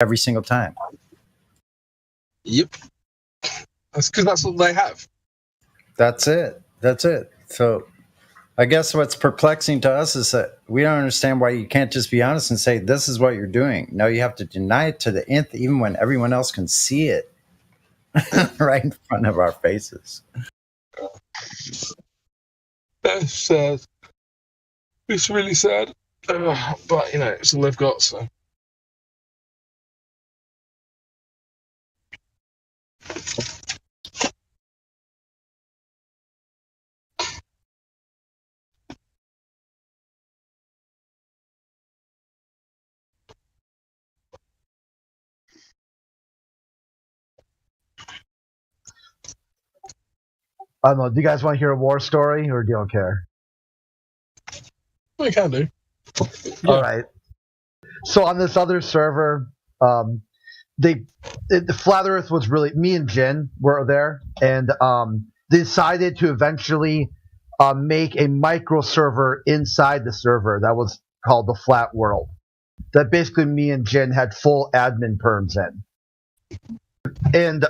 every single time. Yep. That's because that's all they have. That's it. So I guess what's perplexing to us is that we don't understand why you can't just be honest and say, this is what you're doing. No, you have to deny it to the nth, even when everyone else can see it right in front of our faces. That's sad. It's really sad. But, it's all they've got, so. I don't know. Do you guys want to hear a war story, or do you don't care? We can do. Yeah. All right. So on this other server, the Flat Earth was really, me and Jin were there, and they decided to eventually make a micro server inside the server that was called the Flat World. That basically me and Jin had full admin perms in, and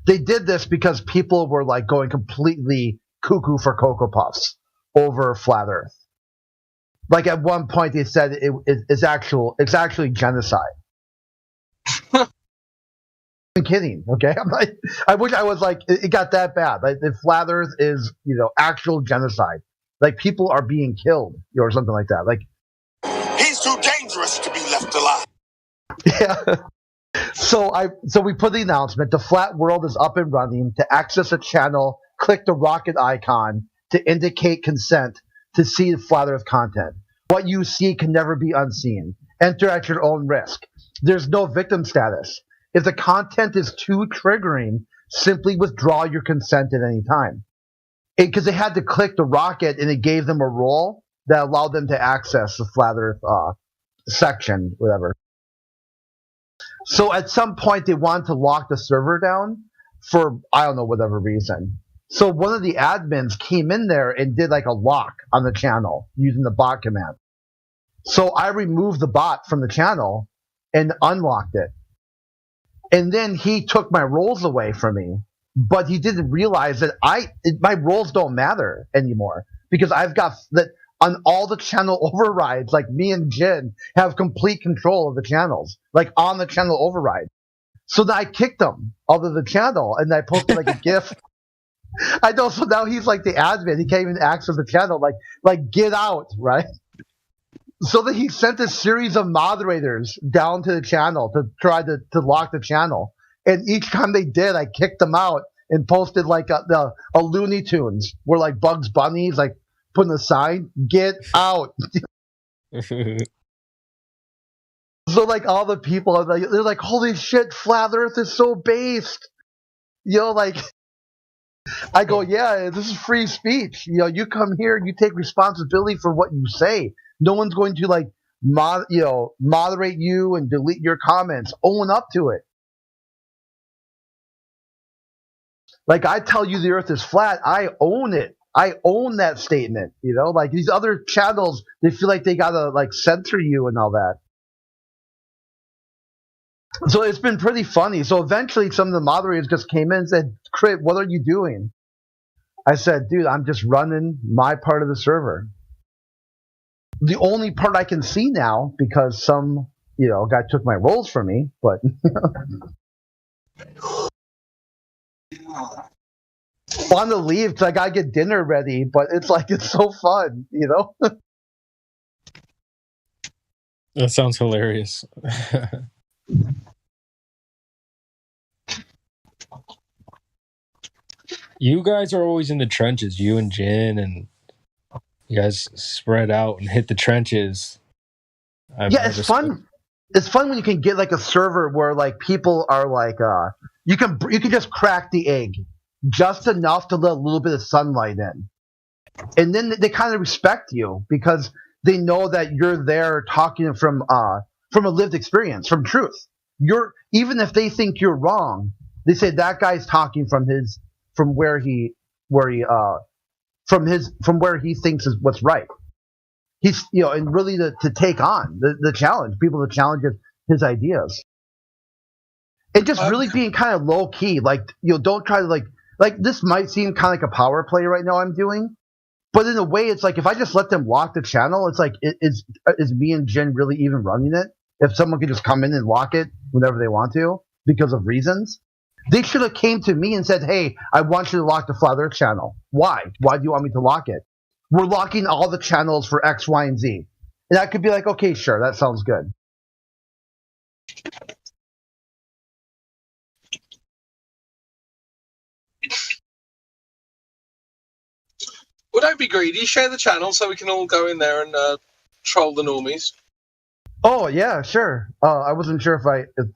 they did this because people were like going completely cuckoo for Cocoa Puffs over Flat Earth. Like at one point they said it's actually genocide. I'm kidding, okay? I wish I was like, it got that bad. Like the Flat Earth is, actual genocide. Like people are being killed, or something like that. Like he's too dangerous to be left alive. Yeah. So we put the announcement, the Flat World is up and running. To access a channel, click the rocket icon to indicate consent to see the Flat Earth content. What you see can never be unseen. Enter at your own risk. There's no victim status. If the content is too triggering, simply withdraw your consent at any time. Because they had to click the rocket and it gave them a role that allowed them to access the Flat Earth section, whatever. So at some point they wanted to lock the server down for, I don't know, whatever reason. So one of the admins came in there and did like a lock on the channel using the bot command. So I removed the bot from the channel and unlocked it. And then he took my roles away from me, but he didn't realize that my roles don't matter anymore because I've got that on all the channel overrides. Like me and Jin have complete control of the channels, like on the channel override. So then I kicked him out of the channel and I posted like a GIF. I know. So now he's like the admin. He can't even access the channel. Like get out, right? So that he sent a series of moderators down to the channel to try to lock the channel. And each time they did, I kicked them out and posted like a Looney Tunes where like Bugs Bunny's like putting a sign, get out. So like all the people, they're like, holy shit, Flat Earth is so based. Like I go, yeah, this is free speech. You come here and you take responsibility for what you say. No one's going to like moderate you and delete your comments. Own up to it. Like I tell you the earth is flat, I own it. I own that statement, like these other channels, they feel like they gotta like censor you and all that. So it's been pretty funny. So eventually some of the moderators just came in and said, Crit, what are you doing? I said, dude, I'm just running my part of the server. The only part I can see now, because some, guy took my roles from me, but want to leave because I gotta get dinner ready, but it's so fun, That sounds hilarious. You guys are always in the trenches, you and Jin, and you guys spread out and hit the trenches. It's fun. It's fun when you can get like a server where like people are like, you can just crack the egg just enough to let a little bit of sunlight in, and then they kind of respect you because they know that you're there talking from a lived experience, from truth. Even if they think you're wrong, they say that guy's talking from where he thinks is what's right. He's and really to take on the challenge, people to challenge his ideas. and just really being kind of low key. Like, don't try to like this might seem kind of like a power play right now I'm doing, but in a way, it's like if I just let them lock the channel, it's like is me and Jin really even running it? If someone could just come in and lock it whenever they want to because of reasons, they should have came to me and said, "Hey, I want you to lock the Flat Earth channel. Why? Why do you want me to lock it? We're locking all the channels for X, Y, and Z." And I could be like, "Okay, sure, that sounds good." Well, don't be greedy. Share the channel so we can all go in there and troll the normies. Oh yeah, sure. I wasn't sure if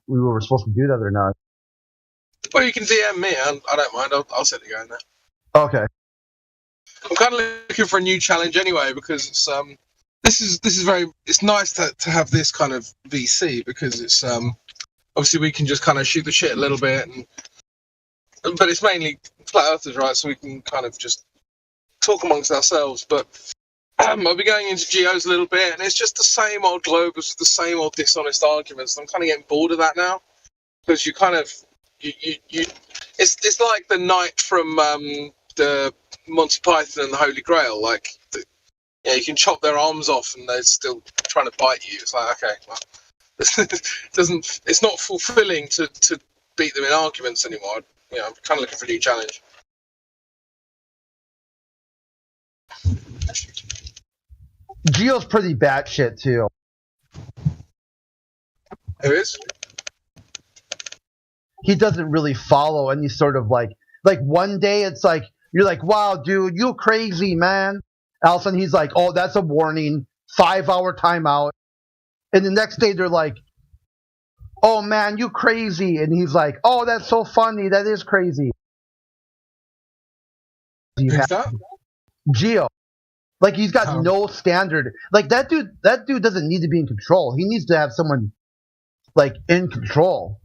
we were supposed to do that or not. Well, you can DM me. I don't mind. I'll set it going there. Okay. I'm kind of looking for a new challenge anyway because it's this is very. It's nice to have this kind of VC because it's obviously we can just kind of shoot the shit a little bit, but it's mainly flat earthers, right? So we can kind of just talk amongst ourselves. But I'll be going into geos a little bit, and it's just the same old globus, the same old dishonest arguments. I'm kind of getting bored of that now because you kind of you it's like the knight from the Monty Python and the Holy Grail. Like, you can chop their arms off and they're still trying to bite you. It's like, okay, well, it's not fulfilling to beat them in arguments anymore. I'm kind of looking for a new challenge. Geo's pretty batshit too. Who is? He doesn't really follow any sort of like one day it's like you're like, wow, dude, you crazy, man. All of a sudden he's like, oh, that's a warning, 5-hour timeout. And the next day they're like, oh man, you crazy. And he's like, oh, that's so funny. That is crazy. Who's that? Geo. Like, he's got no standard. Like, that dude doesn't need to be in control. He needs to have someone like in control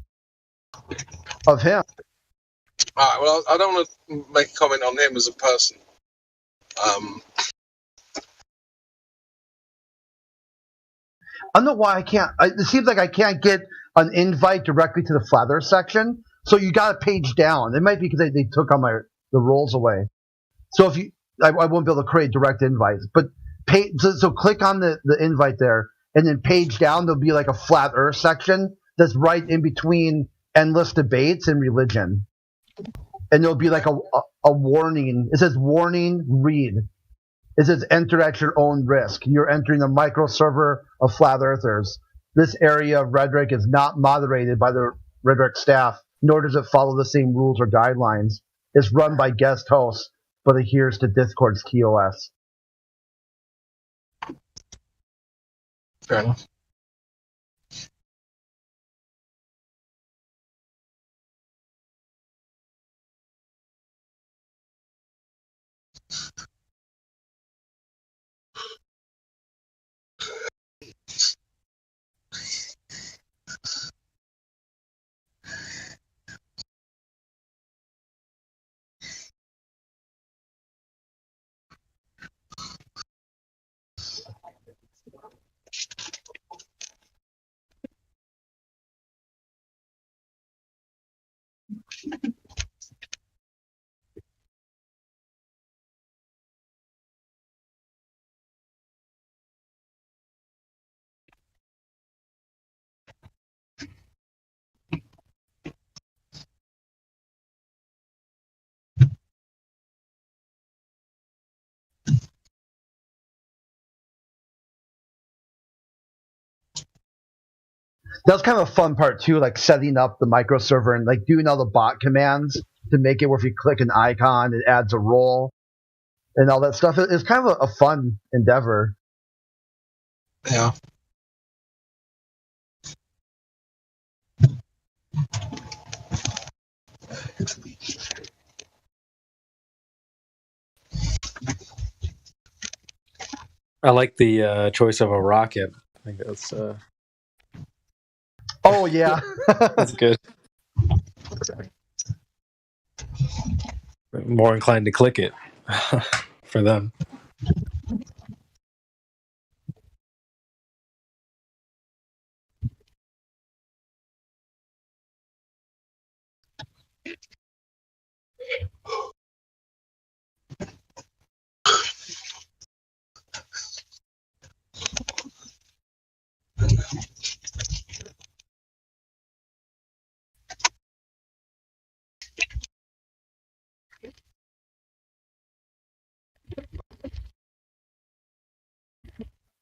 of him. All right. Well, I don't want to make a comment on him as a person. I don't know why I can't. It seems like I can't get an invite directly to the Flat Earth section. So you got to page down. It might be because they took on the roles away. So if you, I won't be able to create direct invites. But so click on the invite there, and then page down. There'll be like a Flat Earth section that's right in between endless debates and religion. And there'll be like a warning. It says warning, read. It says enter at your own risk. You're entering a micro server of flat earthers. This area of rhetoric is not moderated by the rhetoric staff, nor does it follow the same rules or guidelines. It's run by guest hosts, but adheres to Discord's TOS. Fair enough. That was kind of a fun part too, like setting up the micro server and like doing all the bot commands to make it where if you click an icon, it adds a role and all that stuff. It's kind of a fun endeavor. Yeah. I like the choice of a rocket. I think that's Oh yeah. that's good. More inclined to click it for them.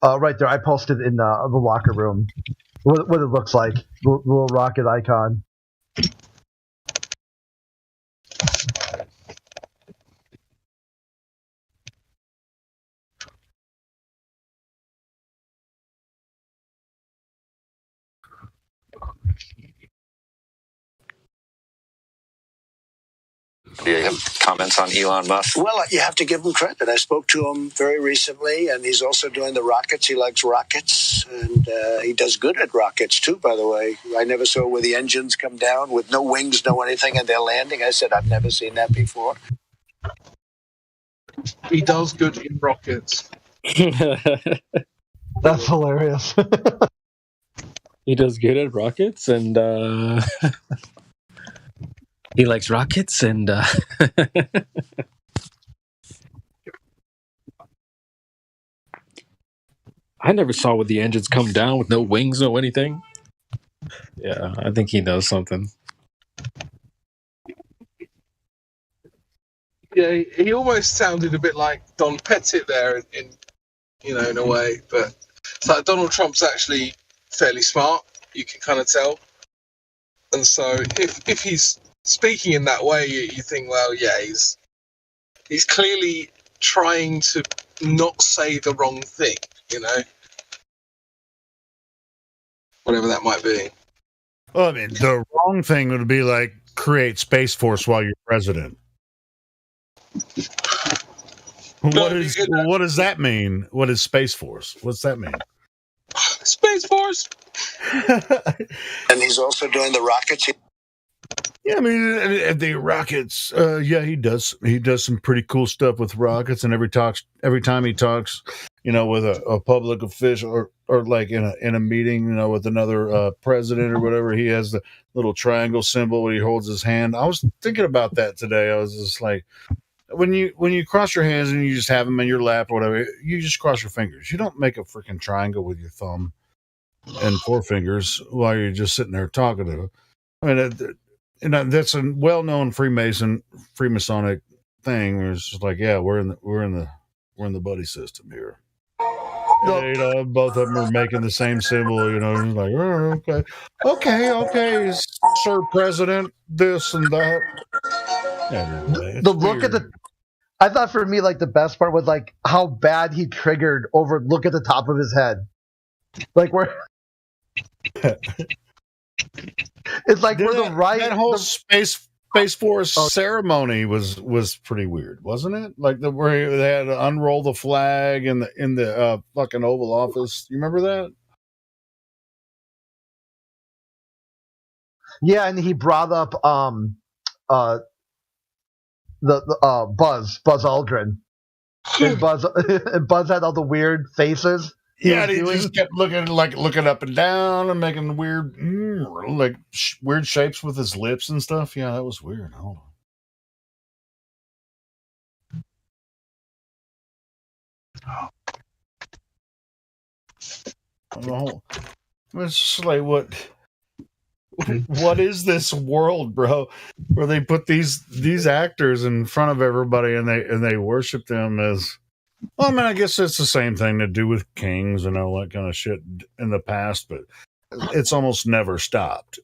Right there, I posted in the locker room what it looks like. The little rocket icon. Do you have comments on Elon Musk? Well, you have to give him credit. I spoke to him very recently, and he's also doing the rockets. He likes rockets, and he does good at rockets, too, by the way. I never saw where the engines come down with no wings, no anything, and they're landing. I said, I've never seen that before. He does good in rockets. That's hilarious. He does good at rockets, and he likes rockets, and I never saw where the engines come down with no wings, no anything. Yeah, I think he knows something. Yeah, he almost sounded a bit like Don Pettit there, in a way. But it's like Donald Trump's actually fairly smart. You can kind of tell. And so if he's speaking in that way, you think, well, yeah, he's clearly trying to not say the wrong thing, whatever that might be. Well, I mean, the wrong thing would be like create Space Force while you're president. What does that mean? What is Space Force? What's that mean? Space Force. And he's also doing the rockets. Yeah, I mean, the rockets. Yeah, he does. He does some pretty cool stuff with rockets. And every time he talks, with a public official or like in a meeting, with another president or whatever, he has the little triangle symbol when he holds his hand. I was thinking about that today. I was just like, when you cross your hands and you just have them in your lap or whatever, you just cross your fingers. You don't make a freaking triangle with your thumb and forefingers while you're just sitting there talking to them. I mean, that's a well-known Freemasonic thing. Where it's just like, yeah, we're in the buddy system here. And, both of them are making the same symbol. It's like, oh, okay, Sir President, this and that. Anyway, The look at I thought for me, like, the best part was like how bad he triggered over look at the top of his head, like where it's like where the right that whole Space Force ceremony was pretty weird, wasn't it? Like where they had to unroll the flag in the fucking Oval Office. You remember that? Yeah, and he brought up the Buzz Aldrin. And Buzz had all the weird faces. Yeah, he just kept looking up and down and making weird weird shapes with his lips and stuff. Yeah, that was weird. Hold on. It's just like what is this world, bro? Where they put these actors in front of everybody and they worship them as. Well, I mean, I guess it's the same thing to do with kings and all that kind of shit in the past, but it's almost never stopped,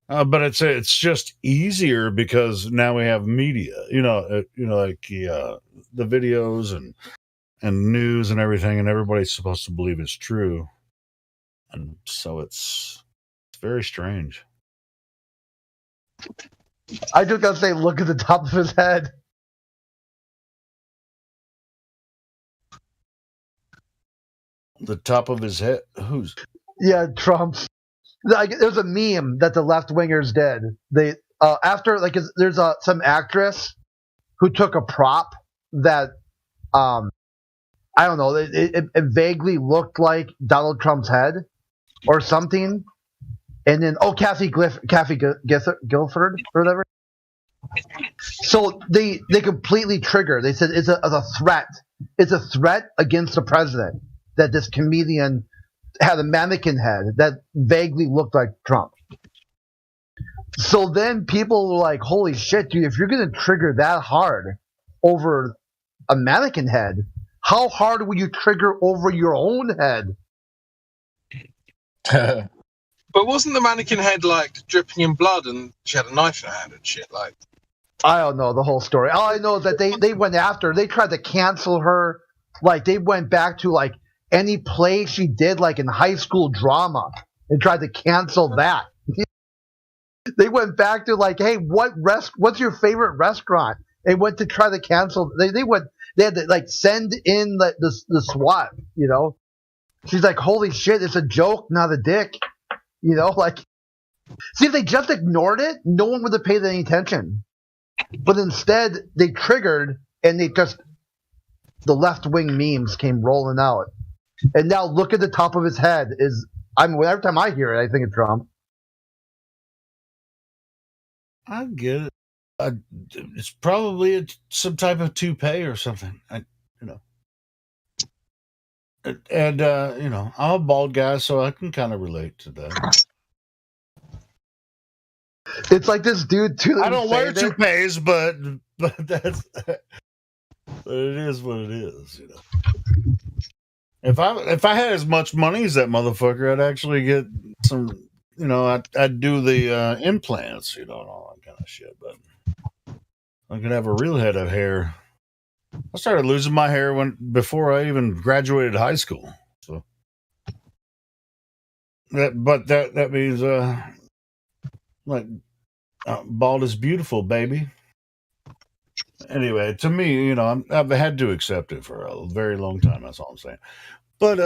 But it's just easier because now we have media, like the videos and news and everything, and everybody's supposed to believe it's true, and so it's very strange. I just gotta say, look at the top of his head. The top of his head? Who's? Yeah, Trump's. There's a meme that the left wingers did. They after there's some actress who took a prop that I don't know. It vaguely looked like Donald Trump's head or something, and then Kathy Guilford or whatever. So they completely trigger. They said it's a threat. It's a threat against the president that this comedian had a mannequin head that vaguely looked like Trump. So then people were like, holy shit, dude, if you're going to trigger that hard over a mannequin head, how hard will you trigger over your own head? But wasn't the mannequin head like dripping in blood and she had a knife in her hand and shit? Like, I don't know the whole story. All I know is that they went after her. They tried to cancel her. Like, they went back to, like, any play she did, like, in high school drama and tried to cancel that. They went back to, like, hey, what's your favorite restaurant? They went to try to cancel. They had to, like, send in the SWAT, you know? She's like, holy shit, it's a joke, not a dick. You know, like, see, if they just ignored it, no one would have paid any attention. But instead, they triggered, and the left-wing memes came rolling out. And now look at the top of his head. Every time I hear it, I think of Trump. I get it. It's probably some type of toupee or something. And I'm a bald guy, so I can kind of relate to that. It's like this dude too. I don't wear toupees, but that's but it is what it is, you know. If I had as much money as that motherfucker, I'd actually get some. You know, I'd do the implants, you know, and all that kind of shit. But I could have a real head of hair. I started losing my hair before I even graduated high school. So that means bald is beautiful, baby. Anyway, to me, you know, I've had to accept it for a very long time. That's all I'm saying. But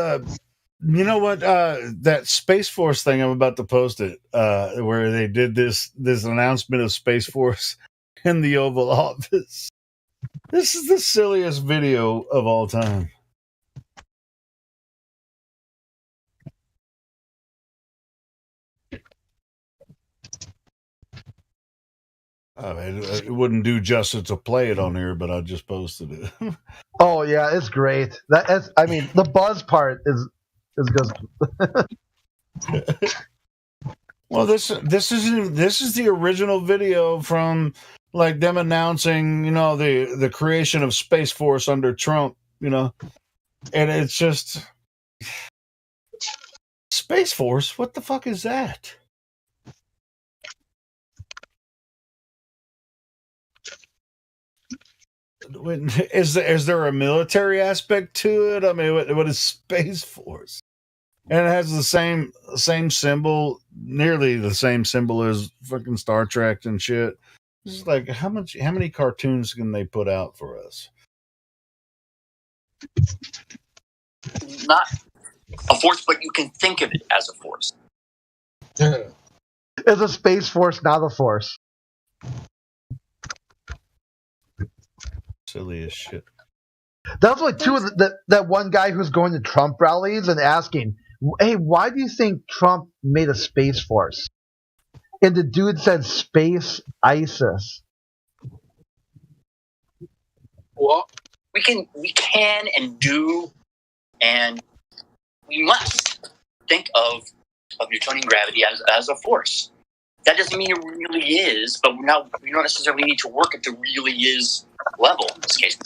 you know what? That Space Force thing, I'm about to post it, where they did this announcement of Space Force in the Oval Office. This is the silliest video of all time. I mean, it wouldn't do justice to play it on here, but I just posted it. Oh yeah, it's great. I mean, the buzz part is good. Well, this is the original video from like them announcing, you know, the creation of Space Force under Trump, you know, and it's just Space Force. What the fuck is that? Is there a military aspect to it? I mean, what is Space Force? And it has the same symbol, nearly the same symbol as fucking Star Trek and shit. It's like how many cartoons can they put out for us? Not a force, but you can think of it as a force. It's a Space Force, not a force. Silly as shit. That's like that one guy who's going to Trump rallies and asking, hey, why do you think Trump made a Space Force? And the dude said Space ISIS. what? We can and do, and we must think of Newtonian gravity as a force. That doesn't mean it really is, but we don't necessarily need to work at the really is level in this case.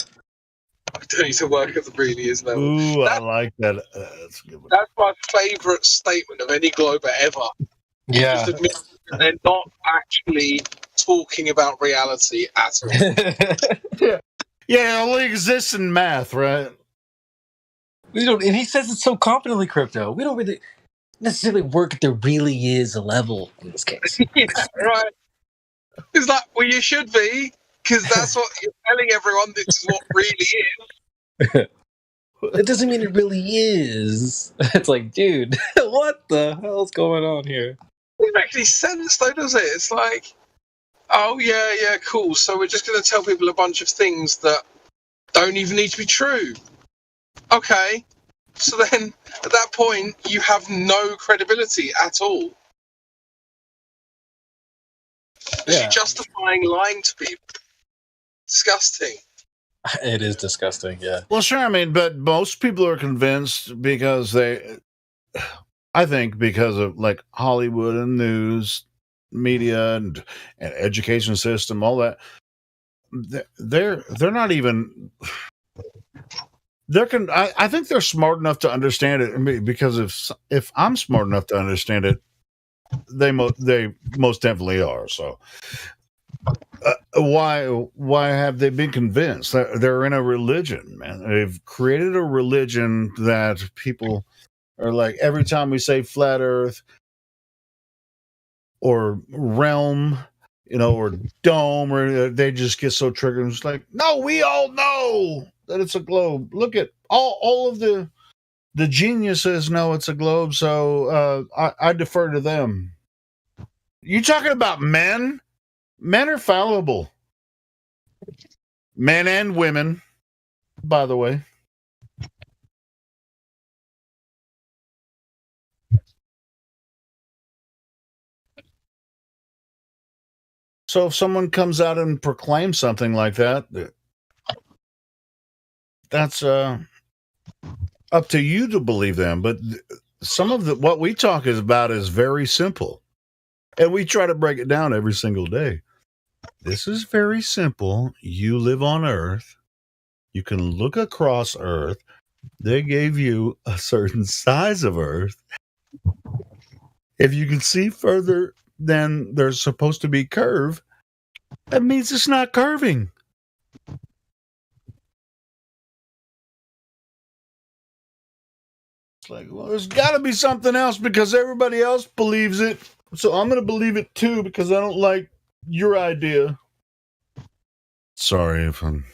I don't need to work at the really is level. Ooh, I like that. That's a good one. That's my favourite statement of any Glober ever. Yeah. Just admit that they're not actually talking about reality at all. Yeah, it only exists in math, right? We don't, and he says it so confidently, Crypto. We don't really necessarily work at the really is level in this case. Yeah, right. It's like, well, you should be, because that's what you're telling everyone. This is what really is. It doesn't mean it really is. It's like, dude, what the hell's going on here? It doesn't make any sense, though, does it? It's like, oh, yeah, cool. So we're just going to tell people a bunch of things that don't even need to be true. Okay. So then, at that point, you have no credibility at all. Is she justifying lying to people? Disgusting. It is disgusting. Yeah. Well, sure. I mean, but most people are convinced because I think because of like Hollywood and news, media, and education system, all that. They're not even. I think they're smart enough to understand it. I mean, because if I'm smart enough to understand it, they most definitely are. So why have they been convinced? They're in a religion, man. They've created a religion that people are like, every time we say flat earth or realm, or dome, or they just get so triggered. It's like, no, we all know that it's a globe. Look at all of the geniuses know it's a globe, so I defer to them. You talking about men? Men are fallible. Men and women, by the way. So if someone comes out and proclaims something like that, that's up to you to believe them. But some of what we talk about is very simple. And we try to break it down every single day. This is very simple. You live on Earth. You can look across Earth. They gave you a certain size of Earth. If you can see further than there's supposed to be curve, that means it's not curving. It's like, well, there's got to be something else because everybody else believes it. So I'm going to believe it too because I don't like your idea. Sorry if I'm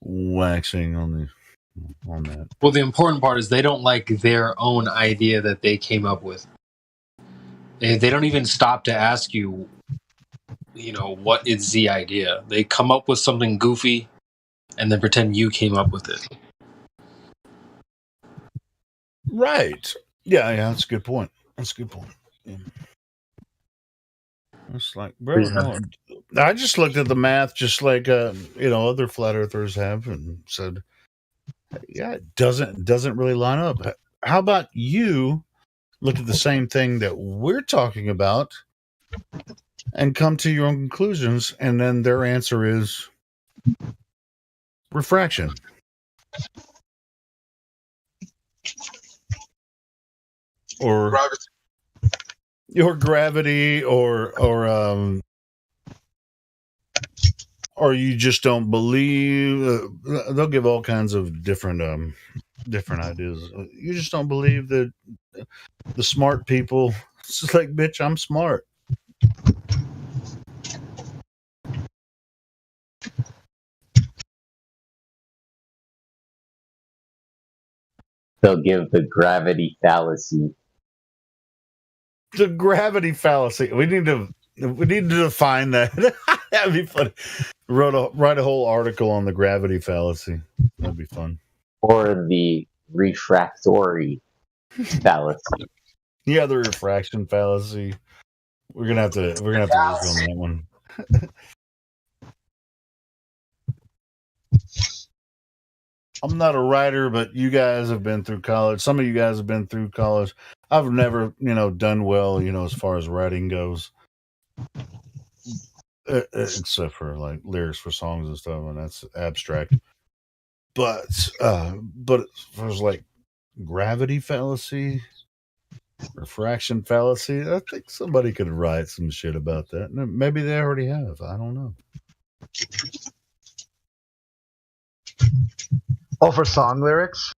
waxing on that. Well, the important part is they don't like their own idea that they came up with. They don't even stop to ask you, what is the idea? They come up with something goofy and then pretend you came up with it. Right. Yeah, that's a good point. Yeah. It's like, bro, no, I just looked at the math just like other flat earthers have and said, yeah, it doesn't really line up. How about you look at the same thing that we're talking about and come to your own conclusions, and then their answer is refraction. Or gravity, or you just don't believe. They'll give all kinds of different ideas. You just don't believe that the smart people. It's like, bitch, I'm smart. They'll give the gravity fallacy. The gravity fallacy. We need to define that. That'd be funny. Write a whole article on the gravity fallacy. That'd be fun. Or the refractory fallacy. Yeah, the refraction fallacy. We're gonna have to work on that one. I'm not a writer, but you guys have been through college. Some of you guys have been through college. I've never, done well, as far as writing goes, except for like lyrics for songs and stuff, and that's abstract. But as far as like gravity fallacy, refraction fallacy, I think somebody could write some shit about that. Maybe they already have. I don't know. Oh, for song lyrics?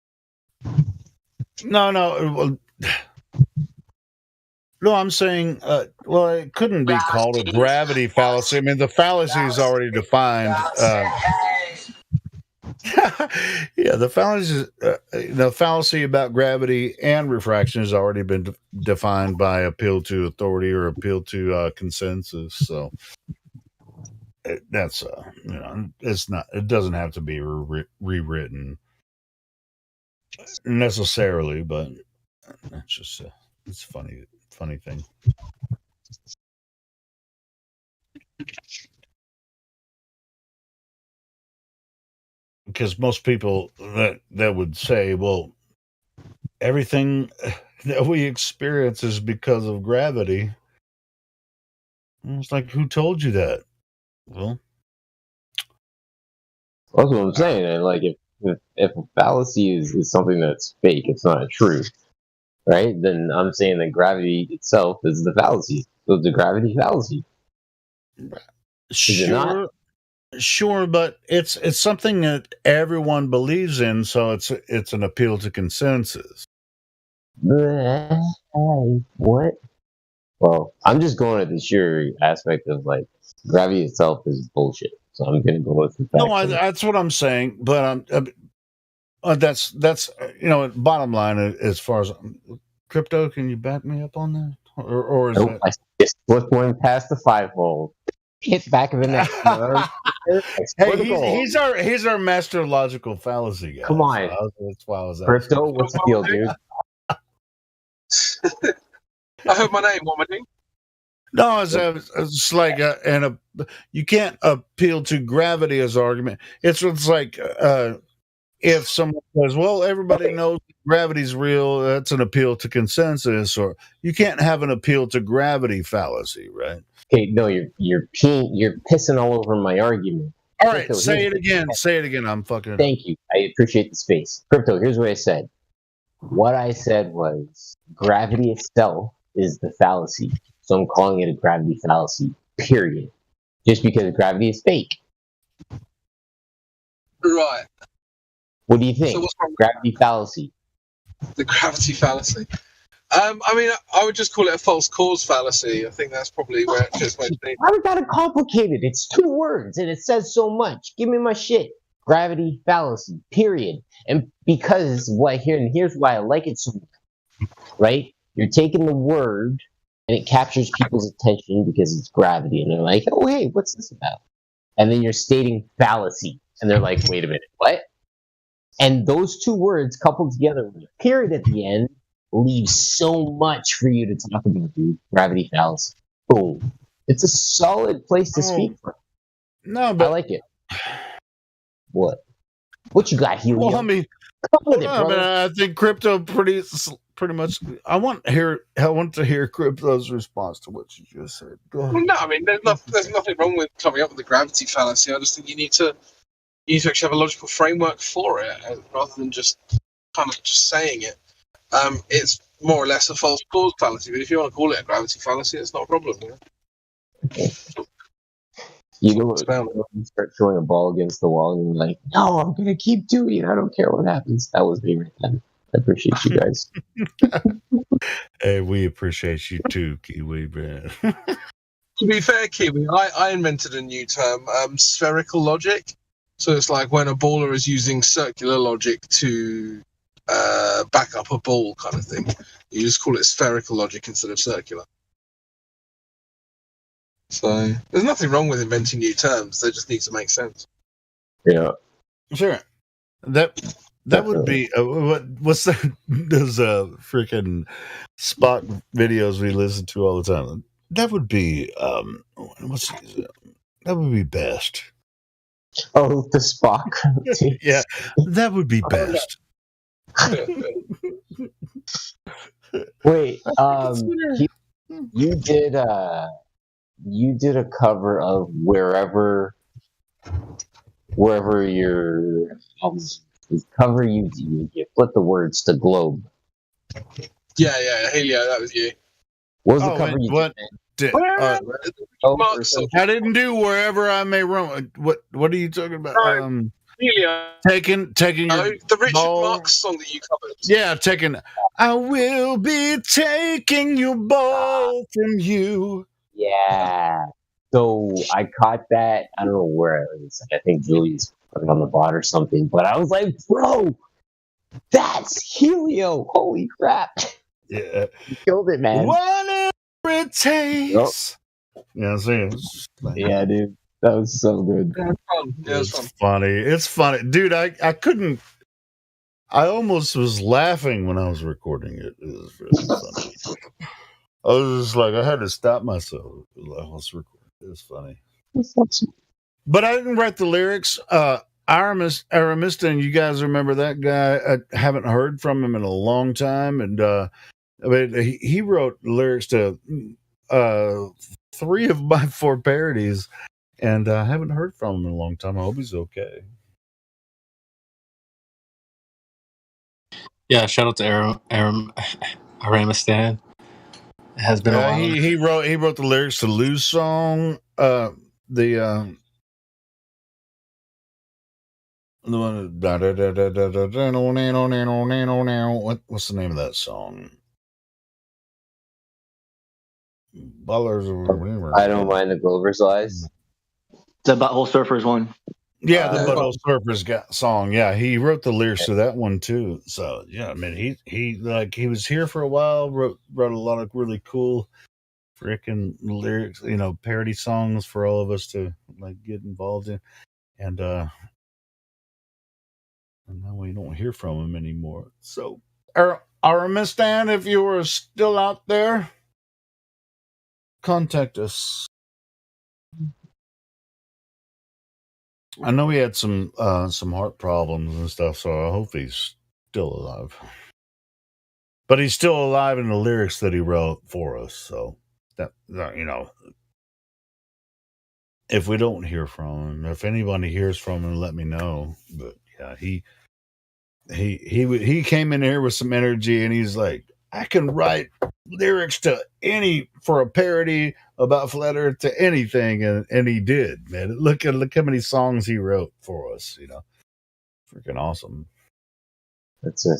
No. No, I'm saying, it couldn't be called a gravity fallacy. I mean, the fallacy is already defined. Yeah, the fallacy about gravity and refraction has already been defined by appeal to authority or appeal to consensus. So that's it's not. It doesn't have to be rewritten necessarily, but that's just it's funny thing. because most people that would say, well, everything that we experience is because of gravity. And it's like, who told you that? Well, That's what I'm saying. And like, if a fallacy is something that's fake, it's not true, right? Then I'm saying that gravity itself is the fallacy. So it's a gravity fallacy. Is it not? sure, but it's something that everyone believes in, so it's an appeal to consensus. What? Well, I'm just going at the sheer aspect of like gravity itself is bullshit. So I'm going to go with the fact. No, that's what I'm saying. But that's bottom line as far as crypto. Can you back me up on that, or is Nope, I just slipped one past the 5-hole. Hit back of the neck. Hey, he's our master logical fallacy guy. Come on, so that's why I was crypto. What's the deal, dude? I heard my name. What am I doing? No, it's like you can't appeal to gravity as argument. It's like if someone says, "Well, everybody knows gravity's real," that's an appeal to consensus, or you can't have an appeal to gravity fallacy, right? Okay, no, you're pissing all over my argument. All right, Crypto, say it again. Say it again. I'm fucking. Thank you. I appreciate the space. Crypto, here's what I said. What I said was gravity itself is the fallacy. So I'm calling it a gravity fallacy, period. Just because gravity is fake. Right. What do you think? So gravity fallacy. The gravity fallacy. I mean, I would just call it a false cause fallacy. I think that's probably where it just might be. Why we got it complicated? It's 2 words and it says so much. Give me my shit. Gravity fallacy, period. And because here's why I like it so much. Right? You're taking the word and it captures people's attention because it's gravity. And they're like, oh, hey, what's this about? And then you're stating fallacy. And they're like, wait a minute, what? And those 2 words coupled together with a period at the end leaves so much for you to talk about, dude. Gravity fallacy. Boom. It's a solid place to speak from. No, but I like it. What? What you got, Helio? Well, I mean, I think crypto pretty much. I want to hear crypto's response to what you just said. Go ahead. Well, no, I mean, there's nothing wrong with coming up with the gravity fallacy. I just think you need to actually have a logical framework for it, rather than just kind of just saying it. It's more or less a false cause fallacy, but if you want to call it a gravity fallacy, it's not a problem. You know what? You start throwing a ball against the wall and you're like, no, I'm going to keep doing it. I don't care what happens. That was me right then. I appreciate you guys. Hey, we appreciate you too, Kiwi, man. To be fair, Kiwi, I invented a new term, spherical logic. So it's like when a baller is using circular logic to back up a ball kind of thing. You just call it spherical logic instead of circular. So there's nothing wrong with inventing new terms. They just need to make sense. Yeah. Sure. That would be what's that? Those freaking Spock videos we listen to all the time. That would be that would be best. Oh, the Spock. Yeah, that would be best. Wait, you did a cover of wherever your cover you flip the words to globe. Yeah, Helio, that was you. What was the cover you did? I didn't do wherever I may roam. What are you talking about? Helio. Taking the Richard Marx song that you covered. Yeah, taking. I will be taking your ball from you. Yeah. So I caught that. I don't know where it was. I think Julie's put it on the bot or something. But I was like, bro, that's Helio. Holy crap. Yeah. You killed it, man. Whatever it takes. Yep. Yeah, yeah, dude. That was so good. Yeah, it was fun. Funny. It's funny. Dude, I couldn't. I almost was laughing when I was recording it. It was really funny. I was just like, I had to stop myself. I was recording. It was funny. But I didn't write the lyrics. Aramiston, you guys remember that guy? I haven't heard from him in a long time, and I mean, he wrote lyrics to 3 of my 4 parodies, and I haven't heard from him in a long time. I hope he's okay. Yeah, shout out to Aramistan. It has been a while. He wrote the lyrics to Lou's song. The one what's the name of that song? Ballers or whatever. I don't mind the Glover's Lies. The Butthole Surfers one. Yeah, the Butthole Surfers song. Yeah, he wrote the lyrics to that one too. So yeah, I mean, he was here for a while. Wrote a lot of really cool freaking lyrics, parody songs for all of us to like get involved in, and now we don't hear from him anymore. So, Aramistan, if you are still out there, contact us. I know he had some heart problems and stuff, so I hope he's still alive. But he's still alive in the lyrics that he wrote for us. So that if we don't hear from him, if anybody hears from him, let me know. But yeah, he came in here with some energy, and he's like, I can write lyrics for a parody about Flat Earth to anything, and he did, man. Look how many songs he wrote for us, freaking awesome. That's it.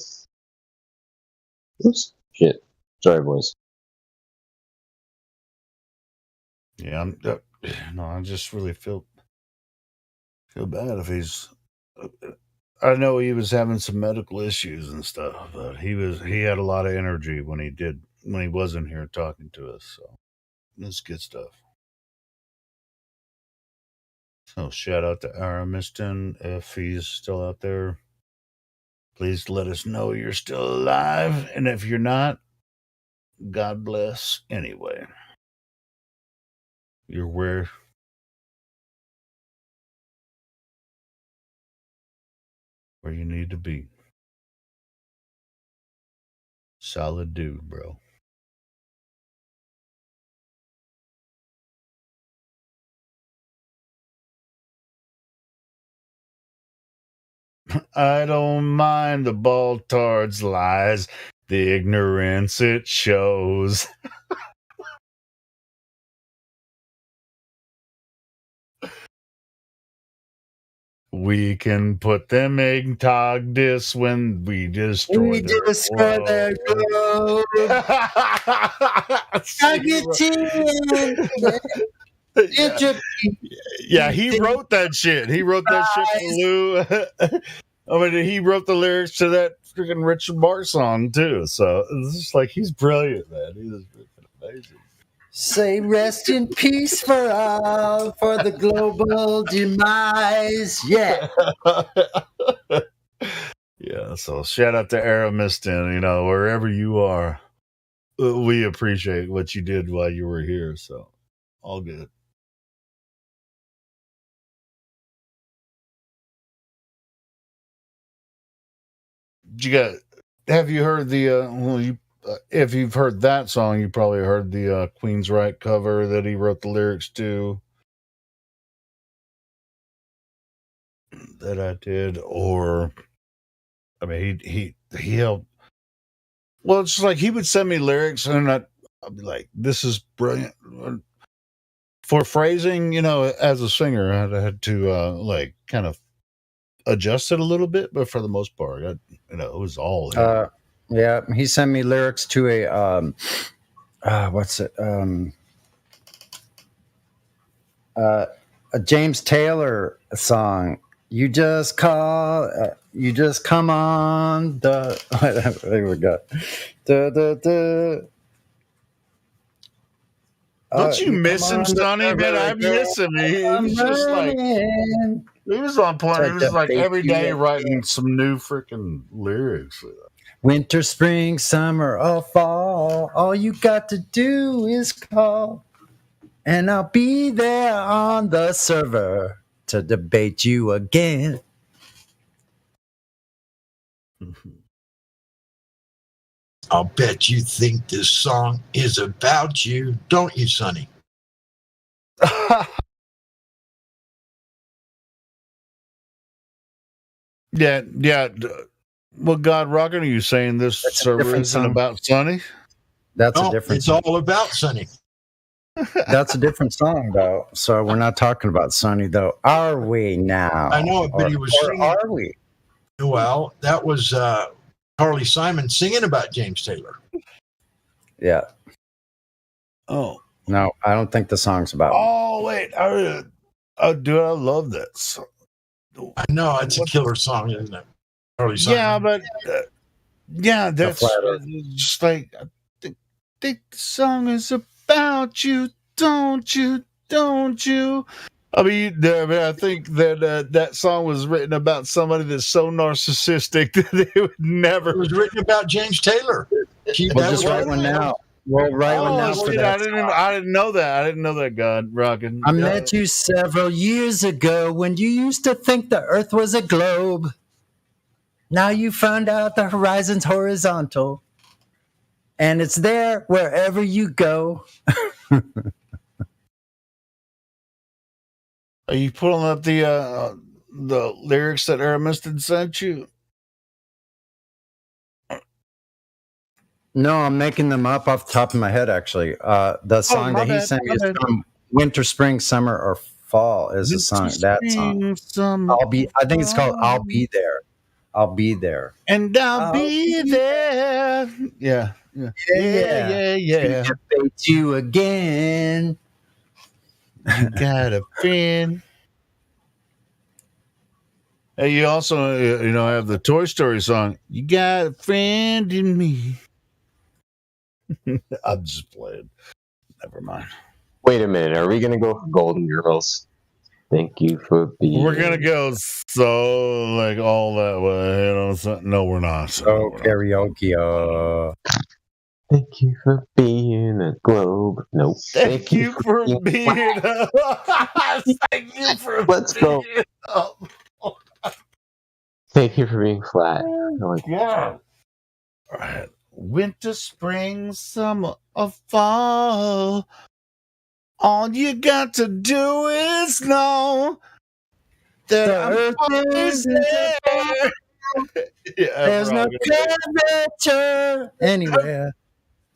Oops, shit. Sorry, boys. Yeah, I just really feel bad if he's. I know he was having some medical issues and stuff, but he had a lot of energy when he wasn't here talking to us. So that's good stuff. So shout out to Aramiston if he's still out there. Please let us know you're still alive, and if you're not, God bless anyway. You're where you need to be. Solid dude, bro. I don't mind the Baltard's lies, the ignorance it shows. We can put them in Togdis when we destroy their globe. Yeah, he wrote that shit. He wrote that shit for Lou. I mean, he wrote the lyrics to that freaking Richard Marx song too. So it's just like he's brilliant, man. He's freaking amazing. Say rest in peace for all, for the global demise. Yeah. Yeah, so shout out to Aramiston, wherever you are. We appreciate what you did while you were here, so all good. Have you heard the if you've heard that song, you probably heard the Queensryche cover that he wrote the lyrics to that I did, or I mean he helped. Well, it's like he would send me lyrics and I'd be like, this is brilliant. For phrasing, as a singer, I had to kind of adjust it a little bit, but for the most part, it was all yeah, he sent me lyrics to a James Taylor song. You just come on there we go. Don't you miss him, Sonny? Man, I miss him. He was just like, he was on point. He was like every day writing some new freaking lyrics. Winter, spring, summer, or fall, all you got to do is call, and I'll be there on the server to debate you again. I'll bet you think this song is about you, don't you, Sonny? Yeah. Well, God Rockin', are you saying this That's a server different isn't song. about Sonny? That's No, a different it's song. all about Sonny. That's a different song, though. So we're not talking about Sonny, though. Are we now? I know, but he was or singing. are we? Well, that was Carly Simon singing about James Taylor. Yeah. Oh. No, I don't think the song's about me. Oh, wait. Dude, I love that song. I know, it's a killer song, isn't it? Carly Simon. Yeah, but that's Flatter. just like I think the song is about you, don't you? I mean, I think that that song was written about somebody that's so narcissistic that they would never. It was written about James Taylor. We'll just write one now. We'll write one now for shit, that. I didn't know that. I didn't know that, God Rockin'. I met you several years ago when you used to think the earth was a globe. Now you found out the horizon's horizontal. And it's there wherever you go. Are you pulling up the lyrics that Aramiston sent you? No, I'm making them up off the top of my head, actually. The song that he sent me is from Winter, Spring, Summer, or Fall is the song. That song. I think it's called I'll Be There. I'll Be There. And I'll be there. Yeah. To debate you again. You got a friend. Hey, you also, have the Toy Story song. You got a friend in me. I'm just playing. Never mind. Wait a minute. Are we going to go for Golden Girls? Thank you for being. We're going to go all that way. No, we're not. Oh, karaoke. Thank you for being a globe. Nope. Thank you for being Thank you for Let's go. Thank you for being flat. Yeah. All right. Winter, spring, summer, or fall. All you got to do is know that I'm always there. There's no temperature anywhere.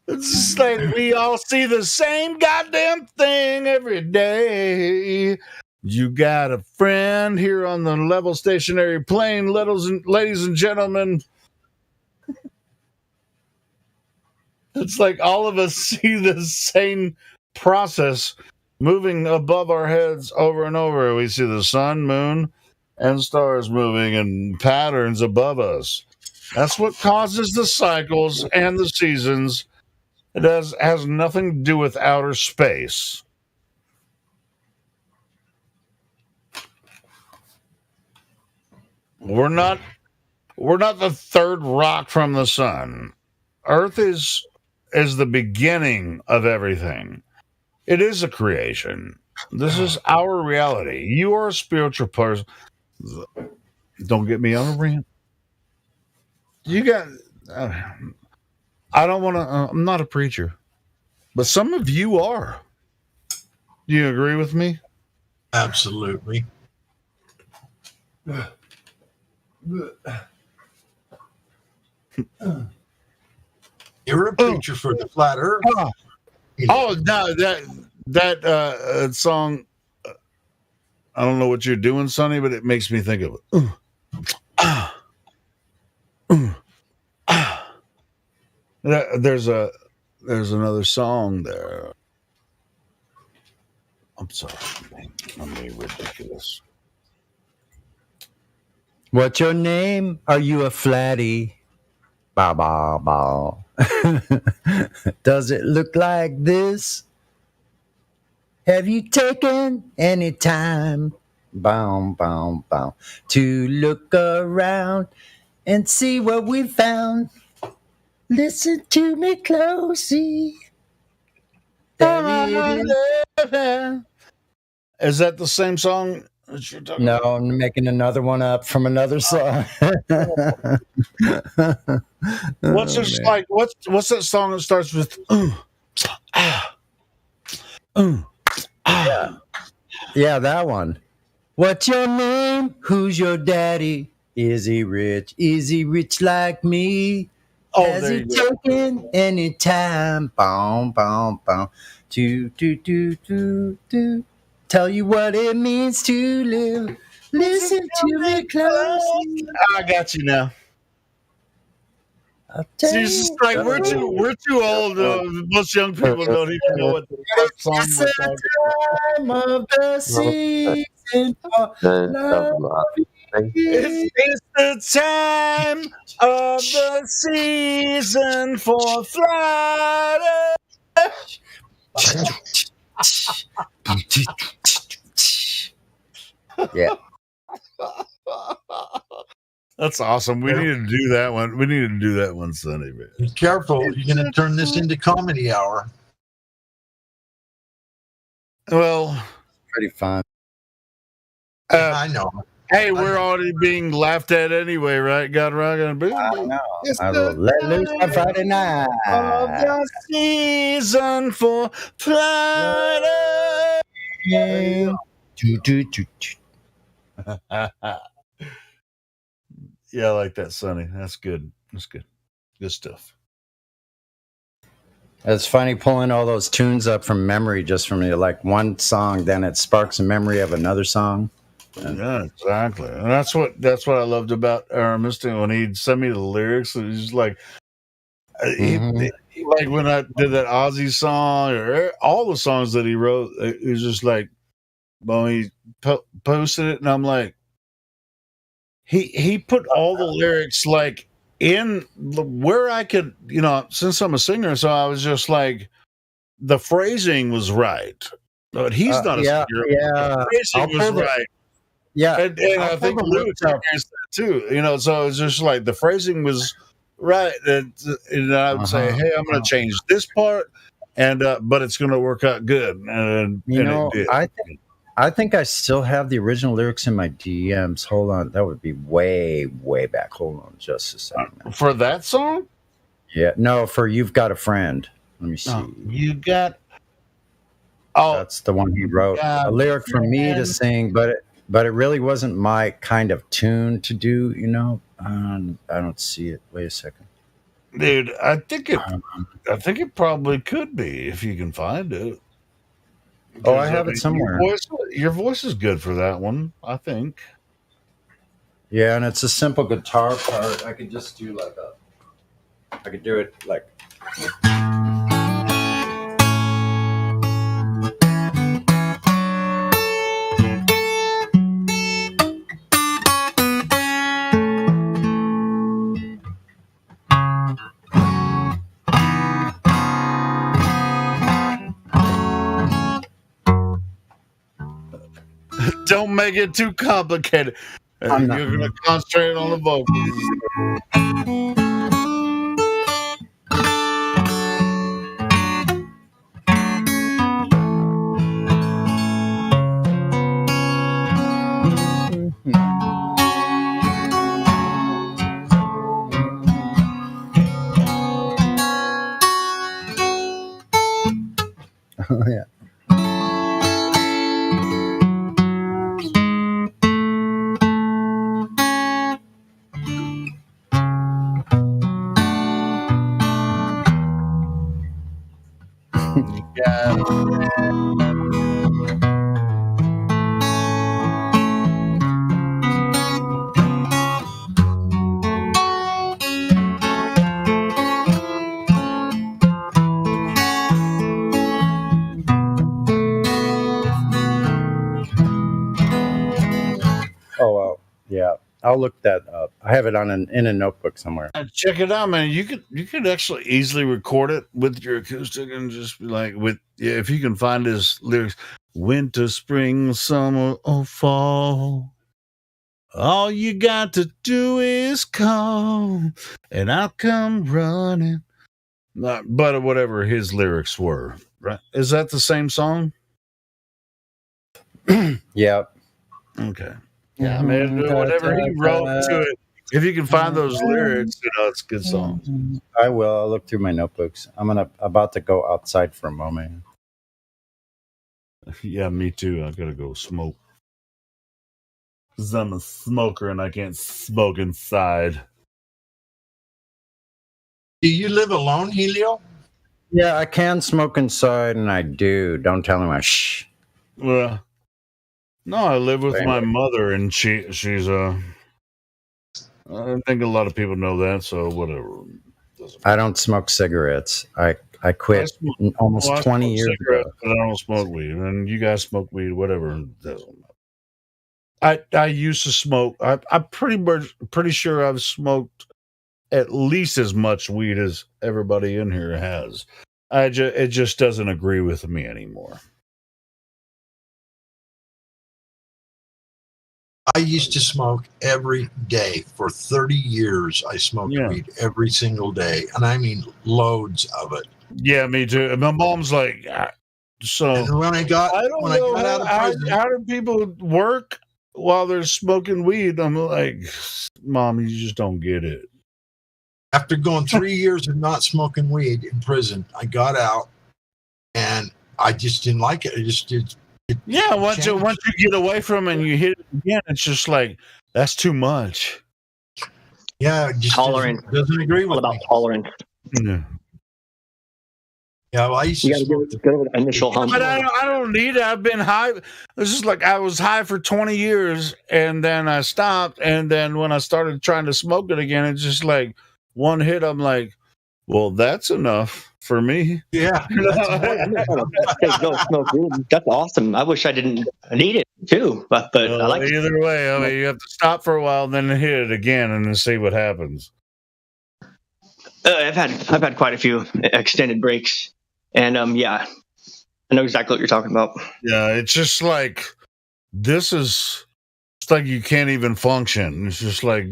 It's just like we all see the same goddamn thing every day. You got a friend here on the level stationary plane, ladies and gentlemen. It's like all of us see the same process moving above our heads over and over. We see the sun, moon, and stars moving in patterns above us. That's what causes the cycles and the seasons. It has nothing to do with outer space. We're not the third rock from the sun. Earth is the beginning of everything. It is a creation. This is our reality. You are a spiritual person. Don't get me on a rant. You got. I don't want to. I'm not a preacher, but some of you are. Do you agree with me? Absolutely. You're a preacher for the flat earth. Oh no, that song. I don't know what you're doing, Sonny, but it makes me think of it. There's another song there. I'm sorry, I'm being ridiculous. What's your name? Are you a flatty? Bow, bow, bow. Does it look like this? Have you taken any time? Bow, bow, bow. To look around and see what we found. Listen to me closely. Is that the same song What you're talking No, about? I'm making another one up from another song. What's Oh, this man. like? What's that song that starts with Yeah. Yeah, that one. What's your name? Who's your daddy? Is he rich? Is he rich like me? Oh, Has there he you go. taken any time? Boom, boom, boom. Do. Tell you what it means to live. Listen to me closely. I got you now. I'll tell See, it's just you. like we're too old. Most young people don't even know what the song It's we're the talking about. time of the season for love. It's the time of the season for flight. Yeah. That's awesome. We need to do that one. We need to do that one Sunday, man. Be careful. You're going to turn this into comedy hour. Well, Pretty fun. I know. Hey, we're already being laughed at anyway, right? God rock and boom. I know. It's I will the let loose on Friday night. of the season for flight. Yeah, I like that, Sonny. That's good. That's good. Good stuff. It's funny pulling all those tunes up from memory just from like one song, then it sparks a memory of another song. Yeah, exactly. And that's what I loved about Aramis when he'd send me the lyrics. It was like, like when I did that Ozzy song or all the songs that he wrote, it was just like, well, he posted it, and I'm like, he put all the lyrics like in where I could, since I'm a singer, so I was just like, the phrasing was right, but he's not a singer. Yeah, the phrasing was right. Yeah, and I think the lyrics are too. So it's just like the phrasing was right, and I would say, hey, I'm going to change this part, and but it's going to work out good. And it did. I think I still have the original lyrics in my DMs. Hold on, that would be way back. Hold on, just a second. For that song? Yeah, no, for You've Got a Friend. Let me see. You got. Oh, that's the one he wrote. A lyric for me to sing, but it really wasn't my kind of tune to do. I don't see it. Wait a second, dude. I think it probably could be if you can find it. Oh, I have it somewhere. Your voice is good for that one, I think. Yeah, and it's a simple guitar part. I could just do I could do it like. Don't make it too complicated. You're going to concentrate on the vocals. Oh, yeah. Oh, well, yeah. I'll look that up. I have it in a notebook somewhere. Check it out, man. You could actually easily record it with your acoustic and just be like if you can find his lyrics, winter, spring, summer, or fall. All you got to do is call, and I'll come running. But whatever his lyrics were, right? Is that the same song? Yeah. Okay. Yeah, I mean, whatever he wrote to it, if you can find those lyrics, it's a good song. I will. I'll look through my notebooks. I'm about to go outside for a moment. Yeah, me too. I gotta go smoke. 'Cause I'm a smoker and I can't smoke inside. Do you live alone, Helio? Yeah, I can smoke inside, and I do. Don't tell anyone. Shh. Well, no, I live with my mother, and she's I think a lot of people know that, so whatever. I don't smoke cigarettes. I quit almost 20 years ago. But I don't smoke weed, and you guys smoke weed, whatever. It doesn't matter. I used to smoke. I'm pretty sure I've smoked at least as much weed as everybody in here has. It just doesn't agree with me anymore. I used to smoke every day for 30 years. I smoked weed every single day, and I mean loads of it. Yeah, me too. My mom's like, so. And when I got out of prison, how do people work while they're smoking weed? I'm like, Mom, you just don't get it. After going 3 years of not smoking weed in prison, I got out, and I just didn't like it. I just did. Yeah, once you get away from it and you hit it again, it's just like, that's too much. Yeah, just tolerance. Doesn't agree with about me. tolerance. Yeah. Yeah, well, I used to smoke the initial hump. But I don't need it. I've been high. This is like I was high for 20 years, and then I stopped, and then when I started trying to smoke it again, it's just like one hit. I'm like, well, that's enough for me. Yeah. Don't smoke weed. That's awesome. I wish I didn't need it too, but I like either way. I mean, you have to stop for a while, and then hit it again, and then see what happens. I've had quite a few extended breaks, and yeah, I know exactly what you're talking about. Yeah, it's just like it's like you can't even function. It's just like,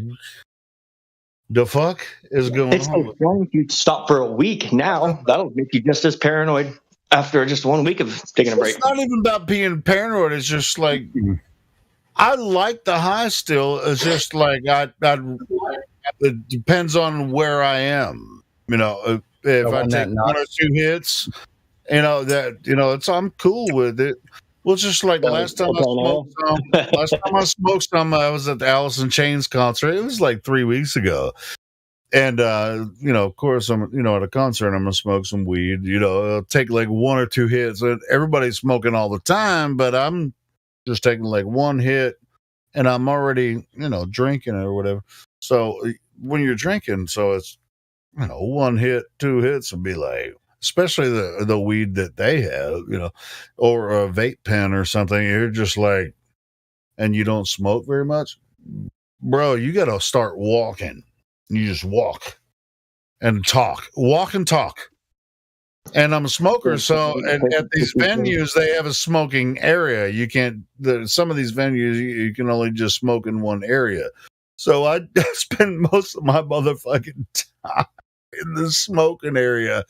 the fuck is going It's on? so strong if you stop for a week now. That'll make you just as paranoid after just 1 week of taking a break. It's not even about being paranoid. It's just like, I like the high still. It's just like, it depends on where I am. You know, if I take one or two hits, I'm cool with it. Well, it's just like last time I smoked some, I was at the Alice in Chains concert. It was like 3 weeks ago. And, of course, I'm, at a concert, I'm going to smoke some weed. It'll take like one or two hits. Everybody's smoking all the time, but I'm just taking like one hit, and I'm already, drinking it or whatever. So when you're drinking, so it's, one hit, two hits would be like, especially the weed that they have, or a vape pen or something. You're just like, and you don't smoke very much, bro. You got to start walking. You just walk and talk. And I'm a smoker, so and at these venues they have a smoking area. You can't. Some of these venues you can only just smoke in one area. So I spend most of my motherfucking time in the smoking area.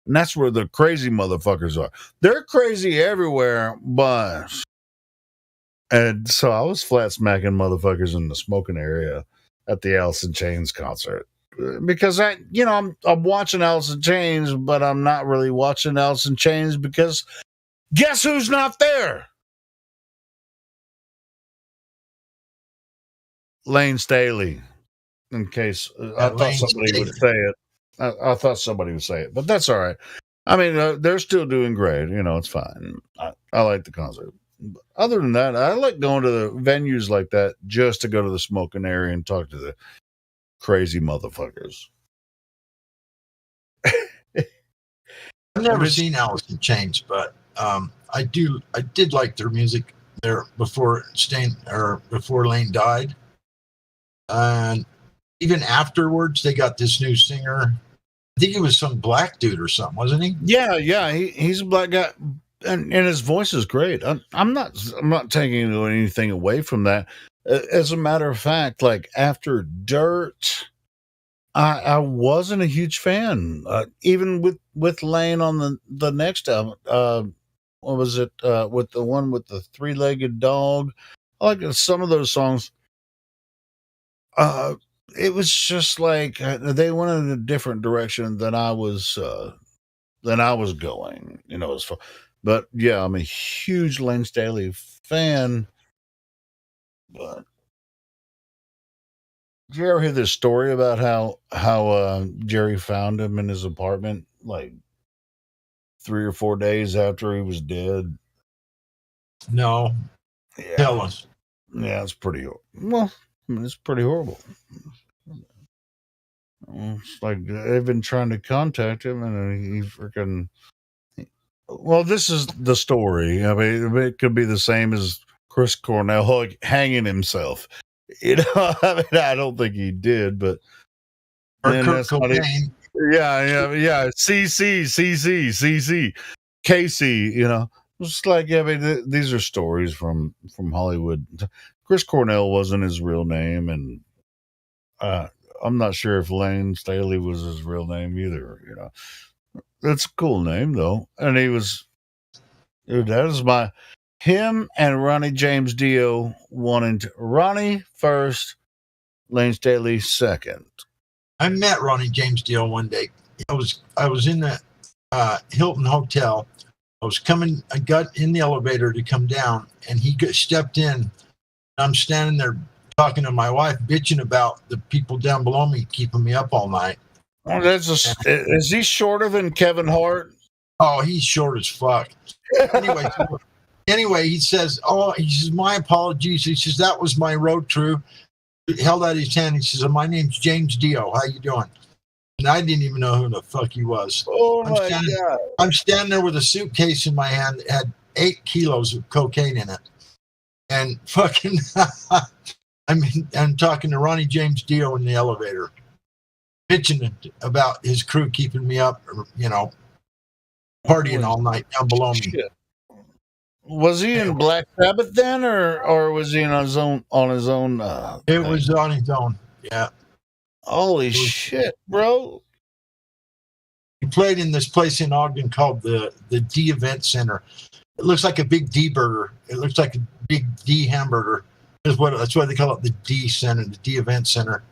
And that's where the crazy motherfuckers are. They're crazy everywhere, and so I was flat smacking motherfuckers in the smoking area at the Alice in Chains concert. Because I'm watching Alice in Chains, but I'm not really watching Alice in Chains because guess who's not there? Lane Staley. In case I thought somebody would say it. I thought somebody would say it, but that's all right. I mean, they're still doing great. It's fine. I like the concert. Other than that, I like going to the venues like that just to go to the smoking area and talk to the crazy motherfuckers. I've never seen Alice in Chains, but I did like their music there before Lane died, and even afterwards they got this new singer. I think he was some black dude or something, wasn't he? Yeah, he's a black guy, and his voice is great. I'm not taking anything away from that. As a matter of fact, like after Dirt, I wasn't a huge fan. Even with Lane on the next album, what was it? With the one with the three-legged dog. like some of those songs. It was just like they went in a different direction than I was going. You know, as far, but yeah, I'm a huge Lane Staley fan. But did you ever hear this story about how Jerry found him in his apartment like 3 or 4 days after he was dead? No. Yeah. Tell us. Yeah, it's pretty well. I mean, it's pretty horrible. It's like they've been trying to contact him, and he freaking. Well, this is the story. I mean, it could be the same as Chris Cornell like hanging himself. You know, I mean, I don't think he did, but Or then Kurt that's not it. Cobain. Yeah. CC, Casey. You know, it's like I mean, these are stories from Hollywood. Chris Cornell wasn't his real name, and I'm not sure if Lane Staley was his real name either. You know, that's a cool name though, and he was. Dude, that is him and Ronnie James Dio wanting to. Ronnie first, Lane Staley second. I met Ronnie James Dio one day. I was in the Hilton Hotel. I got in the elevator to come down, and he stepped in. I'm standing there talking to my wife, bitching about the people down below me keeping me up all night. Oh, is he shorter than Kevin Hart? Oh, he's short as fuck. Anyway, he says, my apologies. He says, that was my road crew. He held out his hand. He says, my name's James Dio. How you doing? And I didn't even know who the fuck he was. Oh, my God. I'm standing there with a suitcase in my hand that had 8 kilos of cocaine in it. And fucking, I'm talking to Ronnie James Dio in the elevator, bitching about his crew keeping me up, you know, partying all night down below me. Shit. Was he in Black Sabbath then, or was he on his own? It was on his own. Yeah. Holy shit, bro! He played in this place in Ogden called the D Event Center. It looks like a big D burger. It looks like a big D hamburger. That's why they call it the D Center, the D Event Center.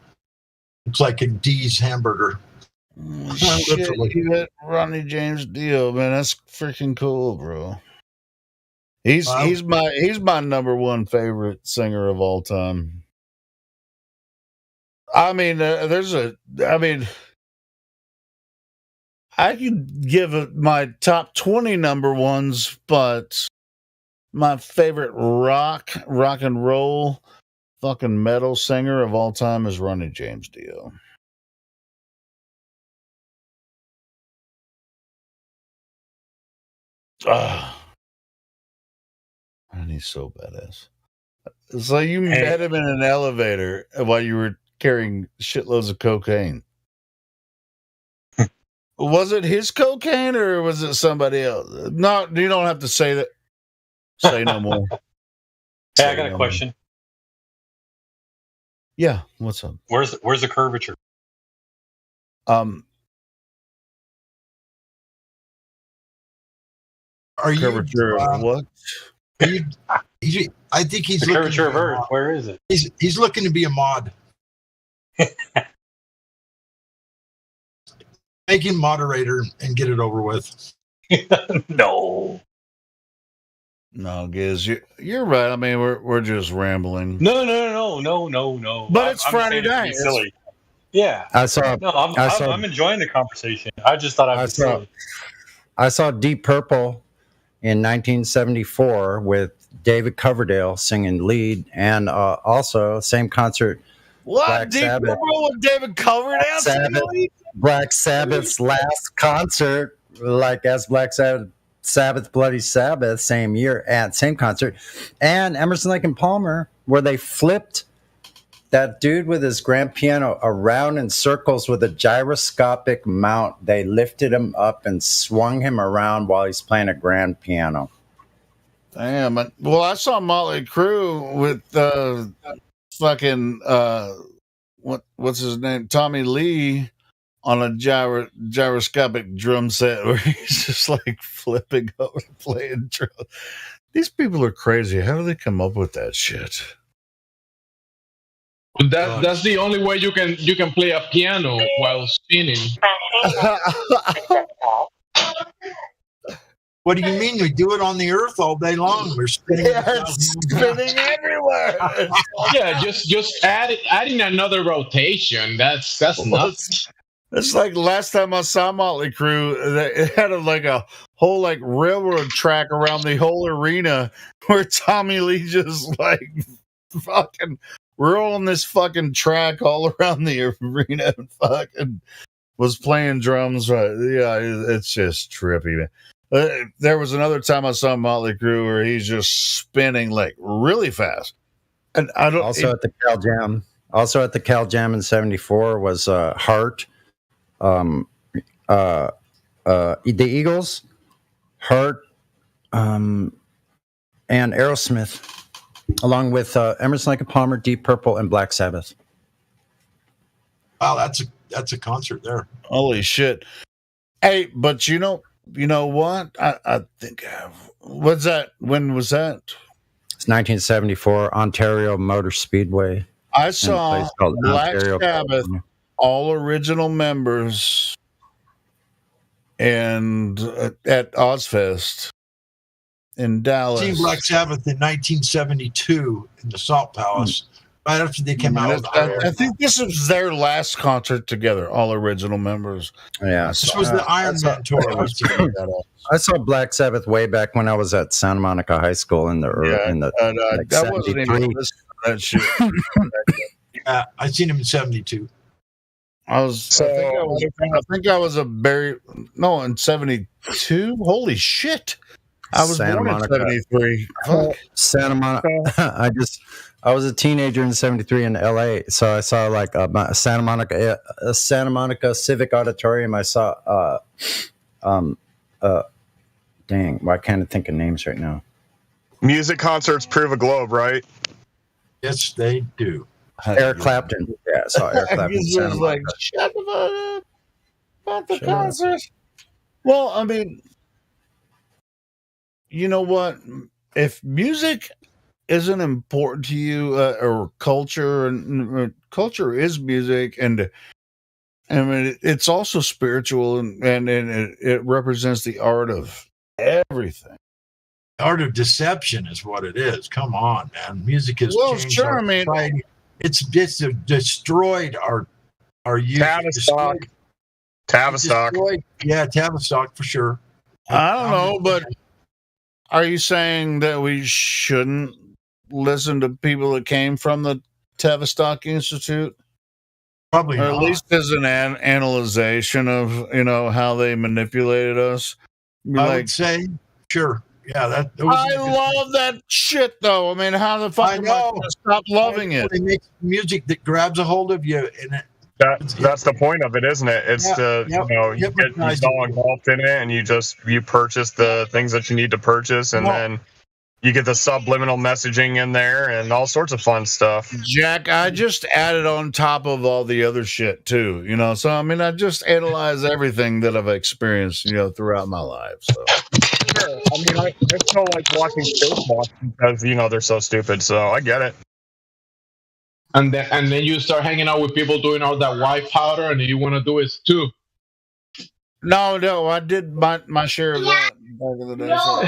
It's like a D's hamburger. Shit, you got Ronnie James Dio, man. That's freaking cool, bro. He's my number one favorite singer of all time. I mean, I could give my top 20 number ones, but my favorite rock and roll, fucking metal singer of all time is Ronnie James Dio. And he's so badass. So you met him in an elevator while you were carrying shitloads of cocaine. Was it his cocaine or was it somebody else? No, you don't have to say that. Say no more. Hey, I got a question. More. Yeah, what's up? Where's the curvature? Are curvature of what? I think he's the looking curvature of Earth. Where is it? He's looking to be a mod. Make him moderator and get it over with. No, Giz, you're right. I mean, we're just rambling. No. But it's Friday night. Silly. Yeah, I'm enjoying the conversation. I just thought I was silly. I saw Deep Purple in 1974 with David Coverdale singing lead, and also same concert. What? Black Deep Sabbath. Purple with David Coverdale singing lead? Black Sabbath's last concert, like as Black Sabbath, Bloody Sabbath, same year at same concert, and Emerson, Lake and Palmer, where they flipped that dude with his grand piano around in circles with a gyroscopic mount. They lifted him up and swung him around while he's playing a grand piano. Damn. Well, I saw Motley Crue with fucking what's his name? Tommy Lee on a gyroscopic drum set where he's just like flipping over playing drums. These people are crazy. How do they come up with that shit? That's the only way you can play a piano while spinning. What do you mean? We do it on the Earth all day long. We're spinning, spinning everywhere. Yeah, just adding another rotation. That's nuts. It's like last time I saw Motley Crue, they had a whole like railroad track around the whole arena where Tommy Lee just like fucking rolling this fucking track all around the arena and fucking was playing drums. Right? Yeah, it's just trippy, man. There was another time I saw Motley Crue where he's just spinning like really fast, and I don't. At the Cal Jam. Also at the Cal Jam in '74 was Heart, the Eagles, Heart, and Aerosmith, along with Emerson, Lake and Palmer, Deep Purple, and Black Sabbath. Wow, that's a concert there. Holy shit! Hey, but you know what? I think what's that? When was that? It's 1974, Ontario Motor Speedway. I saw Black Ontario, Sabbath, California. all original members, and at Ozfest in Dallas. Seen Black Sabbath in 1972 in the Salt Palace, right after they came out. I think this was their last concert together, all original members. Yeah, This was the Iron Man tour. I saw Black Sabbath way back when I was at Santa Monica High School in the like that wasn't even 73. listening to that shit. Yeah, I seen him in 72. I think I was in 72. Holy shit! I was Santa born Monica. in 73. Fuck. Santa Monica. I was a teenager in '73 in LA, so I saw like a Santa Monica Civic Auditorium. I saw dang, why can't I think of names right now? Music concerts prove a globe, right? Yes, they do. Eric Clapton. Yeah, I saw Eric Clapton. He's just like, shut the fuck up about the concert. Well, I mean, you know what? If music isn't important to you, or culture, and culture is music, and I mean, it's also spiritual, and it represents the art of everything. Art of deception is what it is. Come on, man. Music has changed sure, our I mean, society. It's destroyed our youth. Tavistock. Yeah, Tavistock for sure. I don't know, but are you saying that we shouldn't listen to people that came from the Tavistock Institute? Probably or not. At least as an analyzation of how they manipulated us. I would say, sure. Yeah, I love that shit, though. I mean, how the fuck am I going to stop loving it? They make music that grabs a hold of you, and that's the point of it, isn't it? It's you all involved in it, and you purchase the things that you need to purchase, and then you get the subliminal messaging in there and all sorts of fun stuff. Jack, I just added on top of all the other shit too, So I mean, I just analyze everything that I've experienced, throughout my life. So. Sure. I mean, I still like watching spacewalks because they're so stupid. So I get it. And then you start hanging out with people doing all that white powder, and you want to do it too. No, I did my share of that back in the day. So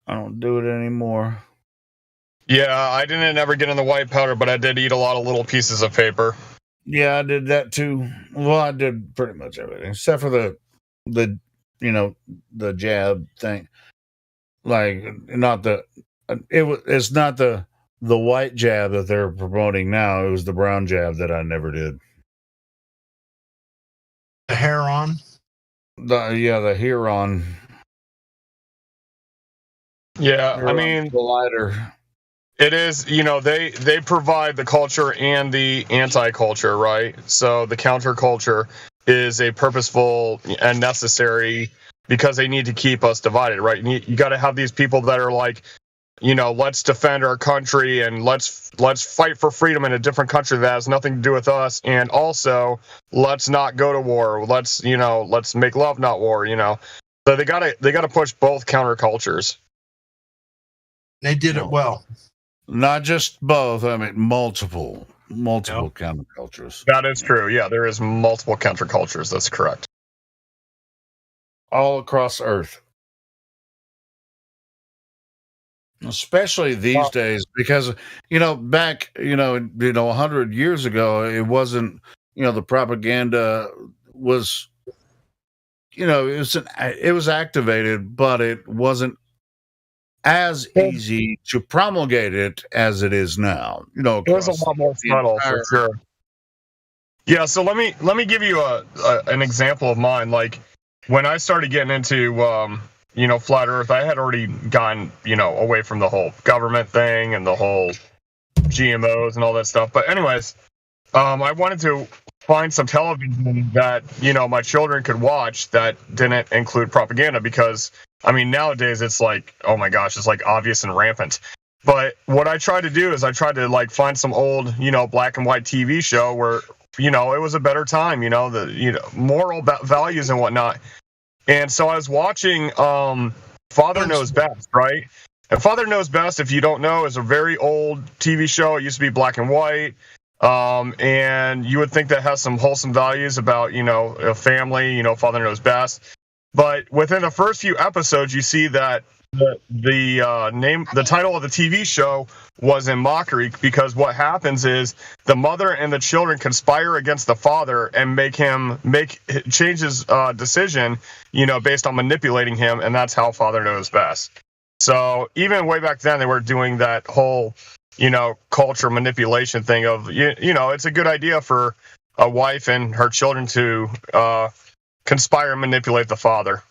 I don't do it anymore. Yeah, I didn't ever get in the white powder, but I did eat a lot of little pieces of paper. Yeah, I did that too. Well, I did pretty much everything except for the jab thing. Like, it's not the white jab that they're promoting now. It was the brown jab that I never did. The Heron. The Huron. Yeah, I mean, the lighter. It is, they provide the culture and the anti-culture, right? So the counterculture is a purposeful and necessary because they need to keep us divided, right? You got to have these people that are like, let's defend our country and let's fight for freedom in a different country that has nothing to do with us, and also let's not go to war. Let's make love, not war. So they gotta push both countercultures. They did it well. Not just both. I mean, multiple countercultures. That is true. Yeah, there is multiple countercultures. That's correct. All across Earth. Especially these days, because back 100 years ago, it wasn't the propaganda was it was activated, but it wasn't as easy to promulgate it as it is now. It was a lot more subtle for sure. Yeah, so let me give you an example of mine. Like when I started getting into flat Earth, I had already gone away from the whole government thing and the whole GMOs and all that stuff. But anyways, I wanted to find some television that my children could watch that didn't include propaganda, because I mean nowadays it's like, oh my gosh, it's like obvious and rampant. But what I tried to do is I tried to like find some old black and white TV show where it was a better time, the moral values and whatnot. And so I was watching Father Knows Best, right? And Father Knows Best, if you don't know, is a very old TV show. It used to be black and white. And you would think that has some wholesome values about, a family, Father Knows Best. But within the first few episodes, you see that the title of the TV show was in mockery, because what happens is the mother and the children conspire against the father and change his decision, based on manipulating him, and that's how Father Knows Best. So even way back then, they were doing that whole culture manipulation thing of, it's a good idea for a wife and her children to conspire and manipulate the father.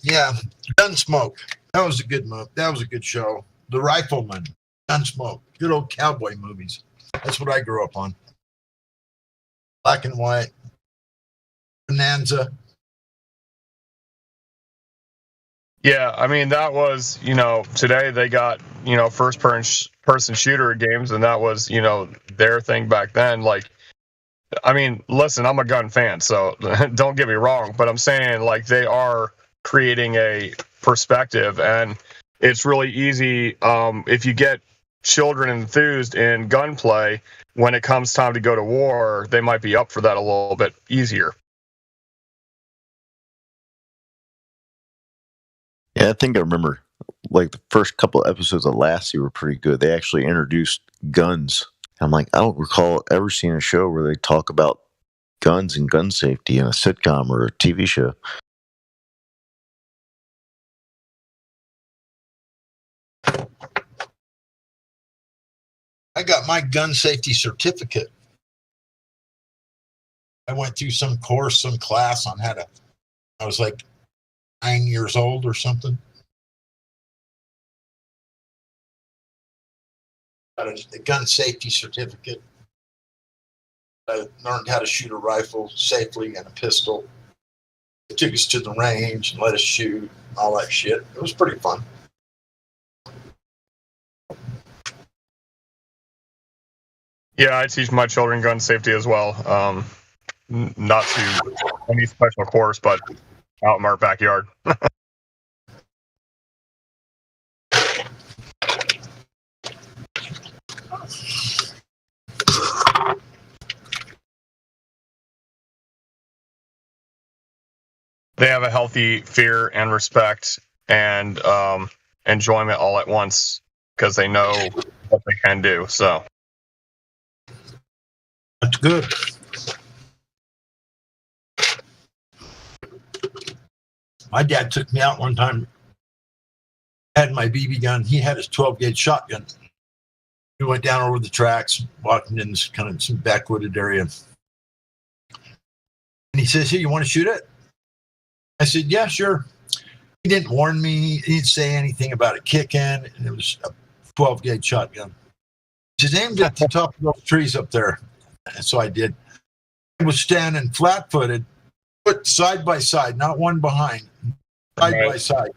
Yeah, Gunsmoke. That was a good movie. That was a good show. The Rifleman, Gunsmoke. Good old cowboy movies. That's what I grew up on. Black and white. Bonanza. Yeah, I mean that was today they got first person shooter games, and that was their thing back then. Like, I mean, listen, I'm a gun fan, so don't get me wrong, but I'm saying like they are creating a perspective, and it's really easy if you get children enthused in gunplay. When it comes time to go to war, they might be up for that a little bit easier. Yeah, I think I remember like the first couple episodes of Lassie were pretty good. They actually introduced guns. I'm like, I don't recall ever seeing a show where they talk about guns and gun safety in a sitcom or a TV show. I got my gun safety certificate. I went through some course, some class on how to, I was like 9 years old or something. Got a gun safety certificate. I learned how to shoot a rifle safely and a pistol. They took us to the range and let us shoot, all that shit. It was pretty fun. Yeah, I teach my children gun safety as well. Not to any special course, but out in our backyard. They have a healthy fear and respect and enjoyment all at once, because they know what they can do. So that's good. My dad took me out one time. I had my BB gun. He had his 12-gauge shotgun. We went down over the tracks, walking in this kind of some backwooded area. And he says, "Hey, you want to shoot it?" I said, "Yeah, sure." He didn't warn me. He didn't say anything about it kicking. And it was a 12-gauge shotgun. He says, "Aim at the top of those trees up there." And so I did. was standing flat-footed, put side by side, not one behind, side by side.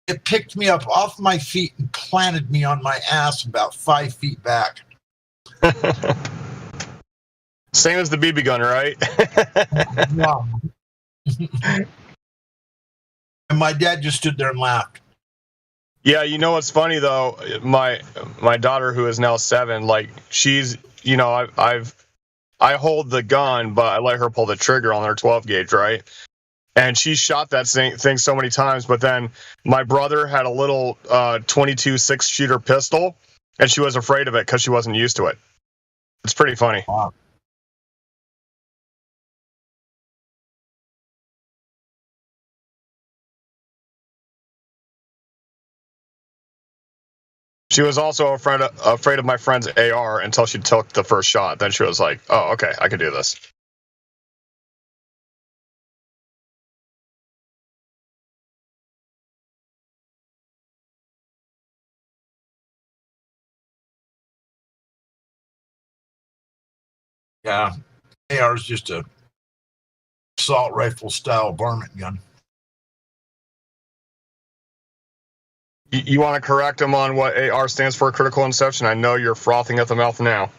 It picked me up off my feet and planted me on my ass about 5 feet back. Same as the BB gun, right? And my dad just stood there and laughed. Yeah, you know what's funny though? My daughter, who is now 7, like she's, you know, I hold the gun, but I let her pull the trigger on her 12 gauge, right? And she shot that thing so many times, but then my brother had a little 22 6-shooter pistol, and she was afraid of it because she wasn't used to it. It's pretty funny. Wow. She was also afraid of my friend's AR until she took the first shot. Then she was like, "Oh, okay, I can do this." Yeah, AR is just a assault rifle style varmint gun. You want to correct him on what AR stands for, critical inception? I know you're frothing at the mouth now.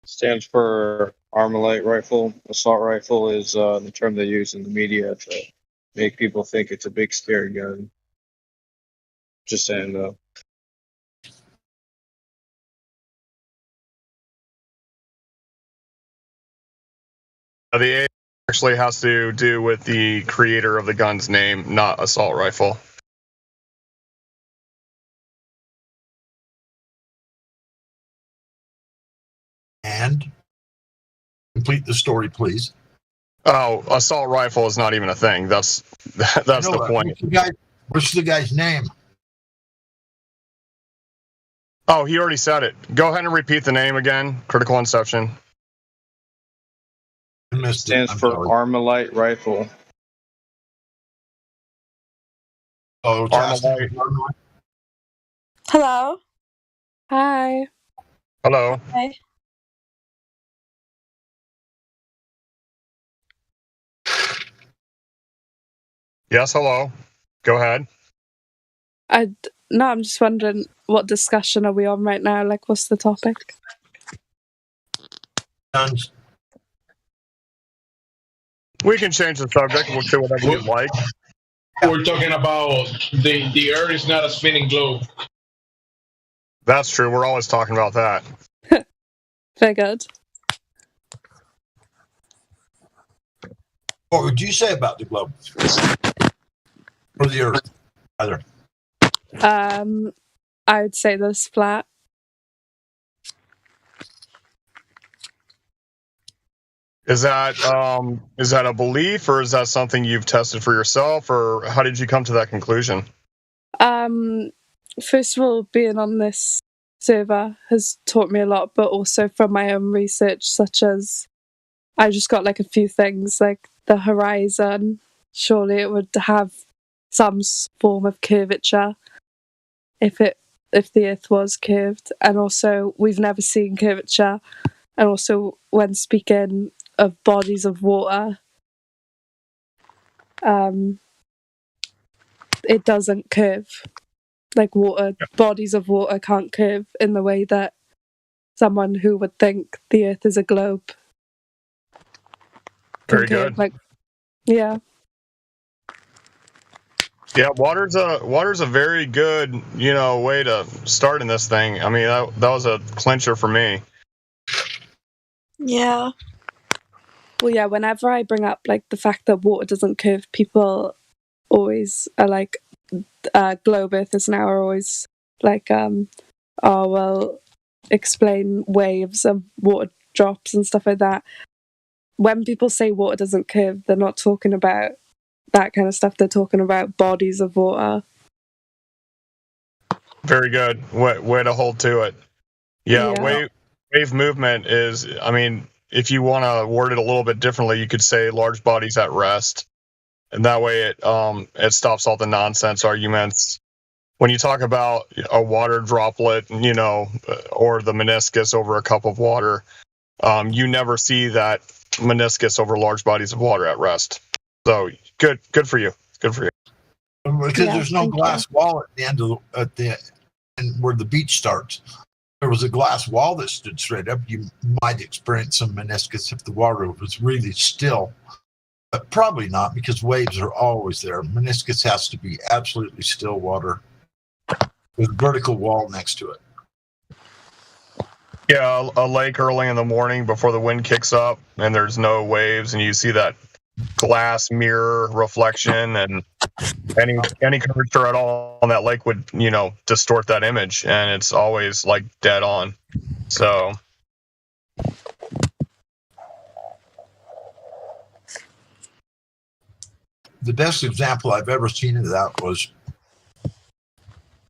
Stands for Armalite rifle. Assault rifle is the term they use in the media to make people think it's a big scary gun. Just saying though. The A actually has to do with the creator of the gun's name, not assault rifle. And complete the story, please. Oh, assault rifle is not even a thing. That's the point. What's the guy's name? Oh, he already said it. Go ahead and repeat the name again. Critical inception. Stands for Armalite rifle. Oh, Armalite. Hello. Hi. Hello. Hi. Yes, hello. Go ahead. No, I'm just wondering what discussion are we on right now? Like, what's the topic? Guns. We can change the subject to whatever you'd like. We're talking about the Earth is not a spinning globe. That's true. We're always talking about that. Figured. What would you say about the globe? Or the Earth, either? I would say this flat. Is that a belief, or is that something you've tested for yourself, or how did you come to that conclusion? First of all, being on this server has taught me a lot, but also from my own research, such as I just got like a few things, like the horizon. Surely it would have some form of curvature if the Earth was curved, and also we've never seen curvature. And also, when speaking of bodies of water, it doesn't curve. Like water, bodies of water can't curve in the way that someone who would think the Earth is a globe can Very curve. good. Like, yeah. Yeah, water's a very good, way to start in this thing. I mean, that was a clincher for me. Yeah. Well, yeah, whenever I bring up like the fact that water doesn't curve, people always are like, globe earthers now are always like, oh, well, explain waves and water drops and stuff like that. When people say water doesn't curve, they're not talking about that kind of stuff. They're talking about bodies of water. Very good. Way to hold to it. Yeah. Yeah. Wave movement is, I mean, if you want to word it a little bit differently, you could say large bodies at rest, and that way it stops all the nonsense arguments when you talk about a water droplet, or the meniscus over a cup of water, you never see that meniscus over large bodies of water at rest. So good for you. Good for you. Because there's no glass wall at the end where the beach starts. There was a glass wall that stood straight up. You might experience some meniscus if the water was really still, but probably not because waves are always there. Meniscus has to be absolutely still water with a vertical wall next to it. Yeah, a lake early in the morning before the wind kicks up and there's no waves and you see that glass mirror reflection, and any curvature at all on that lake would distort that image, and it's always like dead on. So the best example I've ever seen of that was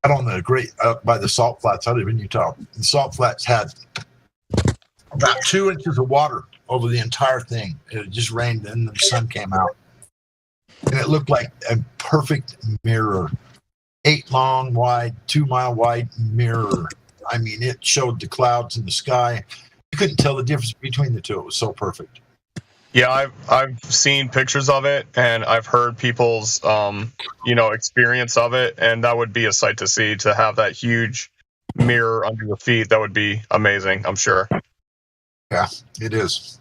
out on the by the Salt Flats. I live in Utah. The Salt Flats had about 2 inches of water over the entire thing. It just rained and the sun came out. And it looked like a perfect mirror. 8 long wide, 2 mile wide mirror. I mean, it showed the clouds in the sky. You couldn't tell the difference between the two. It was so perfect. yeah, I've seen pictures of it, and I've heard people's experience of it, and that would be a sight to see, to have that huge mirror under your feet. That would be amazing, I'm sure. Yeah, it is.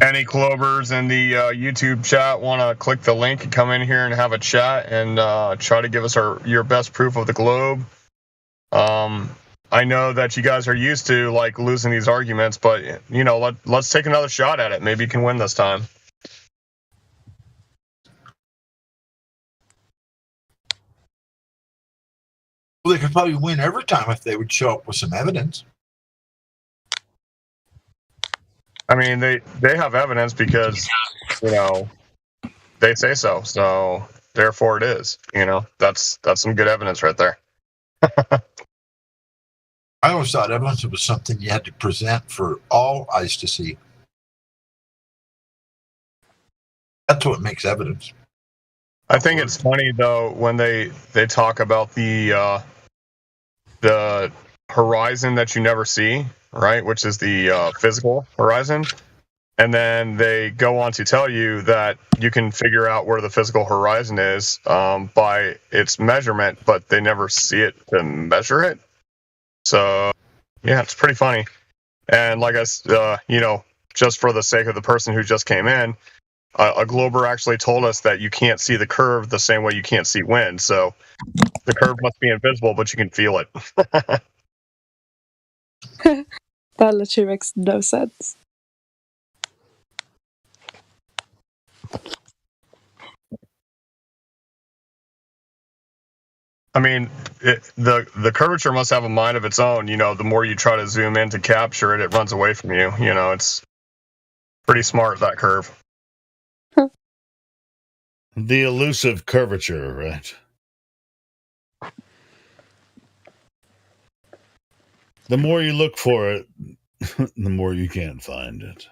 Any Clovers in the YouTube chat want to click the link and come in here and have a chat and try to give us your best proof of the globe. I know that you guys are used to losing these arguments, but let's take another shot at it. Maybe you can win this time. Well, they could probably win every time if they would show up with some evidence. I mean, they have evidence because, they say so. So therefore it is, that's some good evidence right there. I always thought evidence was something you had to present for all eyes to see. That's what makes evidence. I think it's funny though when they talk about the horizon that you never see, right? Which is the physical horizon, and then they go on to tell you that you can figure out where the physical horizon is by its measurement, but they never see it to measure it. So yeah, it's pretty funny. And like just for the sake of the person who just came in, a Glober actually told us that you can't see the curve the same way you can't see wind. So the curve must be invisible, but you can feel it. That literally makes no sense. I mean, the curvature must have a mind of its own. The more you try to zoom in to capture it, it runs away from you. It's pretty smart, that curve. The elusive curvature, right? The more you look for it, the more you can't find it.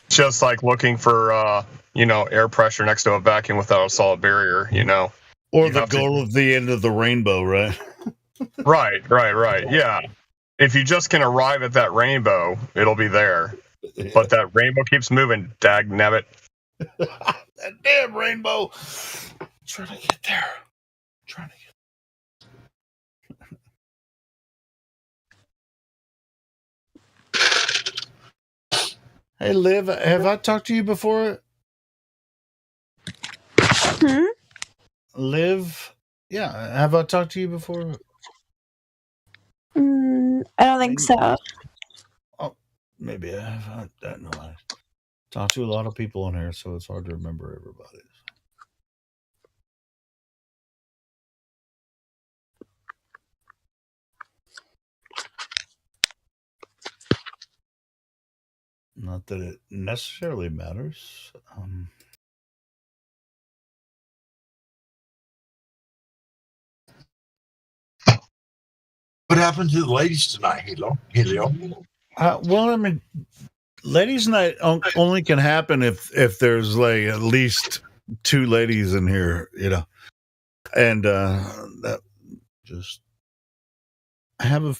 Just like looking for, air pressure next to a vacuum without a solid barrier, Or the goal of the end of the rainbow, right? Right. Yeah. If you just can arrive at that rainbow, it'll be there. But that rainbow keeps moving, dag nabbit. That damn rainbow. I'm trying to get there. Hey, Liv, have I talked to you before? Liv? Yeah, have I talked to you before? I don't think so. Oh, maybe I have. I don't know. I talk to a lot of people on here, so it's hard to remember everybody. Not that it necessarily matters. What happened to the ladies tonight, Helio? Well, I mean, ladies' night only can happen if there's like at least 2 ladies in here, and that just I have a.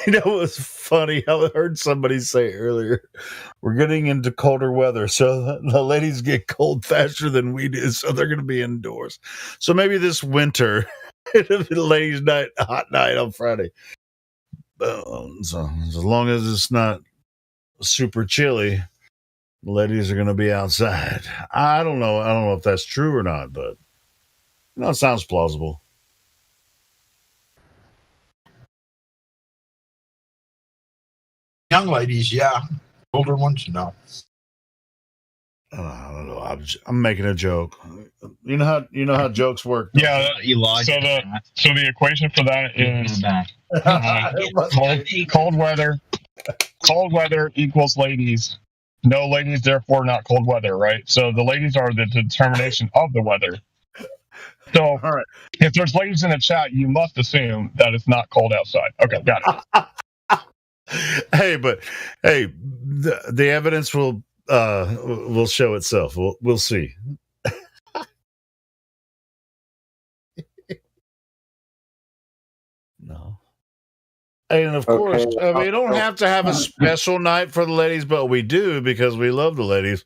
It was funny. I heard somebody say earlier, we're getting into colder weather, so the ladies get cold faster than we do, so they're going to be indoors. So maybe this winter, it'll be ladies' night, hot night on Friday. So as long as it's not super chilly, the ladies are going to be outside. I don't know. I don't know if that's true or not, but it sounds plausible. Young ladies, yeah. Older ones, no. I don't know. I'm making a joke. You know how jokes work. Yeah. So the equation for that is cold weather. Cold weather equals ladies. No ladies, therefore not cold weather, right? So the ladies are the determination of the weather. So if there's ladies in the chat, you must assume that it's not cold outside. Okay, got it. Hey, the evidence will show itself. We'll see. No. And of course, we don't have to have a special night for the ladies, but we do because we love the ladies.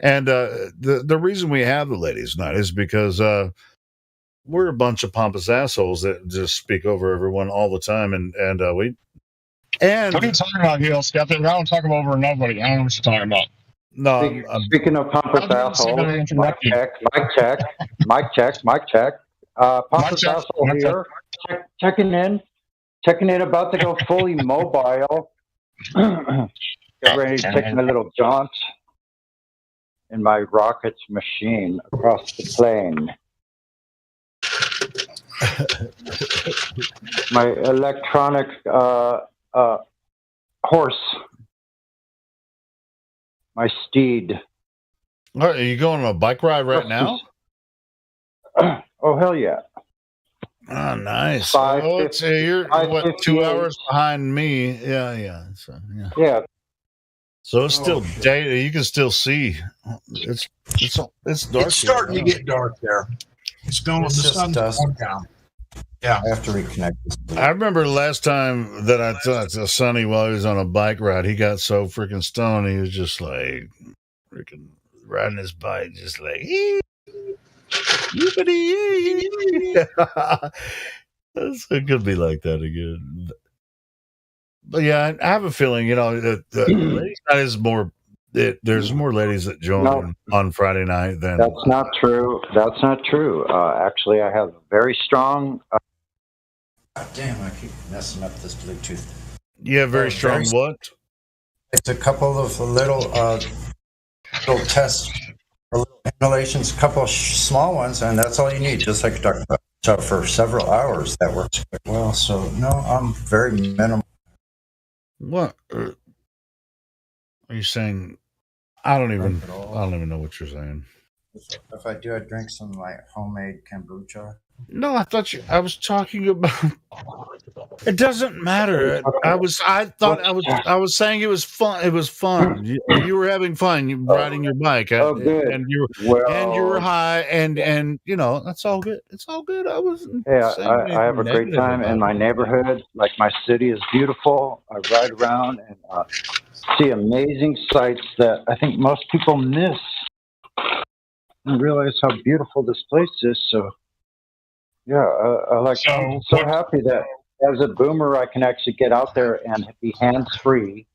And the reason we have the ladies' night is because we're a bunch of pompous assholes that just speak over everyone all the time, and we. And what are you talking about, Gil? Skeptic? I don't talk over nobody. I don't know what you're talking about. No. Speaking of pompous assholes, mic check. Pompous asshole here. Checking in, about to go fully mobile. Get ready to take a little jaunt in my rockets machine across the plane. My electronic horse. My steed. Are you going on a bike ride right now? Oh, hell yeah. Oh, nice. You're 2 hours behind me. Yeah. Yeah. So it's still day. You can still see. It's dark. It's starting to get dark there. It's going. The sun's going down. Yeah. I have to reconnect this. I remember last time that I talked to Sonny while he was on a bike ride. He got so freaking stoned. He was just like freaking riding his bike, just like. It could be like that again. But yeah, I have a feeling, that ladies' night is more. There's more ladies that join on Friday night than. That's not true. Actually, I have a very strong. Damn, I keep messing up this Bluetooth. Yeah, very strong. What? It's a couple of little tests, or little inhalations, a couple of small ones, and that's all you need. Just like Dr. So for several hours, that works quite well. So no, I'm very minimal. What are you saying? I don't even know what you're saying. If I do, I drink some like homemade kombucha. No, I was talking about. It doesn't matter. I was saying it was fun. It was fun. You were having fun. You riding your bike, good. and you were high, and that's all good. It's all good. I wasn't. I have a great time in my neighborhood. Like my city is beautiful. I ride around and see amazing sights that I think most people miss. And realize how beautiful this place is. So. Yeah, I'm so happy that as a boomer, I can actually get out there and be hands-free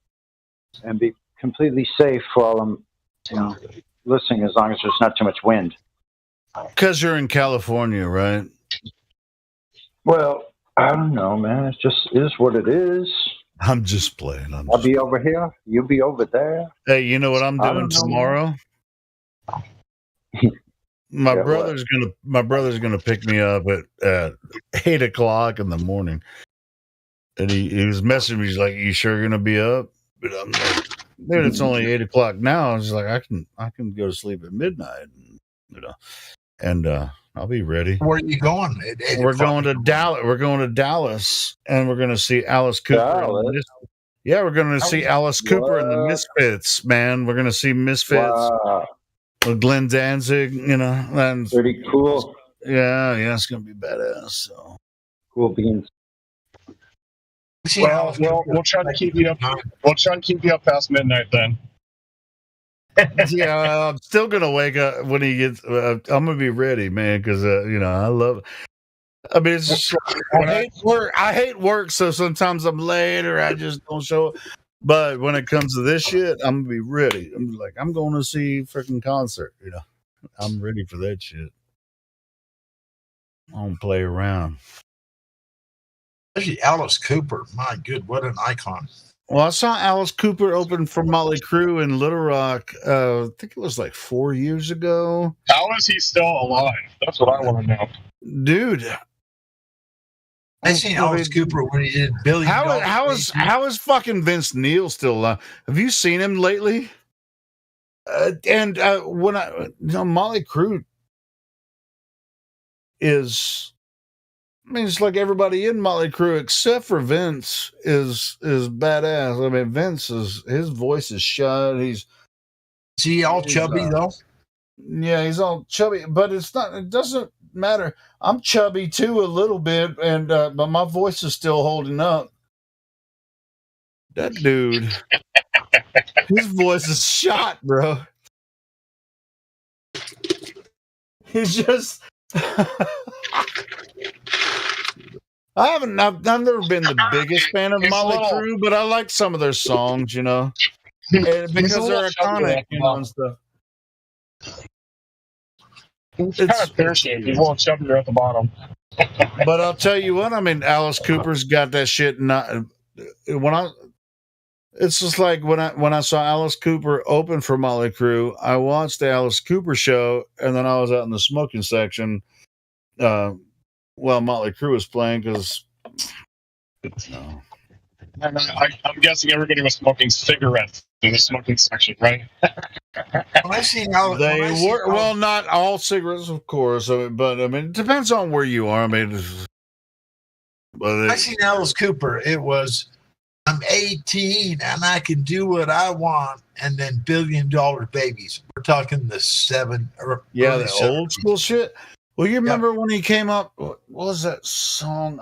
and be completely safe while I'm, listening, as long as there's not too much wind. Because you're in California, right? Well, I don't know, man. It just is what it is. I'm just playing. I'll be over here. You'll be over there. Hey, you know what I'm doing tomorrow? My brother's gonna pick me up at 8:00 in the morning, and he was messaging me. He's like, "You sure you're gonna be up?" But I'm like, "Dude, it's only 8:00 now." I was like, "I can go to sleep at midnight, and I'll be ready." Where are you going? We're going to Dallas. We're going to Dallas, and we're going to see Alice Cooper. Yeah, we're going to see Alice Cooper and the Misfits, man. We're going to see Misfits with Glenn Danzig, you know. And pretty cool. Yeah, it's going to be badass. So cool beans. Well, we'll try to keep you up. We'll try to keep you up past midnight then. Yeah, I'm still gonna wake up when he gets. I'm gonna be ready, man, because I love. I mean, it's just, I hate work. I hate work, so sometimes I'm late or I just don't show up. But when it comes to this shit, I'm gonna be ready. I'm like, I'm going to see freaking concert. I'm ready for that shit. I don't play around. Especially Alice Cooper. My good, what an icon. Well, I saw Alice Cooper open for Motley Crue in Little Rock. I think it was like 4 years ago. How is he still alive? That's what I want to know. Dude. I seen Alice Cooper when he did Billy. How is fucking Vince Neil still alive? Have you seen him lately? Motley Crue is... I mean, it's like everybody in Motley Crue except for Vince is badass. I mean, his voice is shut. Is he all chubby though? Yeah, he's all chubby, but it doesn't matter. I'm chubby too a little bit, and but my voice is still holding up. That dude, his voice is shot, bro. He's just. I've never been the biggest fan of Motley Crue, but I like some of their songs, because they're iconic, and stuff. It's kind of thirsty. He's a little chubbier at the bottom. But I'll tell you what, I mean, Alice Cooper's got that shit. It's just like when I saw Alice Cooper open for Motley Crue, I watched the Alice Cooper show, and then I was out in the smoking section. Well, Motley Crue was playing because. I'm guessing everybody was smoking cigarettes in the smoking section, right? Well, not all cigarettes, of course. But I mean, it depends on where you are. I mean, I seen Alice Cooper. It was, I'm 18 and I can do what I want, and then $1 Billion Babies. We're talking the the old school shit. Well, you remember when he came up? What was that song?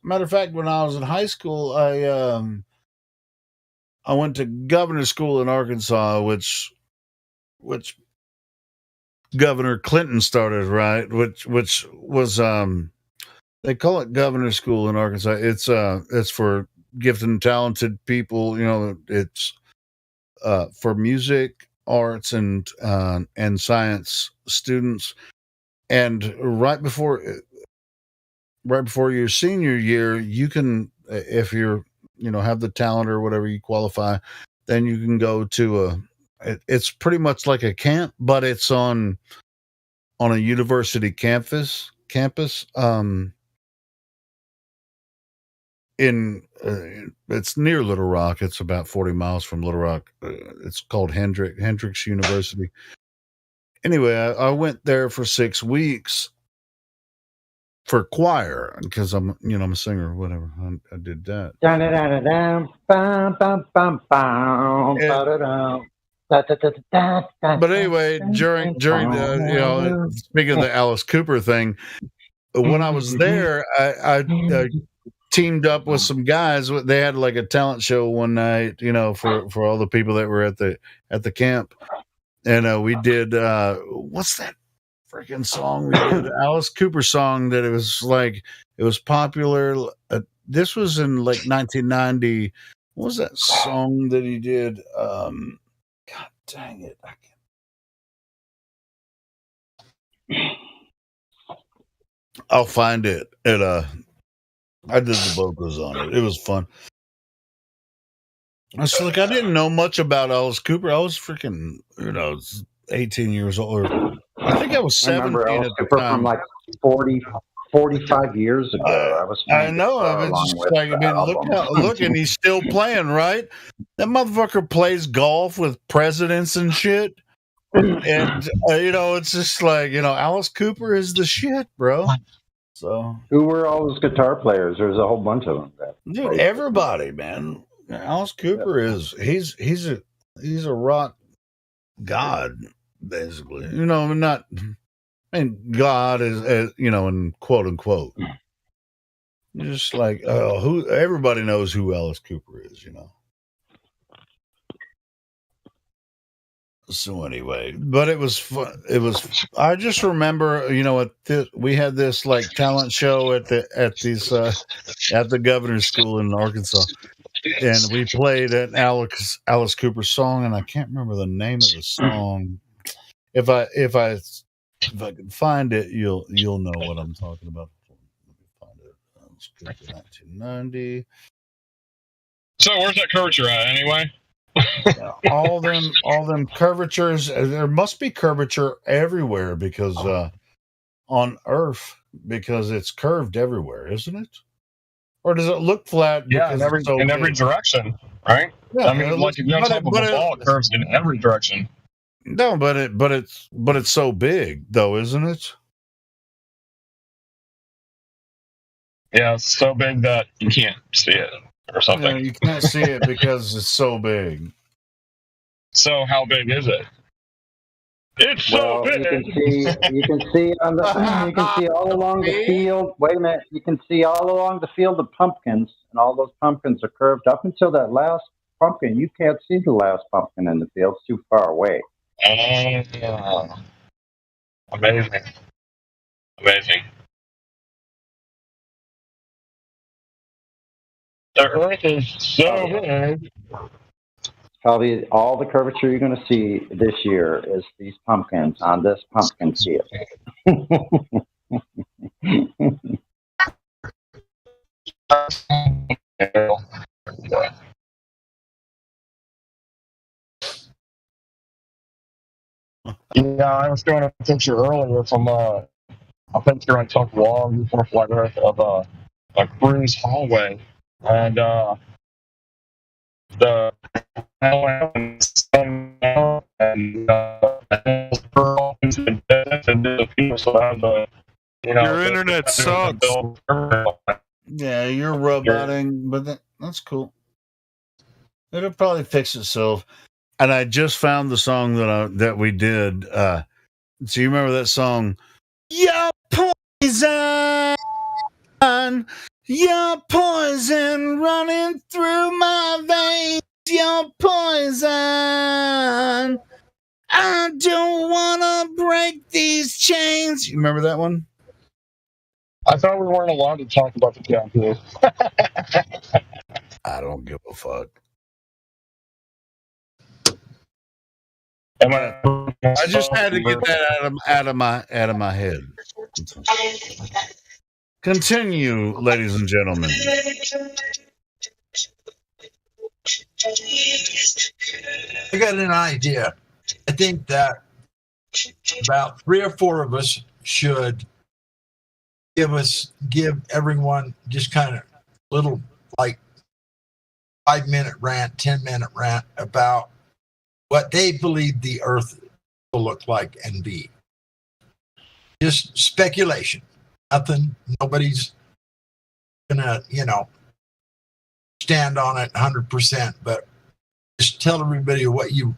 Matter of fact, when I was in high school, I went to governor's school in Arkansas, which Governor Clinton started, right? Which was they call it governor's school in Arkansas. It's for gifted and talented people. It's for music, arts, and science students. And right before your senior year, you can, if you're, have the talent or whatever, you qualify, then you can go to it's pretty much like a camp, but it's on a university campus. It's near Little Rock. It's about 40 miles from Little Rock. It's called Hendrix University. Anyway, I went there for 6 weeks for choir because I'm a singer or whatever. I did that. But anyway, during the speaking of the Alice Cooper thing, when I was there, I teamed up with some guys. They had like a talent show one night, for all the people that were at the camp. And we did what's that freaking song? We did Alice Cooper song that it was popular. This was in like 1990. What was that song that he did? God dang it! I'll find it. I did the vocals on it. It was fun. I didn't know much about Alice Cooper. I was freaking, 18 years old. I think I was 17 at the time. From like 45 years ago. I know. Look, and he's still playing, right? That motherfucker plays golf with presidents and shit. And, it's just like, Alice Cooper is the shit, bro. So who were all those guitar players? There's a whole bunch of them. Dude, everybody, man. Alice Cooper he's a rock god, basically. Not. I mean, God is in quote unquote. Just like who everybody knows who Alice Cooper is, So anyway, but it was fun. I just remember, we had this like talent show at the governor's school in Arkansas, and we played an Alice Cooper song, and I can't remember the name of the song. If I can find it, you'll know what I'm talking about. Let me find it. Alice Cooper, 1990. So where's that curvature at anyway? all them curvatures. There must be curvature everywhere because on Earth, because it's curved everywhere, isn't it? Or does it look flat? Yeah, in every direction, right? Yeah, I mean, like if you're on top of a ball, it curves in every direction. No, but it's so big though, isn't it? Yeah, it's so big that you can't see it or something. Yeah, you can't see it because it's so big. So how big is it? It's so big. You can see all along the field. Wait a minute. You can see all along the field of pumpkins, and all those pumpkins are curved up until that last pumpkin. You can't see the last pumpkin in the field; it's too far away. Amazing. The Earth is so big. Probably all the curvature you're going to see this year is these pumpkins on this pumpkin field. Yeah, I was doing a picture earlier from a picture I took long before Flat Earth of a cruise hallway, and the your internet sucks. Yeah, you're roboting, but that's cool. It'll probably fix itself. And I just found the song that we did. So you remember that song? Your poison, your poison running through my veins. Your poison. I don't wanna break these chains. You remember that one? I thought we weren't allowed to talk about the tattoo. I don't give a fuck. I just had to get that out of my head. Continue, ladies and gentlemen. I got an idea. I think that about 3 or 4 of us should give everyone just kind of little like 5-minute rant, 10-minute rant about what they believe the Earth will look like and be. Just speculation. Nothing. Nobody's gonna, stand on it 100%. But just tell everybody what you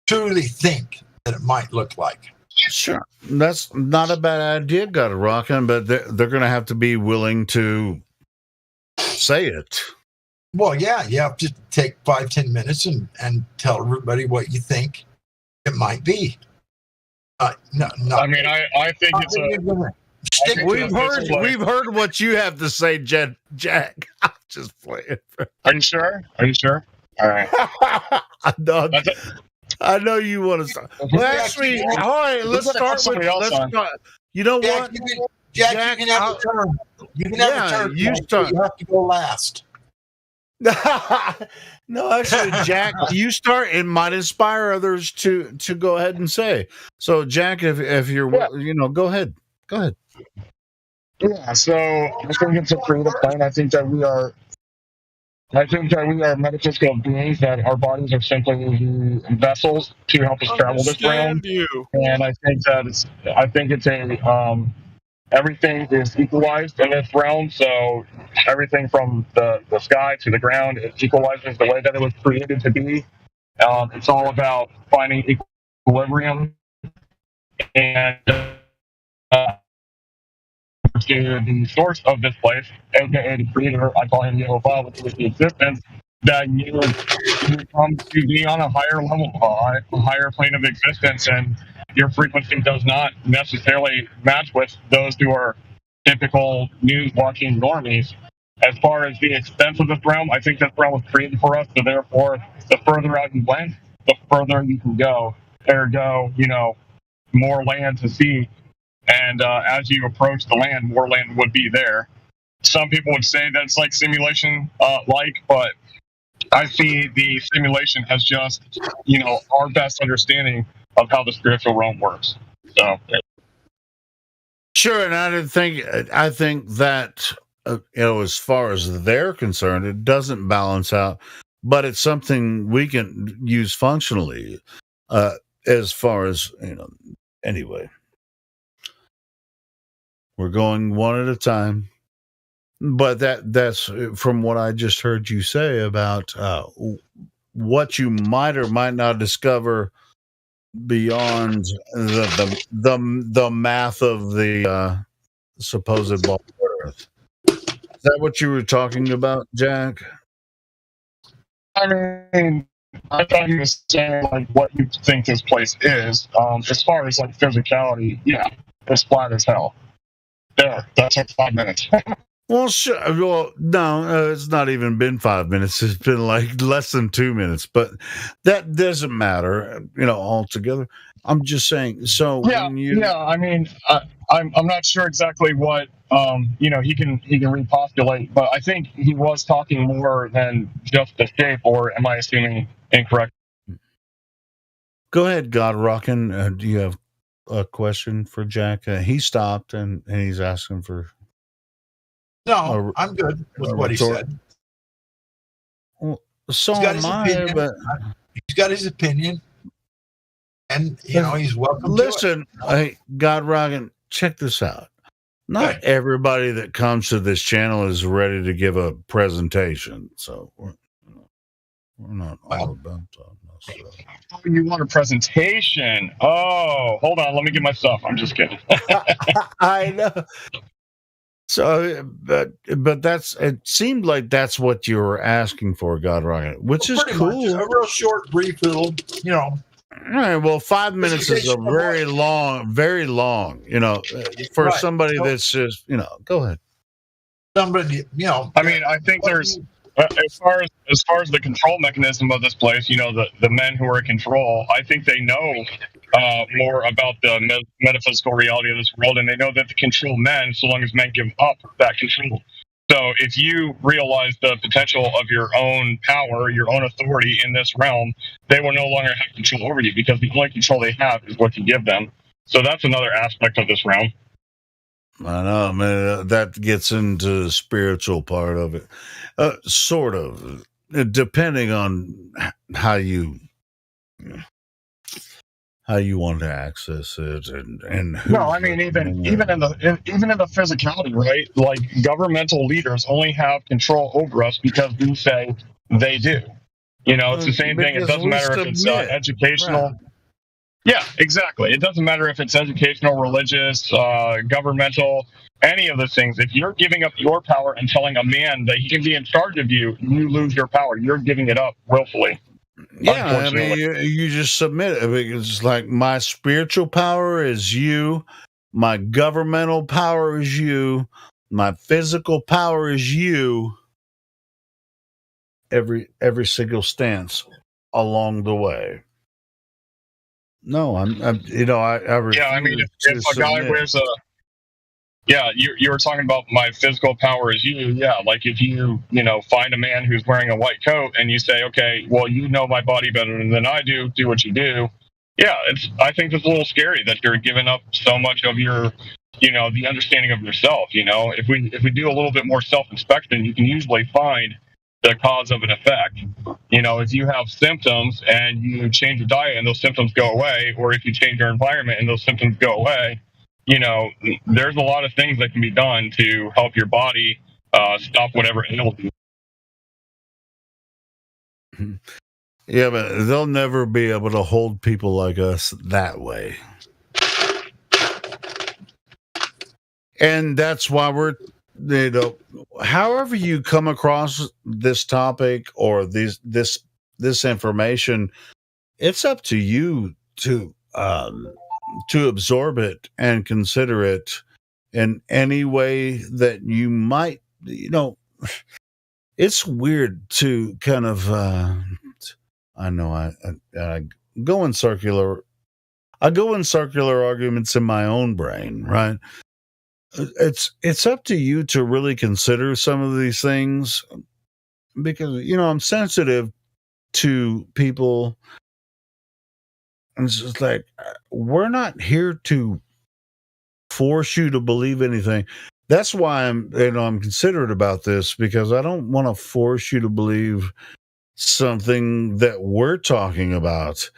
truly think that it might look like. Sure, that's not a bad idea, Got It Rockin', but they're going to have to be willing to say it. Well, yeah, you have to take 5-10 minutes and tell everybody what you think it might be. No. I mean, I think it's We've heard what you have to say, Jack. I'm just playing. Are you sure? All right. I know you want to start. Well, actually, all right, let's start with. You know what, Jack, you can have a turn. You can have a turn. You start. You have to go last. No, actually, Jack, you start. It might inspire others to go ahead and say. So, Jack, if you're, go ahead. Go ahead. Yeah. So I think it's a creative plan. I think that we are metaphysical beings, that our bodies are simply vessels to help us travel this realm. And I think that it's everything is equalized in this realm. So everything from the sky to the ground, it equalizes the way that it was created to be. It's all about finding equilibrium and to the source of this place, aka the creator. I call him Yehovah, which is the existence that you come to be on a higher level, a higher plane of existence, and your frequency does not necessarily match with those who are typical news-watching normies. As far as the extent of this realm, I think this realm was created for us, so therefore, the further out you went, the further you can go. Ergo, more land to see. And as you approach the land, more land would be there. Some people would say that's like simulation but I see the simulation as just, our best understanding of how the spiritual realm works. So, Sure, and I think that as far as they're concerned, it doesn't balance out, but it's something we can use functionally. As far as anyway, we're going one at a time. But that's from what I just heard you say about what you might or might not discover beyond the math of the supposed ball of Earth. Is that what you were talking about, Jack? I mean, I thought you were saying like what you think this place is. As far as like physicality, yeah, it's flat as hell. There, that took 5 minutes. Well, sure. Well, no, it's not even been 5 minutes. It's been like less than 2 minutes, but that doesn't matter, altogether. I'm just saying. So yeah. I mean, I'm not sure exactly what he can repopulate, but I think he was talking more than just the shape. Or am I assuming incorrect? Go ahead, God Rockin'. Do you have a question for Jack? He stopped and he's asking for. No, I'm good with what he said. Well, so am I, but he's got his opinion, and he's welcome. Listen, hey, God Rockin', check this out. Not everybody that comes to this channel is ready to give a presentation, so we're not all about that. You want a presentation? Oh, hold on, let me get my stuff. I'm just kidding. I know. So, but it seemed like that's what you were asking for, God Rockin', which is cool. Much. A real short, brief little, All right. Well, 5 minutes is a very long, for somebody that's just, go ahead. Somebody, I mean, I think there's, as far as the control mechanism of this place, the men who are in control, I think they know more about the metaphysical reality of this world, and they know that the control men, so long as men give up that control. So if you realize the potential of your own power, your own authority in this realm, they will no longer have control over you, because the only control they have is what you give them. So that's another aspect of this realm. I know, man. That gets into the spiritual part of it. Sort of, depending on how you want to access it and who. No, I mean even in the physicality, right? Like governmental leaders only have control over us because we say they do. It's the same thing. It doesn't matter if it's educational. Right. Yeah, exactly. It doesn't matter if it's educational, religious, governmental, any of those things. If you're giving up your power and telling a man that he can be in charge of you, you lose your power. You're giving it up willfully. Yeah, I mean, you just submit it. It's like my spiritual power is you, my governmental power is you, my physical power is you. Every single stance along the way. No, I yeah, I mean, if a guy wears a, yeah, you were talking about my physical power is you. Yeah, like if you find a man who's wearing a white coat and you say, okay, well, you know my body better than I do. Do what you do. Yeah, I think it's a little scary that you're giving up so much of your, the understanding of yourself. If we do a little bit more self-inspection, you can usually find the cause of an effect. If you have symptoms and you change your diet and those symptoms go away, or if you change your environment and those symptoms go away, there's a lot of things that can be done to help your body stop whatever ails you. Yeah, but they'll never be able to hold people like us that way. And that's why we're, however you come across this topic or this information, it's up to you to absorb it and consider it in any way that you might. It's weird to kind of. I know I go in circular. I go in circular arguments in my own brain, right? It's up to you to really consider some of these things, because I'm sensitive to people, and it's just like, we're not here to force you to believe anything. That's why I'm considerate about this, because I don't want to force you to believe something that we're talking about.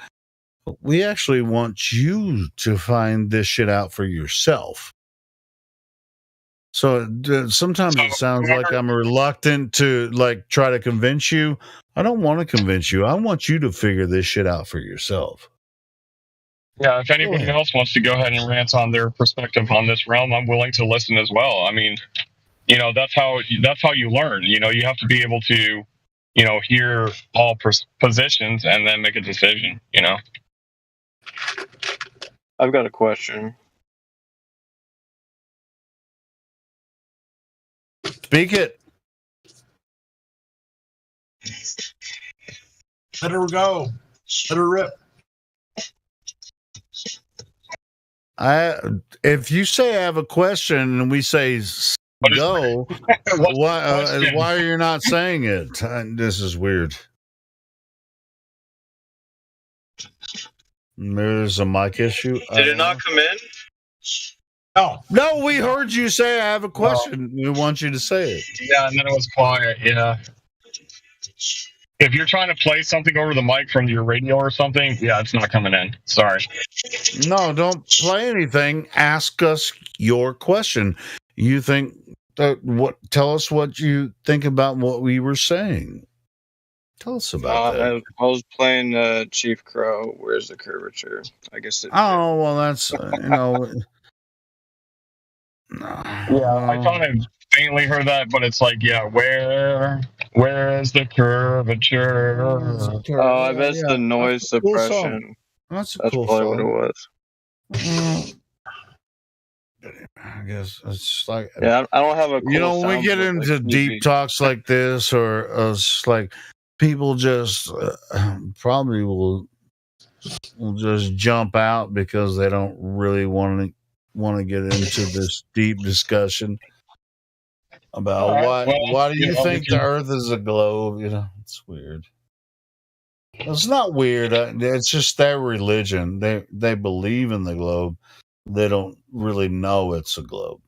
We actually want you to find this shit out for yourself. So sometimes it sounds like I'm reluctant to try to convince you. I don't want to convince you. I want you to figure this shit out for yourself. Yeah, if anybody else wants to go ahead and rant on their perspective on this realm, I'm willing to listen as well. I mean, that's how you learn. You have to be able to, hear all positions and then make a decision. I've got a question. Speak it. Let her go. Let her rip. If you say I have a question and we say go, why are you not saying it? This is weird. There's a mic issue. Did it not come in? No, we heard you say I have a question. We want you to say it. Yeah, and then it was quiet. Yeah. If you're trying to play something over the mic from your radio or something, yeah, it's not coming in. Sorry. No, don't play anything. Ask us your question. You think tell us what you think about what we were saying. Tell us about that. I was playing Chief Crow. Where's the curvature? I guess. Well, that's Yeah, I kind of faintly heard that, but it's like, yeah, where is the curvature? Oh, I bet it's the noise suppression. That's cool probably what it was. I guess it's like, yeah, I don't have a cool when we get into deep talks like this, or it's like people just probably will just jump out because they don't really want to get into this deep discussion about why do you think the Earth is a globe? It's weird. It's not weird. It's just their religion. They believe in the globe. They don't really know it's a globe.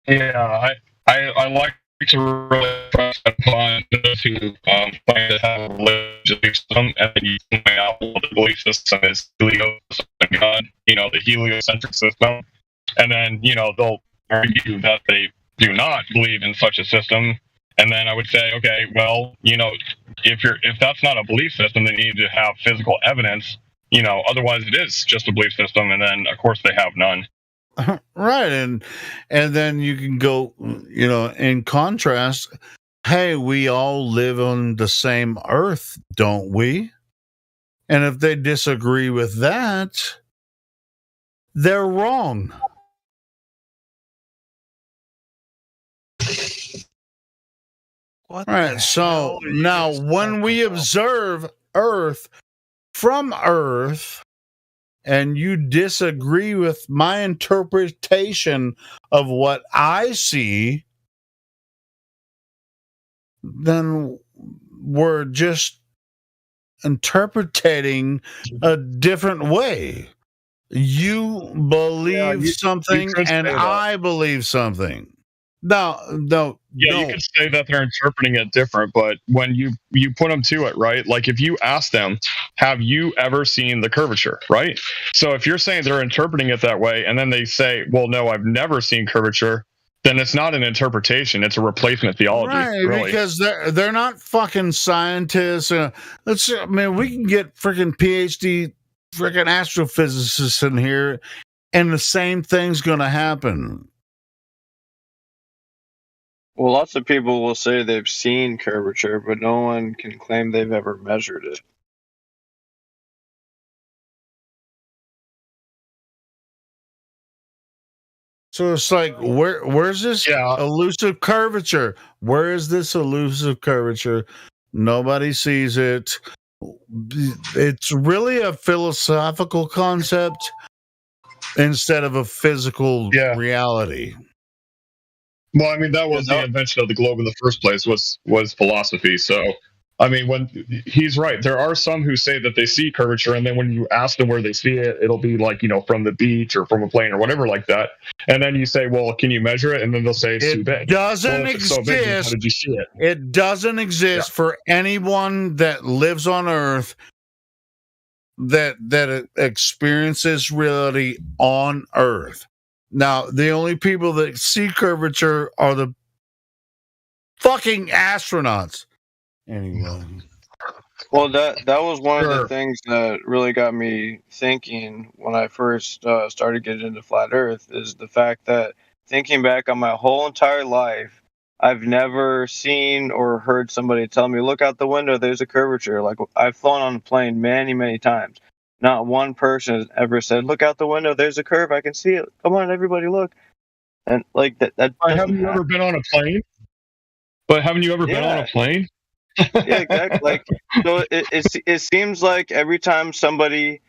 Yeah, I like to really press upon those who claim to have a religious system, and then you point out what the belief system is: heliocentric God, the heliocentric system, and then they'll argue that they do not believe in such a system, and then I would say, okay, well, if that's not a belief system, then you need to have physical evidence. Otherwise it is just a belief system, and then of course they have none. Right, and then you can go, in contrast, hey, we all live on the same Earth, don't we? And if they disagree with that, they're wrong. What? Right. So now when we observe Earth from Earth, and you disagree with my interpretation of what I see, then we're just interpreting a different way. You believe something, and I believe something. No. Yeah, you could say that they're interpreting it different, but when you put them to it, right? Like if you ask them, have you ever seen the curvature, right? So if you're saying they're interpreting it that way, and then they say, well, no, I've never seen curvature, then it's not an interpretation; it's a replacement theology, Right, really. because they're not fucking scientists. We can get freaking PhD freaking astrophysicists in here, and the same thing's going to happen. Well, lots of people will say they've seen curvature, but no one can claim they've ever measured it. So it's like, where's this elusive curvature? Where is this elusive curvature? Nobody sees it. It's really a philosophical concept instead of a physical reality. Well, I mean, that was the invention of the globe in the first place, was philosophy. So, I mean, when he's right, there are some who say that they see curvature, and then when you ask them where they see it, it'll be like, from the beach or from a plane or whatever like that. And then you say, well, can you measure it? And then they'll say it's too big. Doesn't if it's exist. so big, then how did you see it? It doesn't exist for anyone that lives on Earth that experiences reality on Earth. Now, the only people that see curvature are the fucking astronauts. Anyway. Well, that was one of the things that really got me thinking when I first started getting into flat Earth, is the fact that thinking back on my whole entire life, I've never seen or heard somebody tell me, look out the window, there's a curvature. Like, I've flown on a plane many, many times. Not one person has ever said, look out the window, there's a curve, I can see it. Come on, everybody, look. And like that Haven't you ever been on a plane? But haven't you ever been on a plane? Yeah, exactly. Like, so it seems like every time somebody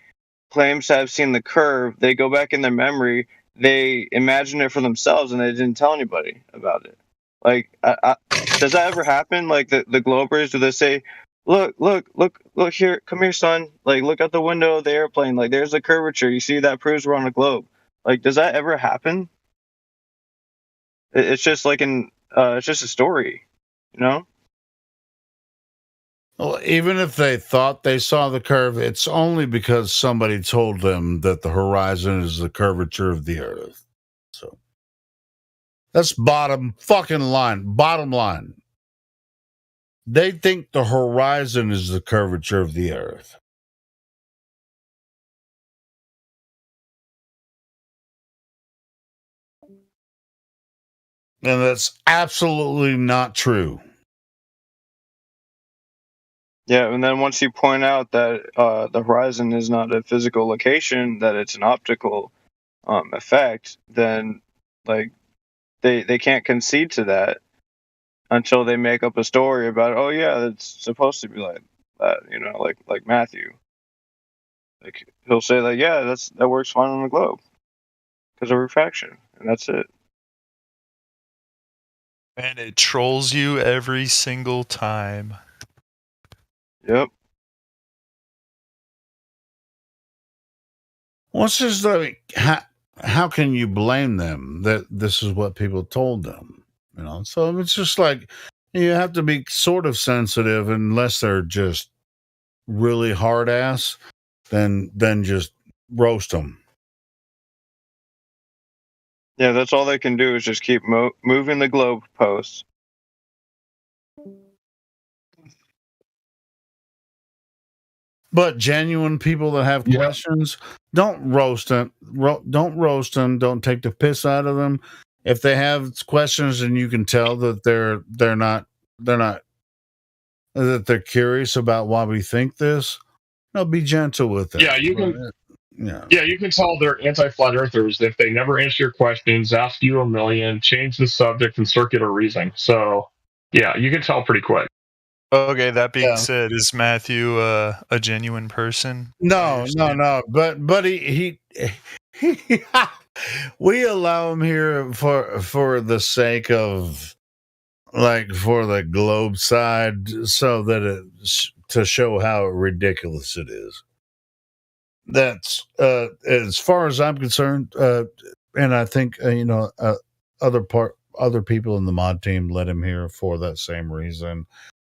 claims to have seen the curve, they go back in their memory, they imagine it for themselves, and they didn't tell anybody about it. Like, does that ever happen? Like the Globers, do they say, look here, come here, son. Like, look out the window of the airplane. Like, there's a curvature. You see, that proves we're on a globe. Like, does that ever happen? It's just like it's just a story, Well, even if they thought they saw the curve, it's only because somebody told them that the horizon is the curvature of the Earth. So that's bottom line. They think the horizon is the curvature of the Earth. And that's absolutely not true. Yeah, and then once you point out that the horizon is not a physical location, that it's an optical effect, then like they can't concede to that until they make up a story about, oh yeah, it's supposed to be like that, like Matthew. Like, he'll say that, yeah, that works fine on the globe because of refraction, and that's it. And it trolls you every single time. Yep. Well, it's just like, how can you blame them that this is what people told them? So it's just like, you have to be sort of sensitive, unless they're just really hard ass, then just roast them. Yeah, that's all they can do is just keep moving the globe posts. But genuine people that have questions, don't roast them. Don't roast them. Don't take the piss out of them. If they have questions and you can tell that they're not that they're curious about why we think this, be gentle with them. Yeah, you can. Yeah, you can tell they're anti-flat earthers if they never answer your questions, ask you a million, change the subject, and circular reasoning. So, yeah, you can tell pretty quick. Okay, that being said, is Matthew a genuine person? No. But he we allow him here for the sake of, like, for the globe side, so that to show how ridiculous it is. That's as far as I'm concerned, and I think other other people in the mod team let him here for that same reason.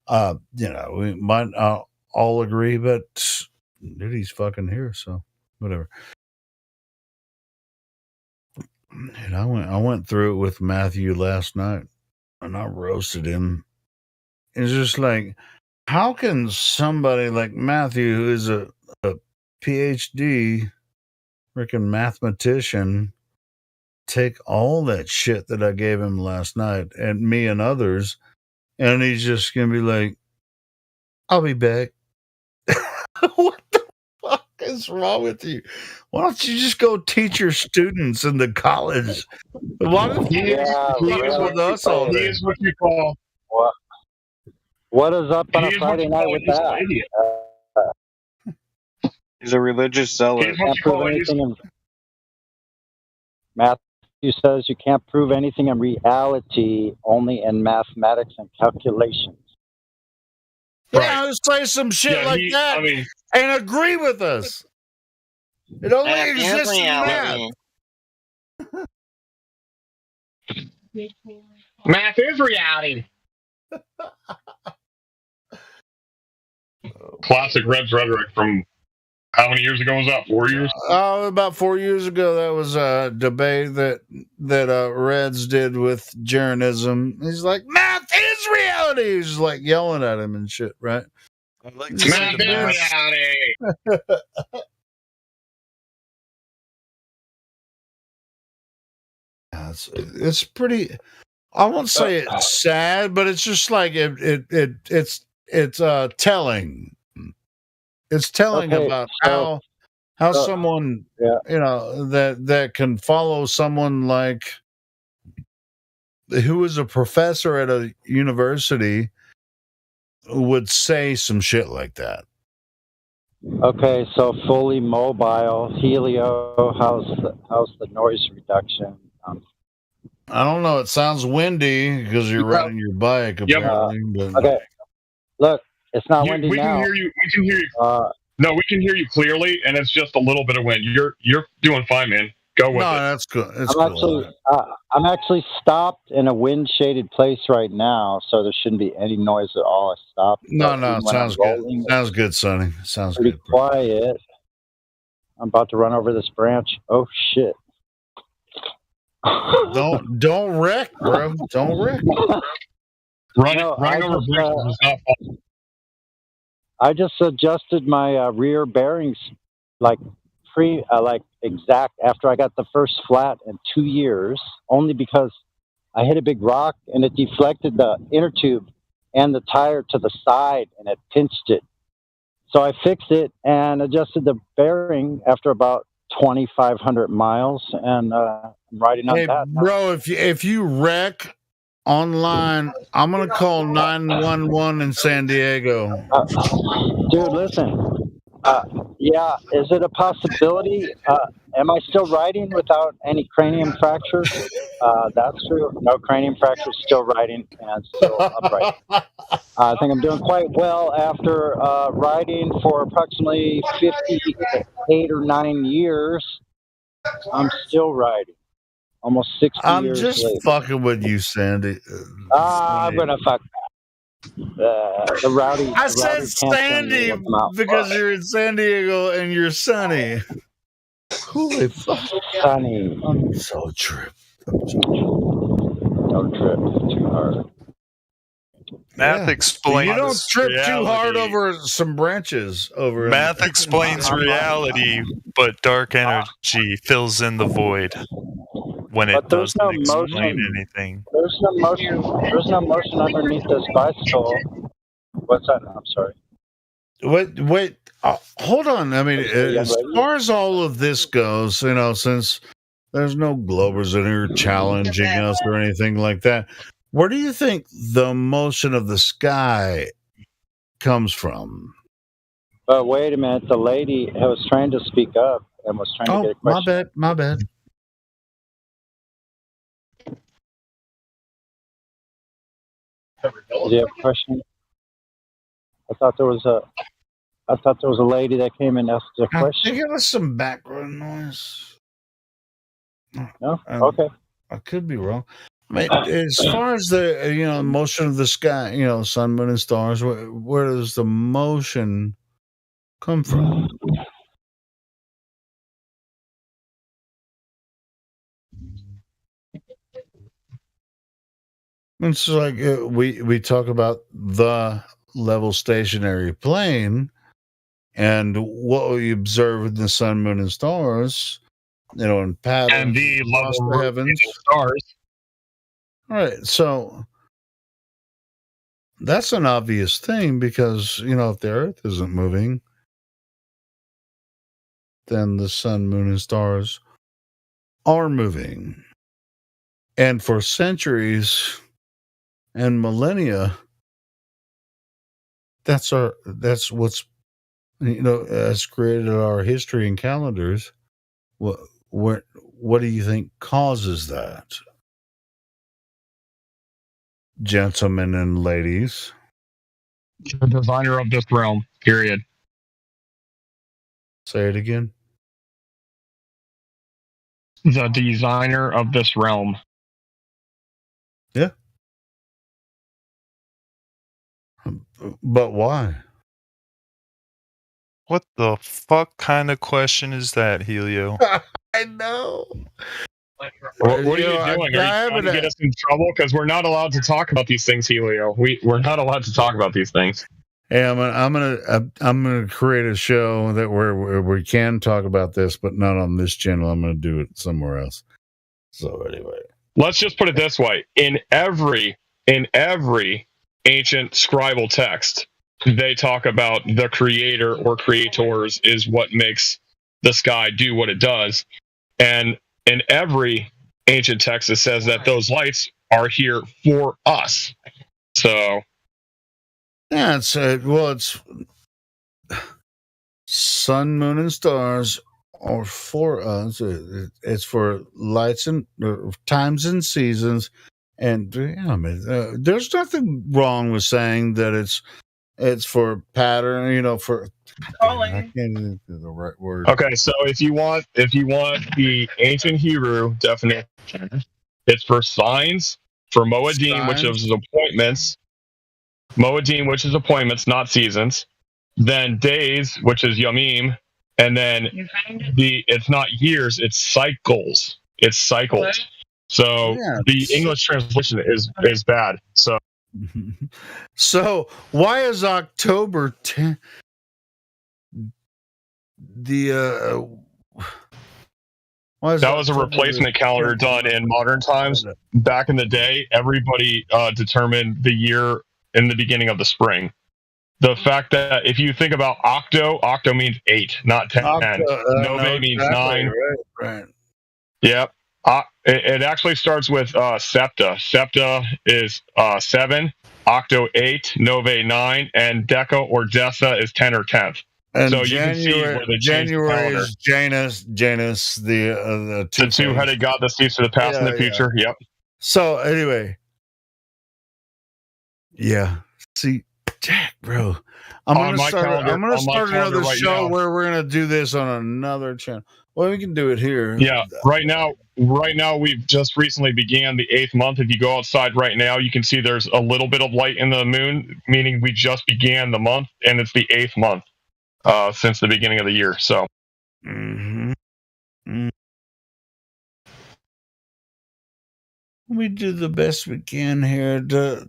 We might all agree, but dude, he's fucking here, so whatever. And I went through it with Matthew last night, and I roasted him. It's just like, how can somebody like Matthew, who is a PhD, freaking mathematician, take all that shit that I gave him last night, and me and others, and he's just gonna be like, "I'll be back." What the fuck is wrong with you? Why don't you just go teach your students in the college? Why don't you with us all day? Here's what you call. What is up on a Friday night with that? He's a religious zealot. Can't prove anything Matthew says you can't prove anything in reality, only in mathematics and calculations. Yeah, just say some shit like that and agree with us. It only exists in math. Math is reality. Classic Reds rhetoric from how many years ago was that? 4 years? About 4 years ago, that was a debate that Reds did with Jeranism. He's like, math is reality. He's like yelling at him and shit, right? I like to math is reality. It's pretty. I won't say it's sad, but it's just like it's telling. It's telling about how someone that can follow someone like who is a professor at a university would say some shit like that. Okay, so fully mobile Helio. How's the noise reduction? I don't know. It sounds windy because you're riding your bike. Apparently, okay. Look, it's not windy we now. We can hear you. No, we can hear you clearly, and it's just a little bit of wind. You're doing fine, man. Go with it. No, that's good. I'm actually stopped in a wind-shaded place right now, so there shouldn't be any noise at all. I stopped. No, sounds good. Sounds good, Sonny. Sounds pretty good. Quiet. I'm about to run over this branch. Oh shit! Don't wreck, bro. Don't wreck. Running over branches is not fun. I just adjusted my rear bearings like exact after I got the first flat in 2 years, only because I hit a big rock and it deflected the inner tube and the tire to the side and it pinched it. So I fixed it and adjusted the bearing after about 2,500 miles, and I'm riding on that now. Bro, if you wreck online, I'm gonna call 911 in San Diego. Dude, listen. Yeah, is it a possibility? Am I still riding without any cranium fractures? That's true. No cranium fractures, still riding and still upright. I think I'm doing quite well after riding for approximately 58 or 9 years. I'm still riding. Almost 60 years I'm just later. fucking with you, Sandy. I'm going to fuck the rowdy. I said Sandy because you're in San Diego and you're sunny. Holy fuck. Sunny. I'm so tripped. Don't trip too hard. Math explains. You don't trip reality. too hard over some branches. Math explains reality, but dark energy fills in the void when it doesn't explain anything. There's no motion. There's no motion underneath this bicycle. What's that? I'm sorry. Wait. Hold on. I mean, as far as all of this goes, since there's no Globers in here challenging us or anything like that, where do you think the motion of the sky comes from? But wait a minute. The lady was trying to speak up and was trying to get a question. My bad. Do you have a question? I thought there was a lady that came and asked a question. I think it was some background noise. No? Okay. I could be wrong. I mean, as far as the motion of the sky, sun, moon, and stars, where does the motion come from? It's like we talk about the level stationary plane, and what we observe in the sun, moon, and stars, in patterns And the across level the heavens. stars. All right, so that's an obvious thing because if the Earth isn't moving, then the sun, moon, and stars are moving, and for centuries and millennia, that's what's has created our history and calendars. What do you think causes that, gentlemen and ladies? The designer of this realm, period. Say it again. The designer of this realm. Yeah. But why? What the fuck kind of question is that, Helio? I know. What are you doing? Are you trying to get us in trouble? Because we're not allowed to talk about these things, Helio. We're not allowed to talk about these things. Hey, I'm gonna create a show that where we can talk about this, but not on this channel. I'm gonna do it somewhere else. So anyway, let's just put it this way: in every ancient scribal text, they talk about the creator or creators is what makes the sky do what it does, and in every ancient text it says that those lights are here for us. So yeah, it's sun, moon, and stars are for us. It's for lights and times and seasons, and there's nothing wrong with saying that it's for pattern. For I can't even do the right word. okay, so if you want the ancient Hebrew definition, it's for signs, for Moedim, which is appointments. Moedim, which is appointments, not seasons. Then days, which is Yomim, and then it's not years, it's cycles. It's cycles. So the English translation is bad. So why is October 10? That was a replacement calendar done in modern times. Back in the day, everybody determined the year in the beginning of the spring. The fact that if you think about octo means 8, not 10. Nove means 9. Right. Yep. It actually starts with septa. Septa is 7, octo 8, nove 9, and deca or desa is 10 or 10th. And so you can see where the January is Janus, the two-headed god that sees to the past and the future. Yep. So anyway, see, Jack, bro, I'm gonna start another show where we're gonna do this on another channel. Well, we can do it here. Yeah. Right now we've just recently began the 8th month. If you go outside right now, you can see there's a little bit of light in the moon, meaning we just began the month, and it's the 8th month since the beginning of the year. So. We do the best we can here to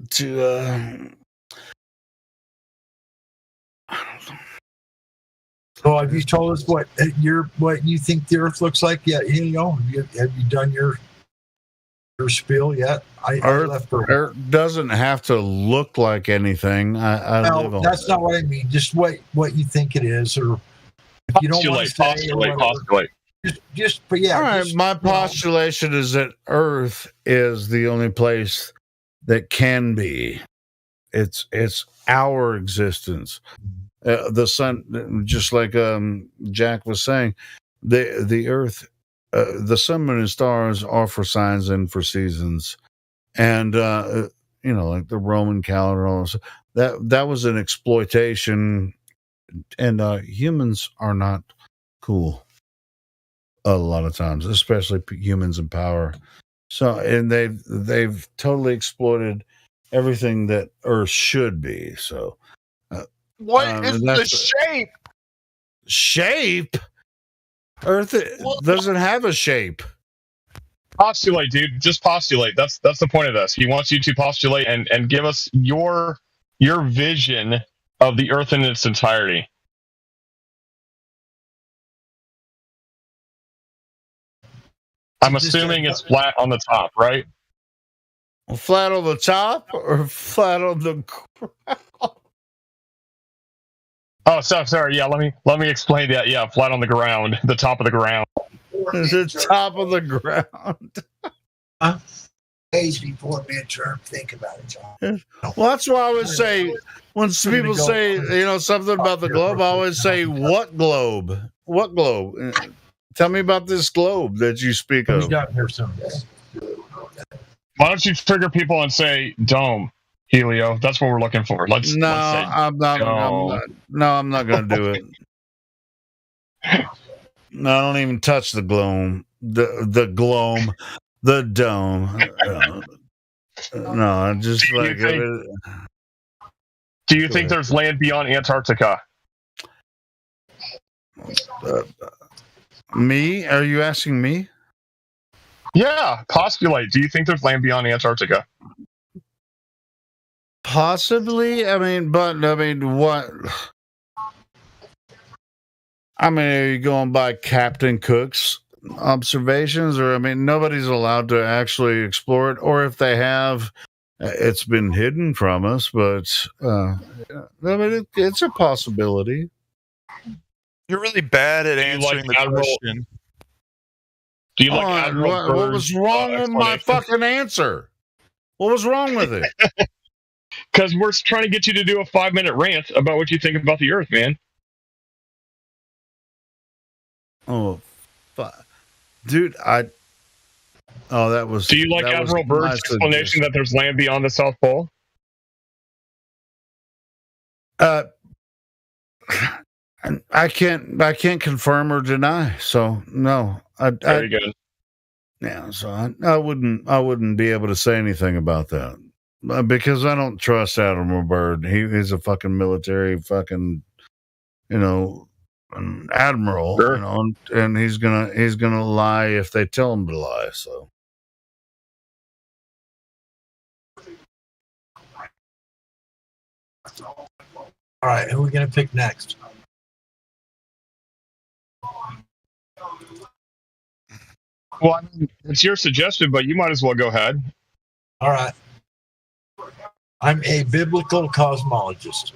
So have you told us what you think the Earth looks like yet, Helio? Have you done your spiel yet? Earth doesn't have to look like anything. That's not what I mean. Just what you think it is, or if you don't want to postulate. All right, my postulation is that Earth is the only place that can be. It's our existence. The sun, just like Jack was saying, the Earth, the sun, moon, and stars are for signs and for seasons, and like the Roman calendar, all this, that was an exploitation, and humans are not cool a lot of times, especially humans in power. So, and they've totally exploited everything that Earth should be. So, what is the shape? Shape? Earth doesn't have a shape. Postulate, dude. Just postulate. That's the point of this. He wants you to postulate and give us your vision of the Earth in its entirety. I'm assuming it's flat on the top, right? Flat on the top or flat on the ground? Oh, sorry. Yeah, let me explain that. Yeah, flat on the ground, the top of the ground. The top of the ground. Days before midterm, think about it, John. Well, that's why I would say when people say something about the globe, I always say, "What globe? What globe? Tell me about this globe that you speak of." Why don't you trigger people and say dome, Helio? That's what we're looking for. Let's say I'm not going to do it. No, I don't even touch the globe. The globe, the dome. No, just do you think there's land beyond Antarctica? Me? Are you asking me? Yeah, postulate. Do you think there's land beyond Antarctica? Possibly. What? Are you going by Captain Cook's observations, or nobody's allowed to actually explore it, or if they have, it's been hidden from us. But it's a possibility. You're really bad at answering the question. Do you like Admiral what was wrong with my fucking answer? What was wrong with it? Because we're trying to get you to do a 5-minute rant about what you think about the Earth, man. Oh, dude, that was. Do you like Admiral Byrd's explanation that there's land beyond the South Pole? I can't confirm or deny. So no, very good. Yeah, so I wouldn't be able to say anything about that because I don't trust Admiral Byrd. He's a fucking military fucking, an admiral, sure. And he's gonna lie if they tell him to lie. So. All right, who are we gonna pick next? Well, it's your suggestion, but you might as well go ahead. All right. I'm a biblical cosmologist.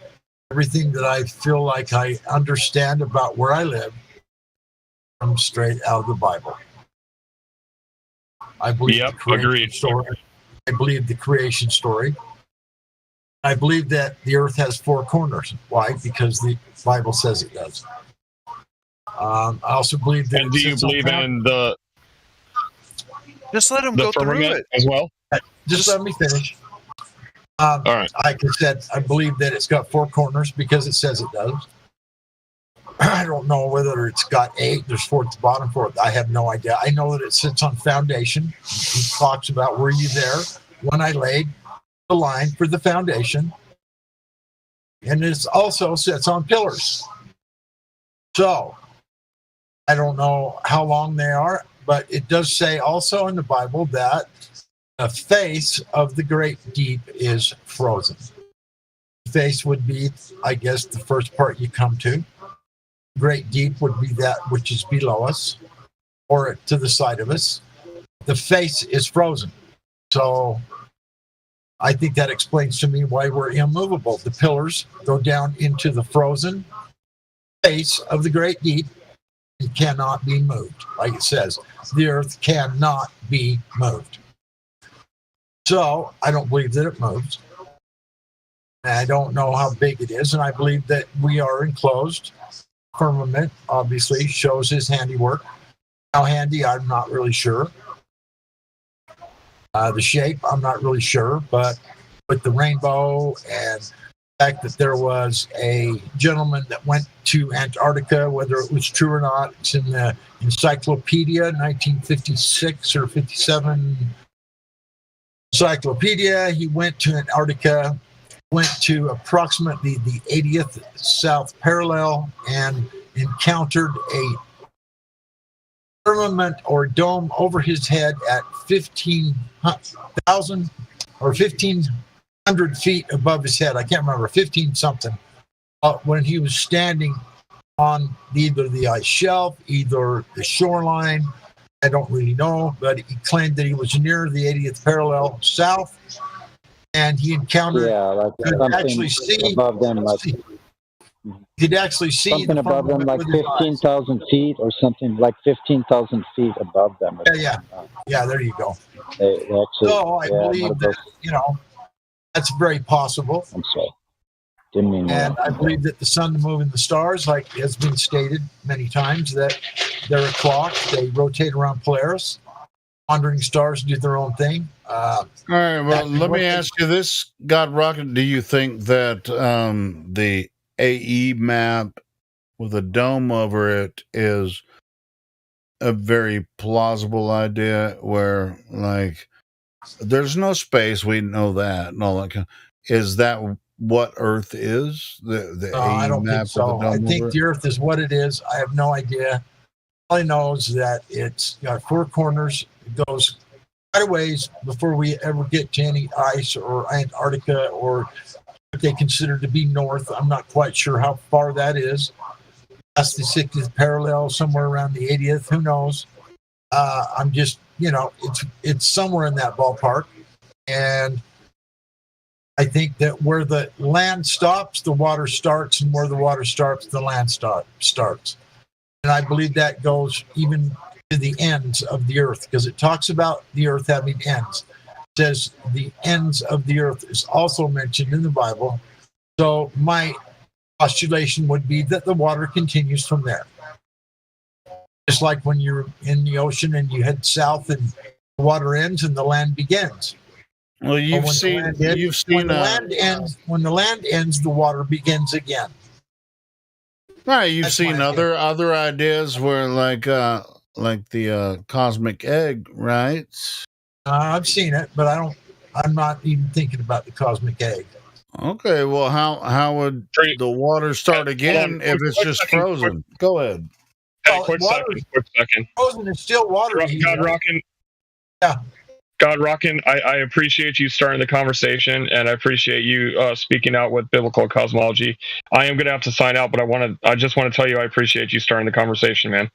Everything that I feel like I understand about where I live comes straight out of the Bible. I believe the creation story. I believe the creation story. I believe that the earth has 4 corners. Why? Because the Bible says it does. I also believe that. And do you believe in the? Just let him go through it as well. Just let me finish. All right. Like I said, I believe that it's got 4 corners because it says it does. I don't know whether it's got 8. There's 4 at the bottom, 4. I have no idea. I know that it sits on foundation. He talks about, were you there when I laid the line for the foundation? And it also sits on pillars. So I don't know how long they are, but it does say also in the Bible that the face of the great deep is frozen. The face would be, I guess, the first part you come to. Great deep would be that which is below us or to the side of us. The face is frozen. So I think that explains to me why we're immovable. The pillars go down into the frozen face of the great deep. It cannot be moved. Like it says, the earth cannot be moved. So I don't believe that it moves. And I don't know how big it is. And I believe that we are enclosed. Firmament obviously shows his handiwork. How handy, I'm not really sure. The shape, I'm not really sure. But with the rainbow and the fact that there was a gentleman that went to Antarctica, whether it was true or not, it's in the encyclopedia, 1956 or 57, encyclopedia. He went to Antarctica, went to approximately the 80th south parallel, and encountered a firmament or dome over his head at 15,000 or 1,500 feet above his head. I can't remember, 15 something, when he was standing on either the ice shelf, either the shoreline. I don't really know, but he claimed that he was near the 80th parallel south, and he encountered could actually see above them, like could actually see something above them, like 15,000 feet or something, like 15,000 feet above them. Yeah. There you go. They actually, So I believe that that's very possible. I'm sorry. Didn't mean And that. I believe that the sun, the moon, and the stars, like has been stated many times, that they're a clock. They rotate around Polaris. Wandering stars do their own thing. All right. Well, let me ask you this, God Rocket. Do you think that the AE map with a dome over it is a very plausible idea where, like, there's no space, we know that, and all that is that what Earth is? The I AE don't map think so. with a I dome think over it? the Earth is what it is. I have no idea. All I know is that it's got four corners. It goes quite a ways before we ever get to any ice or Antarctica or what they consider to be north. I'm not quite sure how far that is. That's the 60th parallel, somewhere around the 80th. Who knows? I'm just, it's somewhere in that ballpark. And I think that where the land stops, the water starts, and where the water starts, the land starts. And I believe that goes even to the ends of the earth, because it talks about the earth having ends. It says the ends of the earth is also mentioned in the Bible. So my postulation would be that the water continues from there. Just like when you're in the ocean and you head south and the water ends and the land begins. Well, when the land ends, the water begins again. Right, you've seen other ideas where, like the cosmic egg, right? I've seen it, but I'm not even thinking about the cosmic egg. Okay, well, how would the water start again if it's just frozen? Go ahead. Well, quick second. Frozen is still water. God Rockin'. Yeah. God Rockin', I appreciate you starting the conversation, and I appreciate you speaking out with biblical cosmology. I am going to have to sign out, but I just want to tell you I appreciate you starting the conversation, man.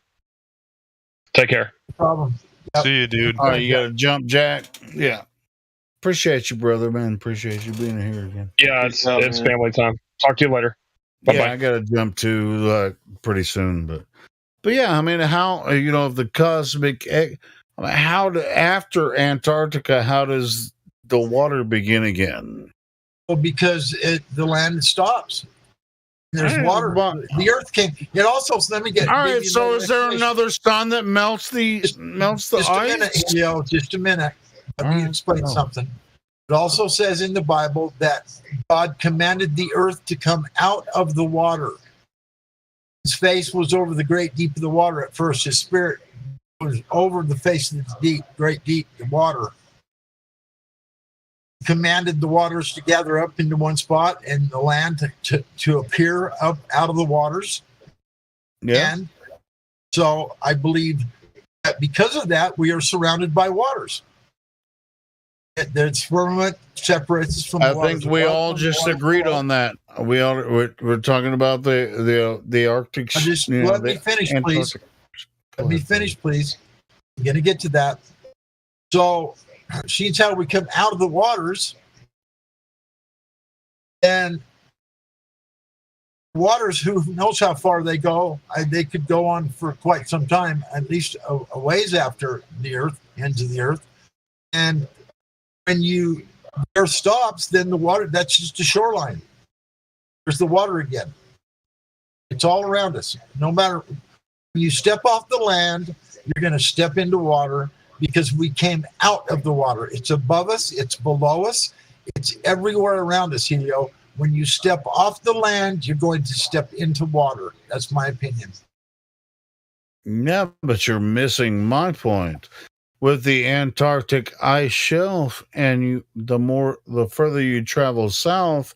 Take care. No problem. Yep. See you, dude. All right, you got to jump, Jack. Yeah. Appreciate you, brother, man. Appreciate you being here again. Yeah, it's family time. Talk to you later. Bye-bye. Yeah, I got to jump to pretty soon, but yeah, I mean, how if the cosmic egg, after Antarctica, how does the water begin again? Well, because the land stops. There's water. The earth came. It also. Let me get. All right. So, is there another sun that melts the just ice? A minute, just a minute. Let me explain something. It also says in the Bible that God commanded the earth to come out of the water. His face was over the great deep of the water at first. His spirit was over the face of the deep, great deep, the water. He commanded the waters to gather up into one spot and the land to appear up out of the waters. Yeah. And so I believe that because of that, we are surrounded by waters. The firmament separates us from the waters. I think we all just agreed on that. We're talking about the Arctic. Let me finish, please. Let me finish, please. I'm going to get to that. So, she's how we come out of the waters, and waters, who knows how far they go? They could go on for quite some time, at least a ways after the earth, ends of the earth. And when the earth stops, then the water, that's just the shoreline. There's the water again. It's all around us. No matter, when you step off the land, you're going to step into water because we came out of the water. It's above us. It's below us. It's everywhere around us, Helio. When you step off the land, you're going to step into water. That's my opinion. Yeah, but you're missing my point. with the Antarctic ice shelf, and the further you travel south,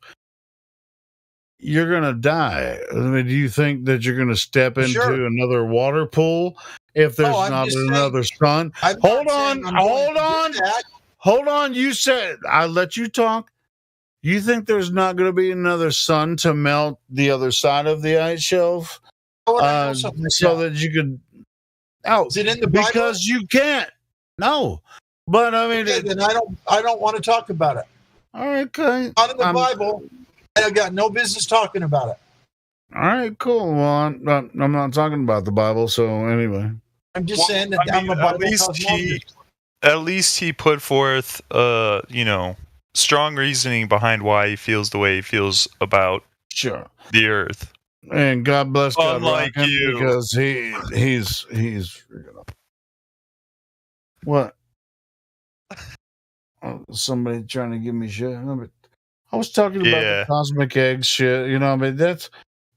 you're gonna die. I mean, do you think that you're gonna step into Sure. another water pool if there's I'm not just saying- another sun? I'm Hold not on, saying I'm going hold to do on, that. hold on. You said I let you talk. You think there's not going to be another sun to melt the other side of the ice shelf, How would I know something like so that? that you could? Oh, Is it in the Bible? because you can't. No, but I mean, Okay, then I don't want to talk about it. all right, okay. Not in the Bible. I got no business talking about it. All right, cool. Well, I'm not talking about the Bible, so anyway. I'm just saying that I'm a at Bible least cosmologist. at least he put forth, strong reasoning behind why he feels the way he feels about Sure. the Earth. And God bless God, Unlike rock him, you. because he's what? Somebody trying to give me shit. No, but I was talking about Yeah. the cosmic egg shit. I mean,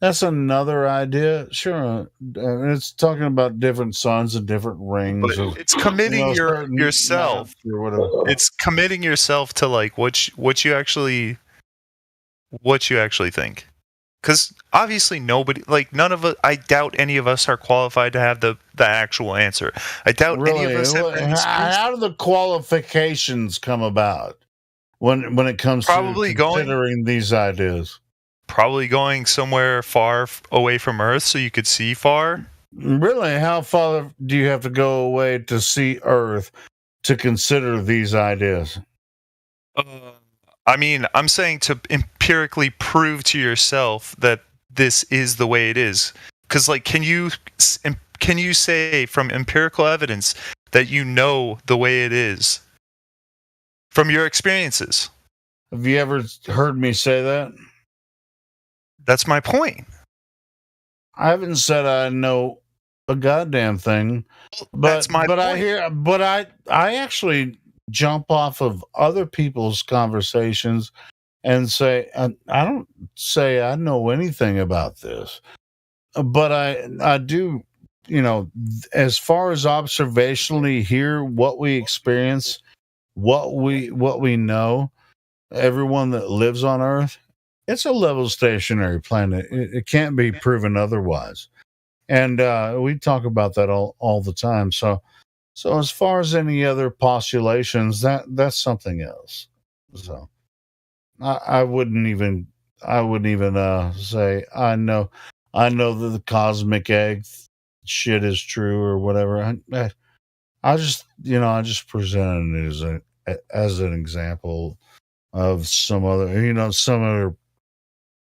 that's another idea. Sure, it's talking about different suns and different rings. But it's committing certain yourself. math or whatever. It's committing yourself to like what you actually think. Because obviously nobody, like none of us, I doubt any of us are qualified to have the actual answer. I doubt any of us have been How do the qualifications come about when it comes Probably to going- considering these ideas? probably going somewhere far away from Earth so you could see far. Really, how far do you have to go away to see Earth to consider these ideas? I mean, I'm saying to empirically prove to yourself that this is the way it is. Because, like, can you say from empirical evidence that you know the way it is from your experiences? Have you ever heard me say that? That's my point. I haven't said I know a goddamn thing, but I actually jump off of other people's conversations and say I don't say I know anything about this, but I do, as far as observationally hear what we experience, what we know, everyone that lives on Earth. It's a level stationary planet. It can't be proven otherwise. And we talk about that all the time. So as far as any other postulations, that's something else. So I wouldn't even say I know that the cosmic egg shit is true or whatever. I just presented it as an example of some other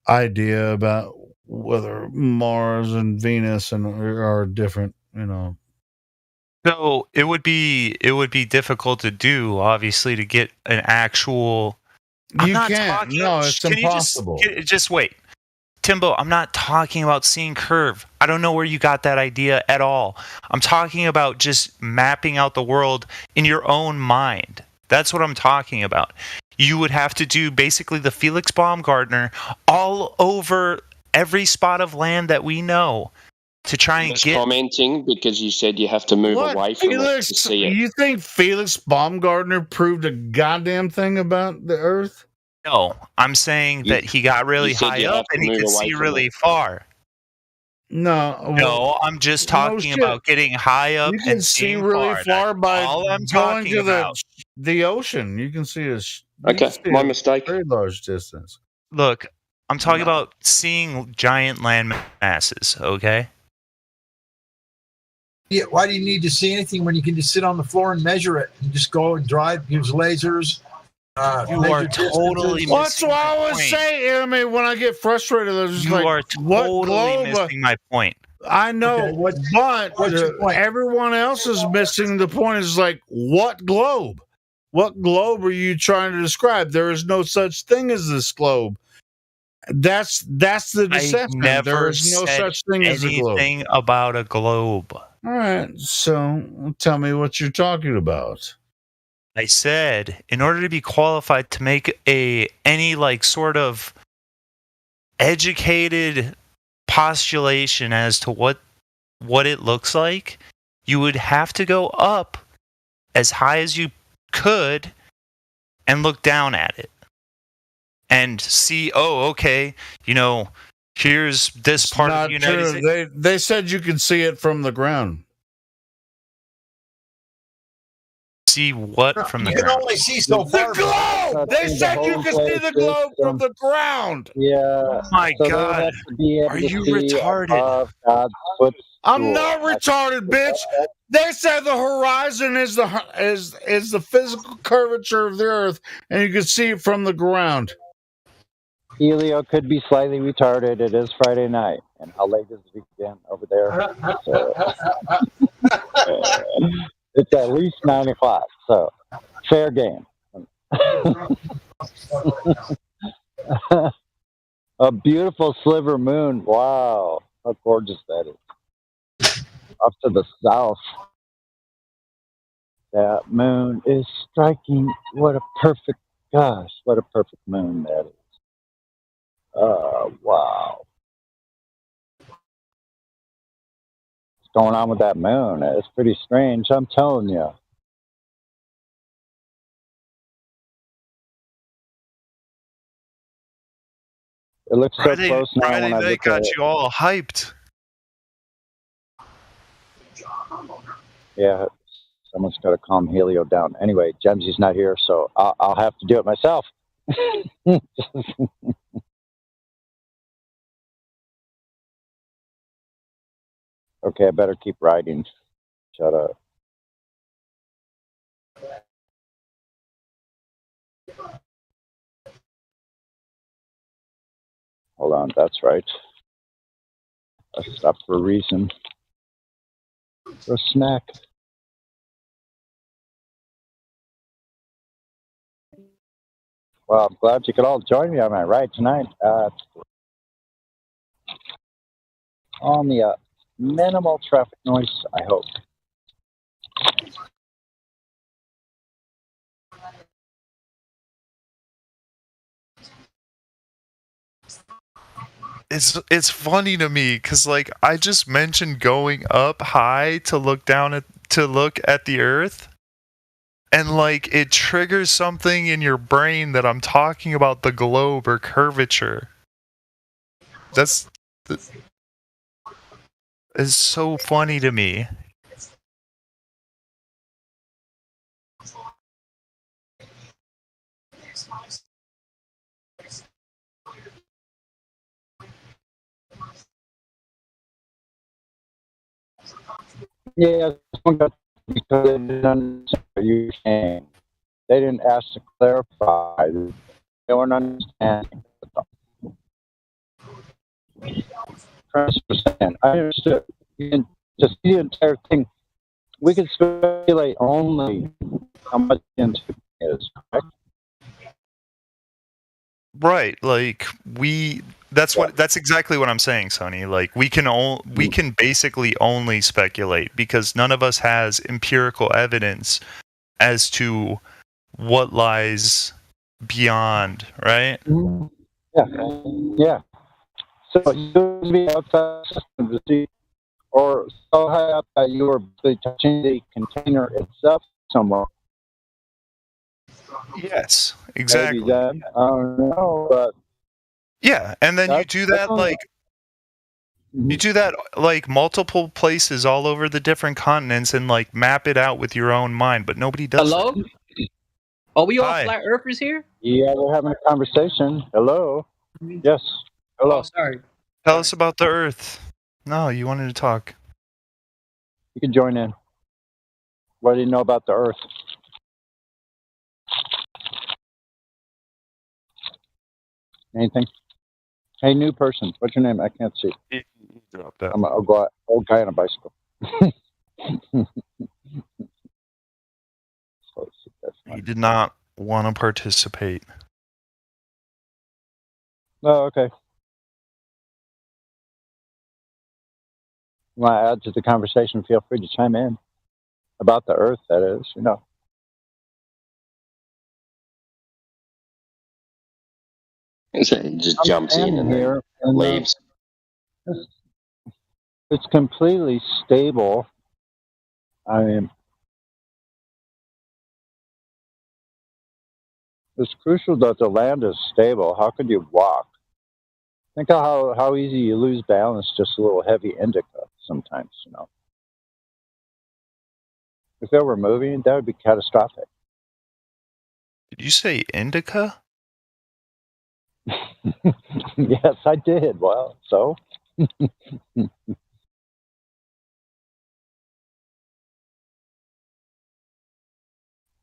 idea about whether Mars and Venus are different, So it would be difficult to do, obviously, to get an actual. You can't. No, it's impossible. Just wait, Timbo. I'm not talking about seeing curve. I don't know where you got that idea at all. I'm talking about just mapping out the world in your own mind. That's what I'm talking about. You would have to do basically the Felix Baumgartner all over every spot of land that we know to try and Just get. commenting because you said you have to move away from it to see it. You think Felix Baumgartner proved a goddamn thing about the Earth? No, I'm saying that he got really you said high you up have to and he move could away see from really it. far. No, I'm just talking shit. about getting high up You can and see seeing really far. far That's by all I'm going talking to about. the ocean. You can see Okay, my mistake. Very large distance. Look, I'm talking about seeing giant land masses, okay? Yeah, why do you need to see anything when you can just sit on the floor and measure it and just go and drive, use lasers? You are totally Well, that's what I was saying. I mean, when I get frustrated, I was just You like, are what totally globe? missing my point. I know, Okay, but what's your point? everyone else is missing the point. Is like, what globe? What globe are you trying to describe? There is no such thing as this globe. That's the I deception. never There is no said such thing as a globe. anything about a globe. All right, so tell me what you're talking about. I said, in order to be qualified to make any like sort of educated postulation as to what it looks like, you would have to go up as high as you could and look down at it and see, oh, okay, here's this part of the United States. They said you can see it from the ground. See what from the You ground? can only see so far. The globe! They said you can see the globe from the ground. Yeah. My so God. they have to be able Are to you see retarded? above God's footstool. I'm not retarded, bitch. They said the horizon is the physical curvature of the earth, and you can see it from the ground. Helio could be slightly retarded. It is Friday night. And how late is it again over there? So, it's at least 9 o'clock. So, fair game. A beautiful sliver moon. Wow. How gorgeous that is. Up to the south. That moon is striking. What a perfect moon that is. Wow. What's going on with that moon? It's pretty strange, I'm telling you. It looks so close now Friday when I night look got at it. you all hyped. Yeah, someone's got to calm Helio down. Anyway, Gemsy's not here, so I'll have to do it myself. Okay, I better keep writing. Shut up. Hold on, that's right. I stopped for a reason. For a snack. Well, I'm glad you could all join me on my ride tonight. On the minimal traffic noise, I hope. It's funny to me because like I just mentioned going up high to look down at the earth, and like it triggers something in your brain that I'm talking about the globe or curvature. It's so funny to me. Yeah, because they didn't understand what you were saying. They didn't ask to clarify. They weren't understanding. 100%. I understood. And to see the entire thing, we can speculate only how much into it is, correct? Right, like that's exactly what I'm saying, Sonny. Like we can basically only speculate because none of us has empirical evidence as to what lies beyond, right? Yeah. So you would be outside the system to see, or so high up that you were touching the container itself somewhere. Yes, exactly. Maybe that, I don't know, but yeah, and then you do that like multiple places all over the different continents and like map it out with your own mind, but nobody does. Hello? That. Are we all Hi. flat earthers here? Yeah, we're having a conversation. Hello. Yes. Hello. Oh, sorry. Tell us about the Earth. No, you wanted to talk. You can join in. What do you know about the Earth? Anything? Hey, new person. What's your name? I can't see. He dropped out. I'm an old guy on a bicycle. He did not want to participate. Oh, okay. You want to add to the conversation? Feel free to chime in about the Earth. That is, It just jumps in and here then leaves. It's completely stable. I mean, It's crucial that the land is stable. How could you walk? Think of how easy you lose balance just a little heavy indica sometimes, you know. If it were moving, that would be catastrophic. Did you say indica? Yes, I did. Well, so? You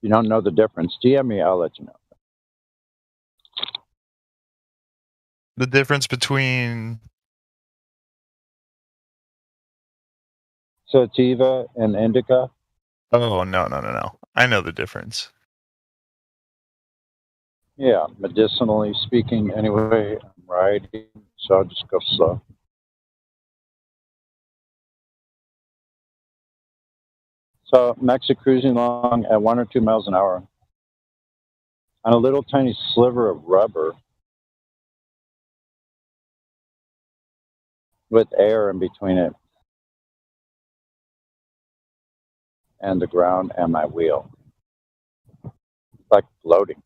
don't know the difference. DM me, I'll let you know. The difference between Sativa and indica? Oh, no. I know the difference. Yeah, medicinally speaking, anyway, I'm riding, so I'll just go slow. So, Max is cruising along at 1 or 2 miles an hour on a little tiny sliver of rubber with air in between it and the ground and my wheel. It's like floating.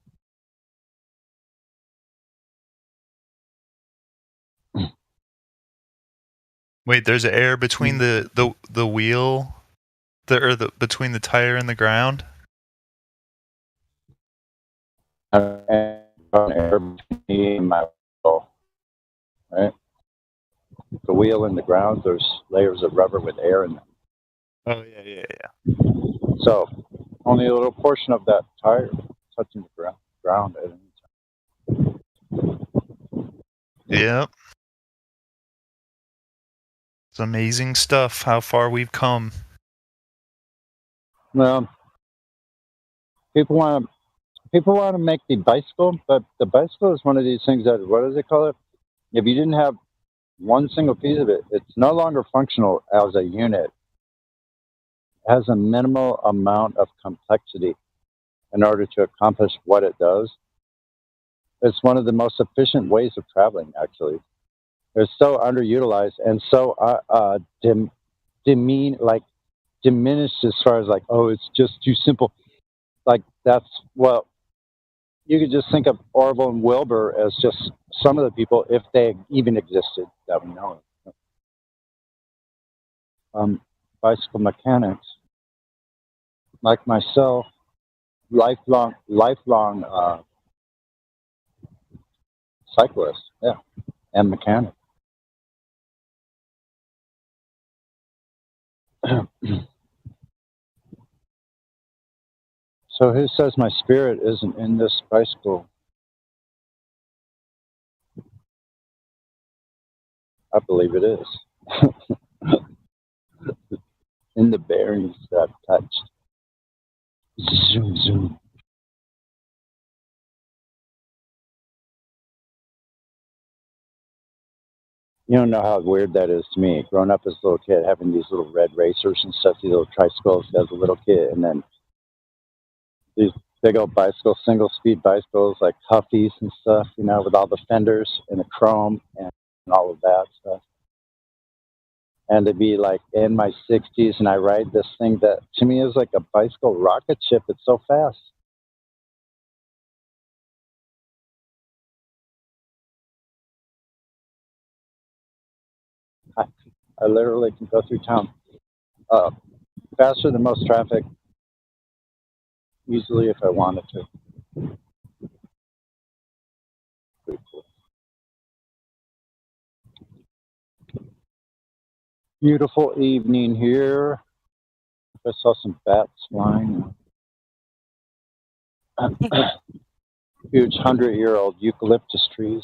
Wait, there's air between the wheel, between the tire and the ground? And air between me and my wheel, right? The wheel and the ground, there's layers of rubber with air in them. Oh, yeah. So, only a little portion of that tire touching the ground at any time. Yep. It's amazing stuff, how far we've come. Well, people want to make the bicycle, but the bicycle is one of these things that, what does it call it? If you didn't have one single piece of it, it's no longer functional as a unit. It has a minimal amount of complexity in order to accomplish what it does. It's one of the most efficient ways of traveling, actually. It's so underutilized and so diminished as far as like, oh, it's just too simple. Like well, you could just think of Orville and Wilbur as just some of the people, if they even existed, that we know of. Bicycle mechanics, like myself, lifelong cyclist, yeah, and mechanic. So who says my spirit isn't in this bicycle? I believe it is. In the bearings that I've touched. Zoom, zoom. You don't know how weird that is to me. Growing up as a little kid, having these little red racers and stuff, these little tricycles as a little kid, and then these big old bicycles, single speed bicycles like Huffies and stuff, you know, with all the fenders and the chrome and all of that stuff. And to be like in my 60s and I ride this thing that to me is like a bicycle rocket ship. It's so fast. I literally can go through town faster than most traffic, easily if I wanted to. Pretty cool. Beautiful evening here. I saw some bats flying. Huge 100-year-old eucalyptus trees.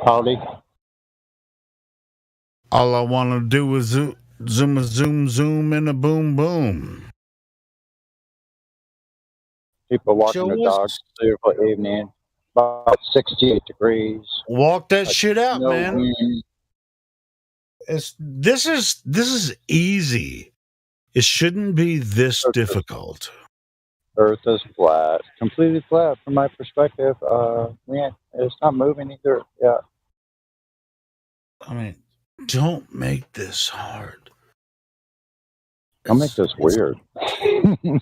Howdy. All I want to do is zoom, and a boom, boom. People walking their dogs. Beautiful evening. About 68 degrees. Walk that shit out, no man. wind. This is easy. It shouldn't be this difficult. Earth is flat, completely flat from my perspective. It's not moving either. Yeah. I mean, don't make this hard. Don't make this weird.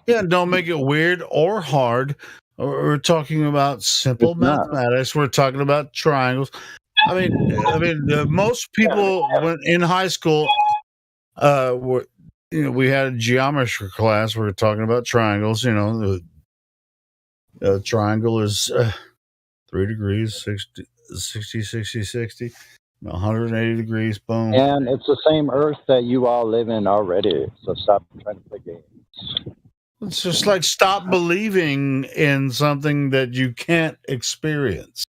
Yeah, don't make it weird or hard. We're talking about simple mathematics. We're talking about triangles. I mean, most people when in high school, we had a geometry class. We were talking about triangles. The triangle is 3 degrees, 60, 180 degrees, boom. And it's the same Earth that you all live in already. So stop trying to play games. It's just like stop believing in something that you can't experience.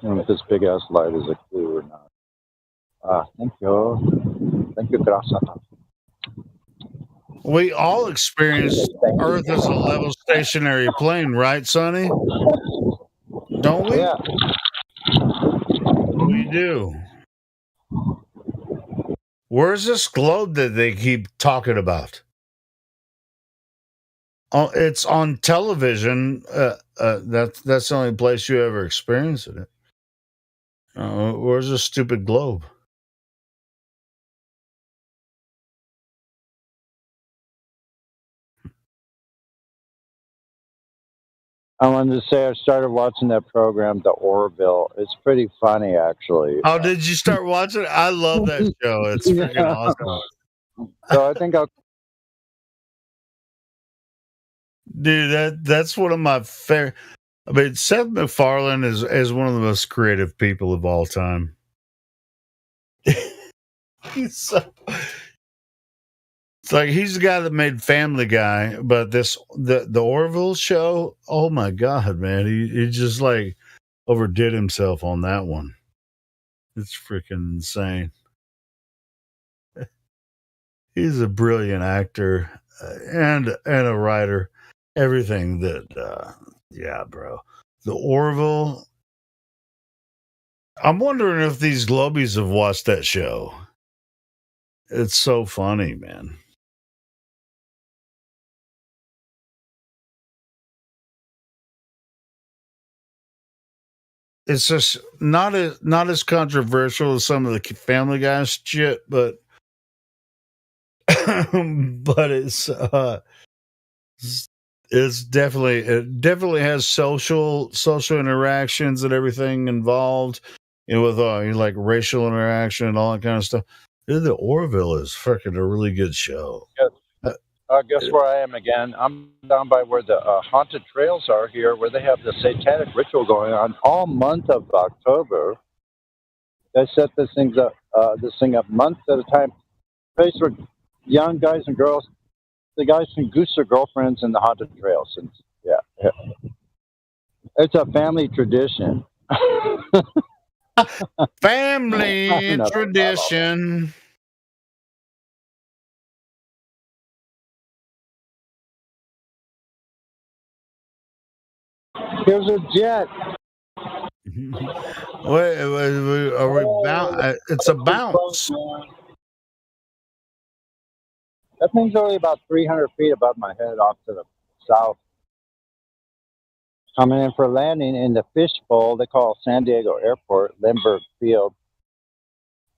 If this big ass light is a clue or not. Thank you. Thank you, Grasata. We all experience Earth as a level stationary plane, right, Sonny? Don't we? Yeah. We do. Where's this globe that they keep talking about? Oh, it's on television. That's the only place you ever experience it. Where's this stupid globe? I wanted to say I started watching that program, The Orville. It's pretty funny, actually. Oh, did you start watching it? I love that show. It's freaking awesome. So I think I'll. Dude, that's one of my favorite. I mean, Seth MacFarlane is one of the most creative people of all time. It's like he's the guy that made Family Guy, but the Orville show, oh my god, man, he just like overdid himself on that one. It's freaking insane. He's a brilliant actor and a writer. Everything that, yeah, bro. The Orville. I'm wondering if these Globies have watched that show. It's so funny, man. It's just not as controversial as some of the Family Guy shit, but it's definitely has social interactions and everything involved, with like racial interaction and all that kind of stuff. The Orville is freaking a really good show. Guess where I am again? I'm down by where the haunted trails are here, where they have the satanic ritual going on all month of October. They set this thing up months at a time. Place where young guys and girls, the guys can goose their girlfriends in the haunted trails, and yeah. It's a family tradition. Family tradition. Here's a jet. Wait, are we bounce? It's a bounce. That thing's only about 300 feet above my head off to the south. Coming in for landing in the fishbowl they call San Diego Airport, Lindbergh Field.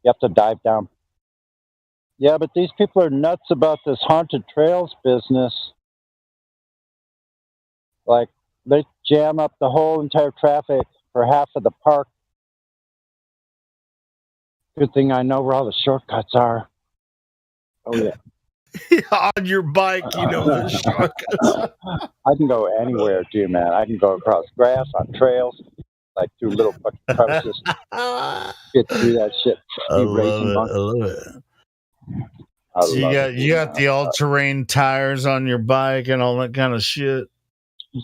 You have to dive down. Yeah, but these people are nuts about this haunted trails business. Like, they jam up the whole entire traffic for half of the park. Good thing I know where all the shortcuts are. Oh, yeah. On your bike, the shortcuts. I can go anywhere, too, man. I can go across grass, on trails, like through little fucking crevices. Get through that shit. I love it. You got the all-terrain tires on your bike and all that kind of shit.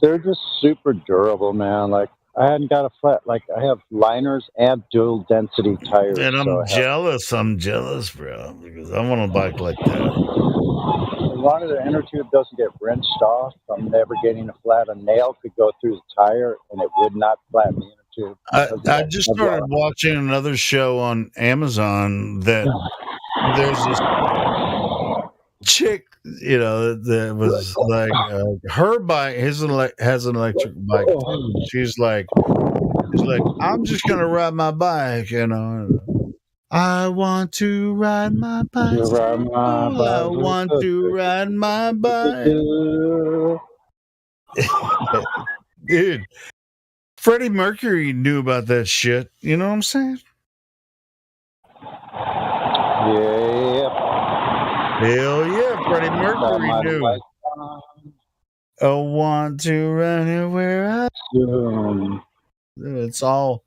They're just super durable, man. Like, I hadn't got a flat. Like, I have liners and dual density tires. And I'm jealous. I'm jealous, bro, because I want a bike like that. As long as the inner tube doesn't get wrenched off, I'm never getting a flat. A nail could go through the tire, and it would not flatten the inner tube. I just started watching another show on Amazon that there's this chick, that was like her bike. His has an electric bike too. She's like, I'm just gonna ride my bike, I want to ride my bicycle. I want to ride my bike. Dude, Freddie Mercury knew about that shit. You know what I'm saying? Yeah. Hell yeah, Freddie Mercury knew. I want to run anywhere I soon. It's all.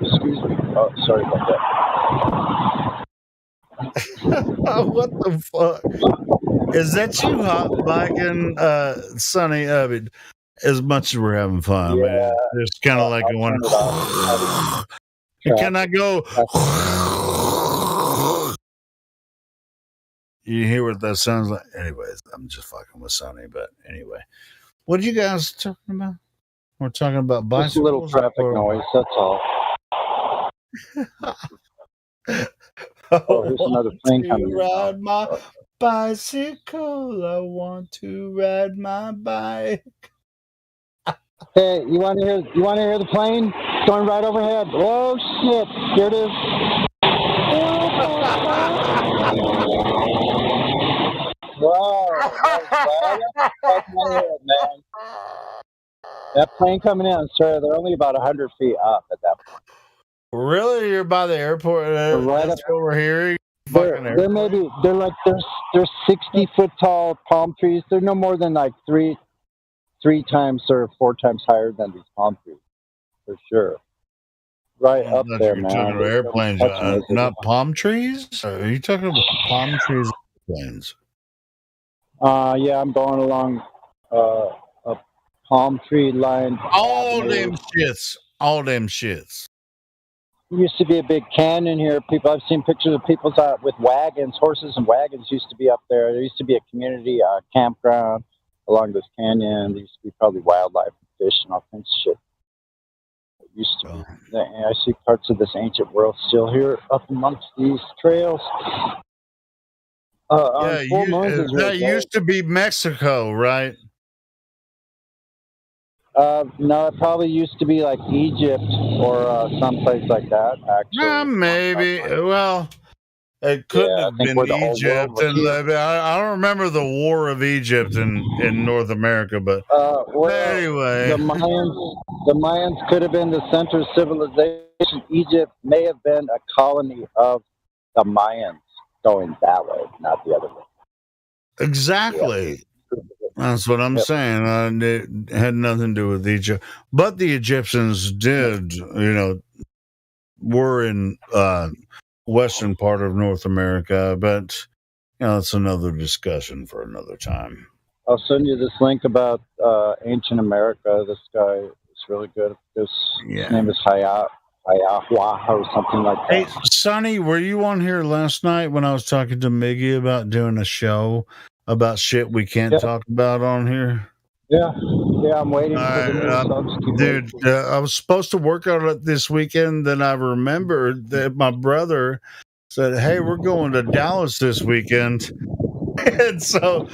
Excuse me. Oh, sorry about that. What the fuck? Is that you hot biking, Sonny? As much as we're having fun, man. It's kind of like one. Can I go? You hear what that sounds like? Anyways, I'm just fucking with Sonny. But anyway, what are you guys talking about? We're talking about bicycles. Just a little traffic noise. That's all. Here's another plane coming in. Ride my bicycle. I want to ride my bike. Hey, you want to hear the plane going right overhead? Oh shit! Here it is. Wow! That's my head, man. That plane coming in, sir. They're only about 100 feet up at that point. Really? You're by the airport? Right That's what we're hearing? They're 60-foot tall palm trees. They're no more than like three times or 4 times higher than these palm trees, for sure. Right up there, man. You're talking about airplanes, not palm trees? Are you talking about palm trees and airplanes? Yeah, I'm going along a palm tree line. All them shits. Used to be a big canyon here. I've seen pictures of people out with wagons, horses and wagons used to be up there. There used to be a community campground along this canyon. There used to be probably wildlife and fish and all kinds of shit. It used to be. I see parts of this ancient world still here up amongst these trails. That used to be Mexico, right? No, it probably used to be like Egypt or someplace like that, actually. Maybe. Well, it couldn't have been Egypt. I don't remember the War of Egypt in North America, but anyway. The Mayans could have been the center of civilization. Egypt may have been a colony of the Mayans going that way, not the other way. Exactly. Yeah. That's what I'm saying. It had nothing to do with Egypt. But the Egyptians did, were in western part of North America. But, it's another discussion for another time. I'll send you this link about ancient America. This guy is really good. His name is Hayahwa or something like that. Hey, Sonny, were you on here last night when I was talking to Miggy about doing a show about shit we can't talk about on here? Yeah, I'm waiting for the new subs. Dude, I was supposed to work on it this weekend, then I remembered that my brother said, hey, we're going to Dallas this weekend. And so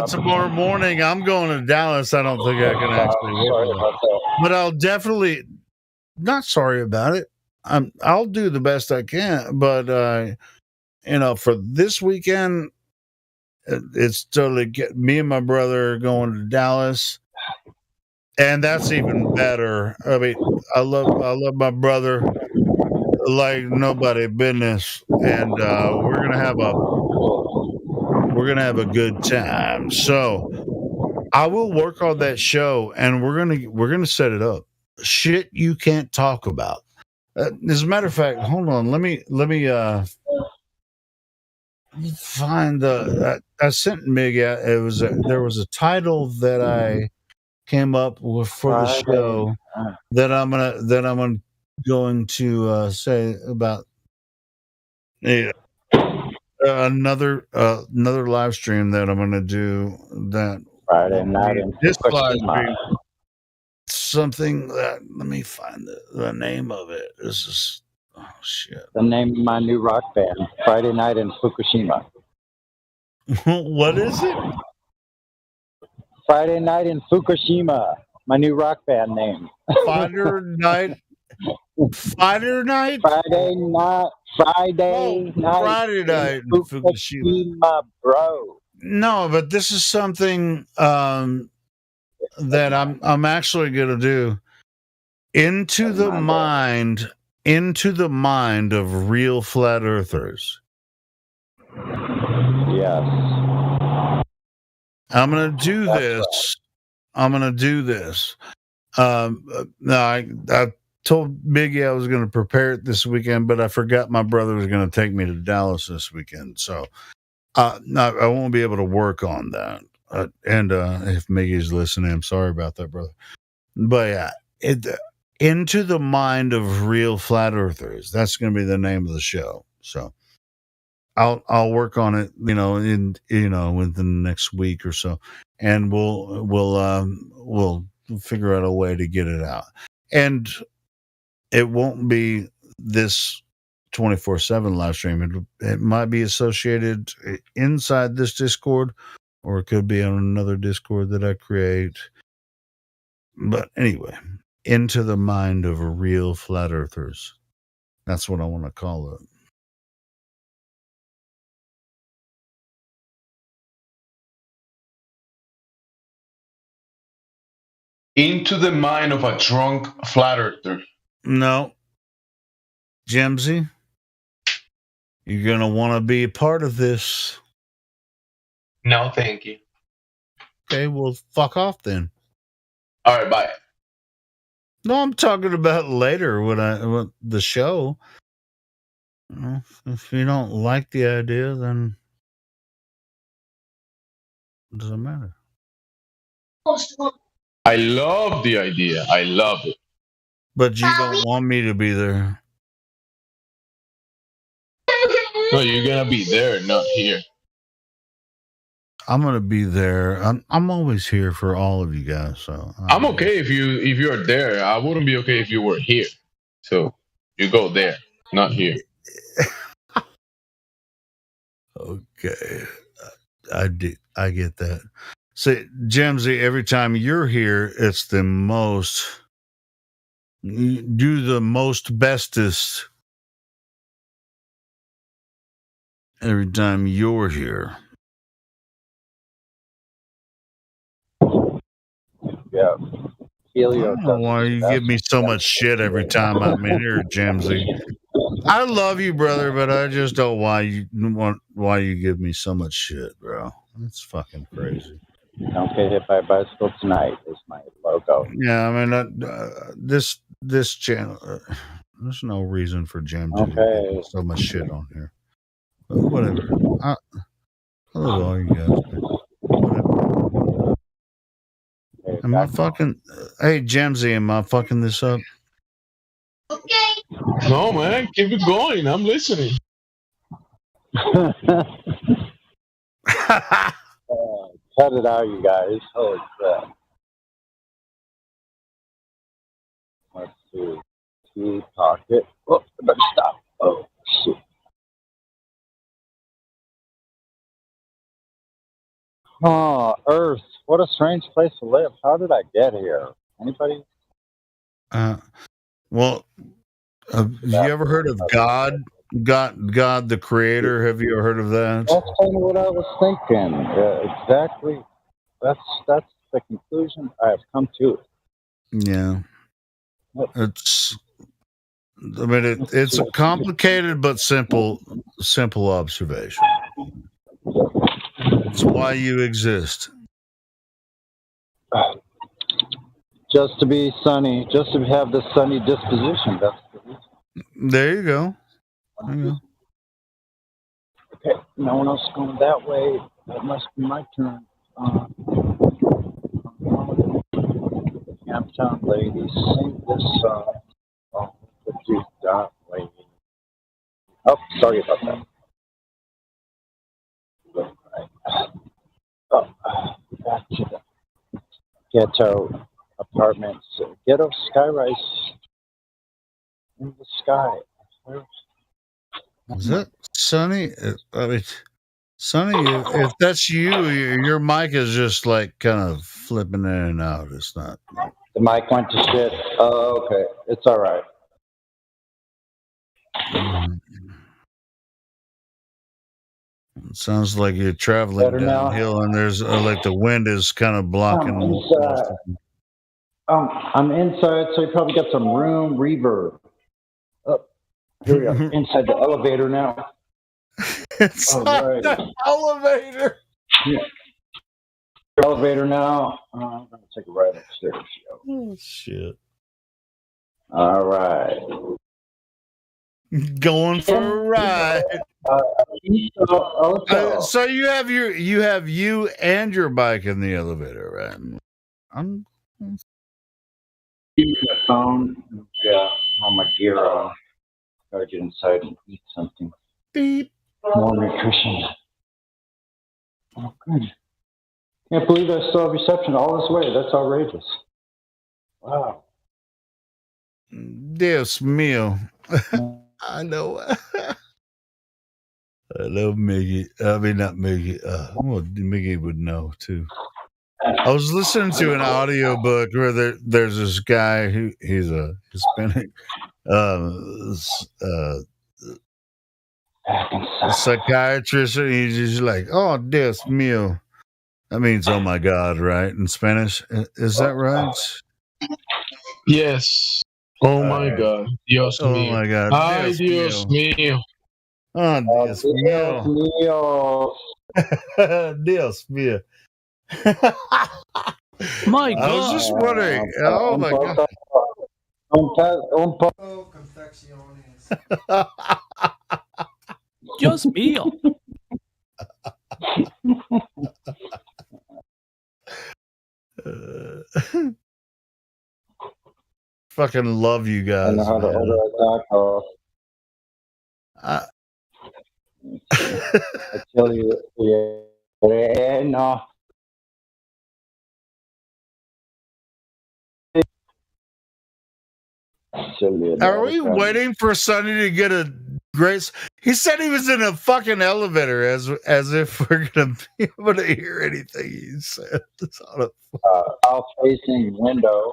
tomorrow morning, I'm going to Dallas. I don't think I can actually work on it. But I'll definitely, not sorry about it. I'll do the best I can. But, for this weekend, it's totally me and my brother going to Dallas, and that's even better. I mean, I love my brother like nobody business, and we're gonna have a good time. So I will work on that show, and we're gonna set it up. Shit you can't talk about. As a matter of fact, hold on. Let me find I sent Mig out. There was a title that I came up with for the show that I'm going to say about another live stream that I'm going to do that Friday night. This live stream, something that, let me find the name of it. This is shit. The name of my new rock band, Friday Night in Fukushima. What is it? Friday Night in Fukushima. My new rock band name. Fighter Night. Fighter Night. Friday night. Friday night in Fukushima, bro. No, but this is something that I'm actually gonna do. Into the mind of real flat earthers. Yes. I'm gonna do this. Right. I'm gonna do this. No, I told Biggie I was gonna prepare it this weekend, but I forgot my brother was gonna take me to Dallas this weekend, so I won't be able to work on that. And if Miggie's listening, I'm sorry about that, brother. But yeah, Into the Mind of Real Flat Earthers. That's going to be the name of the show. So I'll work on it, within the next week or so, and we'll figure out a way to get it out. And it won't be this 24/7 live stream. It might be associated inside this Discord, or it could be on another Discord that I create. But anyway, Into the Mind of Real Flat Earthers. That's what I want to call it. Into the Mind of a Drunk Flat Earther. No. Jemsy, you're going to want to be a part of this. No, thank you. Okay, well, fuck off then. All right, bye. No, I'm talking about later when the show. If you don't like the idea, then it doesn't matter. I love the idea. I love it. But you don't want me to be there. No, you're gonna be there, not here. I'm gonna be there. I'm always here for all of you guys. So I'm okay if you're there. I wouldn't be okay if you were here. So you go there, not here. Okay, I get that. See, Jemsy, every time you're here, it's the most. You do the most bestest every time you're here. Yeah. I don't know why you give me so much shit every time I'm in here, Jemsy. I love you, brother, but I just don't why you give me so much shit, bro. That's fucking crazy. Don't get hit by a bicycle tonight is my logo. Yeah, I mean this channel. There's no reason for Jemsy to give so much shit on here. But whatever. I love all you guys. Whatever. Am I fucking? Hey, Jemsy, am I fucking this up? No, man, keep it going. I'm listening. Cut it out, you guys. Holy crap. Let's see. Key pocket. Oh, I better stop. Oh, shit. Oh, Earth. What a strange place to live. How did I get here? Anybody? Well, have you ever heard of God, the Creator? Have you ever heard of that? That's kind of what I was thinking. Exactly. That's the conclusion I have come to. Yeah. It's a complicated but simple observation. It's why you exist. Just to be sunny, just to have this sunny disposition. That's the reason. There you go. Okay, no one else going that way. That must be my turn. Camptown ladies, sing this song. Oh, the Duke Dot lady. Oh, sorry about that. Oh, back to the ghetto apartments. Ghetto skyrise in the sky. Is that Sonny? I mean, Sonny, if that's you, your mic is just like kind of flipping in and out. It's not. The mic went to shit. Oh, okay. It's all right. It sounds like you're traveling Better now? downhill, and there's like the wind is kind of blocking. I'm inside, so you probably got some room reverb. Oh, here we are. Inside the elevator now. It's not the elevator. Yeah. Elevator now. I'm going to take a ride upstairs. Oh, shit. All right. Going for a ride. So you have you and your bike in the elevator, right? I'm using the phone. Yeah, all my gear on. Gotta get inside and eat something. Beep. More nutrition. Oh, good. Can't believe I still have reception all this way. That's outrageous. Wow. Dios mío. I know. I love Miggy. I mean, not Miggy. Well, Miggy would know too. I was listening to an audiobook where there's this guy who he's a Hispanic a psychiatrist, and he's just like, "Oh, Dios mío." That means "oh my God," right? In Spanish, is that right? Yes. Oh my God. Dios Oh mío. my God. Ay, Dios mío. Oh, Dios mío. Dios mío. My I God. was just wondering. Oh my God. Dios mío. Fucking love you guys. I know how to order a taco. I tell you, yeah, no. Are we waiting for Sonny to get a grace? He said he was in a fucking elevator, as if we're gonna be able to hear anything he said. South facing window.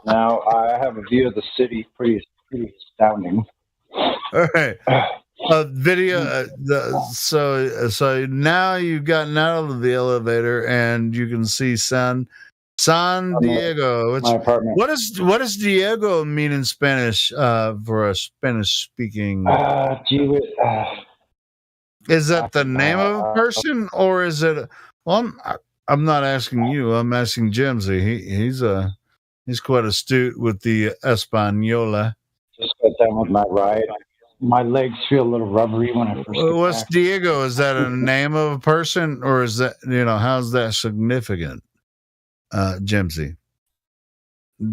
Now I have a view of the city, pretty astounding. All right. Video. So now you've gotten out of the elevator and you can see San Diego. My apartment. What does Diego mean in Spanish for a Spanish speaking? Is that the name of a person or is it? Well, I'm not asking you. I'm asking Jimsy. He's quite astute with the Española. Just got done with my ride. My legs feel a little rubbery when I first get What's back. Diego? Is that a name of a person, or is that how's that significant? Jimsy.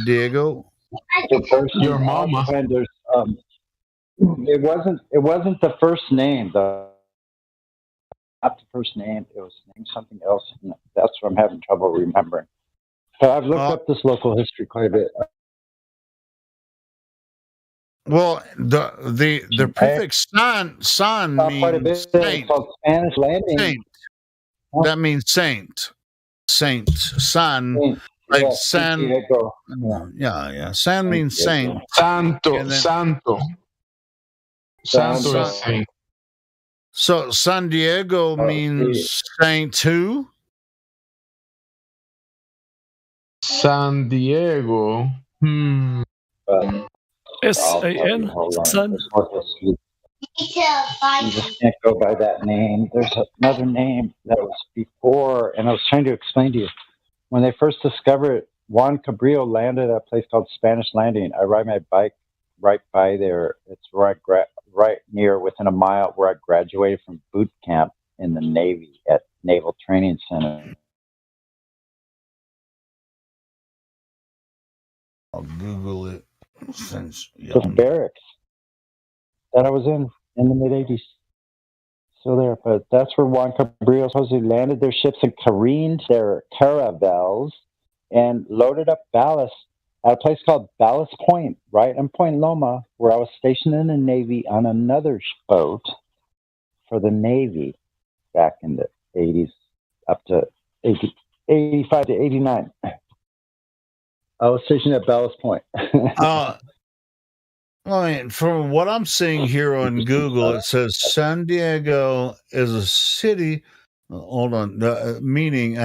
Diego. Your mama. And there's, it wasn't the first name though. Not the first name. It was named something else. And that's what I'm having trouble remembering. So I've looked up this local history quite a bit. Well, the prefix "san" means saint. Spanish landing. Saint. That means saint. Saint. San. Like Yeah, San. Diego. Yeah. San means saint. Santo. Santo is saint. So San Diego means saint who? San Diego. S-A-N. Son. You just can't go by that name. There's another name that was before, and I was trying to explain to you. When they first discovered it, Juan Cabrillo landed at a place called Spanish Landing. I ride my bike right by there. It's right near, within a mile, where I graduated from boot camp in the Navy at Naval Training Center. I'll Google it. The barracks that I was in the mid-'80s. Still there, but that's where Juan Cabrillo supposedly landed their ships and careened their caravels and loaded up ballast at a place called Ballast Point, right in Point Loma, where I was stationed in the Navy on another boat for the Navy back in the 80s up to 85 to 89. I was stationed at Ballast Point. I mean, from what I'm seeing here on Google, it says San Diego is a city. Hold on, meaning.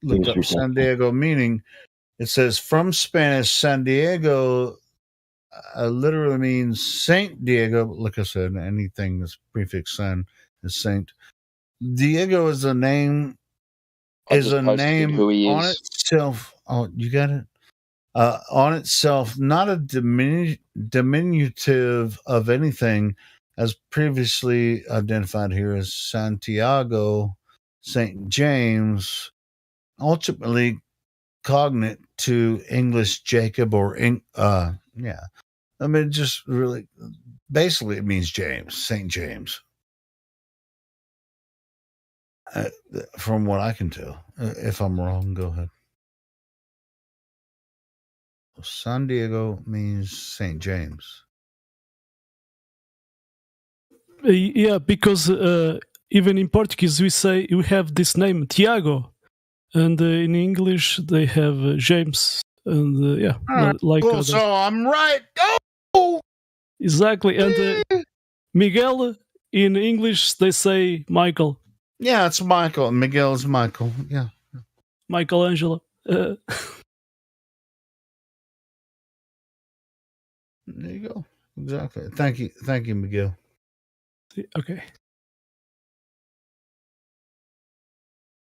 Looked up San Diego meaning. It says from Spanish, San Diego literally means Saint Diego. Like I said, anything that's prefix San is Saint. Diego is a name. Is a name who he on is. itself. Oh, you got it. On itself, not a diminutive of anything, as previously identified here as Santiago, St. James, ultimately cognate to English Jacob or yeah. I mean, just really, basically, it means James, St. James. From what I can tell, if I'm wrong, go ahead. San Diego means St. James. Yeah, because even in Portuguese we have this name Tiago, and in English they have James, and yeah, like cool. So I'm right. Oh, exactly. And Miguel in English they say Michael. Yeah, it's Michael. Miguel is Michael. Yeah, Michelangelo. There you go. Exactly. Thank you, Miguel. Okay.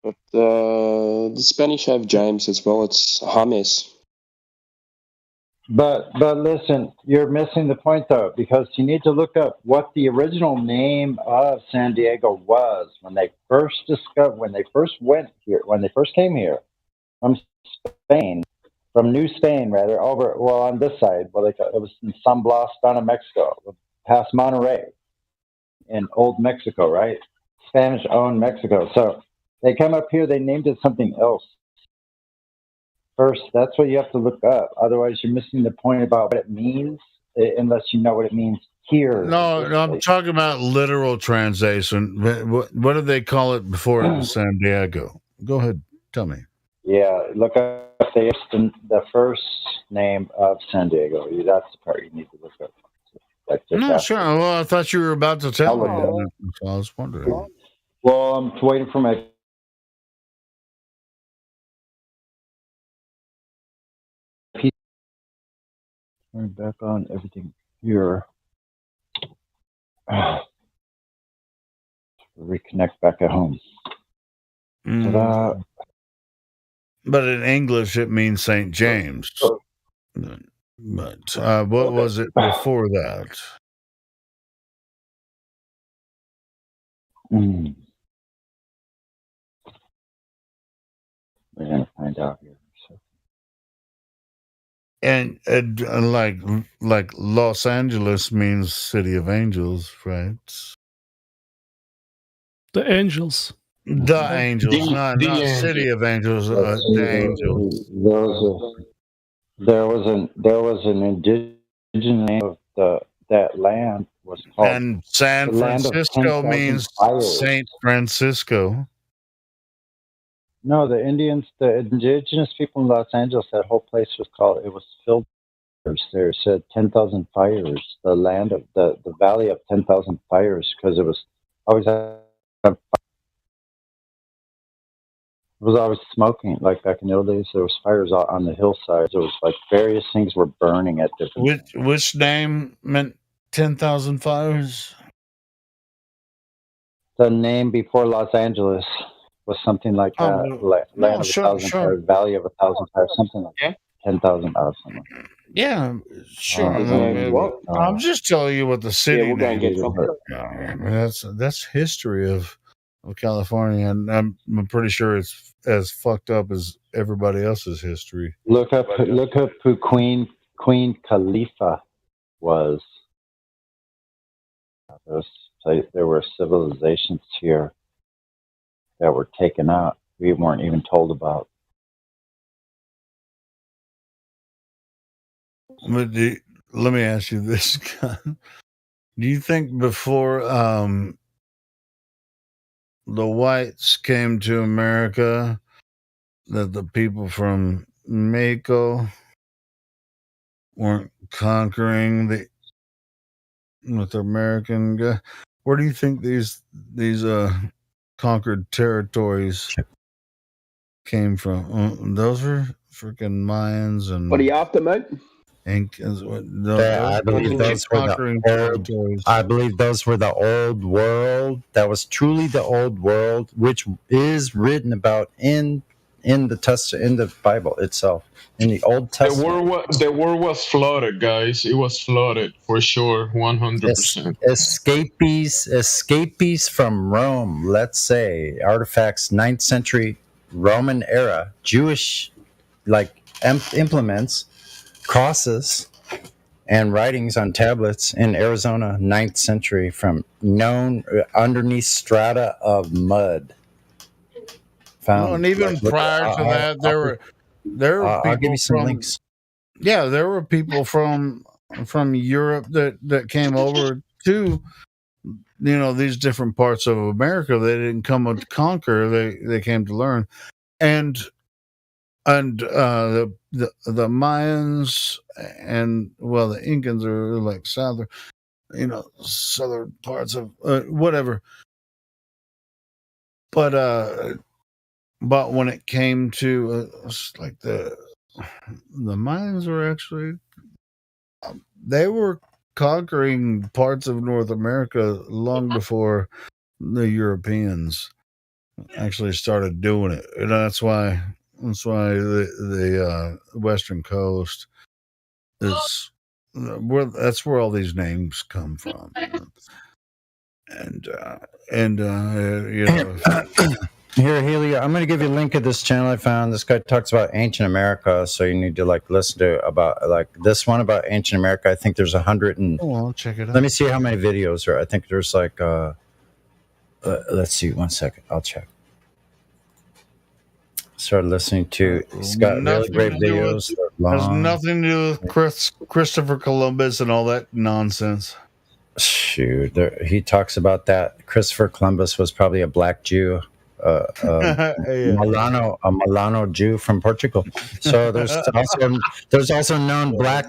But the Spanish have James as well. It's James. But listen, you're missing the point though, because you need to look up what the original name of San Diego was when they first went here, when they first came here from Spain, from New Spain rather, on this side. Well, it was in San Blas down in Mexico, past Monterrey, in old Mexico, right? Spanish-owned Mexico. So they come up here, they named it something else. First, that's what you have to look up. Otherwise, you're missing the point about what it means, unless you know what it means here. No, I'm talking about literal translation. What did they call it before it was San Diego? Go ahead, tell me. Yeah, look up the first name of San Diego. That's the part you need to look up. No, sure. Well, I thought you were about to tell me. So I was wondering. Well, I'm waiting for my. Turn back on everything here. Reconnect back at home. But in English, it means St. James. But what was it before that? We're gonna find out here. And like Los Angeles means City of Angels, right? The Angels. The Angels, not City of Angels. The Angels. There was an indigenous name of that land was called. And San Francisco means Saint Francisco. No, the indigenous people in Los Angeles, that whole place was filled with fires. There said 10,000 fires, the land of the valley of 10,000 fires, because it was always smoking. Like back in the old days, there was fires out on the hillsides. There was like various things were burning at different. Which name meant 10,000 fires? The name before Los Angeles was something like that. Land of 1,000 fires, Valley of 1,000 fires, something like that. 10,000 something. Yeah, sure. I'm just telling you what the city name is. That's history of California, and I'm pretty sure it's as fucked up as everybody else's history. Look up who Queen Khalifa was. There were civilizations here that were taken out. We weren't even told about. But let me ask you this: do you think before the whites came to America, that the people from Mexico weren't conquering with the American guy? Where do you think these conquered territories came from? Those were freaking Mayans and What are you after, mate? Incas. I believe those were the old world. That was truly the old world, which is written about in the Bible itself, in the Old Testament. The world was flooded, guys. It was flooded for sure, 100%. Escapees from Rome, let's say, artifacts, 9th century Roman era, Jewish implements, crosses, and writings on tablets in Arizona, 9th century, from known underneath strata of mud. Found, and even prior to that, there were people. I'll give you some links. Yeah, there were people from Europe that came over to these different parts of America. They didn't come to conquer; they came to learn, and the Mayans and the Incans are like southern parts of whatever. But when it came to like the Mayans were actually they were conquering parts of North America long before the Europeans actually started doing it. And that's why the Western Coast is that's where all these names come from. Here, Helio, I'm going to give you a link of this channel I found. This guy talks about ancient America, so you need to listen to about this one about ancient America. I think there's 100 and. Oh, I'll check it out. Let me see how many videos are. I think there's let's see, 1 second. I'll check. Started listening to. He's got really great videos. Has nothing to do with Christopher Columbus and all that nonsense. Shoot, he talks about that. Christopher Columbus was probably a black Jew. A Milano Jew from Portugal. So there's also known black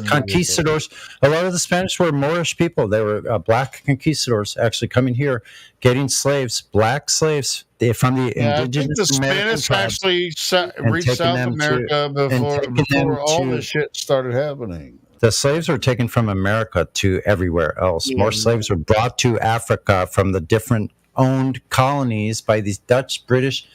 conquistadors. A lot of the Spanish were Moorish people. They were black conquistadors actually coming here, getting slaves, black slaves from the indigenous. I think the Spanish actually reached South America before all this shit started happening. The slaves were taken from America to everywhere else. Yeah. More slaves were brought to Africa from the different owned colonies by these Dutch, British,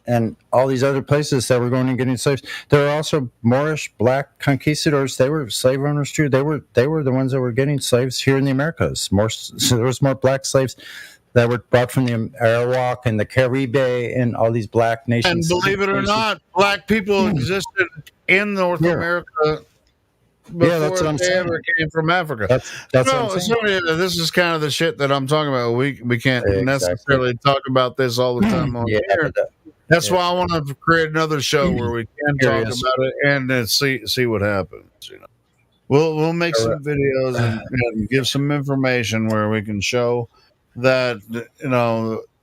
and all these other places that were going and getting slaves. There were also Moorish black conquistadors. They were slave owners too. They were the ones that were getting slaves here in the Americas. So there was more black slaves that were brought from the Arawak and the Caribe and all these black nations. And believe it or not, black people existed in North America before that's what I'm saying. Ever came from Africa. That's what I'm saying. This is kind of the shit that I'm talking about. We can't necessarily talk about this all the time on here. That's why I want to create another show where we can talk about it and then see what happens. We'll make some videos and give some information where we can show that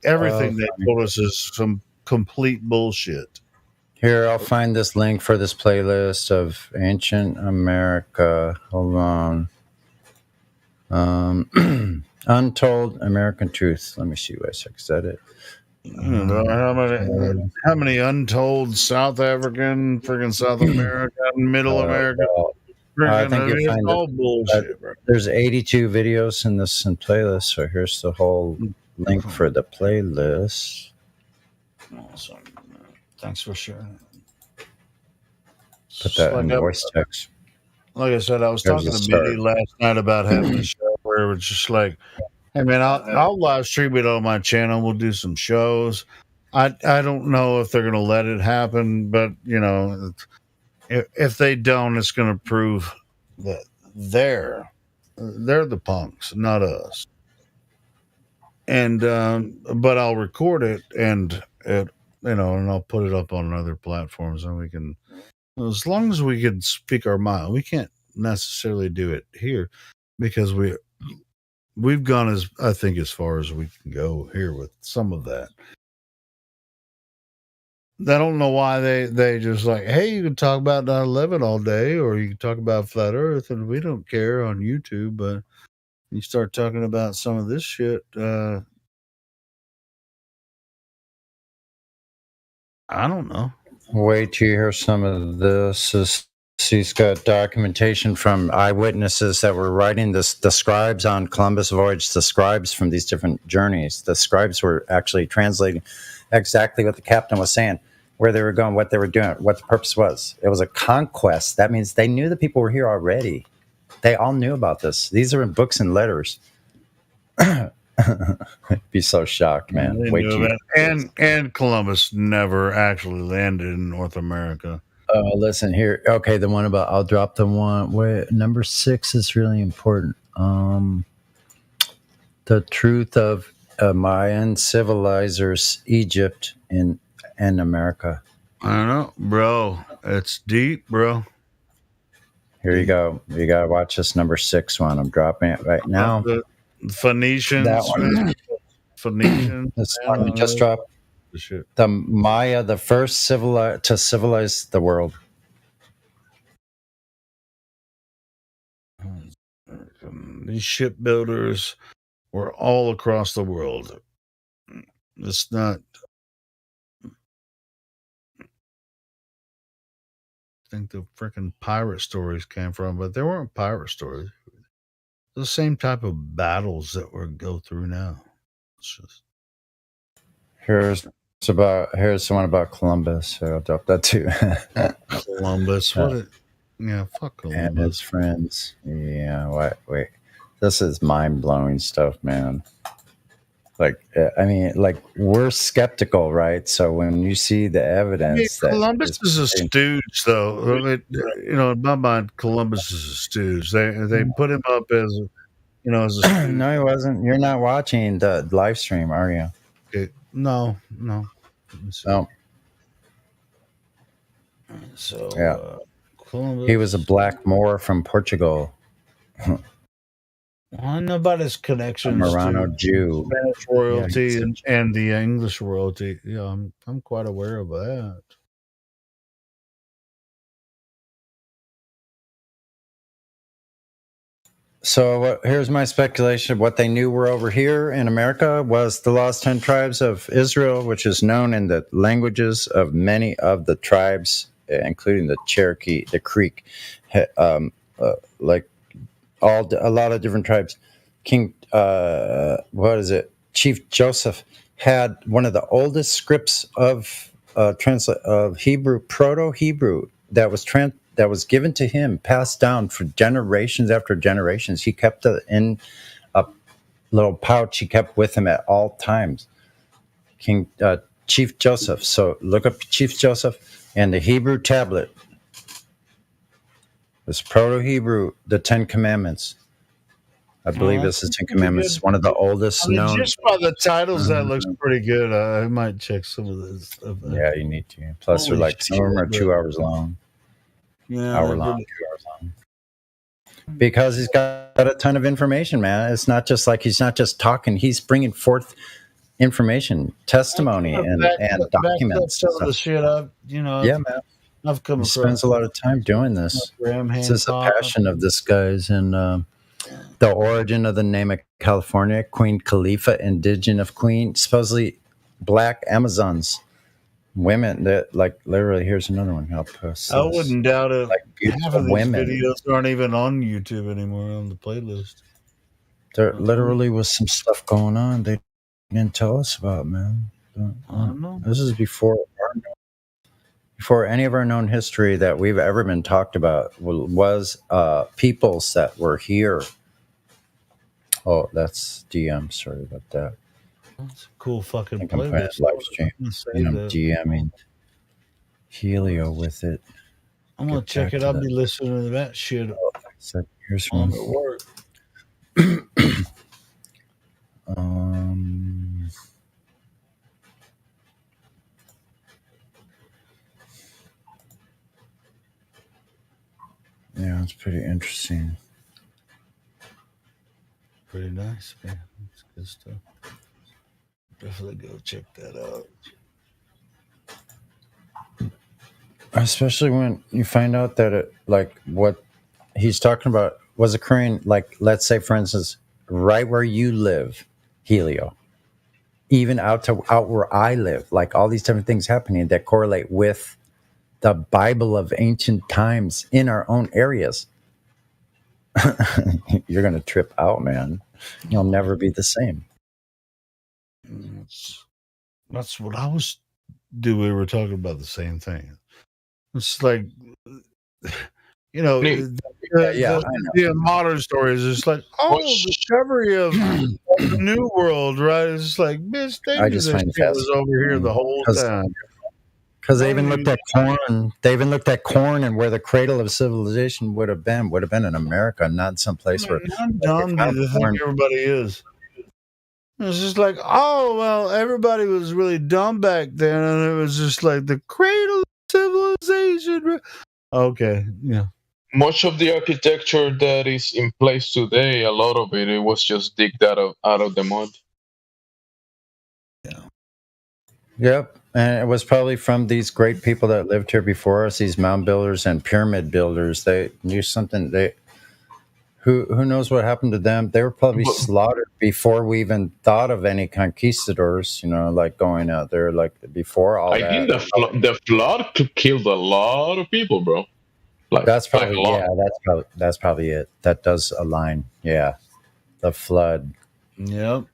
everything they told us is some complete bullshit. Here, I'll find this link for this playlist of ancient America. Hold on. Untold American Truth. Let me see what I said. Is that it? How many untold South African, freaking South American, Middle American? I think you'll find all bullshit, bro. There's 82 videos in this playlist. So here's the whole link for the playlist. Awesome. Thanks for sharing. Put that in voice text. Like I said, I was talking to Biddy last night about having a show where it was just like, hey man, I'll live stream it on my channel. We'll do some shows. I don't know if they're going to let it happen, but if they don't, it's going to prove that they're the punks, not us. And but I'll record it and I'll put it up on other platforms, and we can, as long as we can speak our mind. We can't necessarily do it here because we've gone as far as we can go here with some of that. I don't know why they just like, hey, you can talk about 9/11 all day, or you can talk about flat Earth, and we don't care on YouTube. But you start talking about some of this shit. I don't know. Wait till you hear some of this. He's got documentation from eyewitnesses that were writing this. The scribes on Columbus voyage, the scribes from these different journeys, the scribes were actually translating exactly what the captain was saying, where they were going, what they were doing, what the purpose was. It was a conquest. That means they knew the people were here already. They all knew about this. These are in books and letters. Be so shocked, man. They Wait knew till you- that. And Columbus never actually landed in North America. Listen here. Okay, the one about I'll drop the one. Wait, number 6 is really important. The truth of Mayan civilizers, Egypt and America. I don't know, bro. It's deep, bro. Here you go. You gotta watch this number 6 one. I'm dropping it right now. The Phoenicians. That one. Phoenicians. This one we just dropped. The Maya, the first to civilize the world. These shipbuilders were all across the world. It's not. I think the freaking pirate stories came from, but they weren't pirate stories. The same type of battles that we go through now. It's just. Here's the one about Columbus. So I'll drop that too. Columbus. Fuck Columbus. And his friends. Yeah, wait. This is mind-blowing stuff, man. We're skeptical, right? So when you see the evidence Columbus is a stooge, though. In my mind, Columbus is a stooge. They put him up as a stooge. No, he wasn't. You're not watching the live stream, are you? Okay. No. So yeah, Columbus. he was a black Moor from Portugal. I know about his connections Marrano to Jew. Spanish royalty and the English royalty. Yeah, I'm quite aware of that. So here's my speculation. What they knew were over here in America was the lost 10 tribes of Israel, which is known in the languages of many of the tribes, including the Cherokee, the Creek, a lot of different tribes. Chief Joseph had one of the oldest scripts of Hebrew, Proto-Hebrew, that was given to him, passed down for generations after generations. He kept it in a little pouch he kept with him at all times. Chief Joseph. So look up Chief Joseph and the Hebrew tablet. This Proto-Hebrew, the 10 Commandments. I believe this is 10 Commandments. One of the oldest known. Just by the titles, that looks pretty good. I might check some of this stuff out. Yeah, you need to. Plus, some of them are 2 hours long. Yeah, hour long, 2 hours long. Because he's got a ton of information, man. It's not just like he's not just talking; he's bringing forth information, testimony, and documents. Some of the shit yeah, man. I've come He across. spends a lot of time doing this. This is a passion of this guy's, and the origin of the name of California, Queen Khalifa, indigenous queen, supposedly black Amazons. Women that literally, here's another one. I'll post. I wouldn't doubt it. Half of these women. videos aren't even on YouTube anymore on the playlist. There literally was some stuff going on they didn't tell us about, man. I don't know. This is before any of our known history that we've ever been talked about was peoples that were here. Oh, that's DM. Sorry about that. That's a cool fucking I'm playing playlist. live stream. And I'm that. DMing Helio with it. I'm gonna check it. I'll be listening to that shit. So here's on one. the work. Yeah, That's pretty interesting. Pretty nice, man. That's good stuff. Definitely go check that out. Especially when you find out that it, like what he's talking about was occurring, like let's say for instance, right where you live, Helio, even out where I live, like all these different things happening that correlate with the Bible of ancient times in our own areas. You're gonna trip out, man. You'll never be the same. That's what I was. We were talking about the same thing. It's like, you know, the modern stories. It's like, discovery of the new world, right? It's like, bitch, they I knew just this find it shit was over here the whole time. Because they even looked at corn. They even looked at corn and where the cradle of civilization would have been in America, not someplace where. How dumb do you think everybody is? It's just like, oh, well, everybody was really dumb back then, and it was just like the cradle of civilization. Okay, yeah. Much of the architecture that is in place today, a lot of it was just digged out of the mud. Yep, and it was probably from these great people that lived here before us, these mound builders and pyramid builders. They knew something. Who knows what happened to them? They were probably slaughtered before we even thought of any conquistadors. You know, like going out there, like before all I that. think the flood killed a lot of people, bro. Like, That's like probably a lot. that's probably it. That does align. Yeah, the flood. Yep.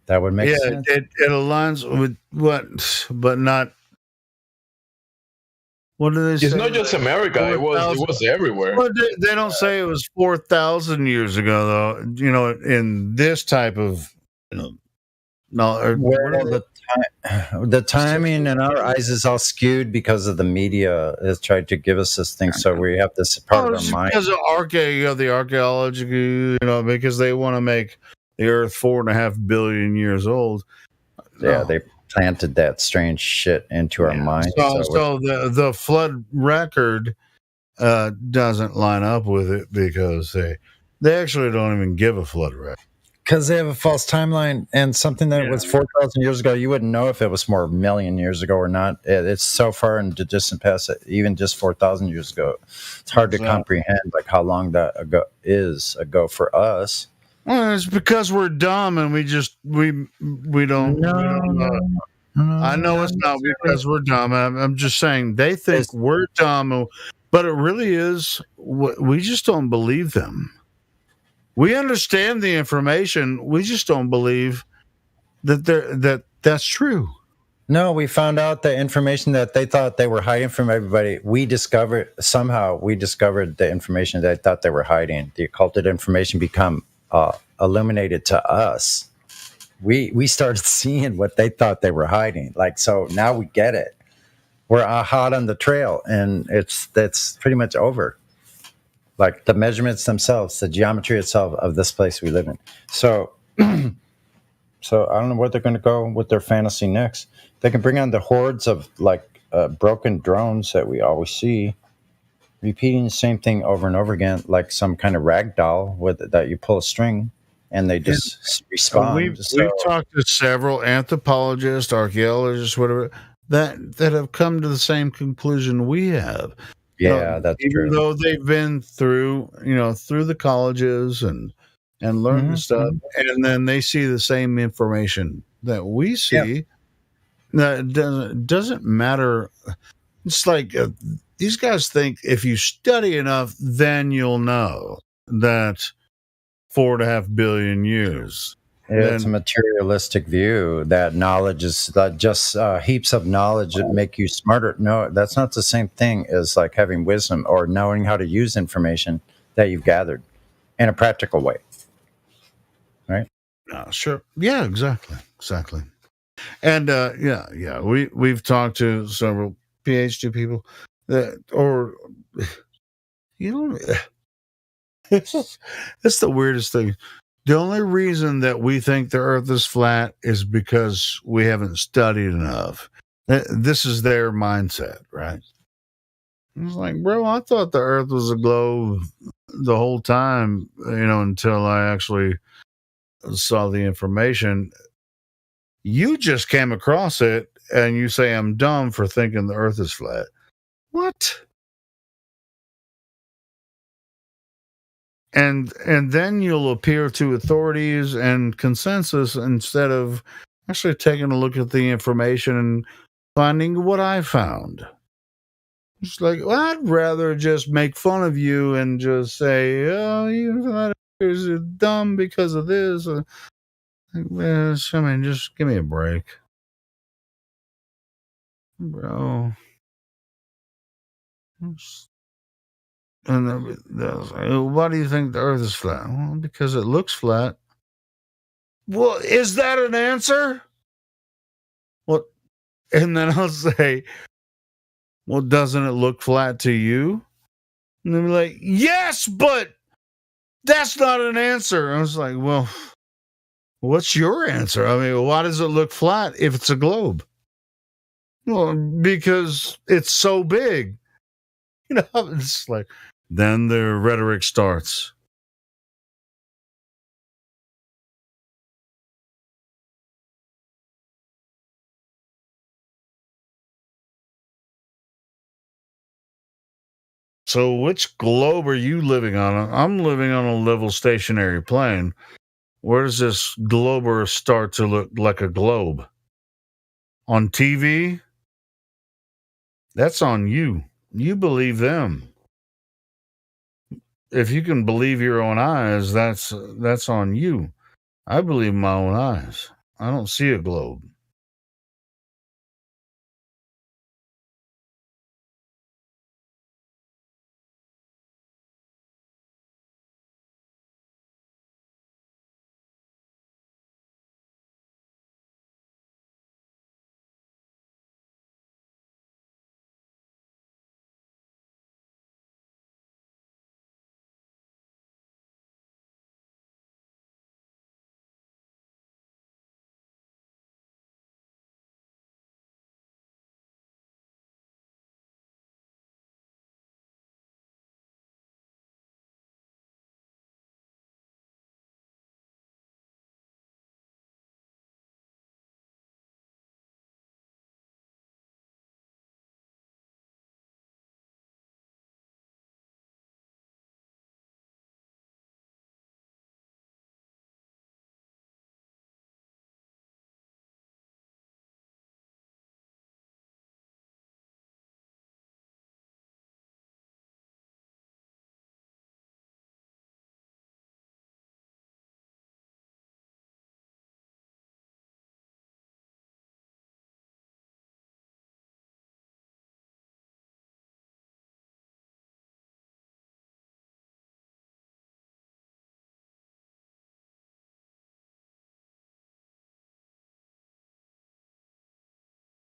That would make sense. It aligns with what, but not. What do they say? It's not just America. It was everywhere. Well, they don't say it was 4,000 years ago, though. You know, in this type of, The timing in our eyes is all skewed because of the media has tried to give us this thing, so we have this part of our mind. Because of the archaeology, because they want to make the Earth 4.5 billion years old. Yeah, they planted that strange shit into our minds. So the flood record doesn't line up with it because they actually don't even give a flood record. Because they have a false timeline, and something that was 4,000 years ago, you wouldn't know if it was more million years ago or not. It's so far into distant past, even just 4,000 years ago. It's hard to comprehend like how long that is ago for us. Well, it's because we're dumb and we don't know. I know it's not because we're dumb. I'm just saying they think we're dumb, but it really is. We just don't believe them. We understand the information. We just don't believe that's true. No, we found out the information that they thought they were hiding from everybody. We discovered the information that they thought they were hiding. The occulted information become illuminated to us. We started seeing what they thought they were hiding. Like, so now we get it. We're hot on the trail, and that's pretty much over. Like the measurements themselves, the geometry itself of this place we live in. So I don't know where they're going to go with their fantasy next. They can bring on the hordes of like broken drones that we always see, repeating the same thing over and over again, like some kind of rag doll that you pull a string and they just respond. We've talked to several anthropologists, archaeologists, whatever, that have come to the same conclusion we have. Yeah, that's true. Even though they've been through the colleges and learned stuff, and then they see the same information that we see. That doesn't matter. It's like these guys think if you study enough, then you'll know that 4.5 billion years. It's a materialistic view that knowledge is just heaps of knowledge that make you smarter. No, that's not the same thing as like having wisdom or knowing how to use information that you've gathered in a practical way. Right? Sure. Yeah, exactly. And we've talked to several PhD people it's the weirdest thing. The only reason that we think the Earth is flat is because we haven't studied enough. This is their mindset, right? I was like, bro, I thought the Earth was a globe the whole time, until I actually saw the information. You just came across it, and you say I'm dumb for thinking the Earth is flat. What? And then you'll appeal to authorities and consensus instead of actually taking a look at the information and finding what I found. It's like, well, I'd rather just make fun of you and just say, oh, you're dumb because of this. I mean, just give me a break. Bro. And why do you think the Earth is flat? Well, because it looks flat. Well, is that an answer? Well, and then I'll say, well, doesn't it look flat to you? And they'll be like, yes, but that's not an answer. I was like, well, what's your answer? I mean, why does it look flat if it's a globe? Well, because it's so big. It's like, then the rhetoric starts. So which globe are you living on? I'm living on a level stationary plane. Where does this globe start to look like a globe? On TV? That's on you. You believe them. If you can believe your own eyes, that's on you. I believe my own eyes. I don't see a globe.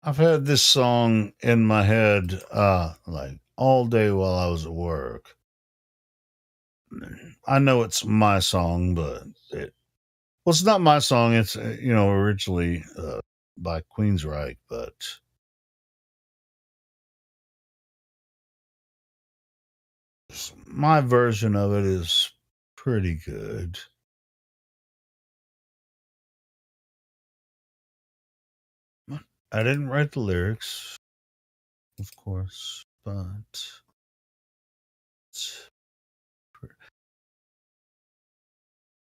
I've had this song in my head like all day while I was at work. I know it's my song, but it's not my song. It's originally by Queensryche, but my version of it is pretty good. I didn't write the lyrics, of course, but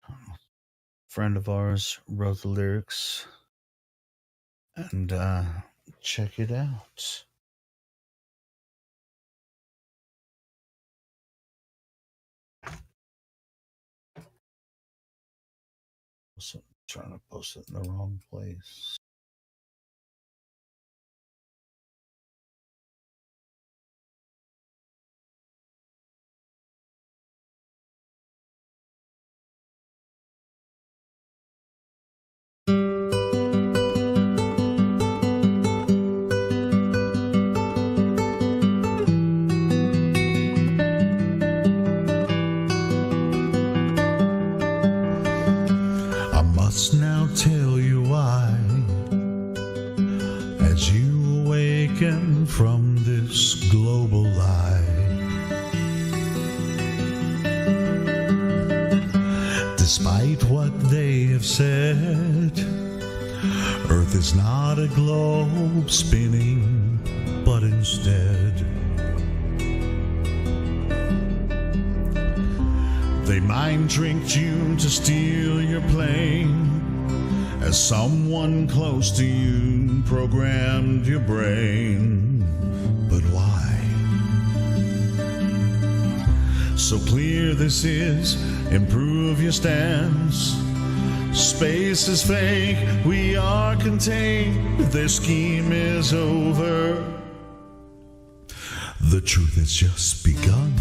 a friend of ours wrote the lyrics, and check it out. I'm trying to post it in the wrong place. I must now tell you why Despite what they have said, Earth is not a globe spinning, but instead they mind tricked you to steal your plane, as someone close to you programmed your brain. But why? So clear this is, improve your stance. Space is fake, we are contained, their scheme is over. The truth has just begun.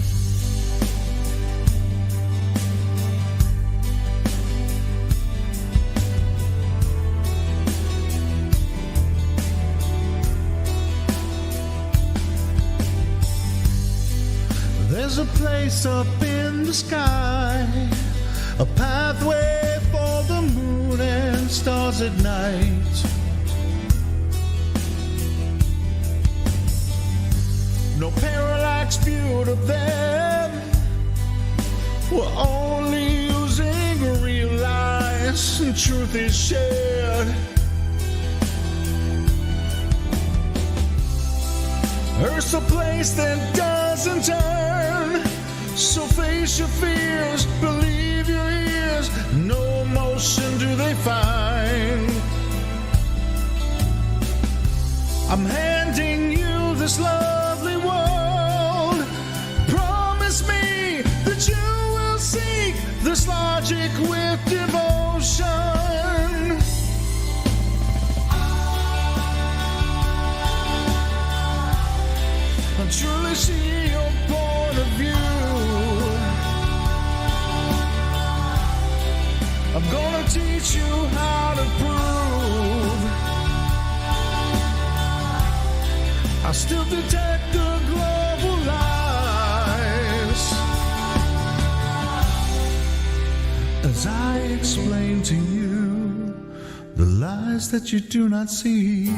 There's a place up in the sky, a pathway for the moon and stars at night. No parallax view of them, we're only using real lies, and truth is shared. Earth's a place that doesn't turn, so face your fears, believe your ears, no motion do they find. I'm handing you this lovely world, promise me that you will seek this logic with devotion. I truly see your point of view. I'm gonna teach you how to prove. I still detect the global lies as I explain to you the lies that you do not see.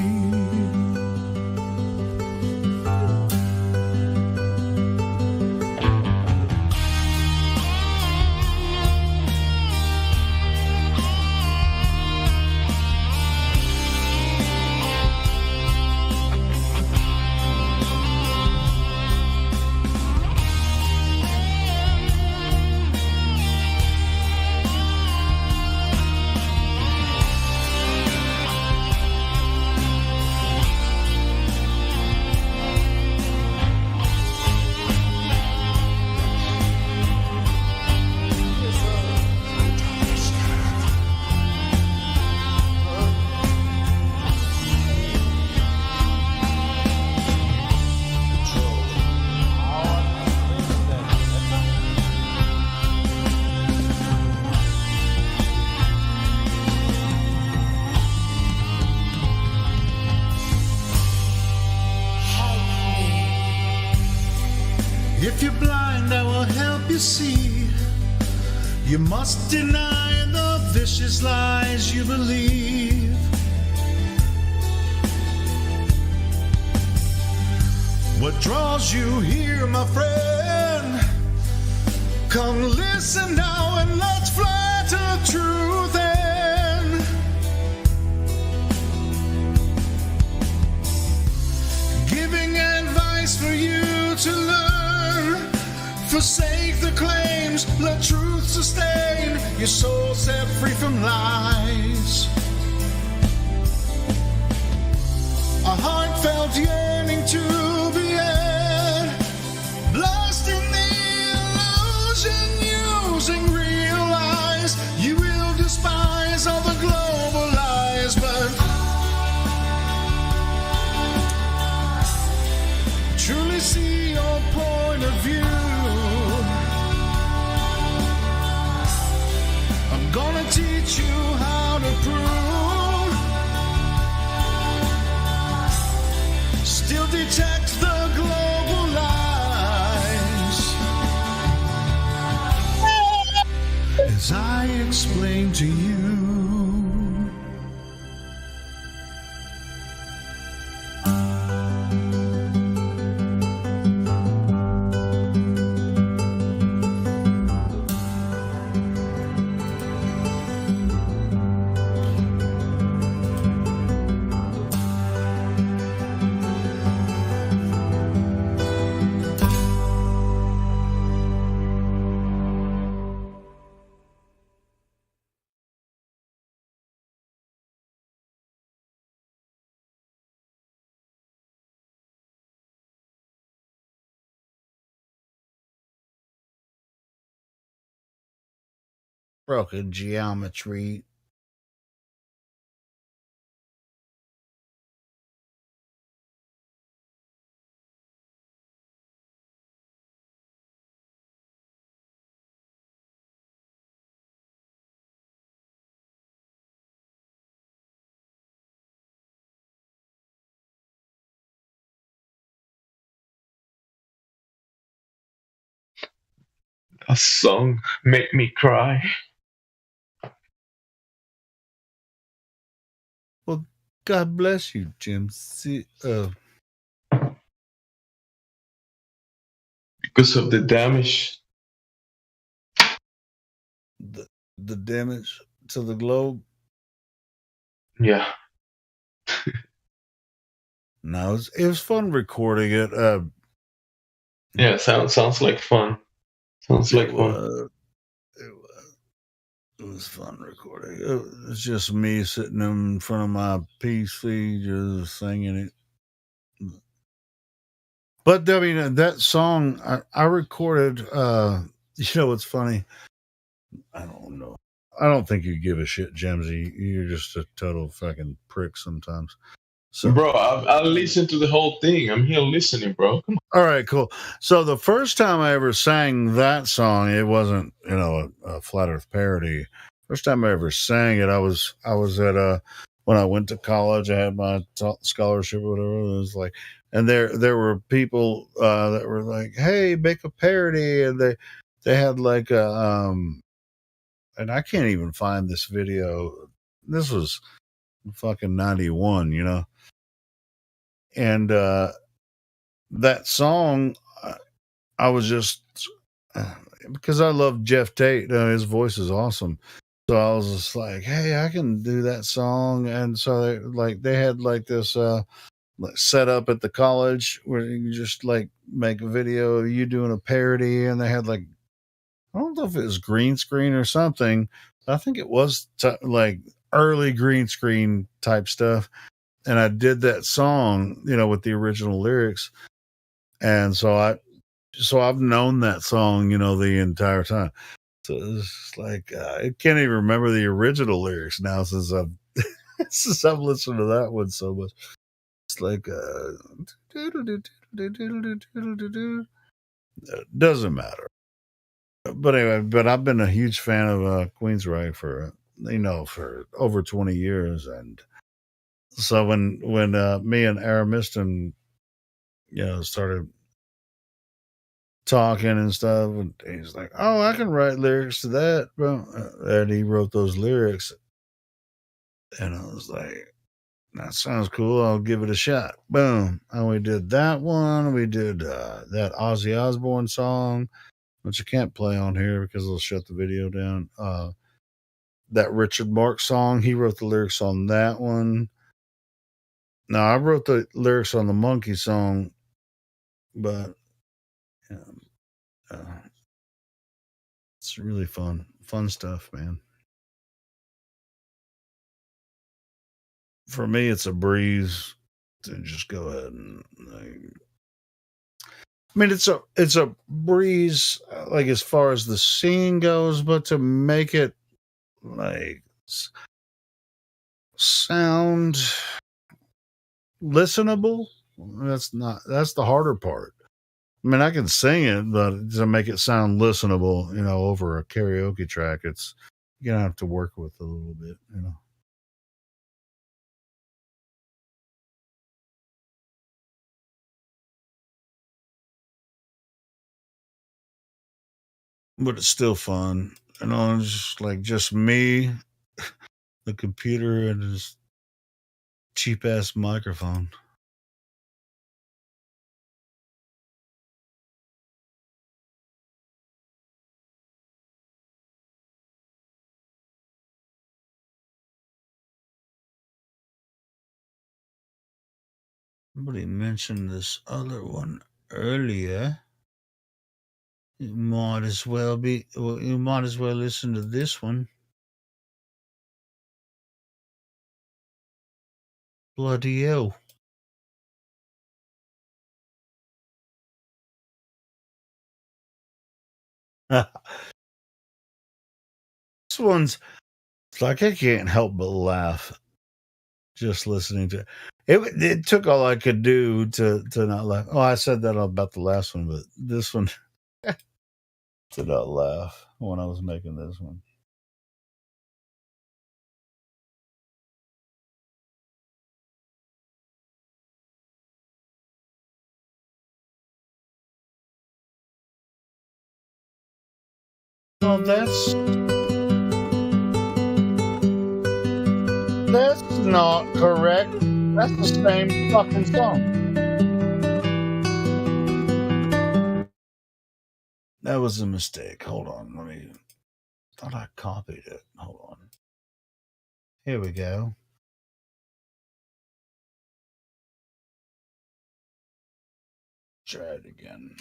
If you're blind, I will help you see. You must deny the vicious lies you believe. What draws you here, my friend? Come listen now and let's fly to truth end. Giving advice for you to learn. Forsake the claims, let truth sustain your soul set free from lies. A heartfelt yearning to be aired, lost in the illusion, using real lies. You will despise all the global lies, but truly see your point of view. I'm gonna teach you how to prove. Still detect the global lies as I explain to you. Broken geometry. A song make me cry. Well, God bless you, Jim. See, Because of the damage. the damage to the globe. Yeah. No, it was fun recording it. Yeah, sounds like fun. Sounds like fun. It was fun recording. It was just me sitting in front of my PC, just singing it. But I mean, that song I recorded. You know what's funny? I don't know. I don't think you give a shit, Jimsy. You're just a total fucking prick sometimes. So, Bro, I listened to the whole thing. I'm here listening, bro. Come on. all right, cool. So the first time I ever sang that song, it wasn't, a Flat Earth parody. First time I ever sang it, I was at when I went to college, I had my scholarship or whatever. It was like, and there were people that were like, "Hey, make a parody," and they had like a and I can't even find this video. This was fucking 91, and that song, I was just because I love Jeff Tate. His voice is awesome. So I was just like, hey, I can do that song. And so they had like this like set up at the college where you can just like make a video of you doing a parody. And they had like, I don't know if it was green screen or something. I think it was like early green screen type stuff. And I did that song, with the original lyrics. And so I've known that song, the entire time. So it's like I can't even remember the original lyrics now since I've listened to that one so much. It's like doesn't matter. But anyway, I've been a huge fan of Queensryche for over 20 years, and so when me and Aramiston started talking and stuff, and he's like, "Oh, I can write lyrics to that, bro," and he wrote those lyrics, and I was like, "That sounds cool. I'll give it a shot." Boom, and we did that one. We did that Ozzy Osbourne song, which I can't play on here because they'll shut the video down. That Richard Marx song, he wrote the lyrics on that one. Now I wrote the lyrics on the Monkey song, but it's really fun stuff, man. For me, it's a breeze to just go ahead and I mean, it's a breeze, like as far as the scene goes, but to make it like sound listenable, that's the harder part. I mean, I can sing it, but to make it sound listenable, over a karaoke track, it's you're gonna have to work with a little bit, But it's still fun. It's just me, the computer, and this cheap ass microphone. Somebody mentioned this other one earlier. You might as well listen to this one. Bloody hell. This one's, it's like I can't help but laugh just listening to it. It took all I could do to not laugh. Oh, I said that about the last one, but this one to not laugh when I was making this one. Well, that's not correct. That's the same fucking song. That was a mistake. Hold on. Thought I copied it. Hold on. Here we go. Try it again.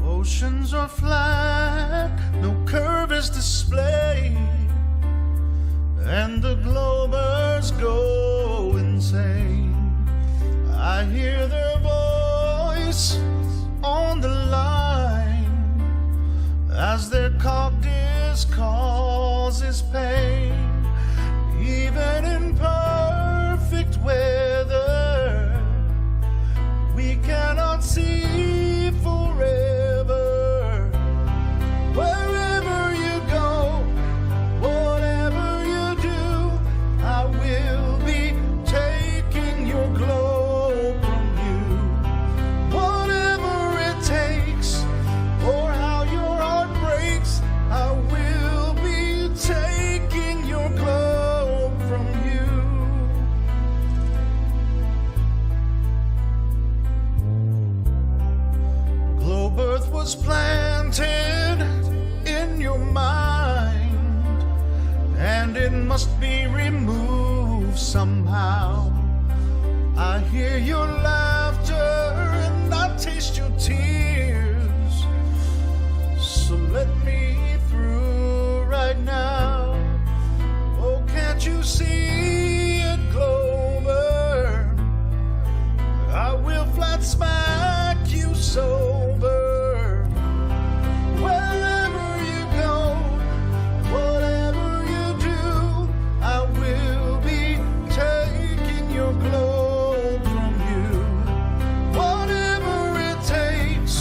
Oceans are flat, no curve is displayed, and the globers go insane. I hear their voice on the line as their cocktails causes pain. Even in perfect weather, we cannot see forever. Wherever you go, whatever you do, I will be taking your globe from you. Whatever it takes, or how your heart breaks, I will be taking your globe from you. Globe Earth was planted in your mind, and it must be removed somehow. I hear your laughter and I taste your tears, so let me through right now. Oh, can't you see it, Clover? I will flat smack you sober. Wherever you go, whatever you do, I will be taking your globe from you. Whatever it takes,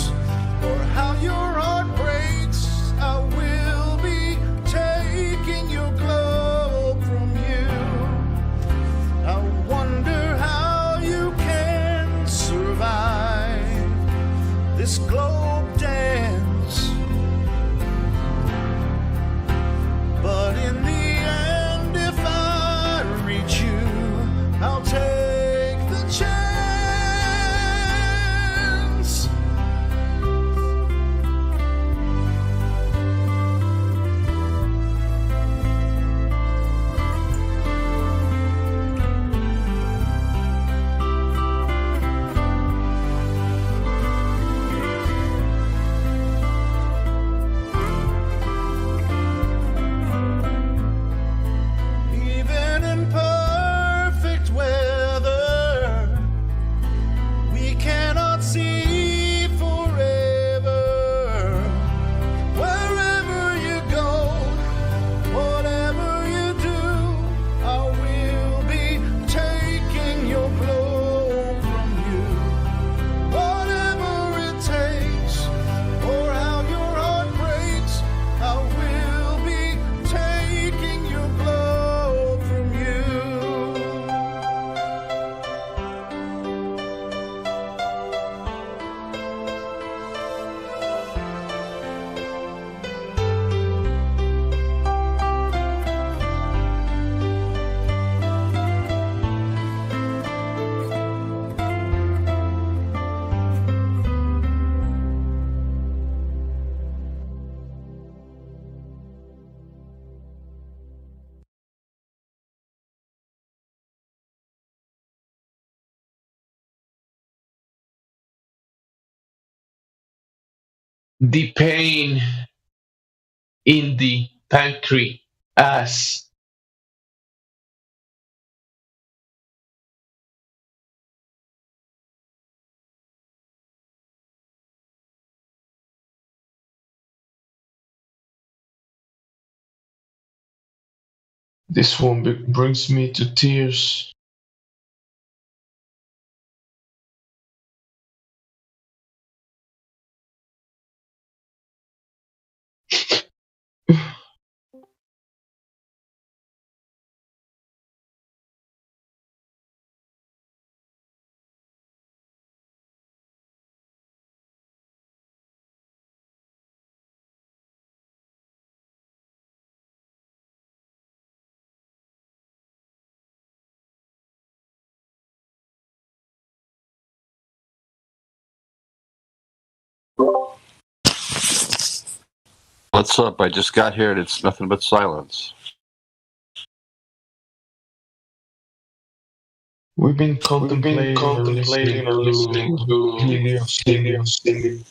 the pain in the pancreas. This one brings me to tears. What's up? I just got here and it's nothing but silence. We've been contemplating or listening to Helios singing.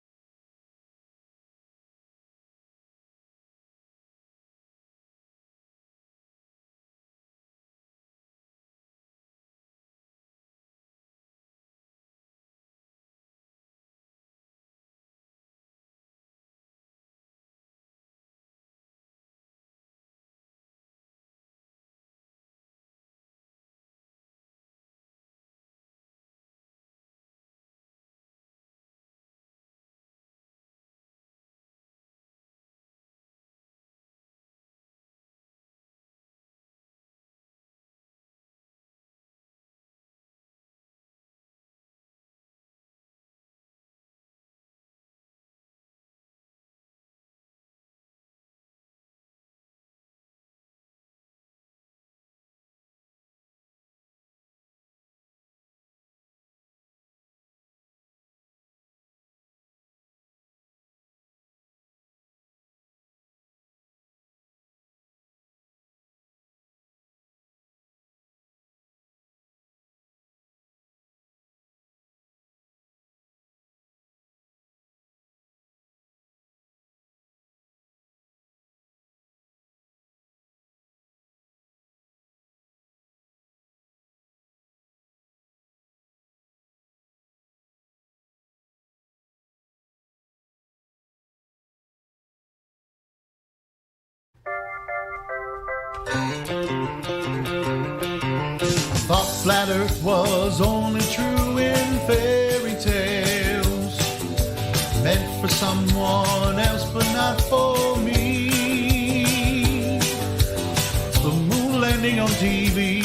I thought flat Earth was only true in fairy tales, meant for someone else but not for me. The moon landing on TV,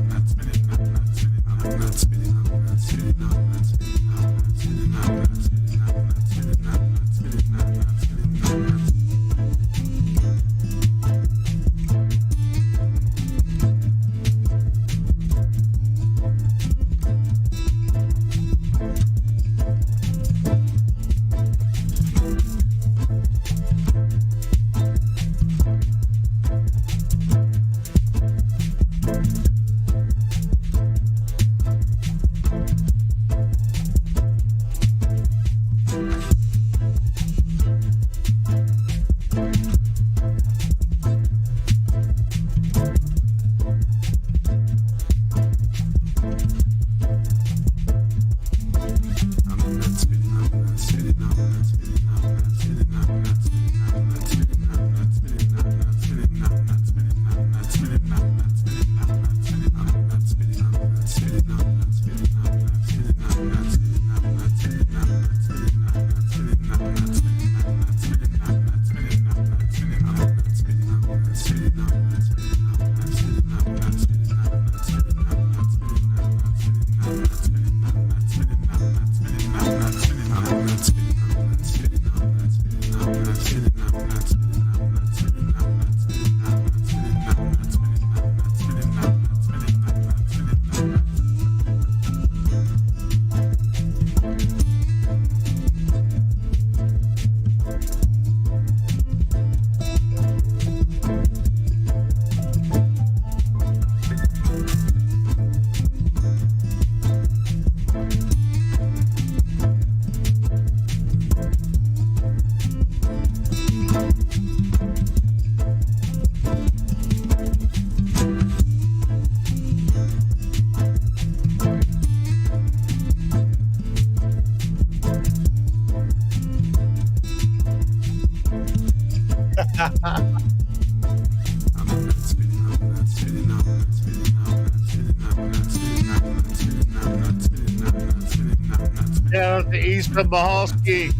Down at the east of Mahalski.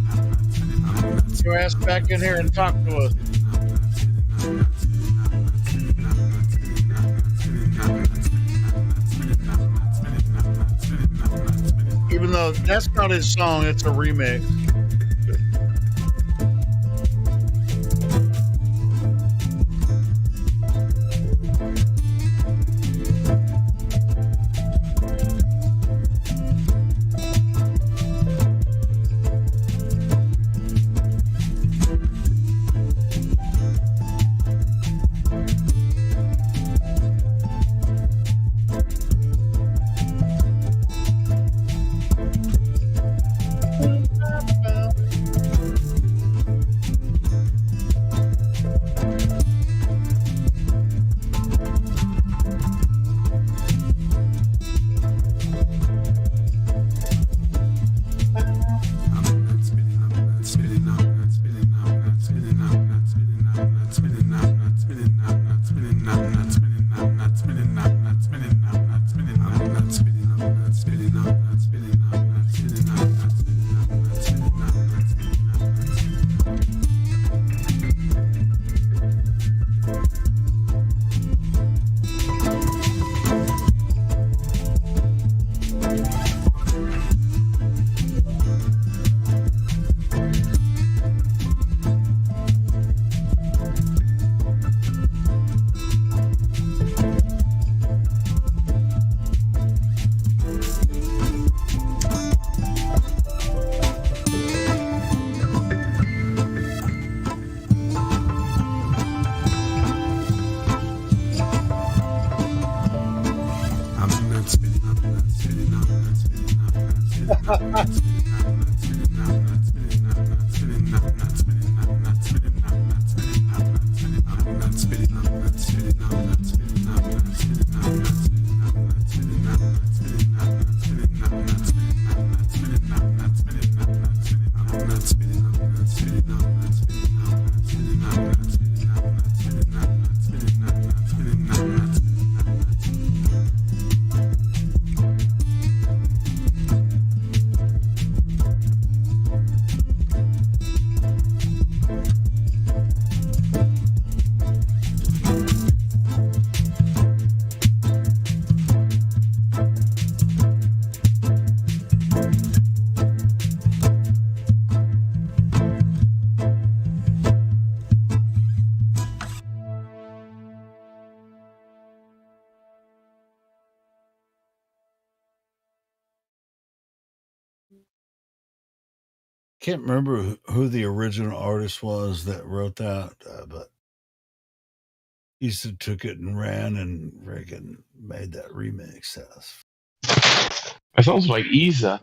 Get your ass back in here and talk to us. Even though that's not his song, it's a remix. Can't remember who the original artist was that wrote that, but Issa took it and ran and friggin' made that remix. It sounds like Isa.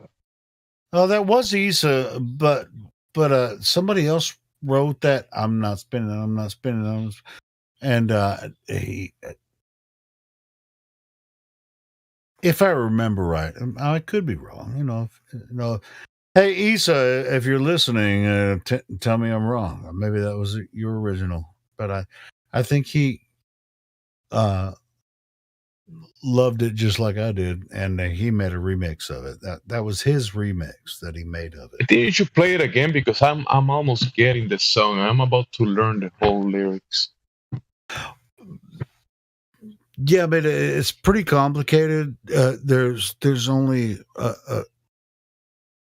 Oh, that was Issa, but somebody else wrote that. I'm not spinning. And he, if I remember right, I could be wrong. Hey, Issa, if you're listening, tell me I'm wrong. Maybe that was your original, but I think he loved it just like I did, and he made a remix of it. That was his remix that he made of it. I think you should play it again because I'm almost getting the song. I'm about to learn the whole lyrics. Yeah, but it's pretty complicated. There's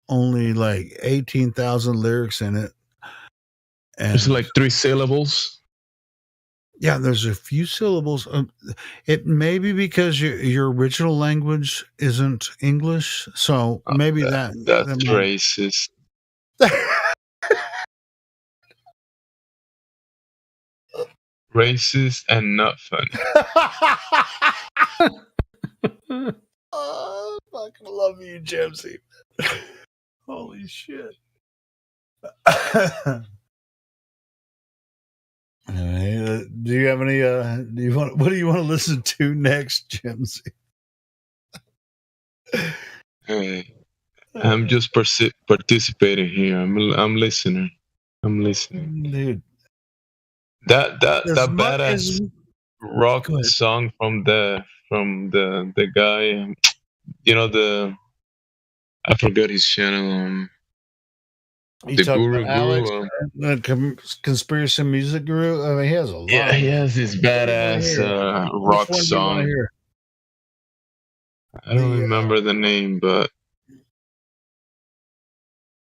only like 18,000 lyrics in it. And it's like 3 syllables. Yeah, there's a few syllables. It may be because your original language isn't English, so maybe that's racist. Racist and not funny. Oh, I fucking love you, Jamesy. Holy shit. Do you have any what do you want to listen to next, Jamesy? Hey, I'm just participating here. I'm listening. I'm listening. Dude. That badass rock song from the guy. You know I forgot his channel. You The talking Guru about Alex, Guru. conspiracy music guru? I mean, he has a lot. Yeah, he has this badass rock Which one do you want to song. hear? I don't remember the name, but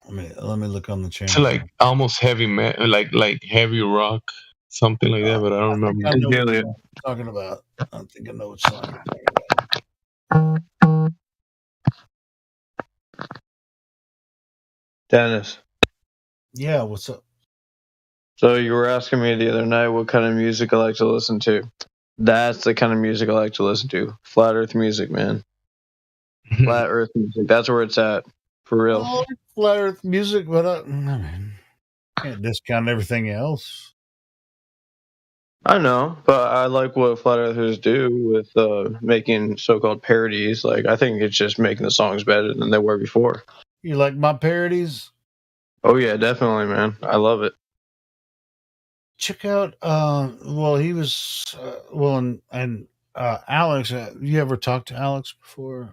Let me look on the it's channel. like almost heavy like heavy rock, something like that. But I don't remember. I know what you're talking about. I think I know what song you're talking about. Dennis. Yeah, what's up? So you were asking me the other night what kind of music I like to listen to. That's the kind of music I like to listen to. Flat Earth music, man. Flat Earth music. That's where it's at. For real. I like Flat Earth music, but I mean, can't discount everything else. I know, but I like what Flat Earthers do with making so-called parodies. Like, I think it's just making the songs better than they were before. You like my parodies? Oh yeah, definitely, man. I love it. Check out. Well, he was. And Alex. You ever talked to Alex before?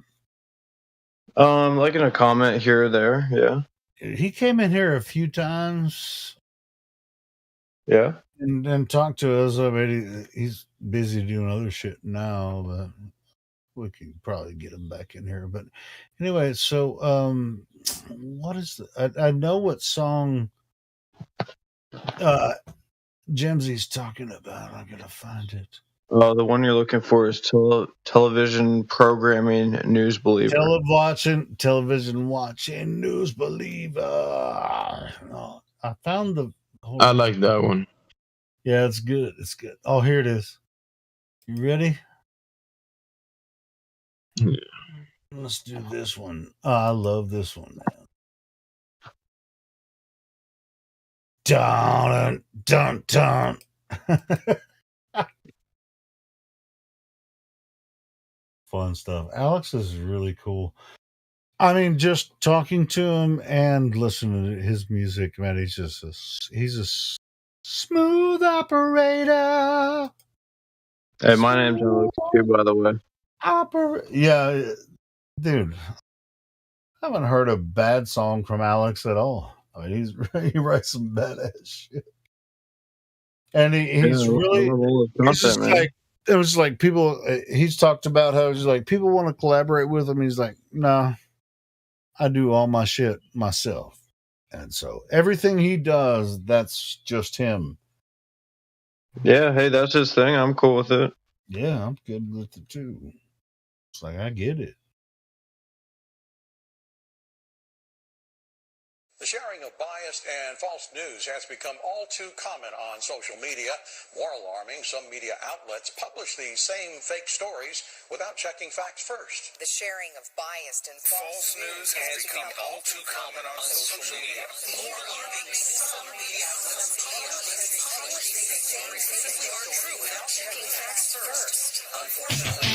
Like in a comment here or there. Yeah. He came in here a few times. Yeah. And talked to us. I mean, he's busy doing other shit now, but we can probably get him back in here. But anyway, so what is I know what song Jimsy's talking about. I gotta find it. The one you're looking for is television programming news believer. Television watching news believer. No, I found the. I like that one. Yeah, it's good. It's good. Oh, here it is. You ready? Yeah. Let's do this one. Oh, I love this one, man. Dun dun dun. Fun stuff. Alex is really cool. I mean, just talking to him and listening to his music, man, he's a smooth operator. Hey, my name's Alex too, by the way. Yeah, dude. I haven't heard a bad song from Alex at all. I mean, he writes some badass shit, and he's really. It's just like it was like people. He's talked about how he's like people want to collaborate with him. He's like, no, I do all my shit myself, and so everything he does, that's just him. Yeah, hey, that's his thing. I'm cool with it. Yeah, I'm good with it too. It's like I get it. The sharing of biased and false news has become all too common on social media. More alarming, some media outlets publish these same fake stories without checking facts first. The sharing of biased and false news has become all too common on social media. More alarming, some media outlets publish these stories simply aren't true without checking facts first. Unfortunately,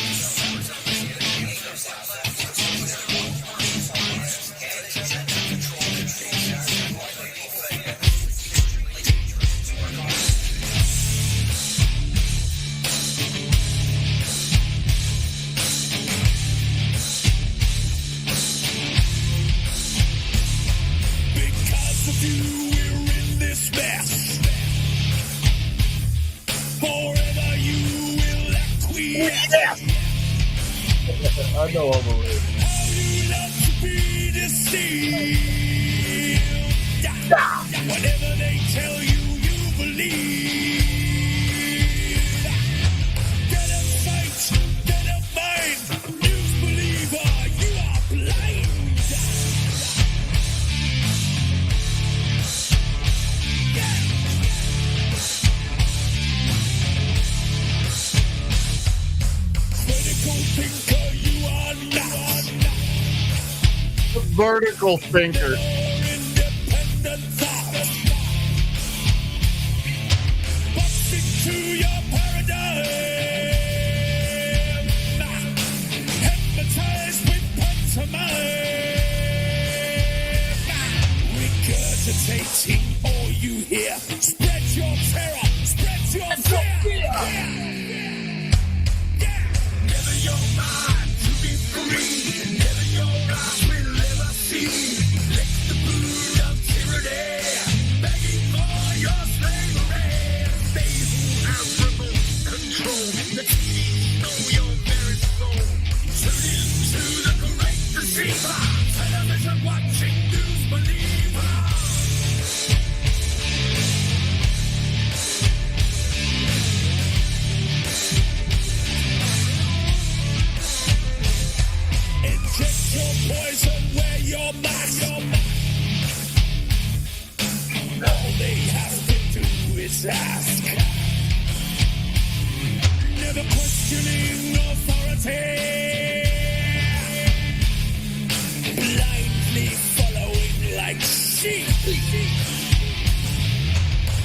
I know I'm a Whatever they tell you, you believe. Get a fight, get a mind. News believer, you are blind. Critical thinker, you are not. Vertical thinker. To your paradigm, hypnotized with pantomime, regurgitating all you hear. Spread your terror, spread your fear. Television watching news believer. Inject your poison where your mask. All they have to do is ask. Never questioning authority. Blindly following like sheep.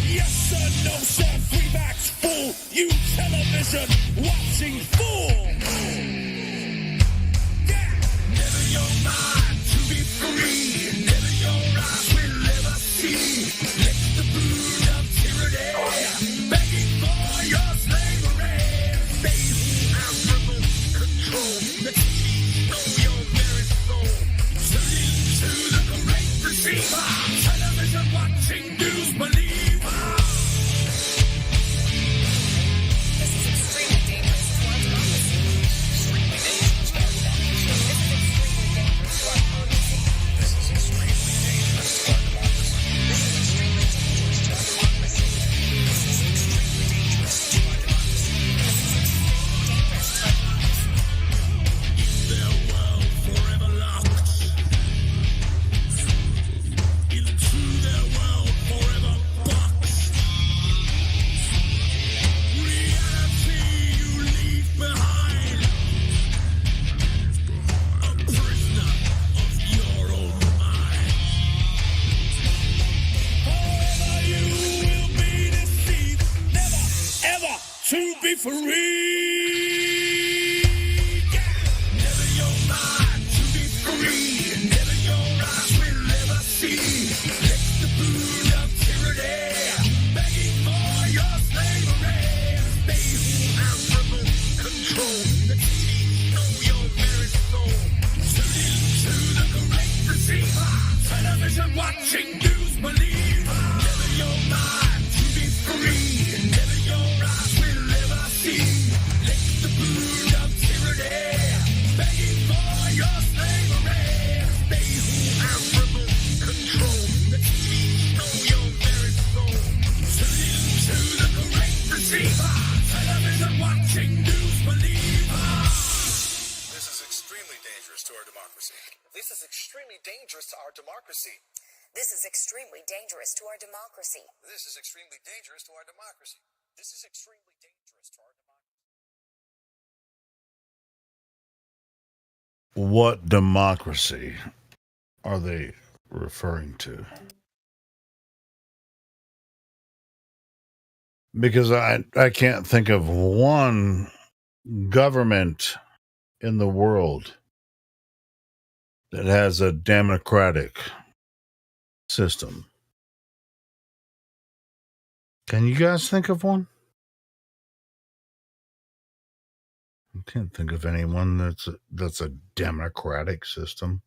Yes sir, no sir, free backs full. You television watching fool. Never your mind to be free. Never your eyes will ever see. Let the brood of tyranny begging for your slavery. They who have remote control. Let me know your very soul. Tune into the great receiver. Television watching news believer. This is extremely dangerous to our democracy. Extremely dangerous to our democracy. This is extremely dangerous to our democracy. This is extremely dangerous to our democracy. This is extremely dangerous to our democracy. This is extremely dangerous to our democracy. In their world forever locked. Into their world forever boxed. Reality you leave behind. A prisoner of your own mind. Forever you will be deceived. Never, ever to be free. Never your mind to be free. Never your eyes will ever see. Let the brood of tyranny begging for your slavery. They who have remote control. Let me know your very soul. Tune into the great receiver. Television watching news believer. Never your mind to be free. Never your eyes will ever see. Let the brood of tyranny begging for your slavery. They who have remote control. Let me know your very soul. Tune into the great receiver. Television watching news believer. This is extremely dangerous to our democracy. This is extremely dangerous to our democracy. This is extremely dangerous to our democracy. This is extremely dangerous to our democracy. This is extremely dangerous to our democracy. What democracy are they referring to? Because I can't think of one government in the world that has a democratic system. Can you guys think of one? I can't think of anyone that's a democratic system.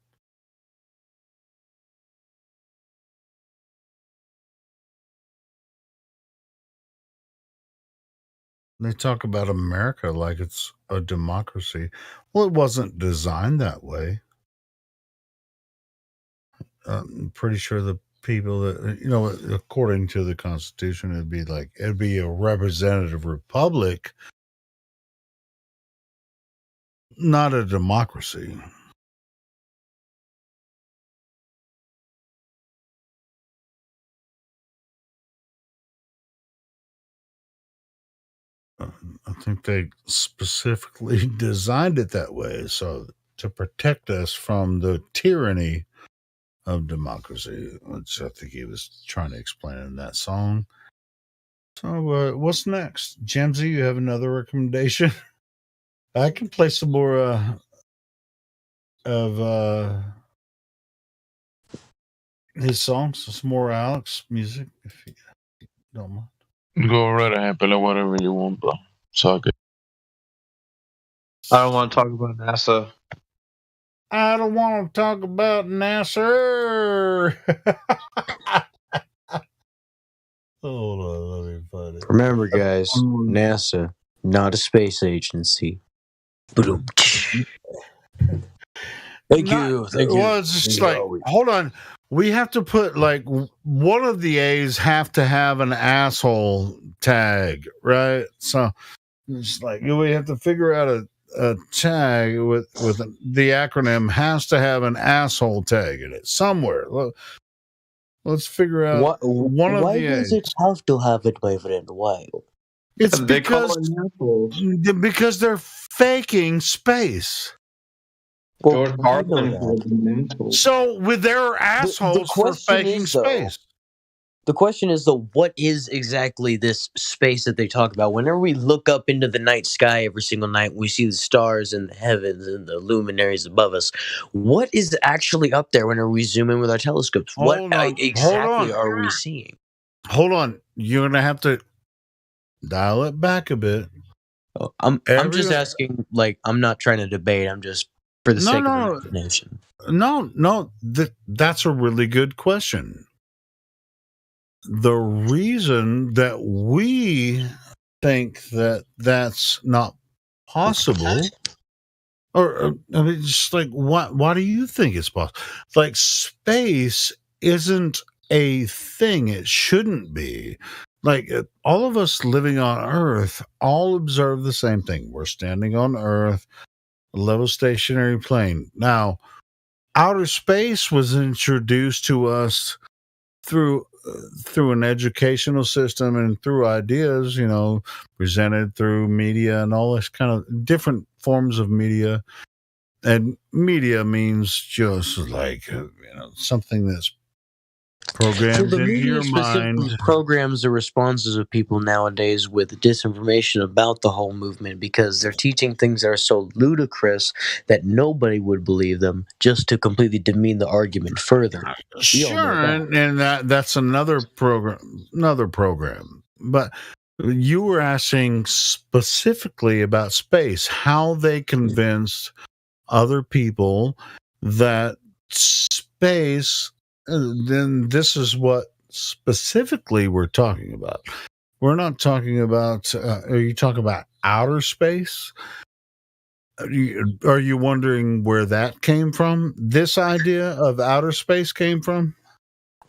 They talk about America like it's a democracy. Well, it wasn't designed that way. I'm pretty sure the people that, according to the Constitution, it'd be a representative republic, not a democracy. I think they specifically designed it that way, so to protect us from the tyranny of democracy, which I think he was trying to explain in that song. So, what's next? Jamesy, you have another recommendation? I can play some more of his songs, some more Alex music, if you don't mind. Go right ahead, play whatever you want, bro. Suck it. I don't want to talk about NASA. I don't want to talk about NASA. Hold on, let me find it. Remember, guys, NASA, not a space agency. Boom. Thank you. Well, it's just like, hold on. We have to put like one of the A's have to have an asshole tag, right? So it's like we have to figure out a tag with the acronym has to have an asshole tag in it somewhere. Let's figure out one of Why the does A's. it have to have it, my friend? Why? It's because they're faking space. George Carlin. So with their assholes for faking space. The question is, though, what is exactly this space that they talk about? Whenever we look up into the night sky every single night, we see the stars and the heavens and the luminaries above us. What is actually up there whenever we zoom in with our telescopes? What exactly are we seeing? Hold on. You're going to have to dial it back a bit. I'm just asking, like, I'm not trying to debate. I'm just for the sake of imagination. No, that's a really good question. The reason that we think that that's not possible, or I mean, just like, why do you think it's possible? Like, space isn't a thing. It shouldn't be. Like, all of us living on Earth all observe the same thing. We're standing on Earth, a level stationary plane. Now, outer space was introduced to us through an educational system and through ideas, presented through media and all this kind of different forms of media. And media means just like, something that's programmed the into media your mind. specifically programs the responses of people nowadays with disinformation about the whole movement because they're teaching things that are so ludicrous that nobody would believe them, just to completely demean the argument further. Sure, and that's another program. But you were asking specifically about space, how they convinced other people that space. Then this is what specifically we're talking about. We're not talking about. Are you talking about outer space? Are you wondering where that came from? This idea of outer space came from?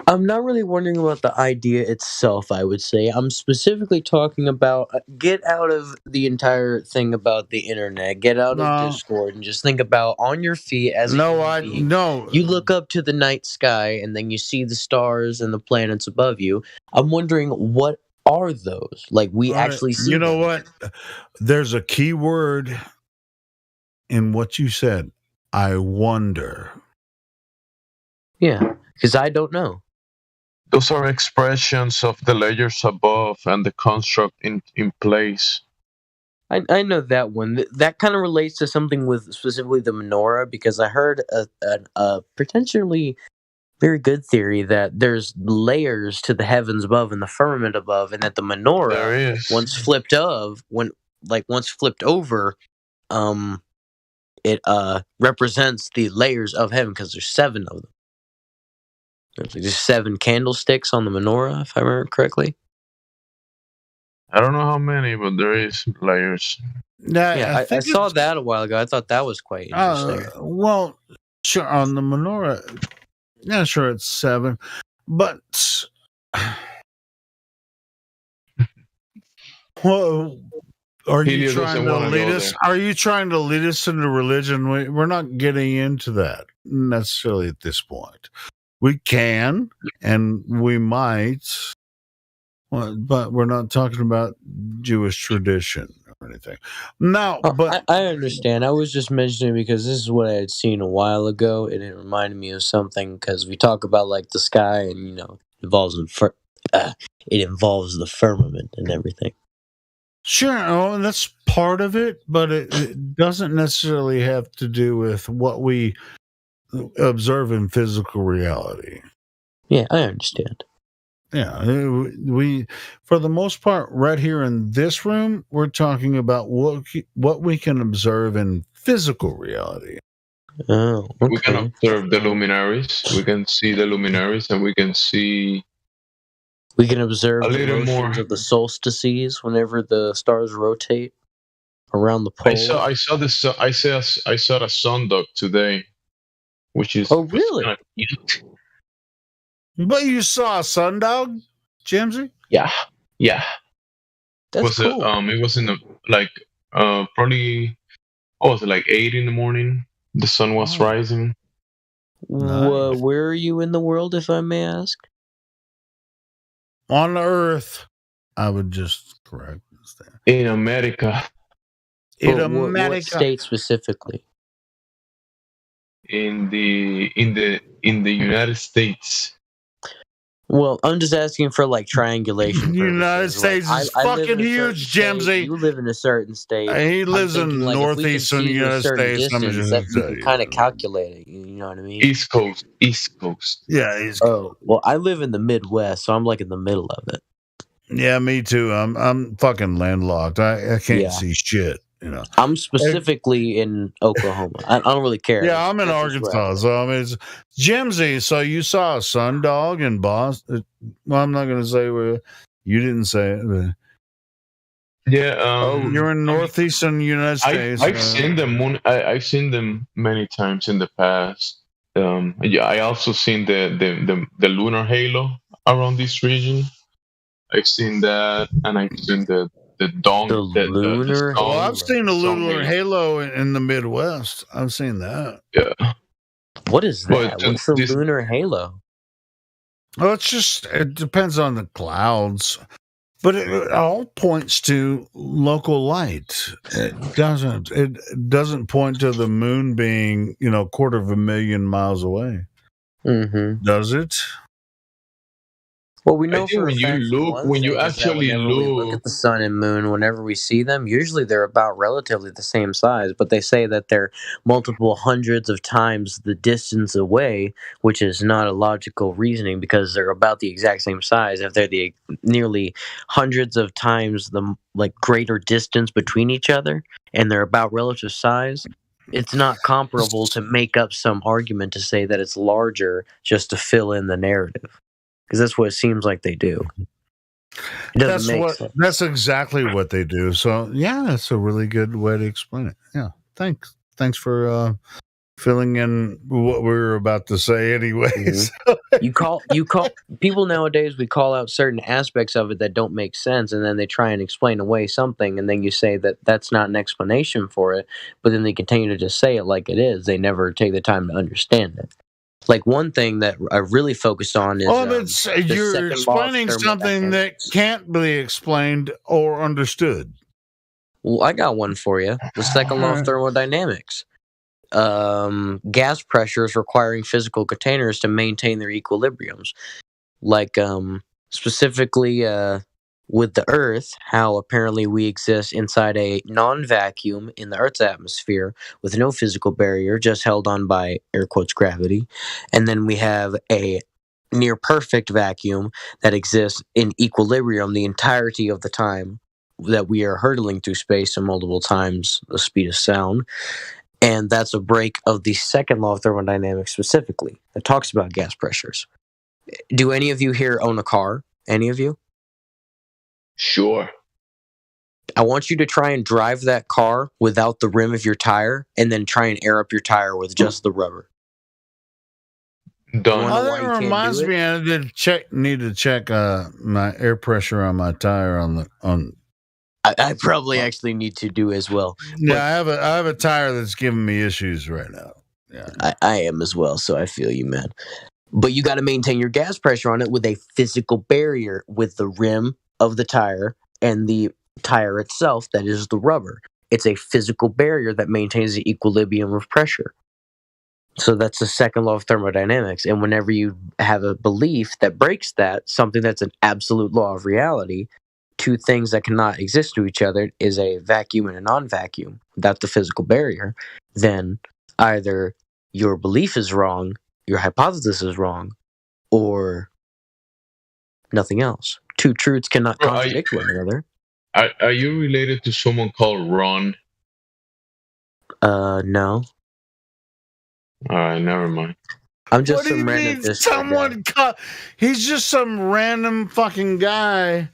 I'm not really wondering about the idea itself, I would say. I'm specifically talking about get out of the entire thing about the internet, get out of Discord, and just think about on your feet as a human being. You look up to the night sky, and then you see the stars and the planets above you. I'm wondering, what are those? Like, we actually see You know them. what? There's a key word in what you said. I wonder. Yeah, because I don't know. Those are expressions of the layers above and the construct in place. I know that one. That kind of relates to something with specifically the menorah, because I heard a potentially very good theory that there's layers to the heavens above and the firmament above, and that the menorah, once flipped over, it represents the layers of heaven because there's 7 of them. There's 7 candlesticks on the menorah, if I remember correctly. I don't know how many, but there is layers. Yeah, I saw that a while ago. I thought that was quite interesting. Well, sure, on the menorah, yeah, sure, it's 7, but well, are you trying to lead us? Are you trying to lead us into religion? We're not getting into that necessarily at this point. We can, and we might, but we're not talking about Jewish tradition or anything. No, but I understand. I was just mentioning because this is what I had seen a while ago, and it reminded me of something because we talk about like the sky, and it involves the firmament and everything. Sure, that's part of it, but it doesn't necessarily have to do with what we observe in physical reality. Yeah, I understand. Yeah, we for the most part, right here in this room, we're talking about what we can observe in physical reality. Oh, okay. We can observe the luminaries. We can see the luminaries, and we can see. We can observe a the little motions more of the solstices whenever the stars rotate. around the pole. I saw a sunduck today, which is really kind of cute. But you saw a sundog, Jimsy? Yeah. That's cool. It was in the probably was it like 8 in the morning? The sun was rising. Where are you in the world, if I may ask? On Earth, I would just correct this there. In America. What state specifically? In the United States. Well, I'm just asking for like triangulation. The United States is fucking huge, Jimsy. You live in a certain state. He lives in northeastern United States. That you can kind of calculate it. You know what I mean? East Coast. Yeah, East Coast. Well, I live in the Midwest, so I'm like in the middle of it. Yeah, me too. I'm fucking landlocked. I can't see shit. You know, I'm specifically in Oklahoma. I don't really care. Yeah, I'm in Arkansas. So I mean, it's Jimsy. So you saw a sundog in Boston? Well, I'm not going to say where you didn't say it. But... Yeah. You're in northeastern United States. I've seen them. I've seen them many times in the past. I also seen the lunar halo around this region. I've seen that, and I've seen the lunar. Oh, I've seen the lunar halo in the Midwest. I've seen that. Yeah. What is that? What's the lunar halo? Well, it depends on the clouds, but it all points to local light. It doesn't point to the moon being, 250,000 miles away. Mm-hmm. Does it? Well, we know for when you actually look at the sun and moon, whenever we see them, usually they're about relatively the same size, but they say that they're multiple hundreds of times the distance away, which is not a logical reasoning because they're about the exact same size. If they're the nearly hundreds of times the greater distance between each other, and they're about relative size, it's not comparable to make up some argument to say that it's larger just to fill in the narrative. Because that's what it seems like they do. It doesn't make sense. That's exactly what they do. So yeah, that's a really good way to explain it. Yeah, thanks for filling in what we were about to say. Anyways, you call people nowadays. We call out certain aspects of it that don't make sense, and then they try and explain away something, and then you say that that's not an explanation for it. But then they continue to just say it like it is. They never take the time to understand it. Like one thing that I really focused on is you're explaining something that can't be explained or understood. Well, I got one for you. The second law of thermodynamics. Gas pressures requiring physical containers to maintain their equilibriums. Like specifically with the Earth, how apparently we exist inside a non-vacuum in the Earth's atmosphere with no physical barrier, just held on by, air quotes, gravity. And then we have a near-perfect vacuum that exists in equilibrium the entirety of the time that we are hurtling through space and multiple times the speed of sound. And that's a break of the second law of thermodynamics specifically that talks about gas pressures. Do any of you here own a car? Any of you? Sure. I want you to try and drive that car without the rim of your tire and then try and air up your tire with just the rubber. Done. That reminds me, I need to check my air pressure on my tire I probably actually need to do as well. Yeah, I have a tire that's giving me issues right now. Yeah, I am as well, so I feel you, man. But you got to maintain your gas pressure on it with a physical barrier with the rim of the tire and the tire itself, that is the rubber. It's a physical barrier that maintains the equilibrium of pressure. So that's the second law of thermodynamics. And whenever you have a belief that breaks that, something that's an absolute law of reality, two things that cannot exist to each other is a vacuum and a non-vacuum without the physical barrier, then either your belief is wrong, your hypothesis is wrong, or nothing else. Two truths cannot contradict one another. Are you related to someone called Ron? No. All right, never mind. I'm just what do you mean someone he's just some random fucking guy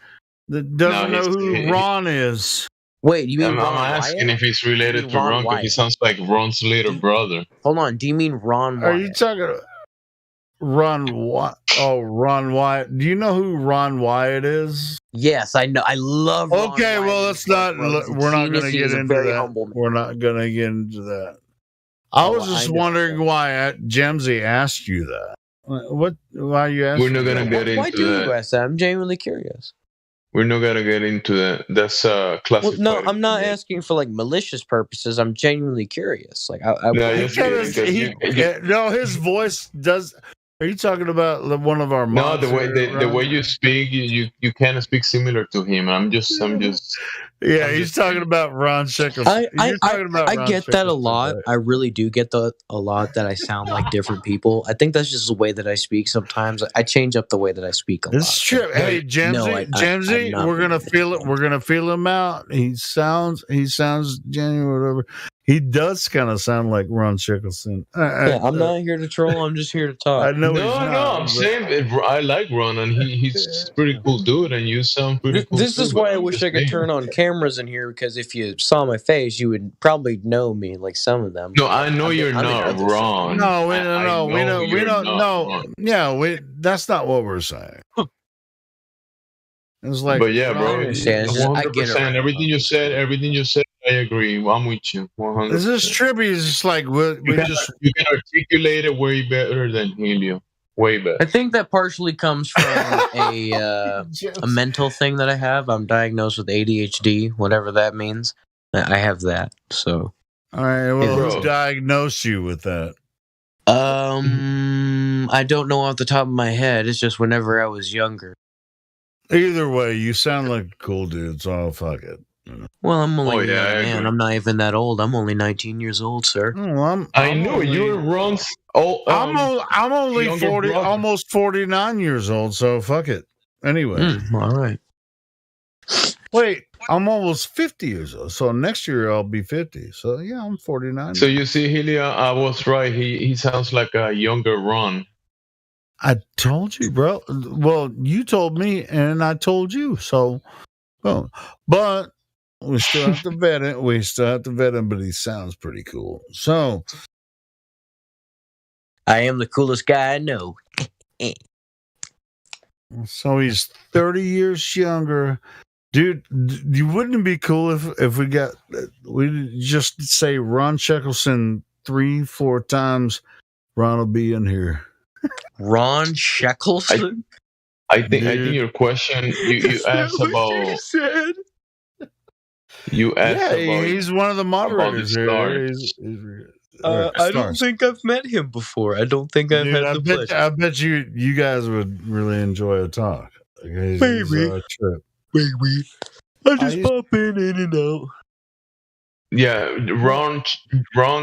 that doesn't know who Ron is. Wait, you mean I'm Ron asking Wyatt? if he's You related mean to Ron Ron because he Wyatt? sounds like Ron's little brother. Hold on. Do you mean Ron Are you Wyatt? talking Ron Wyatt? Oh, Ron Wyatt. Do you know who Ron Wyatt is? Yes, I know. I love Ron Okay, Wyatt. well, let's not. Bro, he's a We're not going genius. to He get is a into very that. humble man. We're not going to get into that. I was just wondering why Jamsey asked you that. What? Why you asked? We're not gonna get Why into do you that. ask that? I'm genuinely curious. We're not gonna get into that. That's Well, classified. no, I'm not asking for like malicious purposes. I'm genuinely curious. Like, No, I just kidding, 'cause no, his voice does. Are you talking about one of our No, mods? the way here, the Ron? way you speak, you kind of speak similar to him. I'm just. Yeah, he's talking about Ron Sheckles. You're talking about I Ron get that a Sheckles lot. today. I really do get that a lot, that I sound like different people. I think that's just the way that I speak sometimes. I change up the way that I speak a lot. This is true. Hey, Jamsey, I'm not we're gonna feel it. We're gonna feel him out. He sounds genuine, whatever. He does kind of sound like Ron Sheckleson. Yeah, I'm not here to troll. I'm just here to talk. I know he's No, not. I'm saying I like Ron, and he's a pretty cool dude, and you sound pretty cool. This too, is but why I I'm wish just I could saying. turn on cameras in here, because if you saw my face, you would probably know me, like some of them. No, I know you're I'm in not other wrong. No, we I don't. We you're don't. not No, wrong. yeah, that's not what we're saying. It's like, But yeah, bro, I understand. It's just, I get it. 100%. Everything you said, I agree. I'm with you. 100%. This is trippy. It's just like You can articulate it way better than Helio. Way better. I think that partially comes from a mental thing that I have. I'm diagnosed with ADHD, whatever that means. I have that. So, all right. Well, Bro. who diagnosed you with that? I don't know off the top of my head. It's just whenever I was younger. Either way, you sound like a cool dude, so fuck it. Well, I'm only Oh, yeah, a I young man. agree. I'm not even that old. I'm only 19 years old, sir. I know you're Ron's. I'm only younger 40, brother. almost 49 years old. So fuck it. Anyway, All right. wait, I'm almost 50 years old. So next year I'll be 50. So yeah, I'm 49. So you see, Helio, I was right. He sounds like a younger Ron. I told you, bro. Well, you told me, and I told you. So, well, but we still have to vet it. But he sounds pretty cool. So, I am the coolest guy I know. so he's 30 years younger. Dude, you wouldn't it be cool if we just say Ron Sheckleson 3-4 times? Ron will be in here. Ron Sheckleson? I think your question you asked about. You asked about. He's one of the moderators here. stars. I don't think I've met him before. I don't think I've had the pleasure. I bet you guys would really enjoy a talk. Okay, Maybe. Maybe. I just pop in and out. Yeah, Ron.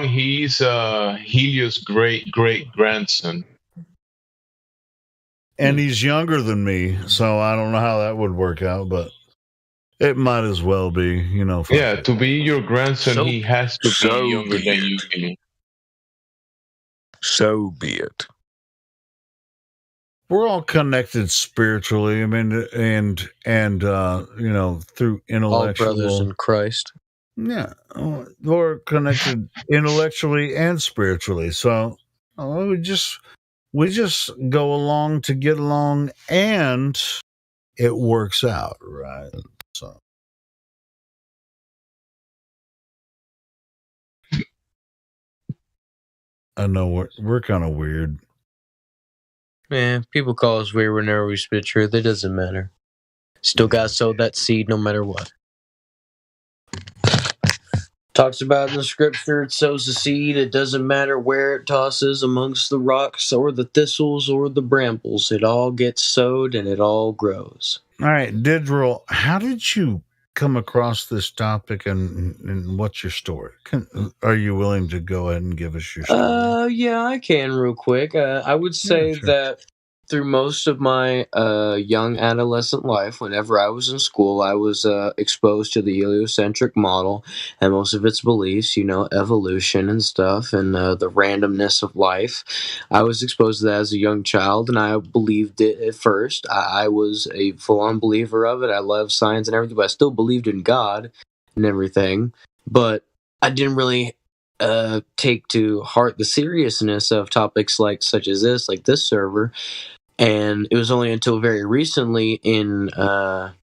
He's Helio's great grandson. And he's younger than me, so I don't know how that would work out, but it might as well be, you know. Yeah, to be your grandson, he has to be younger than you, Helio. So be it. We're all connected spiritually. I mean, and you know, through intellectual. All brothers in Christ. Yeah, we're connected intellectually and spiritually. So we just go along to get along, and it works out, right? So. I know we're kind of weird. Man, people call us weird whenever we spit truth. It doesn't matter. Still got to sow that seed no matter what. Talks about in the scripture, it sows the seed. It doesn't matter where it tosses, amongst the rocks or the thistles or the brambles. It all gets sowed and it all grows. All right, Didril, how did you come across this topic, and what's your story? Are you willing to go ahead and give us your story? Yeah, I can real quick. I would say that through most of my young adolescent life, whenever I was in school, I was exposed to the heliocentric model and most of its beliefs, you know, evolution and stuff, and the randomness of life. I was exposed to that as a young child, and I believed it at first. I was a full-on believer of it. I loved science and everything, but I still believed in God. and everything, but I didn't really take to heart the seriousness of topics such as this server. And it was only until very recently in the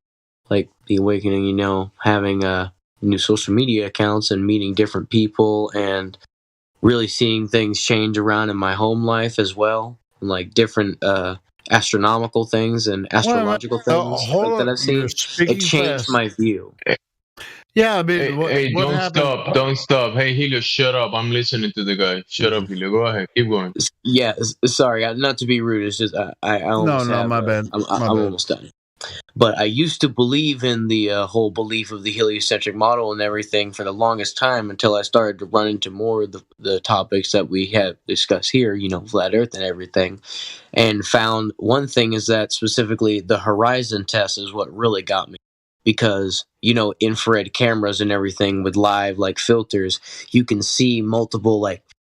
Awakening, having new social media accounts and meeting different people and really seeing things change around in my home life as well, and like different astronomical things and astrological things hold that on. I've seen. You're speaking It changed fast. my view. Yeah, I mean, Hey, what don't happened? stop. Don't stop. Hey, Helio, shut up. I'm listening to the guy. Shut up, Helio. Go ahead. Keep going. Yeah, sorry, not to be rude. It's just I almost have. My bad. I'm My bad. almost done. But I used to believe in the whole belief of the heliocentric model and everything for the longest time until I started to run into more of the topics that we have discussed here, flat Earth and everything, and found one thing is that specifically the horizon test is what really got me. Because, infrared cameras and everything with live filters, you can see multiple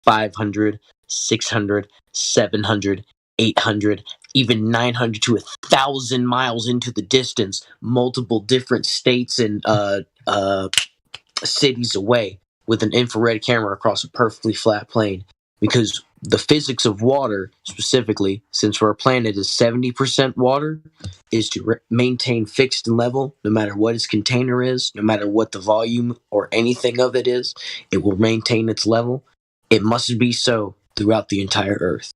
500, 600, 700, 800, even 900 to 1,000 miles into the distance, multiple different states and cities away with an infrared camera across a perfectly flat plane. Because the physics of water, specifically, since our planet is 70% water, is to maintain fixed and level, no matter what its container is, no matter what the volume or anything of it is, it will maintain its level. It must be so throughout the entire Earth.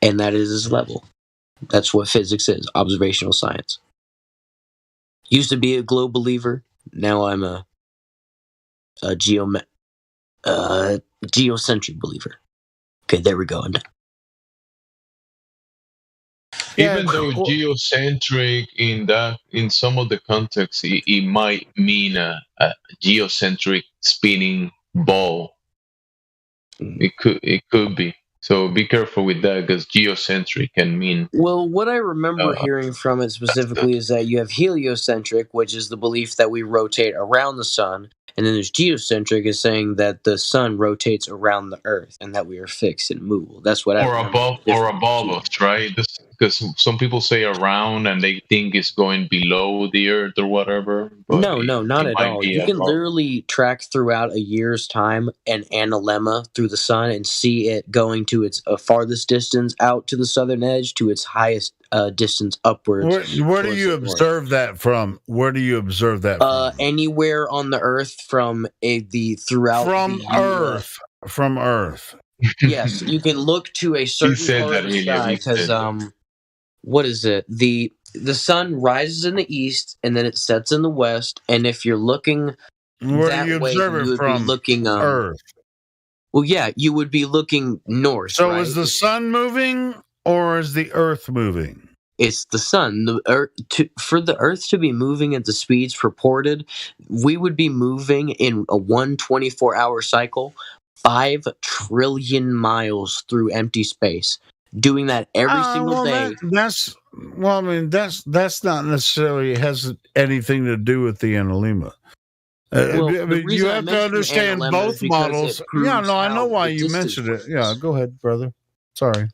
And that is its level. That's what physics is, observational science. Used to be a globe believer. Now I'm a geocentric believer. Okay, there we go. I'm done. Even though geocentric in some of the contexts, it might mean a geocentric spinning ball. It could be. So be careful with that, because geocentric can mean. Well, what I remember hearing from it specifically is that you have heliocentric, which is the belief that we rotate around the sun, and then there's geocentric, is saying that the sun rotates around the Earth and that we are fixed and movable. That's what I remember. Above us, right? Because some people say around and they think it's going below the Earth or whatever. No, not at all. You can literally track throughout a year's time an analemma through the sun and see it going to its farthest distance out to the southern edge to its highest distance upwards. Where do you observe that from? Where do you observe that from? Anywhere on the Earth from Earth. From Earth. Yes, you can look to a certain part of the sky because what is it? The sun rises in the east and then it sets in the west. And if you're looking where do you observe it from? Looking Earth. Well, yeah, you would be looking north. So right? is the sun moving or is the Earth moving? It's the sun. For the Earth to be moving at the speeds purported, we would be moving in a 124-hour cycle, 5 trillion miles through empty space. Doing that every single day. That's not necessarily has anything to do with the analemma. You have to understand both models. Yeah, no, I know why you mentioned it. Yeah, go ahead, brother. Sorry.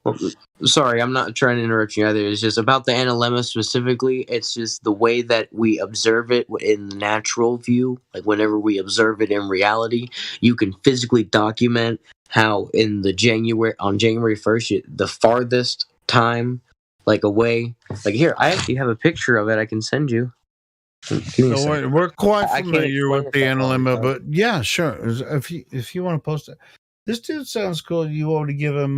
Sorry, I'm not trying to interrupt you either. It's just about the analemma specifically. It's just the way that we observe it in the natural view. Like whenever we observe it in reality, you can physically document how on January 1st, the farthest time, away. Here, I actually have a picture of it I can send you. So we're quite familiar with the analemma, but yeah, sure. If you want to post it. This dude sounds cool. You want to give him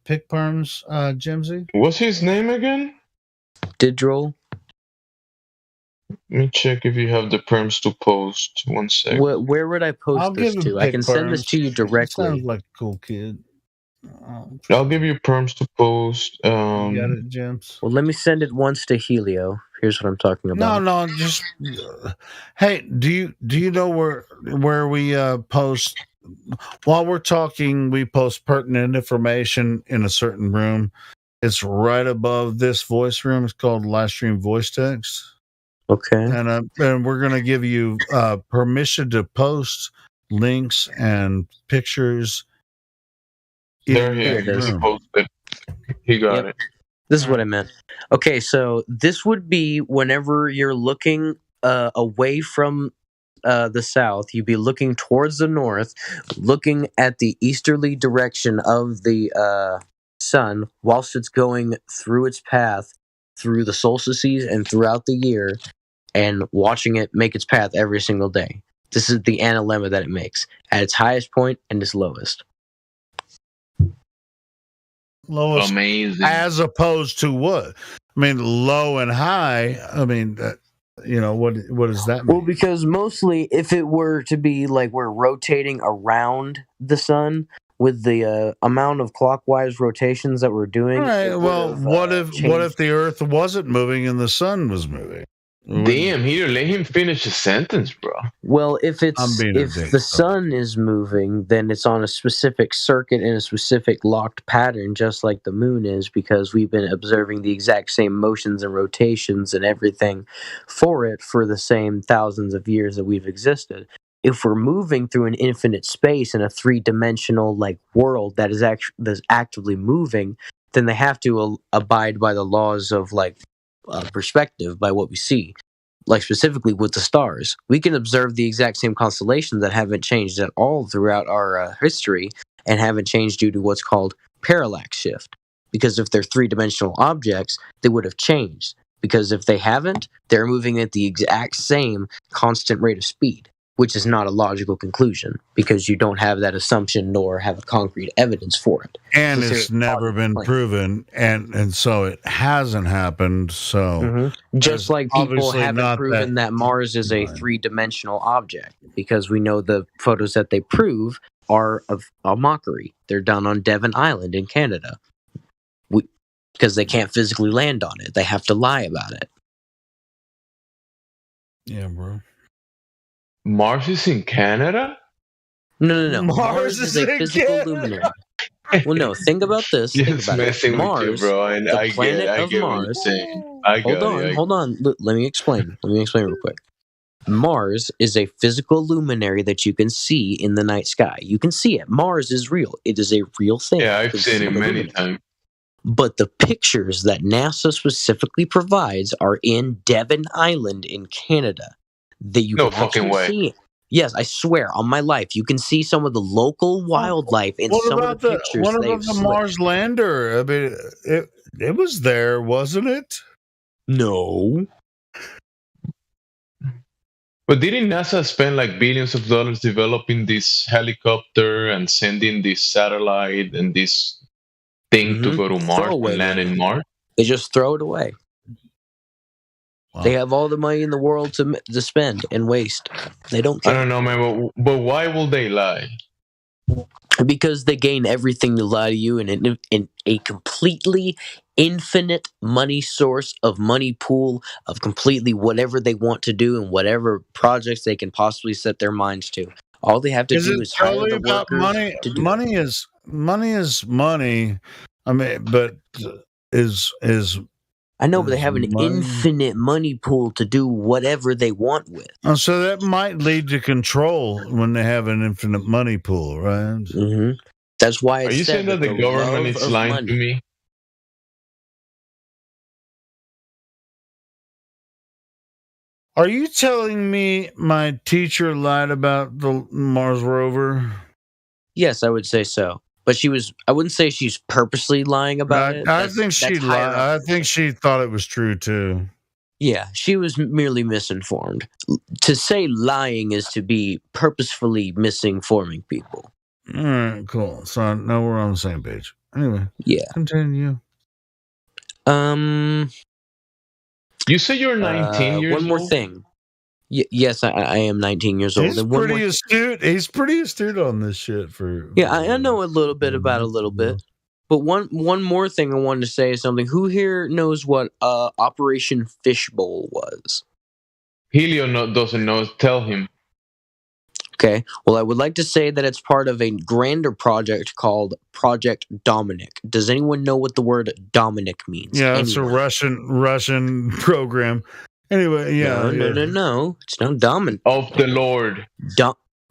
pick perms, Jimsy? What's his name again? Didrol. Let me check if you have the perms to post. 1 second. Where would I post this to? I can send this to you directly. Sounds like a cool kid. I'll give you perms to post. You got it, James? Well, let me send it once to Helio. Here's what I'm talking about. No, just hey, do you know where we post? While we're talking, we post pertinent information in a certain room. It's right above this voice room. It's called Live Stream Voice Text. Okay. And we're going to give you permission to post links and pictures. There he is. He got it. This is what I meant. Okay, so this would be whenever you're looking away from the south, you'd be looking towards the north, looking at the easterly direction of the sun whilst it's going through its path through the solstices and throughout the year, and watching it make its path every single day. This is the analemma that it makes at its highest point and its lowest. Lowest, amazing. As opposed to what? I mean, low and high. I mean, what does that mean? Well, because mostly, if it were to be like we're rotating around the sun with the amount of clockwise rotations that we're doing, All right. Well, what if the Earth wasn't moving and the sun was moving? Damn, here, let him finish the sentence, bro. Well, if the sun is moving, then it's on a specific circuit in a specific locked pattern, just like the moon is, because we've been observing the exact same motions and rotations and everything for it for the same thousands of years that we've existed. If we're moving through an infinite space in a three-dimensional world that is that's actively moving, then they have to abide by the laws of perspective, by what we see. Like specifically with the stars, we can observe the exact same constellations that haven't changed at all throughout our history and haven't changed due to what's called parallax shift. Because if they're three-dimensional objects, they would have changed. Because if they haven't, they're moving at the exact same constant rate of speed, which is not a logical conclusion because you don't have that assumption nor have concrete evidence for it. And it's never been proven, and so it hasn't happened. So just like people haven't proven that Mars is a three-dimensional object, because we know the photos that they prove are of a mockery. They're done on Devon Island in Canada. Because they can't physically land on it. They have to lie about it. Yeah, bro. Mars is in Canada? No. Mars is a physical luminary. Well, no, think about this. Think about it. Mars, bro. And the planet of Mars. Hold on. Let me explain. Real quick. Mars is a physical luminary that you can see in the night sky. You can see it. Mars is real. It is a real thing. Yeah, I've seen it many times. But the pictures that NASA specifically provides are in Devon Island in Canada. That you no can fucking way. See. Yes, I swear on my life, you can see some of the local wildlife in some of the pictures. What about the Mars lander? I mean, it was there, wasn't it? No. But didn't NASA spend billions of dollars developing this helicopter and sending this satellite and this thing to go to Mars and land in Mars? They just throw it away. Wow. They have all the money in the world to spend and waste. They don't care. I don't know, man, but why will they lie? Because they gain everything to lie to you in a completely infinite money source of money pool of completely whatever they want to do and whatever projects they can possibly set their minds to. All they have to do is hire the workers money? to do money it. is money. I mean, but is I know, but they have an infinite money pool to do whatever they want with. Oh, so that might lead to control when they have an infinite money pool, right? Mm-hmm. That's why it's Are you saying that the government is lying to me? Are you telling me my teacher lied about the Mars rover? Yes, I would say so. But I wouldn't say she's purposely lying about it. I think she lied. I think she thought it was true too. Yeah, she was merely misinformed. To say lying is to be purposefully misinforming people. All right, cool. So now we're on the same page. Anyway, yeah. Continue. You say you're 19 years old? One more thing. Yes, I am 19 years old. He's pretty astute. He's pretty astute on this shit. I know a little bit about a little bit. But one more thing I wanted to say is something. Who here knows what Operation Fishbowl was? Helio doesn't know. Tell him. Okay. Well, I would like to say that it's part of a grander project called Project Dominic. Does anyone know what the word Dominic means? Yeah, it's a Russian program. Anyway, yeah. No. It's no Dominic. Of the Lord.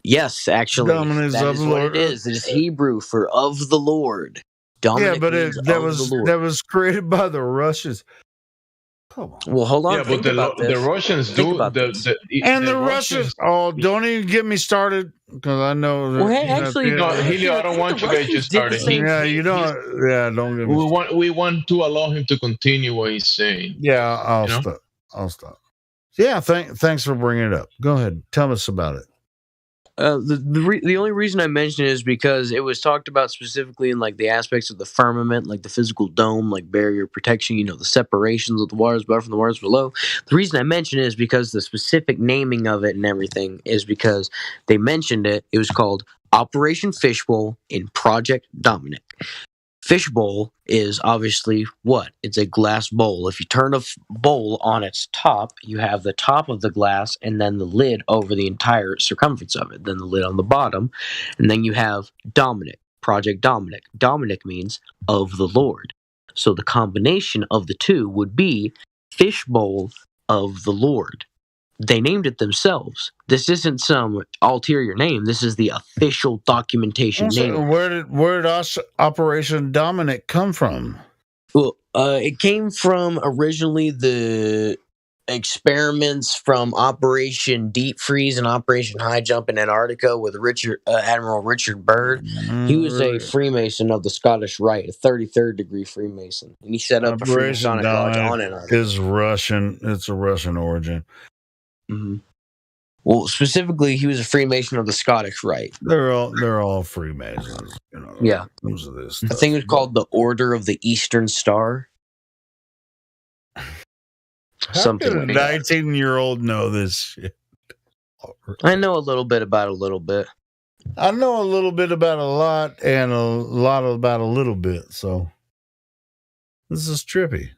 Yes, actually. Dominus that of is the what Lord. it is. It is Hebrew for of the Lord. Dominic yeah, but means that of was the Lord. that was created by the Russians. Well, hold on. Yeah, but Think about the this. Russians Think do about this. And the Russians. Oh, don't even get me started because I know. Well, hey, actually, No, actually, Helio, I I don't think want the you guys to Russians did start the it. same Yeah, thing. you don't. Yeah, don't get me. We want to allow him to continue what he's saying. Yeah, I'll You know? stop. I'll stop. Yeah, thanks for bringing it up. Go ahead, tell us about it. The only reason I mention it is because it was talked about specifically in like the aspects of the firmament, like the physical dome, like barrier protection, the separations of the waters above from the waters below. The reason I mention it is because the specific naming of it and everything is because they mentioned it. It was called Operation Fishbowl in Project Dominic. Fishbowl is obviously what? It's a glass bowl. If you turn a bowl on its top, you have the top of the glass and then the lid over the entire circumference of it, then the lid on the bottom, and then you have Dominic, Project Dominic. Dominic means of the Lord. So the combination of the two would be Fishbowl of the Lord. They named it themselves. This isn't some ulterior name. This is the official documentation name. Where did Operation Dominic come from? Well, it came from originally the experiments from Operation Deep Freeze and Operation High Jump in Antarctica with Admiral Richard Byrd. He was a Freemason of the Scottish Rite, a 33rd degree Freemason, and he set up a Operation Freemasonic lodge on Dominic Antarctica. is Russian. It's a Russian origin. Mm-hmm. Well, specifically, he was a Freemason of the Scottish Rite. They're all Freemasons. Yeah. Comes to this I think it was called the Order of the Eastern Star. Something How could like a 19-year-old know this shit? I know a little bit about a little bit. I know a little bit about a lot and a lot about a little bit. So this is trippy.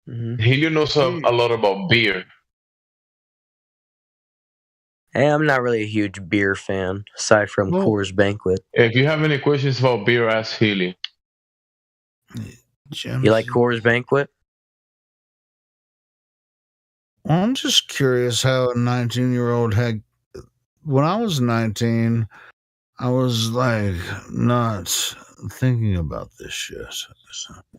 Helio knows a lot about beer. Hey, I'm not really a huge beer fan, aside from Coors Banquet. If you have any questions about beer, ask Helio. You like Coors Banquet? Well, I'm just curious how a 19-year-old had. When I was 19, I was like not thinking about this shit.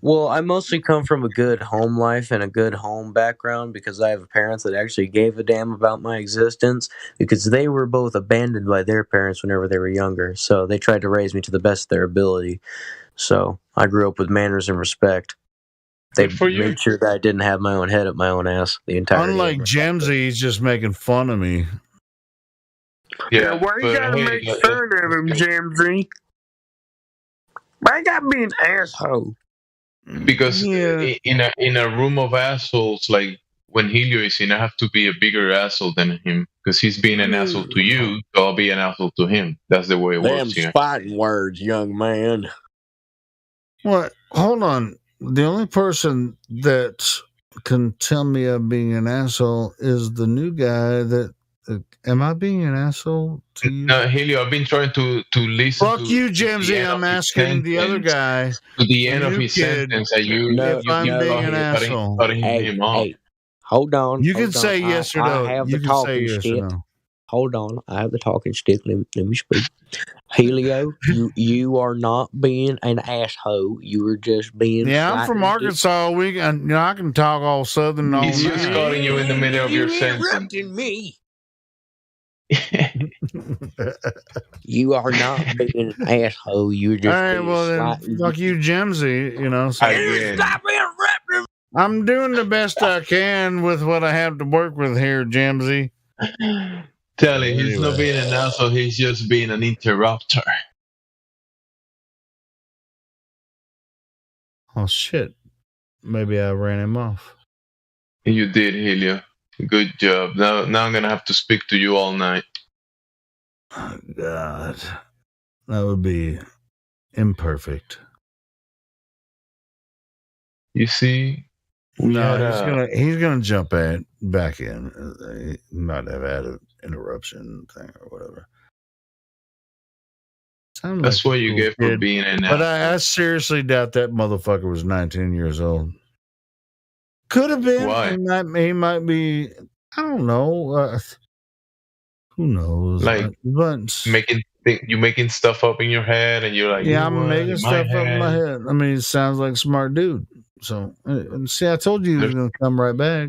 Well, I mostly come from a good home life and a good home background because I have parents that actually gave a damn about my existence because they were both abandoned by their parents whenever they were younger. So they tried to raise me to the best of their ability. So I grew up with manners and respect. They made sure that I didn't have my own head up my own ass the entire Unlike Jamesy, he's just making fun of me. Yeah, why you gotta make fun of him, Jamesy? Why you gotta be an asshole? Because in a room of assholes, like when Helio is in, I have to be a bigger asshole than him because he's being an asshole to you, so I'll be an asshole to him. That's the way it works here. Fighting words, young man. What? Hold on. The only person that can tell me I'm being an asshole is the new guy that. Am I being an asshole to you? No, Helio, I've been trying to listen. Fuck you, Jamesy. I'm asking the other guy. To the end of his sentence, that you I'm being an asshole. Hey, hold on. You can say yes or no. I have You the can say talking yes or stick. no. Hold on. I have the talking stick. Let me speak. Helio, you are not being an asshole. You are just being. Yeah, I'm from Arkansas. I can talk all Southern. All He's just cutting you in the middle of your sentence. Interrupting me. You are not being an asshole. You're just. All right, well then, fuck you, Jamesy. Stop interrupting. I'm doing the best I can with what I have to work with here, Jamesy. Tell him he's not being an asshole. He's just being an interrupter. Oh shit! Maybe I ran him off. You did, Helio. Good job. Now I'm gonna have to speak to you all night. Oh, God, that would be imperfect. You see, he's gonna jump back in. He might have had an interruption thing or whatever. That's what you get for being an asshole. But I seriously doubt that motherfucker was 19 years old. Could have been. Why? He might be. I don't know. Who knows? Like you making stuff up in your head, and you're like, yeah, I'm making stuff up in my head. I mean, it sounds like a smart dude. So, see, I told you he was going to come right back.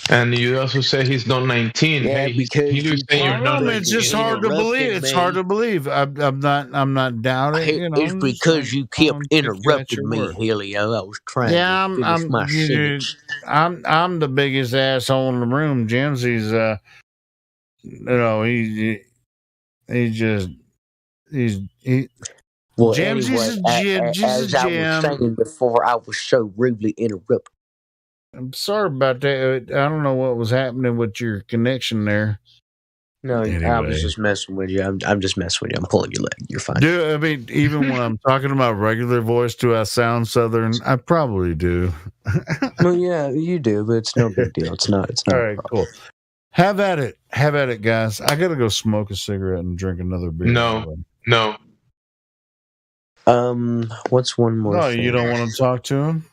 And you also say he's not 19. Yeah, Hey, because he was saying you're not 19. It's just hard to believe. It's hard to believe. I'm not doubting. You know, It's because you kept interrupting me, word. Helio. I was trying Yeah, to finish my sentence. I'm the biggest asshole in the room. Jimsy's Well, Jim's anyway, as I was saying before, I was so rudely interrupted. I'm sorry about that. I don't know what was happening with your connection there. No, I was just messing with you. I'm just messing with you. I'm pulling your leg. You're fine. I mean, even when I'm talking about regular voice, do I sound Southern? I probably do. Well, yeah, you do, but it's no big deal. It's not. All right, cool. Have at it, guys. I gotta go smoke a cigarette and drink another beer. No. What's one more? No, thing? you don't want to talk to him?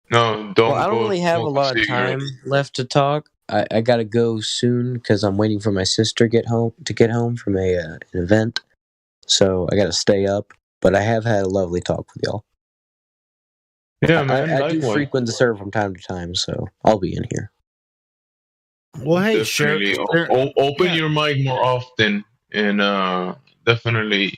No, don't. Well, I don't really have a lot of time left to talk. I gotta go soon because I'm waiting for my sister get home from an event. So I gotta stay up. But I have had a lovely talk with y'all. Yeah, man. I do frequent the server from time to time, so I'll be in here. Well, hey, definitely open your mic more often and definitely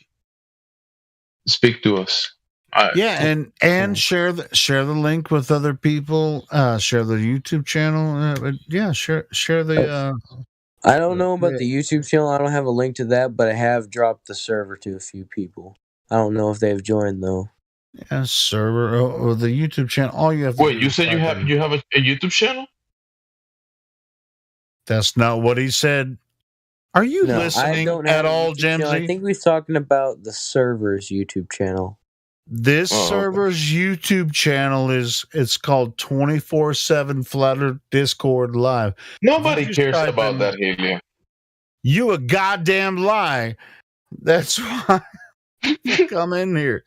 speak to us. And share the link with other people. Share the YouTube channel. Share the. I don't know about the YouTube channel. I don't have a link to that, but I have dropped the server to a few people. I don't know if they've joined though. Yeah, server or the YouTube channel. All you have. Wait, you said you have a YouTube channel? That's not what he said. Are you listening at all, Jamesy? I think we're talking about the server's YouTube channel. This server's YouTube channel it's called 24/7 Flat Earth Discord Live. Nobody cares about that, Helio. You a goddamn lie. That's why you come in here.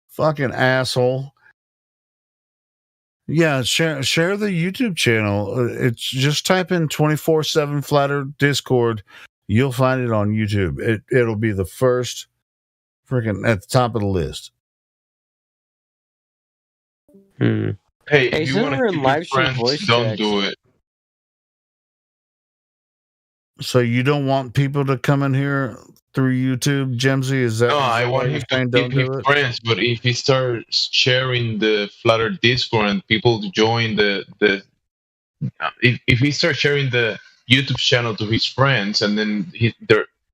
Fucking asshole. Yeah, share the YouTube channel. It's just type in 24/7 Flat Earth Discord. You'll find it on YouTube. It'll be the first freaking at the top of the list. Hey, if you want to keep your friends, don't do it. So you don't want people to come in here through YouTube, Jemsy? Is that? No, I want him to keep his friends, but if he starts sharing the Flat Earth Discord and people join if he starts sharing the YouTube channel to his friends and then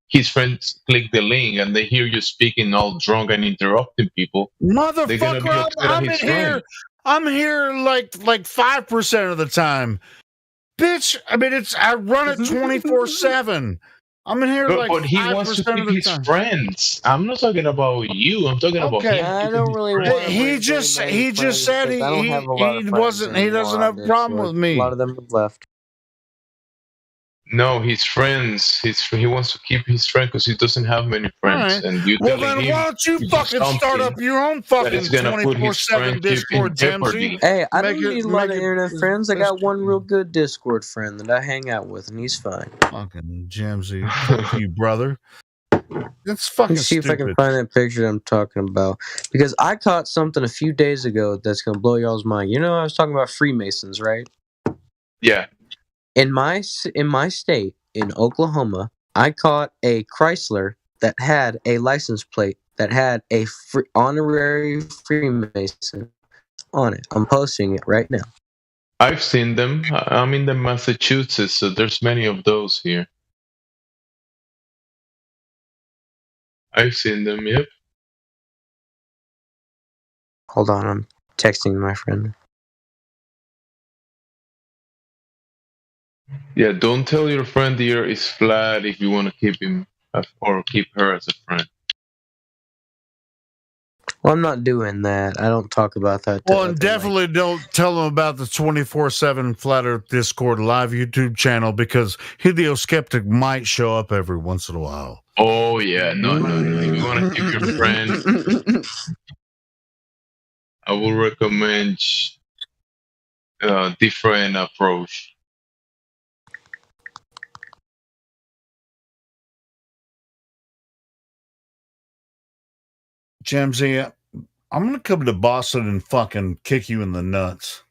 his friends click the link and they hear you speaking all drunk and interrupting people, motherfucker, I'm here like 5% of the time. Bitch, I mean I run it 24/7. I'm in here but he wants to keep his friends. I'm not talking about you. I'm talking about him. I don't really want to. He just said he doesn't have a problem with me. A lot of them have left. No, his friends. He wants to keep his friends because he doesn't have many friends. Right. And you well, then why don't you fucking start up your own fucking 24/7 Discord, Jemsy? Hey, I don't need a lot of internet friends. I got one real good Discord friend that I hang out with, and he's fine. Fucking Jemsy, fuck you, brother. That's fucking see stupid. if I can find that picture I'm talking about. Because I caught something a few days ago that's gonna blow y'all's mind. You know, I was talking about Freemasons, right? Yeah. In my state, in Oklahoma, I caught a Chrysler that had a license plate that had a honorary Freemason on it. I'm posting it right now. I've seen them. I'm in the Massachusetts, so there's many of those here. I've seen them, yep. Hold on, I'm texting my friend. Yeah, don't tell your friend the earth is flat if you want to keep him or keep her as a friend. Well, I'm not doing that. I don't talk about that. Well, and definitely don't tell them about the 24/7 Flat Earth Discord live YouTube channel because Hideo Skeptic might show up every once in a while. Oh, yeah. No. If you want to keep your friend, I will recommend a different approach. Jemsy, I'm gonna come to Boston and fucking kick you in the nuts.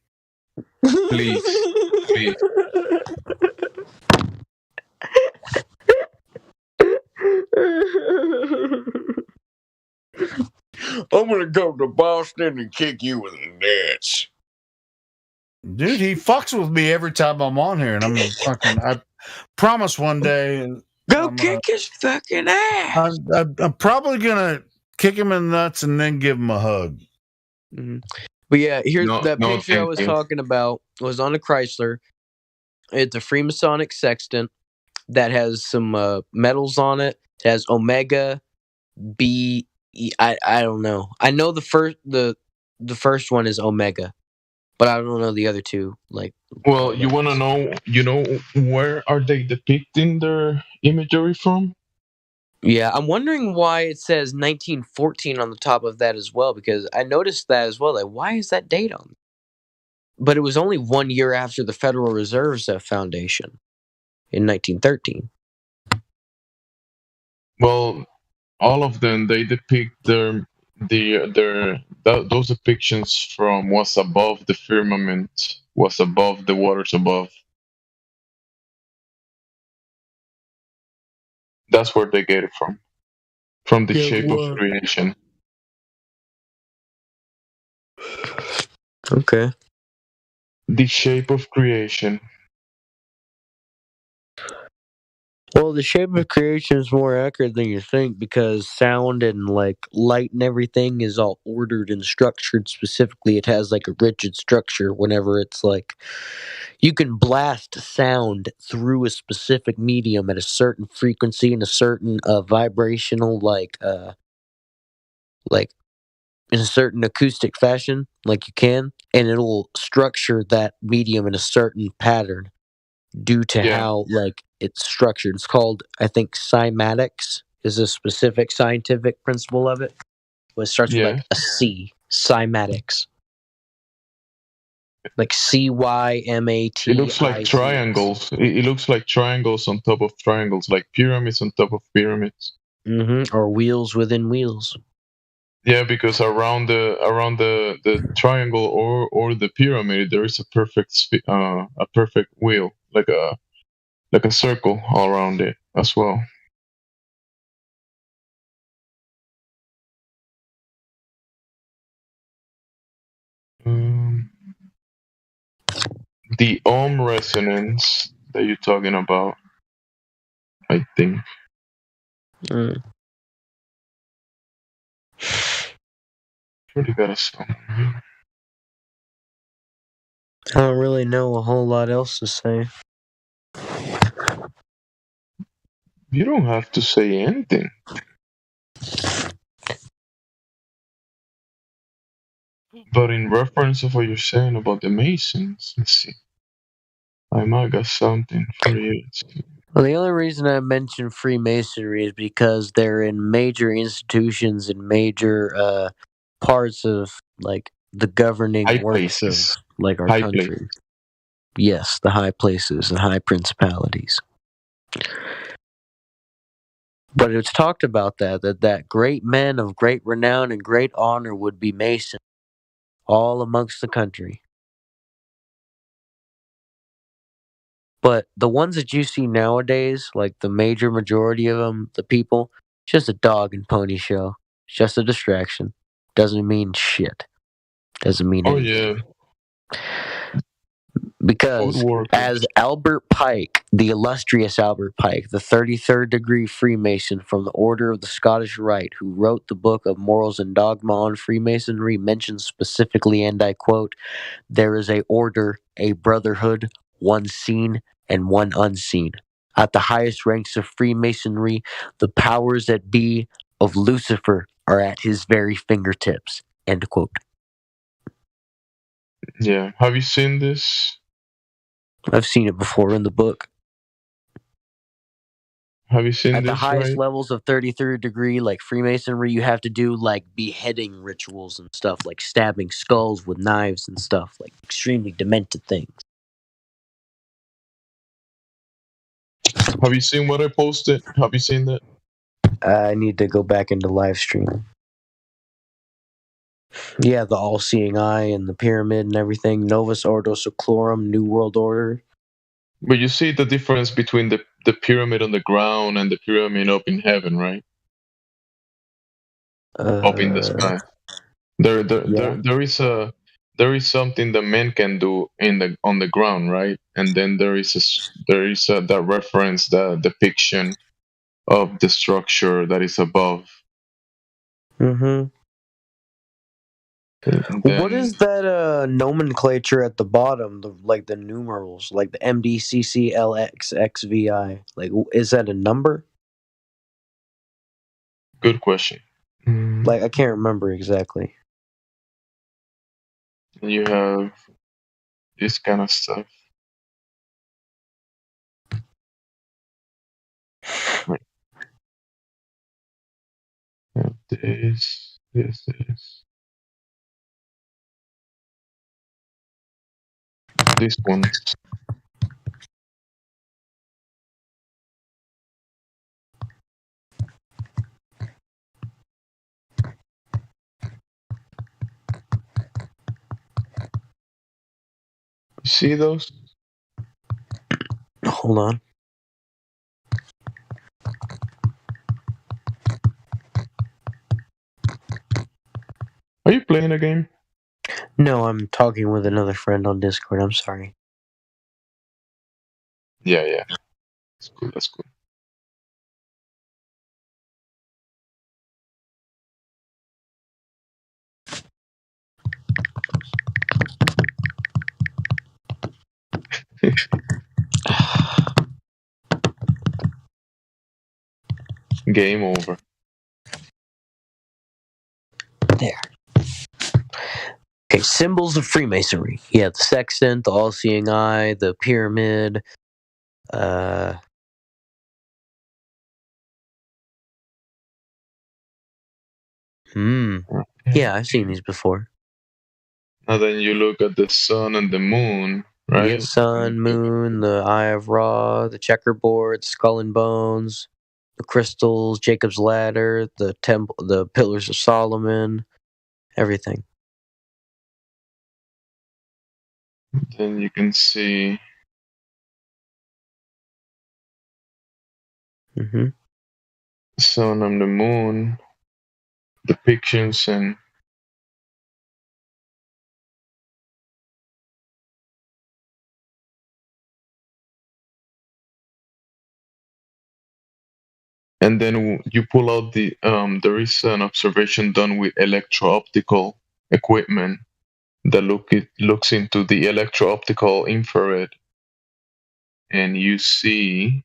Please, please. I'm gonna go to Boston and kick you in the nuts. Dude, he fucks with me every time I'm on here, and I promise one day. Go kick his fucking ass. I'm probably gonna kick him in the nuts and then give him a hug. Mm-hmm. But yeah, here's No, that no, picture I thank was you. talking about was on a Chrysler. It's a Freemasonic sextant that has some medals on it. It has Omega, B. I don't know. I know the first one is Omega, but I don't know the other two. Like, Well, you want to know? You know where are they depicting their imagery from? yeah, I'm wondering why it says 1914 on the top of that as well, because I noticed that as well. Like, why is that date on? But it was only 1 year after the Federal Reserve's foundation in 1913. Well, all of them they depict those depictions from what's above the firmament, what's above the waters above. That's where they get it from the shape of creation. Okay. The shape of creation. Well, the shape of creation is more accurate than you think, because sound and like light and everything is all ordered and structured specifically. It has like a rigid structure whenever it's like you can blast sound through a specific medium at a certain frequency and a certain vibrational like in a certain acoustic fashion, like you can, and it'll structure that medium in a certain pattern due to how like it's structured. It's called, I think, cymatics is a specific scientific principle of it. It starts with like a C, cymatics, like CYMAT. It looks like triangles. It looks like triangles on top of triangles, like pyramids on top of pyramids. Or wheels within wheels. Yeah, because around the triangle or the pyramid there is a perfect wheel, like a circle all around it as well. The Ohm resonance that you're talking about, I think. Pretty got a song. I don't really know a whole lot else to say. You don't have to say anything. But in reference of what you're saying about the Masons, let's see. I might got something for you. Well, the only reason I mention Freemasonry is because they're in major institutions and major parts of like the governing High works places. of like our High country. Yes, the high places and high principalities. But it's talked about that great men of great renown and great honor would be Mason, all amongst the country. But the ones that you see nowadays, like the major majority of them, the people, just a dog and pony show. It's just a distraction. Doesn't mean shit. Doesn't mean anything. Yeah. Because as Albert Pike, the illustrious Albert Pike, the 33rd degree Freemason from the Order of the Scottish Rite, who wrote the book of Morals and Dogma on Freemasonry, mentions specifically, and I quote, "There is a order, a brotherhood, one seen and one unseen. At the highest ranks of Freemasonry, the powers that be of Lucifer are at his very fingertips." End quote. Yeah. Have you seen this? I've seen it before in the book. Have you seen At this? the highest right? levels of 33rd degree, like Freemasonry, you have to do like beheading rituals and stuff, like stabbing skulls with knives and stuff, like extremely demented things. Have you seen what I posted? Have you seen that? I need to go back into live stream. Yeah, the all-seeing eye and the pyramid and everything. Novus Ordo Seclorum, New World Order. But you see the difference between the pyramid on the ground and the pyramid up in heaven, right? Up in the sky. There is something that men can do on the ground, right? And then there is that reference, the depiction of the structure that is above. Mm-hmm. What is that nomenclature at the bottom? Like the numerals, like the MDCCLXXVI. Like, is that a number? Good question. Like, I can't remember exactly. You have this kind of stuff. Right. This. This one. See those? Hold on. Are you playing a game? No, I'm talking with another friend on Discord. I'm sorry. Yeah. That's cool. Game over. There. Okay, symbols of Freemasonry. Yeah, the sextant, the all-seeing eye, the pyramid. Yeah, I've seen these before. And then you look at the sun and the moon, right? Yeah, sun, moon, the Eye of Ra, the checkerboard, skull and bones, the crystals, Jacob's ladder, the temple, the pillars of Solomon, everything. Then you can see Mm-hmm. sun and the moon depictions and then you pull out the there is an observation done with electro-optical equipment that looks into the electro-optical infrared, and you see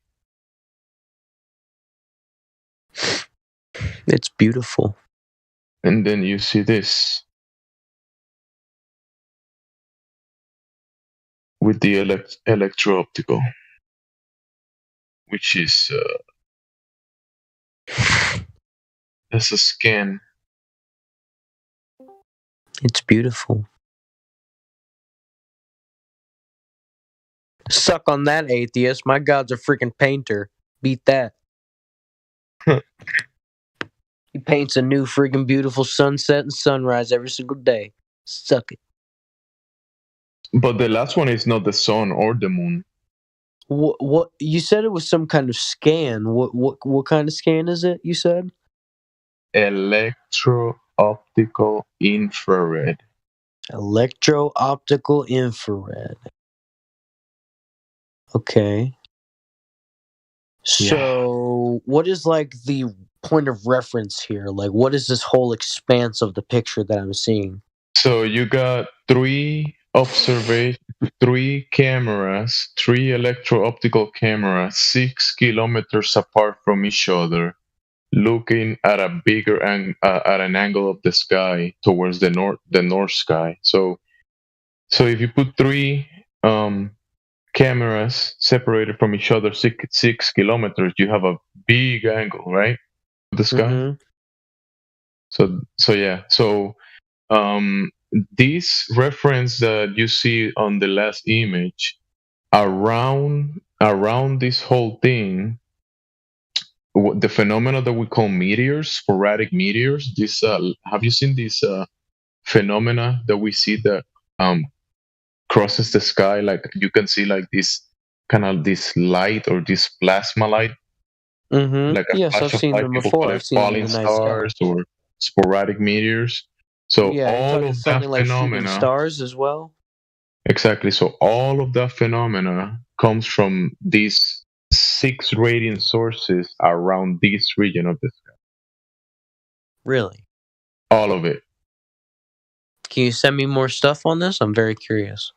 it's beautiful. And then you see this with the electro-optical, which is that's a scan. It's beautiful. Suck on that, atheist. My God's a freaking painter. Beat that. He paints a new freaking beautiful sunset and sunrise every single day. Suck it. But the last one is not the sun or the moon. What you said it was some kind of scan. What kind of scan is it? You said electro-optical infrared. Electro-optical infrared. Okay. So, what is like the point of reference here? Like, what is this whole expanse of the picture that I'm seeing? So you got three cameras, three electro-optical cameras, 6 kilometers apart from each other, looking at a bigger at an angle of the sky towards the north sky. So if you put three cameras separated from each other 6 kilometers, you have a big angle, right? The sky. Mm-hmm. So yeah. So this reference that you see on the last image around this whole thing, the phenomena that we call meteors, sporadic meteors. This have you seen these phenomena that we see that crosses the sky. Like you can see like this kind of this light or this plasma light, like a Yes, flash I've of seen light. them People before. call I've it seen them in falling the night sky. stars or sporadic meteors. So Yeah, you're all talking of that something like shooting phenomena, stars as well. exactly. So all of that phenomena comes from these 6 radiant sources around this region of the sky. Really? All of it. Can you send me more stuff on this? I'm very curious.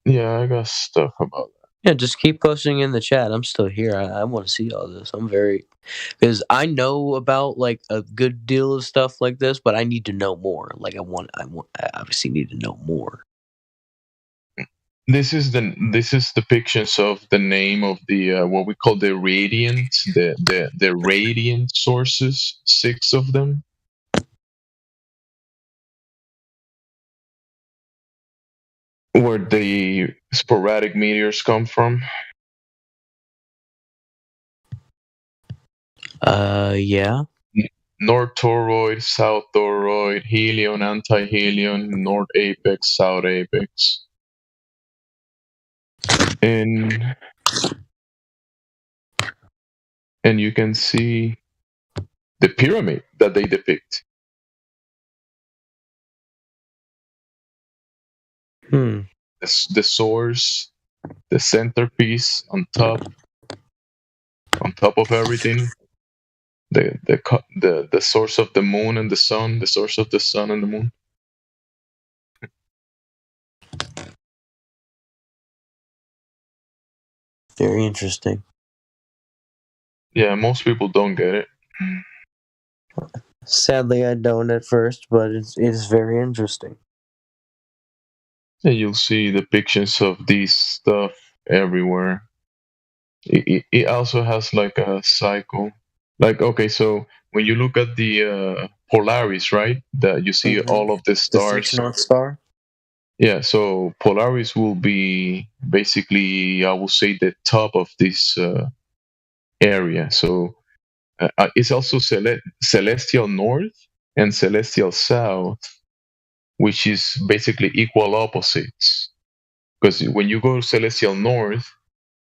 Yeah, I got stuff about that. Yeah, just keep posting in the chat. I'm still here. I want to see all this. I'm very, because I know about like a good deal of stuff like this, but I need to know more. Like I obviously need to know more. This is depictions of the name of the what we call the radiant, the radiant sources, 6 of them. Where the sporadic meteors come from. Yeah. North toroid, south toroid, helion, antihelion, north apex, south apex. And you can see the pyramid that they depict. The source, the centerpiece on top of everything. The source of the moon and the sun, the source of the sun and the moon. Very interesting. Yeah, most people don't get it. Sadly, I don't at first, but it's very interesting. And you'll see depictions of this stuff everywhere. It also has like a cycle. Like, okay, so when you look at the Polaris, right? That you see all of the The stars. 6 North Star. Yeah, so Polaris will be basically, I will say, the top of this area. So it's also celestial north and celestial south, which is basically equal opposites. Because when you go to celestial north,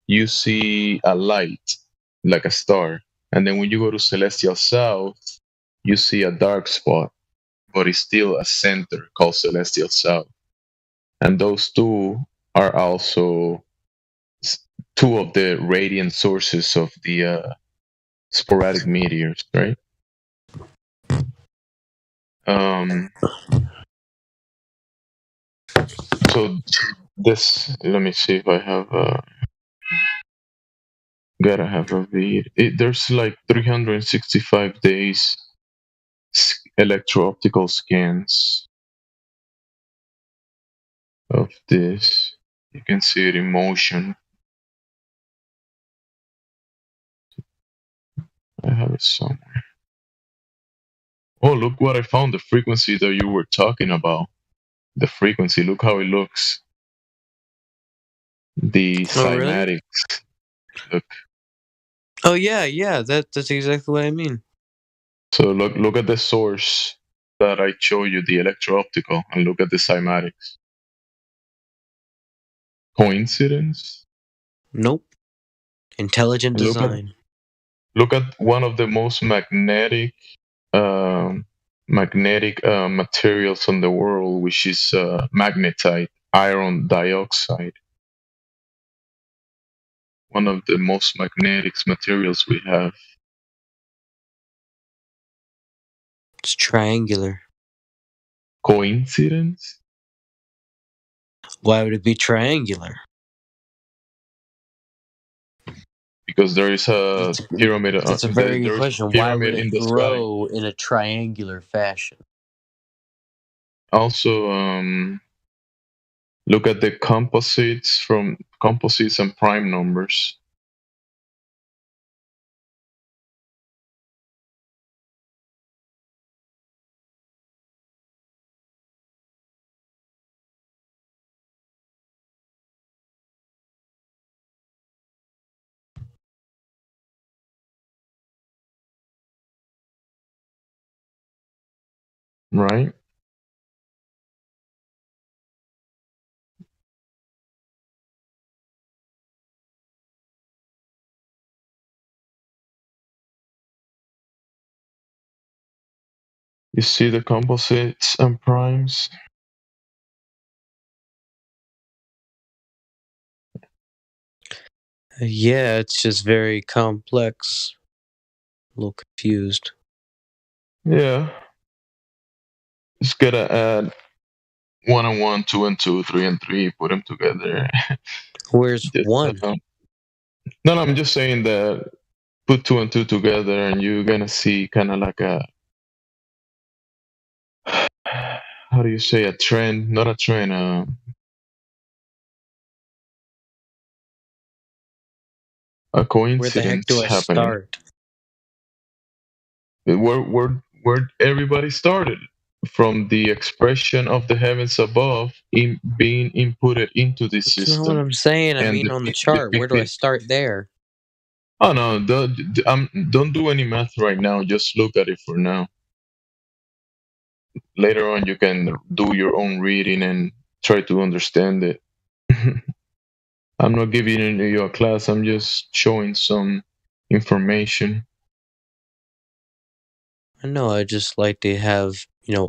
you see a light, like a star. And then when you go to celestial south, you see a dark spot, but it's still a center called celestial south. And those two are also 2 of the radiant sources of the sporadic meteors, right? So this, let me see if I have gotta have a read. There's like 365 days electro-optical scans of this. You can see it in motion. I have it somewhere. Oh, look what I found, the frequency that you were talking about. The frequency, look how it looks. The cymatics. Look. Oh yeah, that's exactly what I mean. So look at the source that I show you, the electro-optical, and look at the cymatics. Coincidence? Nope. Intelligent design. Look at one of the most magnetic materials in the world, which is magnetite, iron dioxide. One of the most magnetic materials we have. It's triangular. Coincidence? Why would it be triangular? Because there is a pyramid. That's a very good question. Why would in it the sky. grow in a triangular fashion? Also, look at the composites and prime numbers. right? You see the composites and primes? Yeah, it's just very complex. A little confused. Yeah. Just gotta add 1 and 1, 2 and 2, 3 and 3, put them together. Where's Just, 1? No, I'm just saying that put 2 and 2 together and you're gonna see kind of like a, how do you say, a trend? Not a trend, a coincidence Where the heck do I happening. start? Where everybody started, from the expression of the heavens above in being inputted into this That's system. not what I'm saying. I And mean on the chart. Where do I start there? Oh no, don't do any math right now. Just look at it for now. Later on, you can do your own reading and try to understand it. I'm not giving you a class. I'm just showing some information. I know. I just like to have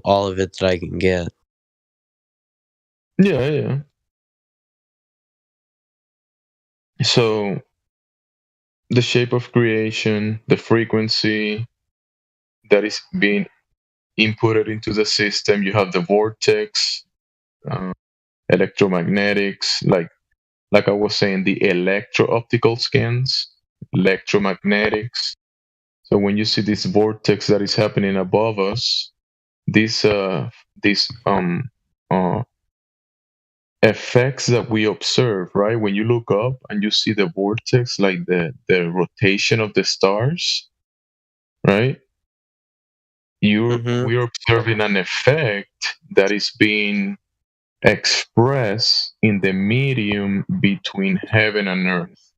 all of it that I can get. Yeah. So, the shape of creation, the frequency that is being inputted into the system. You have the vortex, electromagnetics, like I was saying, the electro-optical scans, electromagnetics. So when you see this vortex that is happening above us, these effects that we observe, right? When you look up and you see the vortex, like the rotation of the stars, right? We're observing an effect that is being expressed in the medium between heaven and earth.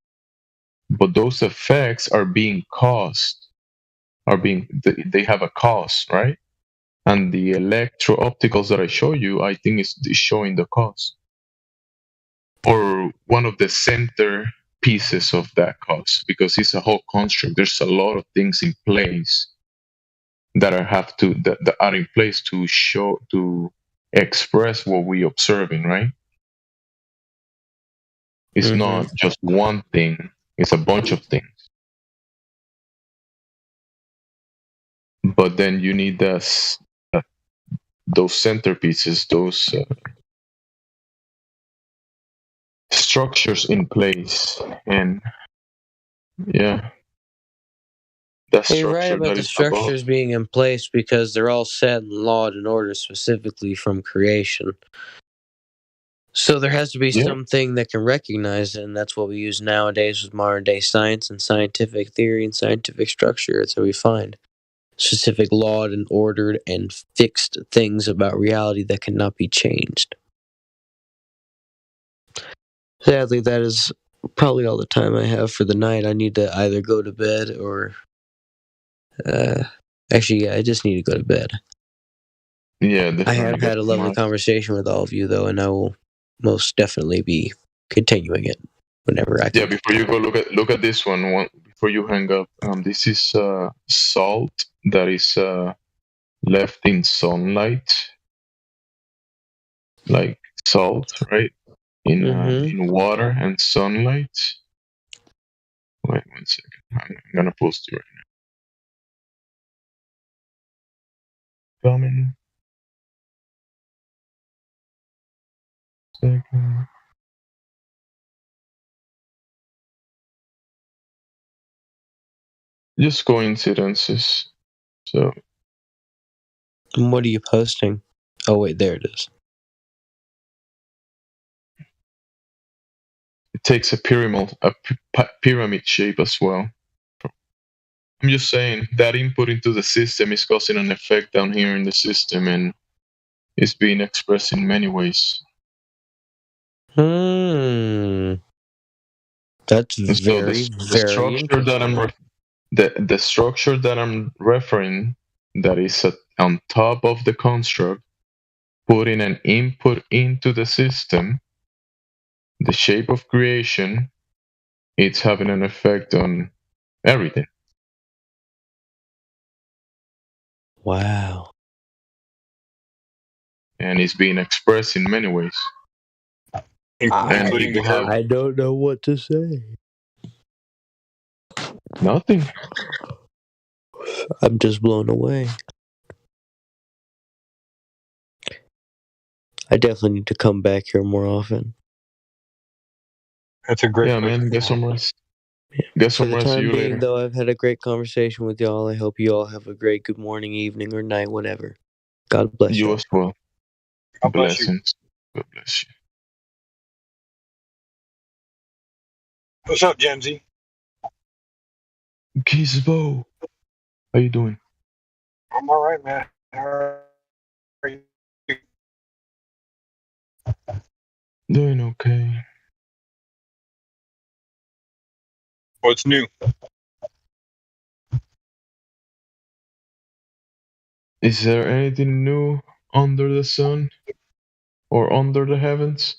But those effects are being caused, they have a cause, right? And the electro-opticals that I show you, I think is showing the cause, or one of the center pieces of that cause, because it's a whole construct. There's a lot of things in place that are in place to express what we observing, right? It's not just one thing, it's a bunch of things. But then you need those centerpieces, those structures in place. And yeah, that You're right structure about that the is above. structures being in place because they're all set and lawed in order specifically from creation. So there has to be something that can recognize it, and that's what we use nowadays with modern day science and scientific theory and scientific structure. That's how we find specific lawed and ordered and fixed things about reality that cannot be changed. Sadly, that is probably all the time I have for the night. I need to either go to bed or actually, I just need to go to bed. Yeah, I have had a lovely conversation with all of you, though, and I will most definitely be continuing it whenever I can. Yeah, before you go, look at this one before you hang up. This is salt that is left in sunlight, like salt, right? In water and sunlight. Wait 1 second. I'm gonna post it right now. Coming. Second. Just coincidences. So. And what are you posting? Oh wait, there it is. It takes a pyramid shape as well. I'm just saying that input into the system is causing an effect down here in the system, and it's being expressed in many ways. That's very, the structure that I'm referring, that is on top of the construct, putting an input into the system, the shape of creation, it's having an effect on everything. Wow. And it's being expressed in many ways. And people have I don't know what to say. nothing. I'm just blown away. I definitely need to come back here more often. That's a great. Yeah, man. Get some rest. Get For some the rest. See time you being, later. though, I've had a great conversation with y'all. I hope you all have a great good morning, evening, or night, whatever. God bless You you. as well. God bless you. Blessings. God bless you. What's up, Jamesy? Gizbo, how you doing? I'm all right, man. How are you? Doing okay. What's new? Is there anything new under the sun or under the heavens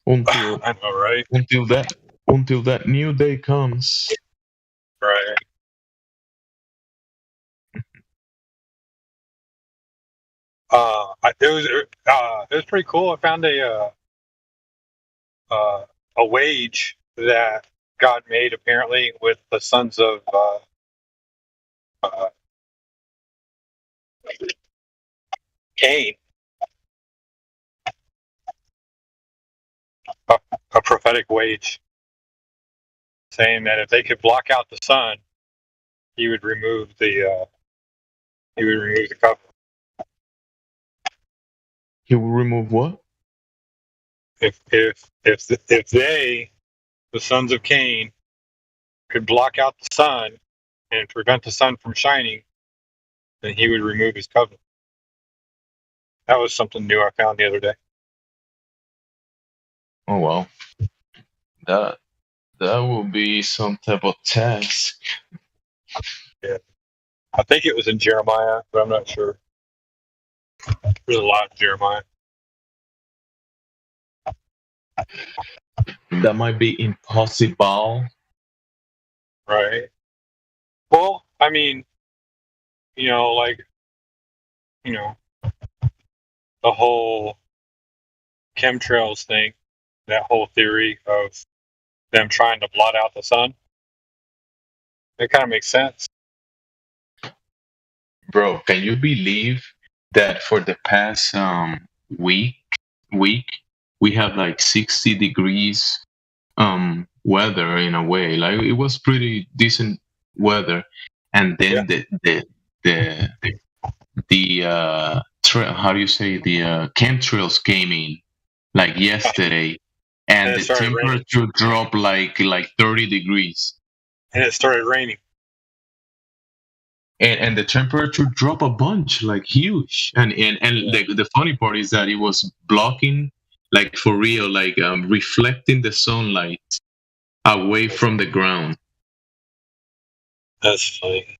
until I know, right? until that new day comes? Right. It was pretty cool. I found a wage that God made apparently with the sons of Cain, a prophetic wage, saying that if they could block out the sun, he would remove the covenant. He will remove what? If they, the sons of Cain, could block out the sun and prevent the sun from shining, then he would remove his covenant. That was something new I found the other day. Oh wow. That will be some type of task. Yeah. I think it was in Jeremiah, but I'm not sure. There's a lot of Jeremiah. That might be impossible. Right. Well, I mean, like, the whole chemtrails thing, that whole theory of them trying to blot out the sun. It kind of makes sense. Bro, can you believe that for the past week we have like 60 degrees weather in a way. Like it was pretty decent weather, and then how do you say, the chemtrails came in like yesterday, and the temperature dropped like 30 degrees, and it started raining. And the temperature dropped a bunch, like huge. And the funny part is that it was blocking, like for real, like reflecting the sunlight away from the ground. That's funny.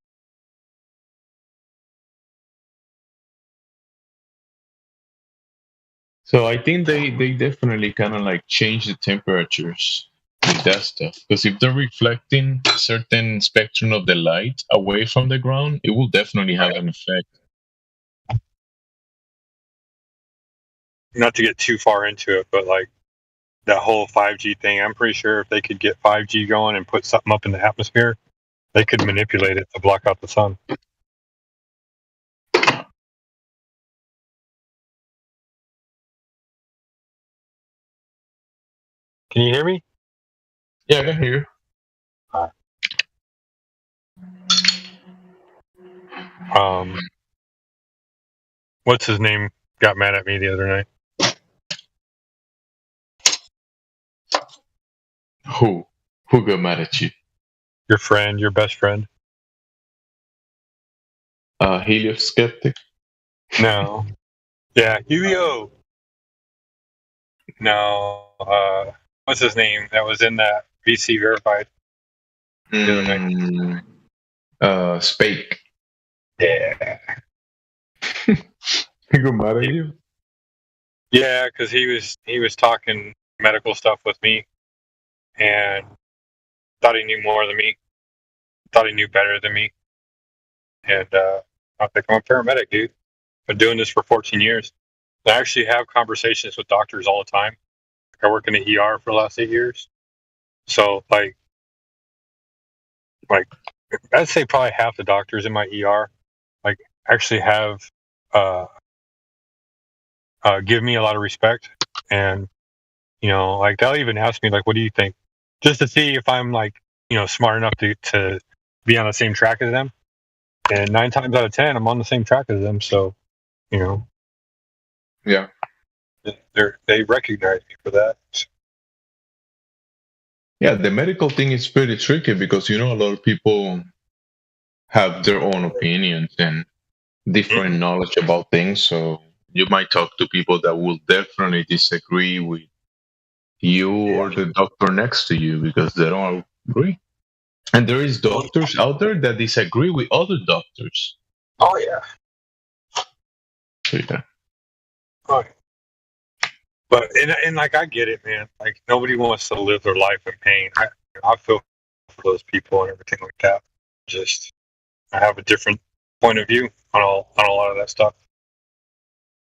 So I think they definitely kind of like change the temperatures with that stuff. Because if they're reflecting a certain spectrum of the light away from the ground, it will definitely have an effect. Not to get too far into it, but like that whole 5G thing, I'm pretty sure if they could get 5G going and put something up in the atmosphere, they could manipulate it to block out the sun. Can you hear me? Yeah, I can hear you. What's his name got mad at me the other night? Who got mad at you? Your friend, your best friend. Helios Skeptic? No. Yeah, Yu-Gi-Oh! No. What's his name that was in that VC Verified the other night? Spake. Yeah. He got mad at you? Yeah, because he was talking medical stuff with me, and thought he knew more than me. Thought he knew better than me, and I think I'm a paramedic, dude. Been doing this for 14 years. I actually have conversations with doctors all the time. I work in the ER for the last 8 years, so like I'd say probably half the doctors in my ER like actually have give me a lot of respect, and like they'll even ask me like, "What do you think?" Just to see if I'm like smart enough to be on the same track as them. And 9 times out of 10, I'm on the same track as them. So, Yeah. they recognize me for that. Yeah, the medical thing is pretty tricky because a lot of people have their own opinions and different knowledge about things. So you might talk to people that will definitely disagree with you or the doctor next to you because they don't agree. And there is doctors out there that disagree with other doctors. Oh yeah. Yeah. Oh, yeah. But and like I get it, man. Like nobody wants to live their life in pain. I feel for those people and everything like that. Just I have a different point of view on a lot of that stuff.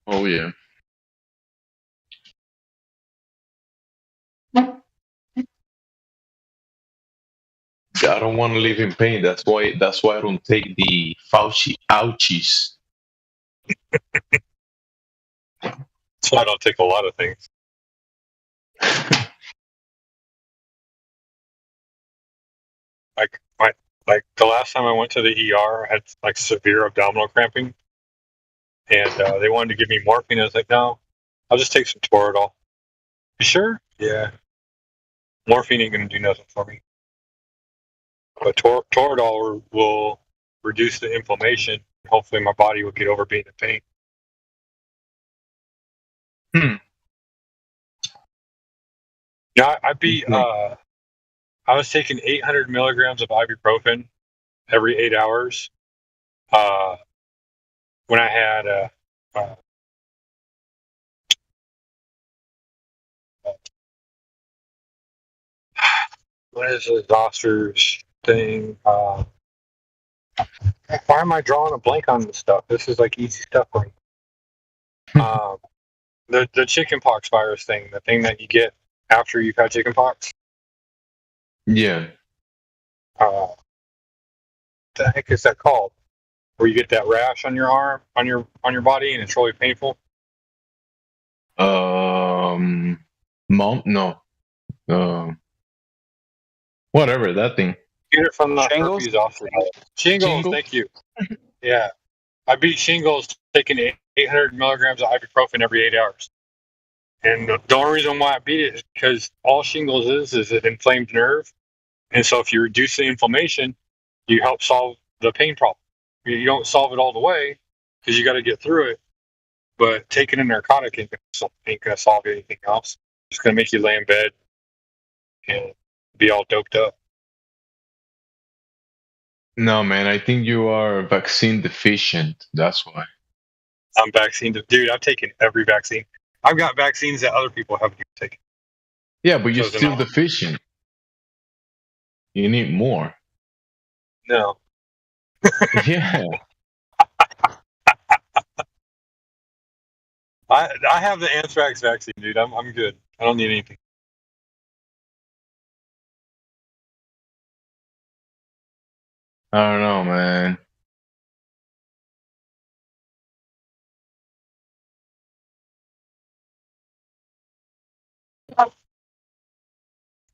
Oh yeah. I don't want to live in pain. That's why I don't take the Fauci ouchies. So I don't take a lot of things. Like the last time I went to the ER, I had like severe abdominal cramping, and they wanted to give me morphine. I was like, no, I'll just take some Toradol. You sure? Yeah. Morphine ain't gonna do nothing for me. But Toradol will reduce the inflammation. Hopefully, my body will get over being in pain. Yeah, I was taking 800 milligrams of ibuprofen every 8 hours when I had what is the Zoster's thing? Why am I drawing a blank on this stuff? This is like easy stuff for me. The chickenpox virus thing, the thing that you get after you've had chickenpox. Yeah. What the heck is that called? Where you get that rash on your arm, on your body, and it's really painful. No. Whatever that thing. Get it from the herpes officer. Shingles. Thank you. Yeah, I beat shingles taking 800 milligrams of ibuprofen every 8 hours. And the only reason why I beat it is because all shingles is an inflamed nerve. And so if you reduce the inflammation, you help solve the pain problem. You don't solve it all the way because you got to get through it. But taking a narcotic ain't going to solve anything else. It's going to make you lay in bed and be all doped up. No, man, I think you are vaccine deficient. That's why. I'm dude. I've taken every vaccine. I've got vaccines that other people haven't even taken. Yeah, but you're still deficient. You need more. No. Yeah. I have the anthrax vaccine, dude. I'm good. I don't need anything. I don't know, man.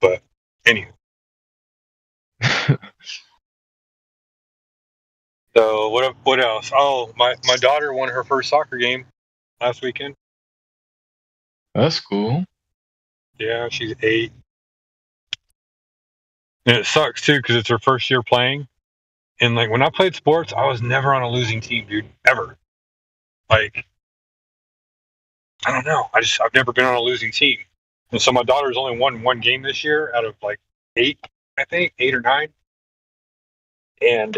But anyway. So what else? Oh, my daughter won her first soccer game last weekend. That's cool. Yeah, she's 8. And it sucks too because it's her first year playing. And like when I played sports, I was never on a losing team, dude. Ever. Like I don't know. I've never been on a losing team. And so my daughter's only won one game this year out of like 8, I think, 8 or 9. And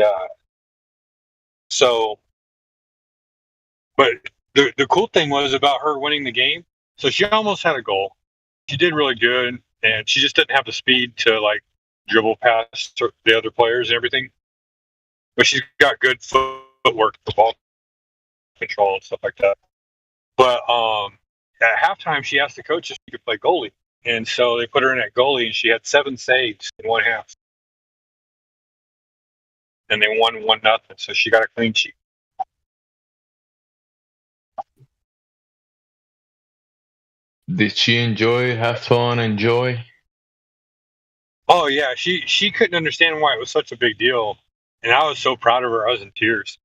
so, but the cool thing was about her winning the game. So she almost had a goal. She did really good, and she just didn't have the speed to like dribble past the other players and everything. But she's got good footwork for ball control and stuff like that. But at halftime, she asked the coach if she could play goalie, and so they put her in at goalie, and she had 7 saves in one half, and they won 1-0. So she got a clean sheet. Did she enjoy, have fun, enjoy? Oh yeah, she couldn't understand why it was such a big deal, and I was so proud of her. I was in tears.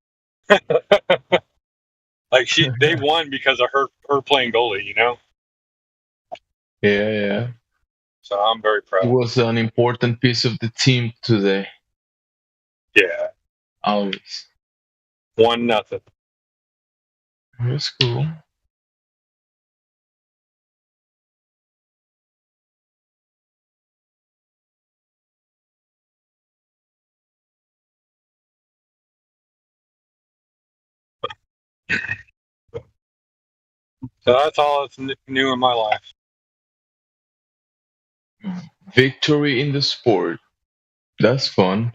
Like they won because of her playing goalie, you know. Yeah, yeah. So I'm very proud. It was an important piece of the team today. Yeah. Always. 1-0. That's cool. So that's all that's new in my life. Victory in the sport. That's fun.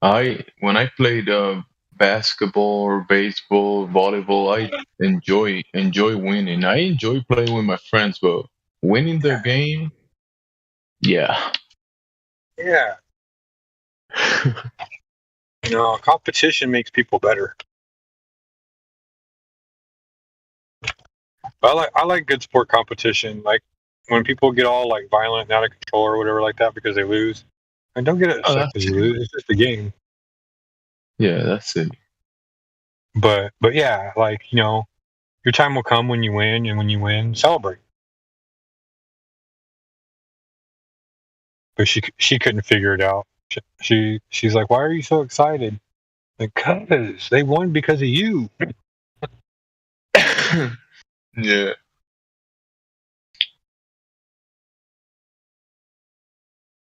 When I played basketball or baseball, volleyball, I enjoy winning. I enjoy playing with my friends, but winning the game, yeah. Yeah. You know, competition makes people better. But I like good sport competition. Like when people get all like violent and out of control or whatever like that because they lose. And don't get upset because you lose. It's just a game. Yeah, that's it. But yeah, like, you know, your time will come when you win, and when you win, celebrate. But she couldn't figure it out. She's like, why are you so excited? Because they won because of you. Yeah.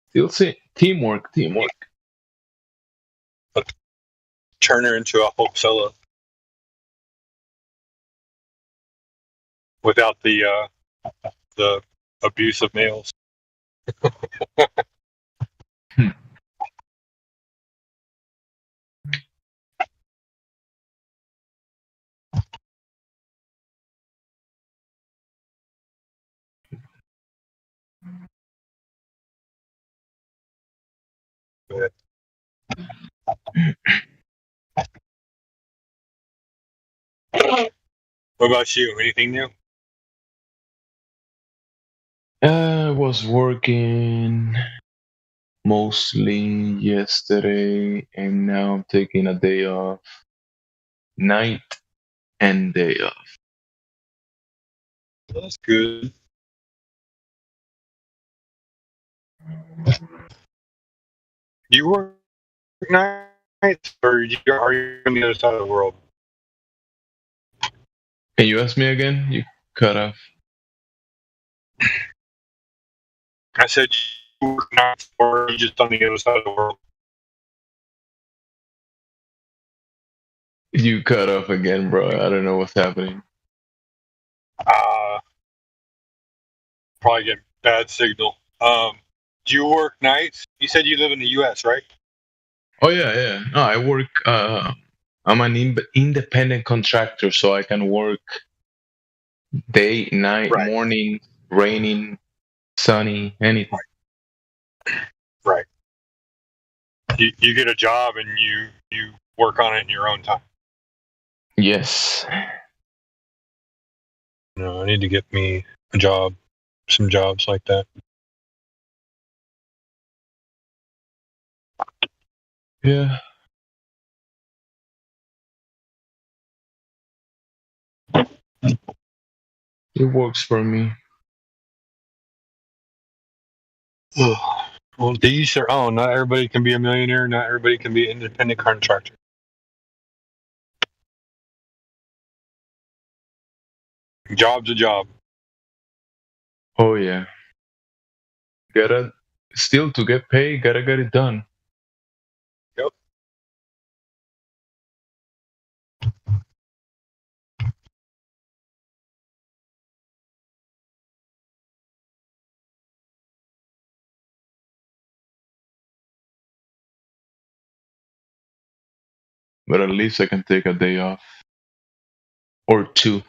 Still say teamwork. Turn her into a Hope Solo without the abuse of males. But, what about you? Anything new? I was working mostly yesterday, and now I'm taking a day off. Night and day off. That's good. You work nights, or are you on the other side of the world? Can you ask me again? You cut off. I said you work nights, or are you just on the other side of the world? You cut off again, bro. I don't know what's happening. Probably get bad signal. Do you work nights? You said you live in the U.S., right? Oh yeah. No, I work. I'm an independent contractor, so I can work day, night, morning, raining, sunny, anything. Right. You get a job and you work on it in your own time. Yes. No, I need to get me a job, some jobs like that. Yeah. It works for me. Well, to each their own. Not everybody can be a millionaire. Not everybody can be an independent contractor. Job's a job. Oh yeah. Still to get paid, gotta get it done. Yep. but at least I can take a day off or two.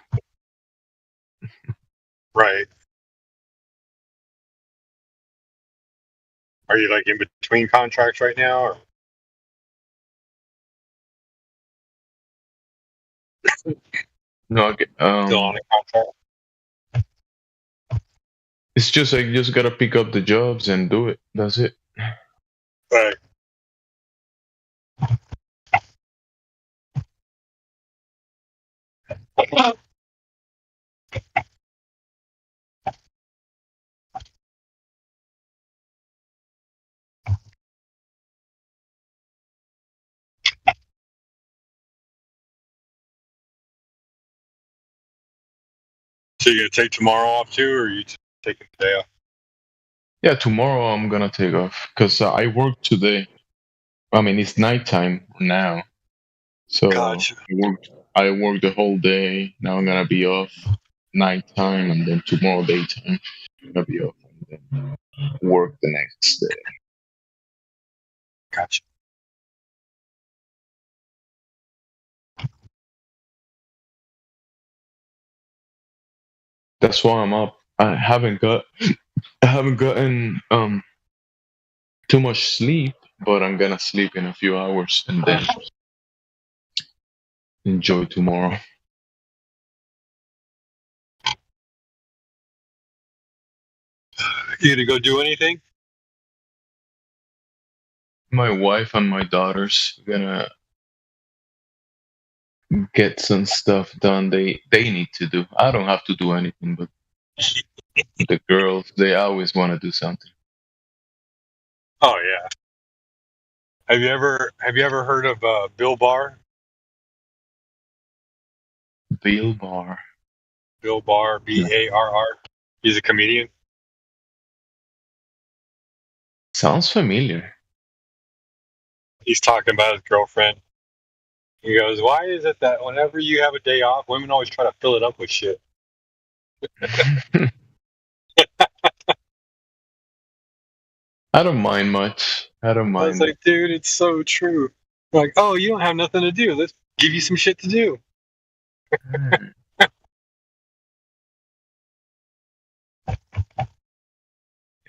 Right. Are you like in between contracts right now? Or? No, okay, Still on a contract? it's just I just gotta pick up the jobs and do it. That's it. Right. So you gonna take tomorrow off too, or are you taking the day off? Yeah, tomorrow I'm gonna take off because I work today. I mean, it's nighttime now, so I work the whole day. Now I'm gonna be off nighttime, and then tomorrow daytime I'm gonna be off, and then work the next day. Gotcha. That's why I'm up. I haven't gotten too much sleep, but I'm gonna sleep in a few hours and then enjoy tomorrow. You gonna go do anything? My wife and my daughters gonna get some stuff done they need to do. I don't have to do anything, but the girls, they always want to do something. Oh yeah. Have you ever heard of Bill Barr? Bill Barr. Bill Barr, Barr. He's a comedian. Sounds familiar. He's talking about his girlfriend. He goes, "Why is it that whenever you have a day off, women always try to fill it up with shit?" I don't mind much. I don't I was mind. like, dude, it's so true. Like, oh, you don't have nothing to do. Let's give you some shit to do. I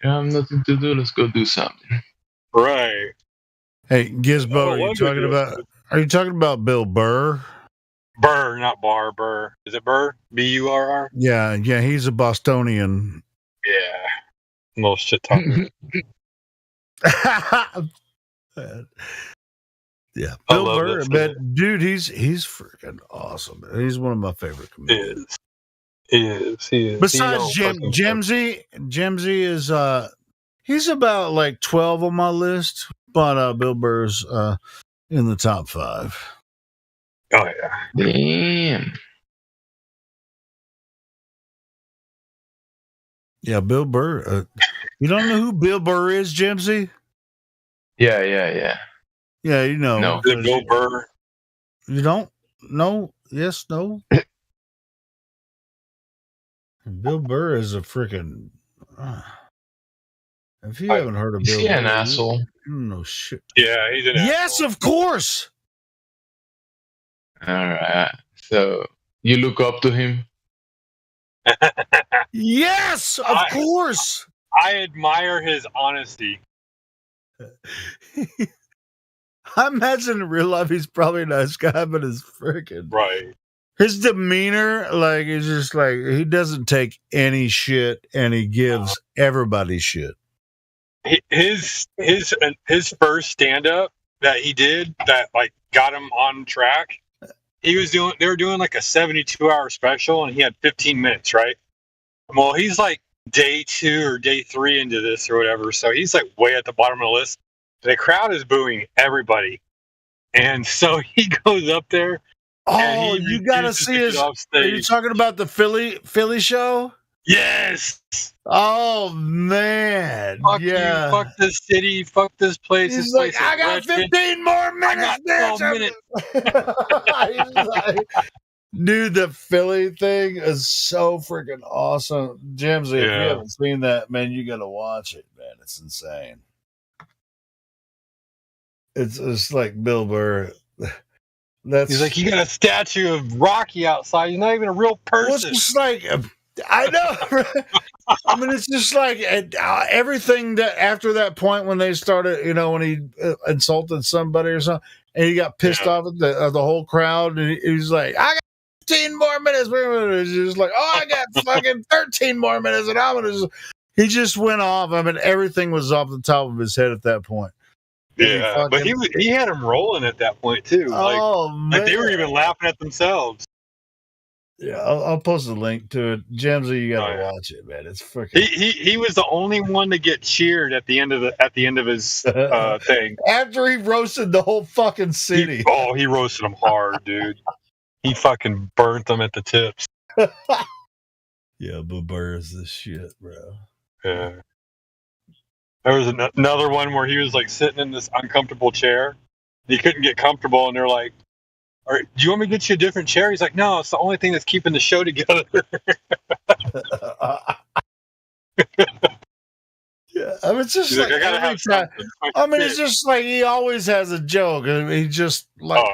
have nothing to do. Let's go do something. Right. Hey, Gizbo, are you talking about Bill Burr? Burr, not Barr. Burr. Is it Burr? Burr? Yeah, he's a Bostonian. Yeah. Little shit talker. Yeah, Bill Burr, but dude, he's freaking awesome. He's one of my favorite comedians. He is. Besides Jimsy is he's about like 12 on my list, but Bill Burr's in the top 5. Oh yeah. Damn. Yeah, Bill Burr. You don't know who Bill Burr is, Jimsy? Yeah. Yeah, you know. No. Bill Burr. You don't? No? Yes, no? Bill Burr is a freaking... if you haven't heard of Bill Burr... Is he an asshole? No shit. Yeah, he's an Yes, asshole. of course! All right. So, you look up to him? Yes, of course! I admire his honesty. I imagine in real life he's probably a nice guy, but his freaking... Right. His demeanor, like, is just like, he doesn't take any shit, and he gives everybody shit. His first stand-up that he did that like got him on track, they were doing like a 72-hour special, and he had 15 minutes, right? Well, he's like day 2 or day 3 into this or whatever, so he's like way at the bottom of the list. The crowd is booing everybody, and so he goes up there. Oh, you gotta see his. Are you talking about the Philly show? Yes. Oh man. Fuck you, fuck this city, fuck this place. He's this like, place I got 15 more minutes. I got 12 minutes. Dude, the Philly thing is so freaking awesome. Jimsy, if you haven't seen that, man, you gotta watch it, man. It's insane. It's like Bill Burr. He's like, you got a statue of Rocky outside. He's not even a real person. Well, it's just like, I know. I mean, it's just like everything that after that point when they started, when he insulted somebody or something, and he got pissed off at the whole crowd, and he was like, I got 15 more minutes. He's just like, I got fucking 13 more minutes, and I'm gonna. He just went off. I mean, everything was off the top of his head at that point. Yeah, but he had him rolling at that point too. Like they were even laughing at themselves. Yeah, I'll post a link to it. Jamesy, you gotta watch it, man. It's freaking. He was the only one to get cheered at the end of his thing. After he roasted the whole fucking city. He roasted them hard, dude. He fucking burnt them at the tips. Yeah, but Burr is this shit, bro. Yeah. There was another one where he was like sitting in this uncomfortable chair. He couldn't get comfortable, and they're like, "All right, do you want me to get you a different chair?" He's like, "No, it's the only thing that's keeping the show together." Yeah, I mean, it's just He's like, I gotta have something. I mean, it's just like he always has a joke. I mean, he just like,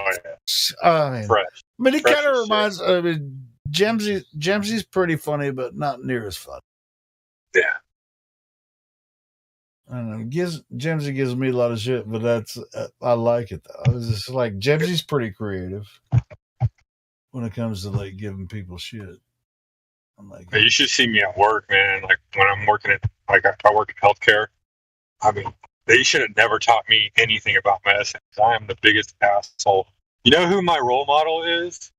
I mean, fresh. I mean, he Fresh kind of as reminds. I mean, Jemsy's pretty funny, but not near as funny. Yeah. I don't know. Jemsy gives me a lot of shit, but that's I like it though. I was just like Jemsy's pretty creative when it comes to like giving people shit. I'm like, You should see me at work, man. Like when I'm working at, like I work in healthcare. I mean, they should have never taught me anything about medicine. I am the biggest asshole. You know who my role model is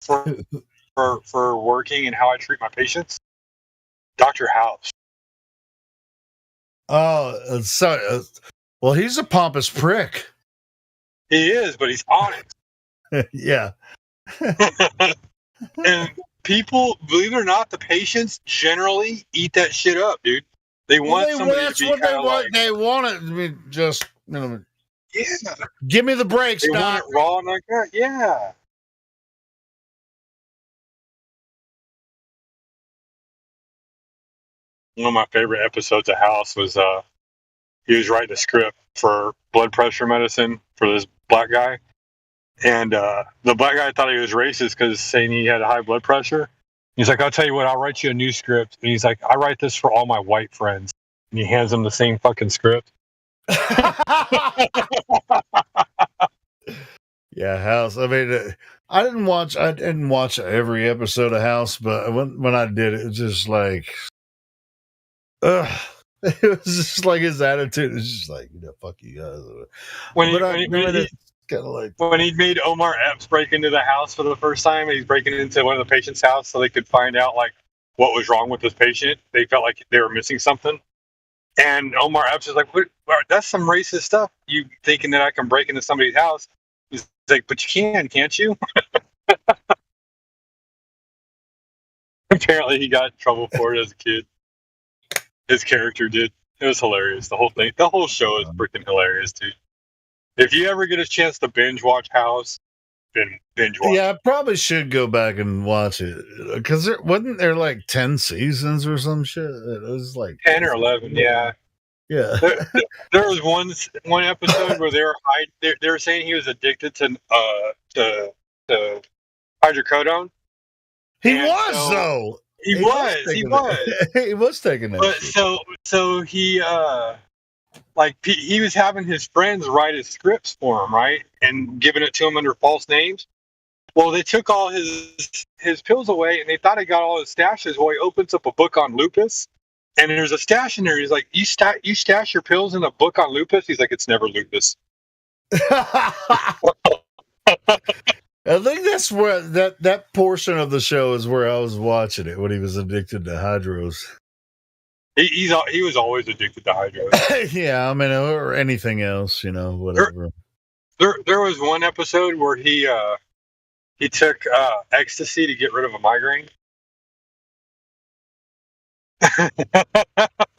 for working and how I treat my patients? Dr. House. oh, well, he's a pompous prick. He is, but he's honest. Yeah. And people, believe it or not, the patients generally eat that shit up, dude. They want somebody that's to be what they kind of want. like, They want it. I mean, just yeah. give me the breaks, They Doc. want it raw and like that. Yeah. One of my favorite episodes of House was he was writing a script for blood pressure medicine for this black guy. And the black guy thought he was racist because saying he had a high blood pressure. He's like, I'll tell you what, I'll write you a new script. And he's like, I write this for all my white friends. And he hands them the same fucking script. Yeah, House. I mean, I didn't watch every episode of House, but when I did, it was just like, it was just like his attitude was just like, fuck you guys. When he made Omar Epps break into the house for the first time, and he's breaking into one of the patient's house so they could find out like what was wrong with this patient. They felt like they were missing something. And Omar Epps is like, what, that's some racist stuff. You thinking that I can break into somebody's house? He's like, but you can't you? Apparently he got in trouble for it as a kid. His character did. It was hilarious. The whole show is freaking hilarious, dude. If you ever get a chance to binge watch House, then binge watch. Yeah, I probably should go back and watch it because wasn't there like 10 seasons or some shit? It was like 10 or 11, yeah. Yeah. There was one episode where they were saying he was addicted to hydrocodone. He was. He was taking that. But shit. so he he was having his friends write his scripts for him, right, and giving it to him under false names. Well, they took all his pills away, and they thought he got all his stashes. Well, he opens up a book on lupus, and there's a stash in there. He's like, "You stash your pills in a book on lupus?" He's like, "It's never lupus." I think that's where that portion of the show is where I was watching it when he was addicted to hydros. He was always addicted to hydros. Yeah, I mean, or anything else, whatever. There was one episode where he took ecstasy to get rid of a migraine.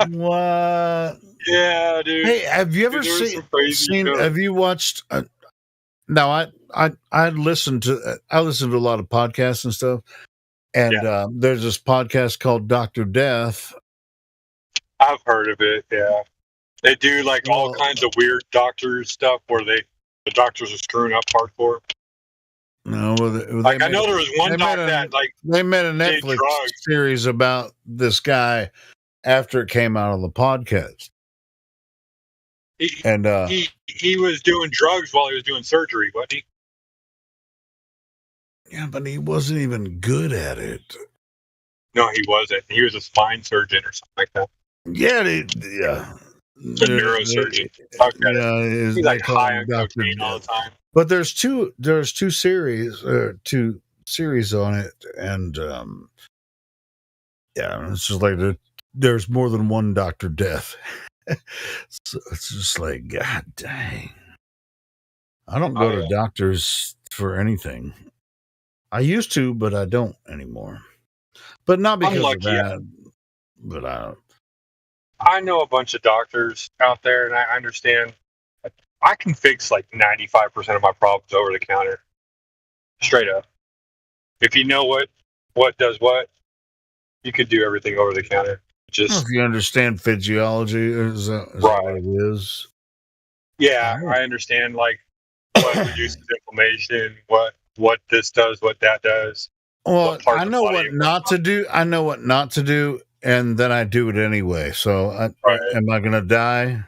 What? Yeah, dude. Hey, have you ever seen? Have you watched? No, I listened to a lot of podcasts and stuff, and there's this podcast called Dr. Death. I've heard of it. Yeah, they do like all kinds of weird doctor stuff where the doctors are screwing up hardcore. No, well, Like I know there was one doc that like they made a did Netflix drugs. series about this guy after it came out on the podcast. And He was doing drugs while he was doing surgery, wasn't he? yeah, but he wasn't even good at it. No, he wasn't. He was a spine surgeon or something like that. Yeah, A neurosurgeon. Okay. He's like high on cocaine all the time. But there's two series on it, and yeah, it's just like there's more than one Dr. Death. So it's just like, God dang. I don't go to doctors for anything. I used to, but I don't anymore. But not because of that. But I know a bunch of doctors out there, and I understand. I can fix like 95% of my problems over the counter, straight up. If you know what does what, you could do everything over the counter. Just if you understand physiology, is that what it is? Yeah, I understand like what reduces inflammation, what this does, what that does. Well, I know what not to do. I know what not to do, and then I do it anyway. So, am I going to die?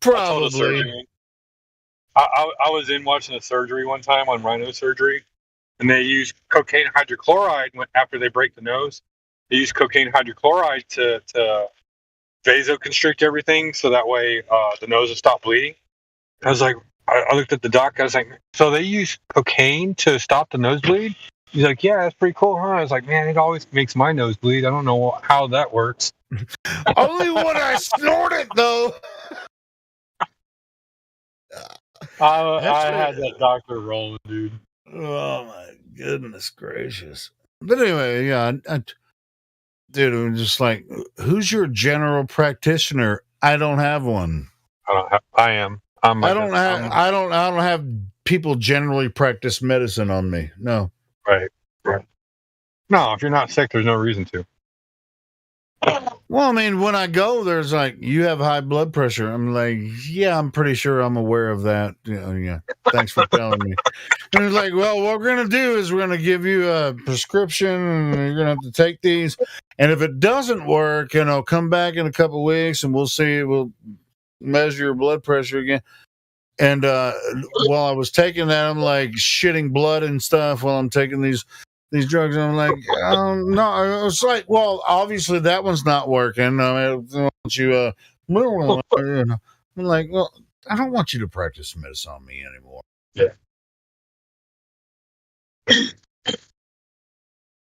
Probably. I was in watching a surgery one time on rhino surgery, and they use cocaine hydrochloride after they break the nose. They use cocaine hydrochloride to vasoconstrict everything, so that way the nose will stop bleeding. I was like, I looked at the doc. I was like, so they use cocaine to stop the nosebleed? He's like, yeah, that's pretty cool, huh? I was like, man, it always makes my nose bleed. I don't know how that works. Only when I snort it, though. I had that doctor rolling, dude. Oh my goodness gracious! But anyway, yeah, dude, I'm just like, who's your general practitioner? I don't have one. I am. I don't have people generally practice medicine on me. No. Right. No, if you're not sick, there's no reason to. Well, I mean, when I go, there's like, you have high blood pressure. I'm like, yeah, I'm pretty sure I'm aware of that. Yeah. Thanks for telling me. And it's like, well, what we're going to do is we're going to give you a prescription and you're going to have to take these. And if it doesn't work, come back in a couple of weeks and we'll see, we'll measure your blood pressure again. And while I was taking that, I'm like shitting blood and stuff while I'm taking these drugs. And I'm like, no, I was like, well, obviously that one's not working. I want you, I'm like, well, I don't want you to practice medicine on me anymore. Yeah.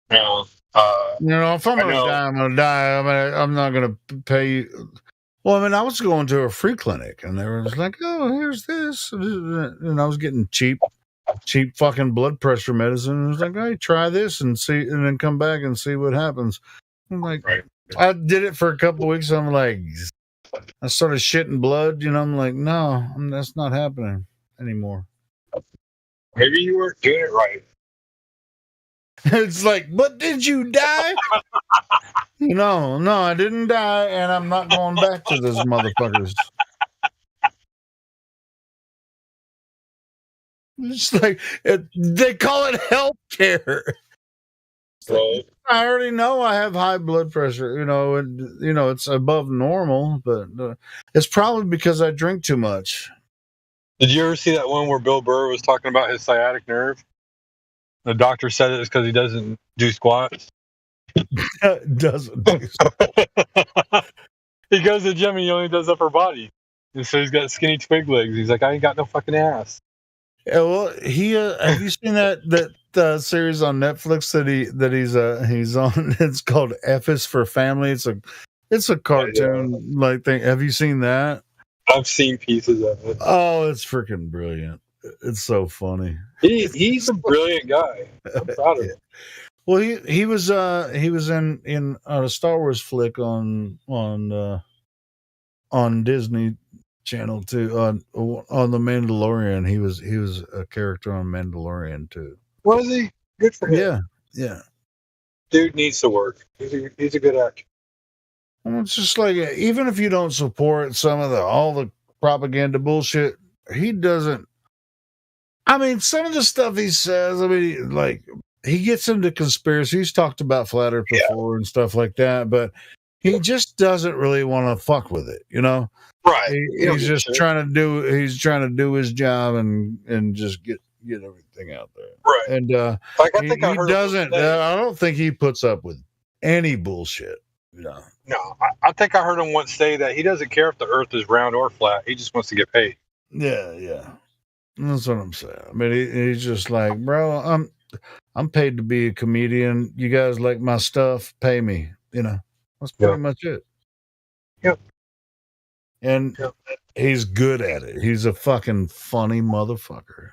No. If I'm going to die, I'm going to die. I'm not going to pay you. Well, I mean, I was going to a free clinic and they were just like, oh, here's this. And I was getting cheap fucking blood pressure medicine. And I was like, hey, try this and see, and then come back and see what happens. I'm like, I did it for a couple of weeks. I'm like, I started shitting blood. I'm like, no, that's not happening anymore. Maybe you weren't doing it right. It's like, but did you die? No, I didn't die, and I'm not going back to those motherfuckers. It's like they call it healthcare. I already know I have high blood pressure. It's above normal, but it's probably because I drink too much. Did you ever see that one where Bill Burr was talking about his sciatic nerve? The doctor said it's because he doesn't do squats. Doesn't do squats. He goes to the gym and he only does upper body. And so he's got skinny twig legs. He's like, I ain't got no fucking ass. Yeah, well, he have you seen that series on Netflix that he's on? It's called F is for Family. It's a cartoon like thing. Have you seen that? I've seen pieces of it. Oh, it's freaking brilliant. It's so funny. He's a brilliant guy. I'm proud of him. Well, he was in a Star Wars flick on Disney Channel too, on The Mandalorian. He was a character on Mandalorian too. Was he? Good for him. Yeah. Dude needs to work. He's a good actor. Well, it's just like, even if you don't support some of all the propaganda bullshit, he doesn't. I mean, some of the stuff he says, I mean, like, he gets into conspiracy. He's talked about flat Earth before and stuff like that, but he just doesn't really want to fuck with it, you know? Right. He's just trying to do his job and just get everything out there. Right. And Like, I think I he heard him doesn't. say- I don't think he puts up with any bullshit. No. No, I think I heard him once say that he doesn't care if the Earth is round or flat. He just wants to get paid. Yeah. That's what I'm saying. I mean, he's just like, bro, I'm paid to be a comedian. You guys like my stuff? Pay me. You know, that's pretty much it. Yep. And he's good at it. He's a fucking funny motherfucker.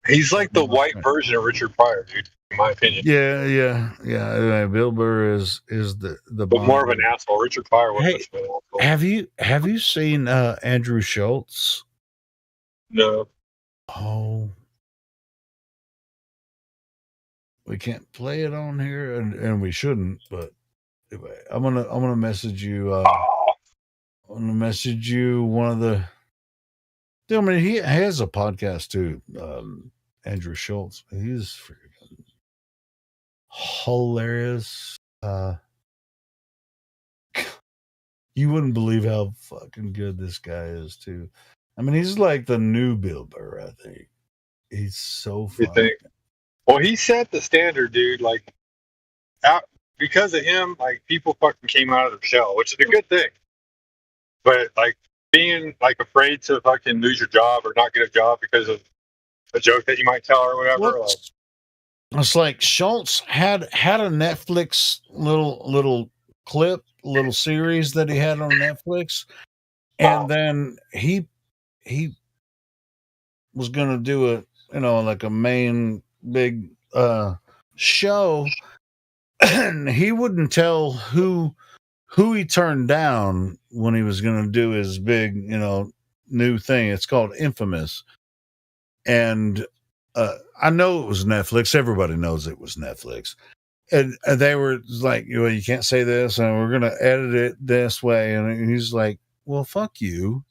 He's like the white version of Richard Pryor, dude, in my opinion. Yeah. Bill Burr is the But more of an asshole. Richard Pryor was Hey, much of an asshole. have you seen Andrew Schultz? No. Oh, we can't play it on here, and we shouldn't. But anyway, I'm gonna message you. I'm gonna message you one of the. I mean, he has a podcast too. Andrew Schultz. He's freaking hilarious. You wouldn't believe how fucking good this guy is too. I mean, he's like the new Bill Burr. I think he's so funny. You think? Well, he set the standard, dude. Like, because of him, like, people fucking came out of their shell, which is a good thing. But, like, being, like, afraid to fucking lose your job or not get a job because of a joke that you might tell or whatever. Like, It's like Schultz had a Netflix little clip, little series that he had on Netflix, and then he was gonna do like a main big show, and he wouldn't tell who he turned down when he was gonna do his big new thing. It's called Infamous, and I know it was Netflix. Everybody knows it was Netflix. And they were like, you can't say this, and we're going to edit it this way. And he's like, well, fuck you.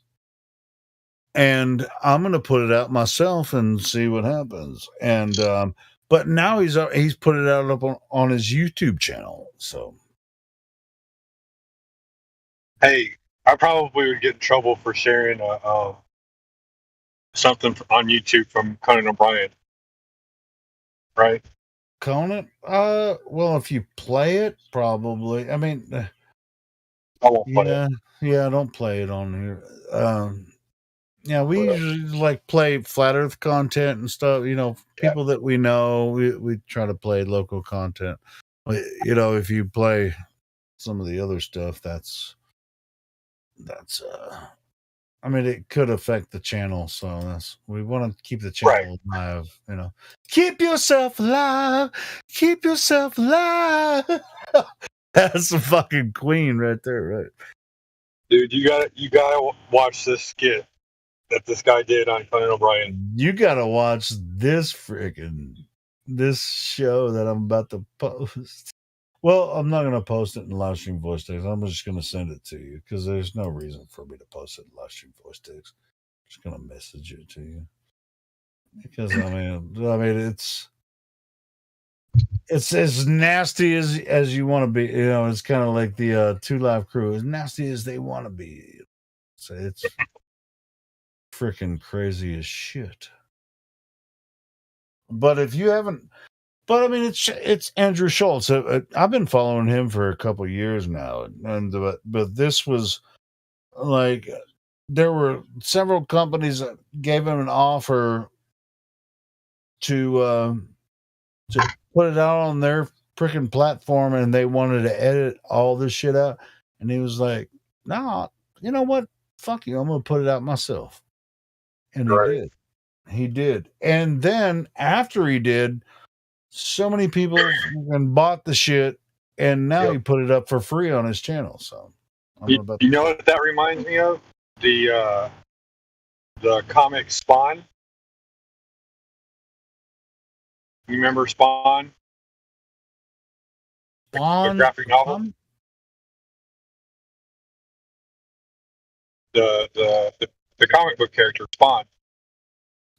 And I'm going to put it out myself and see what happens. And, but now he's put it out up on his YouTube channel. So, hey, I probably would get in trouble for sharing something on YouTube from Conan O'Brien. Right? Conan? Well, if you play it, probably. I mean, I won't play it. Yeah, don't play it on here. Yeah, we usually like play flat Earth content and stuff. People that we know, we try to play local content. If you play some of the other stuff, that's I mean, it could affect the channel, so we want to keep the channel alive. Keep yourself alive. Keep yourself alive. That's the fucking Queen right there, right? Dude, you gotta watch this skit that this guy did on Conan O'Brien. You gotta watch this show that I'm about to post. Well, I'm not going to post it in live stream voice text. I'm just going to send it to you because there's no reason for me to post it in live stream voice text. I'm just going to message it to you because I mean it's as nasty as you want to be. It's kind of like the Two Live Crew, as nasty as they want to be. So it's freaking crazy as shit. But if you haven't. But I mean, it's Andrew Schultz. I've been following him for a couple of years now, but this was like there were several companies that gave him an offer to put it out on their freaking platform, and they wanted to edit all this shit out, and he was like, "Nah, you know what? Fuck you! I'm gonna put it out myself." And he did, and then after he did. So many people bought the shit, and now he put it up for free on his channel. So, you know what that reminds me of? The comic Spawn. You remember Spawn? Spawn, the graphic novel. The comic book character Spawn.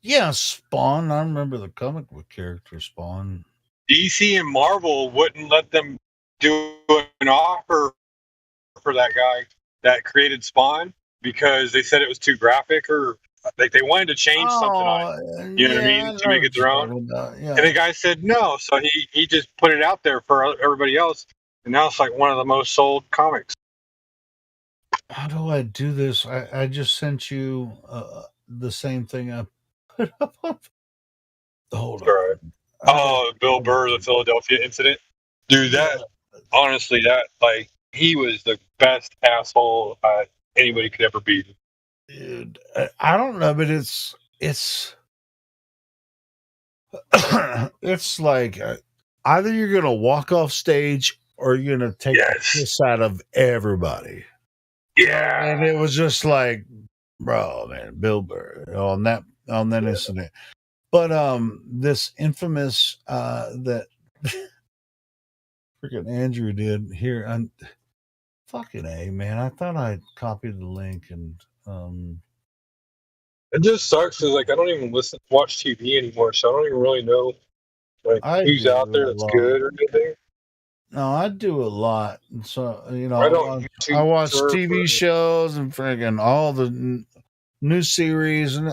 Yeah, Spawn. I remember the comic book character Spawn. DC and Marvel wouldn't let them do an offer for that guy that created Spawn because they said it was too graphic, or like they wanted to change something on it. You know what I mean? To make it their own. Yeah. And the guy said no, so he just put it out there for everybody else, and now it's like one of the most sold comics. How do I do this? I just sent you the same thing I put up. Hold on. Right. Oh, Bill Burr, the Philadelphia incident. Dude, that honestly, that like he was the best asshole anybody could ever be. Dude, I don't know, but it's it's like either you're gonna walk off stage or you're gonna take the piss out of everybody. Yeah, and it was just like, bro, man, Bill Burr on that incident. But this infamous that freaking Andrew did here, and fucking A, man, I thought I copied the link and it just sucks because like I don't even watch TV anymore, so I don't even really know like who's out there that's good or anything. No, I do a lot. So, you know, I don't I watch TV shows and friggin' all the new series and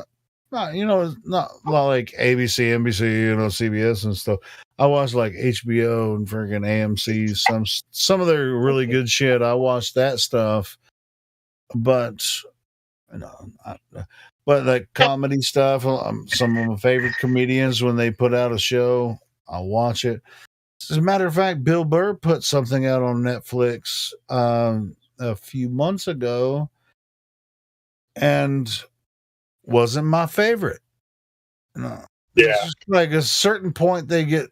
not, you know, not like ABC, NBC, you know, CBS and stuff. I watch like HBO and friggin' AMC, some of their really good shit. I watch that stuff, but you know, but like comedy stuff. Some of my favorite comedians, when they put out a show, I watch it. As a matter of fact, Bill Burr put something out on Netflix a few months ago and wasn't my favorite. No. Yeah. It's just like a certain point they get.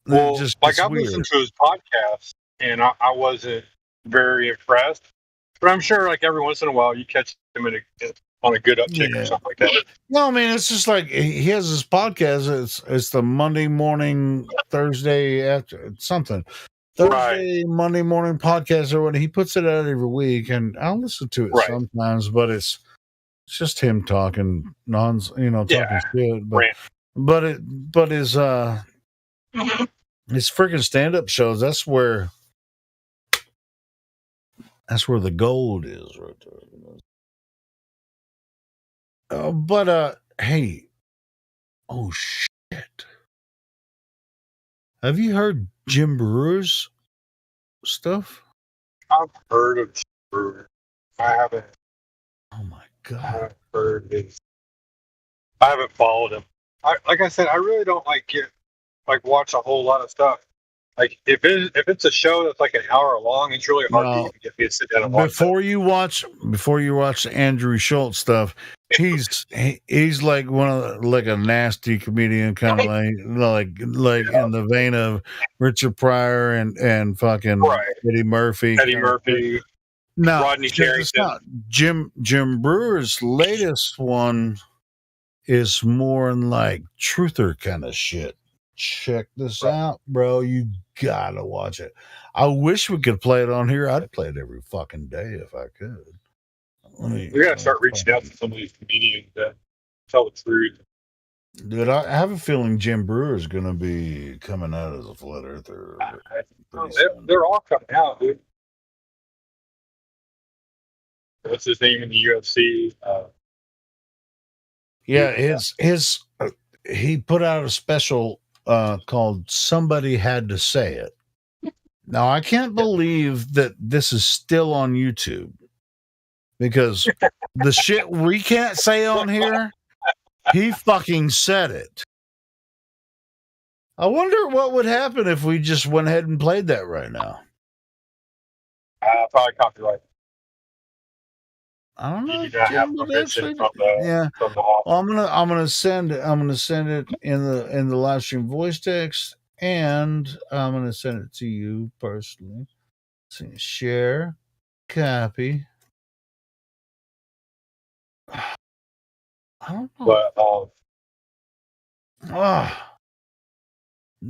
Well, like I've listened to his podcast and I wasn't very impressed. But I'm sure like every once in a while you catch him on a good uptick or something like that. No, I mean, it's just like he has his podcast. It's the Monday morning, Thursday after something. Thursday, Monday morning podcast or what. He puts it out every week, and I'll listen to it sometimes, but it's just him talking talking shit. But his freaking stand-up shows, that's where the gold is right there. Hey, oh shit! Have you heard Jim Brewer's stuff? I've heard of Jim Brewer. I haven't. Oh my god! I haven't heard his. I haven't followed him. Like I said, I really don't watch a whole lot of stuff. Like if it's a show that's like an hour long, it's really hard to even get me to sit down and watch. Before you watch the Andrew Schultz stuff, he's like like a nasty comedian, kind of like in the vein of Richard Pryor and fucking Eddie Murphy. No, Rodney Carrington. Jim Brewer's latest one is more in like truther kind of shit. Check this out, bro. You gotta watch it. I wish we could play it on here. I'd play it every fucking day if I could. We gotta start reaching out to some of these comedians that tell the truth. Dude, I have a feeling Jim Brewer is gonna be coming out as a flat earther. They're all coming out, dude. What's his name in the UFC? He put out a special called "Somebody Had to Say It." Now I can't believe that this is still on YouTube because the shit we can't say on here, he fucking said it. I wonder what would happen if we just went ahead and played that right now. Probably copyright. I don't know. Yeah. Well, I'm gonna send it in the live stream voice text, and I'm gonna send it to you personally. So share, copy. I don't know. But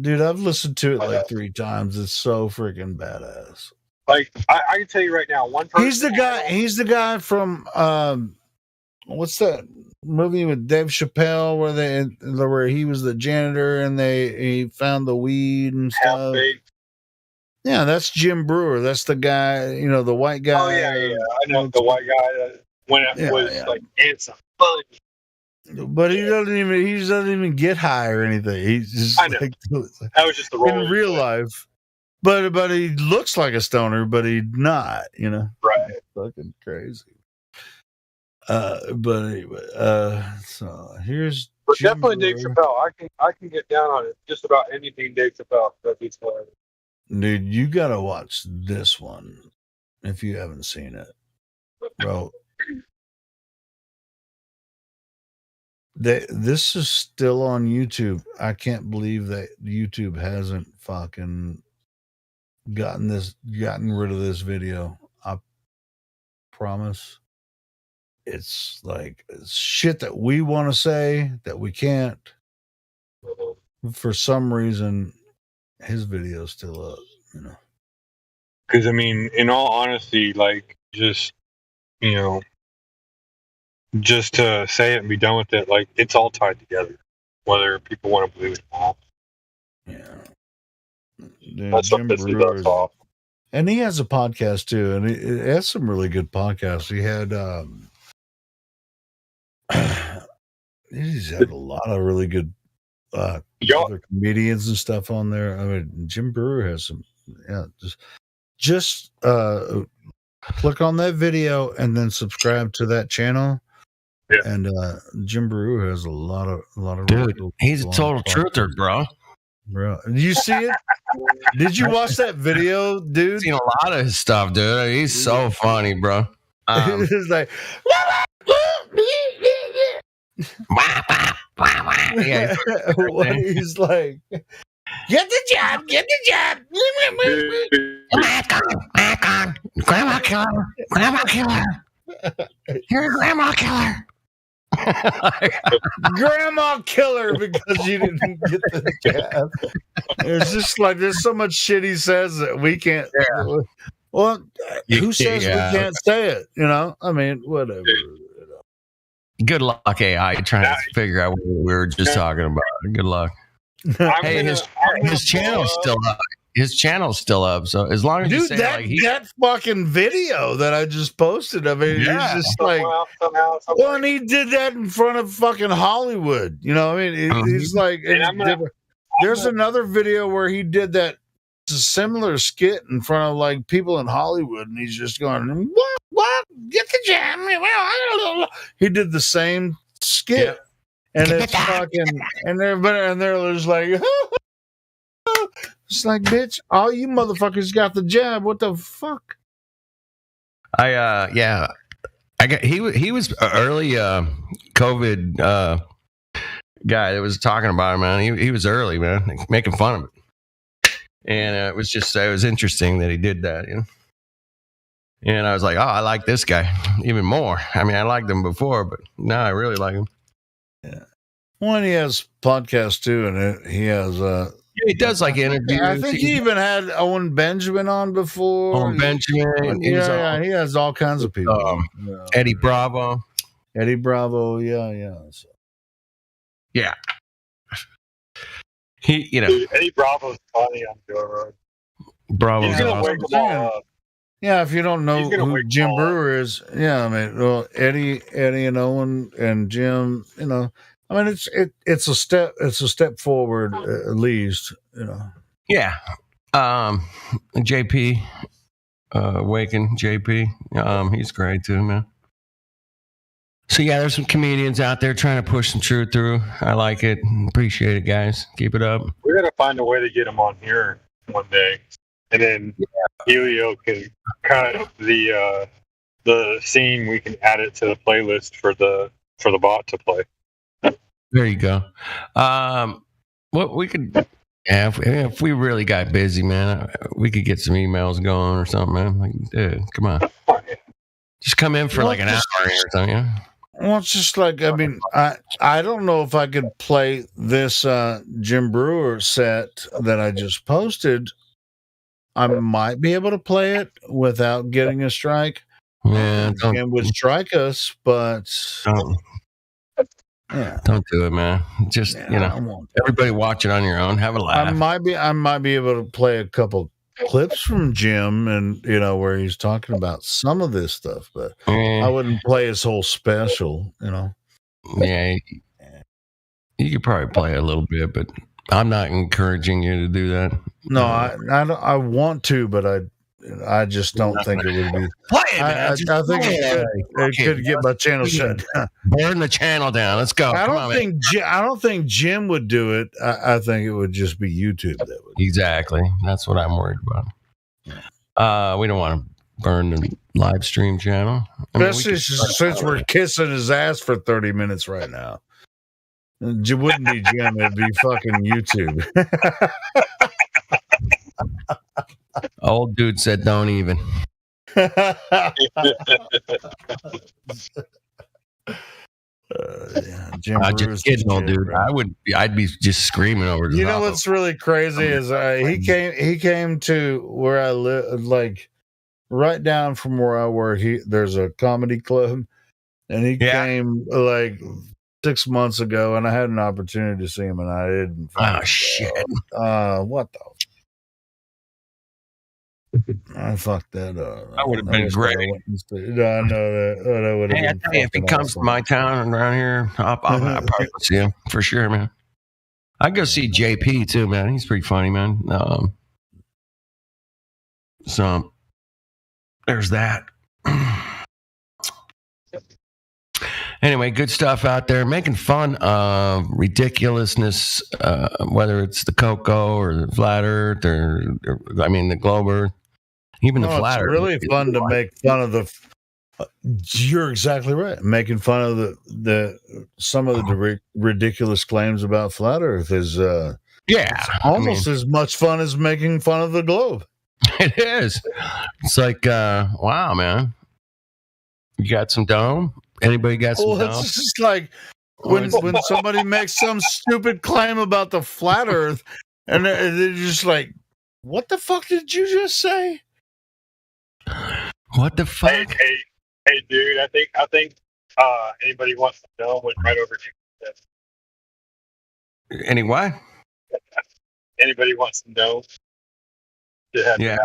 dude, I've listened to it like 3 times. It's so freaking badass. Like I can tell you right now, one person. He's the guy from what's that movie with Dave Chappelle where he was the janitor and he found the weed and stuff. Yeah, that's Jim Brewer. That's the guy, the white guy. Oh yeah, I know the white guy that went up like handsome. But he doesn't even get high or anything. He's just I know. That was just the role in real life. But he looks like a stoner, but he's not, Right. Fucking crazy. But anyway, so here's But Jim definitely Dave Brewer. Chappelle. I can get down on it. Just about anything Dave Chappelle. That beats hilarious. Dude, you gotta watch this one if you haven't seen it, bro. This is still on YouTube. I can't believe that YouTube hasn't fucking gotten rid of this video. I promise. It's like shit that we want to say that we can't. For some reason, his video's still up, Because I mean, in all honesty, like just just to say it and be done with it, like it's all tied together, whether people want to believe it or not. Dude, That's what Jim pisses Brewer us off. and he has a podcast too, and it has some really good podcasts. He had he's had a lot of really good other comedians and stuff on there. I mean, Jim Brewer has some. Yeah, just click on that video and then subscribe to that channel. Yeah. And Jim Brewer has a lot of Dude, he's a total truther, bro. Bro, did you see it? Did you watch that video, dude? I've seen a lot of his stuff, dude. He's so funny, bro. It's like, yeah, he's like, get the job. Grandma killer. You're a grandma killer. Grandma killer because you didn't get the jab. It's just like there's so much shit he says that we can't. Yeah. Well, who says we can't say it? I mean, whatever. Good luck, AI, trying to figure out what we were just talking about. Good luck. Hey, his channel's still up. His channel's still up. So as long as you say that fucking video that I just posted, I mean, he's just like, well, and he did that in front of fucking Hollywood. I mean, he's like, there's another video where he did that similar skit in front of like people in Hollywood, and he's just going, what? Get the jam. He did the same skit, and it's fucking, and they're just like. It's like, bitch, all you motherfuckers got the jab. What the fuck? He was early COVID guy that was talking about it, man. He was early, man, making fun of it. And it was interesting that he did that, And I was like, oh, I like this guy even more. I mean, I liked him before, but now I really like him. Yeah. Well, and he has podcasts too, and he has he does like interviews. I think he even had Owen Benjamin on before. Owen Benjamin. He has all kinds of people. Eddie Bravo. Yeah. So. Yeah. Eddie Bravo's funny on Joe Rogan. Bravo's He's gonna wake them all up. Yeah, if you don't know who Jim Brewer is, I mean, well, Eddie and Owen and Jim, I mean, it's a step forward at least, Yeah. JP, Waken JP, he's great too, man. So yeah, there's some comedians out there trying to push some truth through. I like it. Appreciate it, guys. Keep it up. We're gonna find a way to get him on here one day, and then Helio can cut the scene. We can add it to the playlist for the bot to play. There you go. What we could, if we really got busy, man, we could get some emails going or something, man. Like, dude, come on, just come in for like an hour or something. Yeah? Well, it's just like, I mean, I don't know if I could play this Jim Brewer set that I just posted. I might be able to play it without getting a strike. Yeah, and would strike us, but Yeah. Don't do it, man. Just everybody watch it on your own. Have a laugh. I might be able to play a couple clips from Jim, and where he's talking about some of this stuff, but I wouldn't play his whole special. Yeah, you could probably play a little bit, but I'm not encouraging you to do that. No, I want to, but I just don't think it would be. Play it, man. I think it could get my channel shut down. Burn the channel down. Let's go. I don't think Jim would do it. I think it would just be YouTube that would. Exactly. That's what I'm worried about. We don't want to burn the live stream channel. Especially since we're kissing his ass for 30 minutes right now. It wouldn't be Jim, it'd be fucking YouTube. Old dude said don't even. Jim just kidding, old dude. I'd be just screaming over. You know what's really crazy is he came to where I live, like right down from where I work. There's a comedy club, and he came like 6 months ago, and I had an opportunity to see him, and I didn't. Oh shit! What the? I fucked that up. That would have been great. I know that would have been. I tell you, if he comes to my town and around here, I'll probably go see him for sure, man. I'd go see JP too, man. He's pretty funny, man. So there's that. Anyway, good stuff out there, making fun of ridiculousness, whether it's the Coco or the Flat Earth or the Globe Earth, even the Flat Earth. It's really fun to make fun of the. You're exactly right. Making fun of some of the ridiculous claims about Flat Earth is almost as much fun as making fun of the globe. It is. It's like, wow, man, you got some dome. Anybody got some dome? It's just like when somebody makes some stupid claim about the flat Earth, and they're just like, "What the fuck did you just say?" What the fuck? Hey, dude! I think anybody wants to know went right over to this. Any what? Anybody wants to know? Yeah.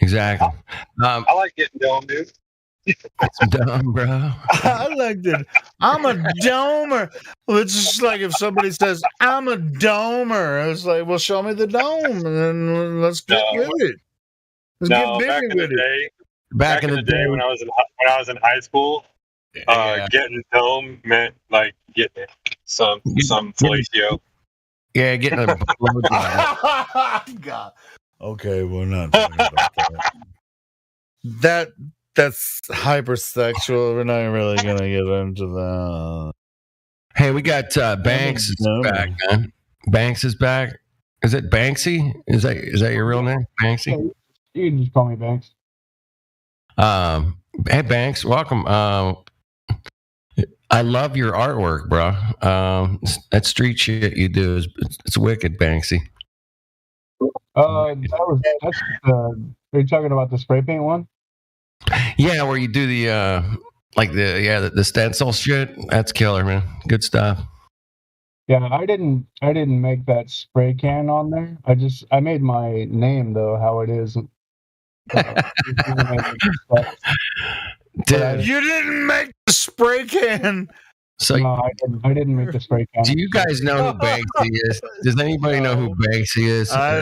Exactly. I like getting dome, dude. Some dome, bro. I like that. I'm a domer. It's just like if somebody says, "I'm a domer," it's like, "Well, show me the dome, and then let's get with it. Let's get busy with it." Back in the day when I was in high school, getting dome meant like getting some fellatio. Yeah, getting a blowjob. God. Okay, we're not talking about that. That's hypersexual. We're not really gonna get into that. Hey, we got Banks is back, man. Banks is back. Is it Banksy? Is that your real name, Banksy? You can just call me Banks. Hey, Banks, welcome. I love your artwork, bro. That street shit you do it's wicked, Banksy. Are you talking about the spray paint one? Yeah, where you do the stencil shit. That's killer, man. Good stuff. Yeah, I didn't make that spray can on there. I made my name though, how it is. Dude, you didn't make the spray can. So no, I didn't make the spray can. Do you guys know who Banksy is? Does anybody know who Banksy is? I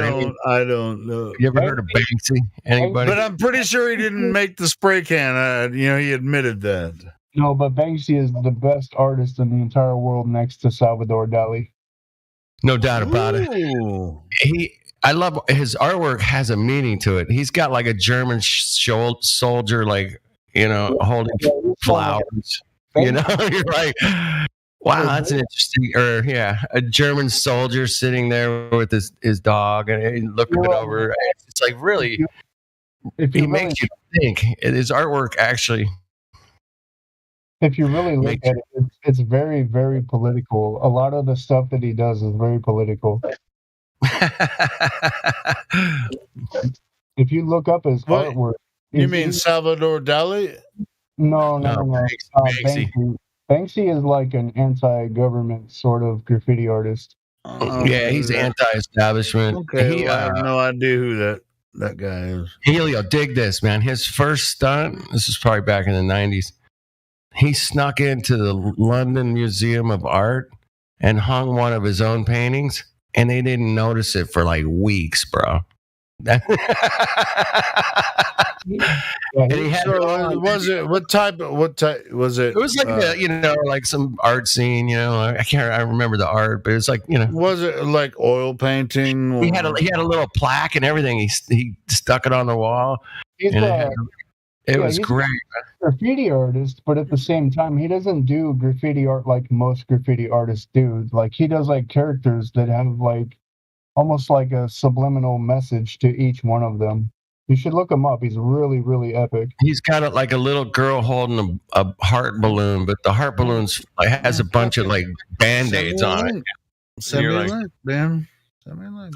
don't know. You ever heard of Banksy? Anybody? But I'm pretty sure he didn't make the spray can. He admitted that. No, but Banksy is the best artist in the entire world next to Salvador Dali. No doubt about it. I love his artwork. Has a meaning to it. He's got like a German soldier, holding flowers. You're like, wow, that's an interesting. A German soldier sitting there with his dog and looking over. It's like really, he makes you think. His artwork actually. If you really look at it, it's very, very political. A lot of the stuff that he does is very political. If you look up his artwork, you mean Salvador Dali? No. Banksy. Banksy is like an anti-government sort of graffiti artist. Yeah, he's anti-establishment. Okay, He, well, I have no idea who that guy is. Helio, dig this, man. His first stunt, this is probably back in the 90s. He snuck into the London Museum of Art and hung one of his own paintings, and they didn't notice it for like weeks, bro. And he had what type was it? It was like like some art scene, I remember the art, but it's like, was it like oil painting? He had a little plaque and everything. He stuck it on the wall. It was great. He's a graffiti artist, but at the same time, he doesn't do graffiti art like most graffiti artists do. Like, he does like characters that have like almost like a subliminal message to each one of them. You should look him up. He's really, really epic. He's got like a little girl holding a heart balloon, but the heart balloon's has a bunch of like Band-Aids on it. Send me a link, man.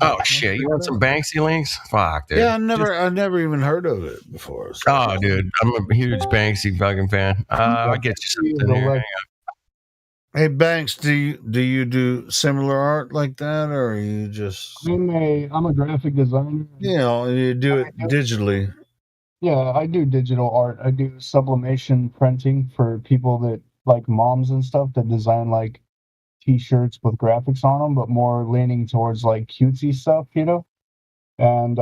Oh shit! You want some Banksy links? Fuck, dude. Yeah, I never even heard of it before. So. Oh, dude, I'm a huge Banksy fucking fan. I'll get you something here. Hey Banks, do you do similar art like that, or are you just? I'm a graphic designer. Yeah, you do it digitally. Yeah, I do digital art. I do sublimation printing for people that like moms and stuff that design like T-shirts with graphics on them, but more leaning towards like cutesy stuff, And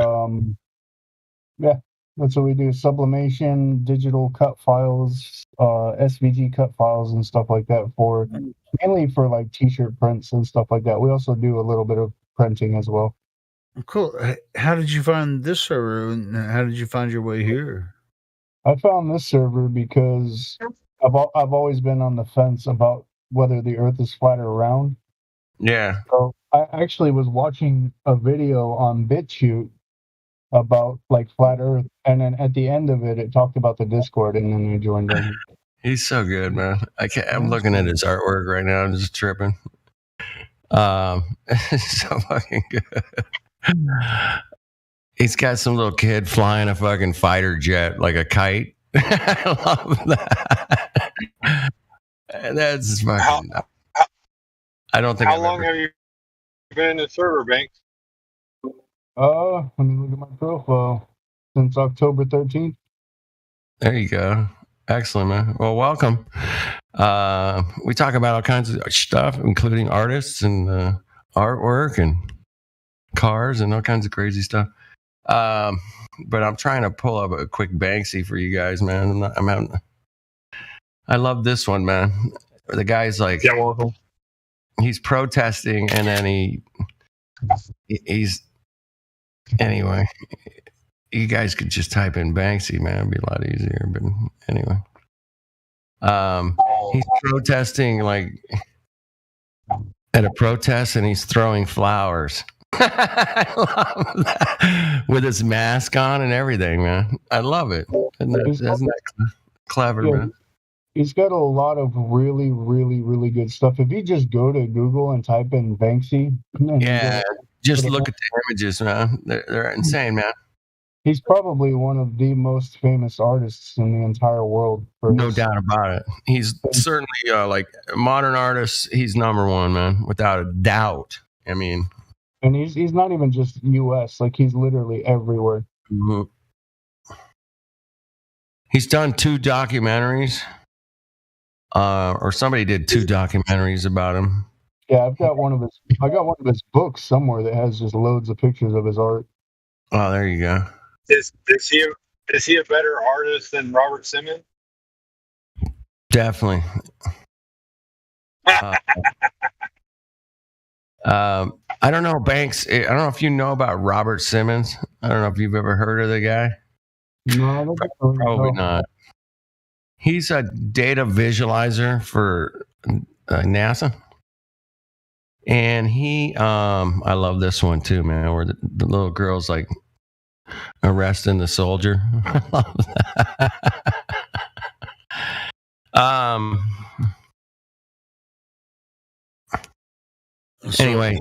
yeah, that's what we do: sublimation, digital cut files, SVG cut files, and stuff like that. For mainly for like T-shirt prints and stuff like that. We also do a little bit of printing as well. Cool. How did you find this server, and how did you find your way here? I found this server because I've always been on the fence about whether the Earth is flat or round. Yeah. So I actually was watching a video on BitChute about like flat Earth, and then at the end of it, it talked about the Discord, and then I joined in. He's so good, man. I'm looking at his artwork right now. I'm just tripping. It's so fucking good. He's got some little kid flying a fucking fighter jet like a kite. I love that. That's fucking. I don't think. How long have you been in the server, Banks? Let me look at my profile. Since October 13th. There you go. Excellent, man. Well, welcome. We talk about all kinds of stuff, including artists and artwork and cars and all kinds of crazy stuff. But I'm trying to pull up a quick Banksy for you guys, man. I love this one, man. The guy's like, yeah, welcome. He's protesting, and then he's anyway. You guys could just type in Banksy, man. It'd be a lot easier. But anyway, he's protesting like at a protest, and he's throwing flowers. I love that. With his mask on and everything, man. I love it. Isn't that clever, man? He's got a lot of really, really, really good stuff. If you just go to Google and type in Banksy, just look at the images, man. They're insane, man. He's probably one of the most famous artists in the entire world. No doubt about it. He's certainly like modern artists. He's number one, man, without a doubt. I mean, and he's not even just U.S. Like, he's literally everywhere. Mm-hmm. He's done 2 documentaries. Or somebody did 2 documentaries about him. Yeah, I got one of his books somewhere that has just loads of pictures of his art. Oh, there you go. Is he a better artist than Robert Simmons? Definitely. I don't know, Banks. I don't know if you know about Robert Simmons. I don't know if you've ever heard of the guy. No, probably not. He's a data visualizer for NASA. And he, I love this one too, man, where the little girl's like arresting the soldier. I love that. Anyway,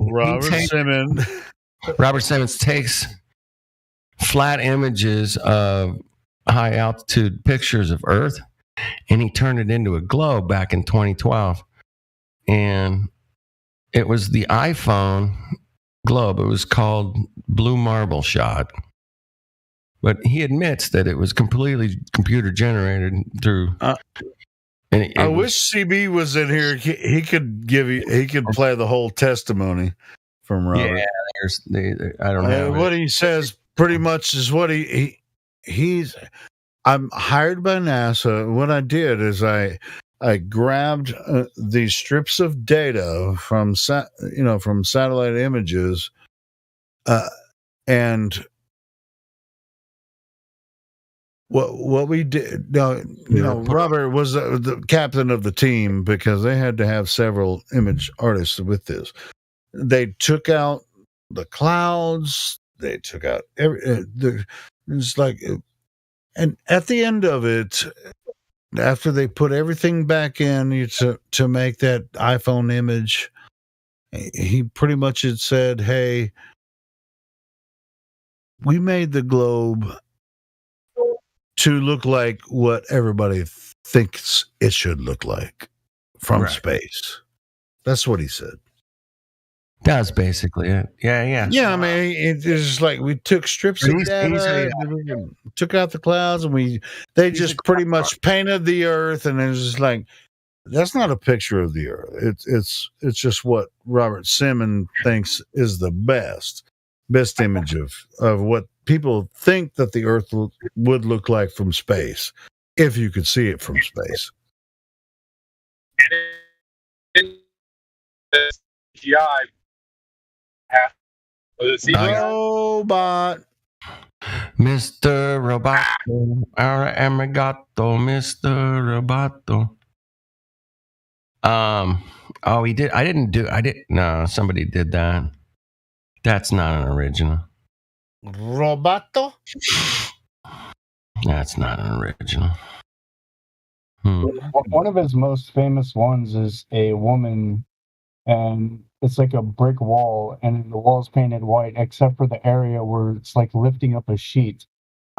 Robert Simmons takes flat images of high altitude pictures of Earth, and he turned it into a globe back in 2012. And it was the iPhone globe. It was called Blue Marble Shot. But he admits that it was completely computer generated through. I wish CB was in here. He could play the whole testimony from Robert. Yeah, I don't know. What he says pretty much is what he's. I'm hired by NASA. What I did is I grabbed these strips of data from satellite images, and what we did. Robert was the captain of the team because they had to have several image artists with this. They took out the clouds. They took out it's like, and at the end of it, after they put everything back in to make that iPhone image, he pretty much had said, "Hey, we made the globe to look like what everybody thinks it should look like from space." That's what he said. That's basically it. Yeah. Yeah, I mean, it's like we took strips of data, took out the clouds, and they just pretty much painted the Earth, and it's just like, that's not a picture of the Earth. It's just what Robert Simmons thinks is the best image of what people think that the Earth would look like from space, if you could see it from space. Robot. Mr. Roboto. Arigato, Mr. Roboto. Oh, he did. No, somebody did that. That's not an original. Roboto? That's not an original. One of his most famous ones is a woman, and it's like a brick wall, and the wall's painted white except for the area where it's like lifting up a sheet.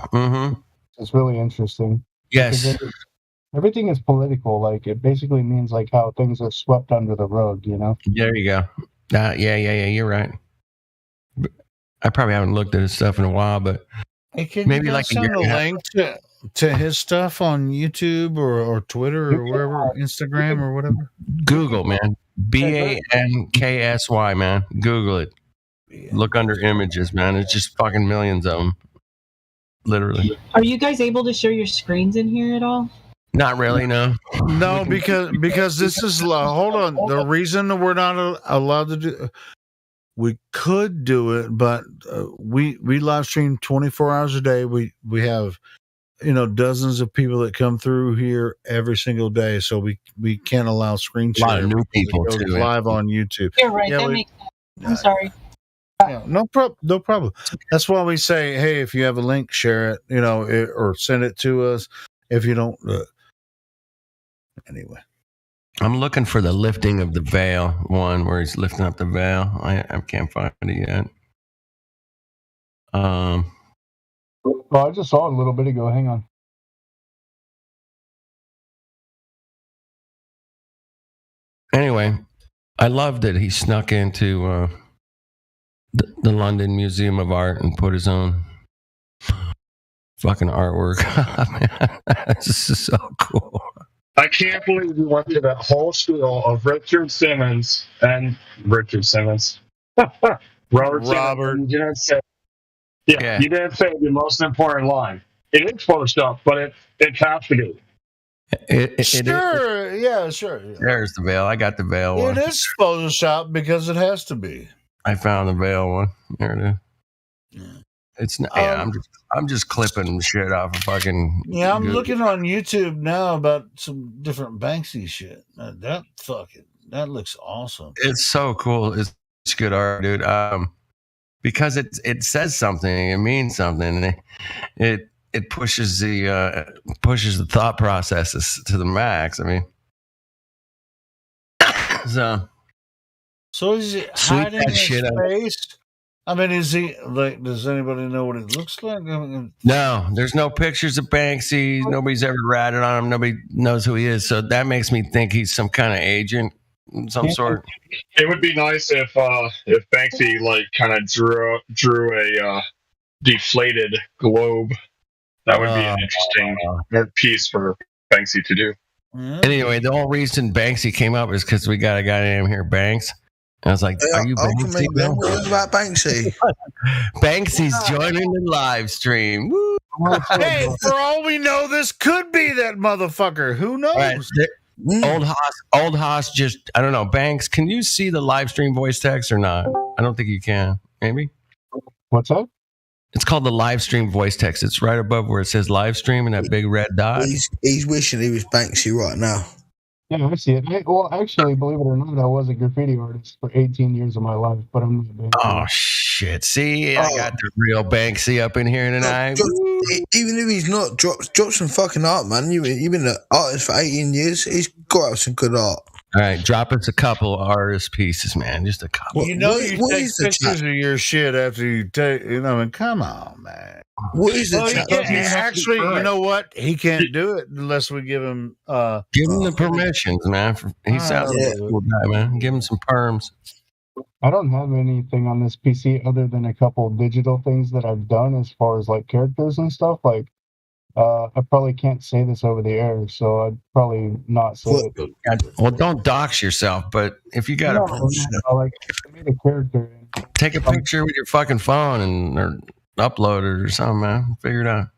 Mm-hmm. It's really interesting. Yes. Everything is political. Like, it basically means like how things are swept under the rug, you know? There you go. Yeah. You're right. I probably haven't looked at his stuff in a while, but maybe like send a link to his stuff on YouTube or Twitter or wherever, Instagram or whatever. Google, man. BANKSY, man. Google it. Look under images, man. It's just fucking millions of them. Literally. Are you guys able to share your screens in here at all? Not really, no. No, because this is hold on. The reason we're not allowed to do, we could do it, but we live stream 24 hours a day. We have dozens of people that come through here every single day, so we can't allow screen share. A lot of new people too, too, live on YouTube. You're right. That makes sense. I'm sorry. Yeah, no problem. That's why we say, hey, if you have a link, share it, or send it to us. If you don't, anyway. I'm looking for the lifting of the veil one where he's lifting up the veil. I can't find it yet. Well, I just saw it a little bit ago. Hang on. Anyway, I love that he snuck into the London Museum of Art and put his own fucking artwork. This is so cool. I can't believe you went to that whole school of Richard Simmons and Robert Simmons. You didn't say, you didn't say the most important line. It is Photoshop, but it has to be. Sure. There's the veil. I got the veil one. It is Photoshop because it has to be. I found the veil one. There it is. Yeah. It's not. I'm just clipping shit off of fucking. Yeah, I'm looking on YouTube now about some different Banksy shit. That looks awesome. It's so cool. It's good art, dude. Because it says something. It means something. And it pushes the thought processes to the max. I mean, so is it hiding in space? I mean, is he like? Does anybody know what it looks like? I mean, No, there's no pictures of Banksy. Nobody's ever ratted on him. Nobody knows who he is. So that makes me think he's some kind of agent of some sort. It would be nice if Banksy like kind of drew a deflated globe. That would be an interesting piece for Banksy to do. Anyway, the whole reason Banksy came up is because we got a guy named here, Banks. And I was like, "Are you Banksy?" What about Banksy? Banksy's joining the live stream. Woo. Hey, for all we know, this could be that motherfucker. Who knows? All right, Old Haas just, I don't know. Banks, can you see the live stream voice text or not? I don't think you can. Maybe? What's up? It's called the live stream voice text. It's right above where it says live stream and that big red dot. He's wishing he was Banksy right now. Yeah, I see it. Well, actually, believe it or not, I was a graffiti artist for 18 years of my life, but I'm not Banksy. Oh, shit. See, I got the real Banksy up in here tonight. Even if he's not, drop some fucking art, man. You've been an artist for 18 years. He's got to have some good art. All right, drop us a couple artist pieces, man. Just a couple. You know, you take pictures of your shit after you take, I mean, come on, man. What is Actually, you know what? He can't do it unless we give him the permissions, man. He sounds like a cool guy, man. Give him some perms. I don't have anything on this PC other than a couple digital things that I've done as far as like characters and stuff. Like, I probably can't say this over the air, so I'd probably not say it. Well, don't dox yourself, but if you got I made a character. take a picture with your fucking phone or upload it or something, man. Figure it out.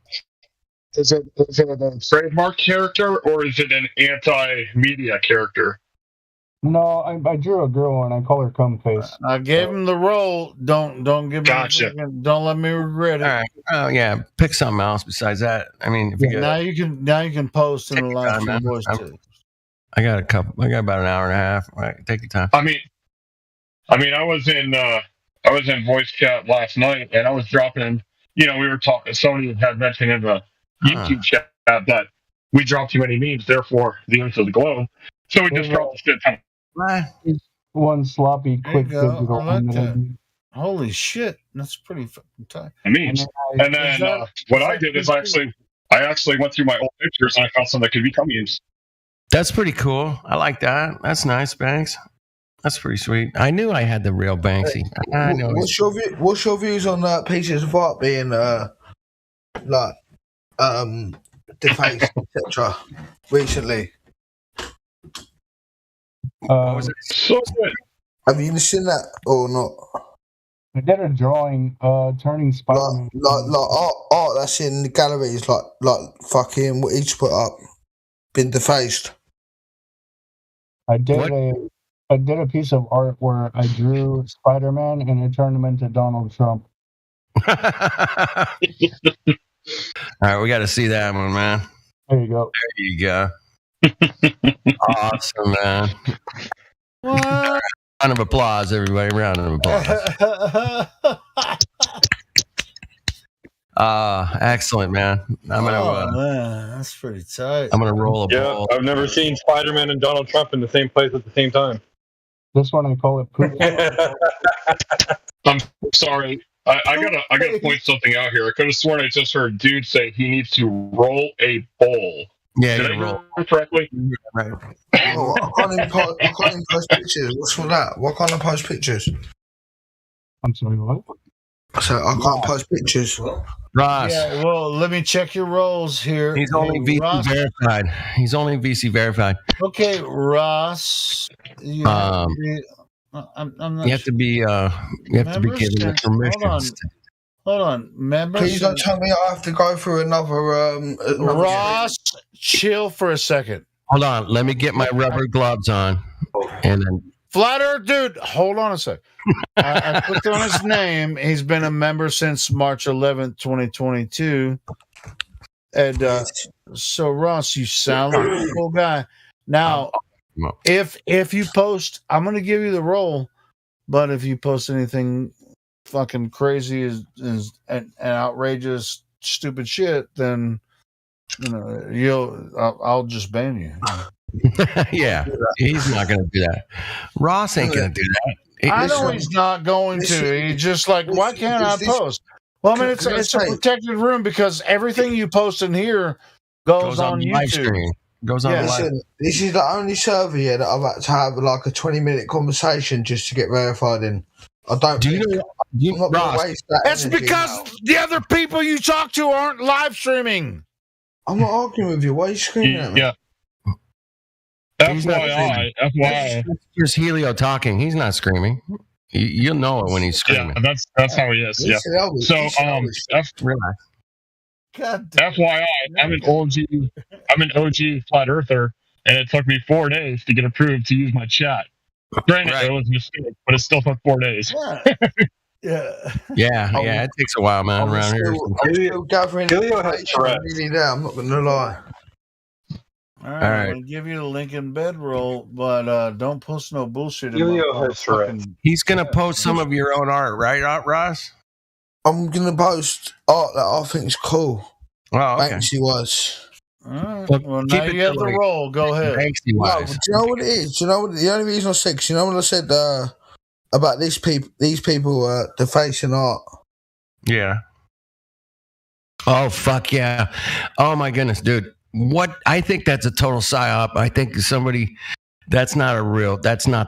Is it a trademark character or is it an anti-media character? No, I drew a girl and I call her Cum Face. I gave him the role. Don't give me. Gotcha. Don't let me regret it. All right. Oh yeah, pick something else besides that. I mean, if you now you can post in the live stream voice too. I got about an hour and a half. All right, take your time. I mean, I was in voice chat last night and I was dropping. You know, we were talking. Sony had mentioned in the YouTube chat that we dropped too many memes, therefore the image of the globe. So we just dropped a shit ton. One sloppy, quick digital. Like that. Holy shit, that's pretty fucking tight. I mean, and then what I did is I actually went through my old pictures and I found some that could become used. That's pretty cool. I like that. That's nice, Banks. That's pretty sweet. I knew I had the real Banksy. I know. What's your views on pieces of art being defaced, etc. recently? So good. Have you seen that or not? I did a drawing turning Spider-Man. Like art that's in the galleries, like fucking what each put up, been defaced. I did a piece of art where I drew Spider-Man and I turned him into Donald Trump. All right, we got to see that one, man. There you go. There you go. Awesome, man. What? Round of applause, everybody. Round of applause. Excellent, man. I'm gonna. Man, that's pretty tight. I'm gonna roll a ball. I've never seen Spider-Man and Donald Trump in the same place at the same time. This one I call it poop. I'm sorry. I gotta point something out here. I could have sworn I just heard dude say he needs to roll a bowl. Yeah, did I roll correctly? Right. Oh, I can't even post pictures. What's with that? Why can't I post pictures? I'm sorry, what? So I can't post pictures. Ross. Yeah, well, let me check your roles here. He's only VC verified. He's only VC verified. Okay, Ross. You have to be given the permissions. Hold on, members. Please don't tell me I have to go through another. Ross, chill for a second. Hold on, let me get my rubber gloves on, and then. Flat Earth, dude. Hold on a sec. I clicked on his name. He's been a member since March 11th, 2022. And so, Ross, you sound like a cool guy. Now, if you post, I'm going to give you the role. But if you post anything fucking crazy and outrageous, stupid shit, then I'll just ban you. Yeah, he's not going to do that. Ross ain't going to do that. I know he's not going to. He's just like, why can't I post? Well, I mean, it's a protected room because everything you post in here goes on YouTube. Goes on live. This is the only server here that I've had to have like a 20-minute conversation just to get verified in. I don't. I'm not gonna waste that. That's energy because now. the other people you talk to aren't live streaming. I'm not arguing with you. Why are you screaming at me? Yeah. FYI. Here's Helio talking. He's not screaming. You'll know it when he's screaming. Yeah, that's how he is. Yeah. So relax. FYI, I'm an OG flat earther, and it took me 4 days to get approved to use my chat. Granted, it was a mistake, but it still took 4 days. Yeah, it takes a while, man. Around here, I'm still gathering information. I'm not gonna lie. All right. I'll give you the link in bedroll, but don't post no bullshit. He's gonna post some of your own art, right, Ross? I'm gonna post art that I think is cool. Oh, okay. Banksy was. All right. Well, now you have the role. Go ahead. Do you know what it is? Do you know what the only reason I said? Cause you know what I said about these people defacing art. Yeah. Oh fuck yeah! Oh my goodness, dude. What I think that's a total psyop. I think that's not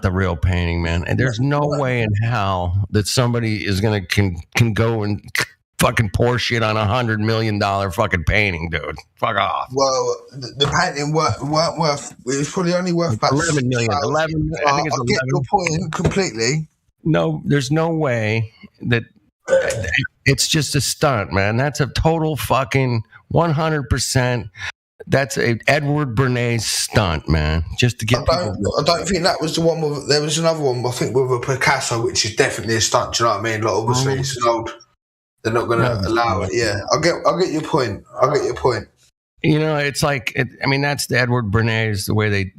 the real painting, man. And there's no way in hell that somebody is gonna can go and fucking pour shit on $100 million fucking painting, dude. Fuck off. Well, the painting weren't worth. It was probably only worth about 11 million. 11. I think it's 11. I get your point completely. No, there's no way that it's just a stunt, man. That's a total fucking 100%. That's a Edward Bernays stunt, man. Just to get I don't think that was the one with. There was another one, I think, with a Picasso, which is definitely a stunt. Do you know what I mean? Like, obviously, it's an old. They're not going to allow it. Yeah, I get your point. You know, it's like, that's the Edward Bernays, the way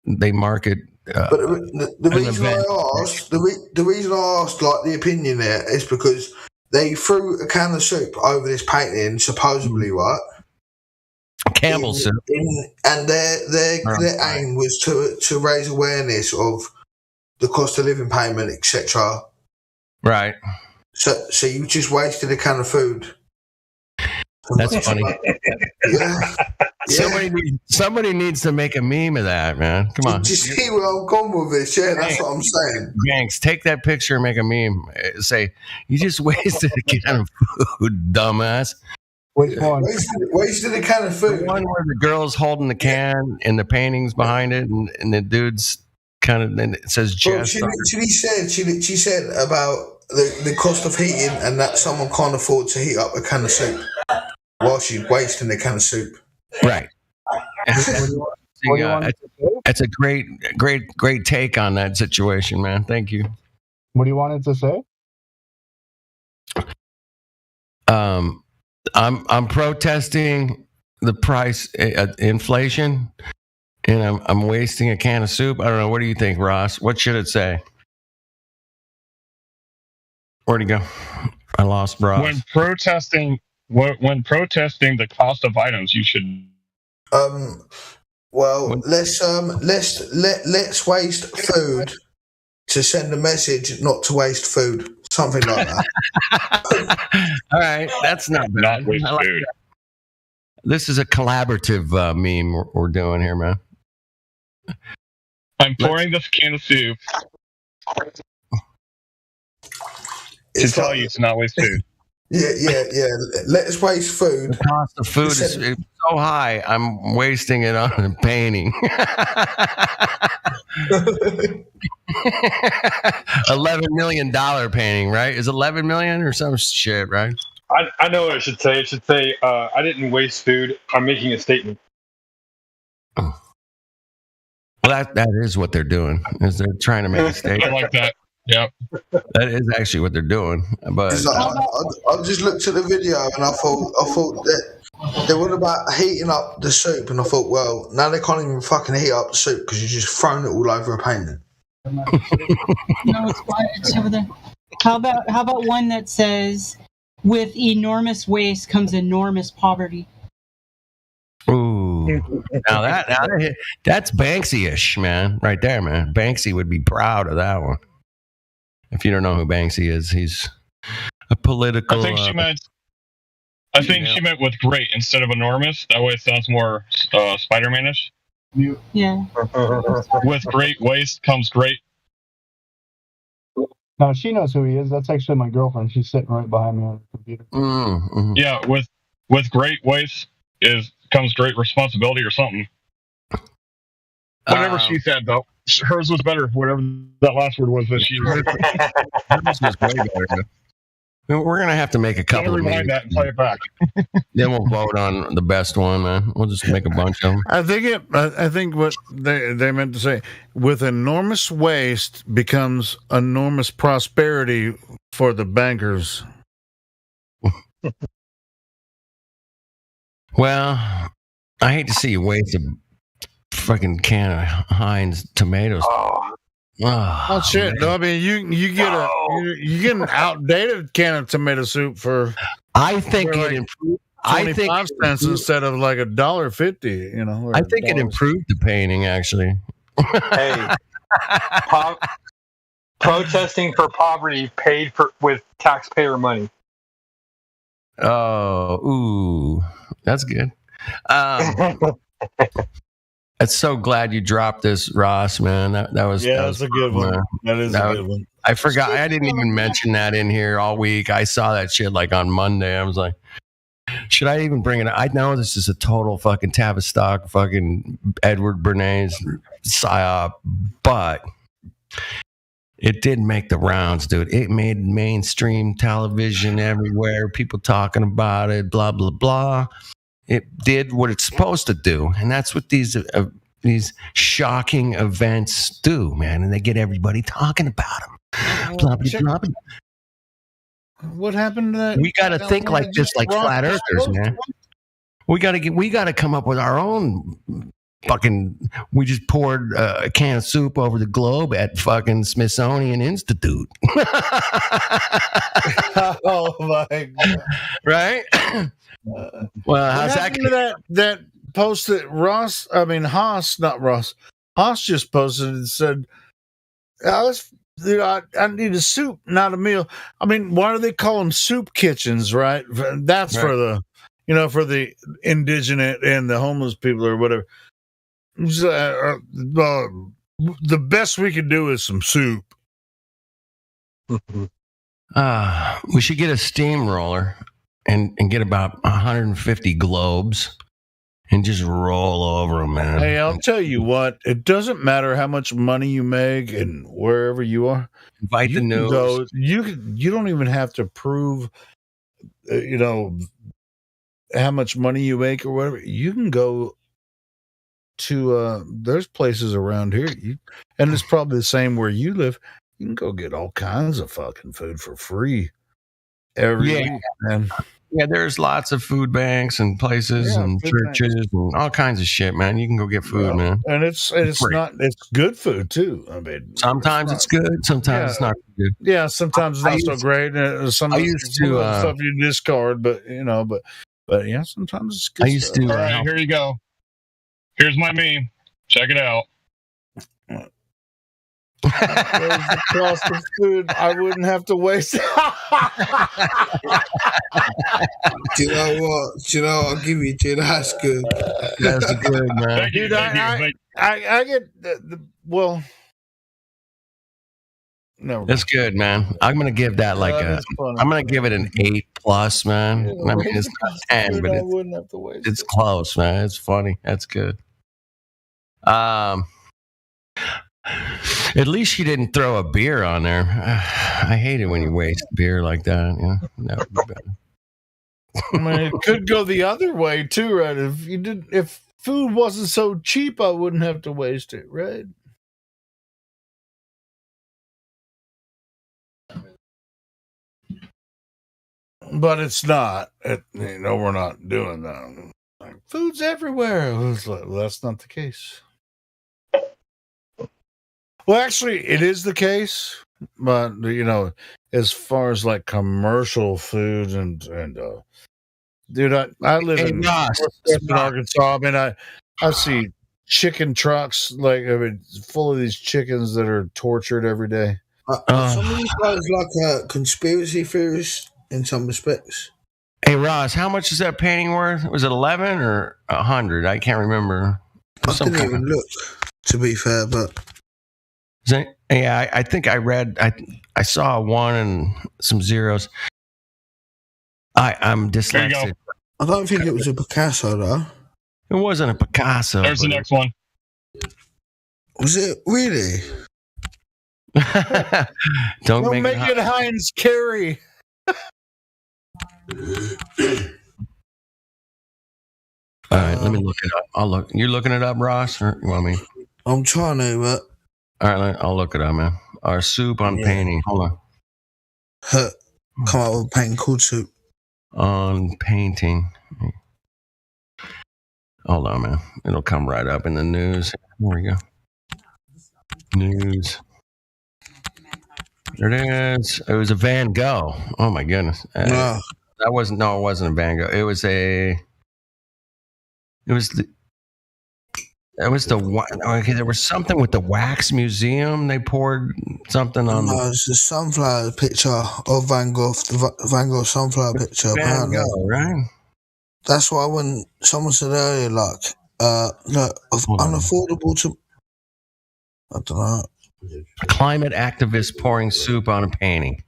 they market. But the reason I asked, like, the opinion there is because they threw a can of soup over this painting, supposedly, right? Campbell's soup. And their aim was to raise awareness of the cost of living payment, etc. Right. So you just wasted a can of food. That's funny. Yeah. Somebody needs to make a meme of that, man. Come on. You see where I'm going with this? Yeah, that's what I'm saying. Banks, take that picture and make a meme. Say, you just wasted a can of food, dumbass. Which one? Wasted a can of food. The one where the girl's holding the can and the paintings behind it, and the dude's kind of, and it says Jess. She said about the cost of heating and that someone can't afford to heat up a can of soup while she's wasting a can of soup. Right. That's a great take on that situation, man. Thank you. What do you want it to say? I'm protesting the price inflation, and I'm wasting a can of soup. I don't know. What do you think, Ross? What should it say? Where'd he go? I lost Ross. When protesting the cost of items, you should. Well, let's waste food to send a message not to waste food. Something like that. All right, that's not bad. Not waste food. That. This is a collaborative meme we're doing here, man. I'm pouring this can of soup to tell you to not waste food. Yeah. Let's waste food. The cost of food is so high, I'm wasting it on a painting. $11 million painting, right? Is $11 million or some shit, right? I know what it should say. It should say, I didn't waste food. I'm making a statement. Oh. Well, that is what they're doing. Is they're trying to make a statement. I like that. Yep. That is actually what they're doing. But I just looked at the video and I thought that they were about heating up the soup, and I thought, well, now they can't even fucking heat up the soup because you just thrown it all over a painting. No, it's quiet. It's over there. How about one that says, "With enormous waste comes enormous poverty." Ooh, now that's Banksy-ish, man, right there, man. Banksy would be proud of that one. If you don't know who Banksy is, he's a political. I think she meant. I think she meant with great instead of enormous. That way it sounds more Spider-Man-ish. Yeah. With great waist comes great. No, she knows who he is. That's actually my girlfriend. She's sitting right behind me on the computer. Yeah, with great waist comes great responsibility or something. Whatever she said, though, hers was better. Whatever that last word was that she. Hers was way better. We're gonna have to make a couple of rewind that and play it back. Then we'll vote on the best one, man. We'll just make a bunch of them. I think what they meant to say, with enormous waste becomes enormous prosperity for the bankers. Well, I hate to see you waste a fucking can of Heinz tomatoes. Oh shit! No, I mean you get you get an outdated can of tomato soup for. I think for it like improved. 25 cents instead of like $1.50. You know, I think it improved the painting actually. Hey, protesting for poverty paid for with taxpayer money. Oh, ooh, that's good. I'm so glad you dropped this, Ross, man. That was that's a good one. That is a good one. I forgot. I didn't even mention that in here all week. I saw that shit like on Monday. I was like, should I even bring it up? I know this is a total fucking Tavistock, fucking Edward Bernays psyop, but it did make the rounds, dude. It made mainstream television everywhere. People talking about it, blah, blah, blah. It did what it's supposed to do, and that's what these shocking events do, man. And they get everybody talking about them. Blah, blah, blah, blah. What happened to that? We got to think like this, like flat earthers, man. We got to come up with our own fucking. We just poured a can of soup over the globe at fucking Smithsonian Institute. Oh my God! Right. Well, how's that post that Haas just posted and said, I need a soup, not a meal. I mean, why do they call them soup kitchens, right? That's right. For the, for the indigenous and the homeless people or whatever. The best we could do is some soup. We should get a steamroller and get about 150 globes and just roll over them, man. Hey, I'll tell you what. It doesn't matter how much money you make and wherever you are. Invite the news. You don't even have to prove, how much money you make or whatever. You can go to there's places around here, and it's probably the same where you live. You can go get all kinds of fucking food for free every week, man. Yeah, there's lots of food banks and places and churches and all kinds of shit, man. You can go get food, man. And it's good food too. I mean, sometimes it's good, sometimes it's not good. Yeah, sometimes it's not so great. Some I used to stuff you discard, but yeah, sometimes it's good. I used to. All right, here you go. Here's my meme. Check it out. The cost of food I wouldn't have to waste. Do you know what? I'll give you two. That's good. That's good, man. Dude, I get well. No, that's good, man. I'm gonna give that I'm gonna give it an 8+, man. I mean, it's not 10, but it's close, man. It's funny. That's good. At least you didn't throw a beer on there. I hate it when you waste beer like that. That would be better. I mean, it could go the other way too, right? If food wasn't so cheap, I wouldn't have to waste it, right? But it's not. We're not doing that. Like, food's everywhere. Well, that's not the case. Well, actually, it is the case, but as far as like commercial foods and dude, I live in Arkansas. I mean, I see chicken trucks full of these chickens that are tortured every day. Some of these guys like conspiracy theorists in some respects. Hey Ross, how much is that painting worth? Was it 11 or 100? I can't remember. I didn't even look, to be fair, but yeah, I think I read. I saw a 1 and some zeros. I'm dyslexic. I don't think it was a Picasso though. It wasn't a Picasso. There's the next one. Was it really? Don't make it Heinz Carey. All right, let me look it up. I'll look. You're looking it up, Ross, or you want me? I'm trying to, but all right, I'll look it up, man. Our soup on painting. Hold on. Come out with a painting called soup. On painting. Hold on, man. It'll come right up in the news. There we go. News. There it is. It was a Van Gogh. Oh my goodness. That wasn't. No, it wasn't a Van Gogh. It was the. Okay, there was something with the wax museum. They poured something on. No, it's a sunflower picture of Van Gogh. The Van Gogh sunflower picture. Van Gogh, right? That's why when someone said earlier, like, look, unaffordable to. I don't know. A climate activist pouring soup on a painting.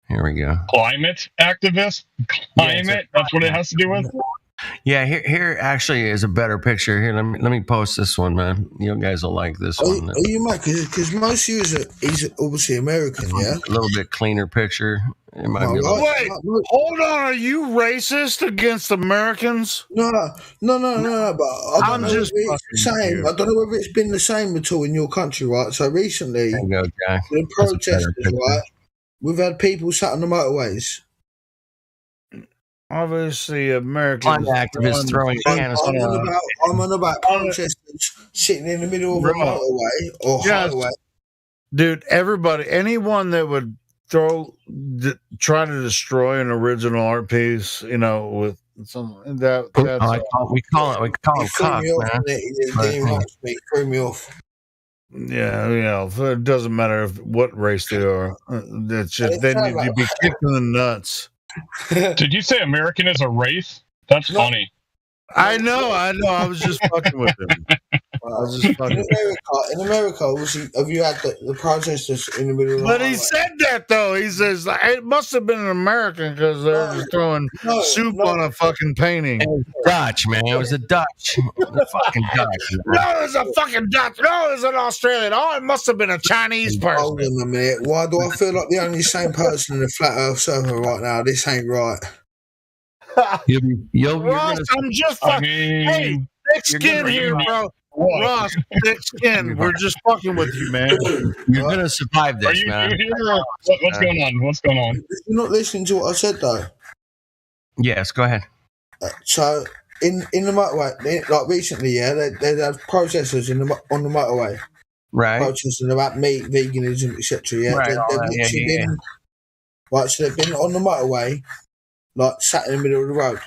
Here we go. Climate activist? Climate? That's what it has to do with? Yeah, here actually is a better picture. Here, let me post this one, man. You guys will like this one. Are you mad? Because most of you he's obviously American, yeah? A little bit cleaner picture. It might be Wait, hold on. Are you racist against Americans? No. But I don't know just whether it's the same. I don't know whether it's been the same at all in your country, right? So recently, the protesters, right? We've had people sat on the motorways. Obviously, American activists throwing cans. I'm on about protesters sitting in the middle of a motorway or highway. Dude, everybody, anyone that would try to destroy an original art piece, with something that we call it cock, man. It threw me off. Yeah, it doesn't matter what race they are. That's just they need to be kicked in the nuts. Did you say American is a race? That's funny. I know. I was just fucking with him. In America, have you had the protesters in the middle of the But he said that, though. He says, it must have been an American because they're just throwing soup on a fucking painting. It was Dutch, man. It was a Dutch. The fucking Dutch. No, it was a fucking Dutch. No, it was an Australian. Oh, it must have been a Chinese person. Hold on a minute. Why do I feel like the only same person in the flat earth server right now? This ain't right. Ross, I'm just fucking. Hey, thick skin here, bro. Ross, thick skin. We're just fucking with you, man. You're gonna survive this, Are you man. here? What's going on? What's going on? You're not listening to what I said, though. Yes, go ahead. So in the motorway, like recently, they had protesters on the motorway, right? Protesting about meat, veganism, etc. Yeah, right. Right, so they've been on the motorway, like sat in the middle of the road.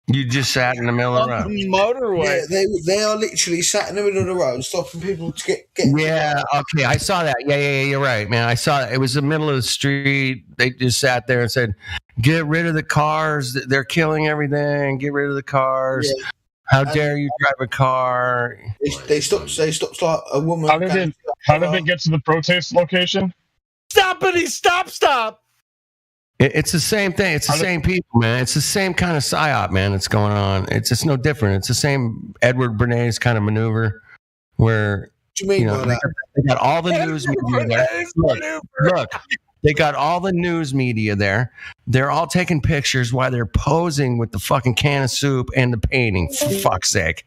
You just sat in the middle of the road. Motorway. Yeah, they are literally sat in the middle of the road, stopping people to get. Yeah, okay, I saw that. Yeah, you're right, man. I saw it. It was the middle of the street. They just sat there and said, "Get rid of the cars. They're killing everything. Get rid of the cars. Yeah. How dare you drive a car?" They stopped like a woman. How did they get to the protest location? Stop! It's the same thing. It's the same people, man. It's the same kind of psyop, man, that's going on. It's no different. It's the same Edward Bernays kind of maneuver where, what do you mean by that? They got all the news media there. Look, they got all the news media there. They're all taking pictures while they're posing with the fucking can of soup and the painting, for fuck's sake.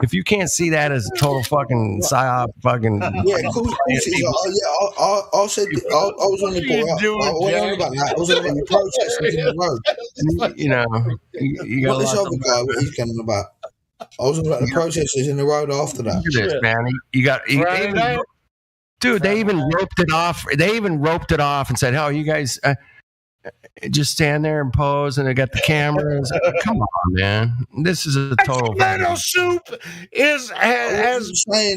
If you can't see that as a total fucking psyop, fucking yeah, cool. I said I was on the board. I wasn't on about that. I was on about the protesters in the road. You got this other guy. What he's coming about? I was on about the protesters in the road after that. Look at this, man. They even roped it off. They even roped it off and said, "Oh, you guys." just stand there and pose, and they got the cameras. Come on, man. This is a total. Tomato soup has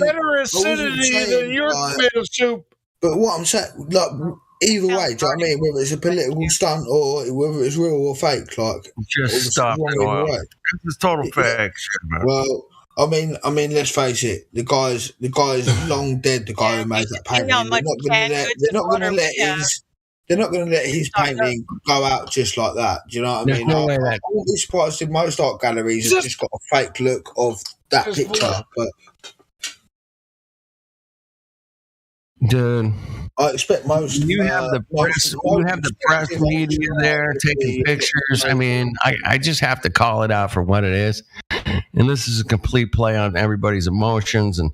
better acidity than your tomato soup. But what I'm saying, like, either way, do you know what I mean? Whether it's a political stunt or whether it's real or fake, like, just stop it. Oil. This is total fake shit, man. Well, I mean, let's face it. The guy's long dead. The guy who made that painting. They're not going to let his painting go out just like that. Do you know what I mean? No way I wouldn't be surprised if most art galleries have just got a fake look of that picture. But dude, I expect most. You have the press media there taking pictures. I mean, I just have to call it out for what it is. And this is a complete play on everybody's emotions. And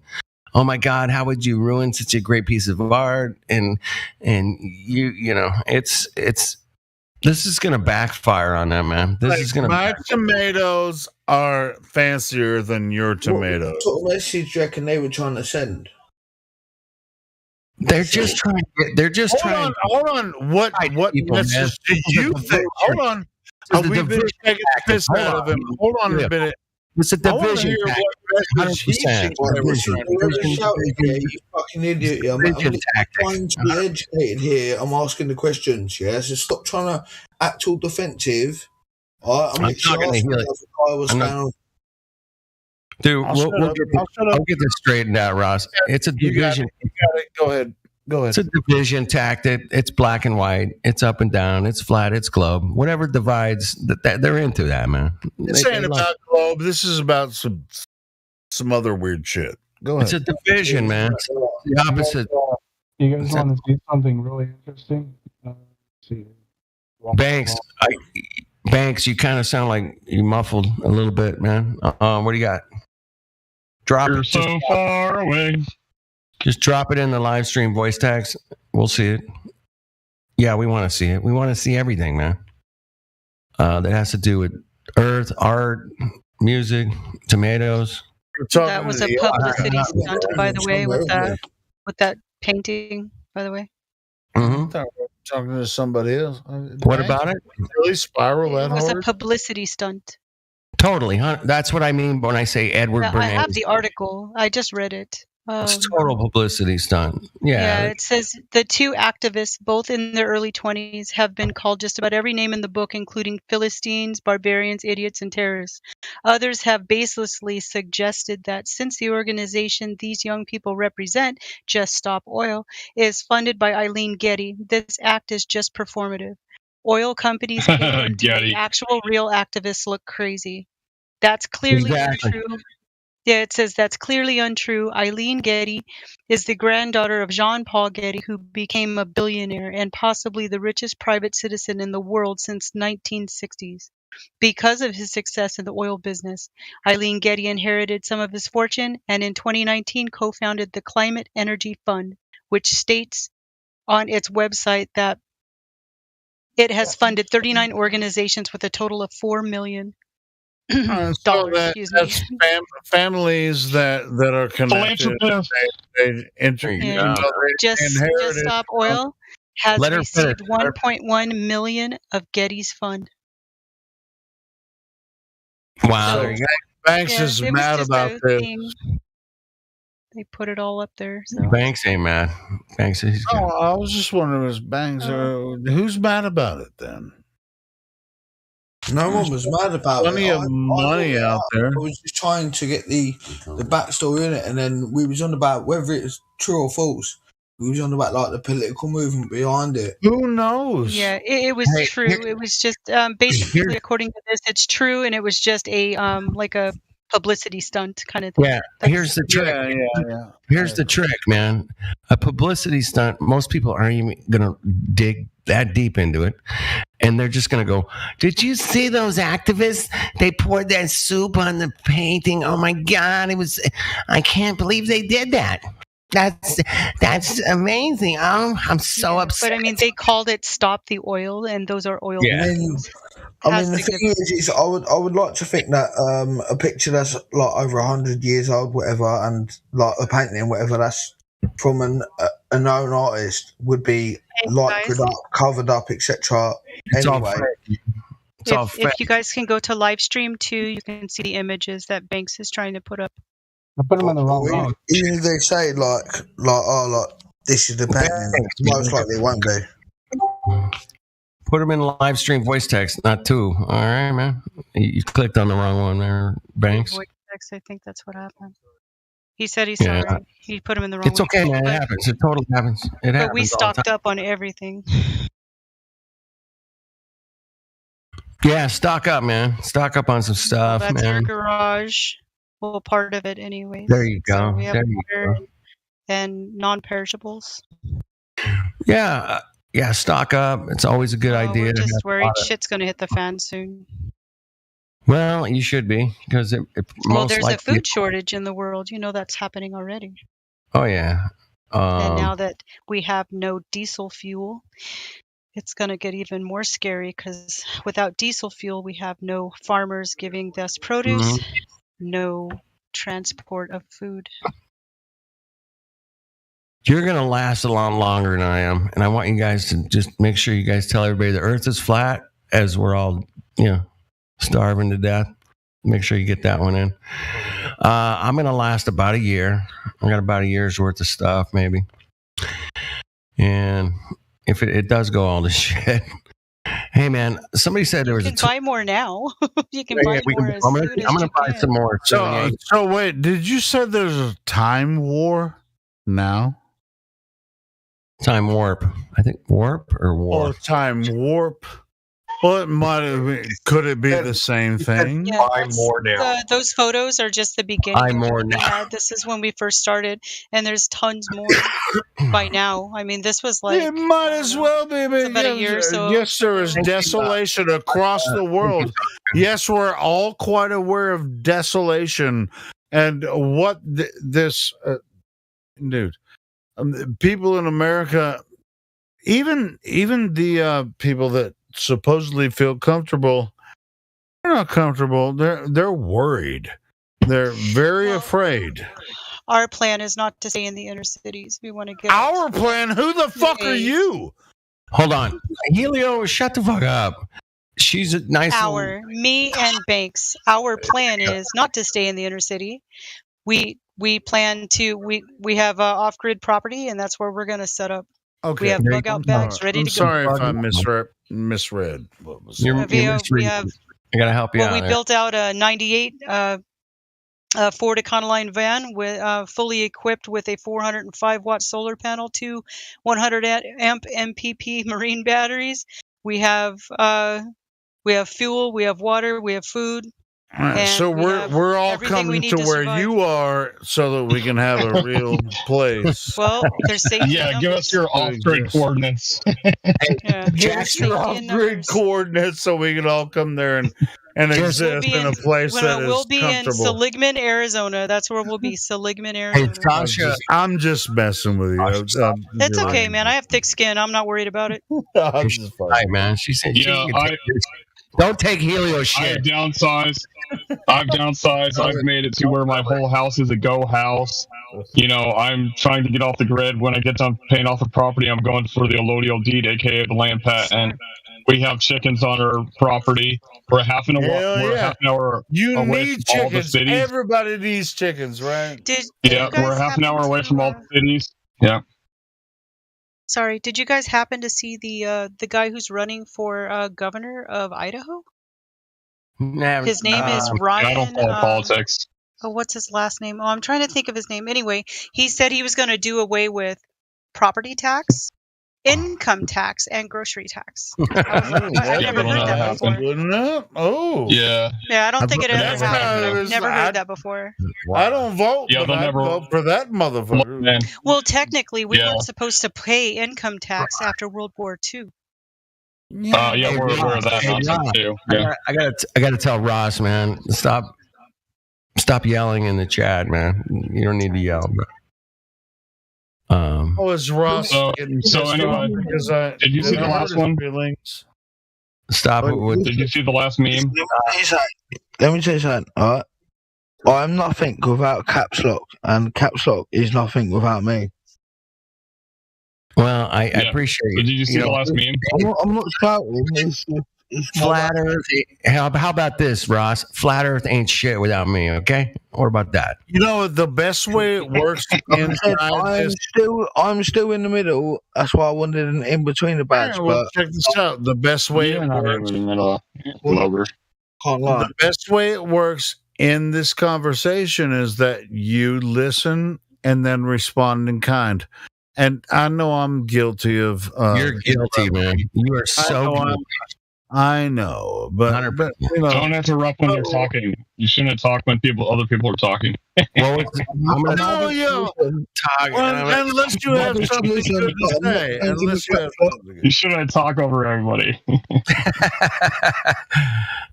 oh my God, how would you ruin such a great piece of art? And you know, it's this is gonna backfire on them, man. This is gonna. My tomatoes are fancier than your tomatoes. What sort of message do you reckon they were trying to send? They're just trying. Hold on. What message do you think? Hold on. We've been taking the piss out of him. Hold on a minute. It's a division. You fucking idiot! I'm trying to be educated here. I'm asking the questions. Yeah, so stop trying to act all defensive. All right, I'm not going to hear it. Dude, I'll get this straightened out, Ross. It's a division. You got it. Go ahead. It's a division tactic. It's black and white. It's up and down. It's flat. It's globe. Whatever divides, that they're into that, man. This ain't about globe. This is about some other weird shit. Go ahead. It's a division, man. It's the opposite. You guys want to see something really interesting? Banks, you kind of sound like you muffled a little bit, man. What do you got? Drop You're it. so far away. Just drop it in the live stream voice tags. We'll see it. Yeah, we want to see it. We want to see everything, man. That has to do with earth, art, music, tomatoes. That was a publicity stunt, by the way, with that painting, by the way. Mm-hmm. Talking to somebody else. What about it? Really spiral that It was hard? a publicity stunt. Totally, huh? That's what I mean when I say Edward Yeah, I Bernays. have the article. I just read it. It's total publicity stunt. Yeah, it says the two activists, both in their early 20s, have been called just about every name in the book, including Philistines, barbarians, idiots, and terrorists. Others have baselessly suggested that since the organization these young people represent, Just Stop Oil, is funded by Eileen Getty, this act is just performative. Oil companies pay them to make actual real activists look crazy. That's clearly untrue. Yeah, it says that's clearly untrue. Eileen Getty is the granddaughter of Jean Paul Getty, who became a billionaire and possibly the richest private citizen in the world since 1960s. Because of his success in the oil business, Eileen Getty inherited some of his fortune and in 2019 co-founded the Climate Energy Fund, which states on its website that it has funded 39 organizations with a total of $4 million. So that's families that are connected. Just Stop Oil has received 1.1 million of Getty's fund. Wow. So Banks is mad about this. They put it all up there. So. Banks ain't mad. Banks is. I was just wondering, was Banks who's mad about it then? No one was mad about Plenty it. of money out there. I was just trying to get the backstory in it, and then we was on about whether it's true or false. We was on about like the political movement behind it. Who knows? Yeah, it was true. It was just basically, according to this, it's true, and it was just a like a publicity stunt kind of thing. Yeah, here's the trick. Here's the trick, man. A publicity stunt. Most people aren't even gonna dig that deep into it, and they're just gonna go, "Did you see those activists? They poured that soup on the painting. Oh my God, I can't believe they did that. That's amazing. Oh, I'm so upset." But I mean, they called it "Stop the Oil," and those are oil. I mean, the thing is, I would like to think that a picture that's like over 100 years old, whatever, and like a painting, whatever, that's from a known artist would be liquored up, covered up, etc. Anyway, If you guys can go to live stream too, you can see the images that Banks is trying to put up. I put them in the wrong room. even if they say like this is the painting, most likely it won't be. Put them in live stream voice text, not two. All right, man. You clicked on the wrong one there, Banks. Voice text, I think that's what happened. He said he's sorry. He put him in the wrong. It's okay, man. It happens. It totally happens. It happens. But we stocked up on everything. Yeah, stock up, man. Stock up on some stuff, That's our man. garage. Well, part of it anyway. There you go. So we have There you water go. and non-perishables. Yeah, yeah. Stock up. It's always a good idea. We're to just have a worried lot of- shit's going to hit the fan soon. Well, you should be because it Well, most there's likely. a food shortage in the world. You know that's happening already. Oh yeah. And now that we have no diesel fuel, it's going to get even more scary because without diesel fuel, we have no farmers giving us produce, no transport of food. You're gonna last a lot longer than I am, and I want you guys to just make sure you guys tell everybody the Earth is flat, as we're all, starving to death. Make sure you get that one in. I'm gonna last about a year. I got about a year's worth of stuff, maybe. And if it does go all to shit, hey man, somebody said there was You a. can buy more now. You can Yeah, buy we more can- as I'm gonna, soon as I'm gonna you buy can. some more. So wait, did you say there's a time war now? Time warp. I think warp or war. Or time warp? Well, it might have been. Could it be the same thing? Yeah, those photos are just the beginning. I'm of more what we now. had. This is when we first started, and there's tons more by now. I mean, this was like It might as well be. it's about a year or so. Yes, there is desolation across the world. Yes, we're all quite aware of desolation and what this dude. People in America, even the people that supposedly feel comfortable, they're not comfortable. They're worried. They're very afraid. Our plan is not to stay in the inner cities. We want to get Our plan? Who the fuck are you? Hold on, Helio, shut the fuck up. She's a nice. Me and Banks. Our plan is not to stay in the inner city. We plan to we have off-grid property, and that's where we're going to set up. Okay. We have bug-out bags ready I'm to go. sorry if I misread. What was You're We have I gotta help you well, out. we there. built out a 98 Ford Econoline van with fully equipped with a 405 watt solar panel, 2 100 amp MPP marine batteries. We have fuel, we have water, we have food. All right, and so we have we're all everything we coming need to to where survive. you are so that we can have a real place. Well, there's safety. Yeah, give us your off-grid coordinates. Give us your off-grid coordinates so we can all come there and exist in a place that we'll is be in comfortable. Seligman, Arizona. That's where we'll be. Seligman, Arizona. I'm just messing with you. It's okay, man. I have thick skin. I'm not worried about it. Hi, man. She said, Yeah, "Don't take Helio shit." I've downsized. I've made it to where my whole house is a go house. I'm trying to get off the grid. When I get done paying off the property, I'm going for the allodial deed, aka the land patent. We have chickens on our property. We're half an hour You away need from all the chickens. cities. Everybody needs chickens, right? Yeah, we're half an hour away from all the cities. Yeah. Sorry, did you guys happen to see the guy who's running for governor of Idaho? His name is Ryan. I don't follow politics. Oh, what's his last name? Oh, I'm trying to think of his name. Anyway, he said he was going to do away with property tax, income tax, and grocery tax. I've never heard that before. Wouldn't it? Oh. Yeah. Yeah, I don't think it ever Never happened. I've never heard that before. I don't vote, Yeah, but they'll I never- vote for that motherfucker. Well, technically, we Yeah. weren't supposed to pay income tax after World War II. Yeah, we're aware of that nonsense too. Yeah. I gotta tell Ross, man, stop yelling in the chat, man. You don't need to yell. But, Oh, is Ross So getting so pissed anyway, off because I did you see the hurt last his one? feelings? stop it with. Did you see the last meme? Let me tell you something, alright? I'm nothing without caps lock, and caps lock is nothing without me. Well, I appreciate So it. did you see the last meme? I'm not shouting. It's Flat Earth. How about this, Ross? Flat Earth ain't shit without me. Okay, what about that? You know, the best way it works I'm still in the middle. That's why I wanted an in between the batch. Yeah, well, but check this out. The best way it works. in the middle. Lover. Can't lie. The best way it works in this conversation is that you listen and then respond in kind. And I know I'm guilty of. You're guilty, man. You are so guilty. I know, but you know, Don't interrupt when they're talking. You shouldn't talk when other people are talking. Well, unless you have something good to say. You shouldn't talk over everybody.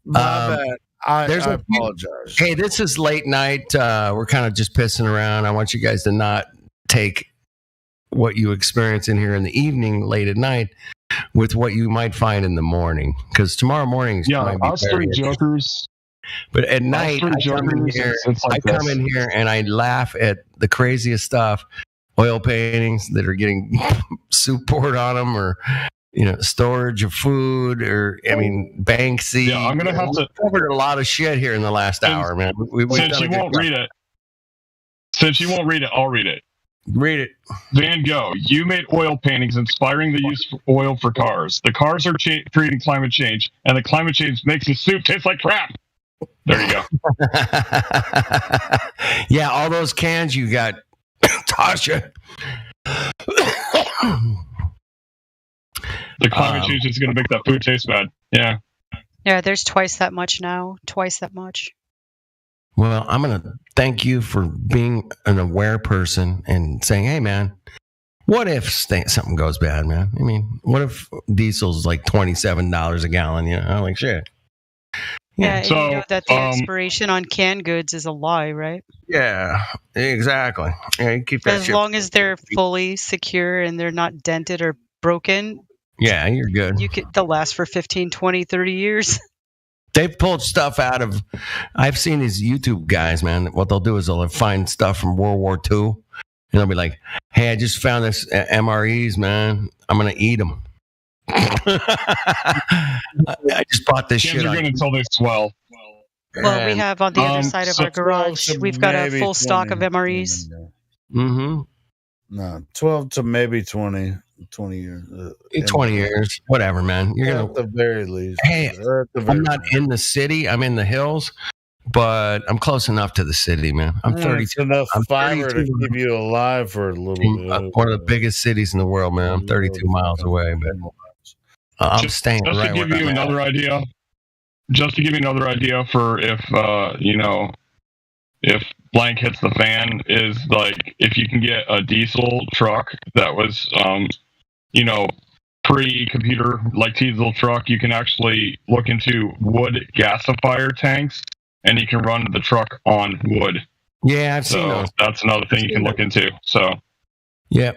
My bad. I There's a few- apologize. Hey, this is late night. We're kind of just pissing around. I want you guys to not take what you experience in here in the evening, late at night, with what you might find in the morning. Because tomorrow morning, us three jokers. But at night, I come in here and I laugh at the craziest stuff. Oil paintings that are getting soup poured on them, or storage of food, or Banksy. Yeah, I'm gonna have to covered a lot of shit here in the last hour, man. Since you won't read it, I'll read it. Read it. Van Gogh, you made oil paintings inspiring the use of oil for cars. The cars are creating climate change, and the climate change makes the soup taste like crap. There you go. Yeah, all those cans you got, Tasha. The climate change is going to make that food taste bad. Yeah. Yeah, there's twice that much now. Twice that much. Well, I'm going to thank you for being an aware person and saying, hey, man, what if something goes bad, man? I mean, what if diesel's like $27 a gallon? Like shit. Yeah, So, and you know that the expiration on canned goods is a lie, right? Yeah, exactly. Yeah, you keep that As shit. long as they're fully secure and they're not dented or broken, Yeah, you're good. they'll last for 15, 20, 30 years. They've pulled stuff out of. I've seen these YouTube guys, man. What they'll do is they'll find stuff from World War II, and they'll be like, "Hey, I just found this MREs, man. I'm gonna eat them." I just bought this Cans shit. are good until they swell. Well, we have on the other side of so our garage, 12 to we've got a maybe full stock of 20. MREs. Mm-hmm. No, 12 to maybe 20 years. 20 years, whatever, man. You're gonna at the very least. Hey, Or at the very I'm not in the city. I'm in the hills, but I'm close enough to the city, man. I'm 32. It's enough I'm fiber to 32. keep you alive for a little bit. One of the biggest cities in the world, man. I'm 32 miles away, but I'm staying Just right to where give you I'm at. another idea. Just to give you another idea for if if blank hits the fan, is like if you can get a diesel truck that was pre-computer like diesel truck, you can actually look into wood gasifier tanks, and you can run the truck on wood. Yeah, I've seen So those. that's another thing you can look into. So Yeah.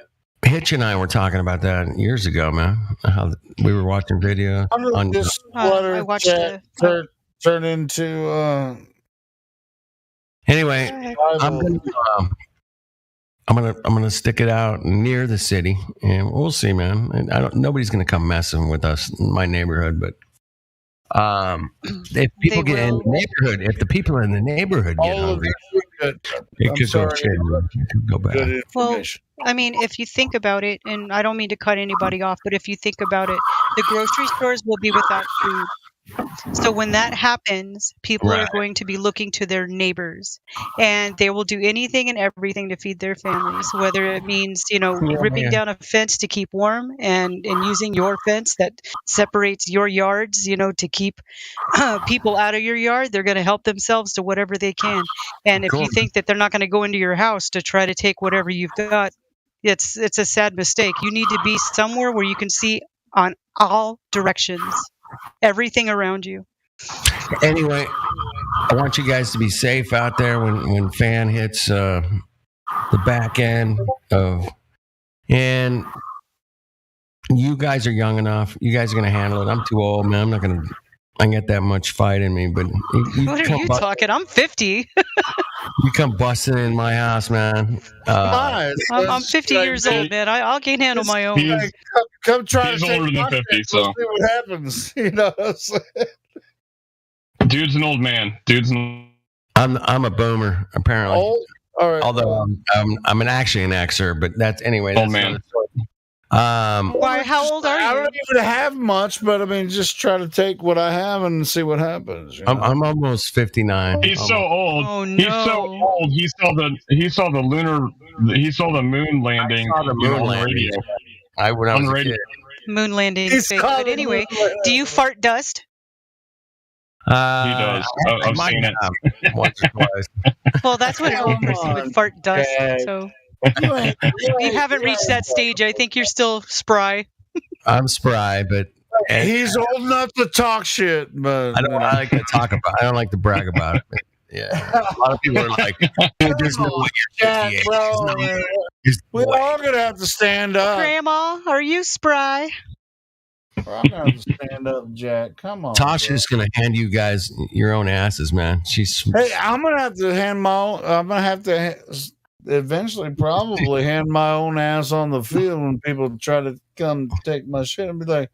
Hitch and I were talking about that years ago, man. How we were watching video on. This I sweater watched chat turn into Anyway, I'm gonna stick it out near the city, and we'll see, man. And nobody's gonna come messing with us in my neighborhood, but if people get in the neighborhood, if the people in the neighborhood get hungry, it could go shit. It could go bad. Well, I mean, if you think about it, and I don't mean to cut anybody off, but if you think about it, the grocery stores will be without food. So when that happens, people are Right. going to be looking to their neighbors, and they will do anything and everything to feed their families, whether it means, ripping man. down a fence to keep warm and using your fence that separates your yards, to keep people out of your yard. They're going to help themselves to whatever they can. And if you Cool. think that they're not going to go into your house to try to take whatever you've got, it's a sad mistake. You need to be somewhere where you can see on all directions, everything around you. Anyway, I want you guys to be safe out there when fan hits the back end of, and you guys are young enough. You guys are gonna handle it. I'm too old, man. I'm not gonna I got that much fight in me, but What are you talking? I'm 50. You come busting in my house, man. I'm 50 years old, man. I can handle my own. Come try He's to take older than my 50, shit, so. we'll see what happens. You know what I'm saying? Dude's an old man. I'm a boomer, apparently. All right. Although I'm actually an Xer, but that's anyway. Old That's man. another story. Why? How old are I you? don't even have much, but I mean, just try to take what I have and see what happens. You know? I'm almost 59. He's so old. Oh, no. He's so old. He saw the moon landing I saw the moon on the landing. radio. When I On was the a radio. kid. Moon landing He's fake. But calling anyway, moon- do you fart dust? He does. I've might seen it. have once or twice. Well, that's what an old person would fart dust. Jack. So you haven't reached that stage. I think you're still spry. I'm spry, but He's old enough to talk shit, but I like to talk about. I don't like to brag about it. But yeah, a lot of people are like, "Dude, there's no way you're 58." bro, There's no we're way. all gonna have to stand up. Grandma, are you spry? We're all gonna have to stand up, Jack. Come on. Tasha's gonna hand you guys your own asses, man. She's Hey, I'm gonna have to hand my own. I'm gonna have to eventually probably hand my own ass on the field when people try to come take my shit and be like,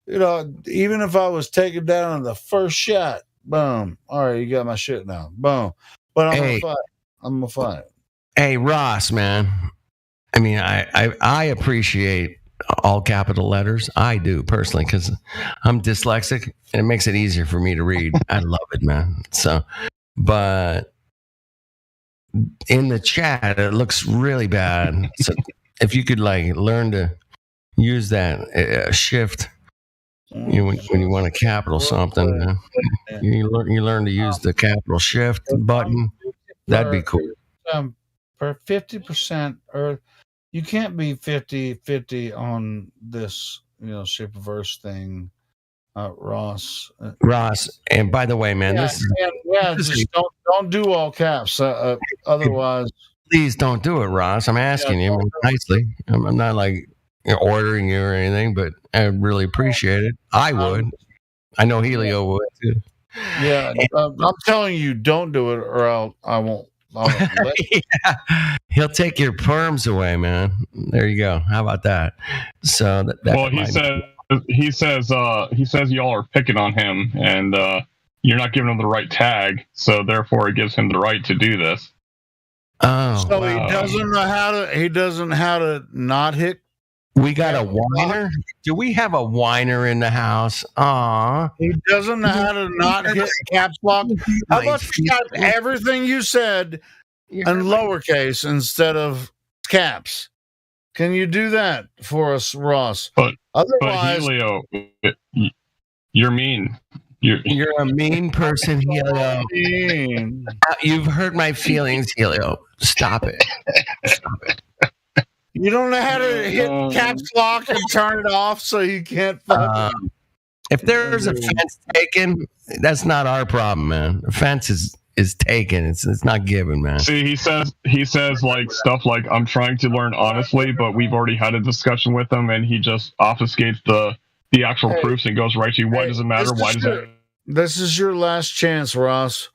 you know, even if I was taken down in the first shot, boom. All right, you got my shit now, boom. But I'm Hey. gonna fight. I'm gonna fight. Hey, Ross, man. I mean, I appreciate all capital letters. I do personally because I'm dyslexic and it makes it easier for me to read. I love it, man. So, but in the chat, it looks really bad. So, if you could like learn to use that shift, when you want to capital something, you learn to use the capital shift button. That'd be cool. For 50%, or you can't be 50-50 on this, ship reverse thing, Ross. Ross, and by the way, man, this is just don't do all caps. Otherwise, please don't do it, Ross. I'm asking you nicely. I'm not like ordering you or anything, but I really appreciate it. I would. I know Helio would too. Yeah, I'm telling you, don't do it, or I won't. Yeah. He'll take your perms away, man. There you go. How about that? So Well, he says y'all are picking on him, and you're not giving him the right tag, so therefore it gives him the right to do this. Oh, so he doesn't know how to. He doesn't how to not hit. We got a whiner. Do we have a whiner in the house? Aw. He doesn't know how to not hit caps lock. How about you type everything you said in lowercase instead of caps? Can you do that for us, Ross? But otherwise, Helio, you're mean. You're a mean person, Helio. You've hurt my feelings, Helio. Stop it. Stop it. You don't know how to hit caps lock and turn it off so you can't fucking. If there's a fence taken, that's not our problem, man. The fence is taken. It's not given, man. See, he says like stuff like, I'm trying to learn honestly, but we've already had a discussion with him, and he just obfuscates the actual proofs and goes right to why does it matter? Why does it? This is your last chance, Ross.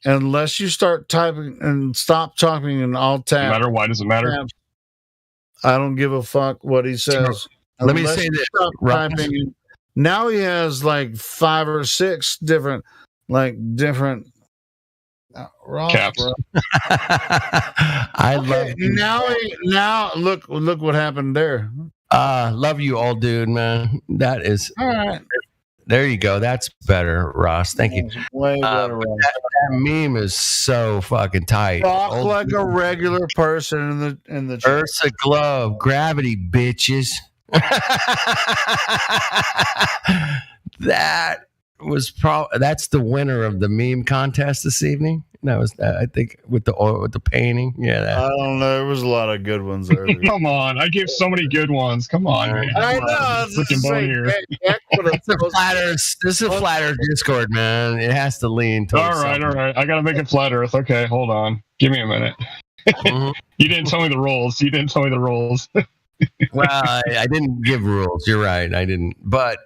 Unless you start typing and stop talking in all tabs. Matter? Why does it matter? I don't give a fuck what he says. Let me say this. Typing, now he has like 5 or 6 different Ross, caps. bro. I love you. Now look what happened there. Love you, old dude, man. That is all right. There you go. That's better, Ross. Thank you. Way better, Ross. That meme is so fucking tight. Talk like a regular person in the chat. Ursa Glove, gravity, bitches. That was that's the winner of the meme contest this evening. That was I think with the painting. Yeah, I don't know. There was a lot of good ones there. Come on, I gave so many good ones. Come on, man. I know. Freaking bone here. This is a flat Earth Discord, man. It has to lean towards. All right. I gotta make it flat Earth. Okay, hold on. Give me a minute. You didn't tell me the rules. Well, I didn't give rules. You're right. I didn't. But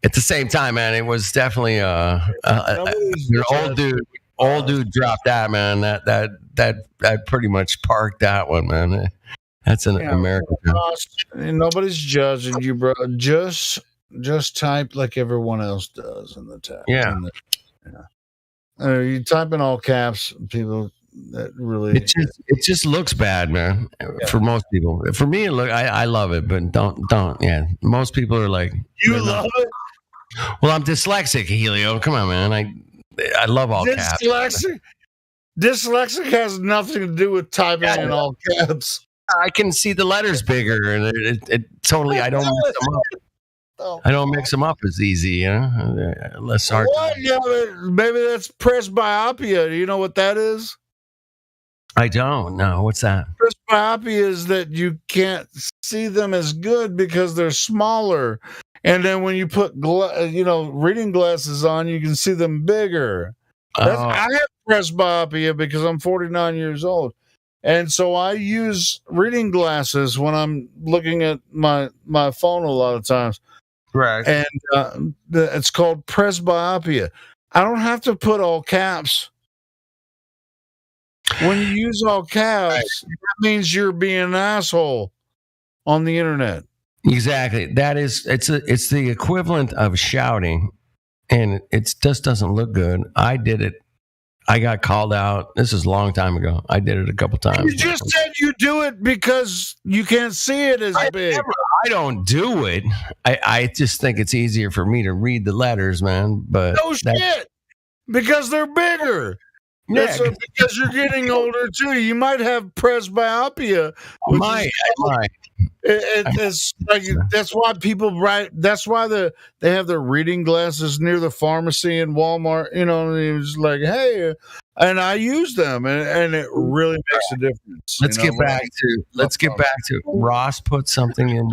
at the same time, man, it was definitely an old dude dropped that, man. That pretty much parked that one, man. That's an American. Nobody's judging you, bro. Just type like everyone else does in the text. Yeah. You type in all caps, people. That really it just looks bad, man. For most people, for me, I love it, but don't. Yeah, most people are like, you love it. Well, I'm dyslexic, Helio. Come on, man. I love all caps. Dyslexic has nothing to do with typing in all caps. I can see the letters bigger, and it totally. I don't mix them up. I don't mix them up as easy, less hard. What? Yeah, maybe that's presbyopia. Do you know what that is? I don't know. What's that? Presbyopia is that you can't see them as good because they're smaller. And then when you put, reading glasses on, you can see them bigger. I have presbyopia because I'm 49 years old. And so I use reading glasses when I'm looking at my phone a lot of times. Right. And it's called presbyopia. I don't have to put all caps. When you use all caps, that means you're being an asshole on the internet. Exactly. That is, it's the equivalent of shouting, and it just doesn't look good. I did it. I got called out. This is a long time ago. I did it a couple times. You just said you do it because you can't see it as big. I don't do it. I just think it's easier for me to read the letters, man. But no shit, because they're bigger. Yeah, because you're getting older too. You might have presbyopia. It's like, that's why people write. That's why they have their reading glasses near the pharmacy in Walmart. It's like, hey, and I use them, and it really makes a difference. Let's get back to Ross put something in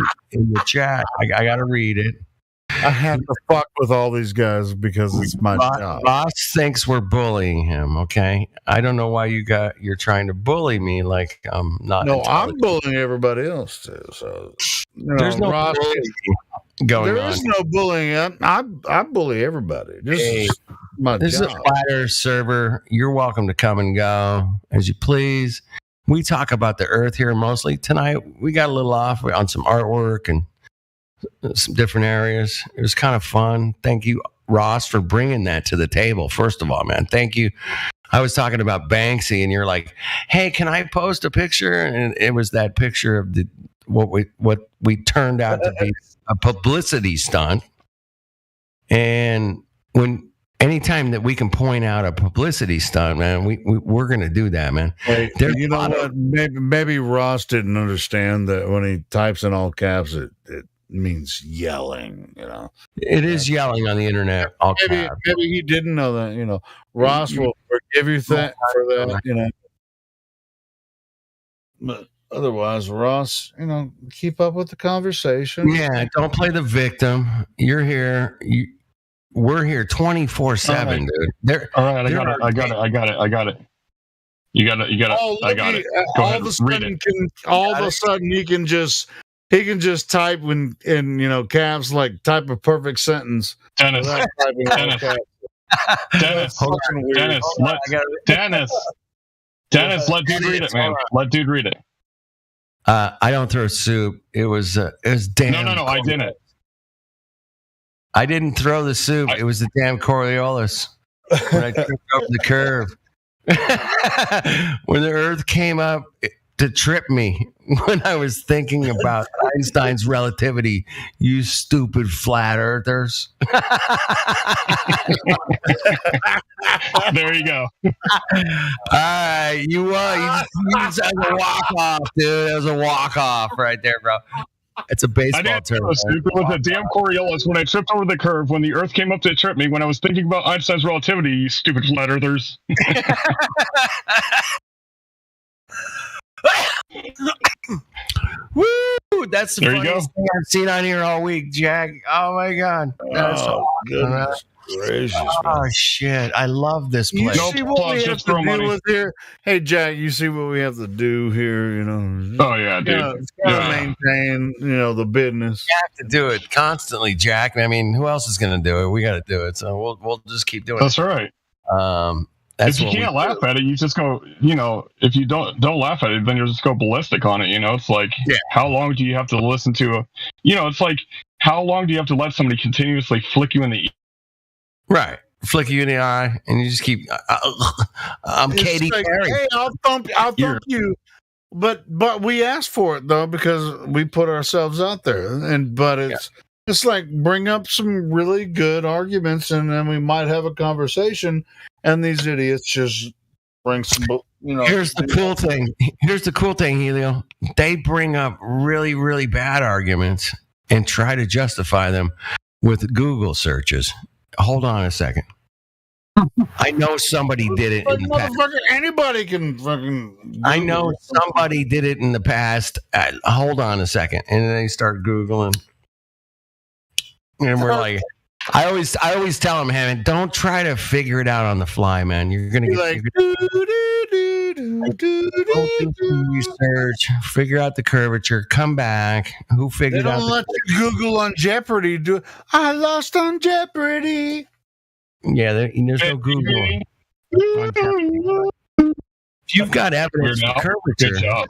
the chat. I got to read it. I have to fuck with all these guys because it's my job. Ross thinks we're bullying him. Okay, I don't know why you're trying to bully me like I'm not. No, I'm bullying everybody else too. So there's no Ross bullying going on. There is no bullying. I bully everybody. This is my this job. is a Flat Earth server. You're welcome to come and go as you please. We talk about the Earth here mostly tonight. We got a little off on some artwork and some different areas. It was kind of fun. Thank you, Ross, for bringing that to the table. First of all, man, thank you. I was talking about Banksy, and you're like, "Hey, can I post a picture?" And it was that picture of what we turned out to be a publicity stunt. And anytime that we can point out a publicity stunt, man, we're going to do that, man. Hey, you know what? Maybe Ross didn't understand that when he types in all caps, it means yelling. It is yelling on the internet. Maybe he didn't know that. Ross will forgive you for that. But otherwise, Ross, keep up with the conversation. Yeah, don't play the victim. You're here. We're here 24/7, dude. All right, I got it. You got it. Oh, I got it. Go ahead, read it. All of a sudden, he can just type in caps, like type a perfect sentence. Dennis, let dude read it, man. Let dude read it. I don't throw soup. It was damn. No, I didn't. I didn't throw the soup. It was the damn Coriolis when I tripped over the curve. When the Earth came up to trip me when I was thinking about Einstein's relativity, you stupid flat earthers. There you go. All right, you just had a walk-off, dude. That was a walk-off right there, bro. It's a baseball term. It was a damn Coriolis when I tripped over the curve when the Earth came up to trip me when I was thinking about Einstein's relativity, you stupid flat earthers. Woo! That's the funniest thing I've seen on here all week, Jack. Oh my god. That's goodness. gracious! Oh shit! I love this You place. see what we have to deal with here? Hey, Jack, you see what we have to do here? You know. Oh yeah, dude. It's gotta maintain, the business. You have to do it constantly, Jack. I mean, who else is going to do it? We got to do it, so we'll just keep doing That's it. right. That's if you what can't laugh at it, you just go. If you don't laugh at it, then you just go ballistic on it. It's like, how long do you have to listen to it's like, how long do you have to let somebody continuously flick you in the right, flick you in the eye, and you just keep. I'm It's Katy like, Perry. hey, I'll thump you. But we asked for it though because we put ourselves out there, but it's like bring up some really good arguments, and then we might have a conversation. And these idiots just bring some, Here's the cool thing. Here's the cool thing, Helio. They bring up really, really bad arguments and try to justify them with Google searches. Hold on a second. I know somebody did it in the past. Anybody can fucking. I know somebody did it in the past. Hold on a second, and then they start Googling, and we're like, I always tell them, Hammond, don't try to figure it out on the fly, man. You're gonna get like research, figure out the curvature, come back. Who figured out? They don't let you Google on Jeopardy. I lost on Jeopardy. Yeah, there's no Google. If you've got evidence of curvature,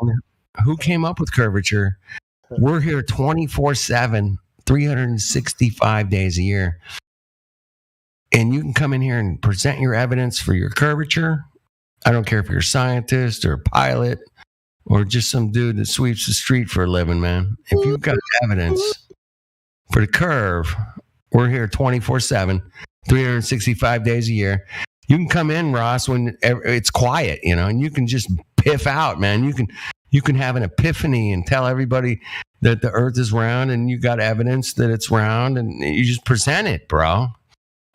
who came up with curvature? We're here 24/7, 365 days a year. And you can come in here and present your evidence for your curvature. I don't care if you're a scientist or a pilot or just some dude that sweeps the street for a living, man. If you've got evidence for the curve, we're here 24/7, 365 days a year. You can come in, Ross, when it's quiet, and you can just piff out, man. You can have an epiphany and tell everybody that the earth is round and you got evidence that it's round, and you just present it, bro.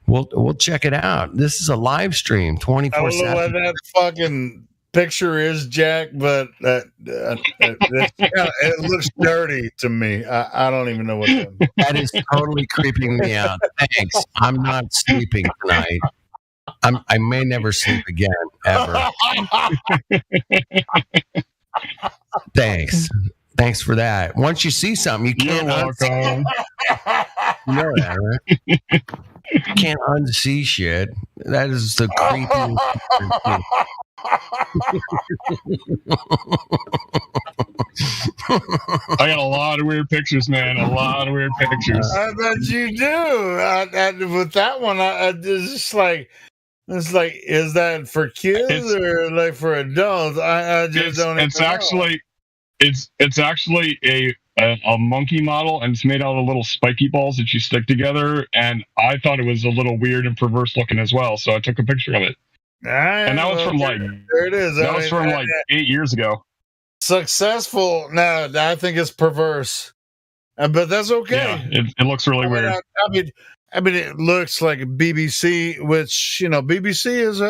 We'll check it out. This is a live stream, 24/7. I don't know what that fucking picture is, Jack, but it looks dirty to me. I don't even know what that is. That is totally creeping me out. Thanks. I'm not sleeping tonight. I may never sleep again, ever. Thanks for that. Once you see something, you can't unsee. You know that, right? You can't unsee shit. That is the creepy. I got a lot of weird pictures, man. A lot of weird pictures. I bet you do. With that one, it's just like, is that for kids or like for adults? I just don't. It's actually, it's actually a monkey model, and it's made out of little spiky balls that you stick together. And I thought it was a little weird and perverse looking as well, so I took a picture of it. And that was from there it is. That was from 8 years ago. Successful. No, I think it's perverse, but that's okay. Yeah, it looks really weird. I mean, it looks like BBC, which BBC is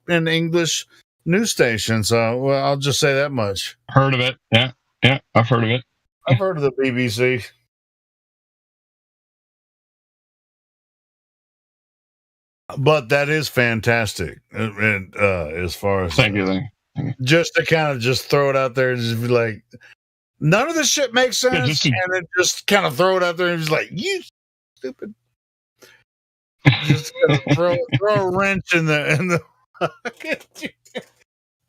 an English news station. So, I'll just say that much. Heard of it? Yeah, I've heard of it. I've heard of the BBC. But that is fantastic, and as far as thank you. Just to kind of just throw it out there and just be like, none of this shit makes sense, and then just kind of throw it out there and just like, you stupid. Just throw a wrench in the.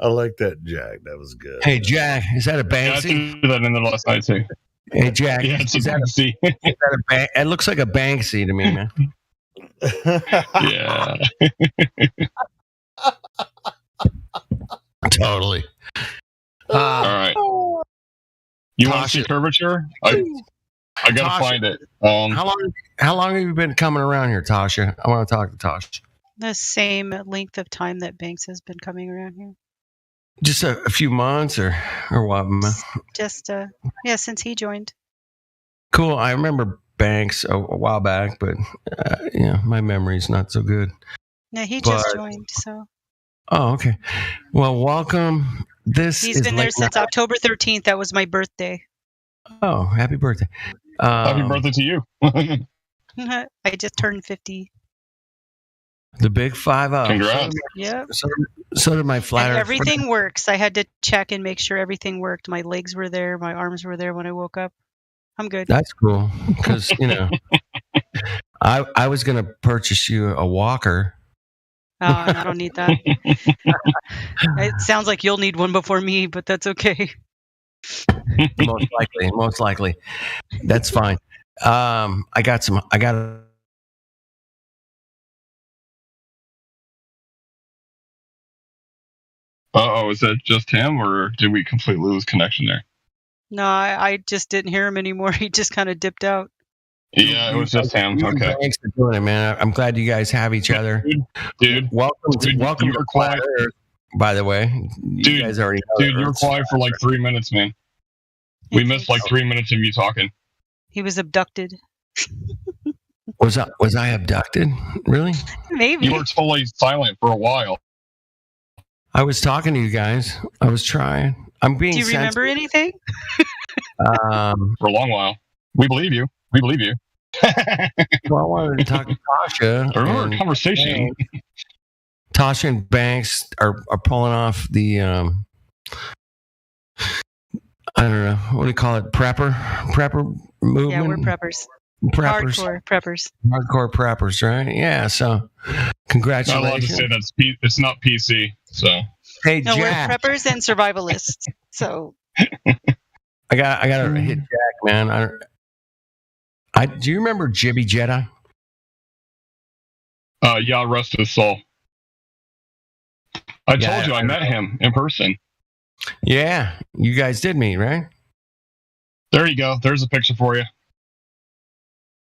I like that, Jack. That was good. Hey, Jack, is that a Banksy? Yeah, I threw that in the last night too. Hey, Jack, yeah, it's a Banksy. It looks like a Banksy to me, man. Yeah. Totally. All right. You want to see curvature? I gotta find it. How long have you been coming around here, Tasha? I want to talk to Tasha. The same length of time that Banks has been coming around here. Just a few months or what? Just since he joined. Cool. I remember Banks a while back, but my memory's not so good. No, he just joined. So. Oh, okay. Well, welcome. He's been there since October 13th. That was my birthday. Oh, happy birthday! Happy birthday to you. I just turned 50. The big 5-0. Congrats. Yep. So did my flat And earth everything friend. works. I had to check and make sure everything worked. My legs were there. My arms were there when I woke up. I'm good. That's cool because I was gonna purchase you a walker. Oh, and I don't need that. It sounds like you'll need one before me, but that's okay. Most likely. That's fine. I got Uh-oh, is that just him, or did we completely lose connection there? No, I just didn't hear him anymore. He just kind of dipped out. Yeah, it was just him. Okay. Thanks for doing it, man. I'm glad you guys have each other. Dude. Welcome you to were Flat quiet. Earth, by the way. You guys already know Dude, you were quiet for like 3 minutes, man. We missed like 3 minutes of you talking. He was abducted. Was I abducted? Really? Maybe. You were totally silent for a while. I was talking to you guys. I was trying. I'm being Do you remember anything? For a long while. We believe you. We believe you. Well, I wanted to talk to Tasha. I remember and a conversation. Tasha and Banks are pulling off the I don't know, what do you call it? Prepper movement? Yeah, we're preppers. Preppers. Hardcore preppers. Hardcore preppers, right? Yeah, so congratulations. Not allowed to say that's it's not PC, so. Hey, No, Jack. we're preppers and survivalists. So I got to hit Jack, man. Do you remember Jibby Jedi? Yeah, rest his soul. I told you I met him in person. Yeah, you guys did meet, right? There you go. There's a picture for you.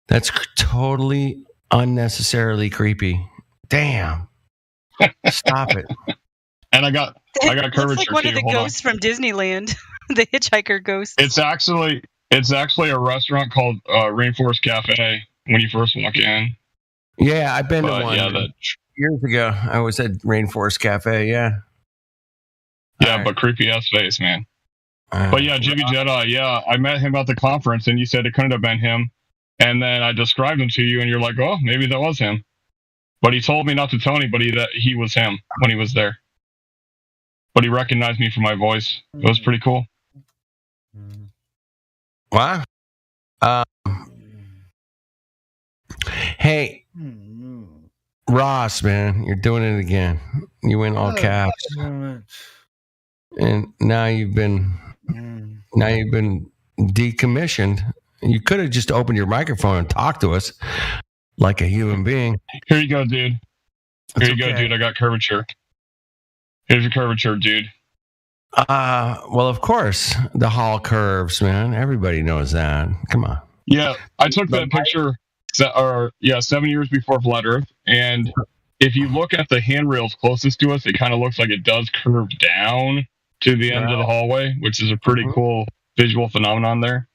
That's totally unnecessarily creepy. Damn. Stop it. And I got curvature looks like one too. of the Hold on. ghosts from Disneyland, the hitchhiker ghost. It's actually a restaurant called Rainforest Cafe when you first walk in. Yeah, I've been to But, one yeah, years ago. I was at Rainforest Cafe, yeah. Yeah, but creepy ass face, man. But yeah, Jimmy Jedi, yeah, I met him at the conference and you said it couldn't have been him. And then I described him to you and you're like, oh, maybe that was him. But he told me not to tell anybody that he was him when he was there. But he recognized me for my voice. It was pretty cool. Wow. Hey, Ross, man, you're doing it again. You went all caps. And now you've been decommissioned. You could have just opened your microphone and talked to us like a human being. Here you go, dude. Here you go, dude. I got curvature. Here's your curvature, dude. Well, of course, the hall curves, man. Everybody knows that. Come on. Yeah, I took that picture 7 years before Flat Earth. And if you look at the handrails closest to us, it kind of looks like it does curve down to the end of the hallway, which is a pretty cool visual phenomenon there.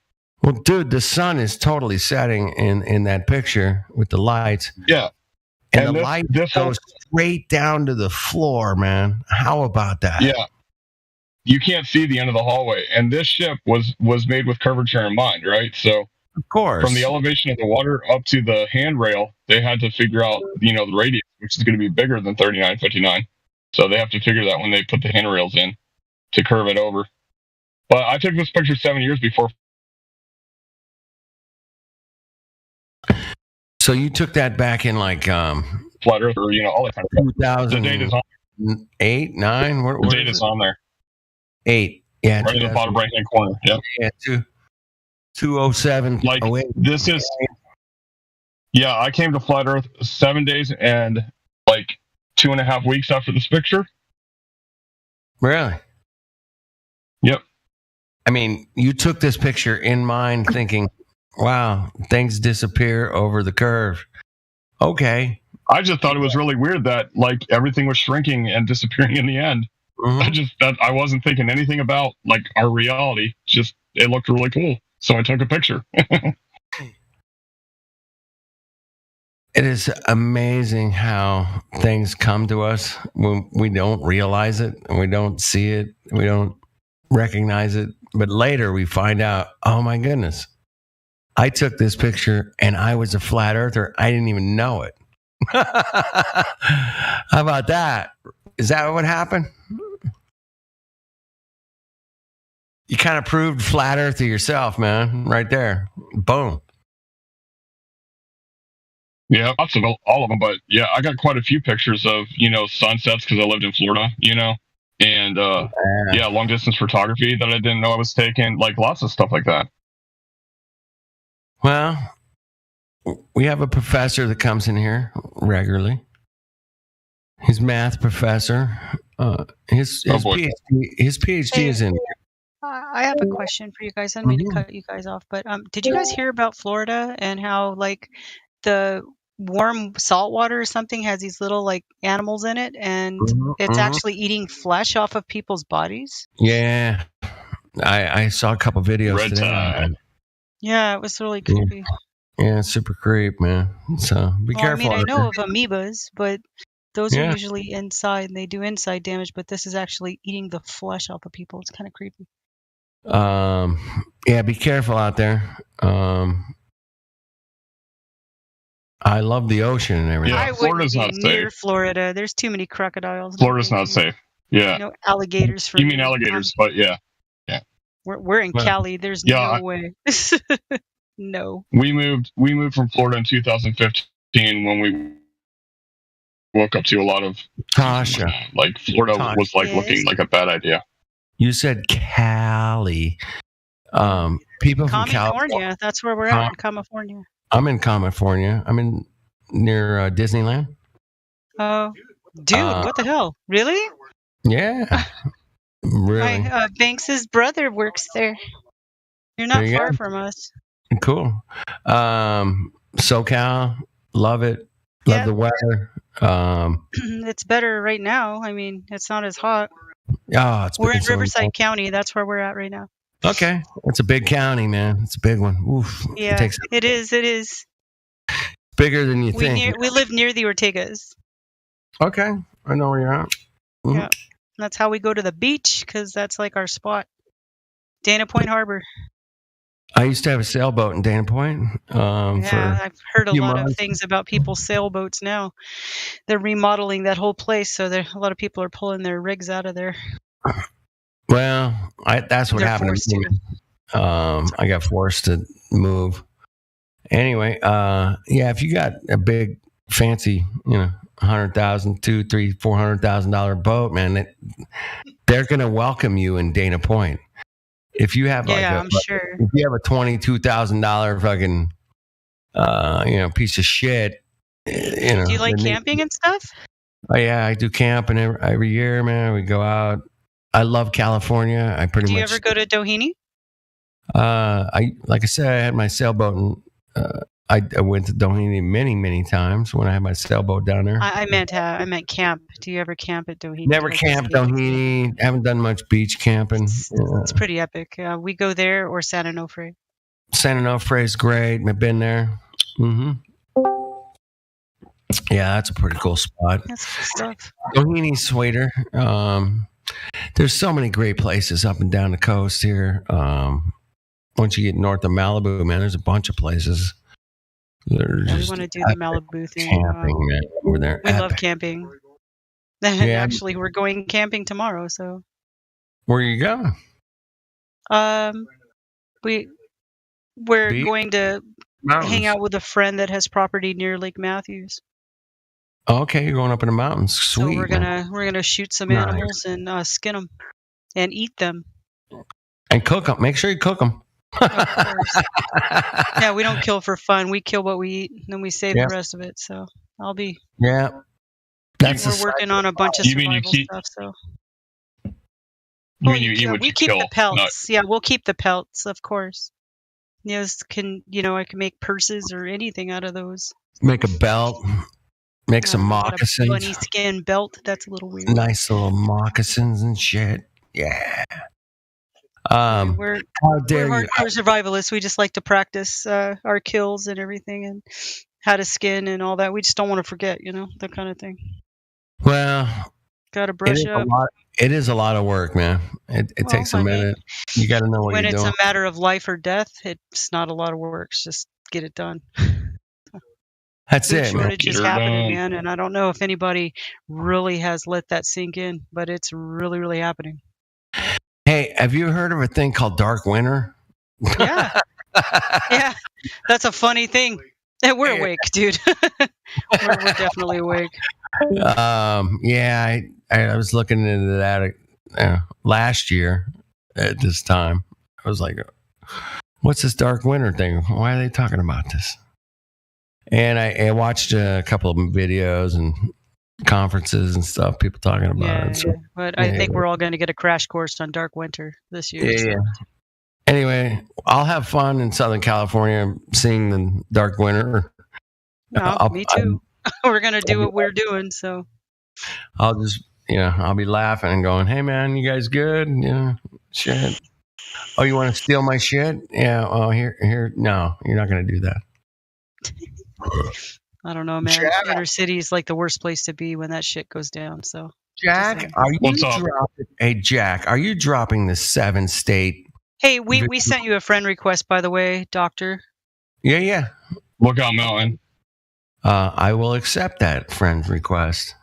Well, dude, the sun is totally setting in that picture with the lights. Yeah. And the light goes straight down to the floor, man. How about that? Yeah. You can't see the end of the hallway. And this ship was made with curvature in mind, right? So of course, from the elevation of the water up to the handrail, they had to figure out, the radius, which is going to be bigger than 3959. So they have to figure that when they put the handrails in to curve it over. But I took this picture 7 years before. So you took that back in like Flat Earth, or all that kind of stuff. The date is on. 8, 9. The date is on there. 8. Yeah, right in the bottom right hand corner. Yep. Yeah, 207. Like this is. Yeah, I came to Flat Earth 7 days and like 2.5 weeks after this picture. Really? Yep. I mean, you took this picture in mind thinking, wow, things disappear over the curve. Okay. I just thought it was really weird that like everything was shrinking and disappearing in the end. I wasn't thinking anything about like our reality. Just it looked really cool. So I took a picture. It is amazing how things come to us when we don't realize it and we don't see it. We don't recognize it. But later we find out, oh my goodness, I took this picture and I was a flat earther. I didn't even know it. How about that? Is that what happened? You kind of proved flat Earth to yourself, man. Right there. Boom. Yeah, lots of all of them, but yeah, I got quite a few pictures of sunsets because I lived in Florida, and yeah, long distance photography that I didn't know I was taking, like lots of stuff like that. Well, we have a professor that comes in here regularly. His math professor. His PhD is in here. I have a question for you guys. I don't mean to cut you guys off, but did you guys hear about Florida and how like the warm salt water or something has these little like animals in it, and it's actually eating flesh off of people's bodies? Yeah, I saw a couple videos Red today. tide. Yeah, it was really creepy. Yeah, it's super creep, man. So be Well, I careful. mean, I out know there. of amoebas, but those are Yeah. usually inside and they do inside damage, but this is actually eating the flesh off of people. It's kind of creepy. Yeah, be careful out there. I love the ocean and everything. I wouldn't Florida's be not near safe. Florida. There's too many crocodiles. Florida's not safe. Yeah. No alligators for You mean me. alligators, but yeah. We're in Well, Cali. There's yeah, no way. No. We moved from Florida in 2015 when we woke up to a lot of Tasha. like Florida Tasha. was like Yes. looking like a bad idea. You said Cali. People from California. California. That's where we're at in California. I'm in California. I'm in near Disneyland. Oh, dude, what the hell? Really? Yeah. Really My Banks's brother works there. You're There not you far go. from us. cool. SoCal, love it. Love Yeah. the weather. It's better right now. I mean, it's not as hot. It's We're in been so Riverside County. That's where we're at right now. Okay, it's a big county, man. It's a big one. Oof. Yeah, It takes it is. It is. bigger than you think. We live near the Ortegas. Okay, I know where you're at. Mhm. Yeah, that's how we go to the beach because that's like our spot. Dana Point Harbor. I used to have a sailboat in Dana Point. Yeah, For I've heard a few lot of months. things about people's sailboats now. They're remodeling that whole place, so a lot of people are pulling their rigs out of there. Well, that's what They're happened forced to me. I got forced to move. Anyway, yeah, if you got a big, fancy, $100,000, $200,000, $300,000, $400,000 boat, man, they're gonna welcome you in Dana Point. If you have I'm sure. if you have a $22,000 fucking, piece of shit, Do you like then they- camping and stuff? Oh yeah, I do camping every year, man. We go out. I love California. I pretty Do you much. ever go to Doheny? Like I said, I had my sailboat, and I went to Doheny many times when I had my sailboat down there. I meant camp. Do you ever camp at Doheny? Never Like camped stay- Doheny. Haven't done much beach camping. It's pretty epic. We go there or San Onofre. San Onofre is great. I've been there. Yeah, that's a pretty cool spot. That's good stuff. Doheny's sweeter. There's so many great places up and down the coast here. Once you get north of Malibu, man, there's a bunch of places. They're Yeah, we just want to do the Malibu thing. camping, man. Over there. We love camping. Yeah. Actually, we're going camping tomorrow. So, Where you going? we're Beach? going to Mountains. hang out with a friend that has property near Lake Matthews. Okay, you're going up in the mountains. Sweet. So we're man. gonna shoot some Nice. animals and skin them and eat them. And cook them. Make sure you cook them. Yeah, we don't kill for fun. We kill what we eat, and then we save Yeah. the rest of it. So I'll be. Yeah. That's We're working on a bunch of You mean you survival keep- stuff. So You mean you eat what we you keep kill? the pelts. Yeah, we'll keep the pelts, of course. Yes, I can make purses or anything out of those. make a belt. Make some Got a moccasins. bunny skin belt. That's a little weird. Nice little moccasins and shit. Yeah. We're how dare we're you? hardcore survivalists. We just like to practice our kills and everything, and how to skin and all that. We just don't want to forget, that kind of thing. Well, Got to it brush is, a up. lot, it is a lot of work, man. It Well, takes a I mean, minute. You got to know what When you're it's doing. a matter of life or death, it's not a lot of work. It's just get it done. That's Food it, man. shortage is happening, man, and I don't know if anybody really has let that sink in, but it's really, really happening. Hey, have you heard of a thing called dark winter? Yeah. Yeah. That's a funny thing. We're awake, dude. we're definitely awake. Yeah, I was looking into that last year at this time. I was like, what's this dark winter thing? Why are they talking about this? And I watched a couple of videos and conferences and stuff, people talking about it. So, But I think we're all going to get a crash course on dark winter this year. Yeah. Anyway, I'll have fun in Southern California seeing the dark winter. No, me too. We're going to do what we're doing, so. I'll just, I'll be laughing and going, hey, man, you guys good? Shit. Oh, you want to steal my shit? Yeah, oh, here. No, you're not going to do that. I don't know, man. Inner city is like the worst place to be when that shit goes down. So, Jack, are you dropping the 7-state? Hey, we sent you a friend request, by the way, Doctor. Yeah. Lookout Mountain. I will accept that friend request.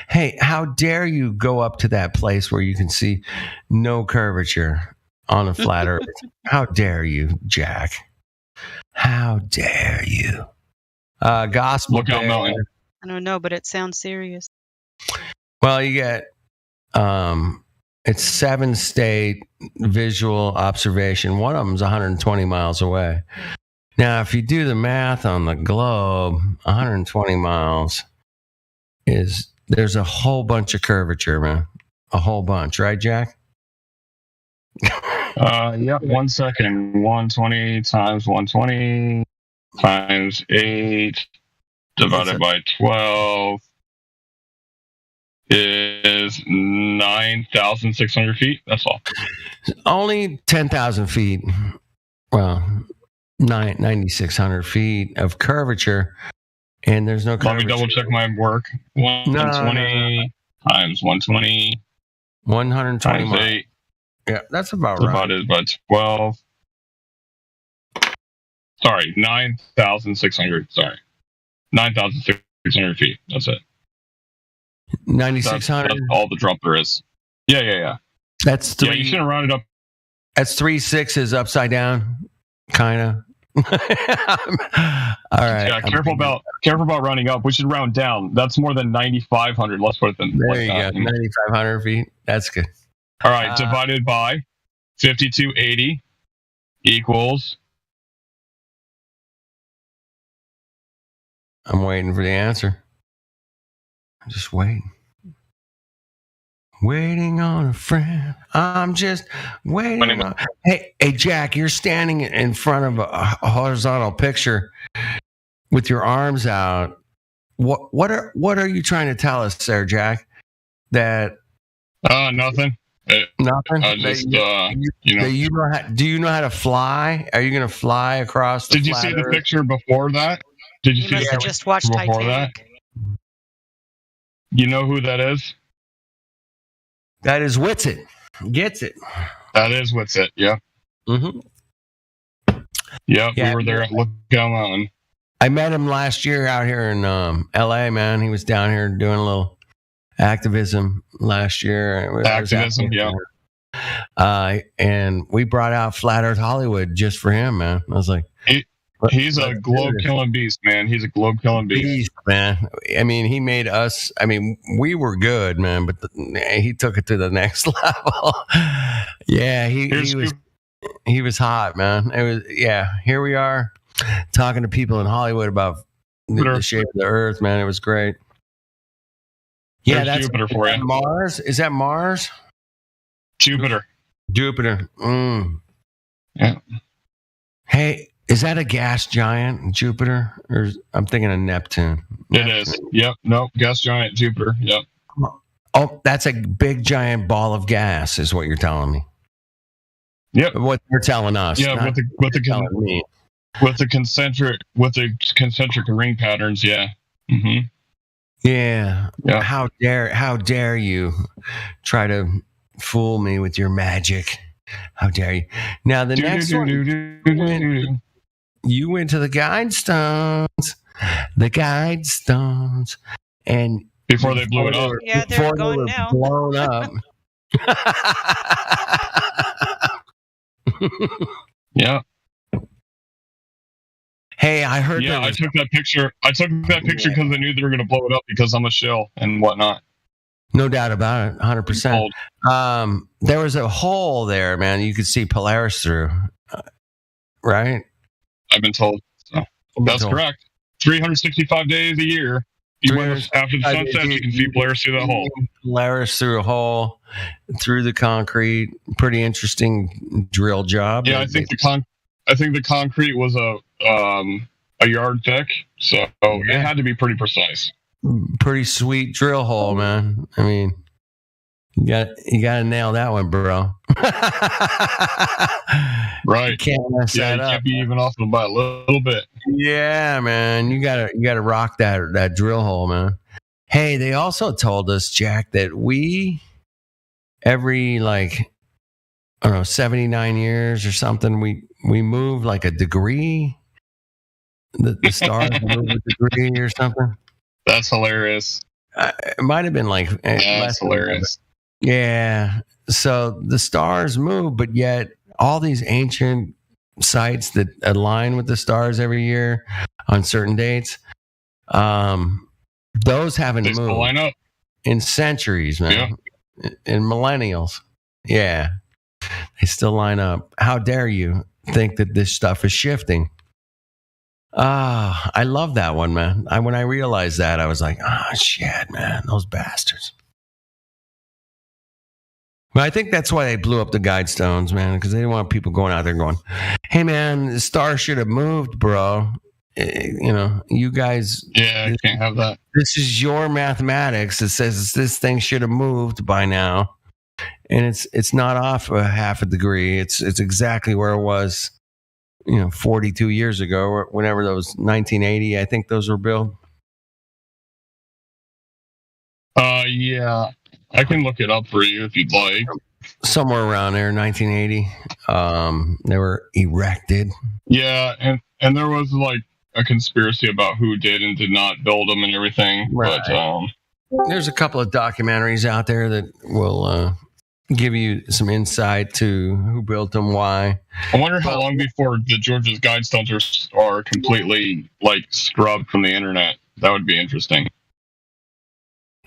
Hey, how dare you go up to that place where you can see no curvature on a flat Earth? How dare you, Jack? How dare you? Gospel Lookout Mountain. I don't know, but it sounds serious. Well, you get it's 7-state visual observation. One of them's 120 miles away. Now, if you do the math on the globe, 120 miles there's a whole bunch of curvature, man. A whole bunch, right, Jack? Yeah, 1 second. 120 times 120 times 8 divided by 12 is 9,600 feet. That's all. Only 10,000 feet. Well, 9,600 feet of curvature, and there's no curvature. Let me double check my work. 120 times 120. 120 times miles. 8. Yeah, that's about right. Divided by 12. Sorry, 9,600. Sorry. 9,600 feet. That's it. 9,600? That's all the drop there is. Yeah. That's 3. Yeah, you shouldn't round it up. That's 3 6s upside down, kind of. All right. Yeah, careful about rounding up. We should round down. That's more than 9,500. Let's put it in. There you go. 9,500 feet. That's good. All right, divided by 5280 equals. I'm waiting for the answer. I'm just waiting. Waiting on a friend. I'm just waiting on. Hey, Jack, you're standing in front of a horizontal picture with your arms out. What are you trying to tell us there, Jack? That nothing. Nothing. Just Do you know how to fly? Are you going to fly across the Did you see the picture before that? Did you see the picture just watched before Titanic. that? You know who that is? That is Whitsitt. Gets it. That is Whitsitt. Yeah. Mm-hmm. Yeah, we were there at Lookout Mountain. I met him last year out here in L.A., man. He was down here doing a little activism last year. Activism, yeah. And we brought out Flat Earth Hollywood just for him, man. I was like... He's a globe-killing beast, man. He's a globe-killing beast, man. I mean, he made us... I mean, we were good, man, but he took it to the next level. Yeah, he was hot, man. It was... Yeah, here we are talking to people in Hollywood about the shape of the Earth, man. It was great. Yeah, that's Jupiter for you. Mars? Is that Mars? Jupiter. Mm. Yeah. Hey... Is that a gas giant, Jupiter? Or I'm thinking of Neptune. It is. Yep. Nope. Gas giant, Jupiter. Yep. Oh, that's a big giant ball of gas, is what you're telling me. Yep. What they're telling us. Yeah. With the concentric ring patterns. Yeah. Mm-hmm. Yeah. How dare you try to fool me with your magic? How dare you? Now the next one. You went to the Guidestones. The Guidestones. And before they blew it up. Yeah, they're gone now. Blown up. Yeah. Hey, I heard. Yeah, I took that picture. I took that picture because I knew they were going to blow it up because I'm a shill and whatnot. No doubt about it, 100%. There was a hole there, man. You could see Polaris through, right? I've been told. So. That's correct. 365 days a year. You went after the sunset, you can see Polaris through that hole. Polaris through a hole, through the concrete. Pretty interesting drill job. Yeah, I think the concrete was a yard thick, so it had to be pretty precise. Pretty sweet drill hole, man. I mean, you got to nail that one, bro. Right. You can't mess that up. Can't be even off them by a little bit. Yeah, man. You gotta rock that drill hole, man. Hey, they also told us, Jack, that we every 79 years or something, we move like a degree. The stars move a degree or something. That's hilarious. It might have been that's hilarious. Yeah. So the stars move, but yet all these ancient sites that align with the stars every year on certain dates, those haven't moved line up in centuries, man. Yeah. In millennials. Yeah. They still line up. How dare you think that this stuff is shifting? I love that one, man. When I realized that, I was like, shit, man, those bastards. But I think that's why they blew up the Guidestones, man, because they didn't want people going out there going, hey, man, the star should have moved, bro. You guys. Yeah, I can't have that. This is your mathematics that says this thing should have moved by now. And it's not off a half a degree. It's exactly where it was, 42 years ago, or whenever those 1980, I think those were built. Yeah. I can look it up for you if you'd like. Somewhere around there, 1980. They were erected. Yeah, and there was a conspiracy about who did and did not build them and everything. Right. But there's a couple of documentaries out there that will give you some insight to who built them, why. I wonder how long before the Georgia's Guidestones are completely scrubbed from the internet. That would be interesting.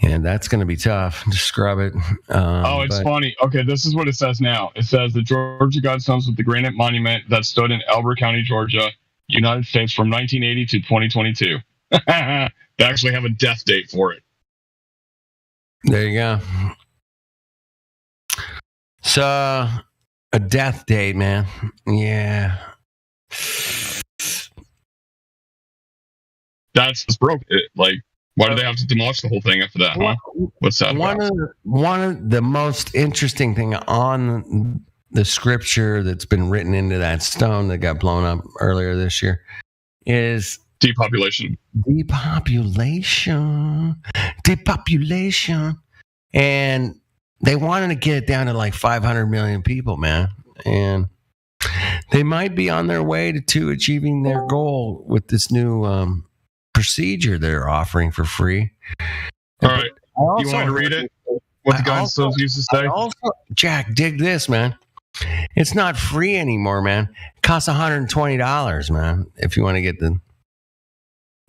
And that's going to be tough to scrub it. It's funny. Okay, this is what it says now. It says the Georgia Guidestones with the granite monument that stood in Elbert County, Georgia, United States from 1980 to 2022. They actually have a death date for it. There you go. So, a death date, man. Yeah. That's broke. Why do they have to demolish the whole thing after that? Huh? What's that? One of the most interesting thing on the scripture that's been written into that stone that got blown up earlier this year is depopulation. Depopulation. And they wanted to get it down to 500 million people, man. And they might be on their way to achieving their goal with this new procedure they're offering for free. All right. You want to read it? What the Guidestones used to say? Jack, dig this, man. It's not free anymore, man. It costs $120, man, if you want to get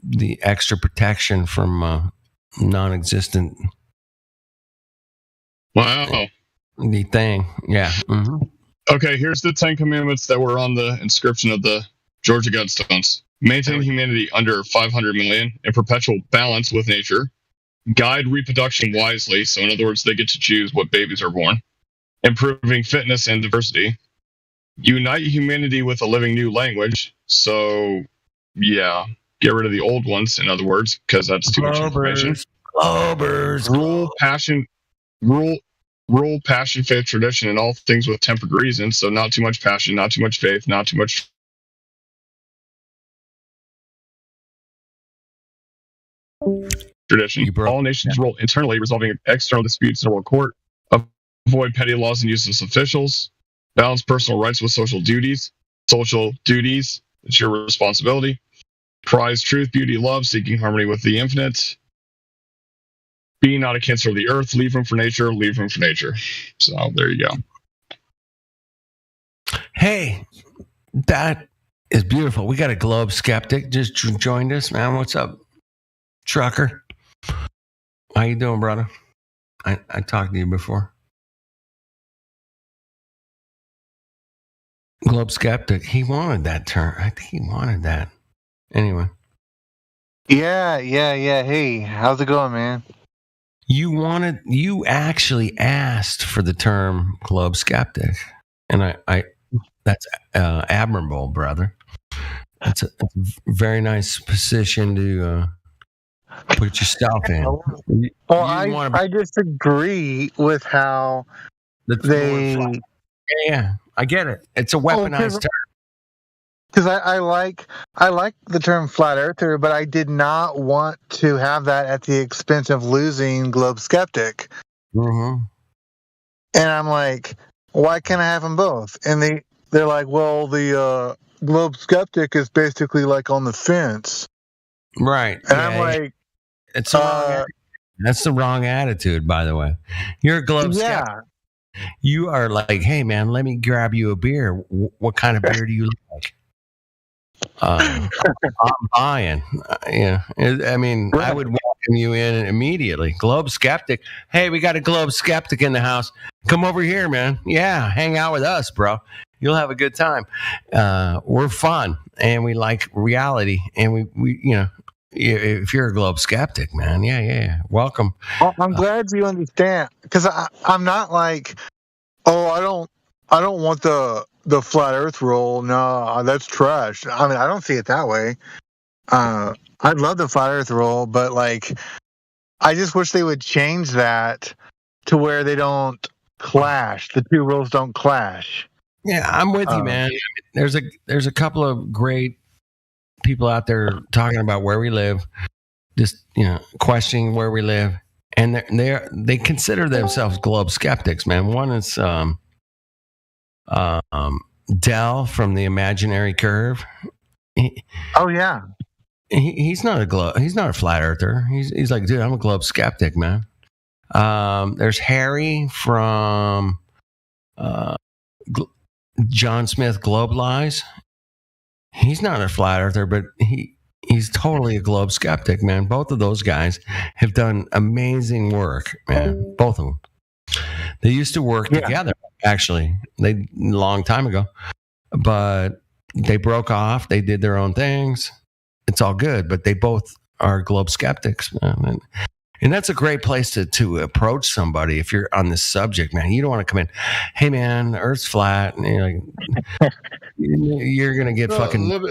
the extra protection from non-existent. Wow. The thing. Yeah. Mm-hmm. Okay, here's the 10 commandments that were on the inscription of the Georgia Guidestones. Maintain humanity under 500 million in perpetual balance with nature. Guide reproduction wisely. So in other words, they get to choose what babies are born. Improving fitness and diversity. Unite humanity with a living new language. So, yeah, get rid of the old ones, in other words, because that's too much information. Rule, passion, faith, tradition, and all things with tempered reason. So not too much passion, not too much faith, not too much tradition. All nations rule internally, resolving external disputes in a world court. Avoid petty laws and useless officials. Balance personal rights with social duties. Social duties, it's your responsibility. Prize truth, beauty, love, seeking harmony with the infinite. Be not a cancer of the earth. Leave room for nature. Leave room for nature. So there you go. Hey, that is beautiful. We got a globe skeptic just joined us, man. What's up, trucker? How you doing, brother? I talked to you before. Globe skeptic. He wanted that term. I think he wanted that. Anyway. Yeah. Hey, how's it going, man? You actually asked for the term globe skeptic. And I that's admirable, brother. That's a very nice position to put yourself in. Well, I disagree with how they. Yeah, I get it. It's a weaponized term. Because I like the term flat earther, but I did not want to have that at the expense of losing globe skeptic. Mm-hmm. And I'm like, why can't I have them both? And they're like, well, the globe skeptic is basically like on the fence, right? And I'm like, it's that's the wrong attitude, by the way. You're a globe skeptic. You are like, hey man, let me grab you a beer. What kind of beer do you like? I'm buying. Yeah, I mean, I would welcome you in immediately. Globe skeptic. Hey, we got a globe skeptic in the house. Come over here, man. Yeah, hang out with us, bro. You'll have a good time. We're fun and we like reality. And we you know, if you're a globe skeptic, man, yeah, welcome. Well, I'm glad you understand, because I'm not like, oh, I don't want the flat Earth rule. No, that's trash. I mean, I don't see it that way. I'd love the flat Earth rule, but like, I just wish they would change that to where they don't clash. The two rules don't clash. Yeah, I'm with you, man. There's a couple of great people out there talking about where we live, just questioning where we live, and they consider themselves globe skeptics, man. One is Del from the Imaginary Curve. Oh yeah, he's not a flat earther. He's like, dude, I'm a globe skeptic, man. There's Harry from John Smith Globe Lies. He's not a flat earther, but he's totally a globe skeptic, man. Both of those guys have done amazing work, man. Both of them. They used to work together, actually, a long time ago, but they broke off. They did their own things. It's all good, but they both are globe skeptics, man. And that's a great place to approach somebody if you're on this subject, man. You don't want to come in, hey, man, the Earth's flat. And you're going to get fucking... Let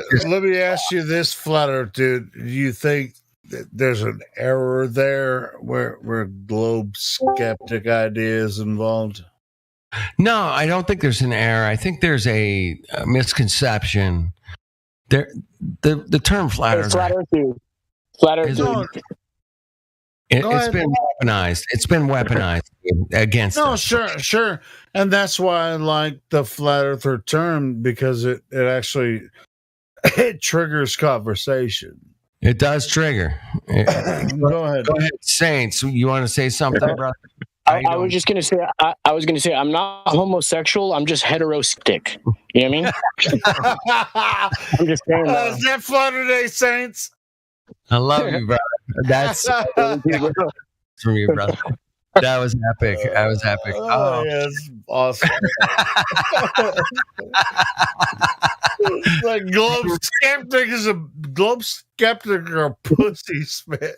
me ask you this, flat Earth dude. Do you think that there's an error there where globe skeptic idea is involved? No, I don't think there's an error. I think there's a misconception. The term flat Earth... Flat Earth dude. Flat Earth dude. It's been weaponized. It's been weaponized against us. Sure. And that's why I like the flat earther term, because it actually triggers conversation. It does trigger. Go ahead. Saints. You want to say something, brother? I was just gonna say. I was gonna say I'm not homosexual. I'm just heterosceptic. You know what I mean? I'm just saying. Is that Flutter Day, Saints? I love you, brother. That's from you, brother. That was epic. Oh, yeah, that's awesome. Like globe skeptic or a pussy spit.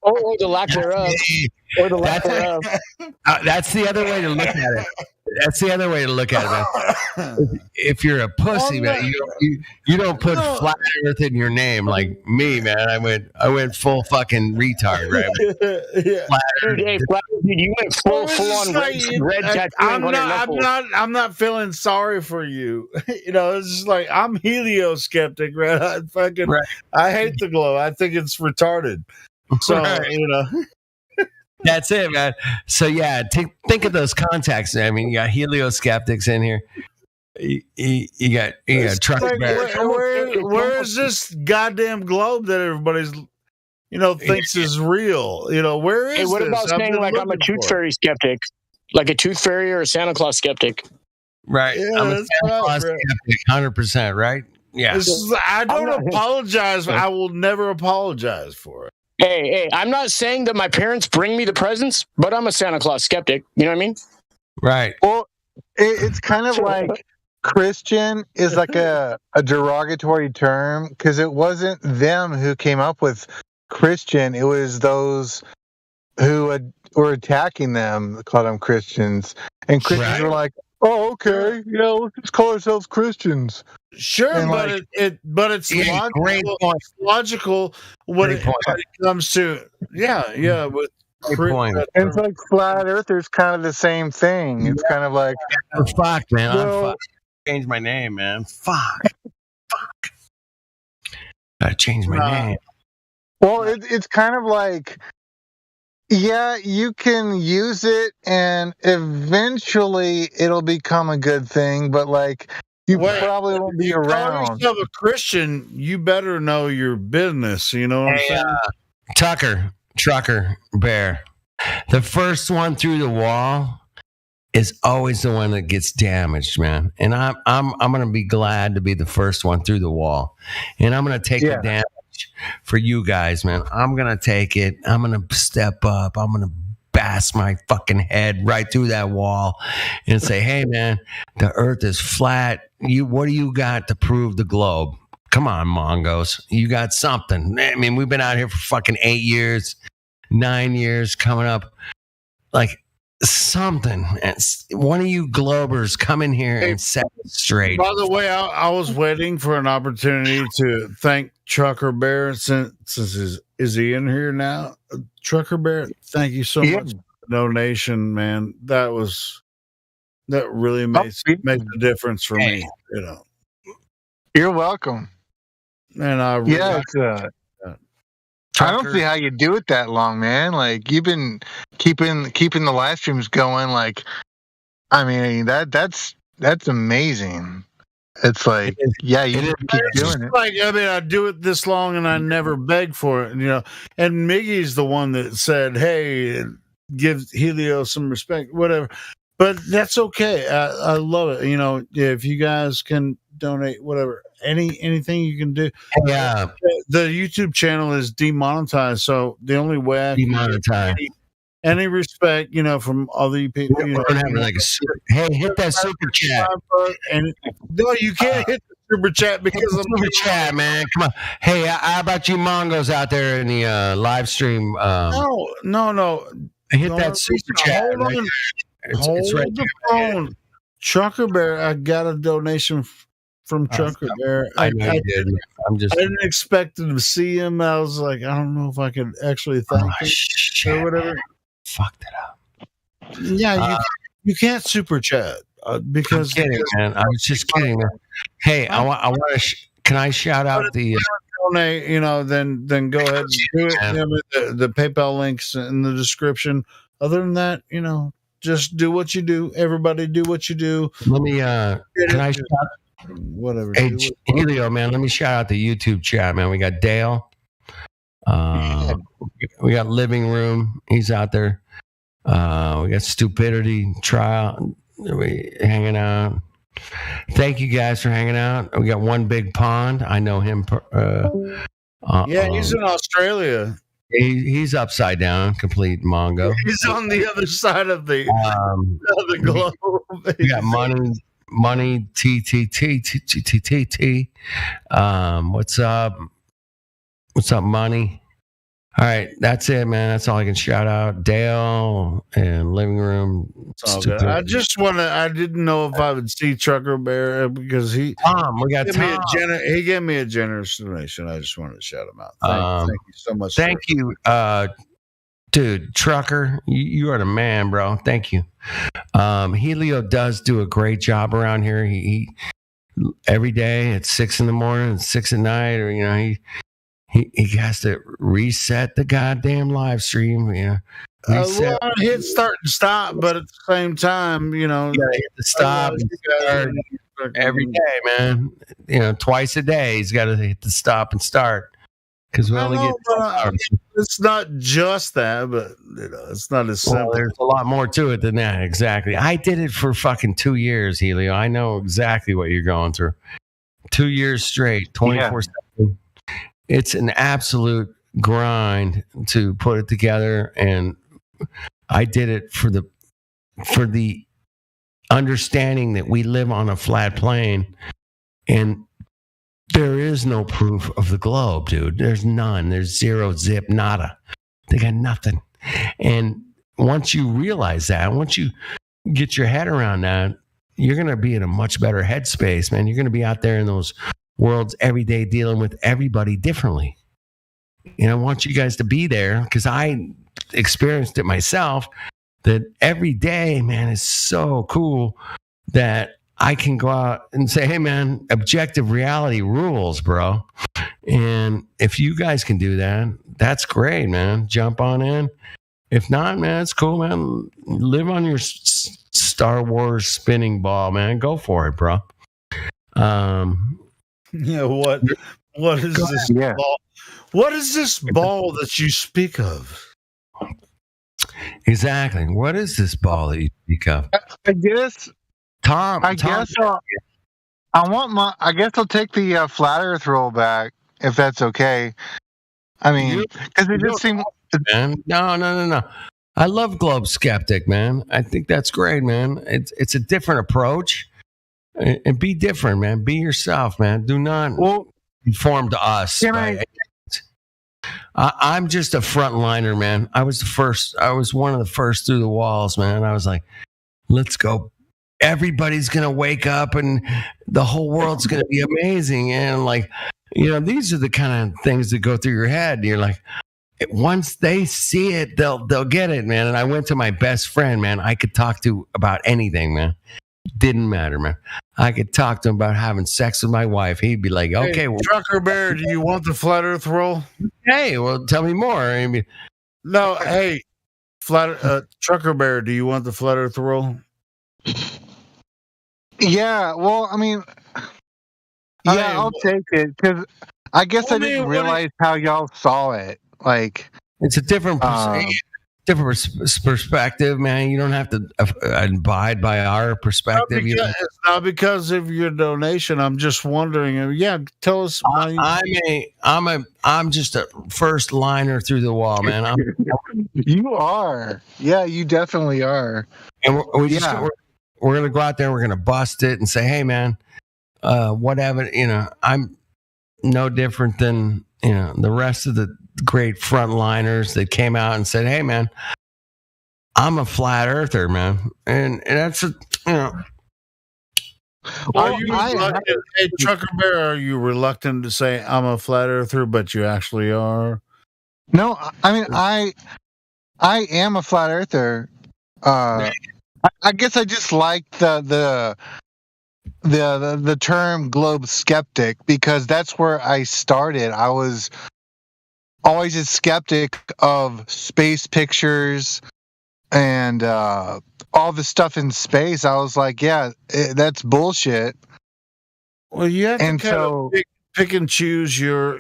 Or the lack thereof. That's the other way to look at it. That's the other way to look at it, man. If you're a pussy, man, you don't put flat Earth in your name like me, man. I went full fucking retard, right? Yeah. Flat Earth, you went full on red tattoo on your knuckles. I'm not feeling sorry for you. It's just like I'm helioskeptic, right? I hate the glow. I think it's retarded. So That's it, man. So yeah, think of those contacts. I mean, you got helioskeptics in here. You got Trucker Like, Bear. where is this goddamn globe that everybody's thinks is real? Where is Hey, what this? about I've saying been like I'm a looking tooth for it. fairy skeptic, like a tooth fairy or a Santa Claus skeptic? Right. Yeah, I'm a that's Santa right, Claus bro. skeptic, 100%, right? Yeah. I don't I'm not- apologize. I will never apologize for it. Hey, I'm not saying that my parents bring me the presents, but I'm a Santa Claus skeptic. You know what I mean? Right. Well, it's kind of like Christian is like a derogatory term because it wasn't them who came up with Christian. It was those who were attacking them that called them Christians. And Christians were like, oh, okay, yeah, let's just call ourselves Christians. Sure, And but like, it's Yeah, great logical. point. It's logical when Great it point. comes to with Great point. and it's like flat earthers kind of the same thing. It's kind of like, Oh, fuck, man. I'm well, fuck. Change my name, man. Fuck. Gotta change my name. well, it's kind of like, yeah, you can use it and eventually it'll become a good thing, but like, you probably won't be you call around. yourself a Christian, you better know your business. You know what I'm saying? Trucker Bear. The first one through the wall is always the one that gets damaged, man. And I'm gonna be glad to be the first one through the wall. And I'm gonna take the damage for you guys, man. I'm gonna take it. I'm gonna step up. I'm gonna bash my fucking head right through that wall and say, hey man, the earth is flat. What do you got to prove the globe? Come on, Mongos. You got something. I mean, we've been out here for fucking 8 years, 9 years, coming up. Like something. One of you globers come in here and set it straight. By the way, I was waiting for an opportunity to thank Trucker Bear since is he in here now? Trucker Bear, thank you so much for the donation, man. That really makes a difference for me. You're welcome. And I don't see how you do it that long, man. Like you've been keeping the live streams going. Like, I mean that's amazing. It's like, yeah, you just keep doing it. Like, I mean, I do it this long and I never beg for it, And Miggy's the one that said, "Hey, give Helio some respect, whatever." But that's okay. I love it. If you guys can donate, whatever, anything you can do. Yeah. The YouTube channel is demonetized, so the only way I can get any respect, from other people, We're having like hey, hit that super chat. And no, you can't hit the super chat because I'm super chat, man. Come on. Hey, how about you Mongos out there in the live stream? No. Hit that super chat. Hold on. Hold right the phone. Trucker Bear, I got a donation from Trucker Bear. I know you did. I didn't expect to see him. I was like, I don't know if I could actually thank him or whatever. Fucked it up. Yeah, you can't super chat because. I'm kidding, man. I was just kidding, man. Hey, I want to. Can I shout out the? Donate, then go ahead and do it. The PayPal links in the description. Other than that, just do what you do. Everybody do what you do. Let me. Can I shout? Whatever. Hey, Helio, man. Let me shout out the YouTube chat, man. We got Dale. We got Living Room. He's out there. We got Stupidity Trial. We hanging out. Thank you guys for hanging out. We got One Big Pond. I know him. Yeah, he's in Australia. He's upside down, complete Mongo. He's on the other side of the globe. We got money. T. What's up? What's up, money? All right, that's it, man. That's all I can shout out. Dale and Living Room. I just want to. I didn't know if I would see Trucker Bear because he. Tom, we got Tom. He gave me a generous donation. I just wanted to shout him out. Thank you so much. Thank you, dude. Trucker, you are the man, bro. Thank you. Helio does do a great job around here. He every day at 6 a.m, 6 p.m, or he has to reset the goddamn live stream. Well, hit start and stop, but at the same time, you gotta hit the stop and start. every day, man. Twice a day. He's got to hit the stop and start because we only get. It's not just that, but it's not as simple. There's a lot more to it than that. Exactly. I did it for fucking 2 years, Helio. I know exactly what you're going through. 2 years straight, 24/7. It's an absolute grind to put it together, and I did it for the understanding that we live on a flat plane, and there is no proof of the globe, dude. There's none. There's zero, zip, nada. They got nothing. And once you realize that, once you get your head around that, you're going to be in a much better headspace, man. You're going to be out there in those worlds every day dealing with everybody differently. I want you guys to be there because I experienced it myself, that every day, man, is so cool that I can go out and say, hey, man, objective reality rules, bro. And if you guys can do that, that's great, man. Jump on in. If not, man, it's cool, man. Live on your Star Wars spinning ball, man. Go for it, bro. What is this ball? What is this ball that you speak of? Exactly. What is this ball that you speak of? I guess. Tom. I guess I'll take the flat Earth roll back if that's okay. I mean, because it just seemed. Man. No. I love Globe Skeptic, man. I think that's great, man. It's a different approach, and be different, man. Be yourself, man. Do not conform to us. I'm just a frontliner, man. I was one of the first through the walls, man. I was like, let's go. Everybody's going to wake up and the whole world's going to be amazing. And these are the kind of things that go through your head. And you're like, once they see it, they'll get it, man. And I went to my best friend, man. I could talk to about anything, man. Didn't matter, man. I could talk to him about having sex with my wife. He'd be like, okay. Hey, Trucker Bear, do you want the flat Earth roll? Hey, well, tell me more. I mean, no, hey, Trucker Bear, do you want the flat Earth roll? Yeah, well, I mean, I'll take it because I guess I didn't realize how y'all saw it. It's a different perspective, man. You don't have to abide by our perspective. It's not because of your donation. I'm just wondering. Tell us. I'm just a first liner through the wall, man. You are. Yeah, you definitely are. And we're gonna go out there. We're gonna bust it and say, hey, man, whatever. I'm no different than the rest of the great frontliners that came out and said, hey, man, I'm a flat earther, man. And that's Are you reluctant? Hey, Trucker Bear, are you reluctant to say I'm a flat earther, but you actually are? No, I mean, I am a flat earther. I guess I just like the term globe skeptic because that's where I started. I was always a skeptic of space pictures and all the stuff in space. I was like, that's bullshit. Well, you have to pick and choose your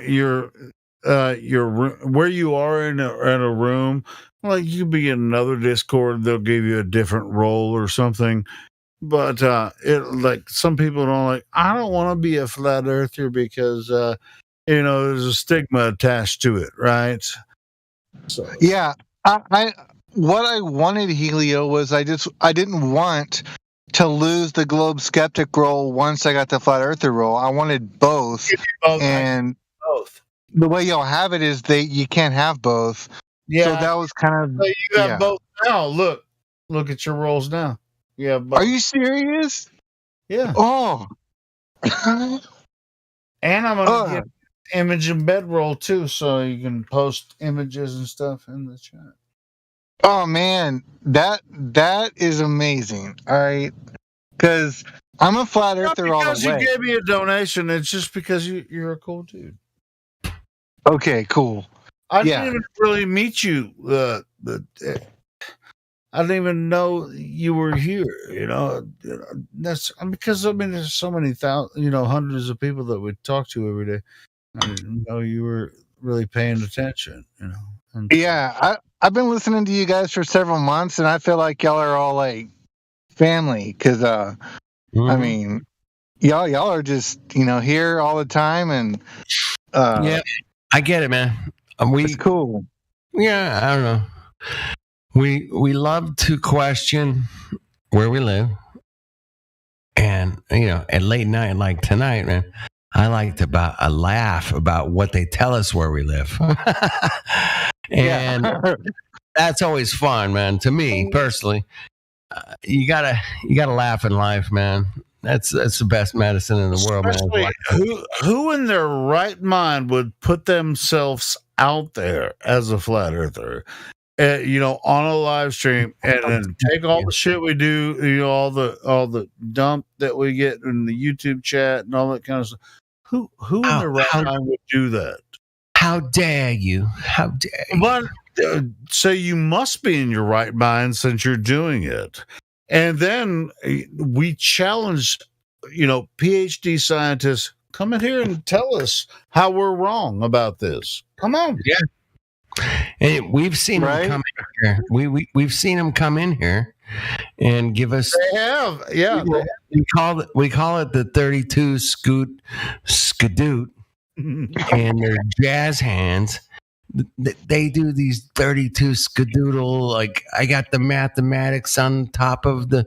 where you are in a room. Like you could be in another Discord, they'll give you a different role or something. But some people I don't want to be a flat earther because there's a stigma attached to it, right? So yeah, what I wanted, Helio, was I didn't want to lose the globe skeptic role once I got the flat earther role. I wanted both, and the way y'all have it is you can't have both. Yeah, so that was kind of you got both now. Look at your roles now. Yeah, both. Are you serious? Yeah. Oh, and I'm gonna get image embed roll too, so you can post images and stuff in the chat. Oh man, that is amazing. All right, because I'm a flat earther all the way. Because you gave me a donation, it's just because you're a cool dude. Okay, cool. I didn't even really meet you. I didn't even know you were here. That's because there's so many hundreds of people that we talk to every day. I didn't know you were really paying attention. And Yeah, I've been listening to you guys for several months, and I feel like y'all are all like family. Because I mean, y'all are just here all the time, and yeah, I get it, man. It's cool. Yeah, I don't know. We love to question where we live, and at late night like tonight, man, I like to laugh about what they tell us where we live, and that's always fun, man. To me personally, you gotta laugh in life, man. That's the best medicine in the world, man. Who in their right mind would put themselves out there as a flat earther, on a live stream, and then take all the shit we do, all the dump that we get in the YouTube chat and all that kind of stuff. Who in their right mind would do that? How dare you? How dare you? But so you must be in your right mind since you're doing it. And then we challenge, PhD scientists, come in here and tell us how we're wrong about this. Come on. Yeah. And we've seen them come in here. We've seen them come in here and give us. They have, yeah. We call it the 32 Skadoot, and their jazz hands. They do these 32 skadoodle, like I got the mathematics on top of the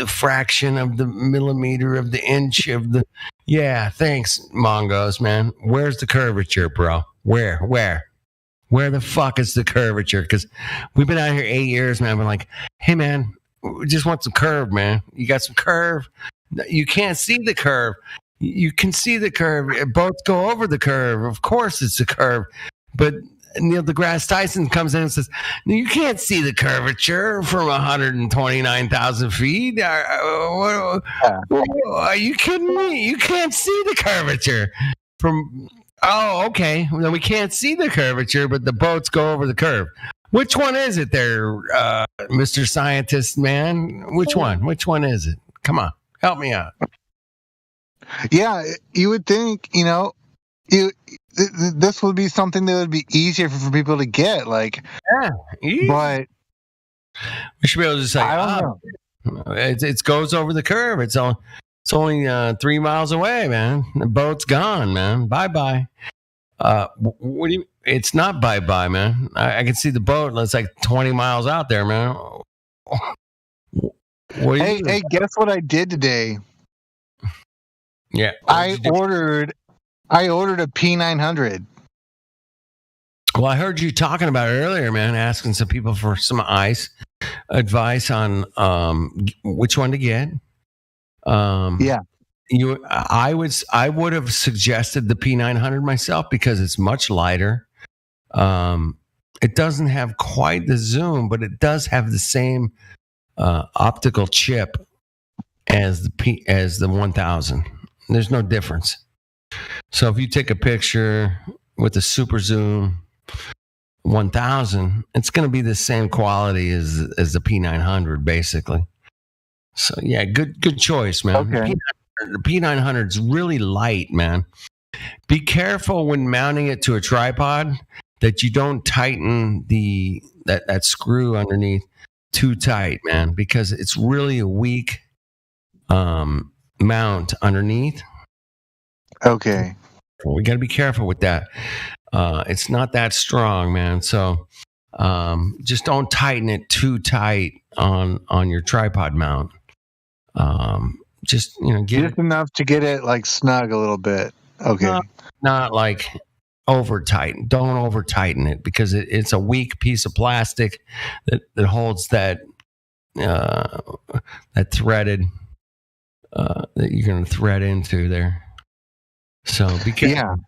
fraction of the millimeter of the inch of the. Yeah, thanks, Mongos, man. Where's the curvature, bro? Where the fuck is the curvature? Because we've been out here 8 years, man. We're like, hey, man, we just want some curve, man. You got some curve? You can't see the curve. You can see the curve. Boats go over the curve. Of course, it's a curve. But Neil deGrasse Tyson comes in and says, you can't see the curvature from 129,000 feet. Are you kidding me? You can't see the curvature from... Oh, okay. Then we can't see the curvature, but the boats go over the curve. Which one is it there, Mr. Scientist Man? Which one? Which one is it? Come on. Help me out. Yeah, you would think, this would be something that would be easier for people to get. Like, yeah, but we should be able to say, I don't know. It goes over the curve. It's only 3 miles away, man. The boat's gone, man. Bye. What do you? It's not bye, man. I can see the boat. It's like 20 miles out there, man. Hey, guess what I did today? Yeah, I ordered a P900. Well, I heard you talking about it earlier, man. Asking some people for some advice on which one to get. Yeah. I would have suggested the P900 myself because it's much lighter. It doesn't have quite the zoom, but it does have the same optical chip as the 1000. There's no difference. So if you take a picture with a super zoom 1000, it's going to be the same quality as the P900, basically. So yeah, good choice, man. Okay. The P900 is really light, man. Be careful when mounting it to a tripod that you don't tighten that screw underneath too tight, man, because it's really a weak mount underneath. Okay. We got to be careful with that. It's not that strong, man. So just don't tighten it too tight on your tripod mount. Just just enough to get it like snug a little bit. Okay. Not like over tighten. Don't over tighten it because it's a weak piece of plastic that holds that threaded that you're going to thread into there. So be careful.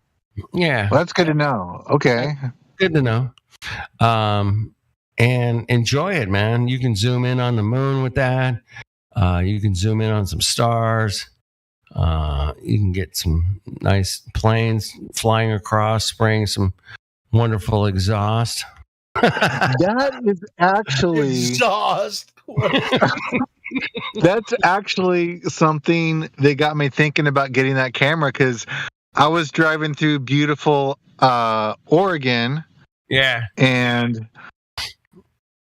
Yeah. Well, that's good to know. Okay. Good to know. And enjoy it, man. You can zoom in on the moon with that. You can zoom in on some stars. You can get some nice planes flying across, spraying some wonderful exhaust. That is actually exhaust. That's actually something that got me thinking about getting that camera, because I was driving through beautiful Oregon. Yeah. And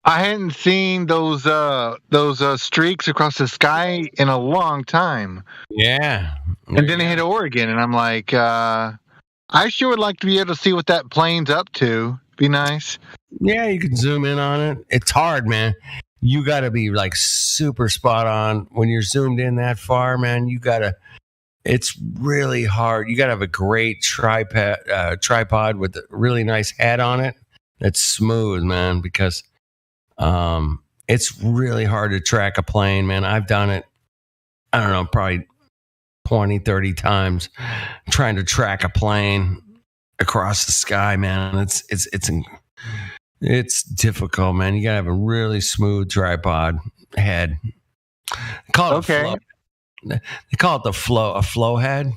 I hadn't seen those streaks across the sky in a long time. Yeah. And then I hit Oregon, and I'm like, I sure would like to be able to see what that plane's up to. Be nice. Yeah, you can zoom in on it. It's hard, man. You got to be like super spot on when you're zoomed in that far, man. It's really hard. You got to have a great tripod with a really nice head on it. That's smooth, man, because it's really hard to track a plane, man. I've done it, I don't know, probably 20, 30 times trying to track a plane across the sky, man. It's difficult, man. You got to have a really smooth tripod head. They call it a flow head.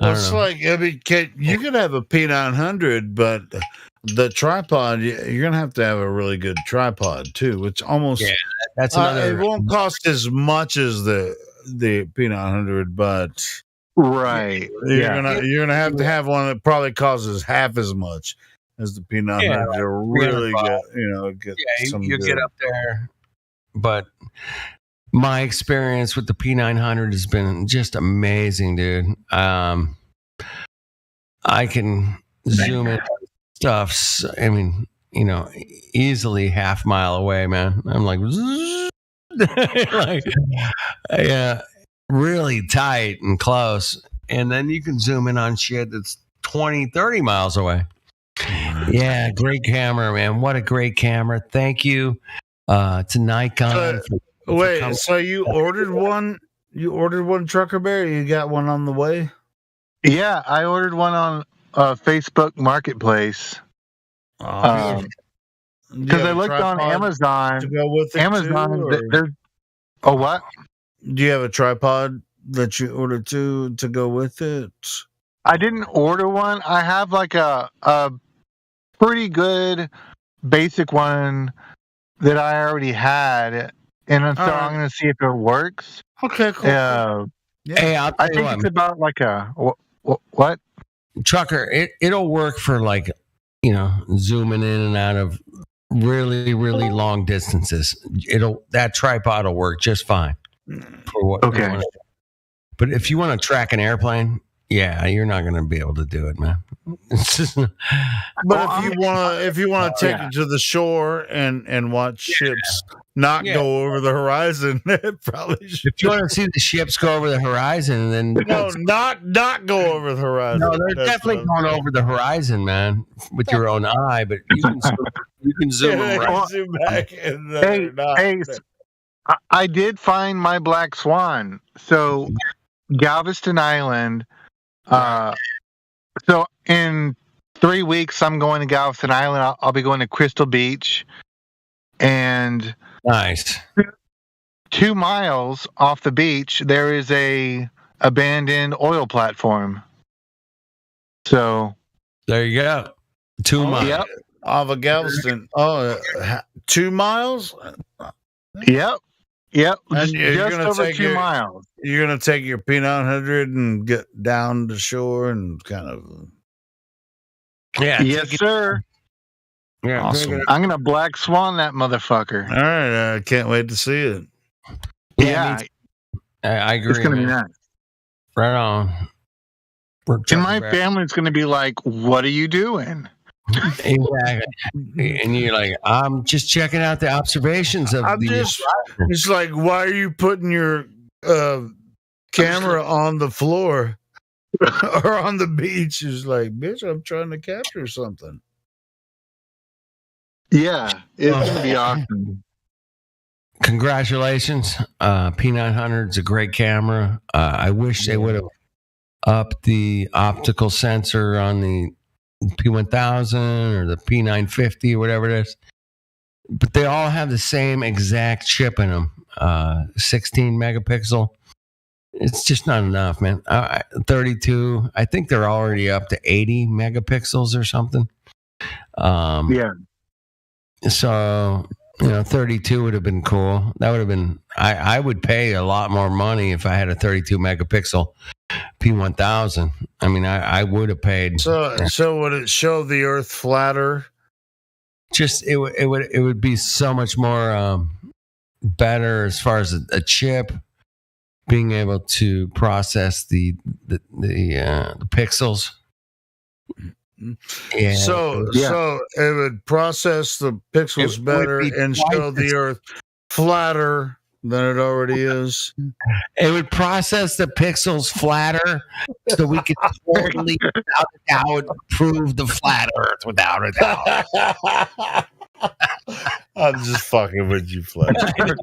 It's like, I mean, you could have a P900, but the tripod, you're gonna have to have a really good tripod too, which almost that's another. It won't cost as much as the P900, but right, you're gonna have to have one that probably costs half as much as the P900 to really get you get up there, but. My experience with the P900 has been just amazing, dude. I can zoom in stuff. I mean, easily half mile away, man. I'm like, really tight and close. And then you can zoom in on shit that's 20, 30 miles away. Yeah, great camera, man. What a great camera. Thank you to Nikon. Wait, so you ordered one? You ordered one, Trucker Bear? You got one on the way? Yeah, I ordered one on Facebook Marketplace. Because I looked on Amazon. To go with it Amazon, there's what? Do you have a tripod that you ordered to go with it? I didn't order one. I have like a pretty good basic one that I already had. And so I'm going to see if it works. Okay, cool. Hey, I think it's about like a what? Trucker, it'll work for like, zooming in and out of really, really long distances. That tripod will work just fine for what you want to do. But if you want to track an airplane, you're not going to be able to do it, man. It's just. But if you want to take it to the shore and watch ships not go over the horizon, it probably should. If you want to see the ships go over the horizon, then not go over the horizon. No, they're definitely going over the horizon, man, with your own eye. But you can zoom them right. Zoom back and I did find my black swan. So Galveston Island. So in 3 weeks, I'm going to Galveston Island. I'll be going to Crystal Beach, and nice. 2 miles off the beach, there is a abandoned oil platform. So there you go. 2 miles. Yep. Off of Galveston. 2 miles. Yep. And you're just over 2 miles. You're gonna take your P900 and get down to shore and kind of. Yes, sir. Yeah, awesome. I'm gonna black swan that motherfucker. All right, I can't wait to see it. Yeah, I agree. It's gonna be nice. Right on. And my family's gonna be like, "What are you doing?" Exactly. And you're like, I'm just checking out the observations of it's like, why are you putting your camera on the floor or on the beach? It's like, bitch, I'm trying to capture something. Yeah, it's gonna be awesome. Congratulations. P900 is a great camera. I wish they would have upped the optical sensor on the P1000 or the P950 or whatever it is, but they all have the same exact chip in them, 16 megapixel. It's just not enough, man. 32, I think they're already up to 80 megapixels or something. So 32 would have been cool. That would have been. I would pay a lot more money if I had a 32 megapixel P1000. I mean, I would have paid. So would it show the Earth flatter? Just it would be so much more better as far as a chip being able to process the pixels. Yeah. So it would process the pixels better and show the Earth flatter than it already is. It would process the pixels flatter, so we could totally, without a doubt, prove the flat Earth without a doubt. I'm just fucking with you, Fletcher.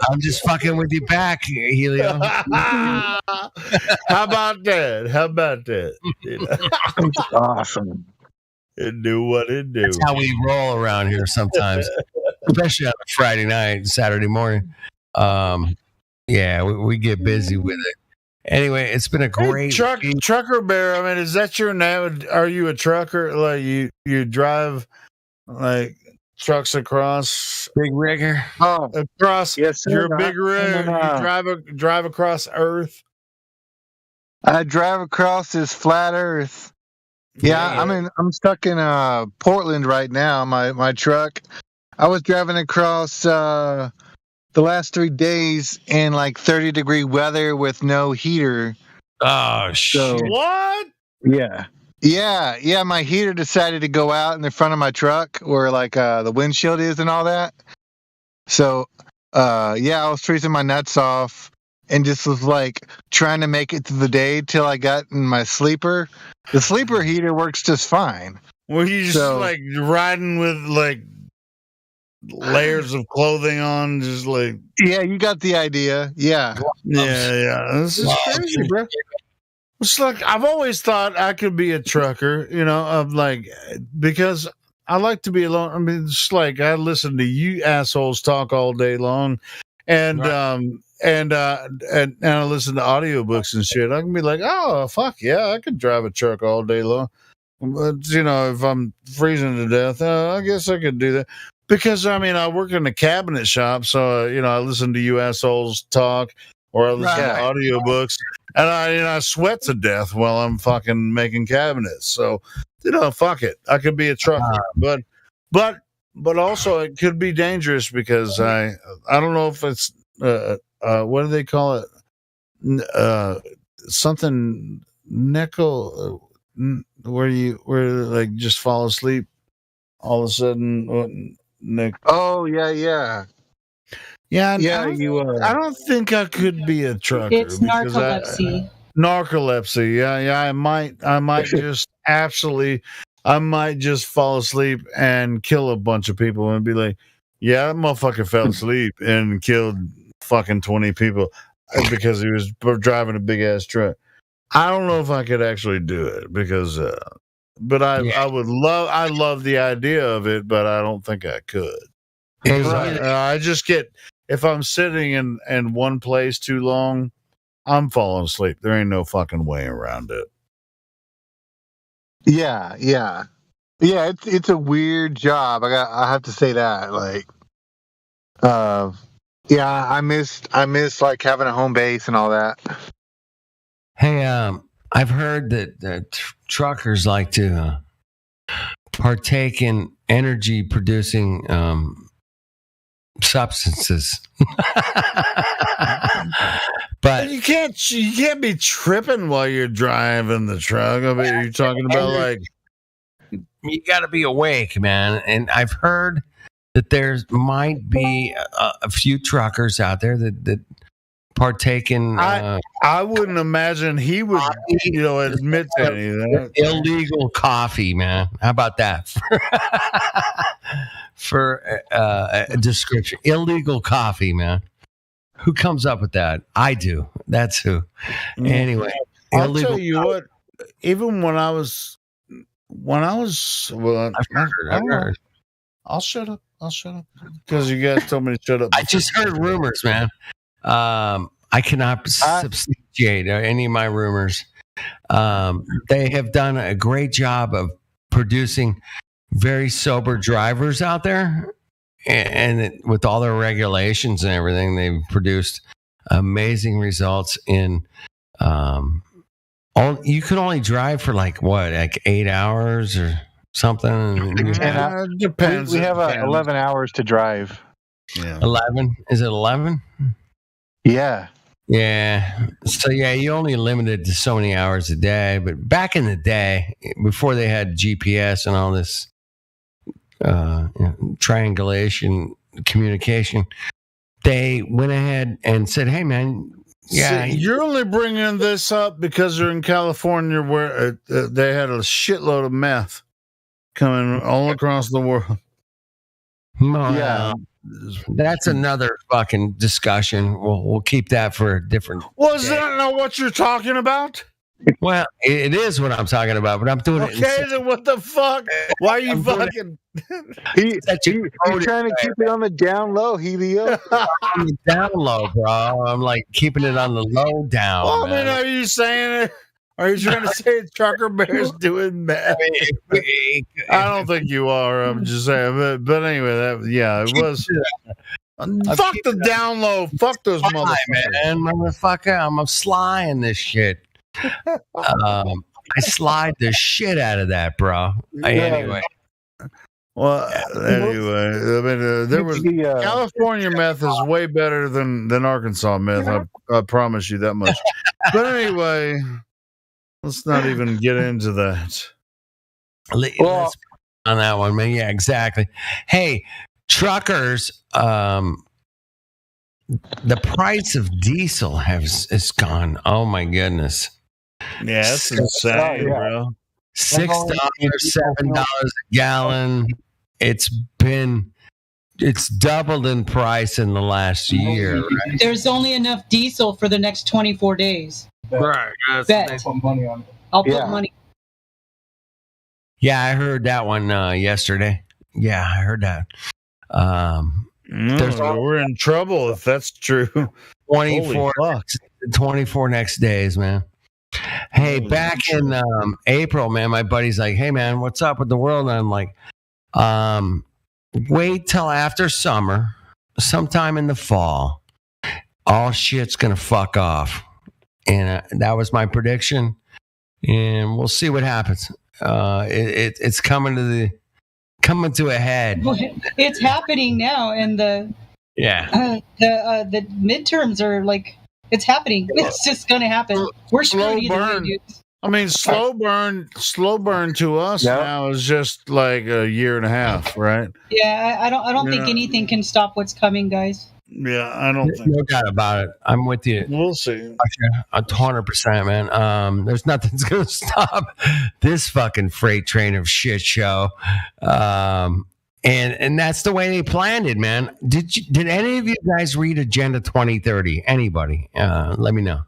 I'm just fucking with you back, Helio. How about that? Awesome. It knew what it knew. That's how we roll around here sometimes, especially on a Friday night and Saturday morning. Yeah, we get busy with it. Anyway, it's been a great Trucker Bear. I mean, is that your name? Are you a trucker? Like you drive like trucks across big rigger? Oh, across. Yes, sir. You're a big rigger. You drive across Earth. I drive across this flat Earth. Yeah, I'm stuck in Portland right now. My truck. I was driving across the last 3 days in like 30-degree weather with no heater. Oh shit! What? Yeah. My heater decided to go out in the front of my truck where like the windshield is and all that. So I was freezing my nuts off and just was like trying to make it through the day till I got in my sleeper. The sleeper heater works just fine. Were you just like riding with like layers of clothing on, just like? Yeah, you got the idea. Yeah. This is crazy, bro. It's like I've always thought I could be a trucker, because I like to be alone. I mean, it's like I listen to you assholes talk all day long, and I listen to audiobooks and shit. I can be like, oh fuck yeah, I could drive a truck all day long. But if I'm freezing to death, I guess I could do that. Because I mean, I work in a cabinet shop, so I listen to you assholes talk, or I listen to audiobooks, and I sweat to death while I'm fucking making cabinets. So fuck it, I could be a trucker, but also it could be dangerous because I don't know if it's what do they call it? Something nickel, where like just fall asleep all of a sudden. Nick. Oh yeah. I don't think I could be a trucker. It's narcolepsy. Narcolepsy. Yeah. I might just I might just fall asleep and kill a bunch of people and be like, yeah, that motherfucker fell asleep and killed fucking 20 people because he was driving a big ass truck. I don't know if I could actually do it because but I love the idea of it, but I don't think I could. I just get, if I'm sitting in one place too long, I'm falling asleep. There ain't no fucking way around it. Yeah. It's a weird job. I have to say that. Like, I miss like having a home base and all that. Hey, I've heard that truckers like to partake in energy producing substances. But you can't be tripping while you're driving the truck. I mean, you're talking about like, you got to be awake, man. And I've heard that there might be a few truckers out there that partake in. I wouldn't imagine he would, admit to any of that. Illegal coffee, man. How about that for a description? Illegal coffee, man. Who comes up with that? I do. That's who. Anyway, I'll tell you what. Even when I was, well, I've heard. I'll shut up because you guys told me to shut up. I just heard rumors, man. I cannot substantiate any of my rumors. They have done a great job of producing very sober drivers out there, and with all their regulations and everything, they've produced amazing results in. You can only drive for like 8 hours or something. It depends. We have 11 hours to drive. Yeah. 11? Is it 11? Yeah. Yeah. So you only limited to so many hours a day. But back in the day, before they had GPS and all this triangulation communication, they went ahead and said, "Hey, man, yeah, See, you're only bringing this up because they're in California, where they had a shitload of meth coming all across the world." Yeah, that's another fucking discussion. We'll keep that for a different. Well, is that not what you're talking about? Well, it is what I'm talking about, but I'm doing it. Okay, then what the fuck? Why are you fucking? He's trying to keep it on the down low, Helio. On the down low, bro. I'm like keeping it on the low down. Well, I man. mean, are you saying it? Are you trying to say Trucker Bear's doing meth? I don't think you are. I'm just saying. But anyway, it was. Fuck the down low. Fuck those motherfuckers. Man, motherfucker, I'm a sly in this shit. I slide the shit out of that, bro. Anyway. Well, anyway, I mean, there was California meth is way better than Arkansas meth. I promise you that much. But anyway, let's not even get into that. Let's on that one, man. Yeah, exactly. Hey, truckers, the price of diesel has gone. Oh my goodness. Yeah, that's insane, bro. $6, $7 a gallon. It's doubled in price in the last year. Right? There's only enough diesel for the next 24 days. Right. Bet. I'll put money on it. I'll put money. Yeah, I heard that one yesterday. Yeah, I heard that. We're in trouble if that's true. 24 next days, man. Hey, back in April, man, my buddy's like, "Hey, man, what's up with the world?" And I'm like, wait till after summer, sometime in the fall, all shit's going to fuck off. And that was my prediction. And we'll see what happens. It's coming to a head. It's happening now. And the midterms are like, it's happening. It's just going to happen. We're screwed either way, dude. I mean, slow burn to us now is just like a year and a half, right? Yeah, I don't think anything can stop what's coming, guys. Yeah, I don't think. No doubt about it. I'm with you. We'll see. 100%, man. There's nothing's gonna stop this fucking freight train of shit show. And that's the way they planned it, man. Did any of you guys read Agenda 2030? Anybody? Let me know.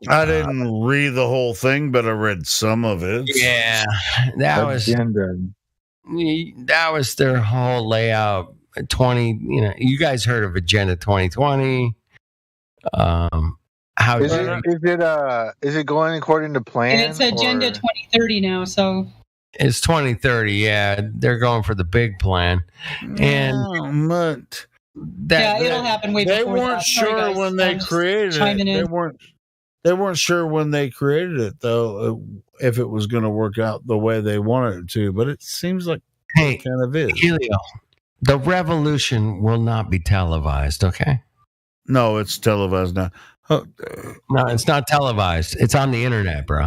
I didn't read the whole thing, but I read some of it. Yeah, that was their whole layout. 20, you guys heard of Agenda 2020? Is it going according to plan? And it's Agenda 2030 now, so it's 2030. Yeah, they're going for the big plan, and it'll happen way before. They weren't sure when they created it. They weren't sure when they created it, though, if it was going to work out the way they wanted it to. But it seems like it kind of is. Helio, the revolution will not be televised, okay? No, it's televised now. No, it's not televised. It's on the internet, bro.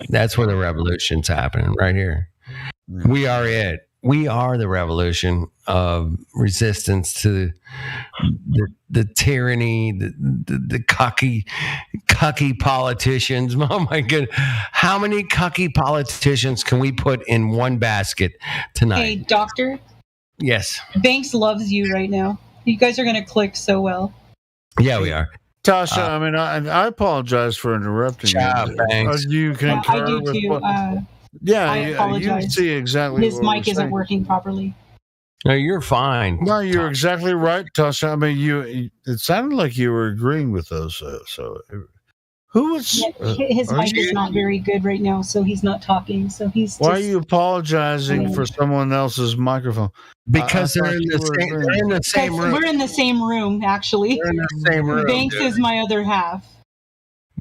That's where the revolution's happening, right here. We are it. We are the revolution of resistance to the tyranny, the cucky politicians. Oh my god, how many cucky politicians can we put in one basket tonight? Hey, doctor. Yes. Banks loves you right now. You guys are gonna click so well. Yeah, we are. Tasha, I mean, I apologize for interrupting you. Banks. You concur I do with too. what? I apologize. You see exactly his what mic isn't working properly. No, you're fine. No, you're exactly right, Tasha. I mean, it sounded like you were agreeing with those. So Who was? His mic is not very good right now, so he's not talking. So he's. Why are you apologizing for someone else's microphone? Because they're in the same room. We're in the same room, actually. We're in the same room. Banks is my other half.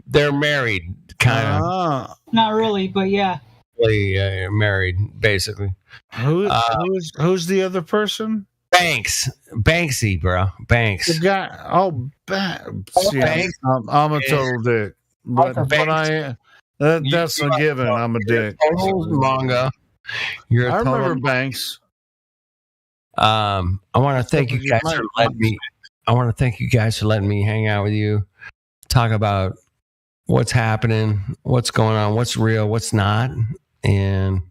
They're married, kind of. Not really, but yeah. Married, basically. Who's the other person? Banksy, bro. Banks. The guy. Banks. I'm a total dick. But that's a given. I'm a dick. Manga. I remember Banks. I want to thank you guys for letting me. I want to thank you guys for letting me hang out with you, talk about what's happening, what's going on, what's real, what's not, and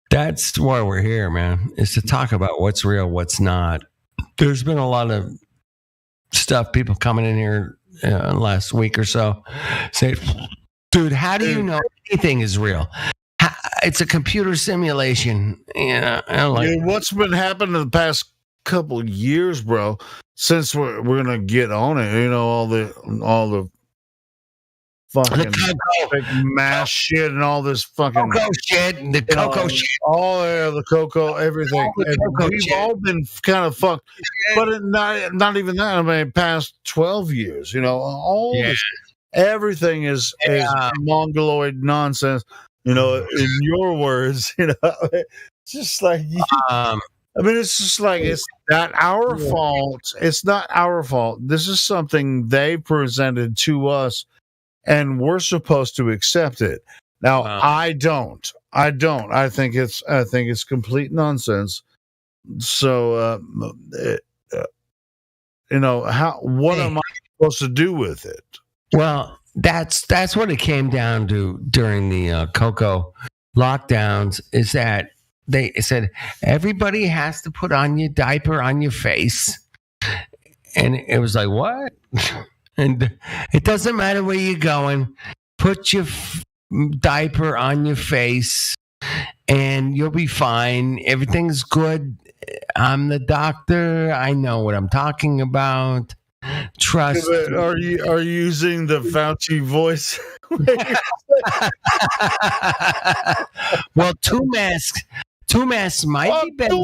that's why we're here, man. Is to talk about what's real, what's not. There's been a lot of stuff, people coming in here last week or so, say, "Dude, how do you know anything is real? It's a computer simulation." What's been happening in the past couple of years, bro? Since we're gonna get on it, all the fucking mass shit and all this fucking cocoa shit, the cocoa shit. The cocoa, everything. We've all been kind of fucked, but not even that. I mean, past 12 years, this, everything is mongoloid nonsense. In your words, it's just like, it's just like, it's not our fault. It's not our fault. This is something they presented to us, and we're supposed to accept it. Now, I don't. I think it's complete nonsense. So, what am I supposed to do with it? Well, that's what it came down to during the cocoa lockdowns, is that they said everybody has to put on your diaper on your face. And it was like, what? And it doesn't matter where you're going. Put your diaper on your face and you'll be fine. Everything's good. I'm the doctor. I know what I'm talking about. Trust. Are you using the Fauci voice? Well, two masks might be better.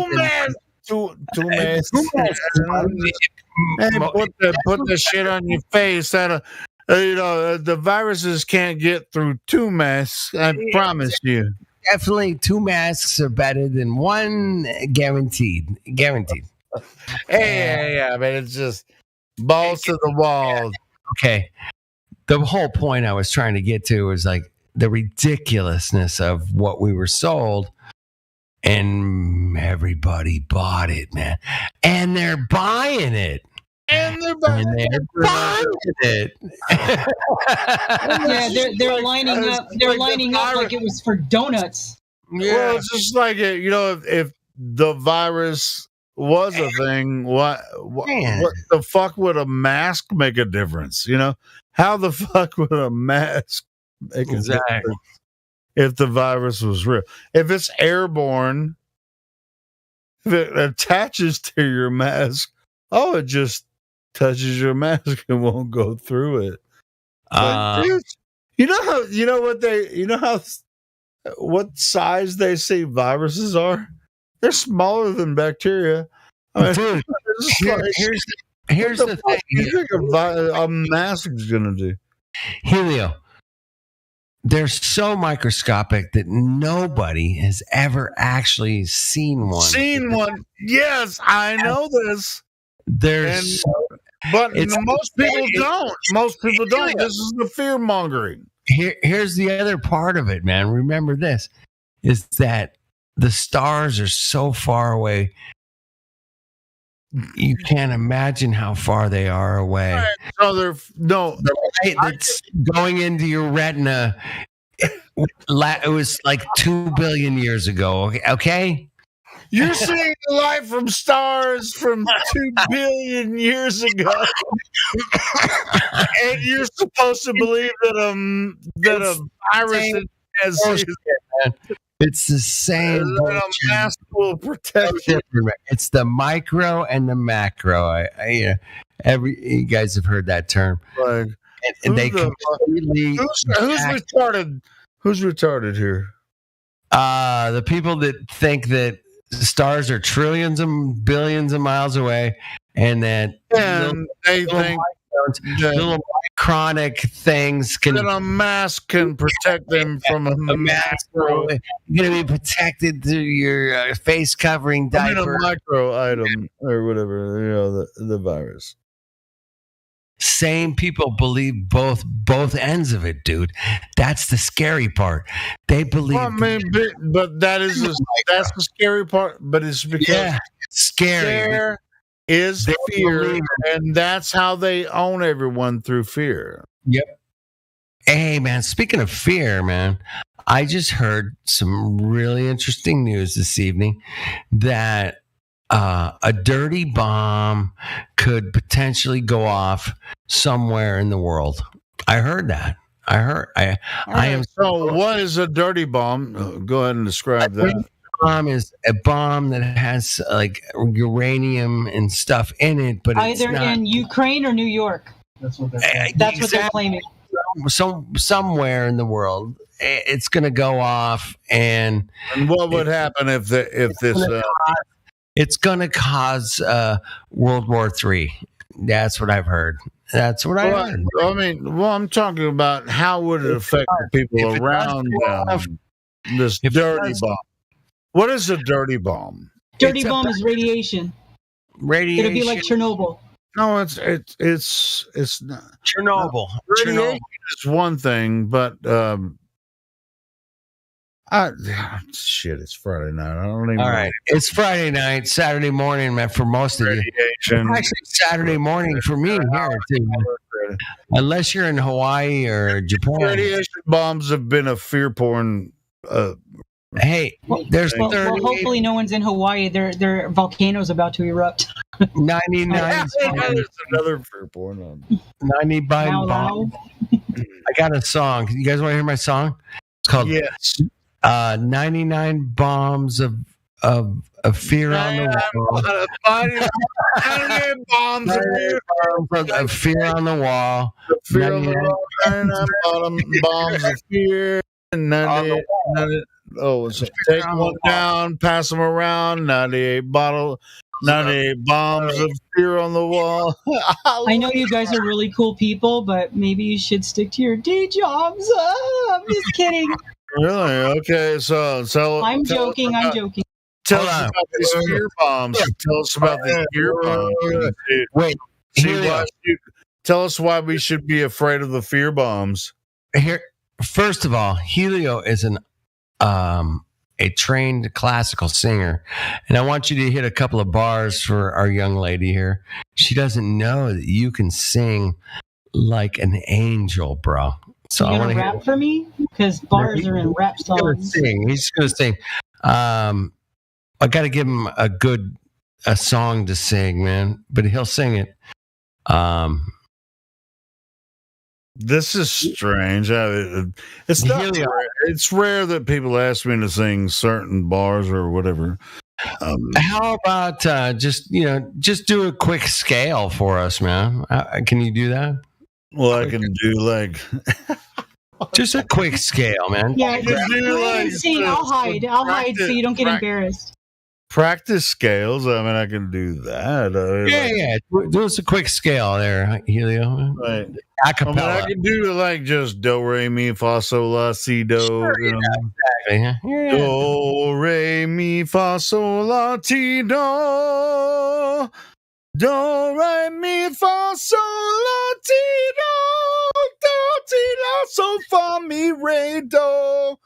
Two masks. Hey, put the shit on your face. That the viruses can't get through two masks. I promise you. Definitely, two masks are better than one. Guaranteed. Hey, I mean, it's just balls to the wall. Okay. The whole point I was trying to get to was like the ridiculousness of what we were sold, and everybody bought it, man. And they're buying it. And they're buying it. Yeah, they're lining up. They're lining up like it was for donuts. Yeah. Well, it's just like if the virus was a thing, what the fuck would a mask make a difference? How the fuck would a mask make a difference if the virus was real? If it's airborne, if it attaches to your mask, it just touches your mask and won't go through it. What size they say viruses are? They're smaller than bacteria. I mean, here's the thing. What do you think a mask is going to do? Helio, they're so microscopic that nobody has ever actually seen one. Yes, I know this. But most people don't. Most people don't. This is the fear mongering. Here's the other part of it, man. Remember this, is that the stars are so far away. You can't imagine how far they are away. So the light that's going into your retina, it was like 2 billion years ago. Okay. You're seeing the light from stars from 2 billion years ago, and you're supposed to believe that a virus has. It's the same. A mask will protect you. It's the micro and the macro. You guys have heard that term. Right. and they completely who's retarded? Who's retarded here? The people that think that stars are trillions and billions of miles away, and that they think little chronic things can that a mask can protect them from a mask. You're going to be protected through your face covering diaper. A micro item or whatever, the virus. Same people believe both ends of it, dude. That's the scary part. They believe. Well, but that's the scary part. But it's because scary. There is fear, and that's how they own everyone, through fear. Yep. Hey, man. Speaking of fear, man, I just heard some really interesting news this evening that a dirty bomb could potentially go off somewhere in the world. I heard that. I am. So, what is a dirty bomb? Go ahead and describe that. A bomb is a bomb that has like uranium and stuff in it, but either it's not, in Ukraine or New York. That's what they're claiming. Somewhere in the world, it's going to go off, and what would happen if this? It's going to cause World War III. That's what I've heard. That's what I heard. I mean, I'm talking about how would it affect the people around this dirty bomb. What is a dirty bomb? Dirty bomb is radiation. Radiation. It'll be like Chernobyl. No, it's not. Chernobyl. Radiation is one thing, but shit, it's Friday night. I don't even know. All right. It's Friday night, Saturday morning, man, for most of you. It's actually Saturday morning for me here, too. Unless you're in Hawaii or Japan. Radiation bombs have been a fear porn. Hey, there's well, hopefully no one's in Hawaii. Their volcano's about to erupt. 99. There's another fear porn on. 90 Biden bomb. I got a song. You guys want to hear my song? It's called 99 bombs of fear on the wall. 99 bombs of fear on the wall. Fear on the wall. Bombs of fear. 98. So take one down, pass them around. 98 bombs of fear on the wall. I know you guys are really cool people, but maybe you should stick to your day jobs. I'm just kidding. Really? Okay. So I'm joking. Tell us about these fear bombs. Tell us about these fear bombs. Wait. Tell us why we should be afraid of the fear bombs. Here, first of all, Helio is a trained classical singer, and I want you to hit a couple of bars for our young lady here. She doesn't know that you can sing like an angel, bro. So you gonna rap for me? Because bars are in rap songs. He's gonna sing. I got to give him a song to sing, man. But he'll sing it. This is strange. It's not. It's rare that people ask me to sing certain bars or whatever. How about just do a quick scale for us, man? Can you do that? Well, I can do like just a quick scale, man. Yeah, I'll hide so you don't get embarrassed. Practice scales. I mean, I can do that. Do us a quick scale there, Helio. Right. Acapella. I can do like just do, re, mi, fa, sol, la, si, do. Sure, exactly. Yeah. Do, re, mi, fa, sol, la, ti, do. Do, re, mi, fa, sol, la, ti, do. Do, ti, la, sol, fa, mi, re, do.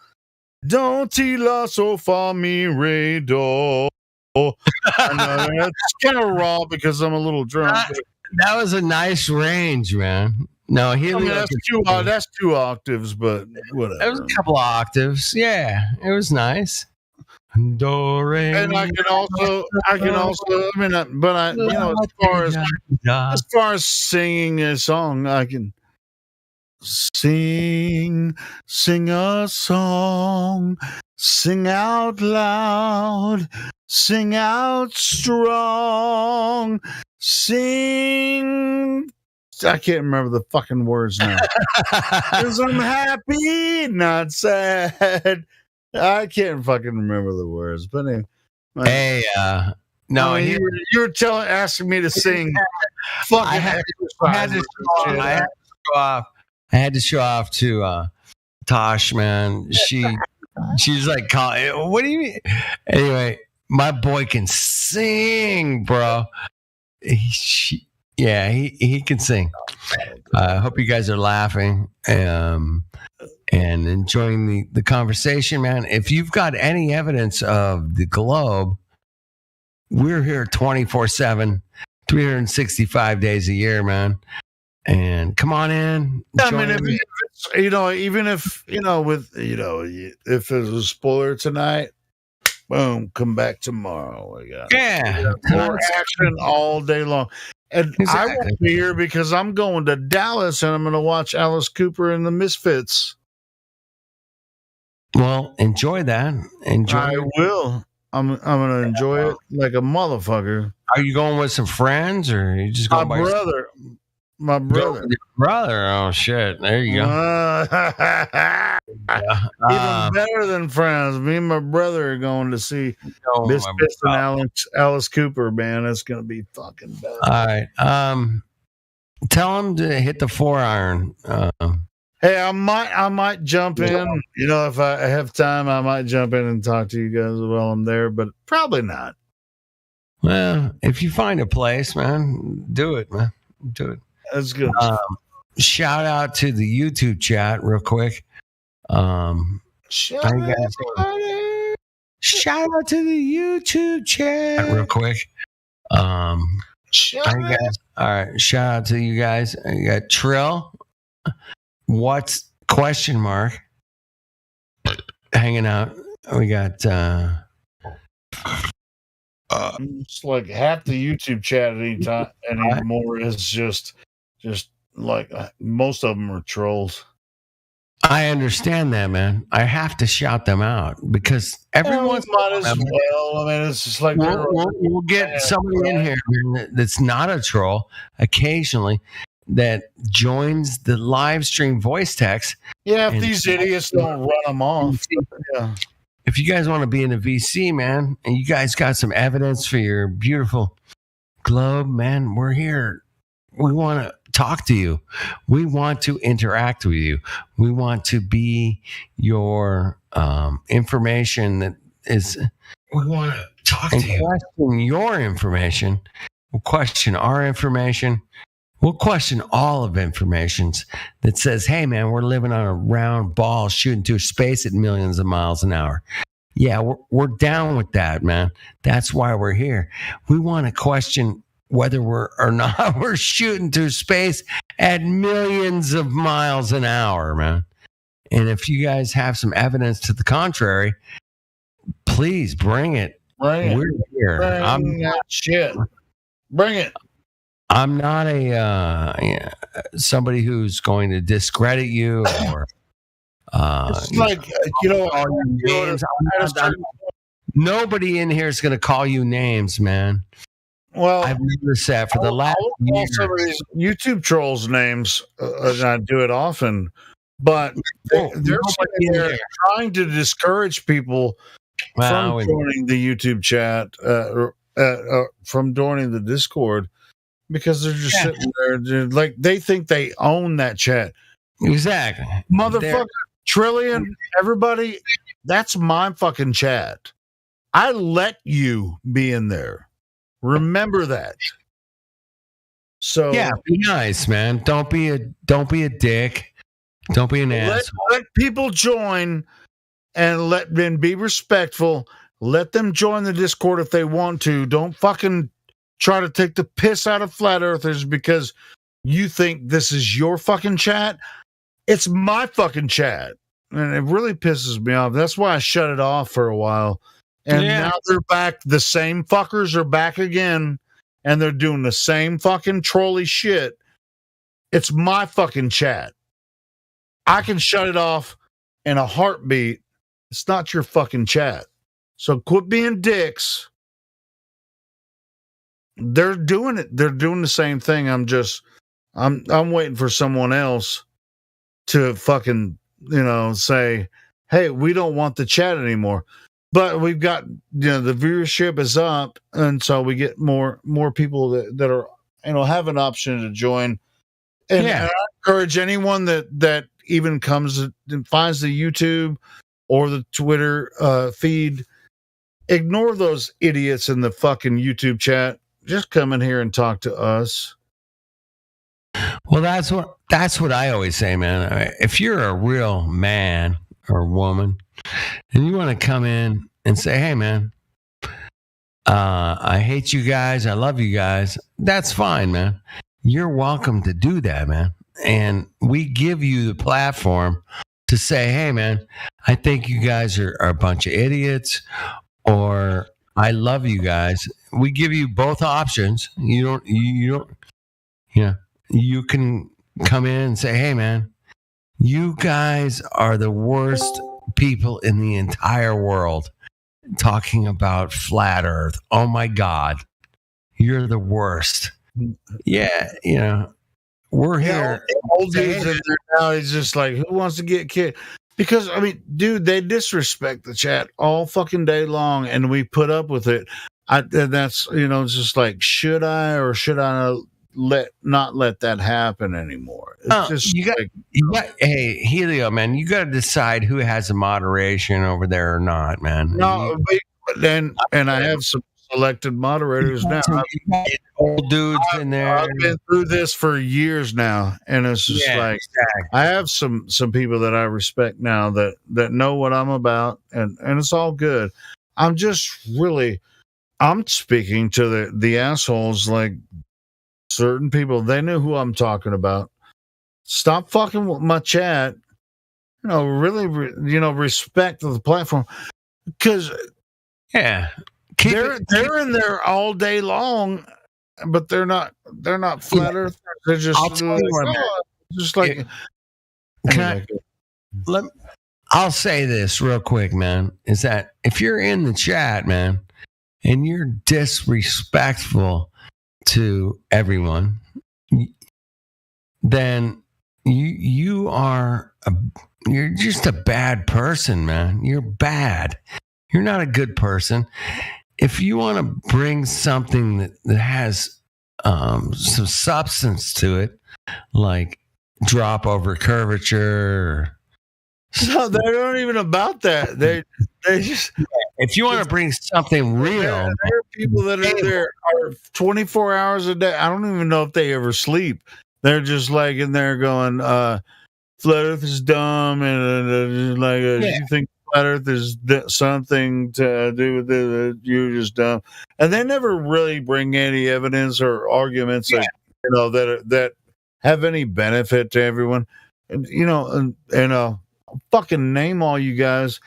Do, ti, la, sol, fa, mi, re, do. I know that's kind of raw because I'm a little drunk. That was a nice range, man. No, that's two octaves, but whatever. It was a couple of octaves. Yeah, it was nice. Do, re, and I can also, as far as singing a song, I can sing a song, sing out loud, sing out strong, sing I can't remember the fucking words now. 'Cause I'm happy, not sad. I can't fucking remember the words, but anyway. Hey, no, I mean, you were asking me to sing. Fucking I had to show off to Tosh, man. She's like, what do you mean? Anyway, my boy can sing, bro. He can sing. I hope you guys are laughing and enjoying the conversation, man. If you've got any evidence of the globe, we're here 24/7, 365 days a year, man. And come on in. I mean, if it's, even if if there's a spoiler tonight, boom, come back tomorrow. We got more action all day long. And I won't be here because I'm going to Dallas and I'm going to watch Alice Cooper and the Misfits. Well, enjoy that. I will. I'm going to enjoy it like a motherfucker. Are you going with some friends or are you just going by yourself? My brother. Your brother. Oh shit! There you go. Even better than friends. Me and my brother are going to see Misfits and Alice Cooper. Man, that's going to be fucking bad. All right. Tell him to hit the 4-iron. Hey, I might jump in. If I have time, I might jump in and talk to you guys while I'm there, but probably not. Well, if you find a place, man, do it, man. Do it. That's good. Shout out to the YouTube chat real quick. Shout out to the YouTube chat real quick. All right. Shout out to you guys. You got Trill. What's question mark? Hanging out. We got it's like half the YouTube chat anymore is just like most of them are trolls. I understand that, man. I have to shout them out because everyone's might as well. I mean, it's just like we'll get somebody in here that's not a troll occasionally that joins the live stream voice text. Yeah, if these idiots don't run them off. Yeah. If you guys want to be in a VC, man, and you guys got some evidence for your beautiful globe, man, we're here. We want to talk to you. We want to interact with you. We want to be your information that is. We want to talk to you. Question your information. We'll question our information. We'll question all of informations that says, hey, man, we're living on a round ball shooting through space at millions of miles an hour. Yeah, we're down with that, man. That's why we're here. We want to question whether we're shooting through space at millions of miles an hour, man. And if you guys have some evidence to the contrary, please bring it. We're here. Bring it. I'm not somebody who's going to discredit you or it's like nobody in here is going to call you names, man. Well, I've noticed that for the last year. Some of these YouTube trolls' names, and I do it often, but they're sitting there trying to discourage people from joining the YouTube chat, from joining the Discord, because they're just sitting there, like they think they own that chat. Exactly, motherfucker. Trillion, everybody, that's my fucking chat. I let you be in there. Remember that. So yeah, be nice, man. Don't be a dick. Don't be an asshole. Let people join and be respectful. Let them join the Discord if they want to. Don't fucking try to take the piss out of flat earthers because you think this is your fucking chat. It's my fucking chat. And it really pisses me off. That's why I shut it off for a while. And now they're back. The same fuckers are back again. And they're doing the same fucking trolly shit. It's my fucking chat. I can shut it off in a heartbeat. It's not your fucking chat. So quit being dicks. They're doing it. They're doing the same thing. I'm just I'm waiting for someone else to fucking, say, hey, we don't want the chat anymore. But we've got, the viewership is up, and so we get more people that are, have an option to join. And I encourage anyone that even comes and finds the YouTube or the Twitter feed, ignore those idiots in the fucking YouTube chat. Just come in here and talk to us. Well, that's what I always say, man. If you're a real man or woman and you want to come in and say, hey, man, I hate you guys, I love you guys, that's fine, man. You're welcome to do that, man. And we give you the platform to say, hey, man, I think you guys are a bunch of idiots, or I love you guys. We give you both options. You can come in and say, hey, man, you guys are the worst people in the entire world talking about flat earth. Oh my God, you're the worst. Yeah, we're here. Old dudes in there now, it's just like, who wants to get kicked? Because, dude, they disrespect the chat all fucking day long, and we put up with it. And that's, it's just like, should I or should I not let that happen anymore? It's hey, Helio, man, you got to decide who has the moderation over there or not, man. No, and I have some selected moderators now. Old dudes in there. I've been through this for years now, and it's just I have some people that I respect now that know what I'm about, and it's all good. I'm speaking to the assholes, like certain people. They know who I'm talking about. Stop fucking with my chat. Really, respect the platform, because they're in there all day long, but they're not flat earthers. They're just I'll say this real quick, man, is that if you're in the chat, man, and you're disrespectful to everyone, then you're just a bad person, man. You're bad. You're not a good person. If you want to bring something that has some substance to it, like drop over curvature. No, they're not even about that. They just. If you want to bring something real, there are people that are there 24 hours a day. I don't even know if they ever sleep. They're just like in there going, "Flat Earth is dumb," and you think Flat Earth is something to do with it, you're just dumb. And they never really bring any evidence or arguments that have any benefit to everyone. And fucking name all you guys.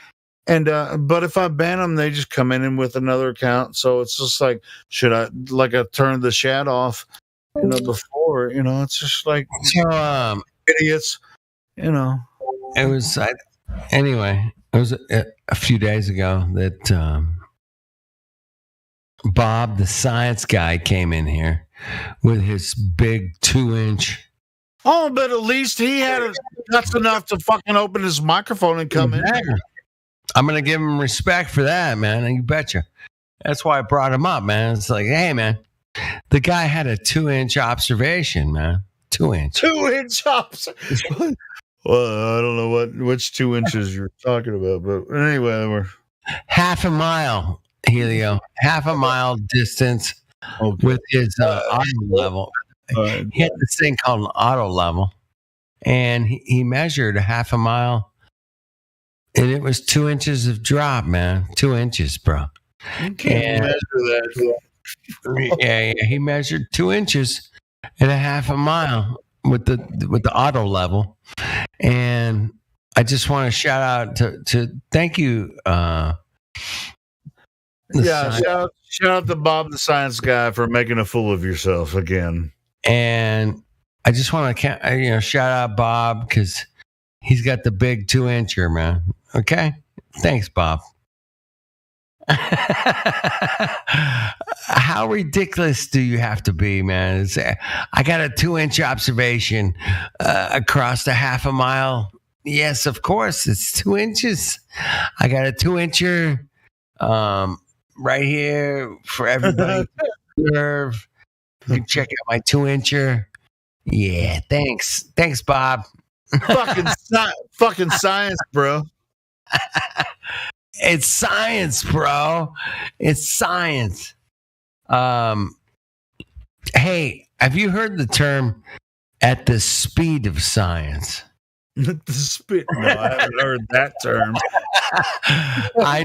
And but if I ban them, they just come in with another account. So it's just like, should I turn the chat off? Before it's just like idiots. It was anyway. It was a few days ago that Bob, the science guy, came in here with his big 2-inch. Oh, but at least he had guts enough to fucking open his microphone and come in. I'm going to give him respect for that, man. And you betcha. That's why I brought him up, man. It's like, hey, man, the guy had a 2-inch observation, man. 2-inch. 2-inch observation. Well, I don't know which 2 inches you're talking about, but anyway, we're half a mile, Helio. Half a mile distance with his auto level. He had this thing called an auto level, and he measured a half a mile, and it was 2 inches of drop, man. 2 inches, bro. You can't measure that. Yeah, he measured 2 inches and a half a mile with the auto level. And I just want to shout out to thank you. Shout out to Bob the science guy for making a fool of yourself again. And I just want to shout out Bob because he's got the big 2-incher, man. Okay, thanks, Bob. How ridiculous do you have to be, man? I got a 2-inch observation across a half a mile. Yes, of course, it's 2 inches. I got a 2-incher right here for everybody to observe. You can check out my 2-incher. Yeah, thanks, Bob. Fucking science, bro. It's science, bro. It's science. Hey, have you heard the term "at the speed of science"? No, I haven't heard that term. I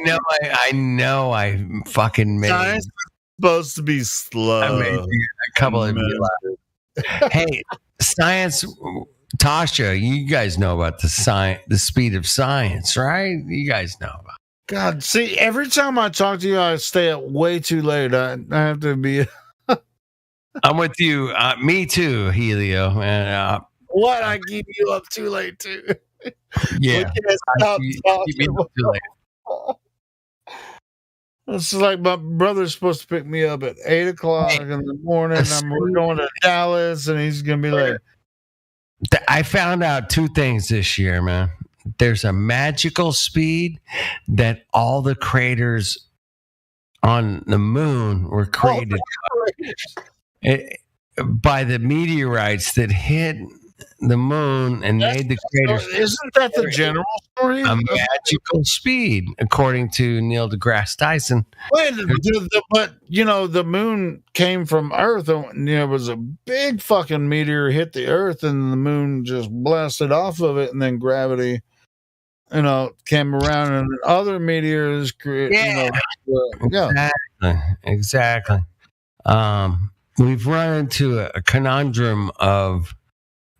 know. I fucking made. Science is supposed to be slow. I made a couple of you laugh. Hey, science. Tasha, you guys know about the speed of science, right? You guys know about it. God, see, every time I talk to you, I stay up way too late. I have to be. I'm with you. Me too, Helio. And what? I keep you up too late too. Yeah, keep me up too late. It's like my brother's supposed to pick me up at 8:00 in the morning. We're going to Dallas, and he's gonna be like. I found out 2 things this year, man. There's a magical speed that all the craters on the moon were created by the meteorites that hit the moon and made the craters. Isn't that the general story? A magical speed, according to Neil deGrasse Tyson. Wait, but the moon came from Earth, and there was a big fucking meteor hit the Earth, and the moon just blasted off of it, and then gravity, came around, and other meteors created. Exactly. We've run into a conundrum of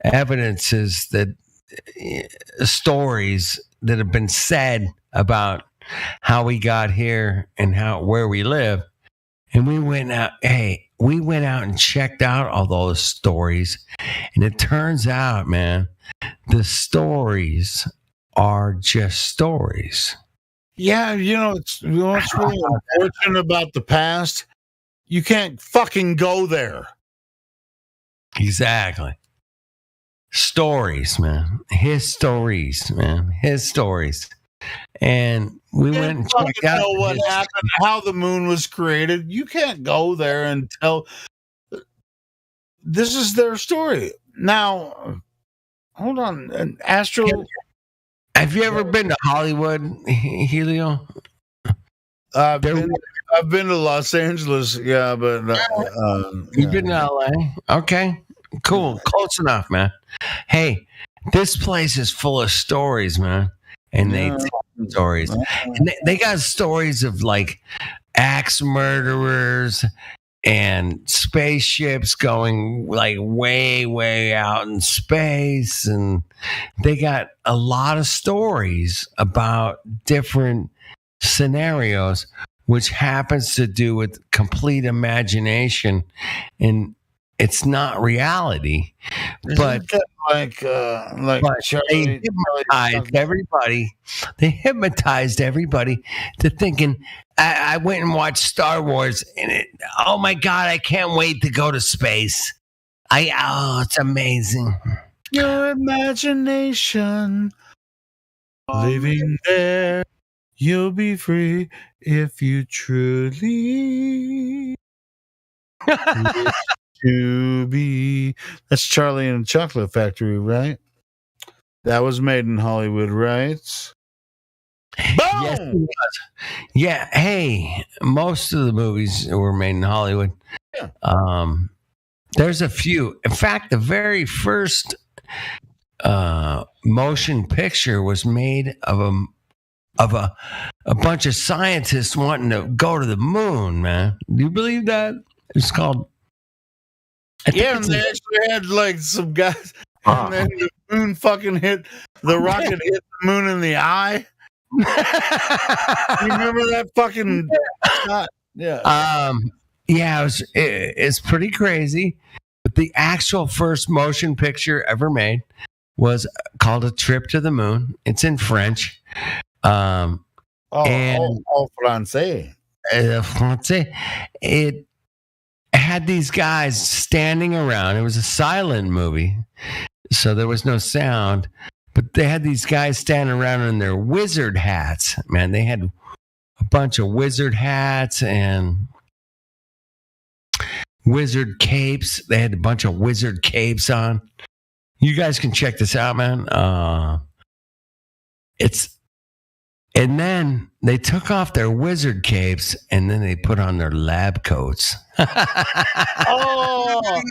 evidences that stories that have been said about how we got here and where we live, and we went out and checked out all those stories, and it turns out, man, the stories are just stories. Yeah, what's really unfortunate about the past, you can't fucking go there. Exactly. Stories, man. His stories, man. His stories. And we went and checked out what happened, how the moon was created. You can't go there and tell. This is their story. Now, hold on. An astro. Have you ever been to Hollywood, Helio? I've been to Los Angeles, yeah, but you've been to LA? Okay, cool, close enough, man. Hey, this place is full of stories, man, and they tell stories. And they got stories of like axe murderers and spaceships going like way, way out in space, and they got a lot of stories about different scenarios, which happens to do with complete imagination, and it's not reality. But they hypnotized everybody. They hypnotized everybody to thinking. I went and watched Star Wars, and oh my God, I can't wait to go to space. It's amazing. Your imagination, living there. You'll be free if you truly wish to be. That's Charlie and the Chocolate Factory, right? That was made in Hollywood, right? Boom! Yes, it was. Yeah. Hey, most of the movies were made in Hollywood. Yeah. There's a few. In fact, the very first motion picture was made of a bunch of scientists wanting to go to the moon, man. Do you believe that? It's called. Yeah, and they actually had like some guys, and then the moon fucking hit the rocket, hit the moon in the eye. You remember that fucking shot? Yeah. Yeah, it's pretty crazy. But the actual first motion picture ever made was called A Trip to the Moon. It's in French. Francais. Francais. It had these guys standing around. It was a silent movie, so there was no sound. But they had these guys standing around in their wizard hats. Man, they had a bunch of wizard hats and wizard capes. They had a bunch of wizard capes on. You guys can check this out, man. And then they took off their wizard capes and then they put on their lab coats. Oh,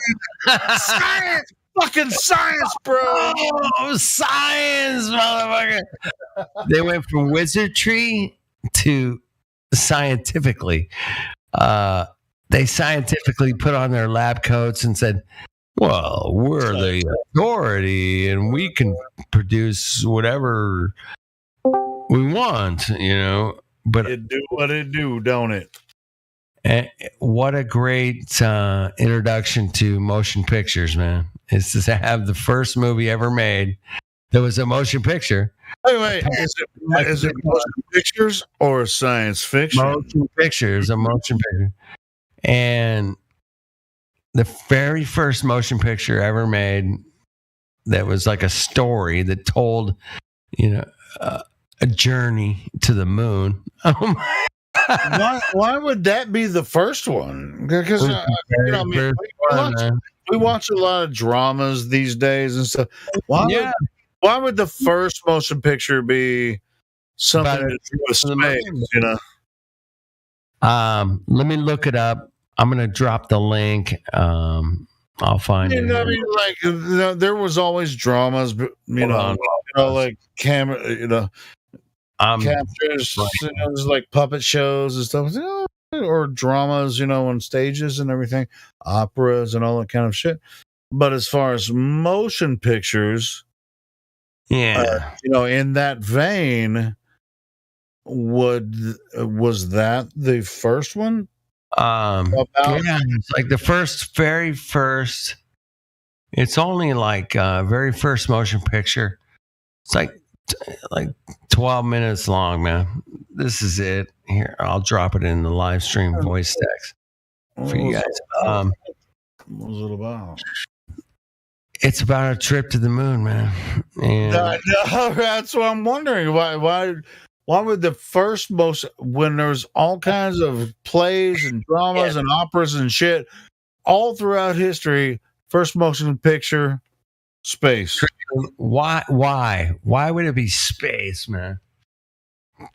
science! Fucking science, bro! Oh, science, motherfucker! They went from wizardry to scientifically. They scientifically put on their lab coats and said, well, we're the authority and we can produce whatever we want, but it do what it do, don't it? What a great introduction to motion pictures, man. It's to have the first movie ever made that was a motion picture. Wait, is it motion pictures or science fiction? Motion pictures, a motion picture. And the very first motion picture ever made that was like a story that told, a journey to the moon. Oh my! Why would that be the first one? Because we watch a lot of dramas these days and stuff. Why would the first motion picture be something to do with space? Let me look it up. I'm gonna drop the link. I'll find it. There was always dramas, like camera, captures, there's like puppet shows and stuff, or dramas, on stages and everything, operas and all that kind of shit. But as far as motion pictures, in that vein, was that the first one? It's like the very first. It's only like very first motion picture. It's like 12 minutes long, man. This is it. Here, I'll drop it in the live stream voice text for you guys. What was it about? It's about a trip to the moon, man. And that's what I'm wondering. Why would the first when there's all kinds of plays and dramas and operas and shit all throughout history, first motion picture, space. Why would it be space, man?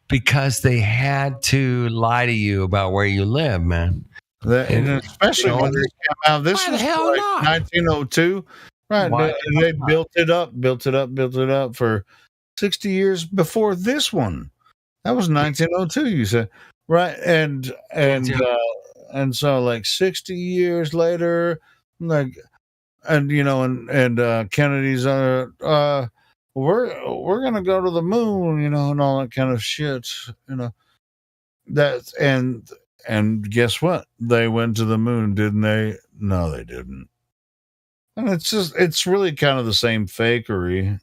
Because they had to lie to you about where you live, man. And especially when this came out. This was like 1902. Right. They built it up for 60 years before this one. That was 1902, you said. Right. And so like 60 years later, like, and Kennedy's we're gonna go to the moon, and all that kind of shit, that and guess what? They went to the moon, didn't they? No, they didn't. And it's really kind of the same fakery,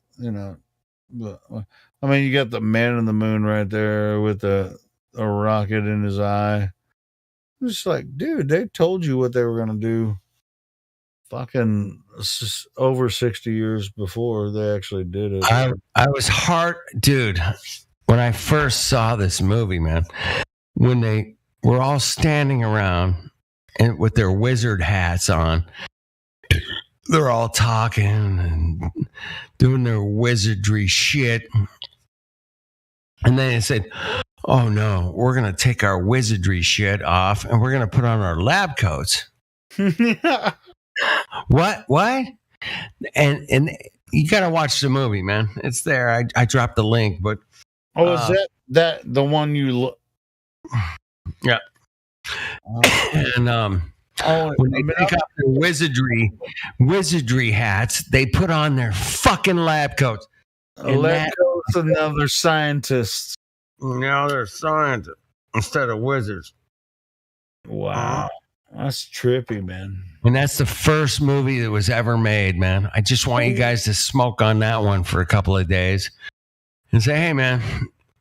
But I mean, you got the man in the moon right there with a rocket in his eye. It's just like, dude, they told you what they were gonna do. Fucking over 60 years before they actually did it. I was dude, when I first saw this movie, man, when they were all standing around and with their wizard hats on, they're all talking and doing their wizardry shit. And then they said, oh no, we're going to take our wizardry shit off and we're going to put on our lab coats. What? And you got to watch the movie, man. It's there. I dropped the link, but. Oh, is that the one you look? Yeah. And when they take off their wizardry hats, they put on their fucking lab coats. Lab coats, and now they're scientists. Now they're scientists instead of wizards. Wow. That's trippy, man. And that's the first movie that was ever made, man. I just want you guys to smoke on that one for a couple of days and say, hey, man,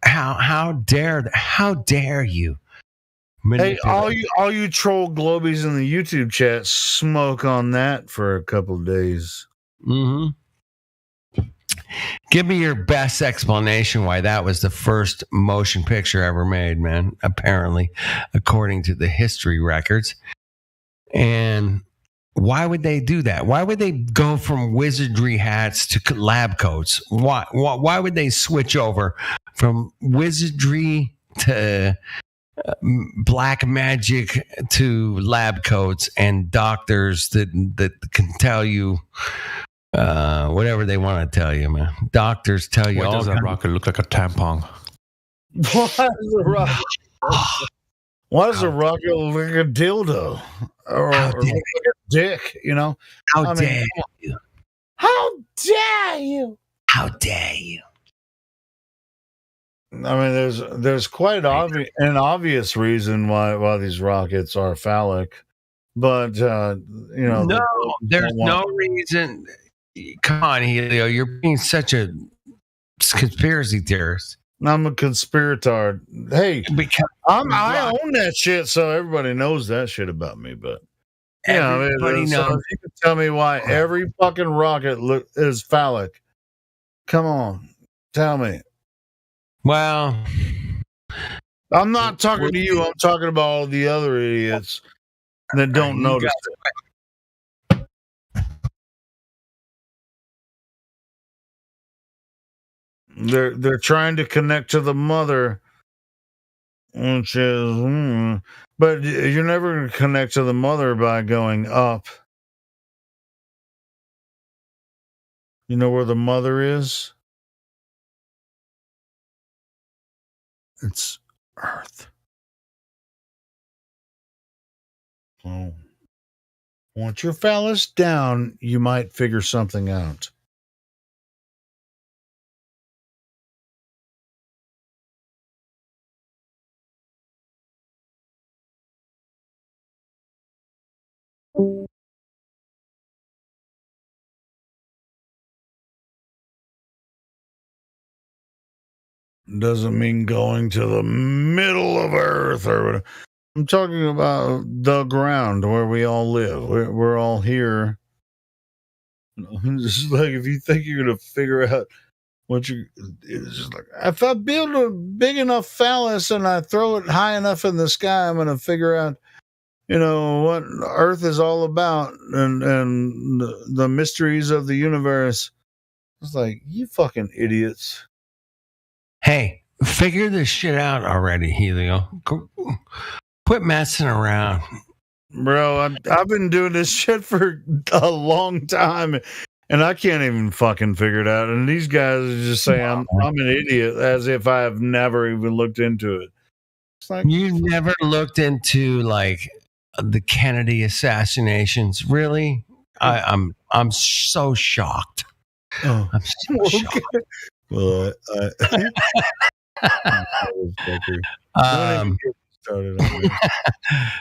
How dare you? Hey, all you troll globies in the YouTube chat, smoke on that for a couple of days. Mm-hmm. Give me your best explanation why that was the first motion picture ever made, man. Apparently, according to the history records. And why would they do that? Why would they go from wizardry hats to lab coats? Why would they switch over from wizardry to black magic to lab coats and doctors that can tell you whatever they want to tell you, man? Doctors tell you. Why does that rocket look like a tampon? Why does a rocket look like a dildo or look like a dick? You know? How dare you? How dare you? How dare you? I mean, there's quite an obvious reason why these rockets are phallic, but no, there's no reason. Come on, Helio, you're being such a conspiracy theorist. I'm a conspirator. Hey, I own that shit, so everybody knows that shit about me. But everybody knows. So if you can tell me why every fucking rocket is phallic, come on, tell me. Well, I'm not talking to you. I'm talking about all the other idiots that don't notice it. They're trying to connect to the mother, which is, but you're never going to connect to the mother by going up. You know where the mother is? It's Earth. So, once your phallus down, you might figure something out. Doesn't mean going to the middle of Earth or whatever. I'm talking about the ground where we all live. We're all here. It's just like if you think you're gonna figure out it's just like if I build a big enough phallus and I throw it high enough in the sky, I'm gonna figure out, what Earth is all about and the mysteries of the universe. It's like, you fucking idiots. Hey, figure this shit out already, Helio. Quit messing around. Bro, I've been doing this shit for a long time, and I can't even fucking figure it out. And these guys are just saying I'm an idiot, as if I have never even looked into it. It's like, you never looked into like the Kennedy assassinations, really? I'm so shocked. Oh, I'm so shocked. Well,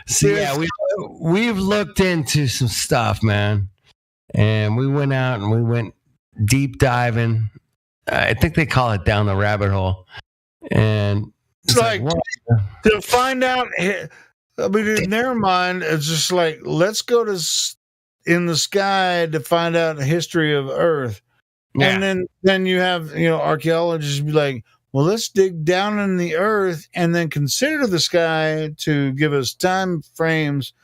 so yeah, we've looked into some stuff, man, and we went out and we went deep diving. I think they call it down the rabbit hole, and it's like to find out. I mean, in their mind, it's just like, let's go to in the sky to find out the history of Earth. Yeah. And then you have, archaeologists be like, well, let's dig down in the earth and then consider the sky to give us time frames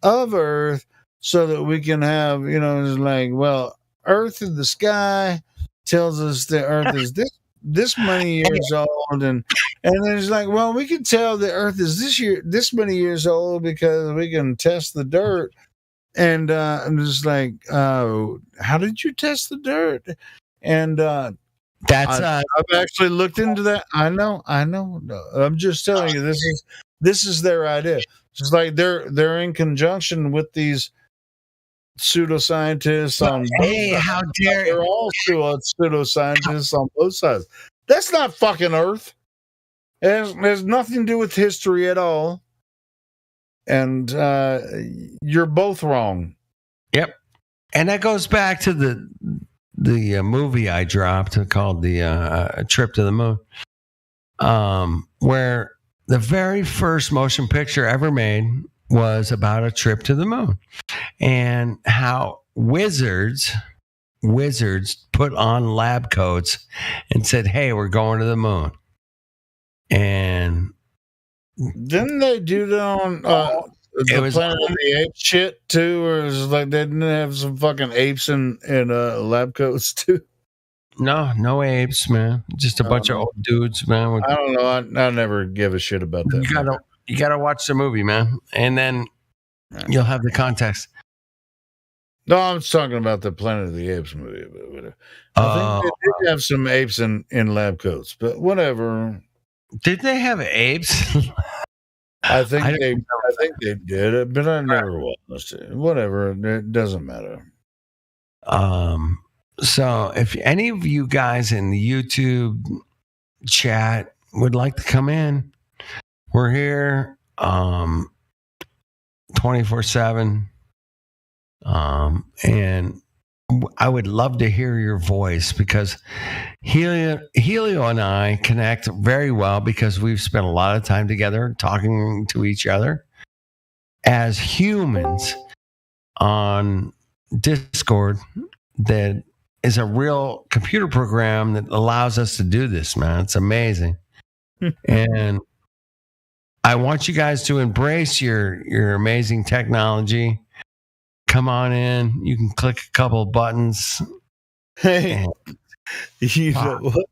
of Earth so that we can have, it's like, well, Earth in the sky tells us the Earth is this many years old. And then it's like, well, we can tell the Earth is this many years old because we can test the dirt. And I'm just like, how did you test the dirt? And I've actually looked into that. I know. I'm just telling you, this is their idea. It's like they're in conjunction with these pseudoscientists on both sides. How dare they're all pseudoscientists on both sides. That's not fucking Earth. It has nothing to do with history at all. And you're both wrong. Yep. And that goes back to the movie I dropped called the Trip to the Moon. where the very first motion picture ever made was about a trip to the moon, and how wizards put on lab coats and said, "Hey, we're going to the moon." And didn't they do that on the Planet of the Apes shit too, or is it like they didn't have some fucking apes in lab coats too? No apes, man. Just a bunch of old dudes, man. I don't know. I never give a shit about that. You gotta watch the movie, man, and then you'll have the context. No, I'm talking about the Planet of the Apes movie. But whatever. I think they did have some apes in lab coats, but whatever. Did they have apes? I think they did, but I never watched it. Whatever, it doesn't matter. So if any of you guys in the YouTube chat would like to come in, we're here 24/7. And I would love to hear your voice, because Helio and I connect very well because we've spent a lot of time together talking to each other as humans on Discord. That is a real computer program that allows us to do this, man. It's amazing. And I want you guys to embrace your amazing technology. Come on in. You can click a couple of buttons. Hey, you know what?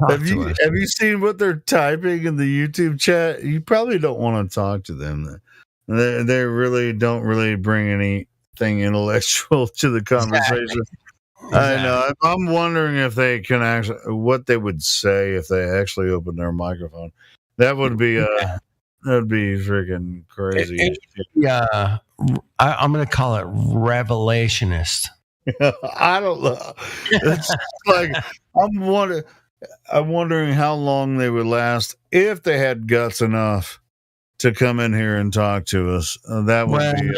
Have you seen what they're typing in the YouTube chat? You probably don't want to talk to them. They really don't really bring anything intellectual to the conversation. Exactly. I know. I'm wondering if they can actually, what they would say if they actually opened their microphone. That would be that'd be freaking crazy. Yeah, I'm going to call it revelationist. I don't know. It's like I'm wondering how long they would last if they had guts enough to come in here and talk to us. That would be.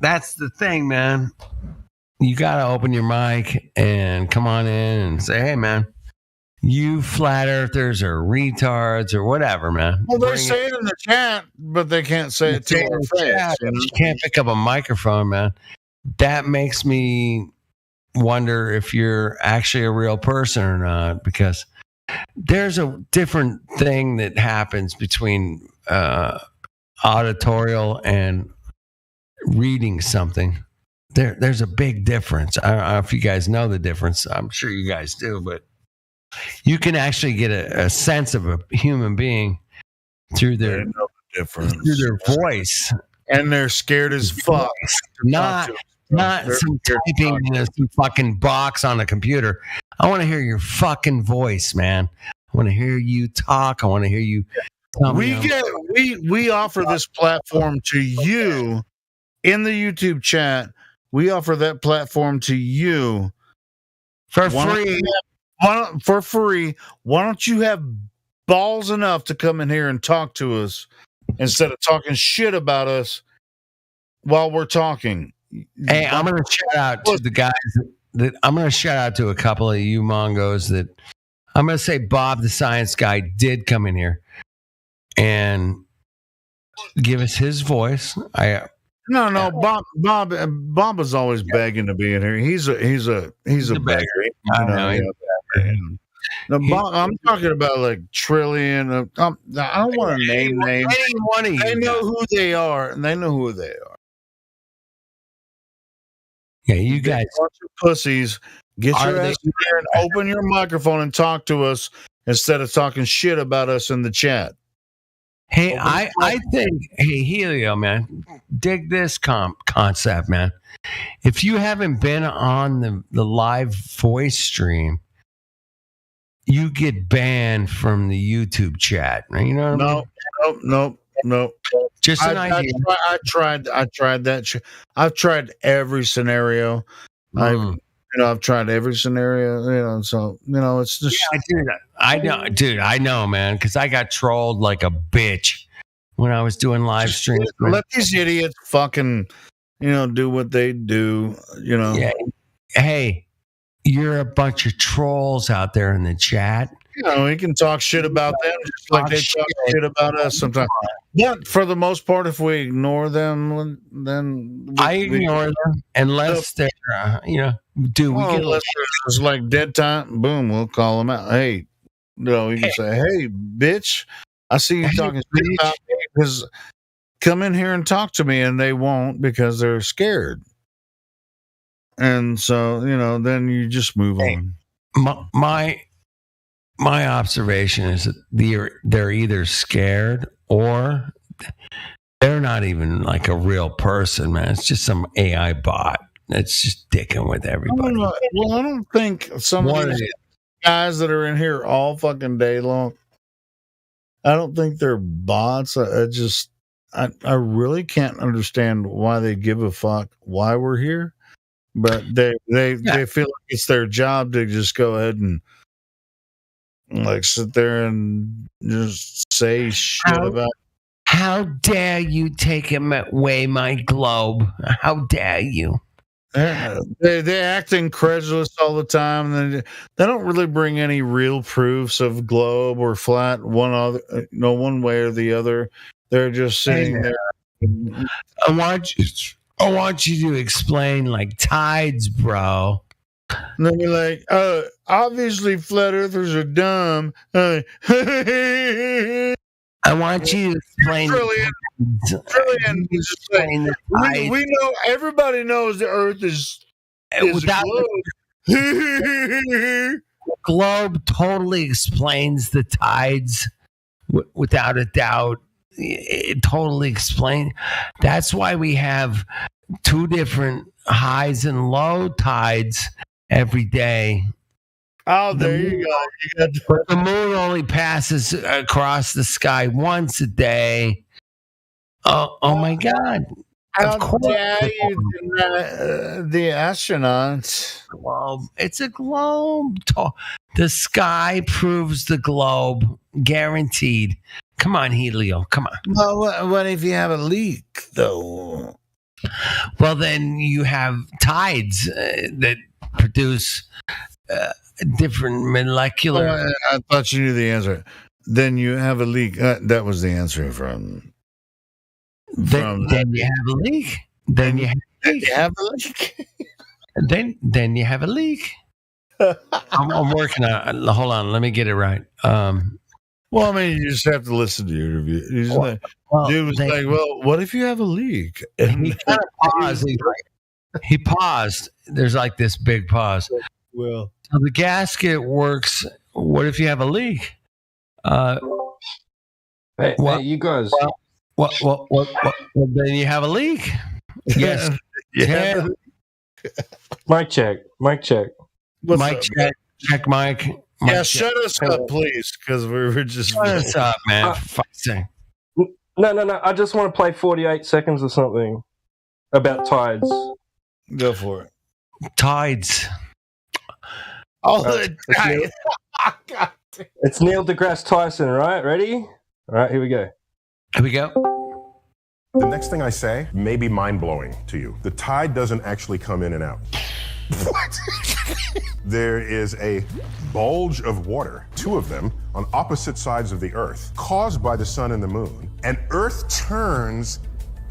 That's the thing, man. You got to open your mic and come on in and say, "Hey, man, you flat earthers or retards or whatever, man." Well, they say it in the chat, but they can't say it to our face. You can't pick up a microphone, man. That makes me wonder if you're actually a real person or not, because there's a different thing that happens between auditorial and reading something. There's a big difference. I don't know if you guys know the difference. I'm sure you guys do, but you can actually get a sense of a human being through their voice, and they're scared as fuck. Not some typing in some fucking box on a computer. I want to hear your fucking voice, man. I want to hear you talk. I want to hear you. We offer this platform to you in the YouTube chat. We offer that platform to you for free. For free. Why don't you have balls enough to come in here and talk to us instead of talking shit about us while we're talking? Hey, I'm going to shout out to the guys I'm going to shout out to a couple of you Mongos that I'm going to say Bob the Science Guy did come in here and give us his voice. No, Bob is always begging to be in here. He's a beggar. No, Bob, I'm talking about like Trillion. I don't want to name names. They know who they are, and they know who they are. Yeah, you guys, bunch of pussies. Get your ass in here and open your microphone and talk to us instead of talking shit about us in the chat. Hey, I think, Helio, man, dig this concept, man. If you haven't been on the live voice stream, you get banned from the YouTube chat. You know what I mean? No. Just an idea. I tried that. I've tried every scenario. I've tried every scenario. So it's just. Yeah, I know, man, because I got trolled like a bitch when I was doing live streams. Let these idiots fucking, do what they do. Yeah. Hey, you're a bunch of trolls out there in the chat. You know, we can talk shit about them just like they talk shit about us sometimes. But for the most part, if we ignore them, then I ignore them unless they're, dude. We get unless it's like dead time. Boom, we'll call them out. Hey, we can say, "Hey, bitch, I see you talking shit about me. Because come in here and talk to me," and they won't because they're scared. And so, then you just move on. My observation is that they're either scared or they're not even like a real person, man. It's just some AI bot that's just dicking with everybody. Well, I don't think some of these guys that are in here all fucking day long, I don't think they're bots. I really can't understand why they give a fuck why we're here, but they feel like it's their job to just go ahead and like sit there and just say shit about. How dare you take away my globe? How dare you? They act incredulous all the time, and they don't really bring any real proofs of globe or flat one way or the other. They're just sitting there. I want you to explain like tides, bro. And they'll be like, obviously flat earthers are dumb. I want you to explain. Trillion. We know, everybody knows the earth is without the globe totally explains the tides without a doubt. It totally explains. That's why we have two different highs and low tides every day. Oh, there you go. But the moon only passes across the sky once a day. Oh my God. How dare you deny the astronauts? Globe. It's a globe. The sky proves the globe. Guaranteed. Come on, Helio. Come on. Well, what if you have a leak, though? Well, then you have tides that produce different molecular. I thought you knew the answer. Then you have a leak. That was the answer from. Then you have a leak. Then you have a leak. Then you have a leak. I'm working on. Hold on. Let me get it right. Well, I mean, you just have to listen to your interview. Dude was like, "Well, what if you have a leak?" And he kind of paused. He paused. There's like this big pause. Well, so the gasket works. What if you have a leak? Hey, you guys. Well, then you have a leak. Yes. Yeah. Mic check. Mic check. Mic check. Check mic. Yeah, shut us up, please, because we were just. Shut us up, man. For fuck's sake. No. I just want to play 48 seconds or something about tides. Go for it. Tides. Oh, the tides. It's Neil deGrasse Tyson, right? Ready? All right, here we go. Here we go. The next thing I say may be mind-blowing to you. The tide doesn't actually come in and out. What? There is a bulge of water, two of them, on opposite sides of the Earth, caused by the sun and the moon, and Earth turns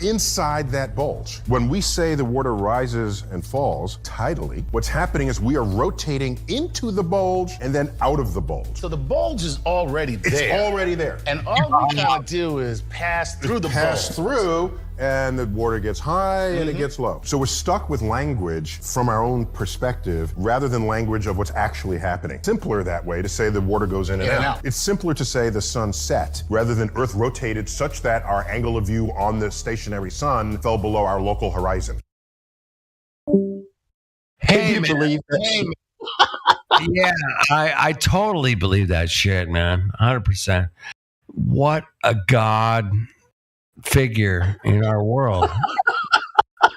inside that bulge. When we say the water rises and falls tidally, what's happening is we are rotating into the bulge and then out of the bulge. So the bulge is already there. It's already there. And all we kind of do is pass through the bulge. Pass through, and the water gets high and it gets low. So we're stuck with language from our own perspective rather than language of what's actually happening. Simpler that way to say the water goes in and out. It's simpler to say the sun set rather than Earth rotated such that our angle of view on the stationary sun fell below our local horizon. Hey, man. Believe that? Yeah, I totally believe that shit, man. 100%. What a god figure in our world.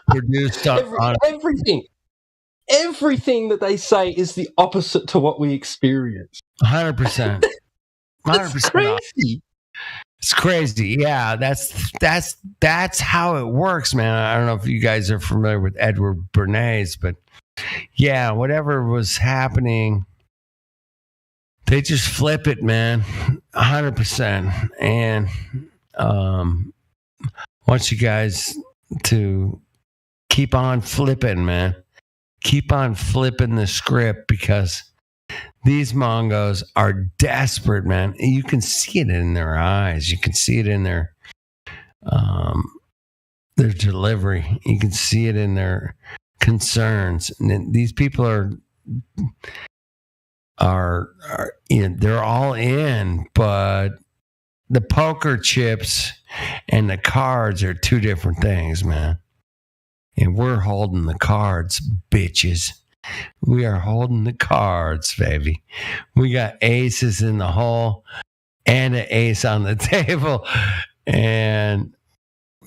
Produced on everything that they say is the opposite to what we experience. 100%. 100%. It's crazy. It's crazy. Yeah, that's how it works, man. I don't know if you guys are familiar with Edward Bernays, but yeah, whatever was happening, they just flip it, man, 100%. And want you guys to keep on flipping, man. Keep on flipping the script, because these Mongos are desperate, man. You can see it in their eyes. You can see it in their delivery. You can see it in their concerns. And these people are they're all in, but the poker chips and the cards are two different things, man. And we're holding the cards, bitches. We are holding the cards, baby. We got aces in the hole and an ace on the table. And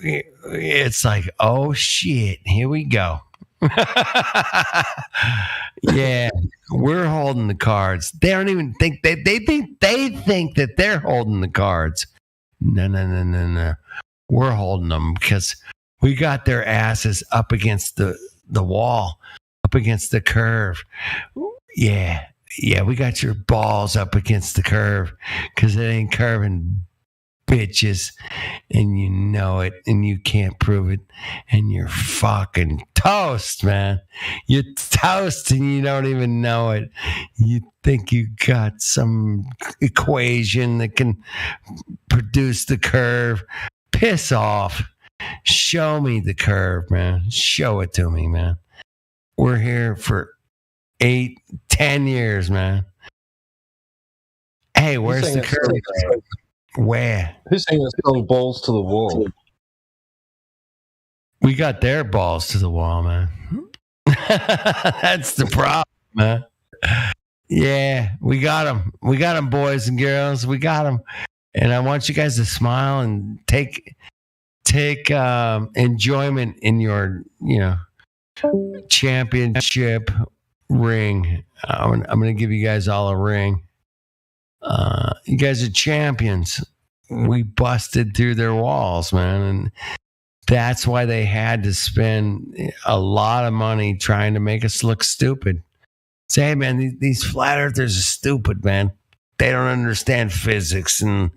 it's like, oh shit, here we go. Yeah, we're holding the cards. They don't even think they think that they're holding the cards. No. We're holding them because we got their asses up against the wall, up against the curve. Yeah, we got your balls up against the curve because it ain't curving, bitches, and you know it, and you can't prove it, and you're fucking toast, man. You're toast, and you don't even know it. You think you got some equation that can produce the curve. Piss off. Show me the curve, man. Show it to me, man. We're here for 8-10 years, man. Hey, where's the curve? Where? Who's saying it's going balls to the wall? We got their balls to the wall, man. That's the problem, man. Yeah, we got them. We got them, boys and girls. We got them. And I want you guys to smile and take enjoyment in your, championship ring. I'm going to give you guys all a ring. You guys are champions. We busted through their walls, man. And that's why they had to spend a lot of money trying to make us look stupid. Say, hey, man, these flat earthers are stupid, man. They don't understand physics, and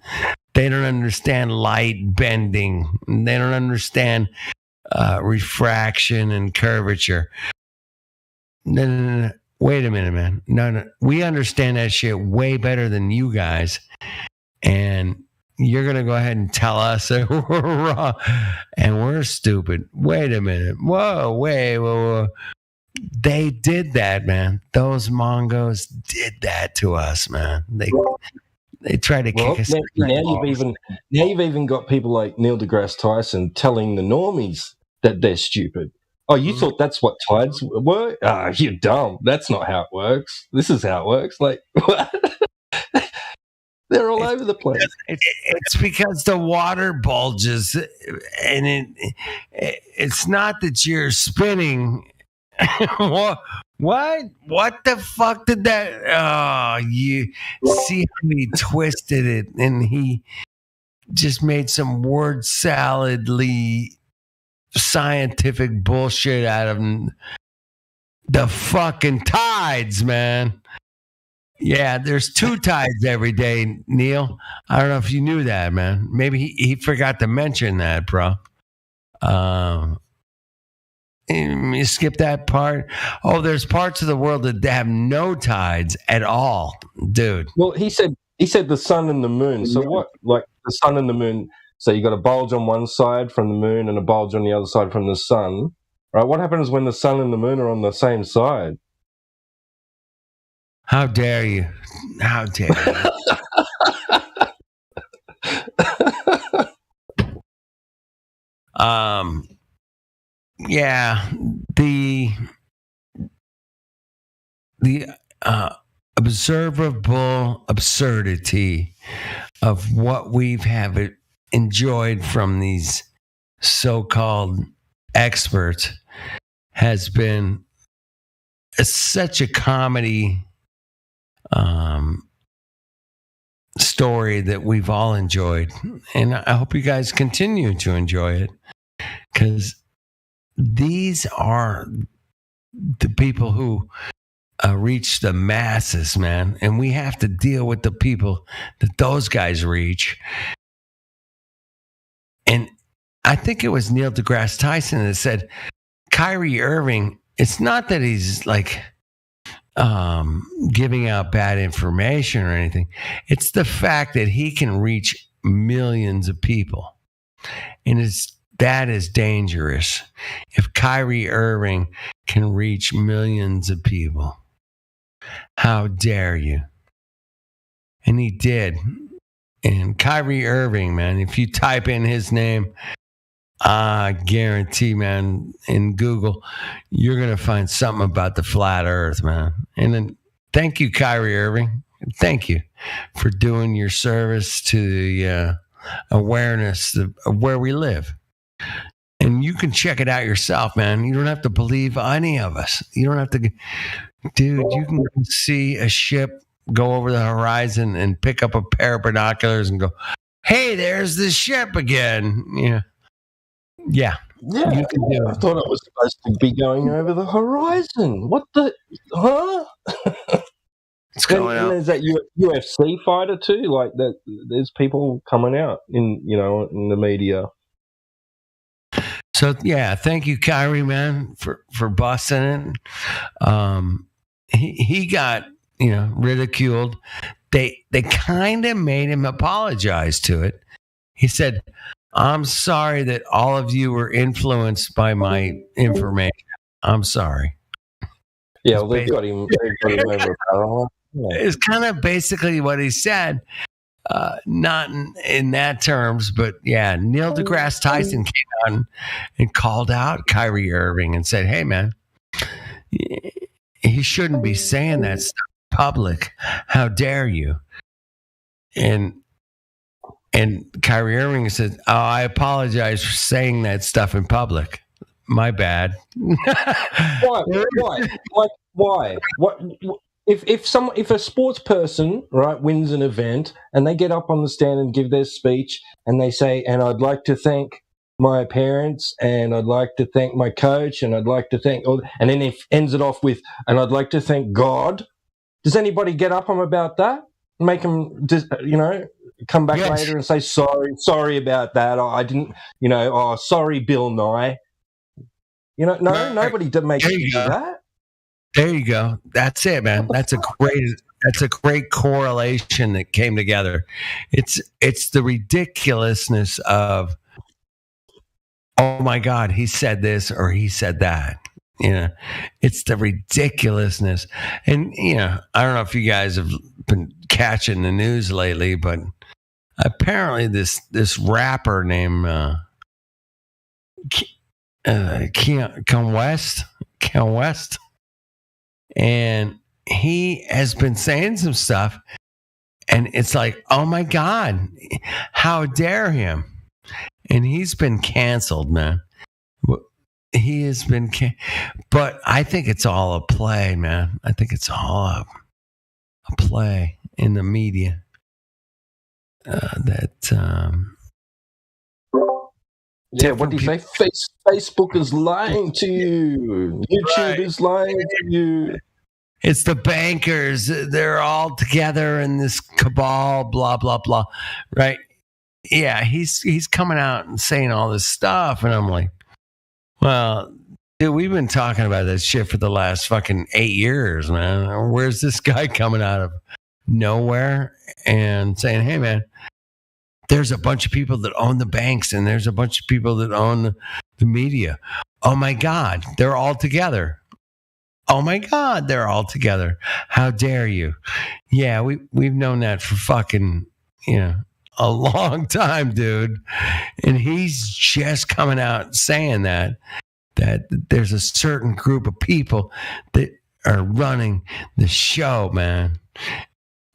they don't understand light bending. And they don't understand refraction and curvature. No. Wait a minute, man. No. We understand that shit way better than you guys. And you're going to go ahead and tell us that we're wrong and we're stupid. Wait a minute. Whoa. They did that, man. Those Mongos did that to us, man. They tried to kick us. Now you've even got people like Neil deGrasse Tyson telling the normies that they're stupid. Oh, you thought that's what tides were? Ah, you're dumb. That's not how it works. This is how it works. Like, what? They're all over the place. It's because the water bulges, and it's not that you're spinning. What the fuck did that? Oh, you see how he twisted it, and he just made some word saladly scientific bullshit out of the fucking tides, man. Yeah, there's 2 tides every day, Neil. I don't know if you knew that, man. Maybe he forgot to mention that, bro. You skip that part. Oh, there's parts of the world that have no tides at all, dude. Well, he said the sun and the moon. So what? Like the sun and the moon. So you got a bulge on one side from the moon and a bulge on the other side from the sun, right? What happens when the sun and the moon are on the same side? How dare you? How dare you? Yeah, the observable absurdity of what we've enjoyed from these so-called experts has been such a comedy story that we've all enjoyed, and I hope you guys continue to enjoy it, because these are the people who reach the masses, man. And we have to deal with the people that those guys reach. And I think it was Neil deGrasse Tyson that said, Kyrie Irving, it's not that he's like giving out bad information or anything. It's the fact that he can reach millions of people. And that is dangerous. If Kyrie Irving can reach millions of people, how dare you? And he did. And Kyrie Irving, man, if you type in his name, I guarantee, man, in Google, you're going to find something about the flat earth, man. And then thank you, Kyrie Irving. Thank you for doing your service to the awareness of where we live. And you can check it out yourself, man. You don't have to believe any of us. You don't have to, dude, you can see a ship go over the horizon and pick up a pair of binoculars and go, hey, there's the ship again. Yeah. Yeah, You can do I it. thought it was supposed to be going over the horizon. What the? Huh? It's going and out. there's that UFC fighter too. Like that, there's people coming out in in the media. So yeah, thank you, Kyrie, man, for busting it. He got ridiculed. They kind of made him apologize to it. He said, "I'm sorry that all of you were influenced by my information. I'm sorry." Yeah, well, they've got him over a barrel. Yeah. It's kind of basically what he said. Not in that terms, but yeah, Neil deGrasse Tyson came out and called out Kyrie Irving and said, "Hey, man, he shouldn't be saying that stuff in public. How dare you?" And Kyrie Irving said, "Oh, I apologize for saying that stuff in public. My bad." Why? What? If a sports person, right, wins an event and they get up on the stand and give their speech and they say, "And I'd like to thank my parents, and I'd like to thank my coach, and I'd like to thank," and then it ends it off with, "And I'd like to thank God." Does anybody get up on about that? Make them, come back later and say sorry about that. I didn't, sorry, Bill Nye. Nobody makes you do that. There you go. That's it, man. That's a great correlation that came together. It's the ridiculousness of, oh my God, he said this or he said that. It's the ridiculousness. And I don't know if you guys have been catching the news lately, but apparently this rapper named Kanye West. And he has been saying some stuff, and it's like, oh my God, how dare him? And he's been canceled, man. He has been, but I think it's all a play, man. I think it's all a play in the media. What do you say? Facebook is lying to you. YouTube is lying to you. It's the bankers. They're all together in this cabal, blah, blah, blah. Right? Yeah, he's coming out and saying all this stuff. And I'm like, well, dude, we've been talking about this shit for the last fucking 8 years, man. Where's this guy coming out of nowhere and saying, hey, man, there's a bunch of people that own the banks and there's a bunch of people that own the media. Oh, my God, they're all together. Oh, my God, they're all together. How dare you? Yeah, we've known that for fucking, a long time, dude. And he's just coming out saying that there's a certain group of people that are running the show, man.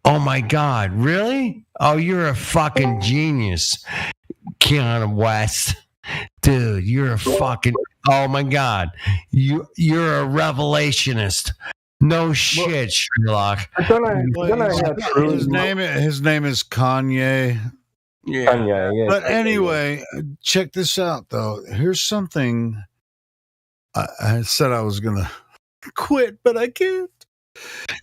Oh, my God, really? Oh, you're a fucking genius, Kanye West. Dude, you're a fucking, oh my God, you're a revelationist. No shit, Sherlock. I don't know how true his name is Kanye. Yeah. Kanye, yeah. But anyway, check this out though. Here's something I said I was gonna quit, but I can't.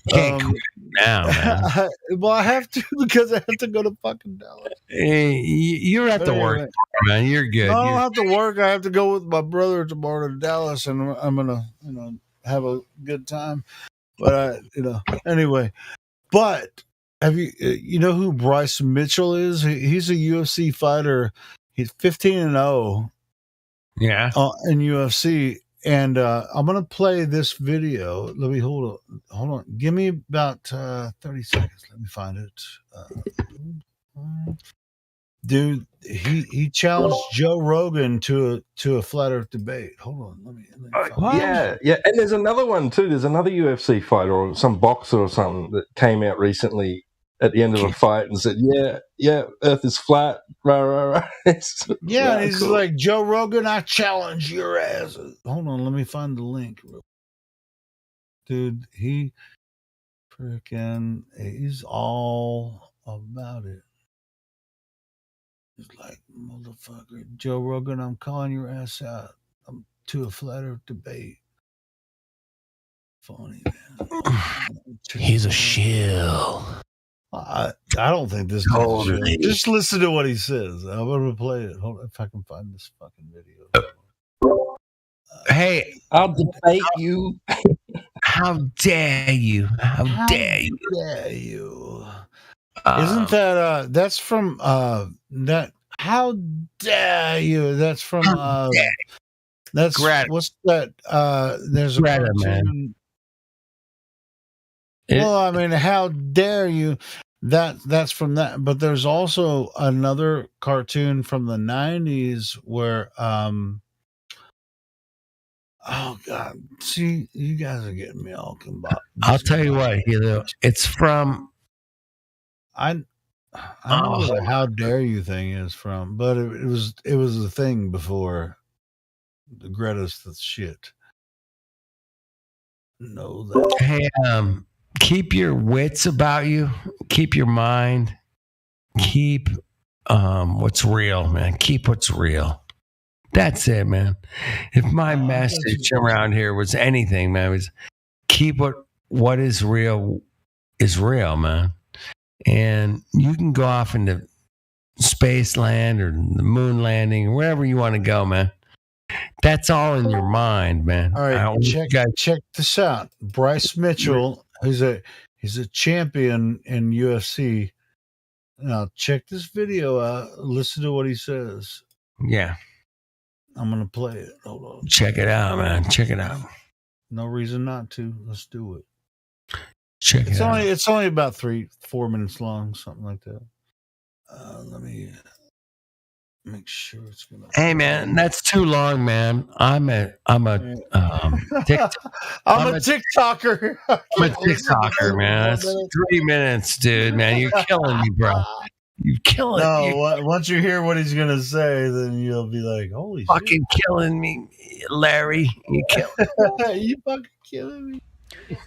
Can't quit now, man. Well, I have to because I have to go to fucking Dallas. Hey, you have to work, man. You're good. I don't have to work. I have to go with my brother tomorrow to Dallas, and I'm gonna, have a good time. But anyway. But have you know who Bryce Mitchell is? He's a UFC fighter. He's 15-0. Yeah. In UFC. And I'm gonna play this video. Let me hold on. Give me about 30 seconds. Let me find it. Dude, he challenged Joe Rogan to a flat Earth debate. Hold on, let me yeah. And there's another one too. There's another UFC fighter or some boxer or something that came out recently at the end of a fight and said, "Yeah, Earth is flat." Rah. Yeah, and he's like, Joe Rogan, I challenge your ass. Hold on, let me find the link. Dude, he's all about it. He's like, motherfucker, Joe Rogan, I'm calling your ass out. I'm to a flat Earth debate. Funny, man. He's a shill. I don't think this guy's a shill. Just listen to what he says. I'm going to play it. Hold on, if I can find this fucking video. Hey, I'll debate you. How dare you? How dare you? Dare you? Isn't that that's from that? How dare you? That's from that's Greta. What's that? There's a Greta, cartoon. man. Well, I mean, how dare you? That's from that. But there's also another cartoon from the 90s where oh God, see, you guys are getting me all combined. I'll tell you what, it's from. I know where the "How dare you" thing is from, but it was a thing before the Greta's the shit. Know that. Hey, keep your wits about you. Keep your mind. Keep what's real, man. Keep what's real. That's it, man. If my message around here was anything, man, it was keep what is real, man. And you can go off into space land or the moon landing or wherever you want to go, man. That's all in your mind, man. All right, check this out. Bryce Mitchell, he's a champion in UFC. Now check this video out. Listen to what he says. Yeah. I'm gonna play it. Hold on. Check it out, man. Check it out. No reason not to. Let's do it. Check it out. It's only about 3-4 minutes long, something like that. Let me make sure it's gonna. Hey, man, that's too long, man. I'm a TikTok. I'm a TikToker. I'm a TikToker, man. That's 3 minutes, dude. Man, you're killing me, bro. You're killing me. No, once you hear what he's gonna say, then you'll be like, "Holy fucking killing me, Larry! You killing you fucking killing me."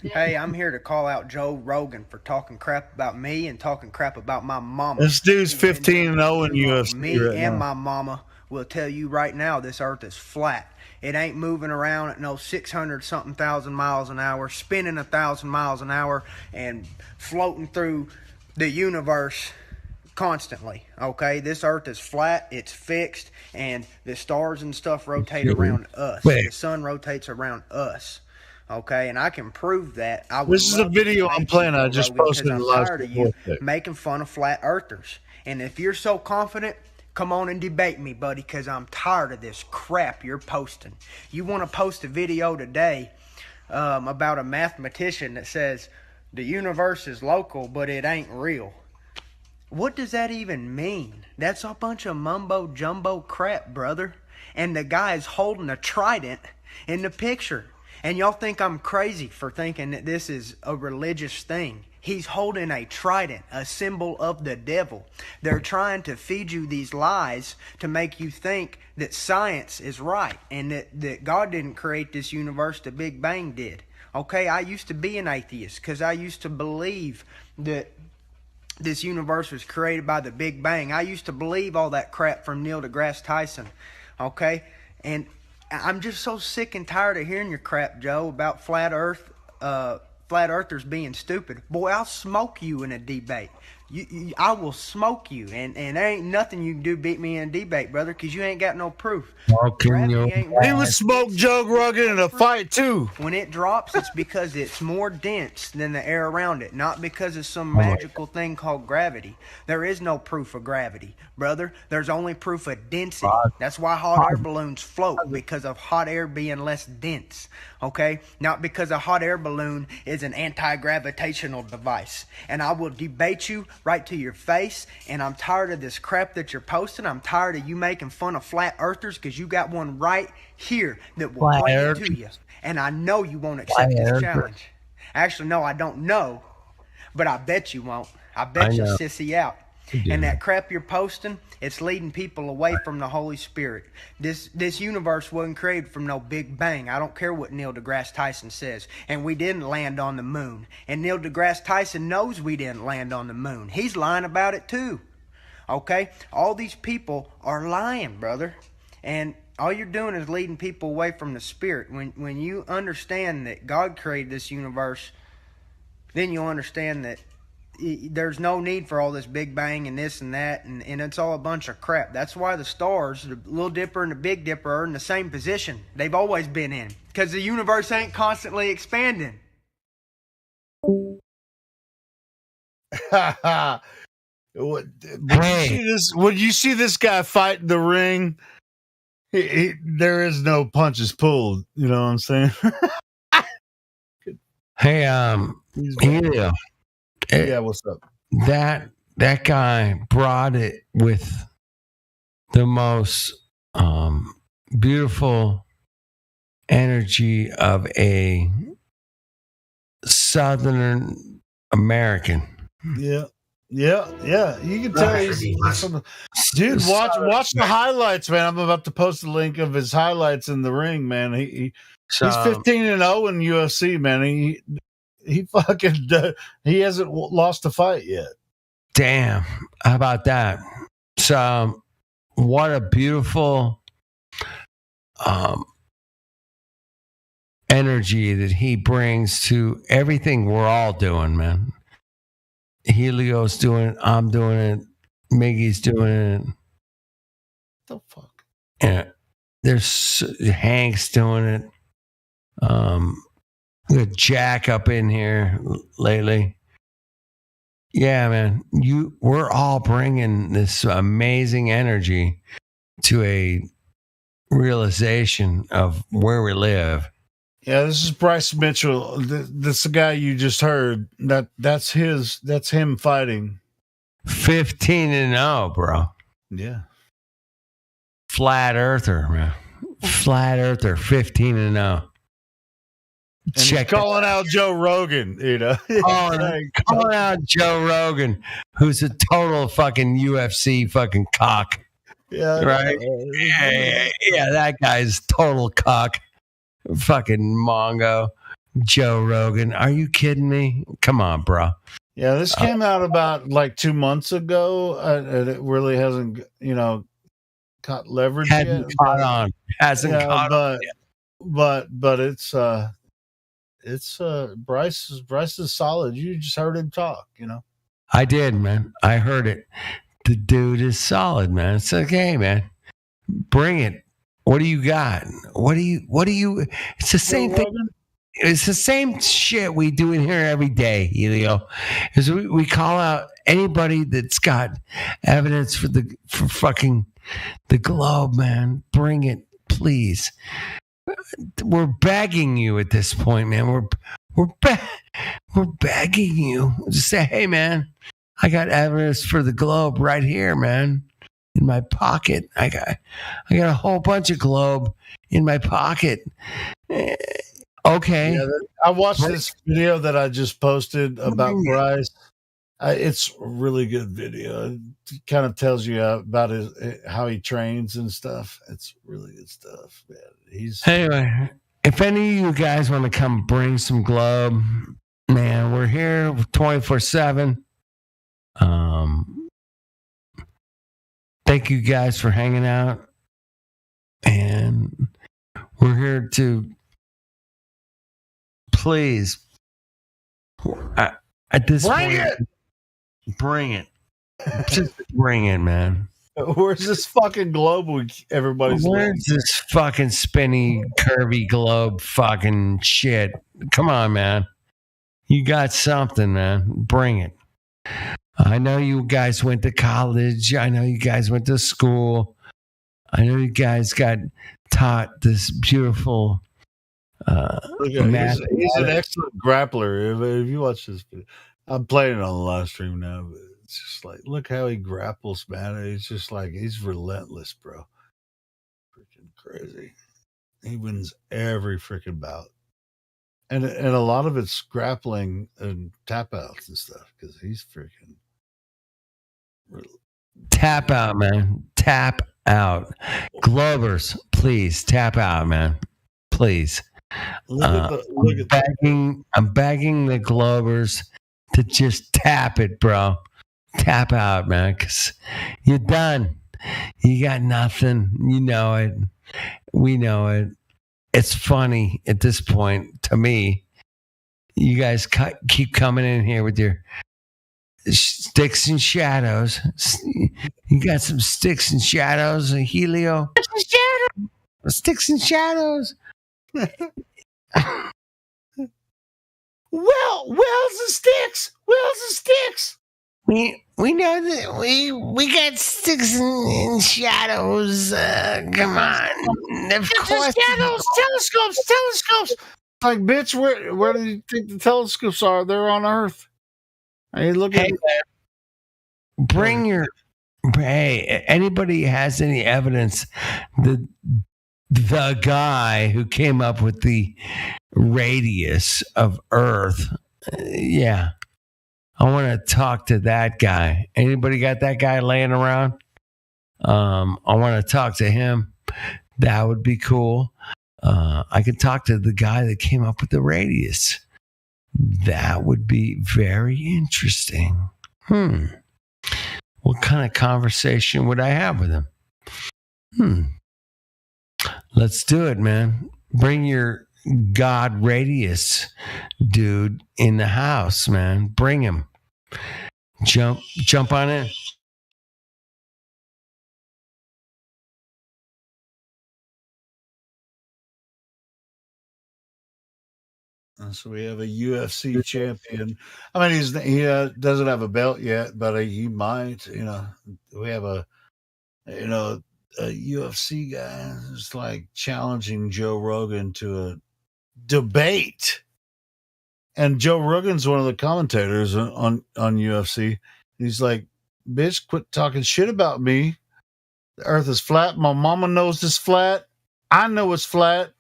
Hey, I'm here to call out Joe Rogan for talking crap about me and talking crap about my mama. This dude's 15-0 in UFC. Me right and now. my mama will tell you right now this earth is flat. It ain't moving around at no 600-something thousand miles an hour, spinning 1,000 miles an hour, and floating through the universe constantly. Okay, this earth is flat, it's fixed, and the stars and stuff rotate around us. The sun rotates around us. Okay, and I can prove that. This is a video I'm playing. I just posted because the I'm last tired of you day. making fun of flat earthers. And if you're so confident, come on and debate me, buddy, because I'm tired of this crap you're posting. You want to post a video today about a mathematician that says the universe is local, but it ain't real. What does that even mean? That's a bunch of mumbo-jumbo crap, brother. And the guy is holding a trident in the picture. And y'all think I'm crazy for thinking that this is a religious thing. He's holding a trident, a symbol of the devil. They're trying to feed you these lies to make you think that science is right and that God didn't create this universe, the Big Bang did. Okay, I used to be an atheist because I used to believe that this universe was created by the Big Bang. I used to believe all that crap from Neil deGrasse Tyson. Okay, and I'm just so sick and tired of hearing your crap, Joe, about flat Earth flat earthers being stupid, boy, I'll smoke you in a debate. I will smoke you, and there ain't nothing you can do beat me in a debate, brother, because you ain't got no proof. He would smoke Joe Rogan in a fight too. When it drops, it's because it's more dense than the air around it, not because of some magical thing called gravity. There is no proof of gravity, brother. There's only proof of density. That's why hot air balloons float, because of hot air being less dense, okay? Not because a hot air balloon is an anti-gravitational device. And I will debate you right to your face, and I'm tired of this crap that you're posting. I'm tired of you making fun of flat earthers, because you got one right here that will bring it to you. And I know you won't accept this challenge. Actually, no, I don't know, but I bet you won't. I bet you'll sissy out. And that crap you're posting, it's leading people away from the Holy Spirit. This universe wasn't created from no Big Bang. I don't care what Neil deGrasse Tyson says. And we didn't land on the moon. And Neil deGrasse Tyson knows we didn't land on the moon. He's lying about it too. Okay? All these people are lying, brother. And all you're doing is leading people away from the Spirit. When you understand that God created this universe, then you'll understand that there's no need for all this Big Bang and this and that, and it's all a bunch of crap. That's why the stars, the Little Dipper and the Big Dipper, are in the same position they've always been in, because the universe ain't constantly expanding. When you see this guy fight in the ring, there is no punches pulled. You know what I'm saying? Hey, Helio. Yeah, what's up? That guy brought it with the most beautiful energy of a Southern American. Yeah. You can tell he's dude. Watch the highlights, man. I'm about to post a link of his highlights in the ring, man. He's 15-0 in UFC, man. He fucking he hasn't lost a fight yet. Damn, how about that? So, what a beautiful energy that he brings to everything we're all doing, man. Helio's doing it. I'm doing it. Miggy's doing it. What the fuck? Yeah, there's Hank's doing it. We got Jack up in here lately. Yeah, man. We're all bringing this amazing energy to a realization of where we live. Yeah, this is Bryce Mitchell. This is the guy you just heard. That's him fighting. 15-0, bro. Yeah. Flat earther, man. Flat earther, 15-0. And he's calling out Joe Rogan, you know. calling out Joe Rogan, who's a total fucking UFC fucking cock. Yeah. Right? Yeah, that guy's total cock. Fucking Mongo. Joe Rogan. Are you kidding me? Come on, bro. Yeah, this came out about like 2 months ago. And it really hasn't, caught leverage yet. Hasn't caught on. Hasn't caught on yet. But it's Bryce is solid. You just heard him talk, I did, man. I heard it. The dude is solid, man. It's okay, man. Bring it. What do you got? What do you it's the same thing. It's the same shit we do in here every day, Helio. Is we call out anybody that's got evidence for fucking the globe, man. Bring it, please. We're begging you at this point, man. We're begging you. Just say, hey, man, I got evidence for the globe right here, man, in my pocket. I got a whole bunch of globe in my pocket. Okay. Yeah, I watched this video that I just posted about Bryce. It's a really good video. It kind of tells you about how he trains and stuff. It's really good stuff, man. Anyway, if any of you guys want to come bring some globe, man, we're here 24/7. Thank you guys for hanging out, and we're here to please At this Bring point, it! bring it. Just bring it, man. Where's this fucking globe everybody's Where's this fucking spinny, curvy globe fucking shit? Come on, man. You got something, man. Bring it. I know you guys went to college. I know you guys went to school. I know you guys got taught this beautiful He's an excellent grappler. If you watch this video, I'm playing it on the live stream now. But it's just like, look how he grapples, man. It's just like he's relentless, bro. Freaking crazy. He wins every freaking bout, and a lot of it's grappling and tap outs and stuff because he's freaking tap out, man. Tap out. Glovers, please tap out, man. Please. I'm begging the Glovers to just tap it, bro. Tap out, man, because you're done. You got nothing. You know it. We know it. It's funny at this point to me. You guys keep coming in here with your sticks and shadows. You got some sticks and shadows, Helio. Sticks and shadows. Well, where's the sticks? Where's the sticks? We know that we got sticks and shadows. Come on, of course. Shadows, telescopes. Like, bitch, where do you think the telescopes are? They're on Earth. Are you looking? Hey, bring your. Hey, anybody has any evidence that the guy who came up with the radius of Earth? Yeah. I want to talk to that guy. Anybody got that guy laying around? I want to talk to him. That would be cool. I could talk to the guy that came up with the radius. That would be very interesting. What kind of conversation would I have with him? Let's do it, man. Bring your God radius dude in the house, man. Bring him. Jump on in. So we have a UFC champion. I mean, he doesn't have a belt yet, but he might. You know, we have a UFC guy who's like challenging Joe Rogan to a debate, and Joe Rogan's one of the commentators on UFC. He's like, "Bitch, quit talking shit about me. The Earth is flat. My mama knows it's flat. I know it's flat."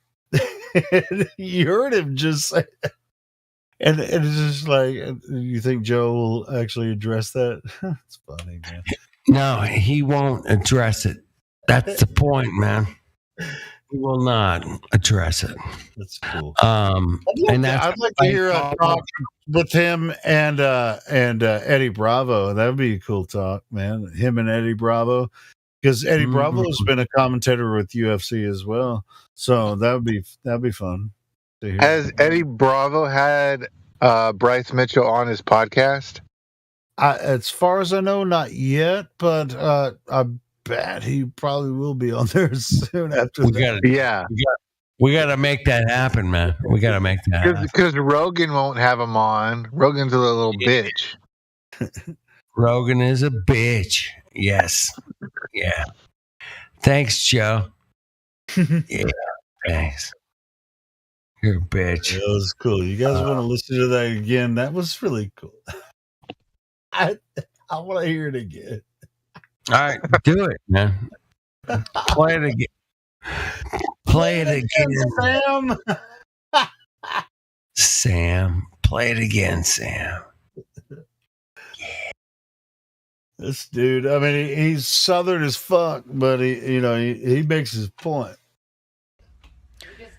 You heard him just say that. And it's just like, you think Joe will actually address that? It's funny, man. No, he won't address it. That's the point, man. He will not address it. That's cool. I'd like to hear a talk with him and Eddie Bravo. That would be a cool talk, man. Him and Eddie Bravo, because Eddie Bravo has been a commentator with UFC as well. So that'd be fun to hear. Has Eddie Bravo had Bryce Mitchell on his podcast? As far as I know, not yet, but I bet he probably will be on there soon after that. We got to make that happen, man. We got to make that happen. Because Rogan won't have him on. Rogan's a little bitch. Rogan is a bitch. Yes. Yeah. Thanks, Joe. Yeah. Thanks. You're a bitch. Yeah, that was cool. You guys want to listen to that again? That was really cool. I want to hear it again. All right, do it, man. Play it again. Play it again, Sam. Sam, play it again, Sam. This dude, I mean, he's Southern as fuck, but he makes his point.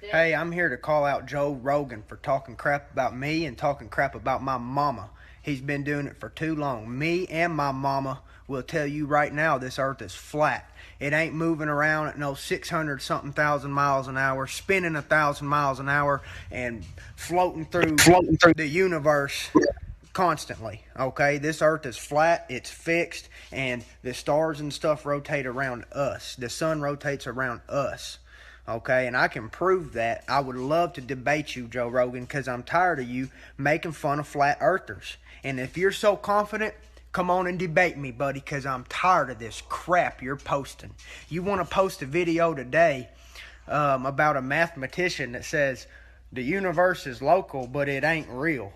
Hey, I'm here to call out Joe Rogan for talking crap about me and talking crap about my mama. He's been doing it for too long. Me and my mama will tell you right now this earth is flat. It ain't moving around at no 600-something thousand miles an hour, spinning 1,000 miles an hour, and floating through the universe constantly. Okay, this earth is flat, it's fixed, and the stars and stuff rotate around us. The sun rotates around us. Okay, and I can prove that. I would love to debate you, Joe Rogan, because I'm tired of you making fun of flat earthers. And if you're so confident, come on and debate me, buddy, because I'm tired of this crap you're posting. You want to post a video today about a mathematician that says the universe is local, but it ain't real.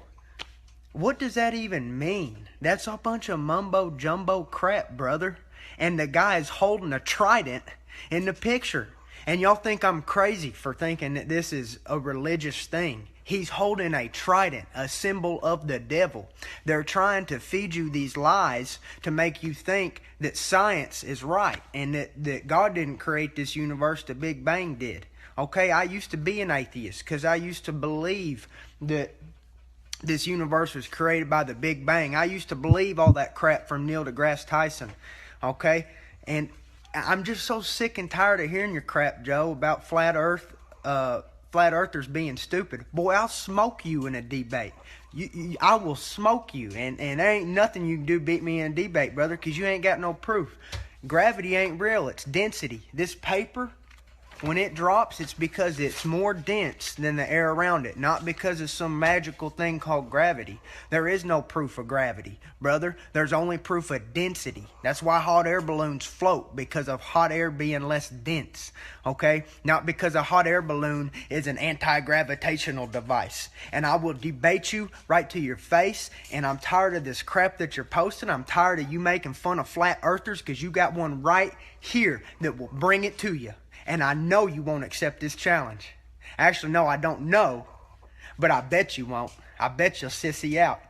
What does that even mean? That's a bunch of mumbo-jumbo crap, brother. And the guy is holding a trident in the picture. And y'all think I'm crazy for thinking that this is a religious thing. He's holding a trident, a symbol of the devil. They're trying to feed you these lies to make you think that science is right and that God didn't create this universe, the Big Bang did. Okay, I used to be an atheist because I used to believe that this universe was created by the Big Bang. I used to believe all that crap from Neil deGrasse Tyson. Okay, and I'm just so sick and tired of hearing your crap, Joe, about flat earthers being stupid. Boy, I'll smoke you in a debate. I will smoke you, and there ain't nothing you can do beat me in a debate, brother, because you ain't got no proof. Gravity ain't real. It's density. This paper, when it drops, it's because it's more dense than the air around it, not because of some magical thing called gravity. There is no proof of gravity, brother. There's only proof of density. That's why hot air balloons float, because of hot air being less dense, okay? Not because a hot air balloon is an anti-gravitational device. And I will debate you right to your face, and I'm tired of this crap that you're posting. I'm tired of you making fun of flat earthers, because you got one right here that will bring it to you. And I know you won't accept this challenge. Actually, no, I don't know, but I bet you won't. I bet you'll sissy out.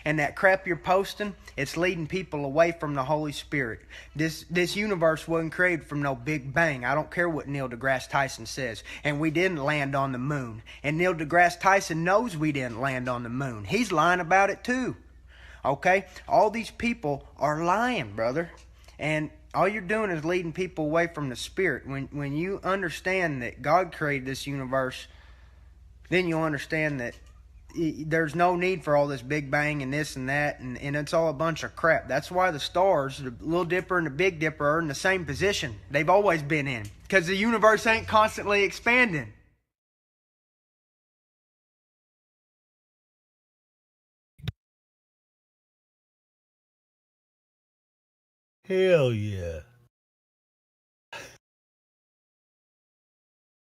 And that crap you're posting, it's leading people away from the Holy Spirit. This universe wasn't created from no Big Bang. I don't care what Neil deGrasse Tyson says. And we didn't land on the moon. And Neil deGrasse Tyson knows we didn't land on the moon. He's lying about it too. Okay? All these people are lying, brother. And all you're doing is leading people away from the Spirit. When you understand that God created this universe, then you'll understand that there's no need for all this Big Bang and this and that, and it's all a bunch of crap. That's why the stars, the Little Dipper and the Big Dipper, are in the same position they've always been in, because the universe ain't constantly expanding. Hell yeah.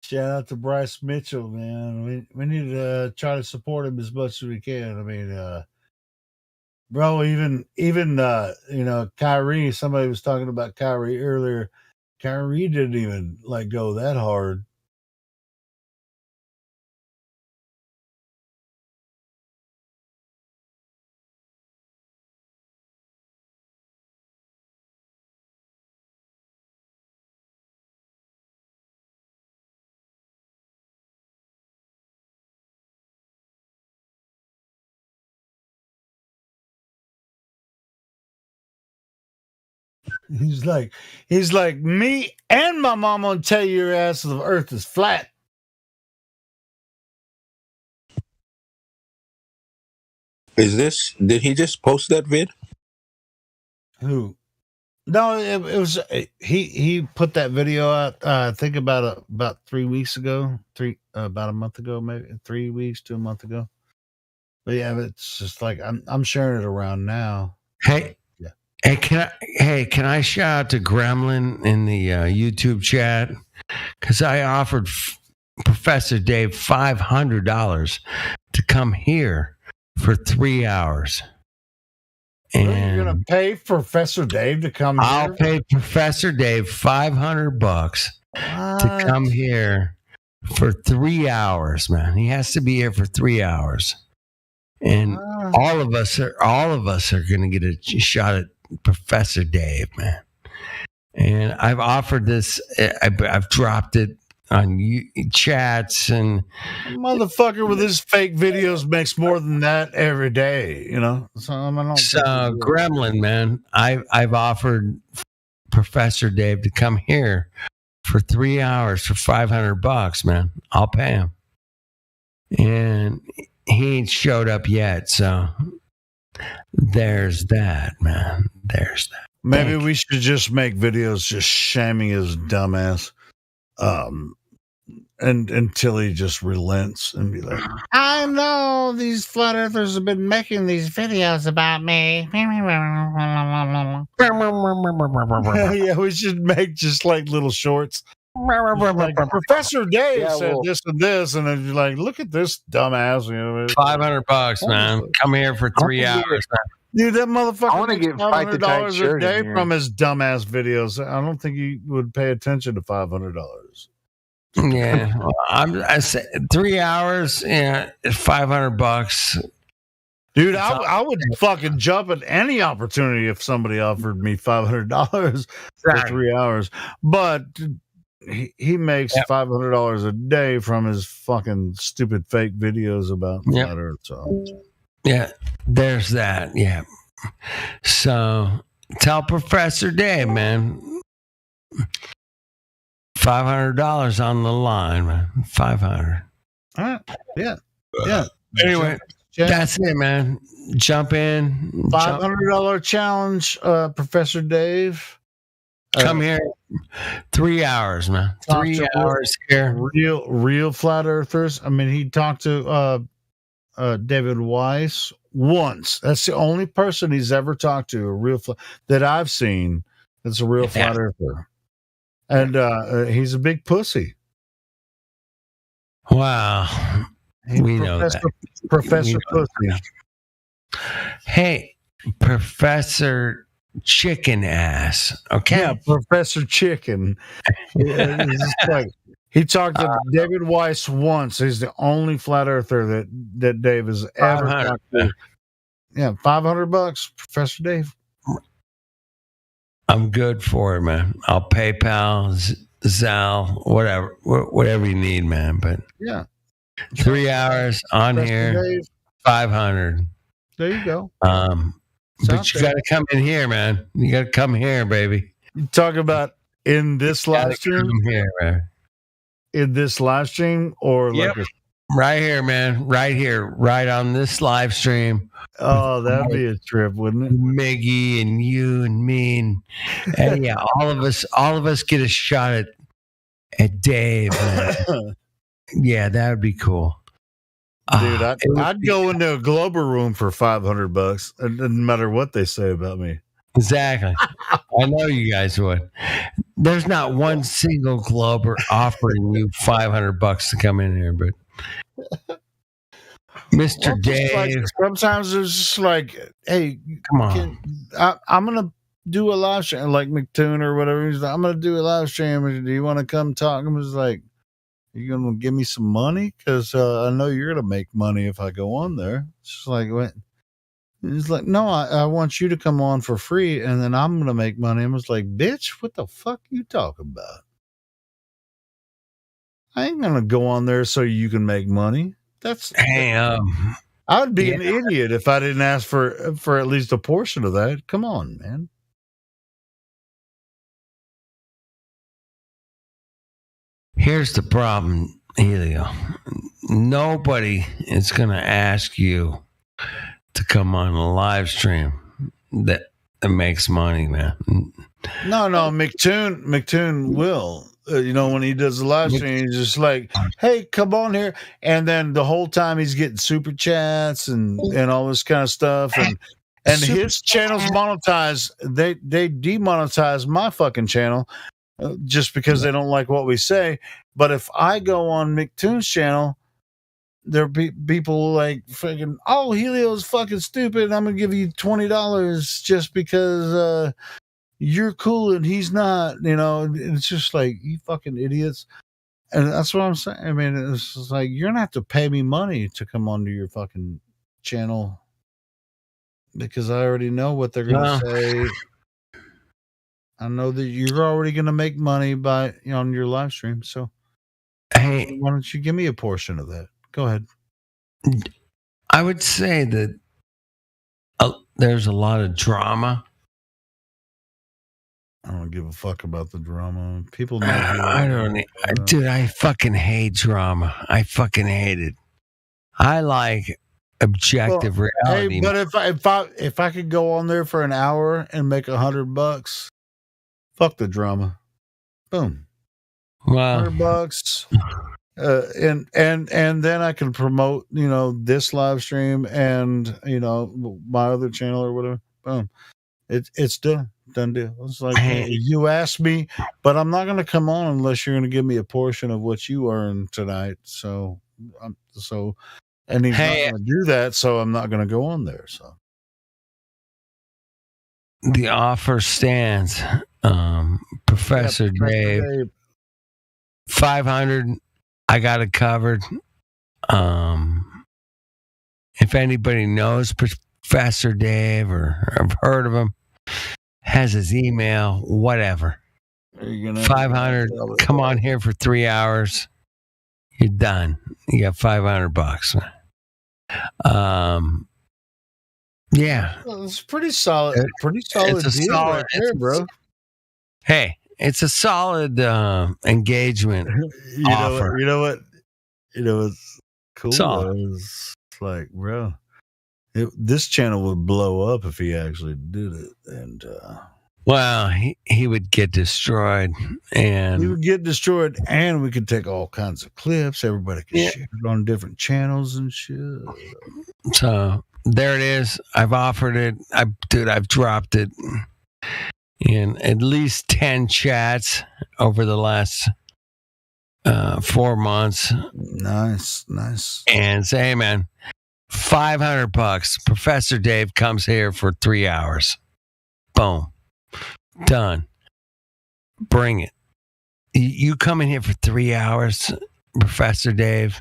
Shout out to Bryce Mitchell, man. We need to try to support him as much as we can. I mean, bro, even Kyrie, somebody was talking about Kyrie earlier. Kyrie didn't even go that hard. He's like, me and my mom gonna tell you your ass the earth is flat. Did he just post that vid? Who? No, it was he put that video out. I think about 3 weeks ago, about a month ago, maybe 3 weeks to a month ago. But yeah, it's just like I'm sharing it around now. Hey, can I shout out to Gremlin in the YouTube chat? Because I offered Professor Dave $500 to come here for 3 hours. And you're gonna pay Professor Dave to come here? I'll pay Professor Dave $500 to come here for 3 hours, man. He has to be here for 3 hours. And all of us are going to get a shot at Professor Dave, man. And I've offered this. I've dropped it chats and motherfucker with his fake videos makes more than that every day, you know. So Gremlin, man. I've offered Professor Dave to come here for 3 hours for $500, man. I'll pay him. And he ain't showed up yet, so there's that, man. There's that. Maybe we should just make videos just shaming his dumbass. And until he just relents and be like, I know these flat earthers have been making these videos about me. Yeah, we should make just like little shorts. Like, Professor Dave said this and this, and then you're like, look at this dumbass. You know, $500, man. Come here for 3 hours, man. Dude, that motherfucker. I want to get $500 a day from his dumbass videos. I don't think he would pay attention to $500. Yeah, I said 3 hours, yeah, $500. Dude, I would fucking jump at any opportunity if somebody offered me $500 for 3 hours. But he makes $500 a day from his fucking stupid fake videos about flat Earth. So. Yeah, there's that. Yeah. So tell Professor Dave, man. $500 on the line, man. $500. All right. Yeah. Yeah. Anyway, that's it, man. Jump in. $500 challenge, Professor Dave. Come here. 3 hours, man. 3 hours here. Real flat earthers. I mean, he talked to David Weiss once. That's the only person he's ever talked to, that I've seen that's a real flat earther. And he's a big pussy. Wow. We know that. Professor Pussy. Hey, Professor Chicken Ass. Okay. Yeah, Professor Chicken. He talked to David Weiss once. He's the only flat earther that Dave has ever talked to. Yeah, $500, Professor Dave. I'm good for it, man. I'll PayPal, Zelle, whatever you need, man. But yeah, 3 hours on Professor here, Dave. 500. There you go. But you got to come in here, man. You got to come here, baby. You talk about in this live stream. Come here, man. In this live stream, or right here, man. Right here, right on this live stream. Oh, that'd be a trip, wouldn't it? Miggy and you and me and yeah, all of us get a shot at Dave. Yeah, that would be cool. Dude, I'd go into a Glober room for $500. It doesn't matter what they say about me. Exactly. I know you guys would. There's not one single Glober offering you $500 to come in here, but Mr. Dave. Sometimes it's just like, hey, come on. I'm gonna do a live stream, like McToon or whatever. He's like, I'm gonna do a live stream. Do you want to come talk? I'm just like, you gonna give me some money? Because I know you're gonna make money if I go on there. It's just like, what? He's like, no, I want you to come on for free, and then I'm gonna make money. I was like, bitch, what the fuck you talking about? I ain't gonna go on there so you can make money. I would be an idiot if I didn't ask for at least a portion of that. Come on, man. Here's the problem, Helio. Nobody is going to ask you to come on a live stream that makes money, man. No, McToon will. When he does the live stream, he's just like, hey, come on here. And then the whole time he's getting super chats and all this kind of stuff. And his channel's monetized. They demonetize my fucking channel just because they don't like what we say. But if I go on McToon's channel, there'll be people like freaking, oh, Helio's fucking stupid. I'm going to give you $20 just because you're cool and he's not, it's just like, you fucking idiots. And that's what I'm saying. I mean, it's just like, you're gonna have to pay me money to come onto your fucking channel because I already know what they're gonna say. I know that you're already gonna make money on your live stream. So Hey, why don't you give me a portion of that? Go ahead. I would say that there's a lot of drama. I don't give a fuck about the drama. People know. Dude, I fucking hate drama. I fucking hate it. I like objective reality. Hey, but if I could go on there for an hour and make $100, fuck the drama. Boom. Wow. $100. And then I can promote, this live stream and my other channel or whatever. Boom. It's done deal. It's like, you asked me, but I'm not going to come on unless you're going to give me a portion of what you earned tonight. So and he's not going to do that, so I'm not going to go on there. So the offer stands, Professor Dave. 500. I got it covered. If anybody knows Professor Dave or I've heard of him, has his email, whatever. 500. Come on here for 3 hours. You're done. You got $500. Yeah. Well, it's pretty solid. Pretty solid deal right there, bro. Hey, it's a solid engagement offer. You know what's cool? It's like, bro, this channel would blow up if he actually did it. And well, he would get destroyed, and he would get destroyed, and we could take all kinds of clips. Everybody could share it on different channels and shit. So there it is. I've offered it. I've dropped it in at least 10 chats over the last 4 months. Nice. And say, hey, man, $500. Professor Dave comes here for 3 hours. Boom. Done. Bring it. You come in here for 3 hours, Professor Dave,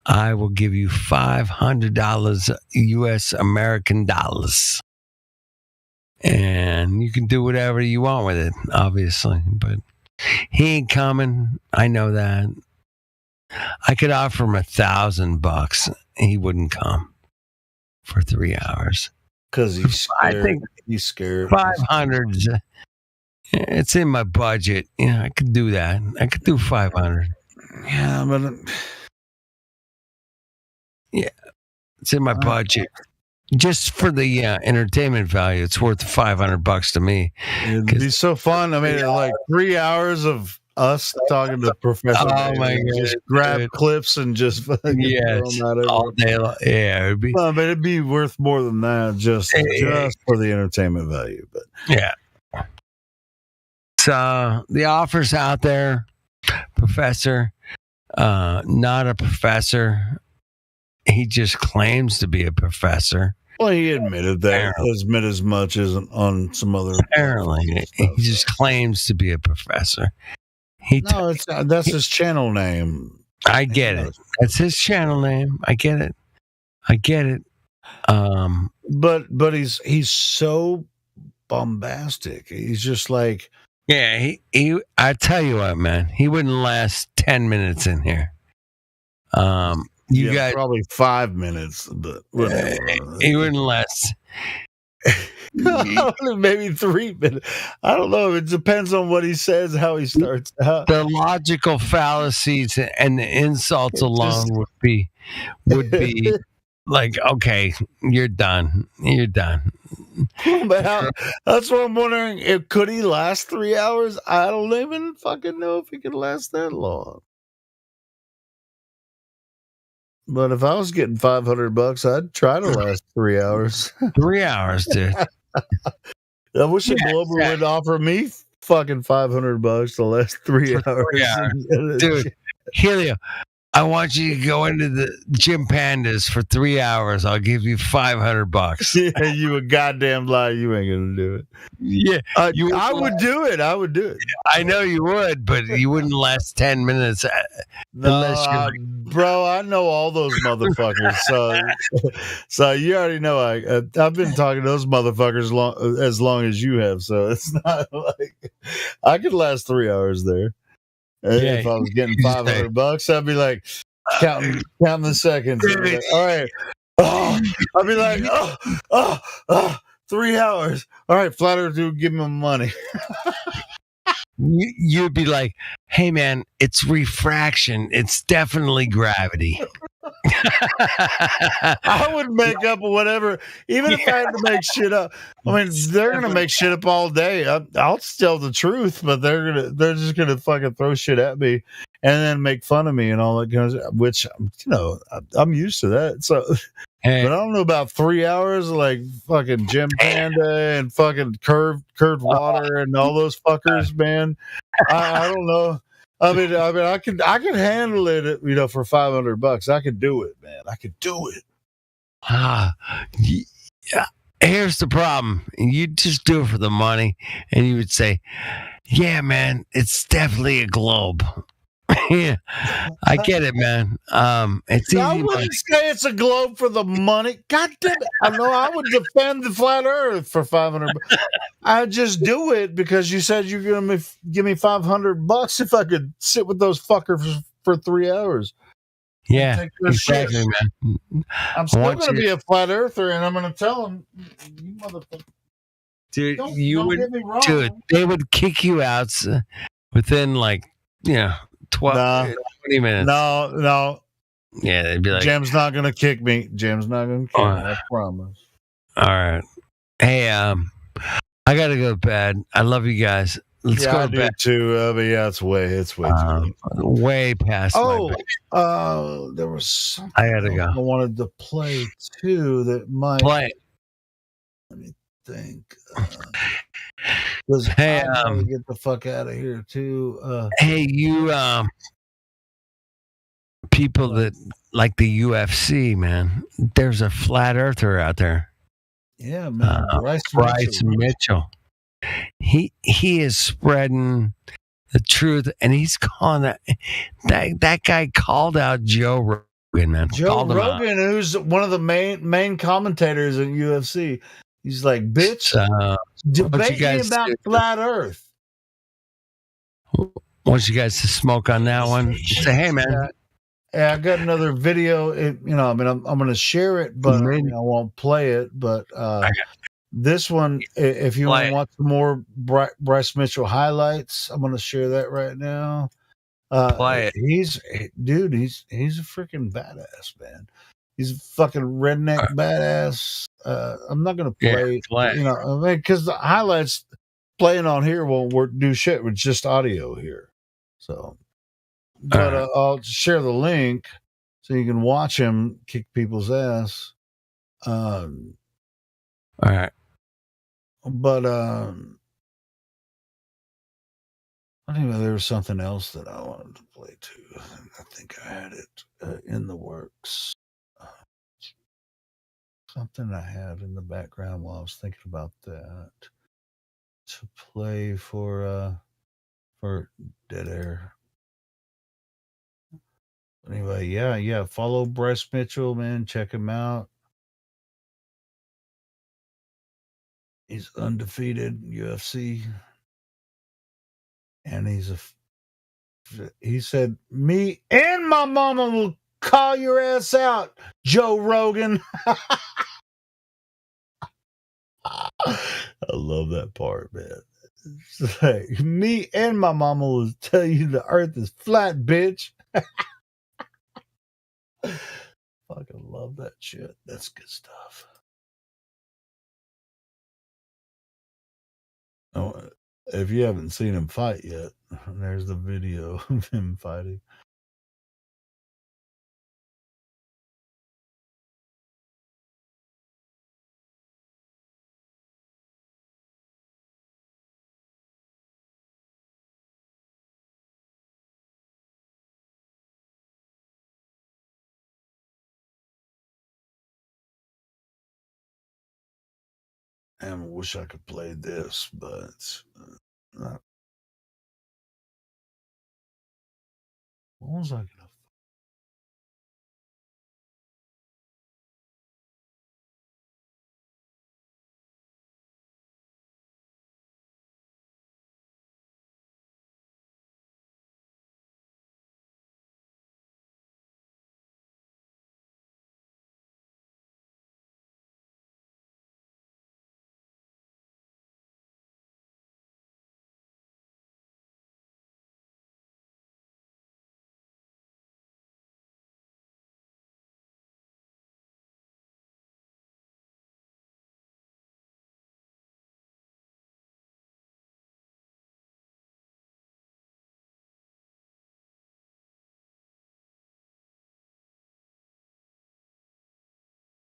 I will give you $500 US American dollars. And you can do whatever you want with it, obviously. But he ain't coming. I know that. I could offer him $1,000 and he wouldn't come for 3 hours. Because he's scared. I think he's scared. 500. It's in my budget. Yeah, I could do that. I could do 500. Yeah, but it's in my budget. Just for the entertainment value, it's worth $500 to me. It'd be so fun. I mean, like 3 hours of us talking to Professor. Oh my God! Just grab clips and just fucking throw them out all day long. Yeah, it'd be. Well, but it'd be worth more than that just for the entertainment value. But yeah. So the offer's out there, Professor. Not a professor. He just claims to be a professor. Well, he admitted that. Admit as much as on some other. Apparently, he just claims to be a professor. That's his channel name. I get it. That's his channel name. I get it. But he's so bombastic. He's just like. Yeah, he. I tell you what, man. He wouldn't last 10 minutes in here. You guys probably 5 minutes, but whatever. He wouldn't last. Maybe 3 minutes. I don't know. It depends on what he says, how he starts. The logical fallacies and the insults alone would be like, okay, you're done. But that's what I'm wondering. Could he last 3 hours? I don't even fucking know if he could last that long. But if I was getting $500, I'd try to last 3 hours. 3 hours, dude. I wish a Glober would offer me fucking $500 to last 3 hours. 3 hours. Dude, Helio, I want you to go into the Gym Pandas for 3 hours. I'll give you $500. Yeah, you a goddamn lie. You ain't gonna do it. Yeah, I would do it. I know you would, but you wouldn't last 10 minutes. Bro, I know all those motherfuckers. So you already know I've been talking to those motherfuckers as long as you have. So it's not like I could last 3 hours there. If I was getting $500, I'd be like counting the seconds. I'd be like, all right. Oh, I'd be like, 3 hours. All right, Flat Earth dude, give me my money. You'd be like, hey man, it's refraction. It's definitely gravity. I would make up whatever, even if I had to make shit up. I mean, they're gonna make shit up all day. I'll tell the truth, but they're just gonna fucking throw shit at me and then make fun of me and all that kind of stuff, which I'm used to that. So, but I don't know about 3 hours like fucking Jim Panda and fucking curved water and all those fuckers, man. I don't know. I mean, I can handle it, for $500. I could do it, man. I could do it. Yeah. Here's the problem. You just do it for the money, and you would say, "Yeah, man, it's definitely a globe." Yeah, I get it, man. It's easy. I wouldn't say it's a globe for the money. God damn it! I know I would defend the flat Earth for $500. I'd just do it because you said you're gonna give me $500 if I could sit with those fuckers for 3 hours. Yeah, exactly, man. I'm still gonna be a flat earther, and I'm gonna tell them, you motherfucker. Dude, don't get me wrong. Dude, they would kick you out within 20 minutes. No. Yeah, they'd be like, Jim's not gonna kick me. Jim's not gonna kick me. I promise. All right. Hey, I gotta go to bed. I love you guys. Let's go to bed too. But yeah, it's way way past. There was something I gotta go. I wanted to play too. That might play. Let me think. Hey, get the fuck out of here too. Hey, you people that like the UFC, man. There's a flat earther out there. Yeah, man. Bryce Mitchell. He is spreading the truth, and he's calling that guy called out Joe Rogan, man. Joe Rogan, who's one of the main commentators in UFC. He's like, bitch, debate me about flat Earth. Want you guys to smoke on that one? Say, hey, man. Yeah, I got another video. I'm going to share it, but I won't play it. But this one, if you want to watch more Bryce Mitchell highlights, I'm going to share that right now. Play it. He's a freaking badass, man. He's a fucking redneck badass. I'm not going to play, because the highlights playing on here won't do shit with just audio here. So, but I'll share the link so you can watch him kick people's ass. All right. But anyway, there was something else that I wanted to play too. I think I had it in the works. Something I had in the background while I was thinking about that to play for Dead Air. Anyway, yeah. Follow Bryce Mitchell, man. Check him out. He's undefeated in UFC. And he said, me and my mama will call your ass out, Joe Rogan. I love that part, man. It's like, me and my mama will tell you the earth is flat, bitch. Fucking love that shit. That's good stuff. Oh, if you haven't seen him fight yet, there's the video of him fighting. I wish I could play this, but what was I gonna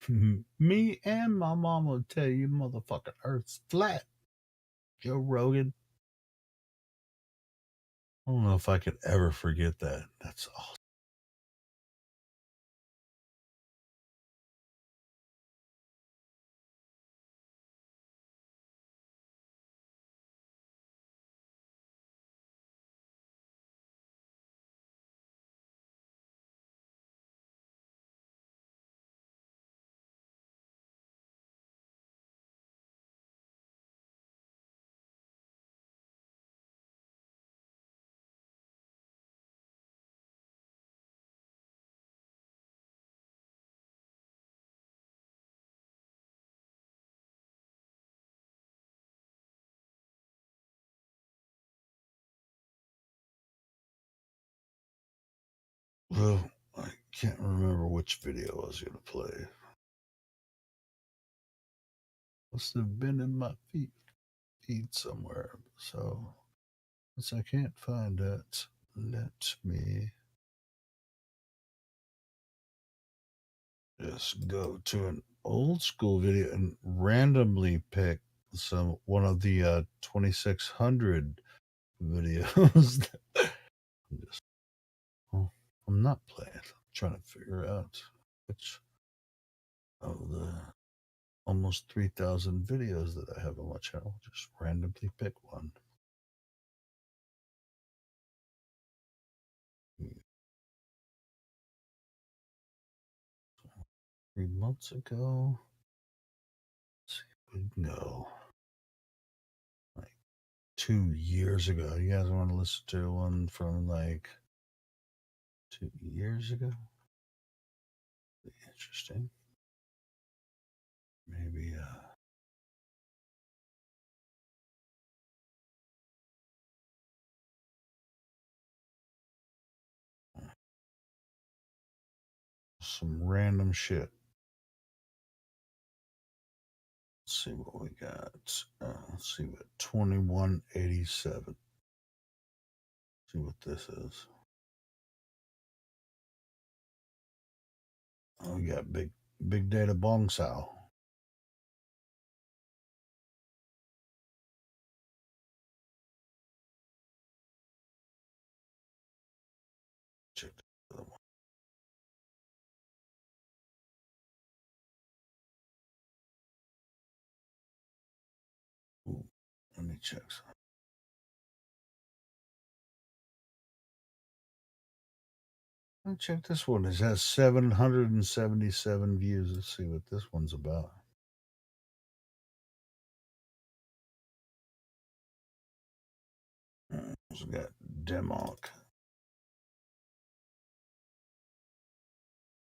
Me and my mom will tell you motherfucking Earth's flat. Joe Rogan. I don't know if I could ever forget that. That's awesome. Well, I can't remember which video I was going to play. Must have been in my feed somewhere. So, since I can't find it, let me just go to an old school video and randomly pick one of the 2600 videos. I'm not playing. I'm trying to figure out which of the almost 3,000 videos that I have on my channel. Just randomly pick one. 3 months ago. Let's see if we can go. Like 2 years ago. You guys want to listen to one from like 2 years ago? Interesting. Maybe some random shit. Let's see what we got. Let's see what 2187. See what this is. Oh, we got big data bong sao. Check the other one. Ooh, let me check some. Let me check this one. It has 777 views. Let's see what this one's about. It's got Democ.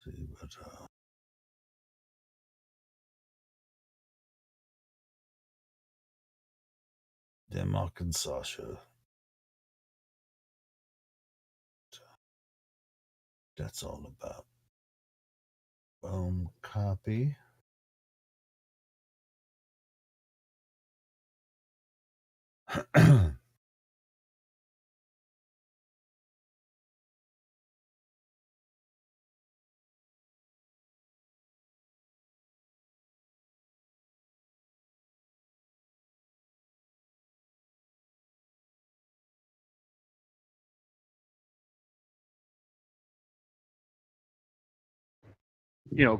See what Democ and Sasha. That's all about. Boom, copy.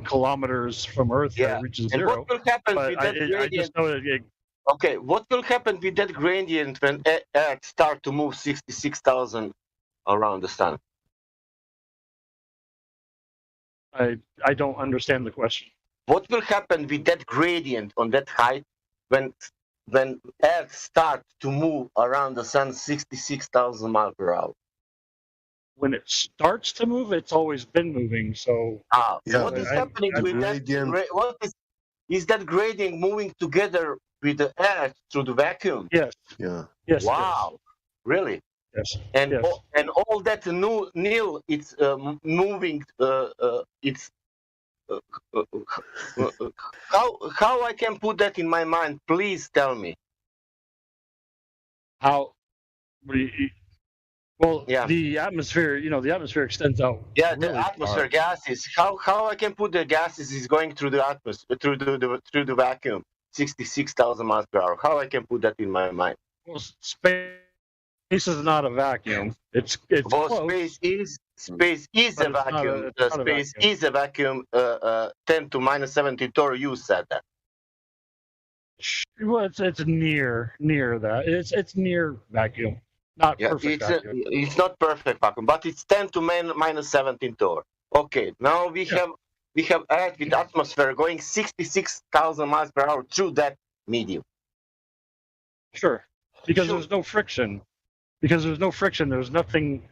Kilometers from Earth Yeah. it reaches And zero. what will happen But with that I gradient? just know that Okay, what will happen with that gradient when Earth start to move 66,000 around the sun? I don't understand the question. What will happen with that gradient on that height when Earth start to move around the sun 66,000 miles per hour? When it starts to move, it's always been moving. So What is happening with that? What is that gradient moving together with the Earth through the vacuum? Yes. Yeah. Yes. Wow. Really? Yes. And yes. And all that nil, it's moving. It's how I can put that in my mind? Please tell me. How? Well, Yeah. the atmosphere, the atmosphere extends out. Yeah, really the atmosphere far. gases. How I can put the gases is going through the atmosphere through the vacuum, 66,000 miles per hour. How I can put that in my mind? Well, space is not a vacuum. It's Well, close. space is but a it's not vacuum. it's not a Space vacuum. is a vacuum. 10 to minus 17 torr. You said that. Well, it's near that. It's near vacuum, not Yeah, perfect vacuum. it's not perfect vacuum, but it's 10 to minus 17 torr. Okay, now we have Earth with atmosphere going 66,000 miles per hour through that medium. Sure, because there's no friction. Because there's no friction. There's nothing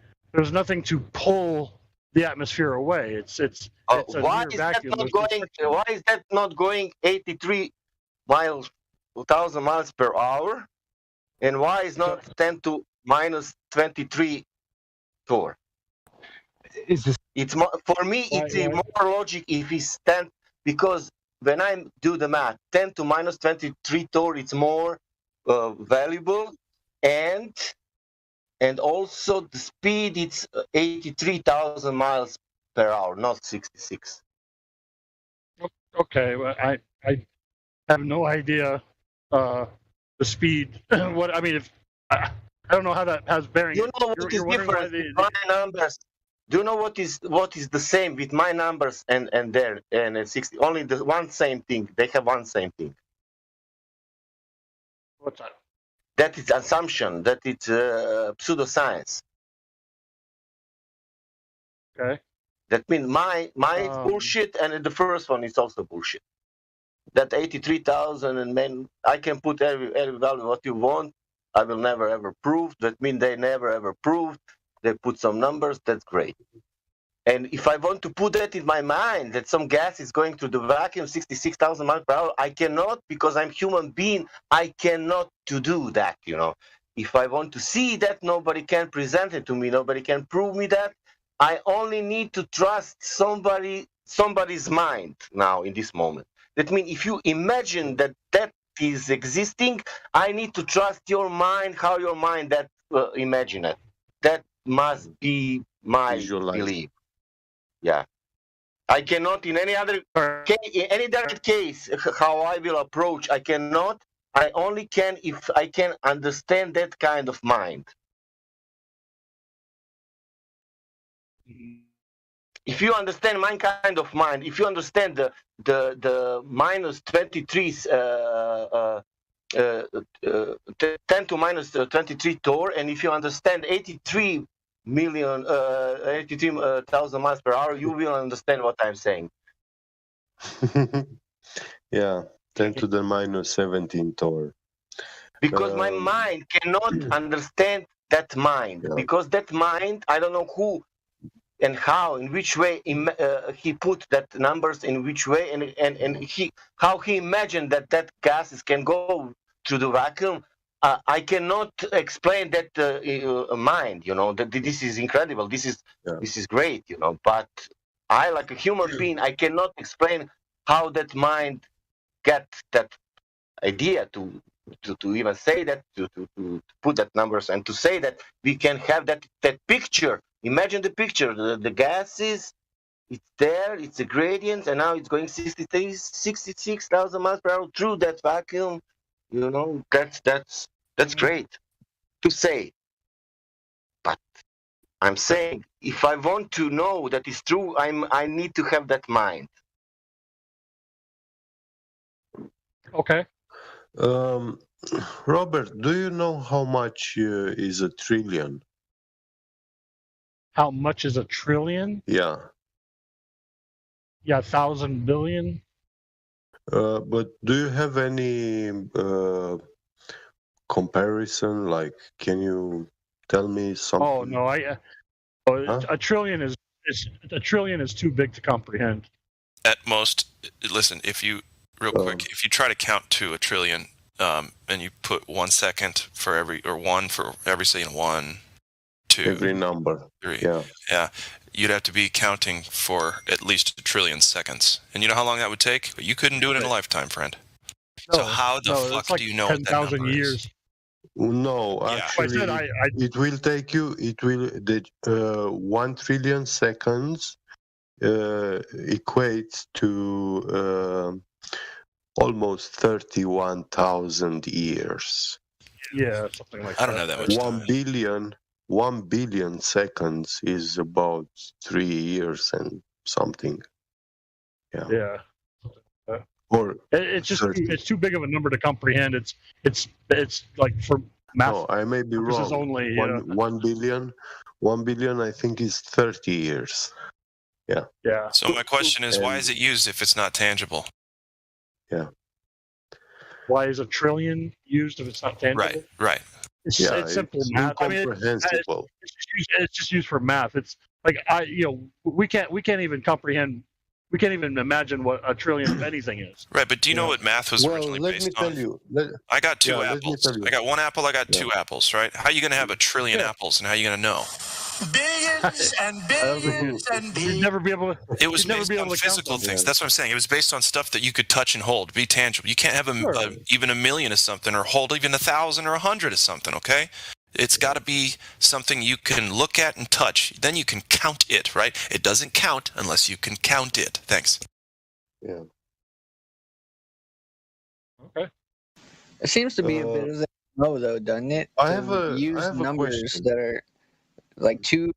to pull the atmosphere away. It's a Why near is that vacuum. not There's no going? friction. Why is that not going 83,000 miles per hour? And why is not 10 to minus 23 torr? It's more, for me. It's more logic if it's 10, because when I do the math, 10 to minus 23 torr, it's more valuable, and also the speed, it's 83,000 miles per hour, not 66. Okay, well, I have no idea the speed. What I mean, if I don't know how that has bearing. You know what is different with my numbers? Do you know what is the same with my numbers and there and 60? Only the one same thing. They have one same thing. What's that? That is assumption. That it's pseudoscience. Okay. That means my is bullshit, and the first one is also bullshit. That 83,000, and man, I can put every value what you want. I will never ever prove. That means they never ever proved. They put some numbers. That's great. And if I want to put that in my mind, that some gas is going through the vacuum 66,000 miles per hour, I cannot, because I'm human being. I cannot to do that. If I want to see that, nobody can present it to me. Nobody can prove me that. I only need to trust somebody's mind now in this moment. That means if you imagine that is existing, I need to trust your mind, how your mind that imagine it. That must be my belief. Yeah. I cannot in any other case how I will approach. I cannot. I only can if I can understand that kind of mind. If you understand my kind of mind, if you understand the minus 23 10 to minus 23 torr, and if you understand 83,000 miles per hour, you will understand what I'm saying. Yeah, 10 to the minus 17 torr. Because my mind cannot understand that mind. Yeah. Because that mind, I don't know who and how, in which way he put that numbers, in which way, and how he imagined that gases can go through the vacuum. I cannot explain that mind. That this is incredible. This is great. But I, like a human being, I cannot explain how that mind get that idea to even say that, to put that numbers, and to say that we can have that picture. Imagine the picture. The gases, it's there, it's a gradient, and now it's going 66,000 miles per hour through that vacuum. That's great to say. But I'm saying, if I want to know that is true, I need to have that mind. Okay. Robert, do you know how much is a trillion? How much is a trillion? Yeah. Yeah, 1,000 billion. But do you have any comparison? Like, can you tell me something? Oh no, a trillion is too big to comprehend. At most, listen. If you quick, if you try to count to a trillion, and you put 1 second for every, or one for every, say, 1, 2, every number, 3, yeah, you'd have to be counting for at least 1 trillion seconds. And you know how long that would take? You couldn't do it in a lifetime, friend. So how the fuck do you know what that number years. is? No, Yeah. actually, it will take you. It will 1 trillion seconds equates to almost 31,000 years. Yeah, something like I don't have that much time. 1 billion seconds is about 3 years and something. Yeah. Yeah. Or it's just 30. it's too big of a number to comprehend. It's like for math. No, I may be purposes wrong. only. 1 billion. 1 billion, I think, is 30 years. Yeah. Yeah. So my question is, why is it used if it's not tangible? Yeah. Why is a trillion used if it's not tangible? Right. Right. It's, Yeah, it's simple it's math. I mean, incomprehensible. it's just used for math. It's like we can't even comprehend. We can't even imagine what a trillion of anything is. Right, but do you know what math was originally based on? I got two apples. I got one apple. I got two apples. Right? How are you going to have a trillion apples, and how are you going to know? Billions and billions and billions. You'd never be able to. It was based on physical things. That's what I'm saying. It was based on stuff that you could touch and hold, be tangible. You can't have even a million of something, or hold even 1,000 or 100 of something. Okay, it's got to be something you can look at and touch. Then you can count it. Right? It doesn't count unless you can count it. Thanks. Yeah. Okay. It seems to be a bit of a no, though, doesn't it? I have a numbers question. that are like too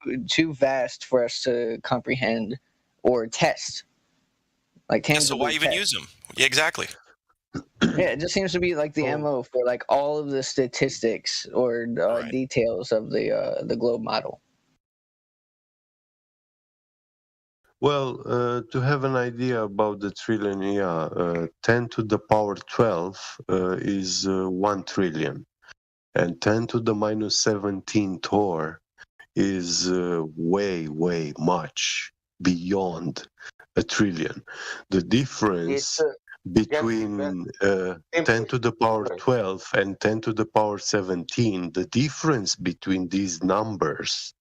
vast for us to comprehend or test. Like Yeah, so why even use them? Yeah, exactly. Yeah, it just seems to be like the MO for like all of the statistics or details of the globe model. Well, to have an idea about the trillion, 10 to the power 12 is 1 trillion. And 10 to the minus 17 Tor is way, way much beyond a trillion. The difference between 10 to the power 12 and 10 to the power 17, the difference between these numbers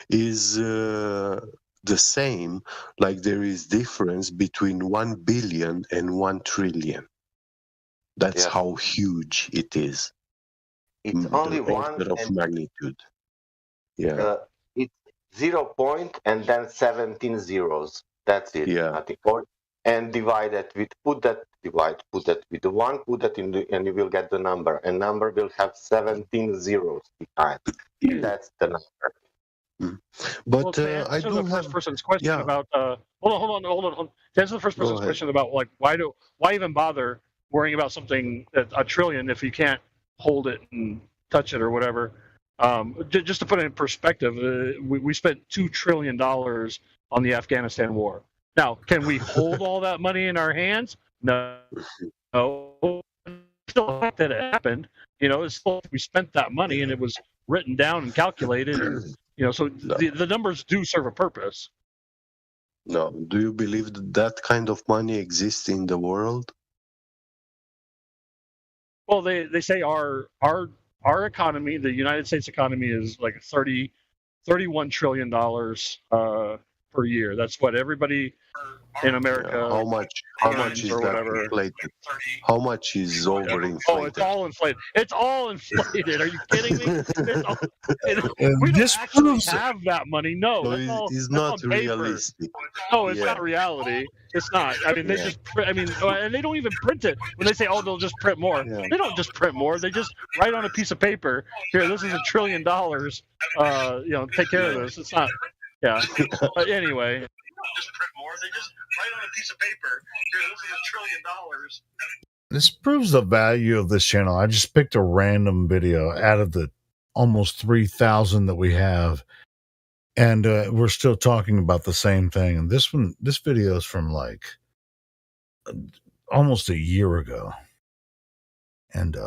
is the same like there is difference between 1 billion and 1 trillion. That's how huge it is. It's only order of magnitude. Yeah. It's 0 point and then 17 zeros. That's it. Yeah. Nothing more. And divide that with put that with the 1, put that in the, and you will get the number. And number will have 17 zeros behind. That's the number. But to I answer do the have first person's question about hold on. To answer the first person's question about like why even bother worrying about something a trillion if you can't hold it and touch it or whatever. Just to put it in perspective, we spent $2 trillion on the Afghanistan war. Now, can we hold all that money in our hands? No. Still, the fact that it happened, it's still we spent that money and it was written down and calculated, and so the numbers do serve a purpose. No. Do you believe that kind of money exists in the world? Well, they say our economy, the United States economy, is like $31 trillion per year. That's what everybody in America. How much is that inflated? How much is overinflated? Oh, it's all inflated. It's all inflated. Are you kidding me? We don't actually have that money. No, So it's not realistic. No, it's not reality. It's not. I mean, they just print. I mean, and they don't even print it. When they say, "Oh, they'll just print more," they don't just print more. They just write on a piece of paper, "Here, this is $1 trillion. Take care of this." It's not. Yeah. But anyway. They don't just print more. They just write on a piece of paper, "Here, this is $1 trillion." This proves the value of this channel. I just picked a random video out of the almost 3,000 that we have, and we're still talking about the same thing. And this video is from like almost a year ago, and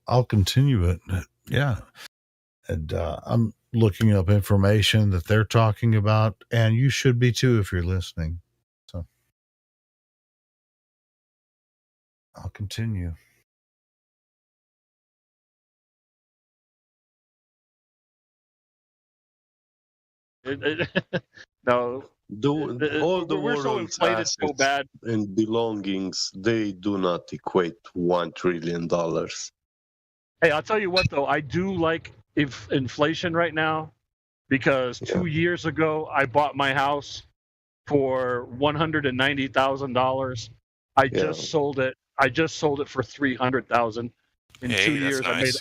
I'll continue it. Yeah, and I'm looking up information that they're talking about, and you should be too if you're listening. So I'll continue. No. All the we're so world's inflated assets so bad. and belongings, they do not equate $1 trillion. Hey, I'll tell you what though, I do like inflation right now, because 2 years ago I bought my house for $190,000. I just sold it. I just sold it for $300,000. In 2 years, nice.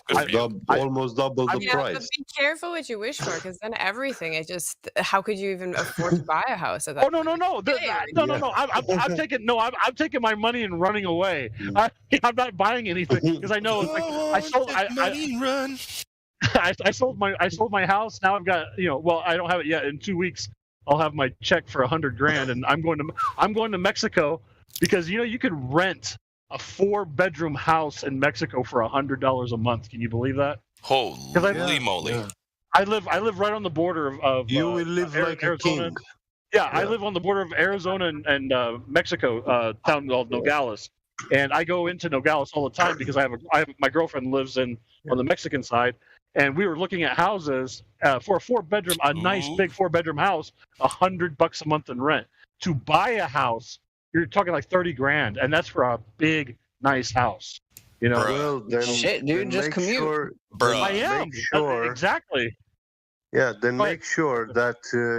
Almost double the price. But be careful what you wish for, because then everything is just. How could you even afford to buy a house at that? Oh no! I'm taking my money and running away. I'm not buying anything because I know I sold my house. Now I've got Well, I don't have it yet. In 2 weeks, I'll have my check for $100,000, and I'm going to Mexico, because you could rent a 4-bedroom house in Mexico for $100 a month. Can you believe that? Holy moly! I live right on the border of you will live like Arizona. a king. Yeah, I live on the border of Arizona and Mexico, town called Nogales, and I go into Nogales all the time because I have my girlfriend lives on the Mexican side, and we were looking at houses for a 4-bedroom, a nice big 4-bedroom house, $100 a month in rent. To buy a house, you're talking like $30,000, and that's for a big, nice house. Well, then, shit, dude, just commute. I am. Exactly. Yeah, then make sure that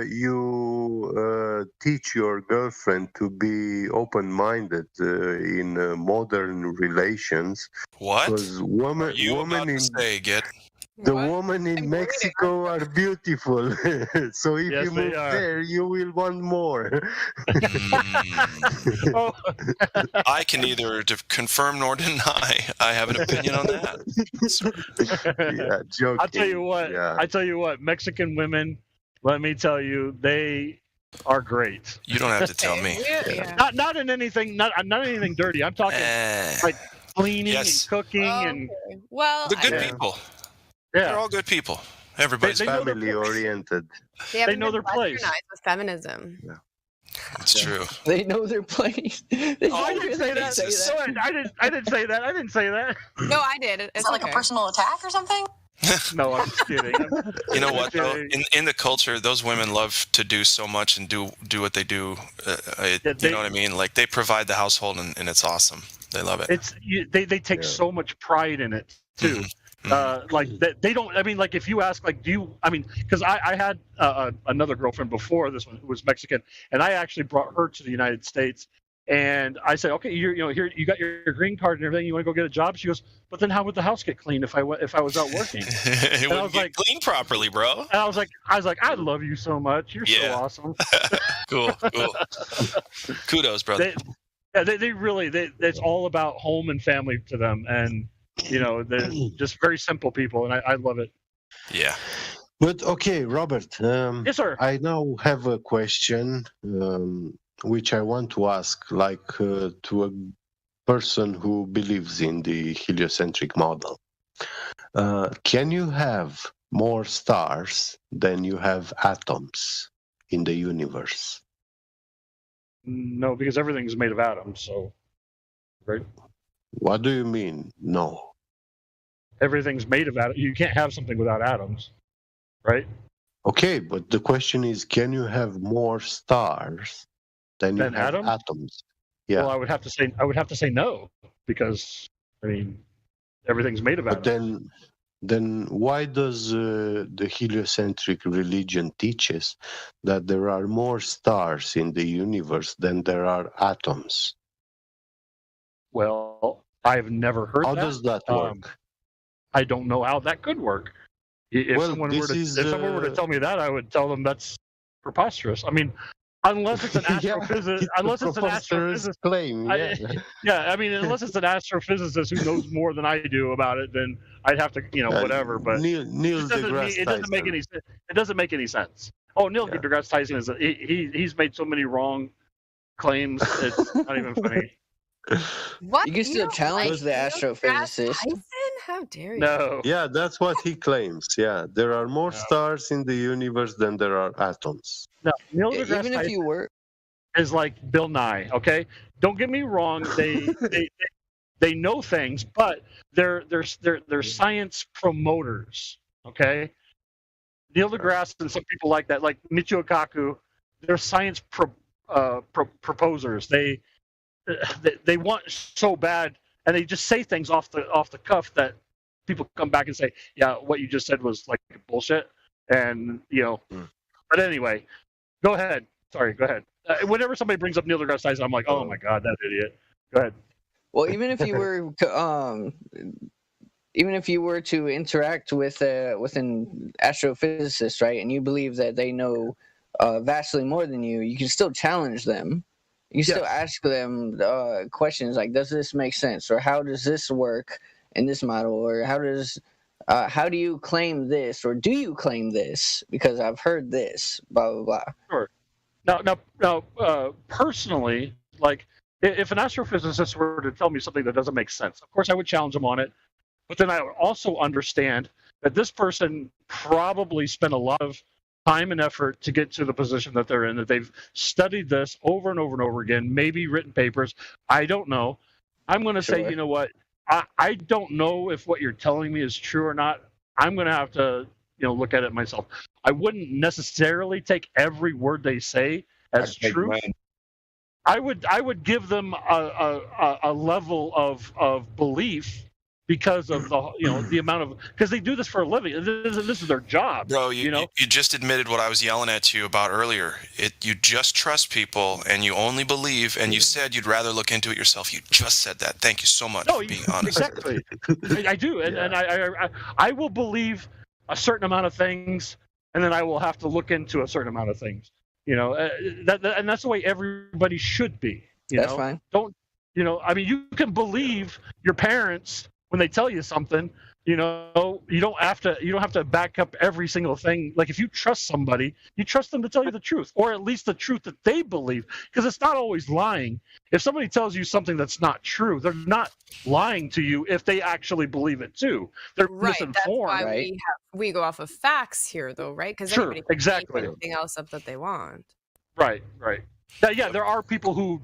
you teach your girlfriend to be open-minded in modern relations. What? Because The women in Mexico are beautiful. So if you move there, you will want more. I can neither confirm nor deny. I have an opinion on that. Joking. I tell you what, Mexican women, let me tell you, they are great. You don't have to tell me. Not in anything, not anything dirty. I'm talking like cleaning and cooking and. Well, the good people. Yeah. They're all good people. Everybody's family-oriented. They know their place. With feminism. Yeah. It's true. They know their place. I didn't say that. I didn't say that. I didn't say that. No, I did. It's like a personal attack or something? No, I'm just kidding. You know what, though? In the culture, those women love to do so much and do what they do. You know what I mean? Like, they provide the household, and it's awesome. They love it. They take so much pride in it, too. Like they don't. I mean, like if you ask, like, do you? I mean, because I had another girlfriend before this one who was Mexican, and I actually brought her to the United States, and I said, okay, here you got your green card and everything. You want to go get a job? She goes, but then how would the house get clean if I was out working? It wouldn't get clean properly, bro. And I was like, I love you so much. You're so awesome. Cool. Kudos, brother. They really it's all about home and family to them, and. They're just very simple people, and I love it. Yeah. But okay, Robert. Yes, sir. I now have a question, which I want to ask, to a person who believes in the heliocentric model. Can you have more stars than you have atoms in the universe? No, because everything's made of atoms. So, right. What do you mean? No. Everything's made of atoms. You can't have something without atoms, right? Okay, but the question is, can you have more stars than you have atoms? Yeah. Well, I would have to say no, because I mean, everything's made of atoms. But then why does the heliocentric religion teaches that there are more stars in the universe than there are atoms? Well, I've never heard How that. How does that work? I don't know how that could work. If someone were to tell me that, I would tell them that's preposterous. I mean, unless it's an astrophysicist, claim. I mean, unless it's an astrophysicist who knows more than I do about it, then I'd have to, whatever. But Neil deGrasse it doesn't make any. It doesn't make any sense. Oh, Neil deGrasse Tyson he's made so many wrong claims. It's not even funny. What? You can still challenge the astrophysicist. How dare you? No. Yeah, that's what he claims. Yeah, there are more stars in the universe than there are atoms. No, Neil deGrasse Even if you were, is like Bill Nye. Okay, don't get me wrong. They know things, but they're science promoters. Okay, Neil deGrasse and some people like that, like Michio Kaku, they're science proposers. They want so bad, and they just say things off the cuff that people come back and say, yeah, what you just said was like bullshit. And, but anyway, go ahead. Sorry, go ahead. Whenever somebody brings up Neil deGrasse Tyson, I'm like, oh my God, that idiot. Go ahead. Well, even if you were to interact with an astrophysicist, right, and you believe that they know vastly more than you can still challenge them. You still ask them questions like, does this make sense? Or how does this work in this model? Or how do you claim this? Or do you claim this? Because I've heard this, blah, blah, blah. Sure. Now, personally, like, if an astrophysicist were to tell me something that doesn't make sense, of course I would challenge them on it. But then I would also understand that this person probably spent a lot of time and effort to get to the position that they're in, that they've studied this over and over and over again, maybe written papers. I don't know. I'm going to say, you know what? I don't know if what you're telling me is true or not. I'm going to have to, look at it myself. I wouldn't necessarily take every word they say as true. I would give them a level of belief because of the amount of, because they do this for a living. This is their job. Bro, you just admitted what I was yelling at you about earlier. You just trust people and you only believe, and you said you'd rather look into it yourself. You just said that. Thank you so much for being honest. Exactly. I do, and I will believe a certain amount of things, and then I will have to look into a certain amount of things. And that's the way everybody should be. That's fine. Don't you can believe your parents when they tell you something. You don't have to back up every single thing. Like, if you trust somebody, you trust them to tell you the truth, or at least the truth that they believe, because it's not always lying. If somebody tells you something that's not true, they're not lying to you if they actually believe it too. They're misinformed. That's why we go off of facts here, though, right? Because Sure, everybody can exactly. make anything else up that they want. Right. Yeah, there are people who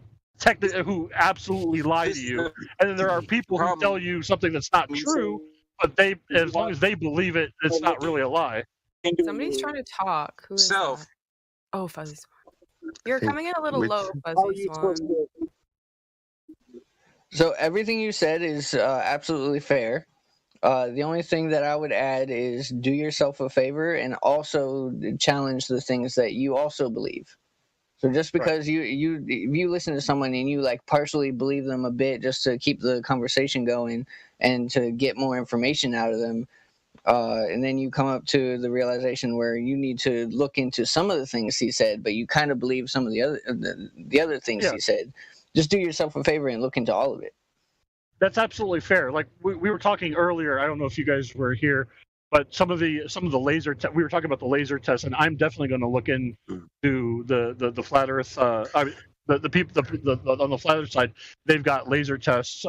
absolutely lie to you, and then there are people who tell you something that's not true, but as long as they believe it, it's not really a lie. Somebody's trying to talk. Who is that? Oh, Fuzzy Swan. You're coming in a little low, Fuzzy Swan. So everything you said is absolutely fair. The only thing that I would add is do yourself a favor and also challenge the things that you also believe. So just because you listen to someone and you like partially believe them a bit just to keep the conversation going and to get more information out of them, and then you come up to the realization where you need to look into some of the things he said, but you kind of believe some of the other things he said. Just do yourself a favor and look into all of it. That's absolutely fair. Like we were talking earlier, I don't know if you guys were here, but some of the laser we were talking about the laser tests, and I'm definitely going to look into the flat Earth. The people on the flat Earth side, they've got laser tests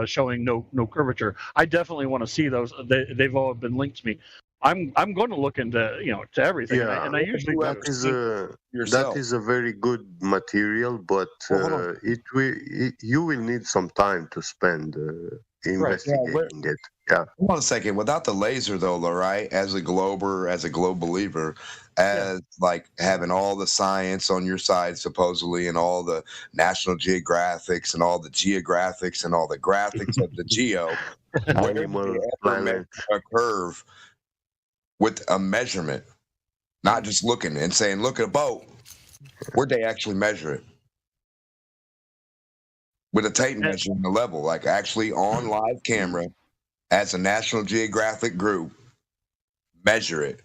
showing no curvature. I definitely want to see those. They've all been linked to me. I'm going to look into to everything, and I usually that is a very good material, but you will need some time to spend investigating it. Yeah. Hold on a second. Without the laser, though, right? As a glober, as a globe believer, as like having all the science on your side, supposedly, and all the National Geographics and all the geographics and all the graphics of the geo, where did you ever measure a curve with a measurement, not just looking and saying, "Look at a boat"? Where'd they actually measure it? With a tape measuring the level, like actually on live camera, as a National Geographic group, measure it.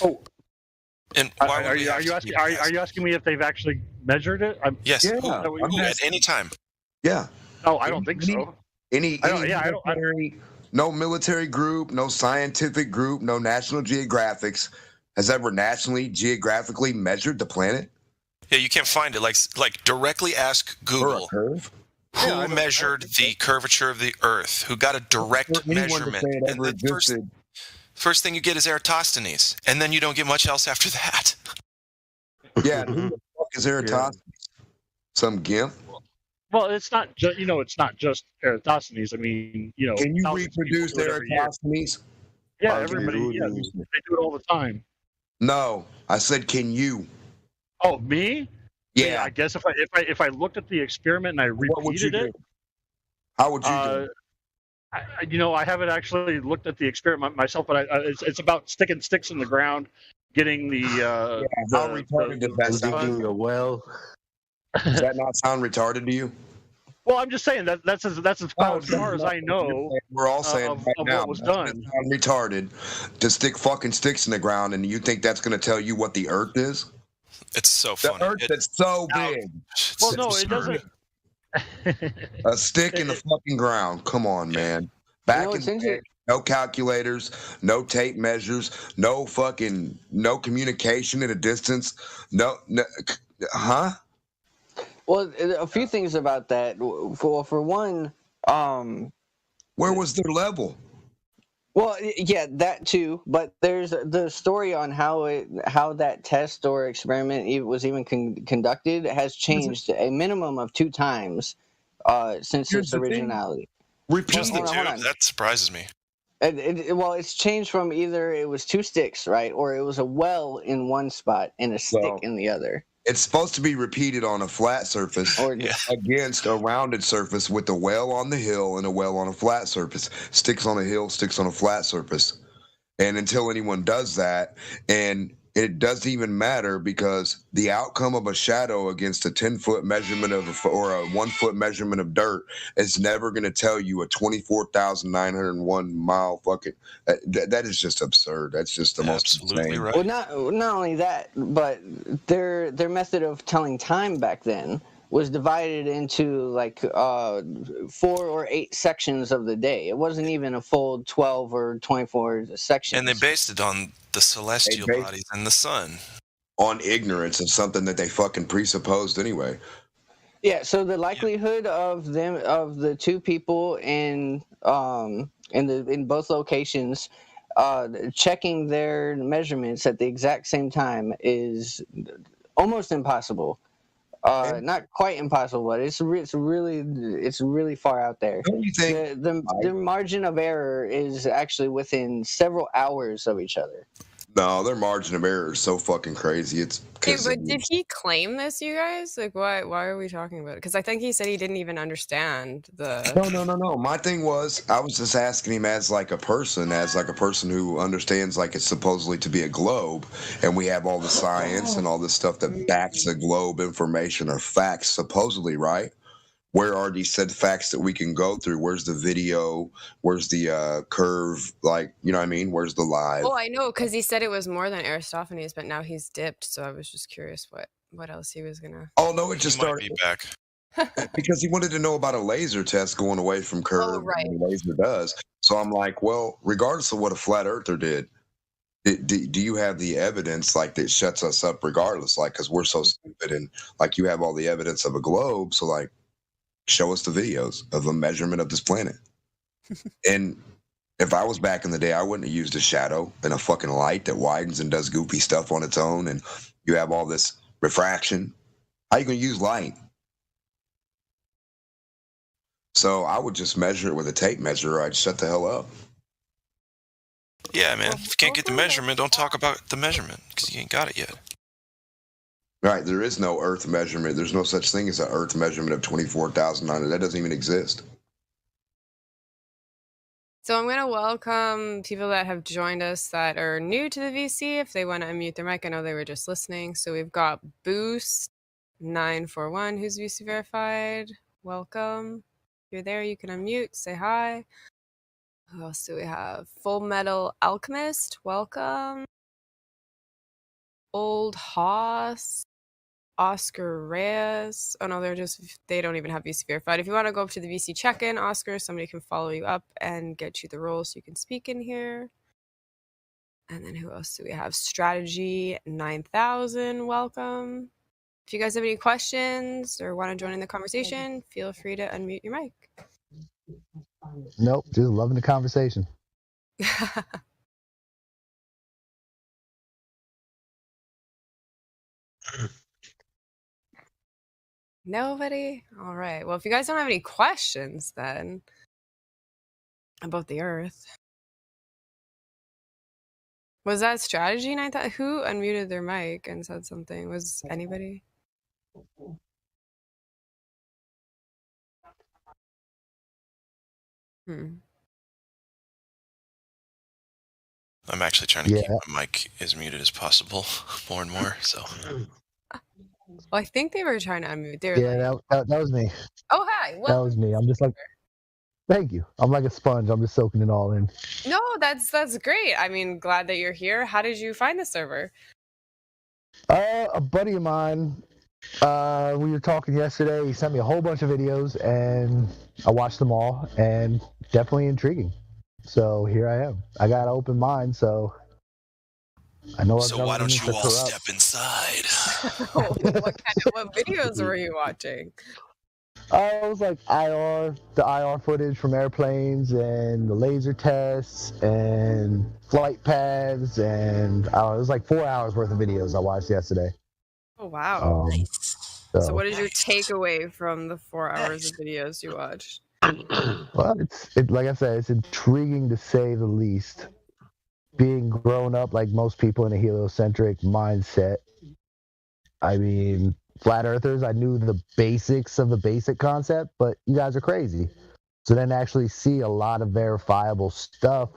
Oh, and why are you asking me if they've actually measured it? Yes. At any time. Yeah. Oh, I don't think so. No military group, no scientific group, no National Geographics has ever nationally geographically measured the planet. Yeah, you can't find it. Like directly ask Google who measured the curvature of the Earth, who got a direct measurement. And the first thing you get is Eratosthenes, and then you don't get much else after that. Yeah, who the fuck is Eratosthenes? Some gimp? Well, it's not just it's not just Eratosthenes. I mean, Can you reproduce Eratosthenes? Yeah, everybody. Yeah, they do it all the time. No, I said, can you? Oh, me? Yeah. I guess if I looked at the experiment and I repeated it, how would you do it? I haven't actually looked at the experiment myself, but it's about sticking sticks in the ground, getting the how retarded does that sound? Digging a well. Does that not sound retarded to you? Well, I'm just saying that's about as far as I know. We're all saying of right now, what was doesn't done. it sound retarded to stick fucking sticks in the ground, and you think that's going to tell you what the Earth is? It's so The funny. Earth that's so big. Well, no, it doesn't. A stick in the fucking ground. Come on, man. Back in the day, no calculators, no tape measures, no communication at a distance. No, huh? Well, a few things about that. For one, where was their level? Well, yeah, that too. But there's the story on how that test or experiment was even conducted has changed a minimum of 2 times since its originality. Just the two? That surprises me. Well, it's changed from either it was 2 sticks, right, or it was a well in one spot and a stick in the other. It's supposed to be repeated on a flat surface against a rounded surface with a well on the hill and a well on a flat surface. Sticks on a hill, sticks on a flat surface. And until anyone does that, and it doesn't even matter because the outcome of a shadow against a 10-foot measurement or a 1-foot measurement of dirt is never going to tell you a 24,901 mile fucking. That is just absurd. That's just the most insane. Right. Well, not only that, but their method of telling time back then was divided into like 4 or 8 sections of the day. It wasn't even a full 12 or 24 sections. And they based it on the celestial bodies and the sun. On ignorance of something that they fucking presupposed anyway. Yeah, so the likelihood of the 2 people in both locations checking their measurements at the exact same time is almost impossible. Not quite impossible, but it's really far out there. Don't you think the margin of error is actually within several hours of each other? No, their margin of error is so fucking crazy. It's but did he claim this, you guys? Like, why are we talking about it? Because I think he said he didn't even understand the. No. My thing was, I was just asking him as like a person who understands like it's supposedly to be a globe, and we have all the science and all this stuff that backs the globe information or facts, supposedly, right? Where are these said facts that we can go through? Where's the video? Where's the curve? Like, you know what I mean? Where's the live? Oh, I know, because he said it was more than Aristophanes, but now he's dipped. So I was just curious what else he was gonna. Oh no, it just started be back because he wanted to know about a laser test going away from curve. Right. And the laser does. So I'm like, well, regardless of what a flat earther did, do you have the evidence like that shuts us up regardless? Like, because we're so stupid, and like you have all the evidence of a globe, so like. Show us the videos of the measurement of this planet. And if I was back in the day, I wouldn't have used a shadow and a fucking light that widens and does goofy stuff on its own. And you have all this refraction. How you gonna use light? So I would just measure it with a tape measure. Or I'd shut the hell up. Yeah, man. If you can't get the measurement, don't talk about the measurement because you ain't got it yet. Right, there is no Earth measurement. There's no such thing as an Earth measurement of 24,900. That doesn't even exist. So I'm going to welcome people that have joined us that are new to the VC. If they want to unmute their mic, I know they were just listening. So we've got Boost941, who's VC verified. Welcome. If you're there, you can unmute, say hi. Who else do we have? Full Metal Alchemist, welcome. Old Hoss. Oscar Reyes. Oh no, they don't even have VC verified. If you want to go up to the VC check-in, Oscar, somebody can follow you up and get you the role so you can speak in here. And then who else do we have? Strategy 9000, welcome. If you guys have any questions or want to join in the conversation, feel free to unmute your mic. Nope, just loving the conversation. Nobody? All right. Well, if you guys don't have any questions then about the Earth. Was that Strategy 9000? Who unmuted their mic and said something? Was anybody? I'm actually trying to keep my mic as muted as possible more and more. So. Well, I think they were trying to unmute. They were Yeah, that was me. oh, hi. That Well, was me. I'm just like, thank you. I'm like a sponge. I'm just soaking it all in. no, that's great. I mean, glad that you're here. How did you find the server? A buddy of mine, we were talking yesterday. He sent me a whole bunch of videos, and I watched them all, and definitely intriguing. So here I am. I got an open mind, so I know. So why don't you all step inside? What videos were you watching? It was like the IR footage from airplanes and the laser tests and flight paths, and it was like 4 hours worth of videos I watched yesterday. Oh wow! So what is your Nice. takeaway from the 4 hours of videos you watched? Well, it's like I said, it's intriguing to say the least. Being grown up like most people in a heliocentric mindset, I mean, flat earthers, I knew the basics of the basic concept, but you guys are crazy. So then to actually see a lot of verifiable stuff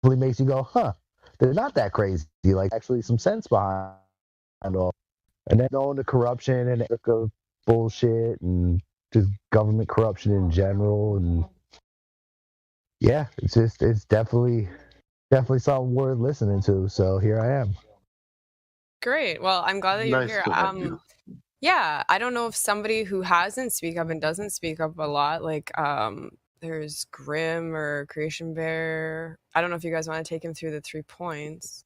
really makes you go, huh, they're not that crazy. Like actually some sense behind all. And then knowing the corruption and the bullshit and just government corruption in general, and yeah, it's definitely something worth listening to. So here I am. Great. Well, I'm glad that you're Nice here. to have you. Yeah, I don't know if somebody who hasn't speak up and doesn't speak up a lot, like there's Grim or Creation Bear. I don't know if you guys want to take him through the 3 points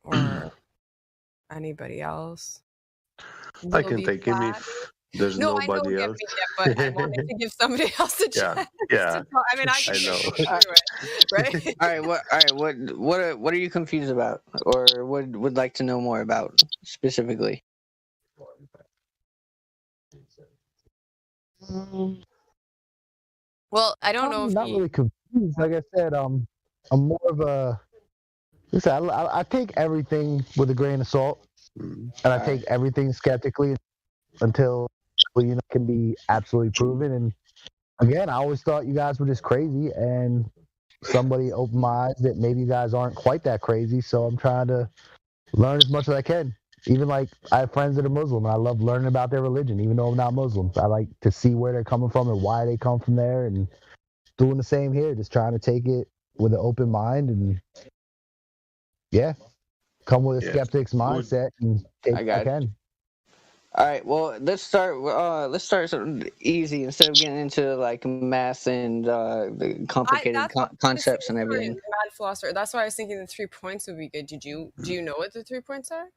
or anybody else. I can take him if there's No, I know nobody we else. but I wanted to give somebody else a chance. Yeah. to talk. I mean, I can I know. get through it, right? What are you confused about, or would like to know more about specifically? Well, I don't know I'm if not really confused. Like I said, I'm more of a. Listen, I take everything with a grain of salt, and I take everything skeptically until can be absolutely proven. And again, I always thought you guys were just crazy, and somebody opened my eyes that maybe you guys aren't quite that crazy. So I'm trying to learn as much as I can. Even like I have friends that are Muslim, and I love learning about their religion, even though I'm not Muslim. I like to see where they're coming from and why they come from there, and doing the same here, just trying to take it with an open mind and come with a skeptic's mindset and take what I can. All right. Well, let's start. Let's start something easy instead of getting into like math and the complicated concepts and everything. Mad philosopher. That's why I was thinking the 3 points would be good. Do you know what the 3 points are?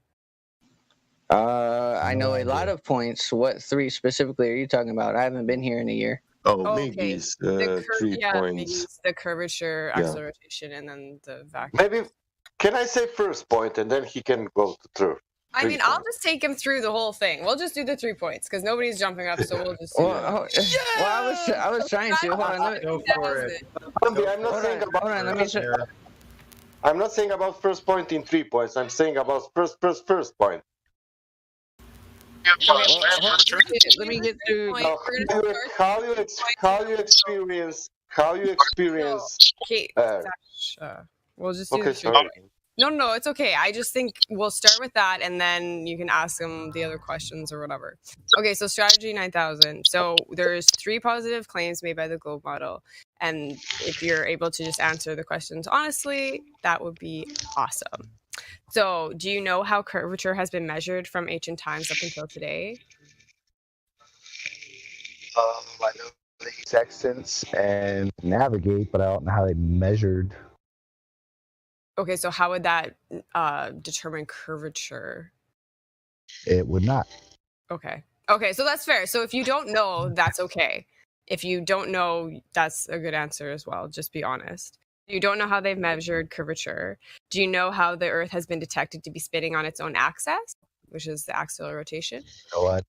I know a lot of points. What 3 specifically are you talking about? I haven't been here in a year. Miggy's 3 points. The curvature, acceleration, and then the vacuum. Maybe, can I say first point and then he can go through? I mean, I'll just take him through the whole thing. We'll just do the 3 points because nobody's jumping up, so we'll just. I was trying to. Hold on. Go for it. I'm not saying about. I'm not saying about first point in 3 points. I'm saying about first point. Let me get through. How you experience? Okay. We'll just do okay. the 3 points. No, it's okay. I just think we'll start with that, and then you can ask them the other questions or whatever. Okay, so strategy 9000. So there's 3 positive claims made by the globe model, and if you're able to just answer the questions honestly, that would be awesome. So, do you know how curvature has been measured from ancient times up until today? I know they use sextants and navigate, but I don't know how they measured. Okay, so how would that determine curvature? It would not. Okay, so that's fair. So if you don't know, that's okay. If you don't know, that's a good answer as well. Just be honest. You don't know how they've measured curvature. Do you know how the Earth has been detected to be spinning on its own axis, which is the axial rotation? You know what?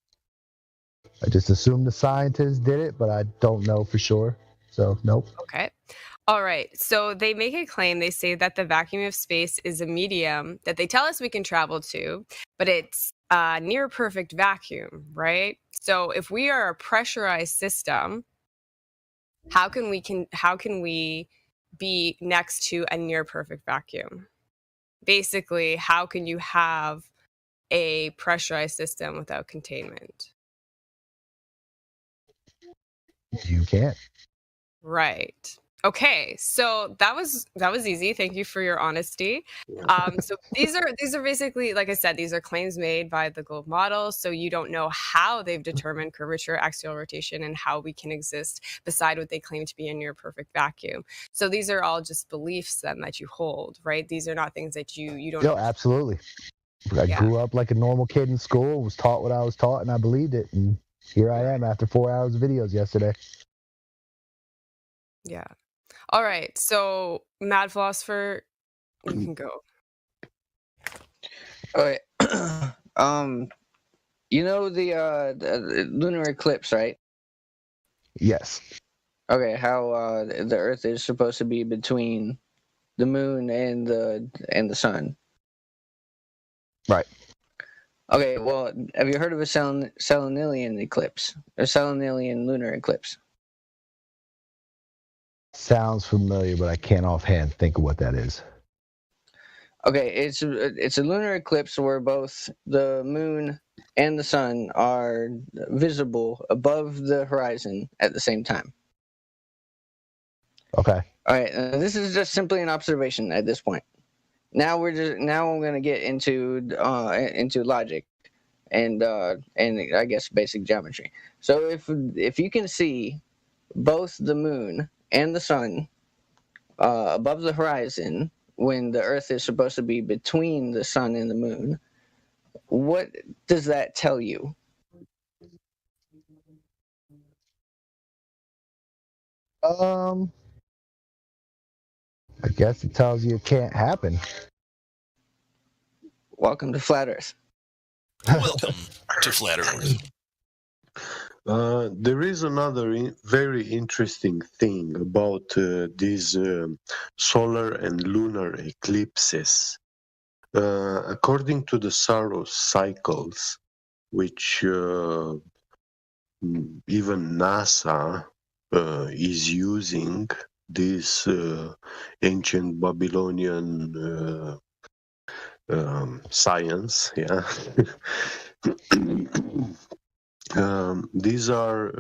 I just assumed the scientists did it, but I don't know for sure. So, nope. Okay. All right. So they make a claim. They say that the vacuum of space is a medium that they tell us we can travel to, but it's a near perfect vacuum, right? So if we are a pressurized system, how can we be next to a near perfect vacuum. Basically, how can you have a pressurized system without containment? You can't. Right. Okay, so that was easy. Thank you for your honesty. So these are basically, like I said, these are claims made by the globe model. So you don't know how they've determined curvature, axial rotation, and how we can exist beside what they claim to be a near perfect vacuum. So these are all just beliefs then that you hold, right? These are not things that you don't. Yo, absolutely. I grew up like a normal kid in school, was taught what I was taught, and I believed it. And here I am after 4 hours of videos yesterday. Yeah. All right. So, Mad Philosopher, you can go. Okay. You know the lunar eclipse, right? Yes. Okay. How the Earth is supposed to be between the moon and the sun. Right. Okay. Well, have you heard of a Salenilian eclipse? A Salenilian lunar eclipse? Sounds familiar, but I can't offhand think of what that is. Okay, it's a lunar eclipse where both the moon and the sun are visible above the horizon at the same time. Okay. All right, this is just simply an observation at this point. Now I'm going to get into logic and I guess basic geometry. So if you can see both the moon and the sun above the horizon when the Earth is supposed to be between the sun and the moon, what does that tell you? I guess it tells you it can't happen. Welcome to Flat Earth. Welcome to Flat Earth. There is another very interesting thing about these solar and lunar eclipses. According to the Saros cycles, which even NASA is using, this ancient Babylonian science, yeah. These are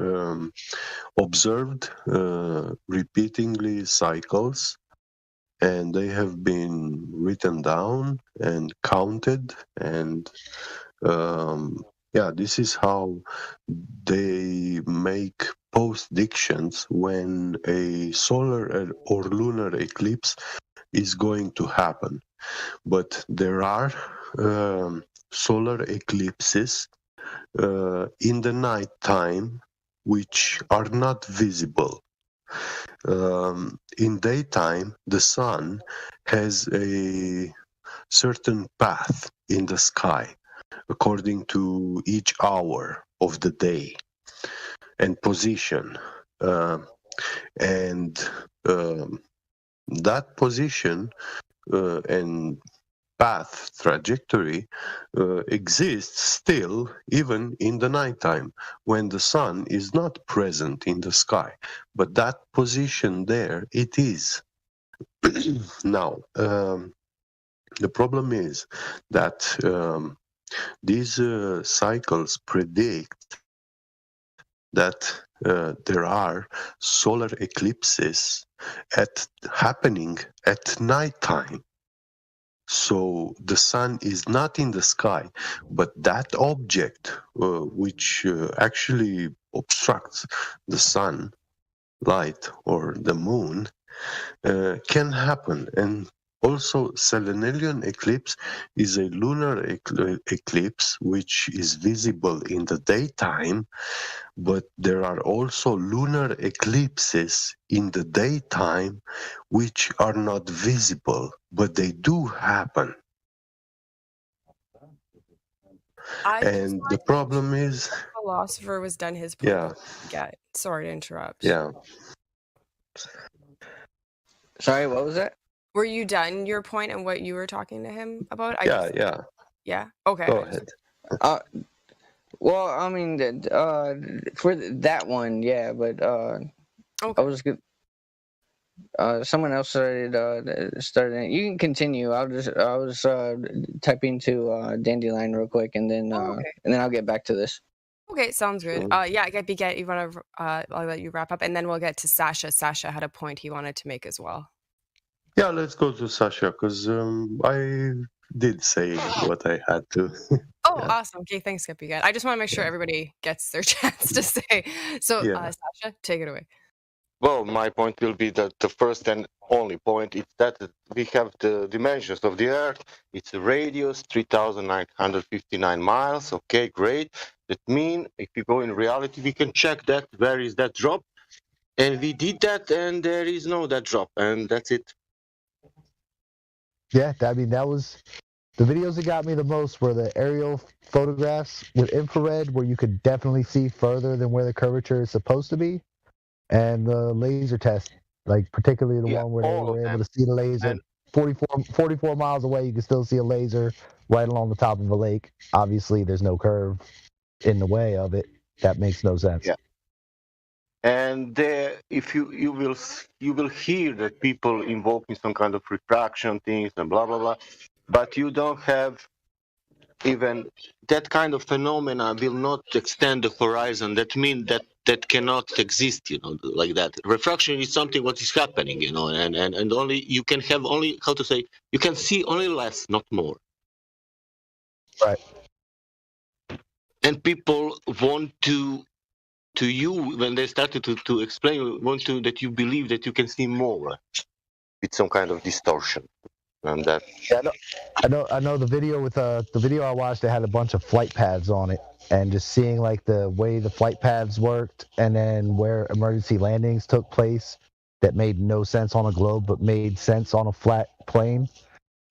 observed repeatedly cycles, and they have been written down and counted, and this is how they make postdictions when a solar or lunar eclipse is going to happen. But there are solar eclipses in the night time which are not visible. In daytime, the sun has a certain path in the sky according to each hour of the day and position. That position and path trajectory exists still even in the nighttime when the sun is not present in the sky, but that position there it is. Now the problem is that these cycles predict that there are solar eclipses happening at nighttime. So the sun is not in the sky, but that object which actually obstructs the sun light or the moon can happen. And also, Salenilian eclipse is a lunar eclipse which is visible in the daytime, but there are also lunar eclipses in the daytime which are not visible, but they do happen. And the problem is, Philosopher was done his point. yeah, Sorry to interrupt. yeah. Sorry, what was that? Were you done your point and what you were talking to him about? Yeah. Okay. Go ahead. Well, I mean, for that one, yeah, but okay. I was good. Someone else started. You can continue. I was typing to Dandelion real quick, and then I'll get back to this. Okay, sounds good. Yeah, get you want to? I'll let you wrap up, and then we'll get to Sasha. Sasha had a point he wanted to make as well. Yeah, let's go to Sasha because I did say what I had to. Oh, awesome. Okay, thanks, Skippy. I just want to make sure everybody gets their chance to say. So, Yeah. Sasha, take it away. Well, my point will be that the first and only point is that we have the dimensions of the Earth. It's a radius, 3,959 miles. Okay, great. That means if we go in reality, we can check that where is that drop. And we did that, and there is no that drop, and that's it. Yeah, I mean, that was the videos that got me the most were the aerial photographs with infrared, where you could definitely see further than where the curvature is supposed to be, and the laser test, like particularly the one where they were able to see the laser. And 44 miles away, you can still see a laser right along the top of a lake. Obviously, there's no curve in the way of it. That makes no sense. Yeah. And there, if you will hear that people invoking some kind of refraction things and blah blah blah, but you don't have even that kind of phenomena will not extend the horizon. That means that cannot exist, like that. Refraction is something what is happening, and only you can have only you can see only less, not more. Right. And people want to you when they started to explain that you believe that you can see more with some kind of distortion. And that I know the video with the video I watched, they had a bunch of flight paths on it, and just seeing like the way the flight paths worked and then where emergency landings took place that made no sense on a globe but made sense on a flat plane.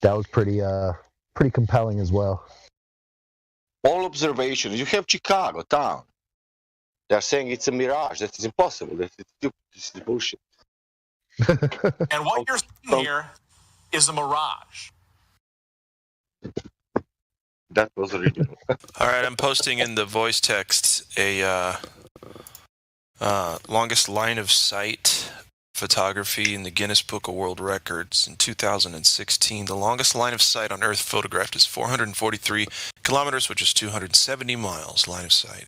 That was pretty compelling as well. All observations. You have Chicago town. They're saying it's a mirage. That is impossible. That is stupid. This is bullshit. And what you're seeing here is a mirage. That was original. All right, I'm posting in the voice text a longest line of sight photography in the Guinness Book of World Records in 2016. The longest line of sight on Earth photographed is 443 kilometers, which is 270 miles line of sight.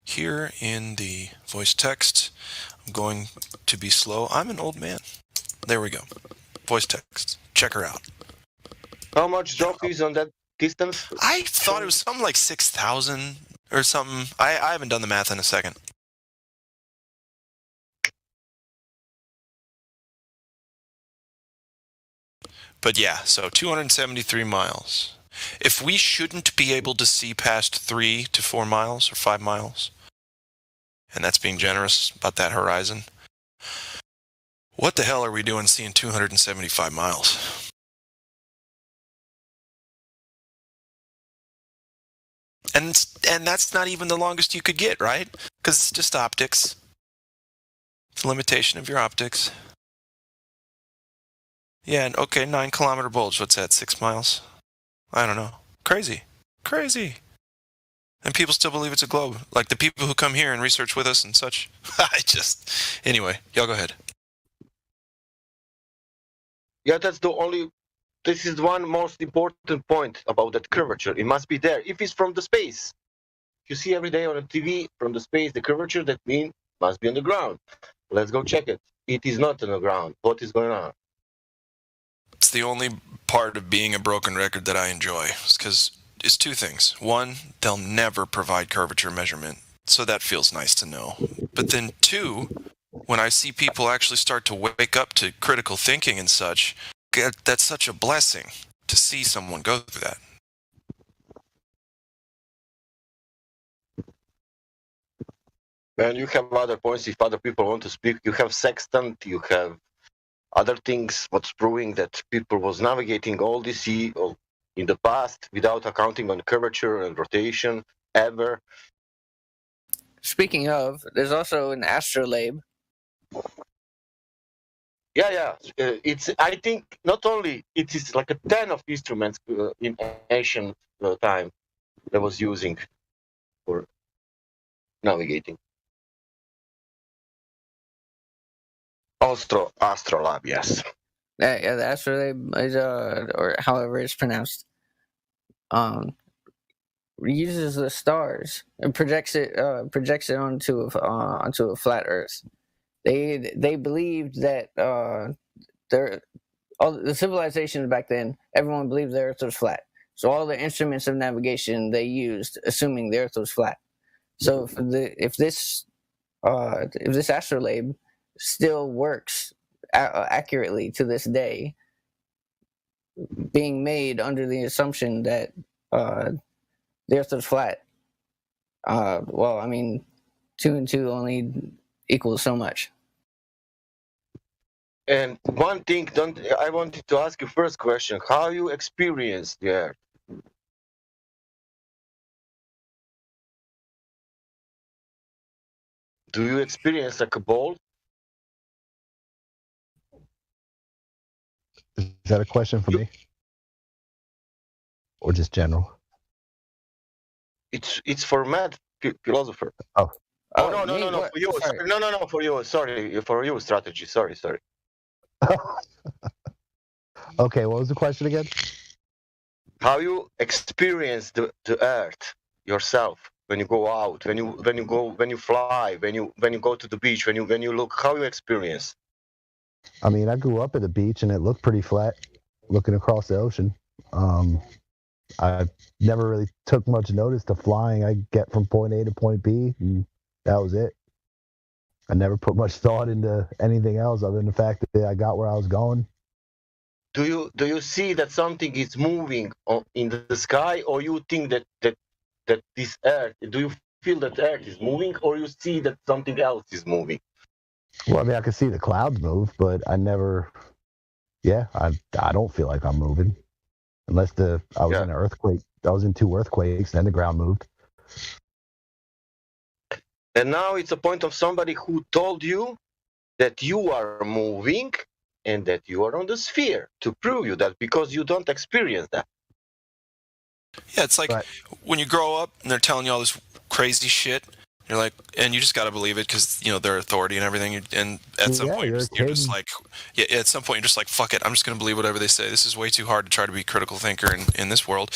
Here in the voice text, I'm going to be slow. I'm an old man. There we go. Voice text. Check her out. How much drop is on that distance? I thought it was something like 6,000 or something. I haven't done the math in a second. But yeah, so 273 miles. If we shouldn't be able to see past 3 to 4 miles or 5 miles, and that's being generous about that horizon, what the hell are we doing seeing 275 miles? And that's not even the longest you could get, right? Because it's just optics. It's a limitation of your optics. Yeah, and okay, 9-kilometer bulge. What's that, 6 miles? I don't know. Crazy. And people still believe it's a globe. Like the people who come here and research with us and such. Anyway, y'all go ahead. Yeah, this is one most important point about that curvature. It must be there. If it's from the space, you see every day on the TV from the space, the curvature, that means must be on the ground. Let's go check it. It is not on the ground. What is going on? It's the only part of being a broken record that I enjoy. Because it's two things. One, they'll never provide curvature measurement, so that feels nice to know. But then two, when I see people actually start to wake up to critical thinking and such, that's such a blessing to see someone go through that. And you have other points if other people want to speak. You have sextant, you have other things what's proving that people was navigating all the sea in the past without accounting on curvature and rotation ever. Speaking of, there's also an astrolabe. Yeah. I think not only it is like a 10 of instruments in ancient time that was using for navigating. Astrolab, yes. Yeah, the astrolabe is or however it's pronounced. Uses the stars and projects it onto a flat Earth. They believed that all the civilizations back then, everyone believed the Earth was flat. So all the instruments of navigation they used, assuming the Earth was flat. So if this astrolabe still works accurately to this day, being made under the assumption that the Earth is flat. Well, I mean, 2 and 2 only equals so much. And one thing, I wanted to ask you first question: how you experience the Earth? Do you experience like a ball? Is that a question for me, or just general? It's for mad philosopher. Oh. No, for you. Sorry. No, for you. Sorry, for you. Strategy. Sorry. Okay, what was the question again? How you experience the Earth yourself when you go out, when you fly, when you go to the beach, when you look, how you experience? I mean, I grew up at the beach and it looked pretty flat, looking across the ocean. I never really took much notice to flying. I get from point A to point B, and that was it. I never put much thought into anything else other than the fact that I got where I was going. Do you see that something is moving in the sky, or you think that this Earth? Do you feel that Earth is moving, or you see that something else is moving? Well, I mean, I can see the clouds move, but I never. Yeah, I don't feel like I'm moving, unless I was in an earthquake. I was in 2 earthquakes, then the ground moved. And now it's a point of somebody who told you that you are moving and that you are on the sphere to prove you that, because you don't experience that. Yeah, it's like when you grow up and they're telling you all this crazy shit. You're like, and you just got to believe it because, you know, their authority and everything. And at some point, you're just like, at some point, you're just like, fuck it. I'm just going to believe whatever they say. This is way too hard to try to be a critical thinker in this world.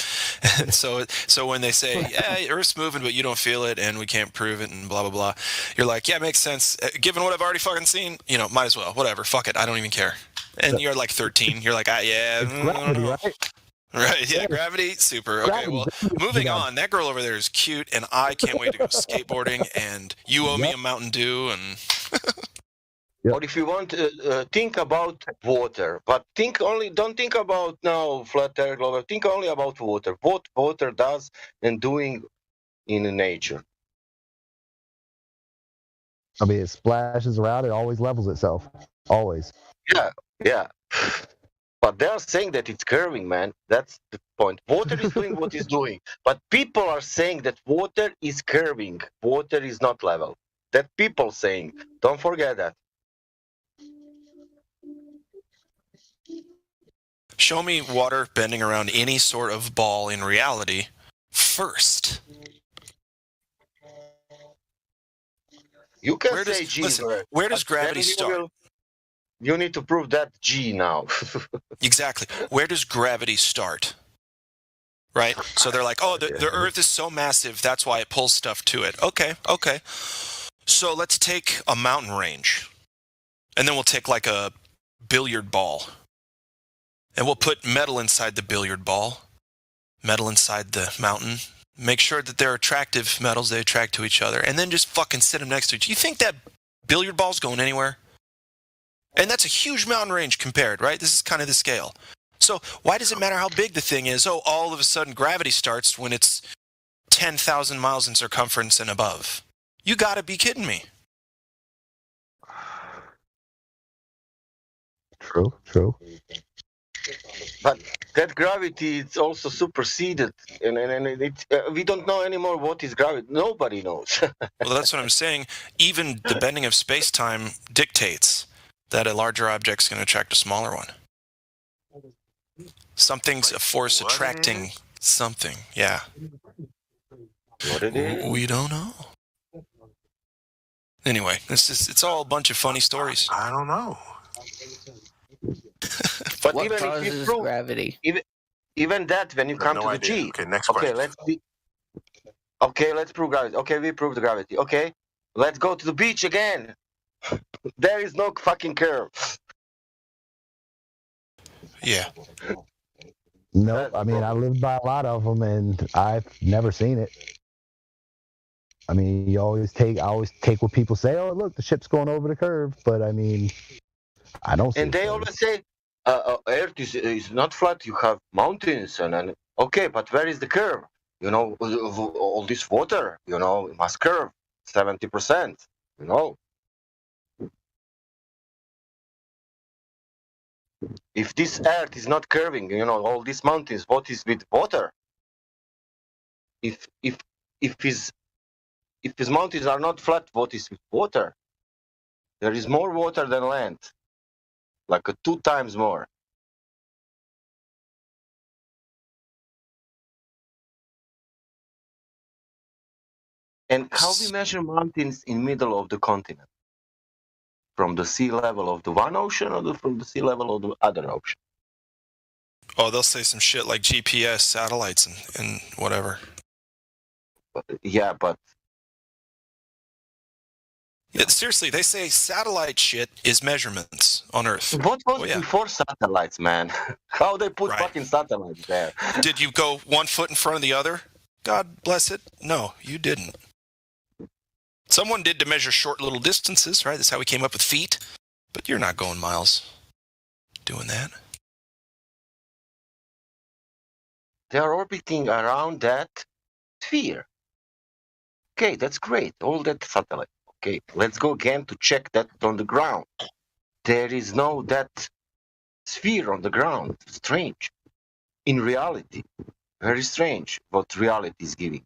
And so when they say, yeah, Earth's moving, but you don't feel it and we can't prove it and blah, blah, blah, you're like, yeah, it makes sense. Given what I've already fucking seen, you know, might as well. Whatever. Fuck it. I don't even care. And you're like 13. You're like, yeah. Gravity, right? Right, yeah, gravity, super. Okay, well, moving on. That girl over there is cute, and I can't wait to go skateboarding, and you owe me a Mountain Dew, and... Or if you want to think about water, but don't think about now flat earth global, think only about water. What water does and doing in nature. I mean, it splashes around, it always levels itself. Always. Yeah. But they are saying that it's curving, man. That's the point. Water is doing what it's doing. But people are saying that water is curving. Water is not level. That people saying. Don't forget that. Show me water bending around any sort of ball in reality first. You can say G. Listen, where does gravity start? You need to prove that G now. Exactly. Where does gravity start? Right? So they're like, oh, the Earth is so massive, that's why it pulls stuff to it. Okay. So let's take a mountain range. And then we'll take like a billiard ball. And we'll put metal inside the billiard ball. Metal inside the mountain. Make sure that they're attractive metals, they attract to each other. And then just fucking sit them next to each other. You think that billiard ball's going anywhere? And that's a huge mountain range compared, right? This is kind of the scale. So why does it matter how big the thing is? Oh, all of a sudden gravity starts when it's 10,000 miles in circumference and above. You got to be kidding me. True. But that gravity is also superseded, and we don't know anymore what is gravity. Nobody knows. Well, that's what I'm saying. Even the bending of space-time dictates that a larger object's going to attract a smaller one. Something's a force attracting something. Yeah. What it is? We don't know. Anyway, it's all a bunch of funny stories. I don't know. But What even if you causes prove gravity? even that, when you come no to the idea. G. Okay, next question. Let's prove gravity. Okay, we proved gravity. Okay, let's go to the beach again. There is no fucking curve. Yeah. Nope. I mean, I lived by a lot of them, and I've never seen it. I mean, I always take what people say. Oh, look, the ship's going over the curve. But I mean, I don't see And they always say, Earth is not flat. You have mountains, and okay, but where is the curve? You know, all this water. You know, it must curve 70%. You know, if this Earth is not curving, you know, all these mountains, what is with water? If his mountains are not flat, what is with water? There is more water than land, like 2 times more. And how we measure mountains in middle of the continent? From the sea level of the one ocean or from the sea level of the other ocean? Oh, they'll say some shit like GPS, satellites, and whatever. Yeah, but... Yeah, seriously, they say satellite shit is measurements on Earth. What was before satellites, man? How they put fucking satellites there? Did you go 1 foot in front of the other? God bless it. No, you didn't. Someone did to measure short little distances, right? That's how we came up with feet. But you're not going miles doing that. They are orbiting around that sphere. Okay, that's great. All that satellite. Okay, let's go again to check that on the ground. There is no that sphere on the ground. Strange. In reality, very strange what reality is giving.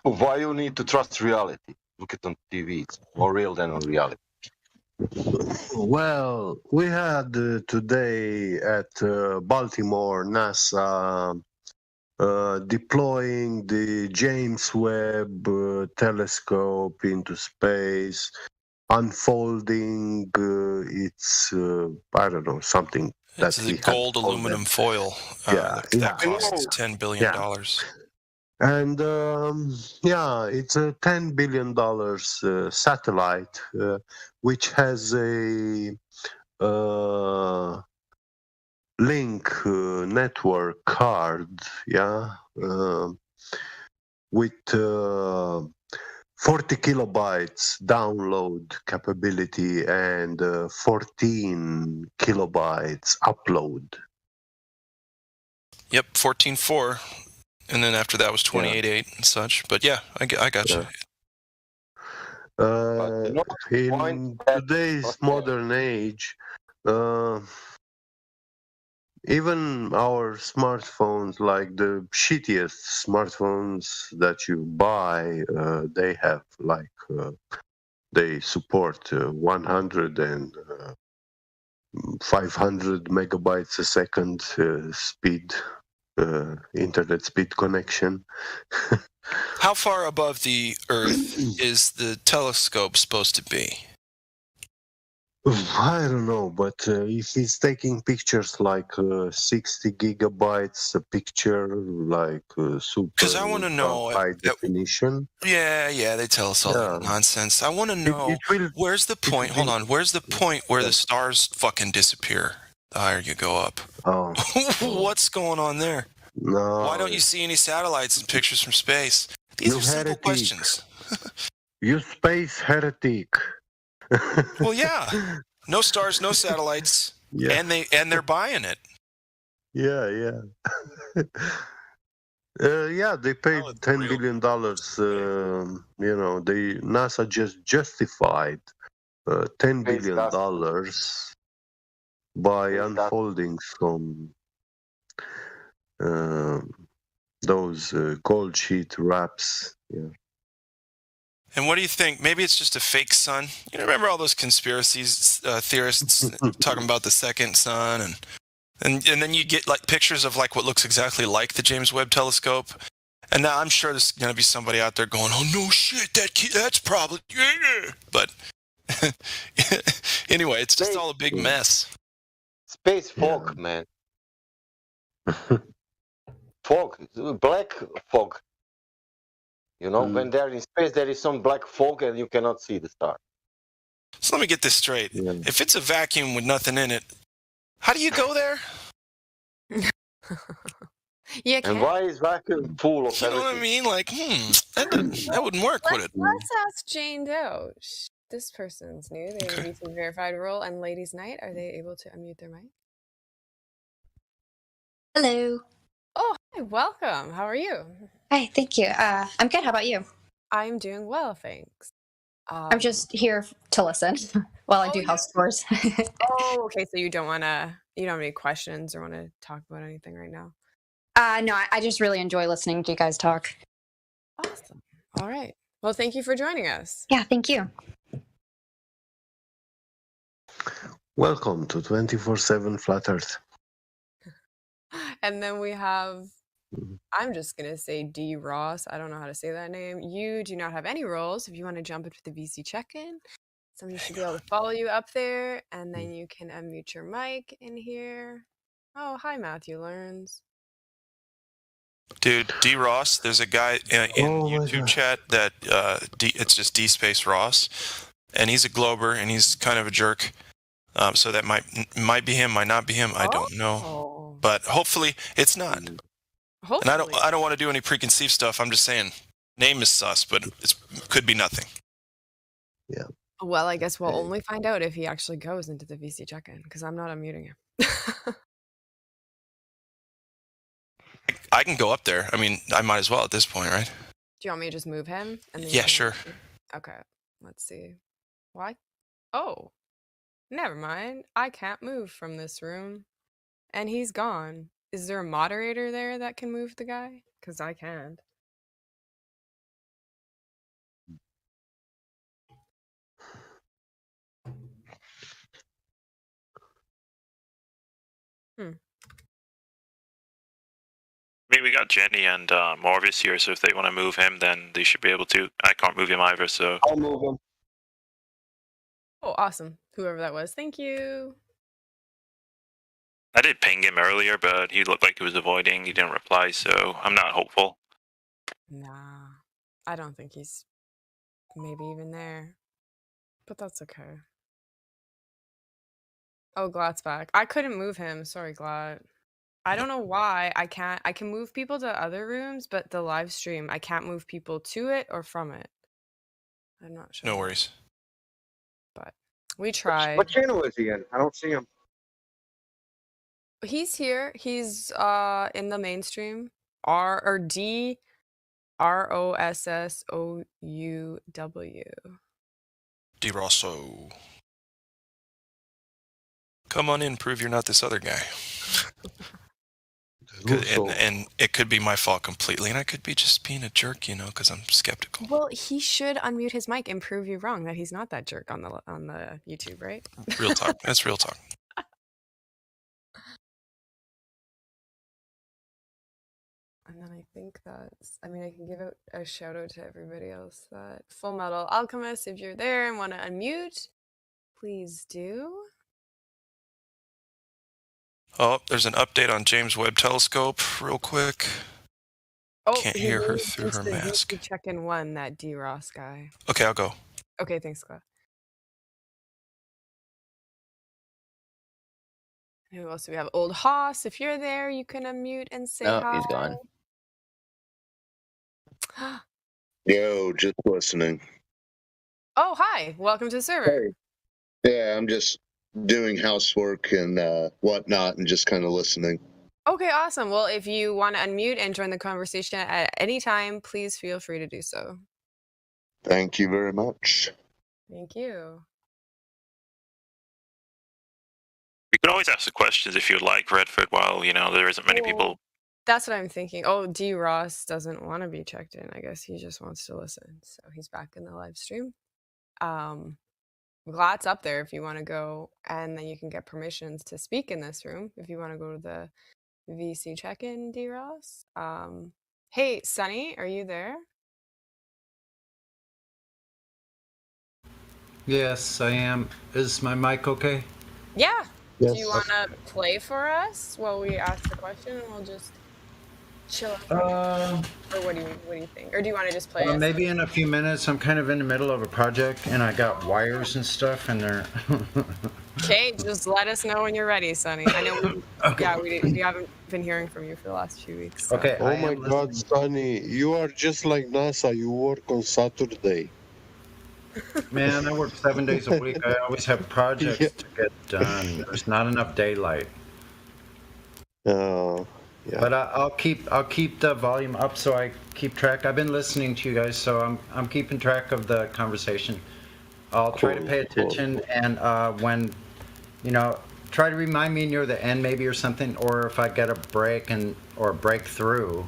Why you need to trust reality? Look at on TV. It's more real than on reality. Well, we had today at Baltimore, NASA deploying the James Webb telescope into space, unfolding its, I don't know, something. It's the gold aluminum foil. That costs $10 billion. Yeah. And it's a $10 billion satellite, which has a link network card, with 40 kilobytes download capability and 14 kilobytes upload. Yep, 14.4. And then after that was 28.8 and such. But yeah, I got you. In today's modern age, even our smartphones, like the shittiest smartphones that you buy, they have they support 100 and 500 megabytes a second speed. Internet speed connection. How far above the Earth is the telescope supposed to be? I don't know, but if he's taking pictures like 60 gigabytes a picture, like super Because I want to know high definition. Yeah, they tell us all that nonsense. I want to know where's the point? Hold on, where's the point where the stars fucking disappear? The higher you go up. Oh. What's going on there? No. Why don't you see any satellites and pictures from space? These are simple questions. You space heretic. Well, yeah. No stars, no satellites. Yeah. And they're buying it. Yeah. They paid $10 billion. NASA just justified $10 billion by unfolding some those gold sheet wraps. Yeah. And what do you think? Maybe it's just a fake sun. You remember all those conspiracies theorists talking about the second sun, and then you get like pictures of like what looks exactly like the James Webb Telescope, And now I'm sure there's going to be somebody out there going, "Oh no, shit, that's probably yeah." But anyway, it's just all a big mess. Space fog, man. Fog, black fog. You know, when they're in space, there is some black fog and you cannot see the star. So let me get this straight. If it's a vacuum with nothing in it, how do you go there? Yeah, and why is vacuum full of You know what I mean? Like, that wouldn't work, would it? Let's ask Jane Doe. This person's new. They have a YouTube verified role. And Ladies Night, are they able to unmute their mic? Hello. Oh, hi, welcome. How are you? Hi, thank you. I'm good. How about you? I'm doing well, thanks. I'm just here to listen while I do house chores. Oh, okay. So you don't have any questions or want to talk about anything right now? No, I just really enjoy listening to you guys talk. Awesome. All right. Well, thank you for joining us. Yeah, thank you. Welcome to 24/7 Flat Earth. And then we have, I'm just going to say D. Ross. I don't know how to say that name. You do not have any roles. If you want to jump into the VC check-in, somebody should be able to follow you up there, and then you can unmute your mic in here. Oh, hi, Matthew Learns. Dude, D. Ross, there's a guy in YouTube chat that it's just D space Ross, and he's a Glober, and he's kind of a jerk. So that might be him, might not be him. I don't know, but hopefully it's not. Hopefully. And I don't want to do any preconceived stuff. I'm just saying, name is sus, but it could be nothing. Yeah. Well, I guess we'll only find out if he actually goes into the VC check-in, because I'm not unmuting him. I can go up there. I mean, I might as well at this point, right? Do you want me to just move him? And then Yeah, sure. Okay, let's see. Why? Oh, never mind. I can't move from this room. And he's gone. Is there a moderator there that can move the guy? Because I can't. I mean, we got Jenny and Morvis here, so if they want to move him, then they should be able to. I can't move him either, so. I'll move him. Oh, awesome. Whoever that was. Thank you. I did ping him earlier, but he looked like he was avoiding. He didn't reply, so I'm not hopeful. Nah, I don't think he's maybe even there. But that's okay. Oh, Glad's back. I couldn't move him. Sorry, Glad. I don't know why I can't. I can move people to other rooms, but the live stream, I can't move people to it or from it. I'm not sure. No worries. But we tried. What channel is he in? I don't see him. He's here. He's in the mainstream. D ROSSOUW. D. Rosso. Come on in, prove you're not this other guy. And it could be my fault completely, and I could be just being a jerk, because I'm skeptical. Well, he should unmute his mic and prove you wrong that he's not that jerk on the YouTube, right? Real talk. That's real talk. And then I think I can give out a shout out to everybody else. That Full Metal Alchemist, if you're there and want to unmute, please do. Oh, there's an update on James Webb Telescope, real quick. Oh, Can't hear her through her mask. Check in one, that D. Ross guy. Okay, I'll go. Okay, thanks, Claire. Who else do we have? Old Hoss, if you're there, you can unmute and say hi. Oh, he's gone. Yo, just listening. Oh, hi. Welcome to the server. Yeah, I'm just doing housework and whatnot and just kind of listening. Okay, awesome. Well, if you want to unmute and join the conversation at any time, please feel free to do so. Thank you very much. Thank you. You can always ask the questions if you'd like, Redford, while, there isn't many people. That's what I'm thinking. Oh, D. Ross doesn't want to be checked in. I guess he just wants to listen. So he's back in the live stream. Glad's up there if you want to go, and then you can get permissions to speak in this room if you want to go to the VC check-in, D. Ross. Hey, Sunny, are you there? Yes, I am. Is my mic okay? Yeah. Yes. Do you want to play for us while we ask the question, and we'll just chill out for a minute? Or what do you think? Or do you want to just play us? Maybe in a few minutes. I'm kind of in the middle of a project, and I got wires and stuff, and they're. Okay, just let us know when you're ready, Sunny. I know. We haven't been hearing from you for the last few weeks. So. Okay. Oh my God, Sonny, you are just like NASA. You work on Saturday. Man, I work 7 days a week. I always have projects to get done. There's not enough daylight. Oh, yeah. But I'll keep the volume up so I keep track. I've been listening to you guys, so I'm keeping track of the conversation. I'll try to pay attention, and when try to remind me near the end maybe or something, or if I get a break or breakthrough,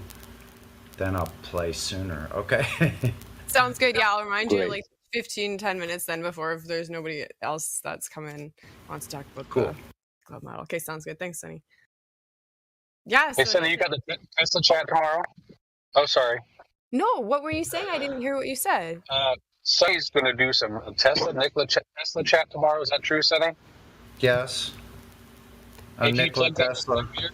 then I'll play sooner. Okay. Sounds good. Yeah, I'll remind you Great. in like 10 minutes then before if there's nobody else that's come in wants to talk about the club model. Okay, sounds good. Thanks, Sunny. Yeah. Hey, Sonny, you got the Tesla chat tomorrow? Oh, sorry. No, what were you saying? I didn't hear what you said. Sonny's going to do some Nikola Tesla chat tomorrow. Is that true, Sonny? Yes. Hey, can you Nikola plug that Tesla. here?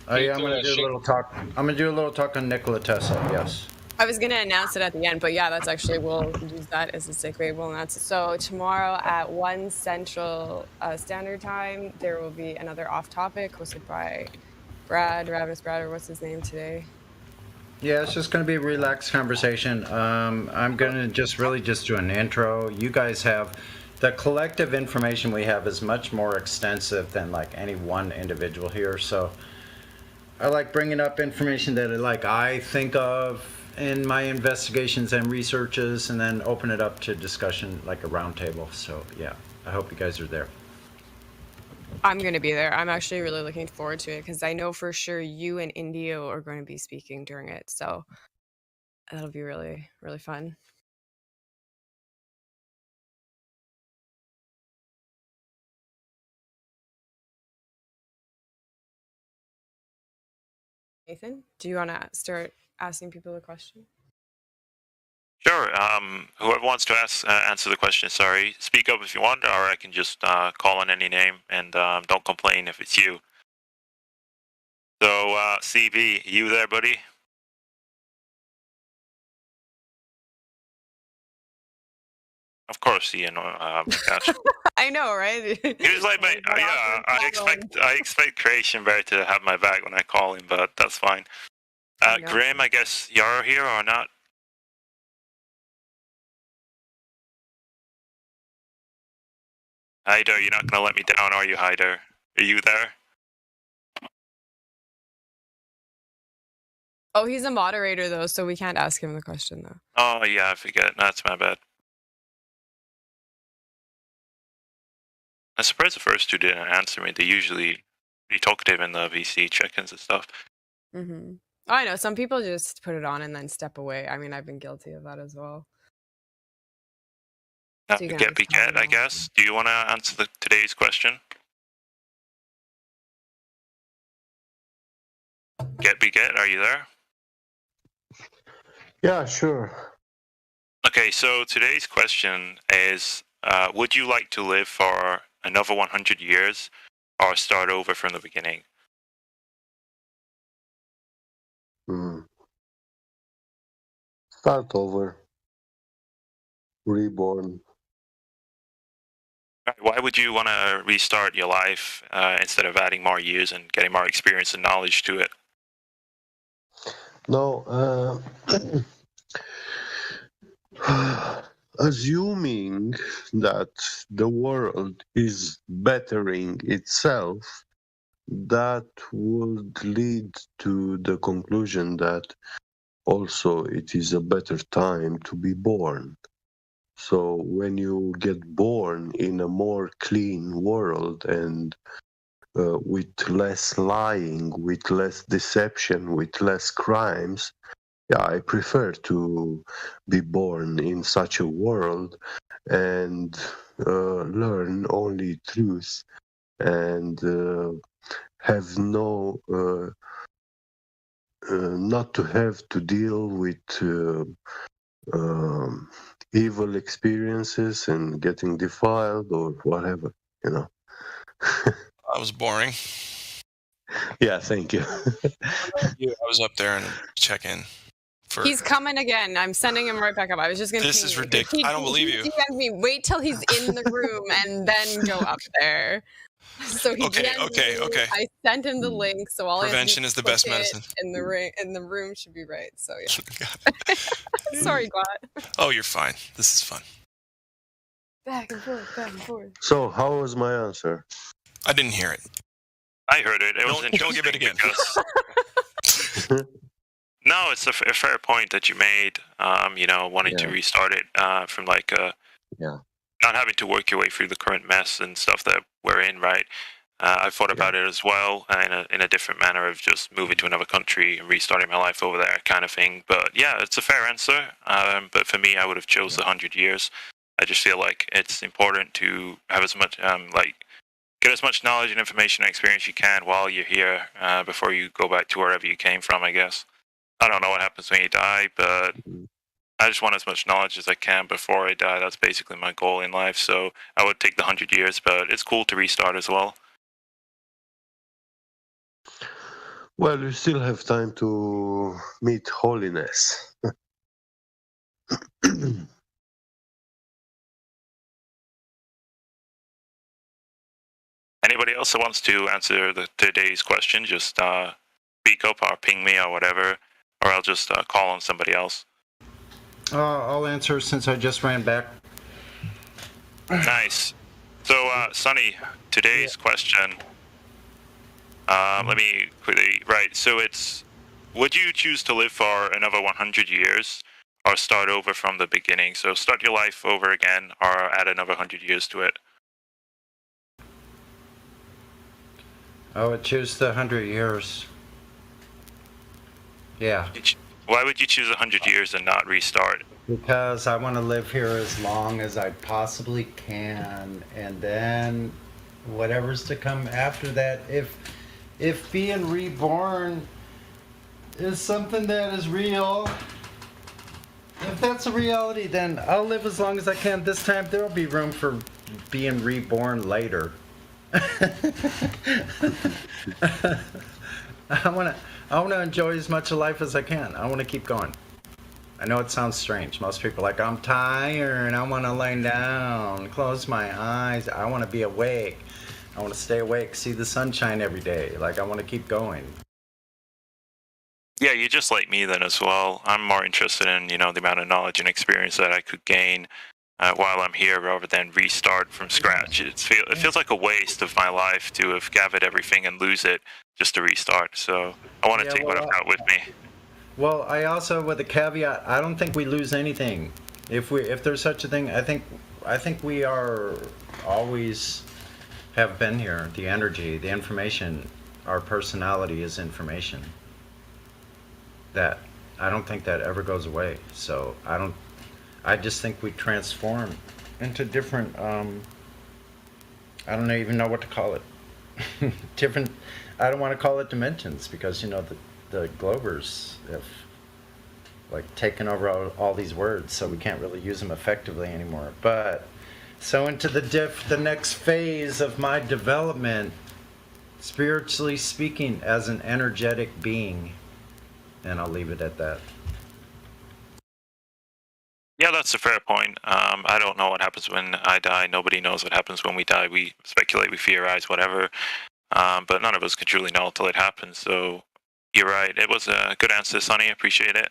Oh yeah, I'm Can you gonna do a little talk. I'm gonna do a little talk on Nikola Tesla. Yes. I was gonna announce it at the end, but yeah, that's actually we'll use that as a segue. We'll announce it. So tomorrow at 1 Central Standard Time, there will be another off topic hosted by Ravenous Brad, or what's his name today? Yeah, it's just going to be a relaxed conversation. I'm going to just do an intro. You guys have the collective information we have is much more extensive than like any one individual here. So I like bringing up information that I think of in my investigations and researches, and then open it up to discussion like a roundtable. So yeah, I hope you guys are there. I'm going to be there. I'm actually really looking forward to it because I know for sure you and Indio are going to be speaking during it. So that'll be really, really fun. Nathan, do you want to start asking people a question? Sure. Whoever wants to answer the question, sorry, speak up if you want, or I can just call on any name and don't complain if it's you. So, CB, you there, buddy? Of course, Ian. Gosh. I know, right? He was like, I expect Creation Bear to have my back when I call him, but that's fine. Graham, I guess you're here or not? Hyder, you're not gonna let me down, are you, Hyder? Are you there? Oh, he's a moderator though, so we can't ask him the question though. Oh yeah, I forget. That's my bad. I'm surprised the first two didn't answer me. They usually be talkative in the VC check-ins and stuff. Mm-hmm. Oh, I know. Some people just put it on and then step away. I mean, I've been guilty of that as well. So Get Beget, I guess. Do you want to answer today's question? Get Beget, are you there? Yeah, sure. Okay, so today's question is, would you like to live for another 100 years or start over from the beginning? Start over. Reborn. Why would you want to restart your life instead of adding more years and getting more experience and knowledge to it? No, assuming that the world is bettering itself, that would lead to the conclusion that also it is a better time to be born. So when you get born in a more clean world and with less lying, with less deception, with less crimes, yeah, I prefer to be born in such a world and learn only truth and have no not to have to deal with evil experiences and getting defiled or whatever, you know. That was boring. Yeah, thank you. I was up there and check in. He's coming again. I'm sending him right back up. I was just gonna. This ping is you. ridiculous. I don't believe you. He DM'd me. Wait till he's in the room and then go up there. So he Okay. I sent him the link. So all Prevention is the best medicine. And the room should be right. So yeah. Sorry, Glad. Oh, you're fine. This is fun. Back and forth, back and forth. So, how was my answer? I didn't hear it. I heard it. Don't give it again. No, it's a fair point that you made. Wanting to restart it from not having to work your way through the current mess and stuff that we're in, right? I thought about it as well in a different manner of just moving to another country and restarting my life over there kind of thing. But yeah, it's a fair answer. But for me, I would have chose 100 years. I just feel like it's important to have as much, get as much knowledge and information and experience you can while you're here before you go back to wherever you came from, I guess. I don't know what happens when you die, but I just want as much knowledge as I can before I die. That's basically my goal in life. So I would take the 100 years, but it's cool to restart as well. Well, you still have time to meet holiness. Anybody else that wants to answer today's question, just speak up or ping me or whatever, or I'll just call on somebody else. I'll answer since I just ran back. Nice. So, Sonny, today's question, let me quickly, right, so it's, would you choose to live for another 100 years or start over from the beginning? So start your life over again or add another 100 years to it. I would choose the 100 years. Yeah. Why would you choose 100 years and not restart? Because I want to live here as long as I possibly can, and then whatever's to come after that. If being reborn is something that is real, if that's a reality, then I'll live as long as I can. This time there'll be room for being reborn later. I want to enjoy as much of life as I can. I want to keep going. I know it sounds strange. Most people are like, I'm tired. I want to lay down, close my eyes. I want to be awake. I want to stay awake, see the sunshine every day. Like, I want to keep going. Yeah, you're just like me then as well. I'm more interested in, the amount of knowledge and experience that I could gain while I'm here rather than restart from scratch. It feels like a waste of my life to have gathered everything and lose it just to restart. So I want to take what I've got with me. Well, I also, with a caveat, I don't think we lose anything. If there's such a thing, I think we are always have been here. The energy, the information, our personality is information. That I don't think that ever goes away. So I just think we transform into different, I don't even know what to call it. Different, I don't want to call it dimensions because, the Globers have taken over all these words, so we can't really use them effectively anymore. But so into the next phase of my development, spiritually speaking, as an energetic being, and I'll leave it at that. Yeah, that's a fair point. I don't know what happens when I die. Nobody knows what happens when we die. We speculate, we theorize, whatever. But none of us can truly know until it happens. So you're right. It was a good answer, Sonny. Appreciate it.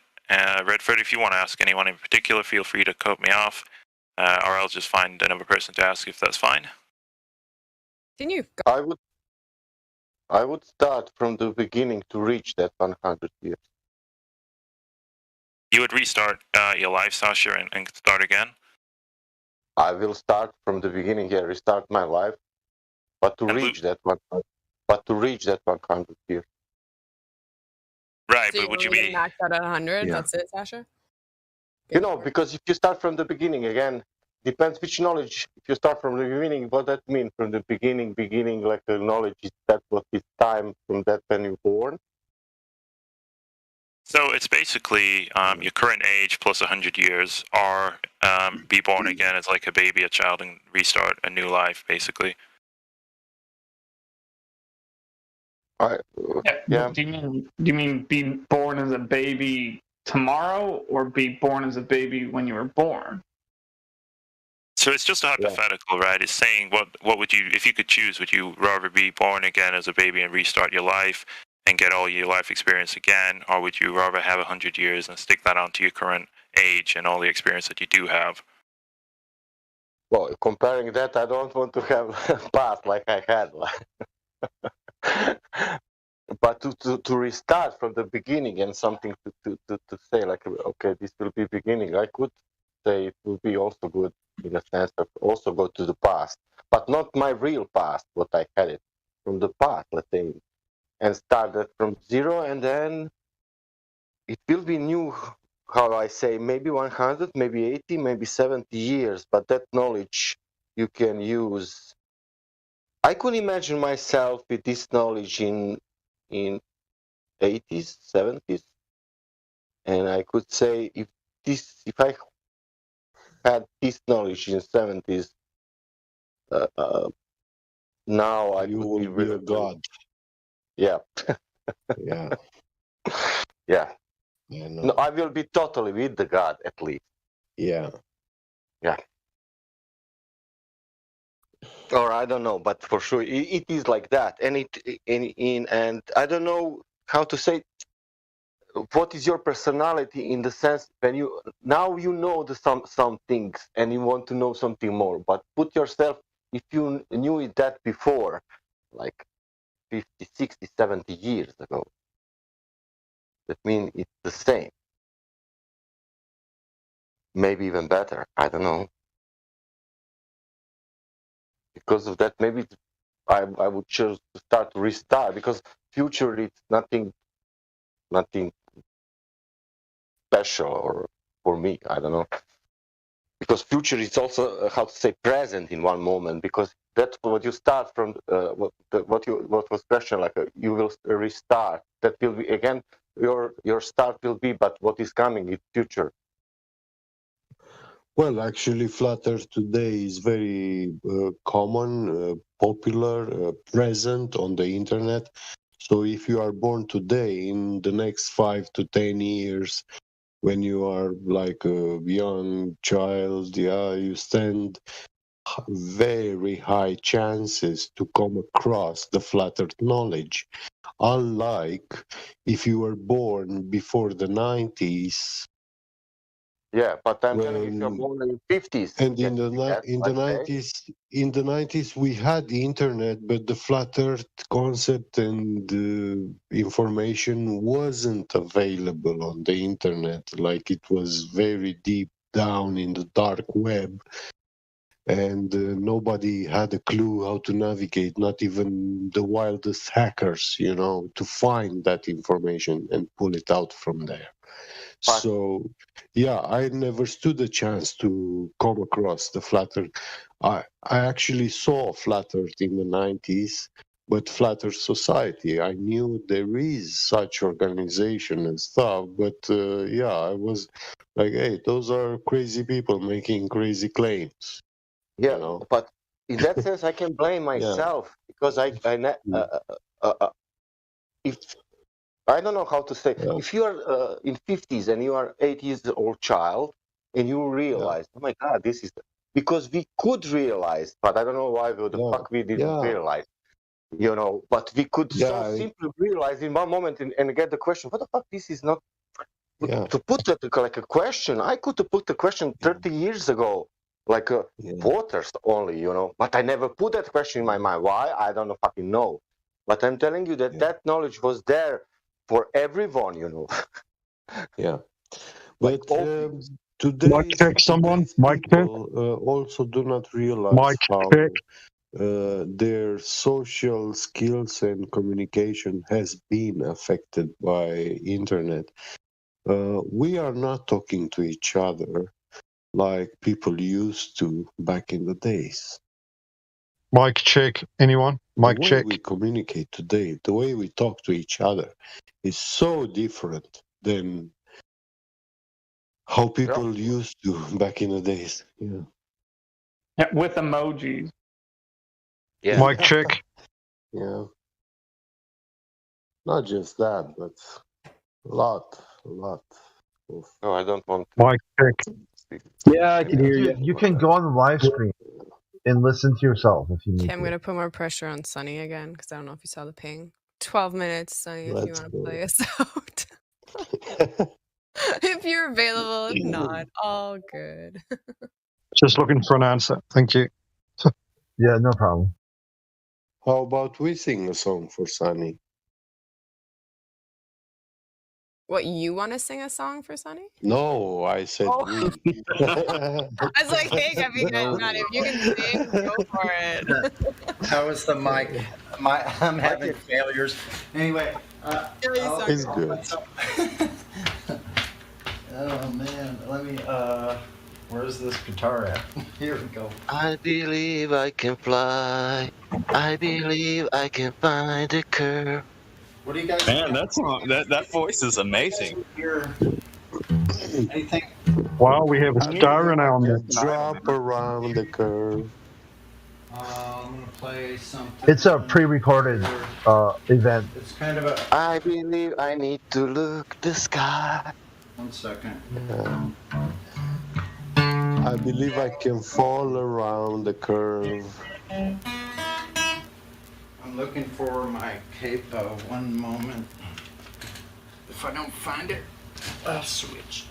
Redford, if you want to ask anyone in particular, feel free to cut me off, or I'll just find another person to ask if that's fine. Continue. I would start from the beginning to reach that 100 years. You would restart your life, Sasha, and start again? I will start from the beginning, restart my life, but to reach that 100 years. Right, so but would you be maxed out at 100? Yeah. That's it, Sasha? Because if you start from the beginning, again, depends which knowledge. If you start from the beginning, what that means from the beginning, like the knowledge is that what is time from that when you're born. So it's basically your current age plus 100 years, or be born again as like a baby, a child, and restart a new life, basically. Yeah. Do you mean be born as a baby tomorrow, or be born as a baby when you were born? So it's just a hypothetical, right? It's saying what would you, if you could choose, would you rather be born again as a baby and restart your life and get all your life experience again, or would you rather have 100 years and stick that onto your current age and all the experience that you do have? Well, comparing that, I don't want to have past like I had. But to restart from the beginning and something to say, like, okay, this will be beginning, I could say it will be also good in a sense of also go to the past, but not my real past, what I had it from the past, let's say, and start that from zero, and then it will be new, how I say, maybe 100, maybe 80, maybe 70 years, but that knowledge you can use. I could imagine myself with this knowledge in 80s, 70s, and I could say if I had this knowledge in 70s, now I would be a god. Yeah. Yeah. Yeah. I know. No, I will be totally with the god at least. Yeah. Yeah. Or I don't know, but for sure it is like that, and and I don't know how to say. What is your personality in the sense when you now you know some things and you want to know something more, but put yourself, if you knew it that before, like 50, 60, 70 years ago, that means it's the same, maybe even better, I don't know. Because of that, maybe I would choose to start to restart, because future it's nothing special, or for me, I don't know. Because future is also how to say present in one moment, because that's what you start from. What was question, like you will restart. That will be again your start will be, but what is coming is future. Well, actually, Flat Earth today is very common, popular, present on the internet. So if you are born today, in the next 5 to 10 years, when you are like a young child, you stand very high chances to come across the Flat Earth knowledge. Unlike if you were born before the 90s. Yeah, but I'm telling you, if you're born in the 50s, and in the 90s we had the internet, but the Flat Earth concept and information wasn't available on the internet. Like, it was very deep down in the dark web, and nobody had a clue how to navigate, not even the wildest hackers, to find that information and pull it out from there. So, yeah, I never stood a chance to come across the Flat Earth. I actually saw Flat Earth in the 90s, but Flat Earth Society, I knew there is such organization and stuff, but yeah, I was like, hey, those are crazy people making crazy claims. Yeah, but in that sense, I can blame myself, because if I don't know how to say. If you are in 50s and you are 8 years old child, and you realize, oh my God, this is because we could realize, but I don't know why the fuck we didn't realize, But we could so simply realize in one moment and get the question, what the fuck? This is not to put that like a question. I could have put the question 30 years ago, like voters only, But I never put that question in my mind. Why? I don't fucking know. But I'm telling you that that knowledge was there for everyone, Yeah, but today's people also do not realize how their social skills and communication has been affected by internet. We are not talking to each other like people used to back in the days. Mic check. Anyone? Mic check. The way we communicate today, the way we talk to each other is so different than how people used to back in the days. Yeah. Yeah, with emojis. Yeah. Mic check. Yeah. Not just that, but a lot. No, I don't want. Mic check. Yeah, I can hear you. You can go on the live stream and listen to yourself if you need Okay, I'm to. gonna put more pressure on Sunny again because I don't know if you saw the ping. 12 minutes, Sunny, if you Let's want to go. play us out. If you're available, if not, all good. Just looking for an answer. Thank you. Yeah, no problem. How about we sing a song for Sunny? What, you want to sing a song for Sunny? No, I said Oh. we. I was like, hey, if you guys not, if you can sing, go for it. How is the mic? I'm having failures. Anyway, It's good. Oh man, let me. Where's this guitar at? Here we go. I believe I can fly. I believe I can find a curve. What do you guys? Man, that voice is amazing. Anything? Wow, we have a star in our midst. Drop around the curve. I'm gonna play something. It's a pre-recorded event. It's kind of a. I believe I need to look the sky. 1 second. I believe I can fall around the curve. I'm looking for my capo. 1 moment. If I don't find it, I'll switch.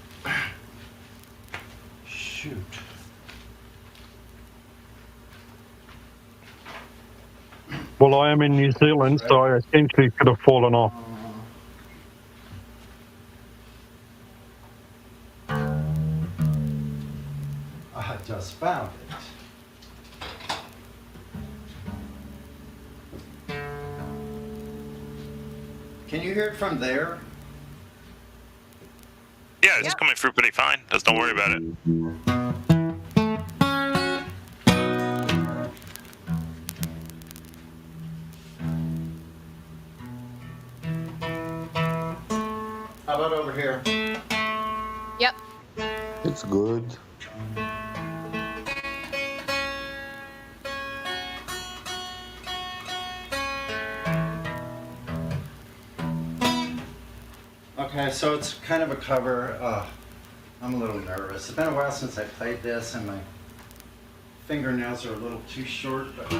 Shoot. Well, I am in New Zealand, so I essentially could have fallen off. I just found it. Can you hear it from there? Yeah, it's coming through pretty fine. Just don't worry about it. How about over here? Yep. It's good. Okay, so it's kind of a cover. I'm a little nervous. It's been a while since I played this, and my fingernails are a little too short. But...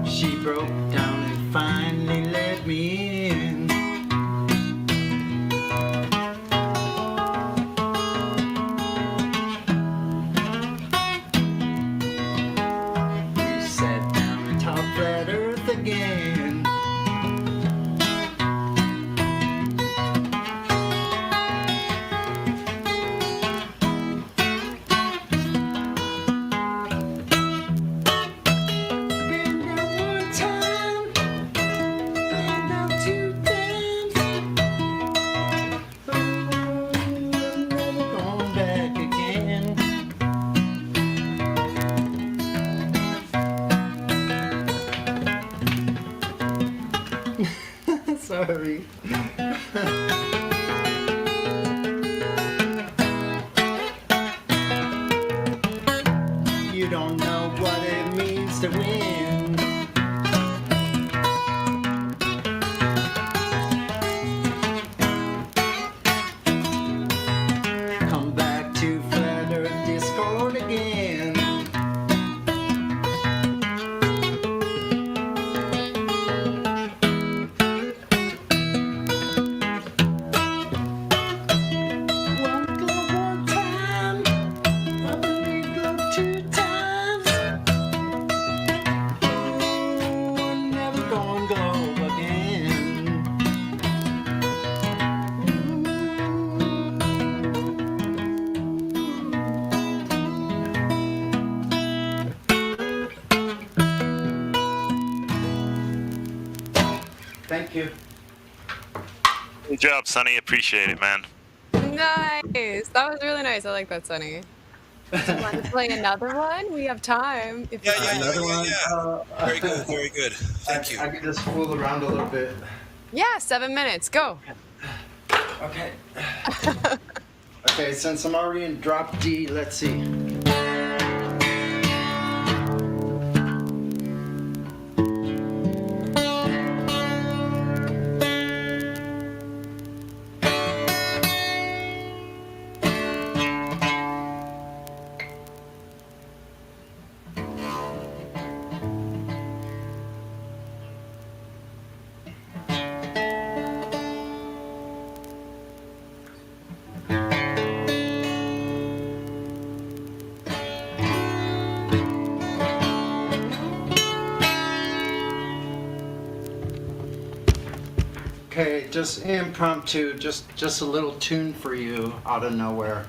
She broke down and finally let me in. We sat down and talked flat earth again. Sorry. You don't know what it means to win. Come back to Flat Earth Discord again. Thank you. Good job, Sonny. Appreciate it, man. Nice. That was really nice. I like that, Sonny. Do you want to play another one? We have time. If Another one. Very good, very good. Thank you. I can just fool around a little bit. Yeah, 7 minutes. Go. Okay. Okay, since I'm already in drop D, let's see. Okay, just impromptu, just a little tune for you out of nowhere.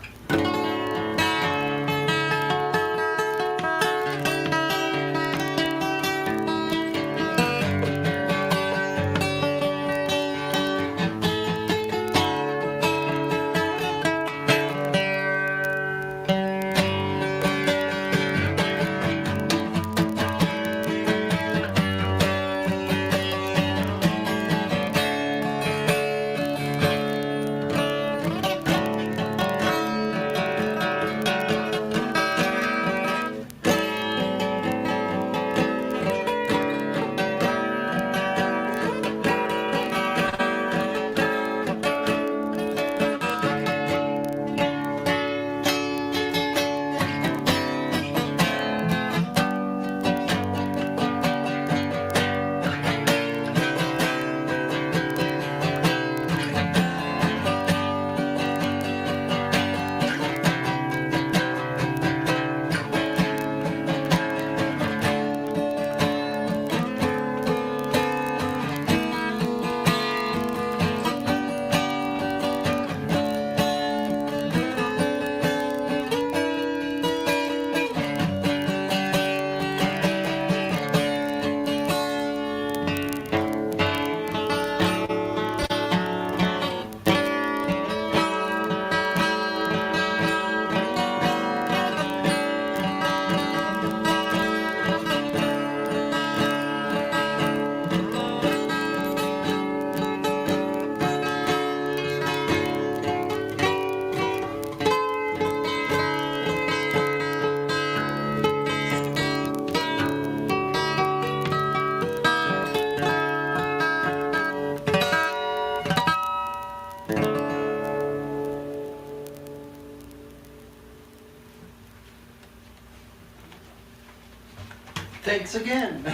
Thanks again.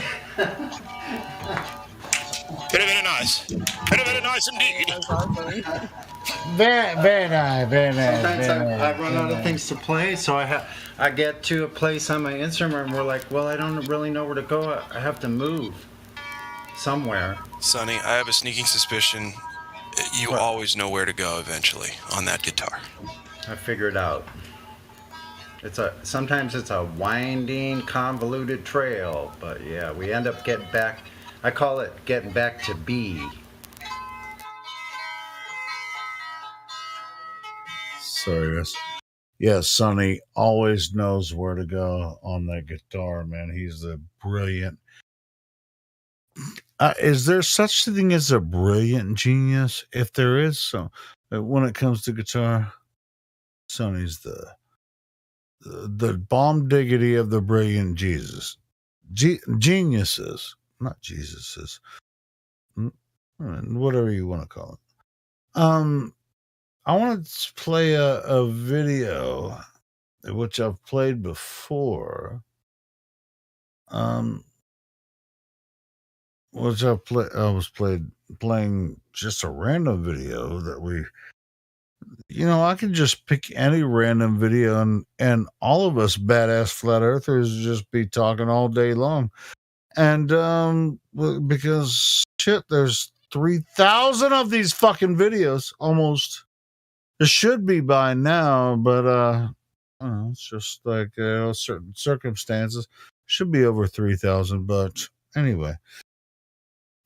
Very, very nice. Very, very nice indeed. Very nice, very nice. Sometimes very nice, I run very out of nice. things to play, so I get to a place on my instrument and we're like, well, I don't really know where to go. I have to move somewhere. Sonny, I have a sneaking suspicion you always know where to go eventually on that guitar. I figured out. Sometimes it's a winding, convoluted trail, but yeah, we end up getting back. I call it getting back to B. So yes, Sonny always knows where to go on that guitar, man. He's a brilliant. Is there such a thing as a brilliant genius? If there is some, when it comes to guitar, Sonny's the bomb diggity of the brilliant Jesus. Geniuses, not Jesuses. Whatever you want to call it. I want to play a video which I've played before. Which I was playing just a random video that I could just pick any random video and all of us badass flat earthers just be talking all day long. And because shit, there's 3,000 of these fucking videos almost. It should be by now, but I don't know, it's just like certain circumstances. Should be over 3,000, but anyway.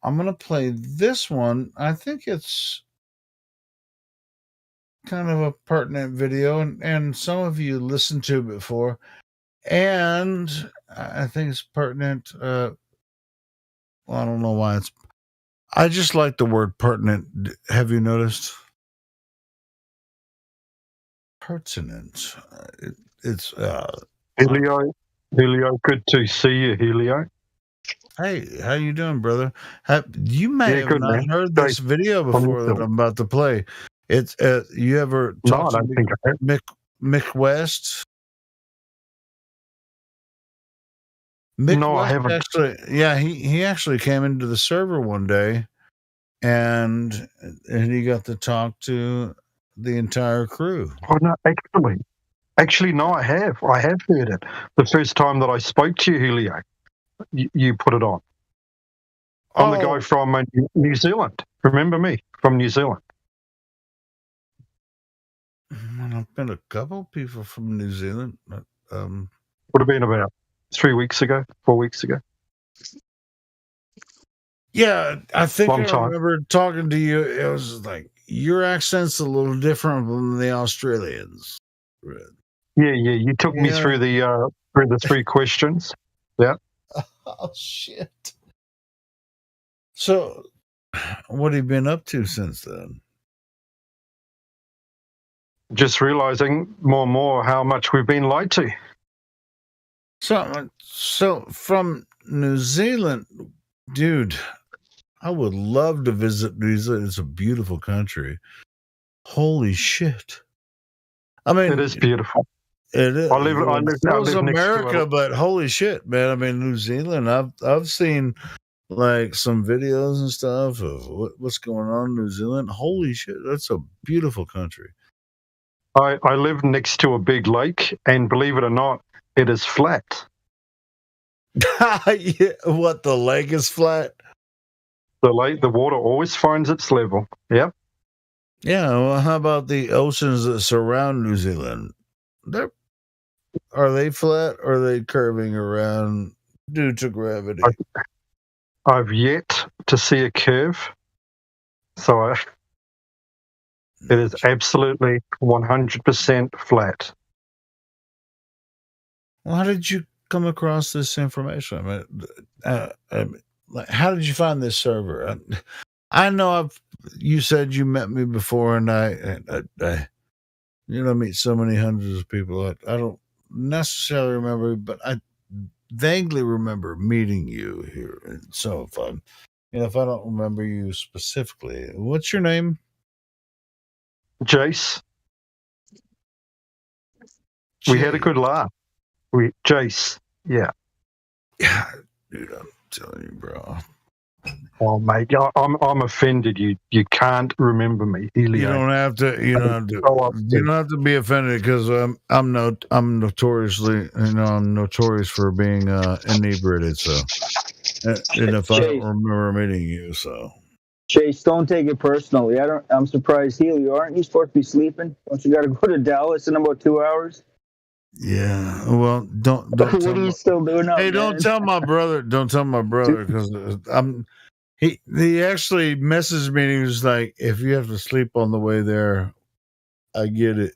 I'm going to play this one. I think it's kind of a pertinent video, and some of you listened to it before. And I think it's pertinent. Well, I don't know why it's. I just like the word pertinent. Have you noticed? Pertinent. It's. Helio, good to see you, Helio. Hey, how you doing, brother? You may have good, not man. heard this video before that I'm about to play. It's. You ever talked to Mick West? Mick No, I West haven't. actually, yeah, he actually came into the server one day, and he got to talk to the entire crew. Oh no, actually, no, I have heard it. The first time that I spoke to you, Helio, you put it on. I'm the guy from New Zealand. Remember me from New Zealand? I've been a couple people from New Zealand. Would have been about 3 weeks ago, 4 weeks ago. Yeah, I think Long I time. remember talking to you. It was like your accent's a little different from the Australians. Yeah. You took me through the 3 questions. Yeah. Oh shit! So, what have you been up to since then? Just realizing more and more how much we've been lied to. So from New Zealand, dude, I would love to visit New Zealand. It's a beautiful country. Holy shit! I mean, it is beautiful. It is. I live It's America, but holy shit, man! I mean, New Zealand. I've seen like some videos and stuff of what's going on in New Zealand. Holy shit, that's a beautiful country. I live next to a big lake, and believe it or not, it is flat. Yeah, what, the lake is flat? The water always finds its level. Yep. Yeah. Well, how about the oceans that surround New Zealand? Are they flat or are they curving around due to gravity? I've yet to see a curve, so it is absolutely 100% flat. Well, how did you come across this information? I mean, how did you find this server? I know you said you met me before, and I meet so many hundreds of people. I don't necessarily remember, but I vaguely remember meeting you here. And so if I don't remember you specifically, what's your name? Jace. We had a good laugh. Jace. Yeah. Yeah, dude, I'm telling you, bro. Oh, mate, I'm offended. You can't remember me, Helio. You don't have to. You don't have to be offended because I'm notoriously, I'm notorious for being inebriated. So, and if I don't remember meeting you, so Chase, don't take it personally. I'm surprised, Helio. Aren't you supposed to be sleeping? Don't you got to go to Dallas in about 2 hours? yeah. Well, don't. What are you still doing up? Hey, don't tell my brother. Don't tell my brother because He actually messaged me and he was like, if you have to sleep on the way there, I get it.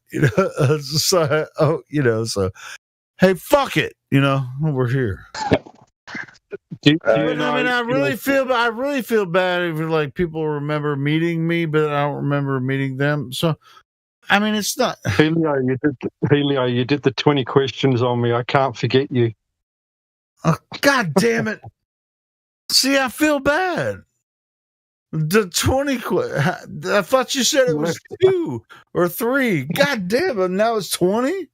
So hey, fuck it. We're here. I really feel bad if like people remember meeting me, but I don't remember meeting them. So, I mean, it's not. Helio, you did the 20 questions on me. I can't forget you. Oh, God damn it. See, I feel bad. The 20. I thought you said it was 2 or 3. God damn it! Now it's 20.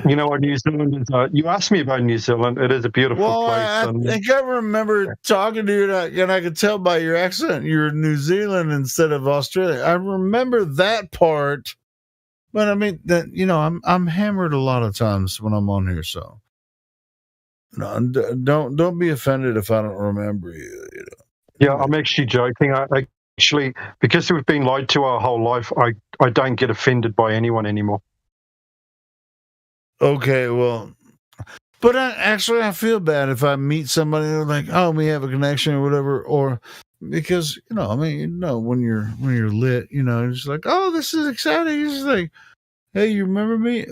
You know what New Zealand is? You asked me about New Zealand. It is a beautiful place. I think I remember talking to you, and I could tell by your accent you're New Zealand instead of Australia. I remember that part, but I mean that I'm hammered a lot of times when I'm on here, so. No, don't be offended if I don't remember you. Yeah, I'm actually joking. I actually, because we've been lied to our whole life, I don't get offended by anyone anymore. Okay, well, But I feel bad if I meet somebody and they're like, oh, we have a connection or whatever, or because when you're lit, it's like, oh, this is exciting. It's like, hey, you remember me?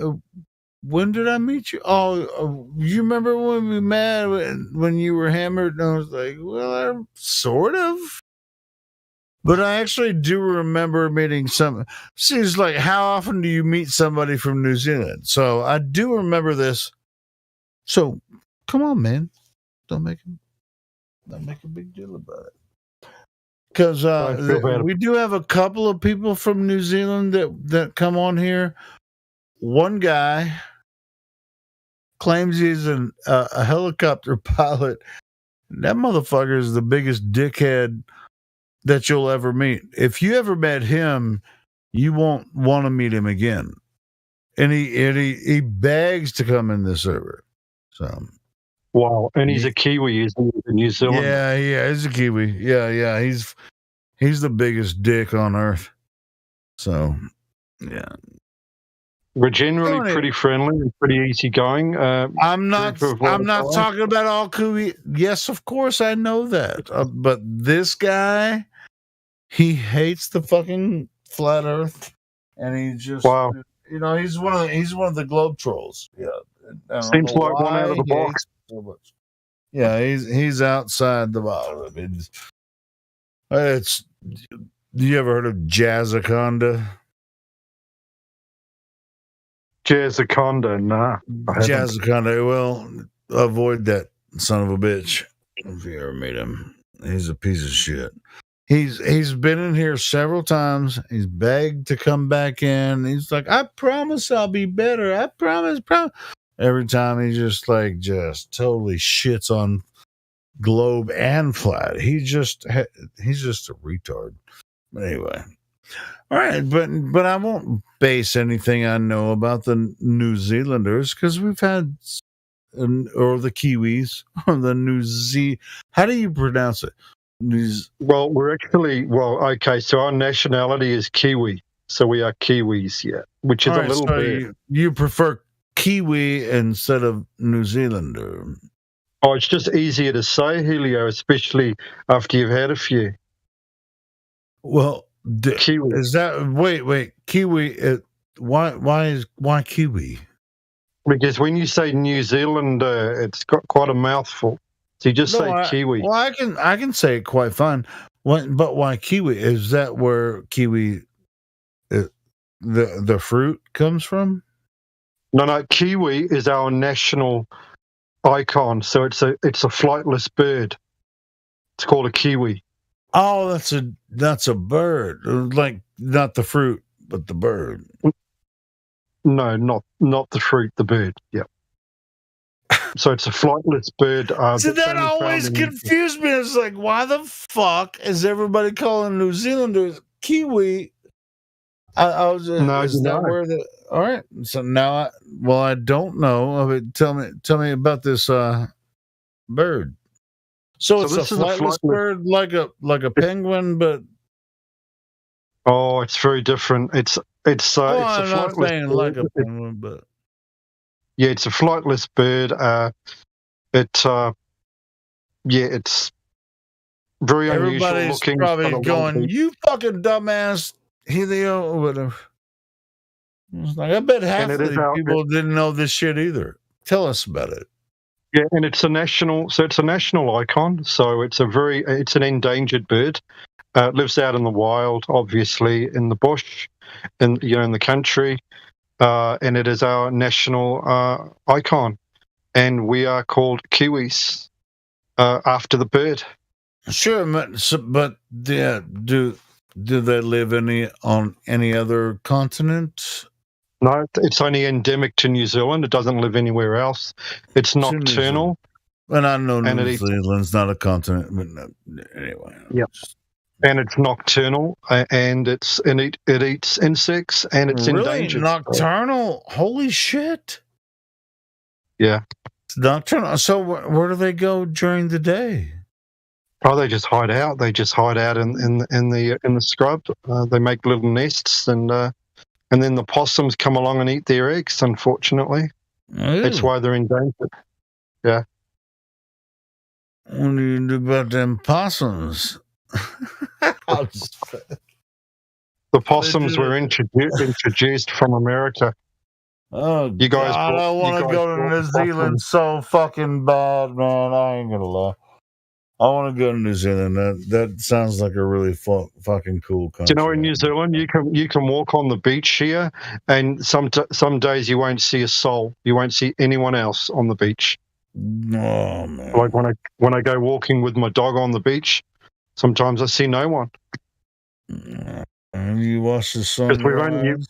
When did I meet you? Oh, you remember when we met when you were hammered? And I was like, well, sort of. But I actually do remember meeting some. See, it's like, how often do you meet somebody from New Zealand? So I do remember this. So come on, man. Don't make a big deal about it. Because we do have a couple of people from New Zealand that come on here. One guy claims he's a helicopter pilot. That motherfucker is the biggest dickhead that you'll ever meet. If you ever met him, you won't want to meet him again. And he begs to come in the server. So, wow, and he's a Kiwi, isn't he? New Zealand. Yeah, he's a Kiwi. Yeah, he's the biggest dick on earth. So, yeah. We're generally pretty friendly and pretty easygoing. I'm not talking about all Kiwi. Yes, of course I know that. But this guy, he hates the fucking flat Earth, and he just he's one of the globe trolls. Yeah, seems like one out of the box. So much. Yeah, he's outside the box. It's. You ever heard of Jazzaconda? Jazzaconda, nah. Jazzaconda. Well, avoid that son of a bitch if you ever meet him. He's a piece of shit. He's been in here several times. He's begged to come back in. He's like, I promise I'll be better. I promise. Every time he just totally shits on globe and flat. He's just a retard. But anyway. All right, but I won't base anything I know about the New Zealanders because we've had, or the Kiwis, or the how do you pronounce it? Well, okay, so our nationality is Kiwi, so we are Kiwis, yeah, which is a little bit. You prefer Kiwi instead of New Zealander? Oh, it's just easier to say, Helio, especially after you've had a few. Well, Kiwi. Is that wait Kiwi? Why Kiwi? Because when you say New Zealand, it's got quite a mouthful. So you just say Kiwi. Well, I can say it quite fine. But why Kiwi? Is that where Kiwi, the fruit comes from? No. Kiwi is our national icon. So it's a flightless bird. It's called a kiwi. Oh, that's a bird. Like not the fruit, but the bird. No, not the fruit, the bird. Yeah. So it's a flightless bird. So that always confused me. It's like, why the fuck is everybody calling New Zealanders Kiwi? I was just, all right. So now I don't know. I mean, tell me about this bird. So it's a flightless bird, like a penguin, but it's very different. It's a flightless bird. Like a penguin, but yeah, it's a flightless bird. It's very unusual looking. Everybody's probably going, "You fucking dumbass, Helio," or whatever. It's like, I bet half of these people didn't know this shit either. Tell us about it. Yeah, and it's a national icon. So it's an endangered bird. It lives out in the wild, obviously, in the bush, in the country, and it is our national icon. And we are called Kiwis after the bird. Sure, but do they live on any other continent? No, it's only endemic to New Zealand. It doesn't live anywhere else. It's nocturnal. And I know New Zealand's not a continent, but anyway. Yep. And it's nocturnal, and it eats insects, and it's endangered. Nocturnal? Holy shit! Yeah. It's nocturnal. So where do they go during the day? Oh, they just hide out. They just hide out in the scrub. They make little nests, and then the possums come along and eat their eggs. Unfortunately, that's why they're endangered. Yeah. What do you do about them possums? The possums were introduced from America. Oh, you guys! God, I want to go to New Zealand so fucking bad, man. I ain't gonna lie. I want to go to New Zealand. That sounds like a really fucking cool country. Do you know, in New Zealand, you can walk on the beach here, and some days you won't see a soul. You won't see anyone else on the beach. Oh man! Like when I go walking with my dog on the beach, sometimes I see no one. Have you watched the sunrise?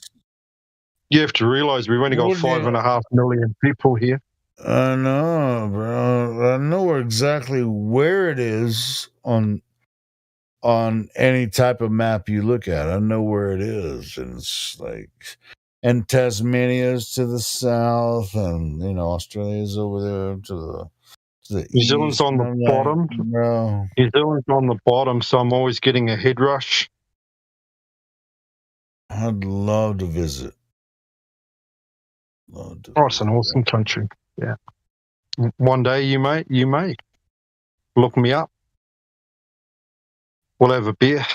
You have to realize we've only got 5.5 million people here. I know, bro. I know exactly where it is on any type of map you look at. I know where it is, and it's like, and Tasmania's to the south, and Australia's over there to the New Zealand's east. on the bottom, bro. New Zealand's on the bottom, so I'm always getting a head rush. I'd love to visit. It's an awesome country. Yeah. One day you may look me up. We'll have a beer.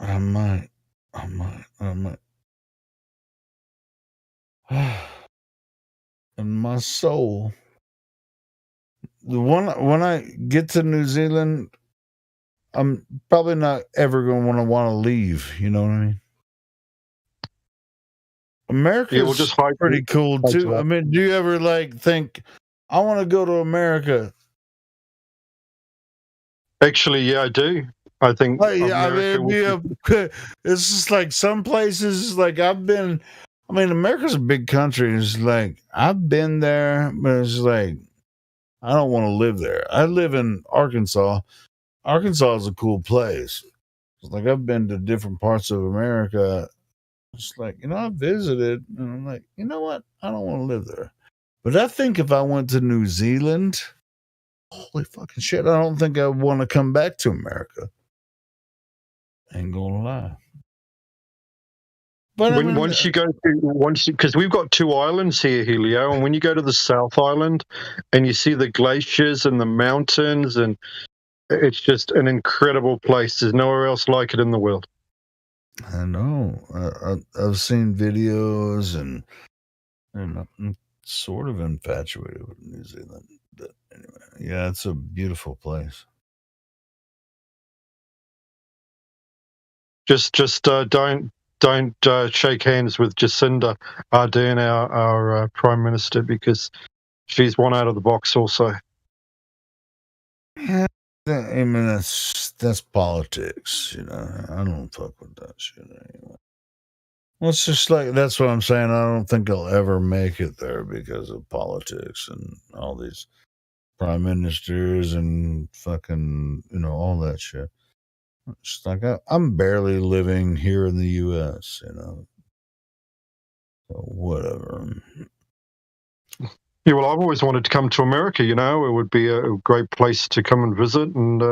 I might. And my soul. When I get to New Zealand, I'm probably not ever going to want to leave. You know what I mean? America's pretty cool too. I mean, do you ever think, I want to go to America? Actually, yeah, I do. I think. It's just like some places. Like America's a big country. It's like I've been there, but it's like I don't want to live there. I live in Arkansas. Arkansas is a cool place. It's like I've been to different parts of America. It's like, I visited, and I'm like, you know what? I don't want to live there. But I think if I went to New Zealand, holy fucking shit, I don't think I would want to come back to America. Ain't gonna lie. But because we've got 2 islands here, Helio, and when you go to the South Island and you see the glaciers and the mountains, and it's just an incredible place. There's nowhere else like it in the world. I know. I've seen videos, and I'm sort of infatuated with New Zealand. But anyway, yeah, it's a beautiful place. Just don't shake hands with Jacinda Ardern, our Prime Minister, because she's one out of the box also. Yeah, I mean, that's politics, I don't fuck with that shit anymore. Well, it's just like, that's what I'm saying. I don't think I'll ever make it there because of politics and all these prime ministers and fucking, all that shit. It's like I'm barely living here in the U.S., So whatever. Yeah, well, I've always wanted to come to America. It would be a great place to come and visit, and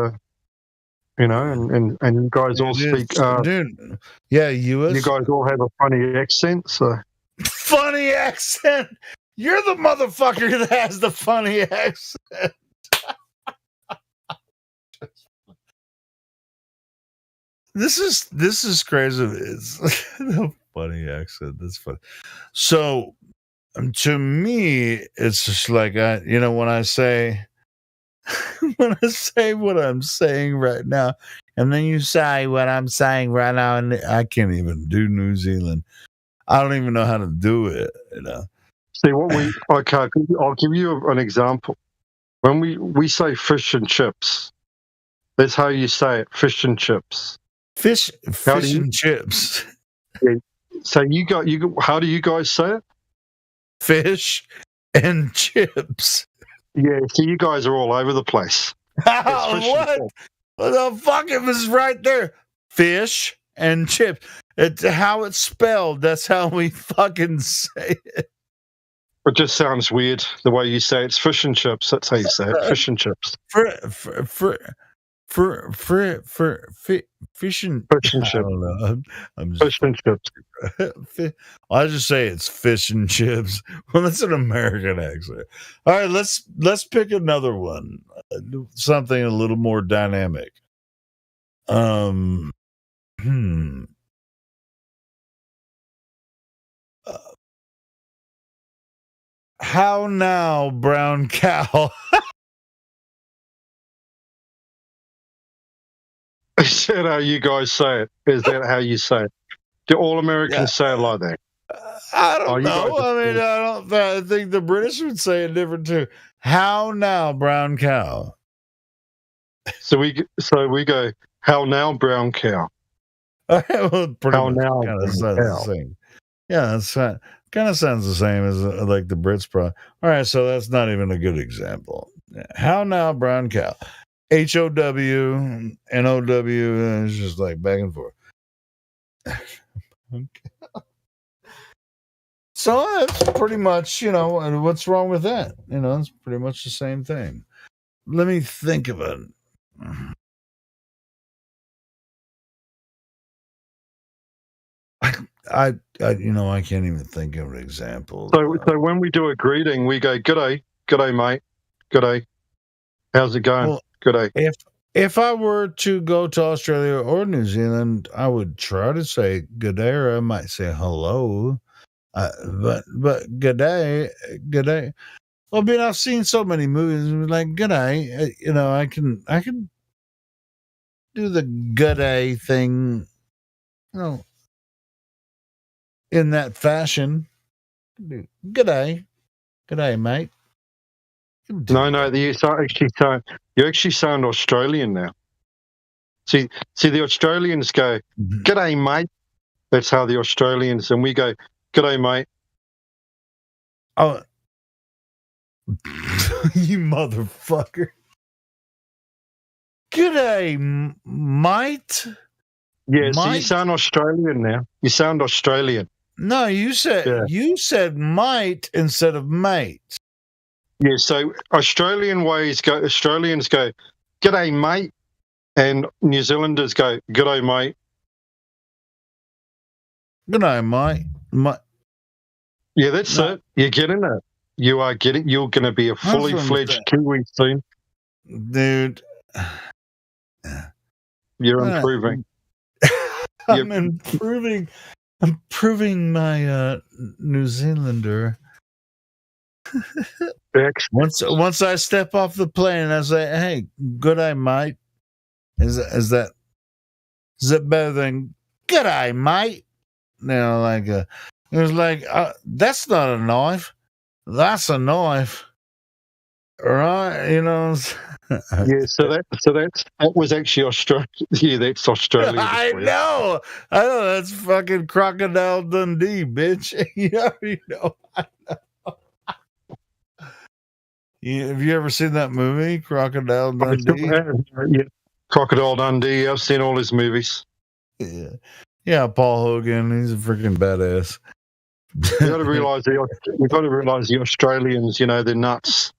and you guys all speak. Dude, yeah, U.S. You guys all have a funny accent, so. Funny accent. You're the motherfucker that has the funny accent. This is crazy. It's the funny accent. That's funny. So, to me, it's just like when I say what I'm saying right now, and then you say what I'm saying right now, and I can't even do New Zealand. I don't even know how to do it. See okay. I'll give you an example. When we say fish and chips, that's how you say it. Fish and chips. Fish and chips. Yeah. So how do you guys say it? Fish and chips. Yeah, so you guys are all over the place. What? The fuck, it was right there. Fish and chips. It's how it's spelled. That's how we fucking say it. It just sounds weird the way you say it. It's fish and chips. That's how you say it. Fish and chips. fish and Fish and I chips. don't know. I'm just Fish and chips. I just say it's fish and chips. Well, that's an American accent. All right, let's pick another one. Something a little more dynamic. How now, brown cow? Is that how you guys say it? Is that how you say it? Do all Americans say it like that? I don't you know. guys I think the British would say it different too. How now, brown cow? So we go, how now, brown cow? Well, pretty How much now, kind of brown sounds cow? the same. Yeah, that's kind of sounds the same as like the Brits. All right, so that's not even a good example. How now, brown cow? HOW, NOW, it's just like back and forth. So that's pretty much, what's wrong with that? It's pretty much the same thing. Let me think of it. I can't even think of an example. So when we do a greeting, we go, "G'day, mate, g'day. How's it going? Well, g'day." If I were to go to Australia or New Zealand, I would try to say good day, or I might say hello. But good day. Well, I mean, I've seen so many movies like good day. I can do the good day thing, in that fashion. Good day, mate. No, you actually sound Australian now. See, the Australians go, "G'day, mate." That's how the Australians, and we go, "G'day, mate." Oh, you motherfucker! G'day, mate. Yeah, so you sound Australian now. You sound Australian. No, you said might instead of mate. Yeah, so Australians go, "G'day, mate," and New Zealanders go, "G'day, mate." G'day, mate. Yeah, that's it. You're getting it. You are getting. You're going to be a fully fledged Kiwi soon, dude. You're improving. I'm improving. I'm proving my New Zealander. Once I step off the plane, I say, "Hey, good day, mate." Is that better than good day, mate? It was like that's not a knife. That's a knife, right? Yeah, so that was actually Australia. Yeah, that's Australia. I know. That's fucking Crocodile Dundee, bitch. You already know. I know. Have you ever seen that movie, Crocodile Dundee? Yeah, Crocodile Dundee. I've seen all his movies. Yeah, Paul Hogan. He's a freaking badass. You got to realize the Australians. They're nuts.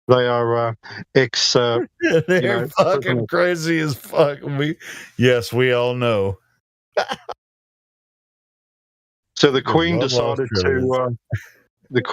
They are ex. They're fucking crazy as fuck. We all know. So the Queen decided to. The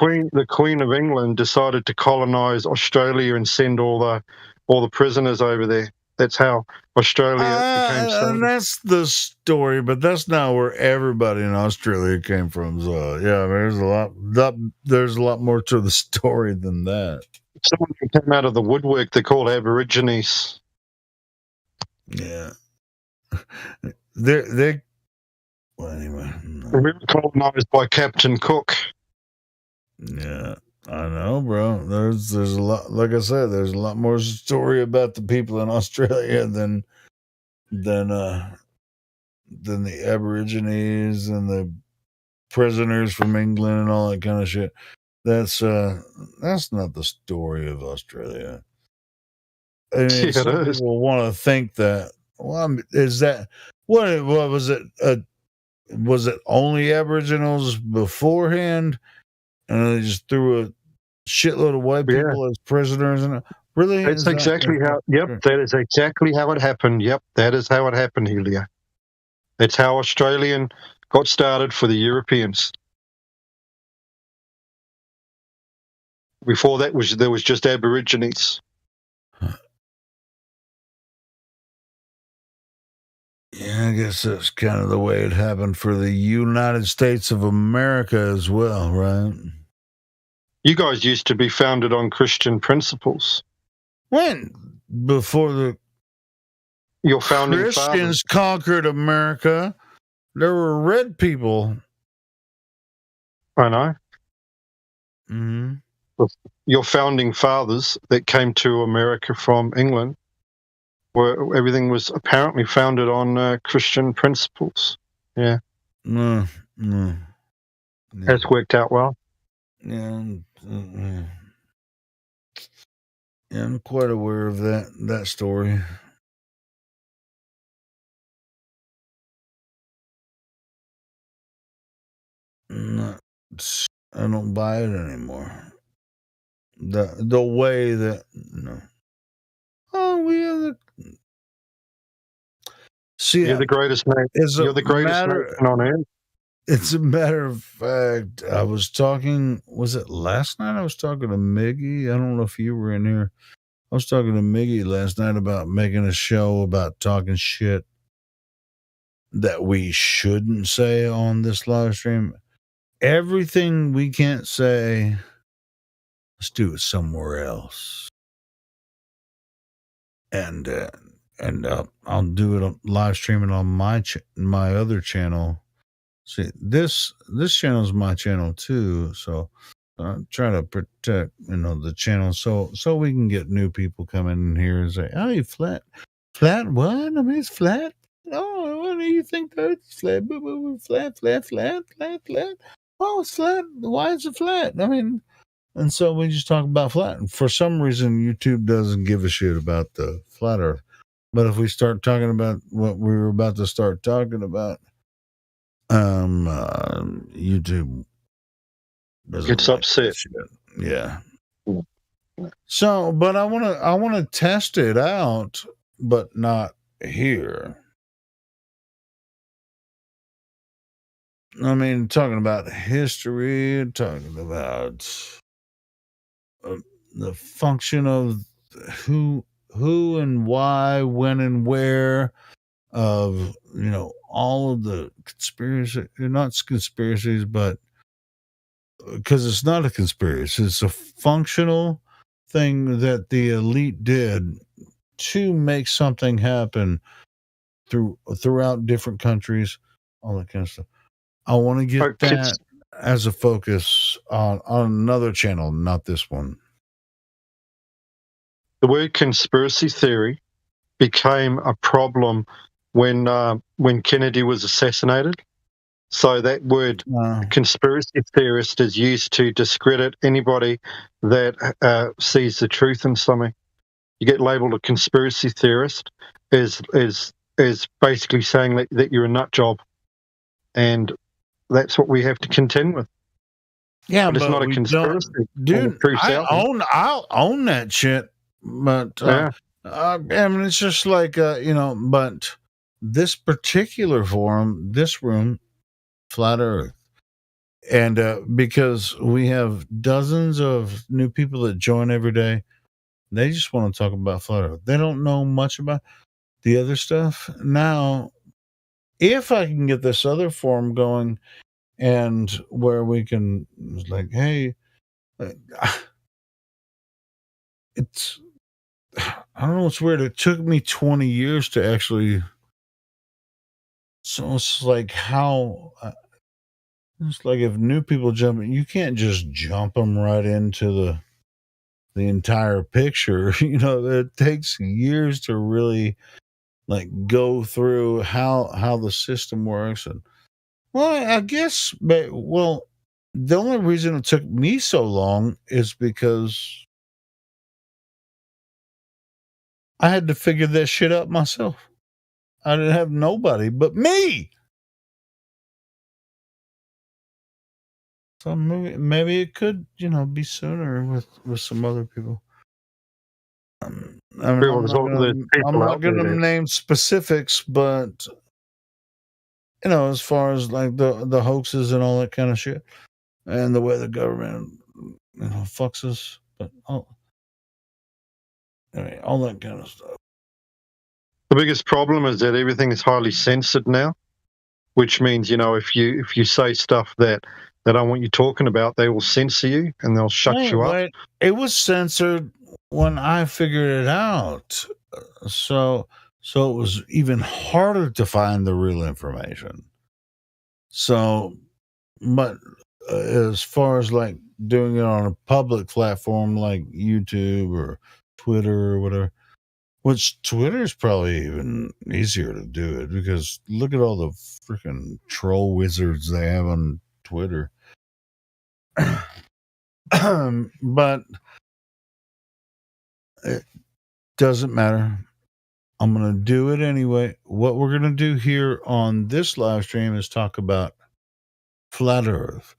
Queen of England decided to colonize Australia and send all the prisoners over there. That's how Australia became started. And that's the story, but that's not where everybody in Australia came from. So yeah, there's a lot more to the story than that. Someone who came out of the woodwork, they're called Aborigines. Yeah, they. Well, anyway, we were colonized by Captain Cook. Yeah, I know, bro. There's a lot. Like I said, there's a lot more story about the people in Australia than the Aborigines and the prisoners from England and all that kind of shit. That's not the story of Australia. I mean, some people want to think that. Well, is that what was it? Was it only Aboriginals beforehand? And they just threw a shitload of white people as prisoners, Really? That's exactly how. Yep, that is exactly how it happened. Yep, that is how it happened, Helio. That's how Australian got started for the Europeans. Before that there was just Aborigines. Yeah, I guess that's kind of the way it happened for the United States of America as well, right? You guys used to be founded on Christian principles. When? Before your founding Christians conquered America, there were red people. I know. Mm-hmm. Your founding fathers that came to America from England, everything was apparently founded on Christian principles. Yeah. No. That's worked out well. Yeah. Yeah, I'm quite aware of that story. I don't buy it anymore. The way that we have the you're the greatest man. You're the greatest nation on earth. It's a matter of fact. I was talking. Was it last night? I was talking to Miggy. I don't know if you were in here. I was talking to Miggy last night about making a show about talking shit that we shouldn't say on this live stream. Everything we can't say, let's do it somewhere else. And I'll do it on live streaming on my other channel. See, this channel is my channel too, so I try to protect the channel so we can get new people coming in here and say, "Oh, you flat what? I mean, it's flat. Oh, what do you think that it's flat? Flat. Oh, it's flat. Why is it flat? I mean." And so we just talk about flat. And for some reason, YouTube doesn't give a shit about the flat Earth. But if we start talking about what we were about to start talking about, YouTube gets upset. Yeah. So, but I want to test it out, but not here. I mean, talking about history, talking about the function of who and why, when and where, of all of the not conspiracies, but because it's not a conspiracy, it's a functional thing that the elite did to make something happen throughout different countries, all that kind of stuff. I want to get that as a focus on another channel, not this one. The word conspiracy theory became a problem when Kennedy was assassinated. So that word conspiracy theorist is used to discredit anybody that sees the truth in something. You get labeled a conspiracy theorist is basically saying that you're a nut job, and that's what we have to contend with. Yeah, but it's not a conspiracy, dude. I'll own that shit, but I mean, it's just like but this particular forum, this room, Flat Earth, and because we have dozens of new people that join every day, they just want to talk about Flat Earth. They don't know much about the other stuff. Now, if I can get this other forum going, and where we can, like, hey, it's, I don't know, it's weird. It took me 20 years to actually, so it's like how, it's like if new people jump in, you can't just jump them right into the entire picture. It takes years to really like go through how the system works. And well, I guess, but the only reason it took me so long is because I had to figure that shit out myself. I didn't have nobody but me. So maybe it could, be sooner with some other people. I mean, Well, there's people I'm not out there gonna that- name specifics, but you know, as far as like the hoaxes and all that kind of shit, and the way the government, you know, fucks us, but anyway, all that kind of stuff. The biggest problem is that everything is highly censored now, which means, you know, if you say stuff that they don't want you talking about, they will censor you and they'll shut you up. Wait, it was censored when I figured it out, so it was even harder to find the real information. So, but as far as like doing it on a public platform like YouTube or Twitter or whatever, which Twitter is probably even easier to do it because look at all the freaking troll wizards they have on Twitter. But it doesn't matter. I'm going to do it anyway. What we're going to do here on this live stream is talk about Flat Earth.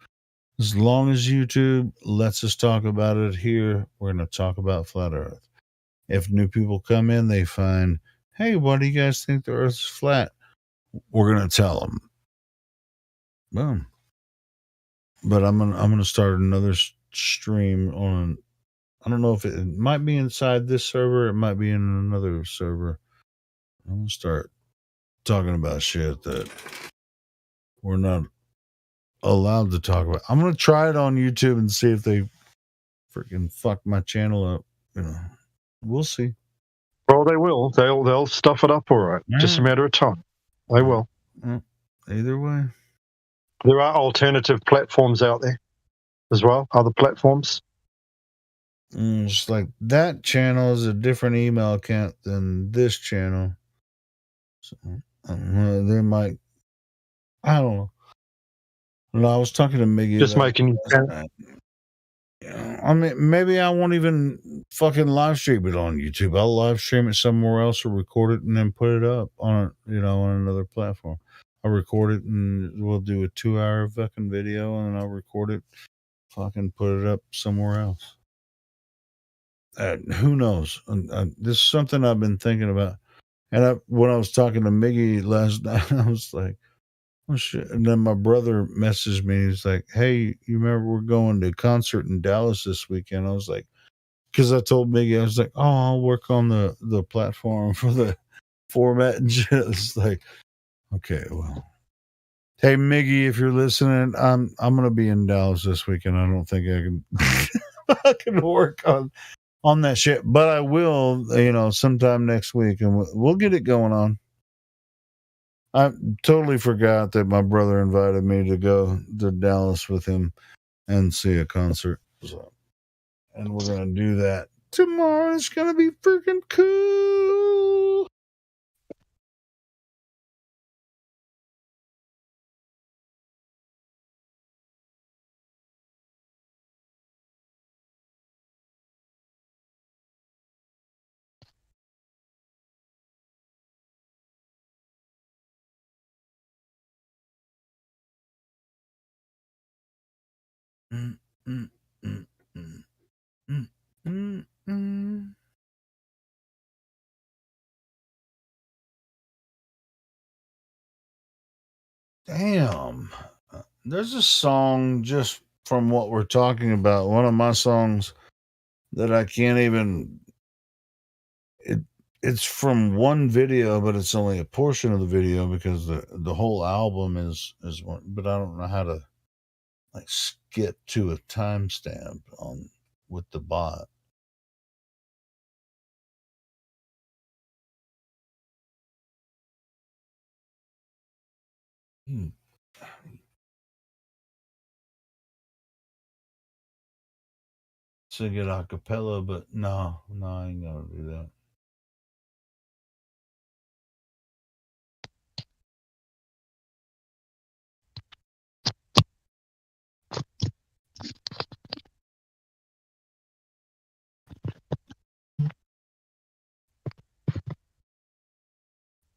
As long as YouTube lets us talk about it here, we're going to talk about Flat Earth. If new people come in, they find, hey, why do you guys think the Earth's flat? We're going to tell them. Boom. But I'm gonna start another stream on. I don't know if it might be inside this server. It might be in another server. I'm gonna start talking about shit that we're not allowed to talk about. I'm gonna try it on YouTube and see if they freaking fuck my channel up. You know, we'll see. Well, they will. They'll stuff it up all right. Just a matter of time. They will. Either way. There are alternative platforms out there as well, other platforms. It's like that channel is a different email account than this channel. So, they might, I don't know. No, I was talking to Miggy. Just making you I mean, maybe I won't even fucking live stream it on YouTube. I'll live stream it somewhere else or record it and then put it up on, you know, on another platform. I'll record it and we'll do a 2-hour fucking video and I'll record it, fucking put it up somewhere else. Who knows? This is something I've been thinking about. And when I was talking to Miggy last night, I was like, oh shit. And then my brother messaged me. He's like, hey, you remember we're going to a concert in Dallas this weekend? I was like, because I told Miggy, I was like, oh, I'll work on the platform for the format and shit. It's like, okay, well. Hey Miggy, if you're listening, I'm gonna be in Dallas this weekend. I don't think I can work on that shit, but I will, you know, sometime next week, and we'll get it going on. I totally forgot that my brother invited me to go to Dallas with him and see a concert. So, and we're gonna do that tomorrow. It's gonna be freaking cool. Damn. There's a song just from what we're talking about. One of my songs that I can't even. It's from one video, but it's only a portion of the video because the whole album is one. But I don't know how to like skip to a timestamp on with the bot. Sing it a cappella, but no, I ain't gonna do that.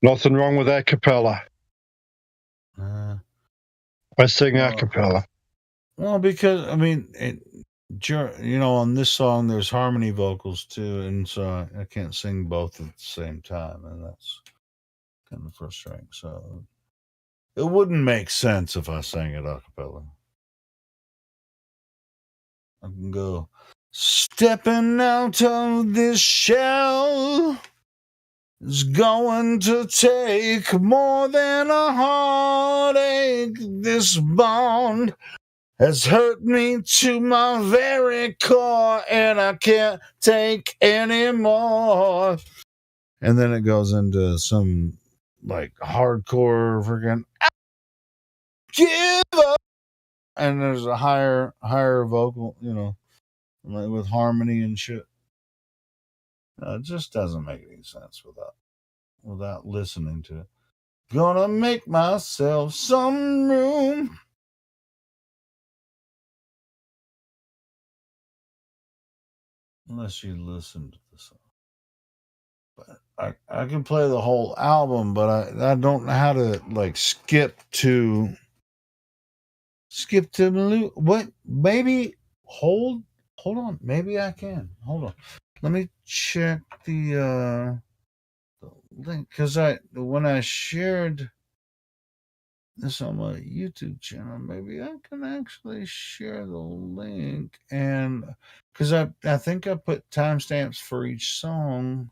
Nothing wrong with a cappella. I sing a cappella. Well, because I mean, You know, on this song, there's harmony vocals too, and so I can't sing both at the same time, and that's kind of frustrating. So it wouldn't make sense if I sang it a cappella. I can go, stepping out of this shell is going to take more than a heartache. This bond has hurt me to my very core, and I can't take any more. And then it goes into some like hardcore freaking give up. And there's a higher vocal, you know, like with harmony and shit. It just doesn't make any sense without listening to it. Gonna make myself some room. Unless you listen to the song. But I can play the whole album, but I don't know how to like skip to what? Maybe hold on. Maybe I can. Hold on. Let me check the link, because when I shared this on my YouTube channel, maybe I can actually share the link, and because I think I put timestamps for each song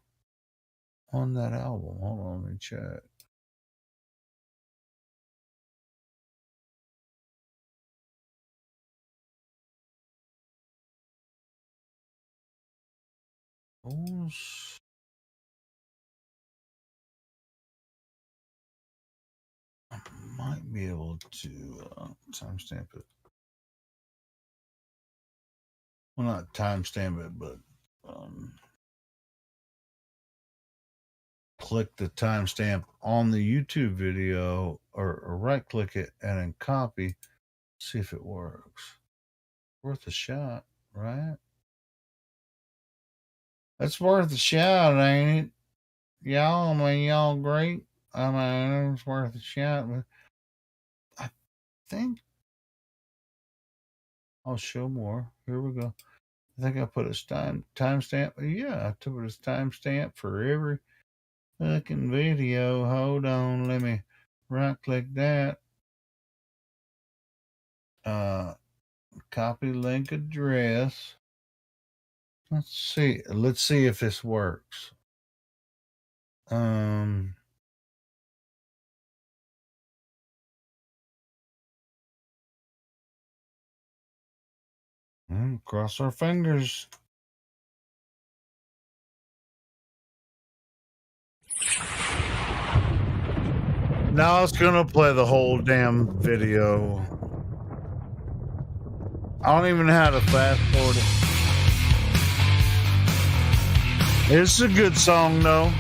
on that album. Hold on, let me check. Oh, I might be able to timestamp it. Well, not timestamp it, but click the timestamp on the YouTube video, or right click it and then copy. See if it works. Worth a shot, right? That's worth a shot, ain't it? Y'all, I mean, y'all great. I mean, it's worth a shot. But I think I'll show more. Here we go. I think I put a timestamp. Yeah, I took it as timestamp for every fucking video. Hold on, let me right click that. Copy link address. Let's see if this works. Cross our fingers. Now it's gonna play the whole damn video. I don't even know how to fast forward it. It's a good song though.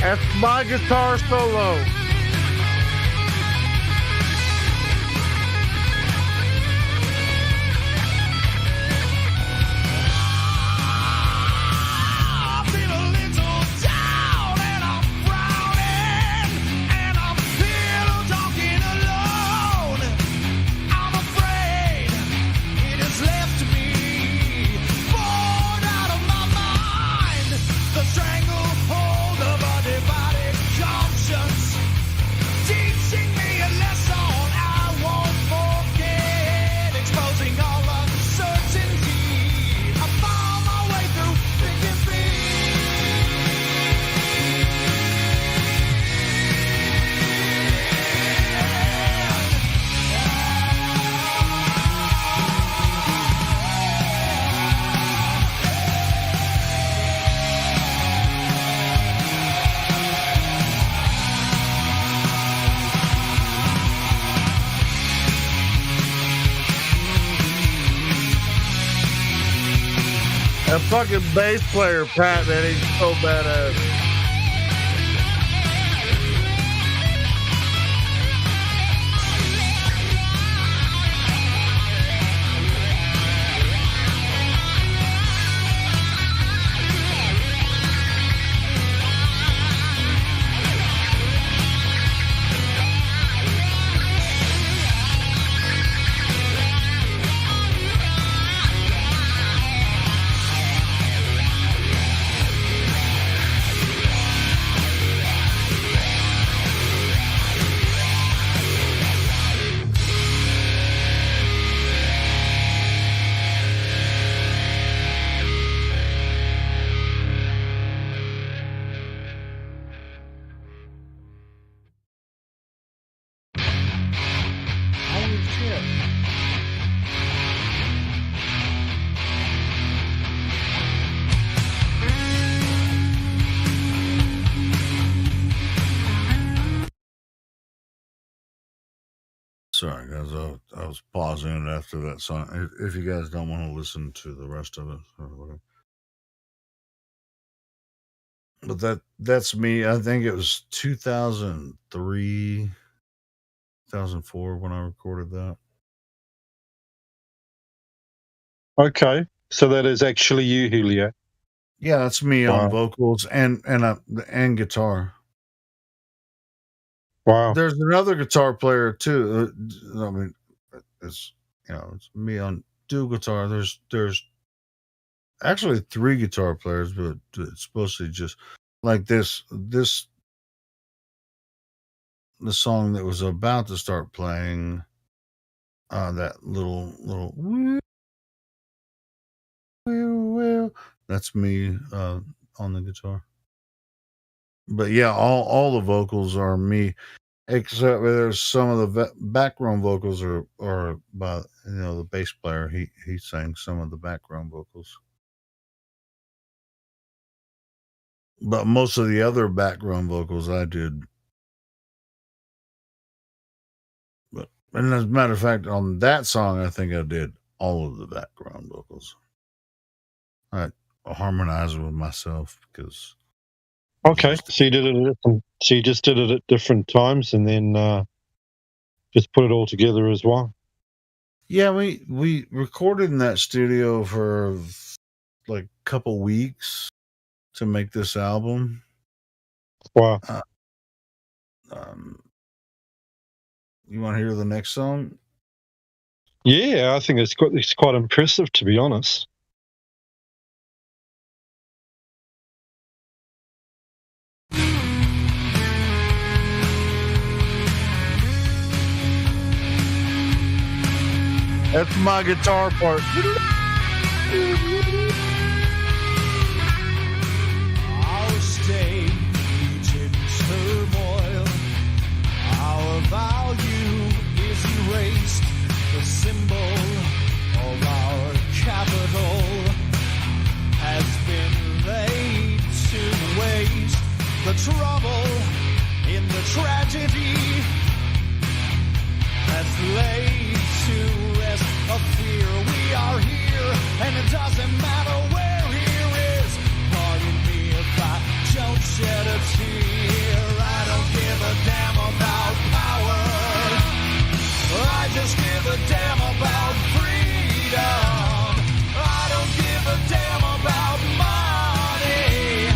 That's my guitar solo. fucking bass player, Pat, man. He's so badass. Sorry, guys. I was pausing it after that song. If you guys don't want to listen to the rest of it or whatever. But that's me. I think it was 2003, 2004 when I recorded that. Okay, so that is actually you, Helio. Yeah, that's me Wow. on vocals and guitar. Wow. There's another guitar player too. I mean, it's it's me on dual guitar. There's actually 3 guitar players, but it's mostly just like this. The song that was about to start playing, that little that's me on the guitar. But yeah, all the vocals are me, except there's some of the background vocals are by the bass player. He sang some of the background vocals, but most of the other background vocals I did. And as a matter of fact, on that song, I think I did all of the background vocals. I harmonized with myself because. Okay, so you did it at different. So you just did it at different times, and then just put it all together as well. Yeah, we recorded in that studio for like a couple weeks to make this album. Wow. You want to hear the next song? Yeah, I think it's quite impressive, to be honest. That's my guitar part. Our state in turmoil. Our value is erased. The symbol of our capital has been laid to waste. The trouble in the tragedy has laid to rest. Of fear, we are here, and it doesn't matter where here is. Pardon me if I don't shed a tear. I don't give a damn about power. I just give a damn about freedom. I don't give a damn about money.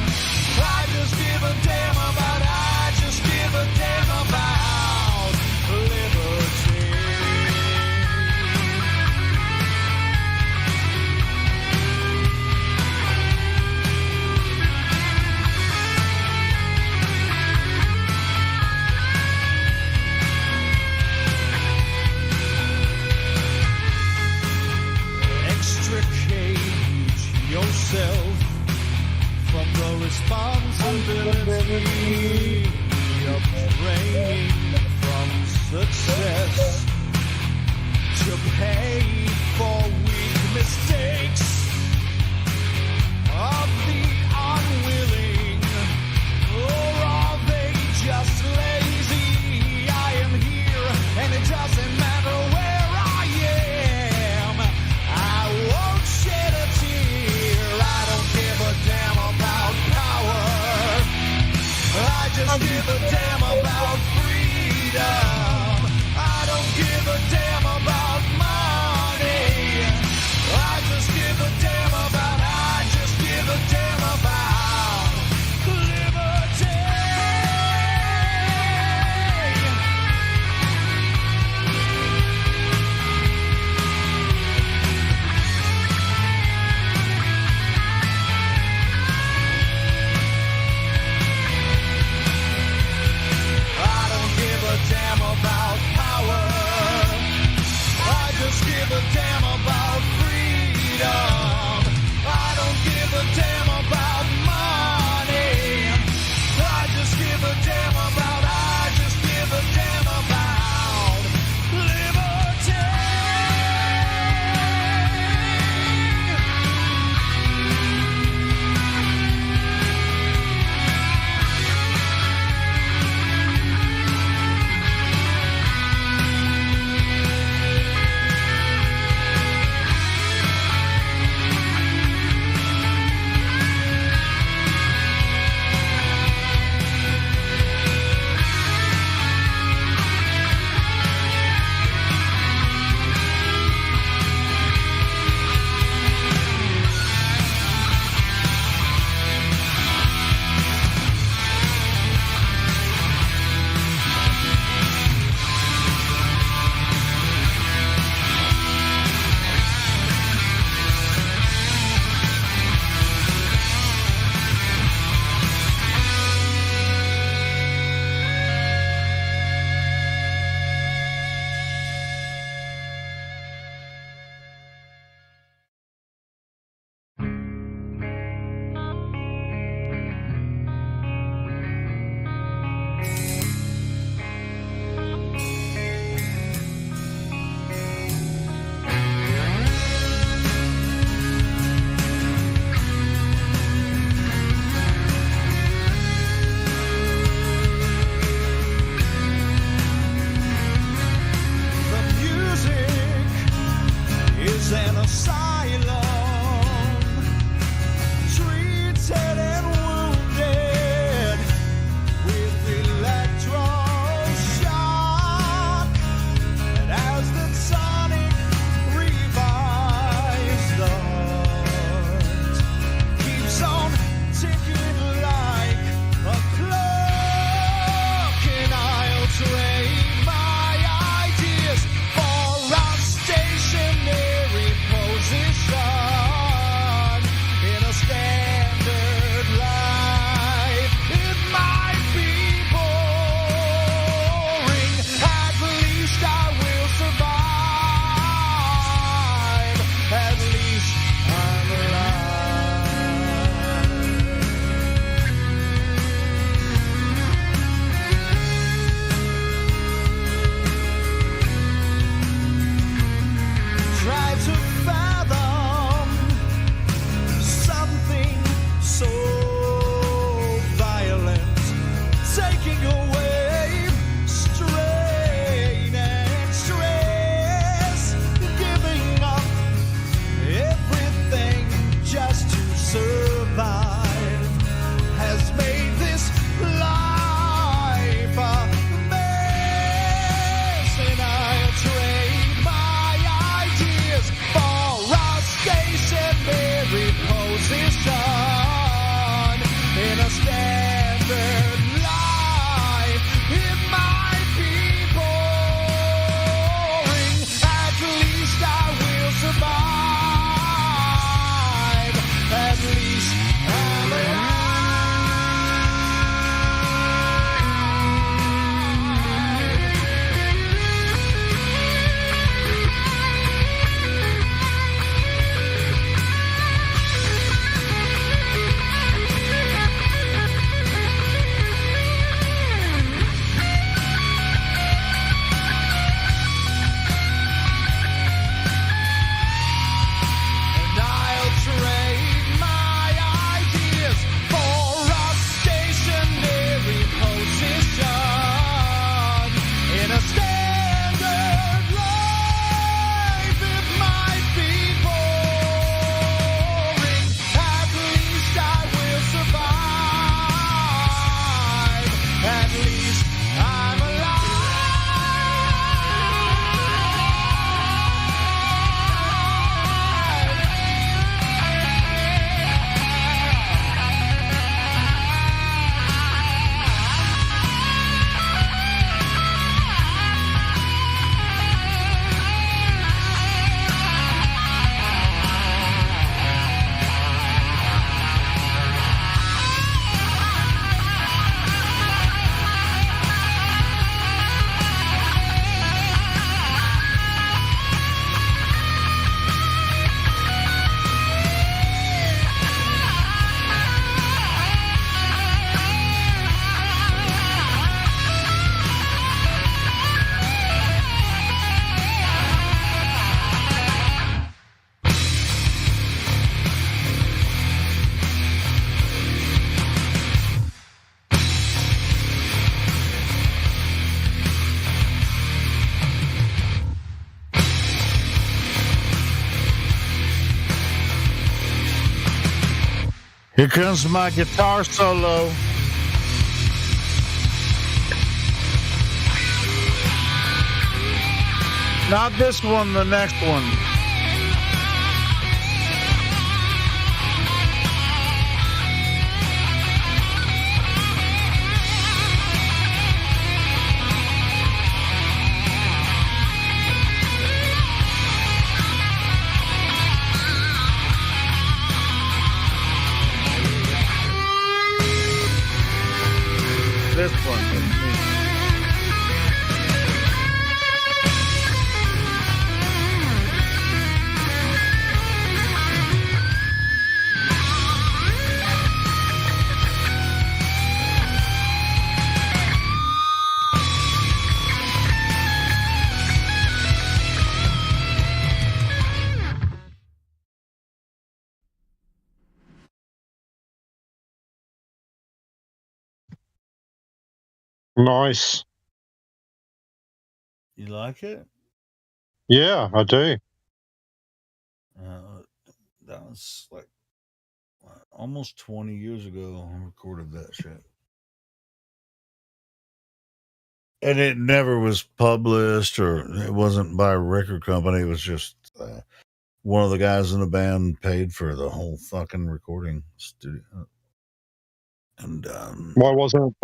I just give a damn about. I just give a damn about liberty. Yourself from the responsibility of training from success to pay for weak mistakes of the unwilling, or are they just lazy? I am here, and it doesn't matter where I am. I won't shed a tear. I just give a damn about freedom. I don't give a damn about money. I just give a damn about, I just give a damn about liberty. I don't give a damn about power. Here comes my guitar solo. Not this one, the next one. This one. Nice. You like it? Yeah, I do. That was like almost 20 years ago I recorded that shit. And it never was published, or it wasn't by a record company. It was just one of the guys in the band paid for the whole fucking recording studio. And why wasn't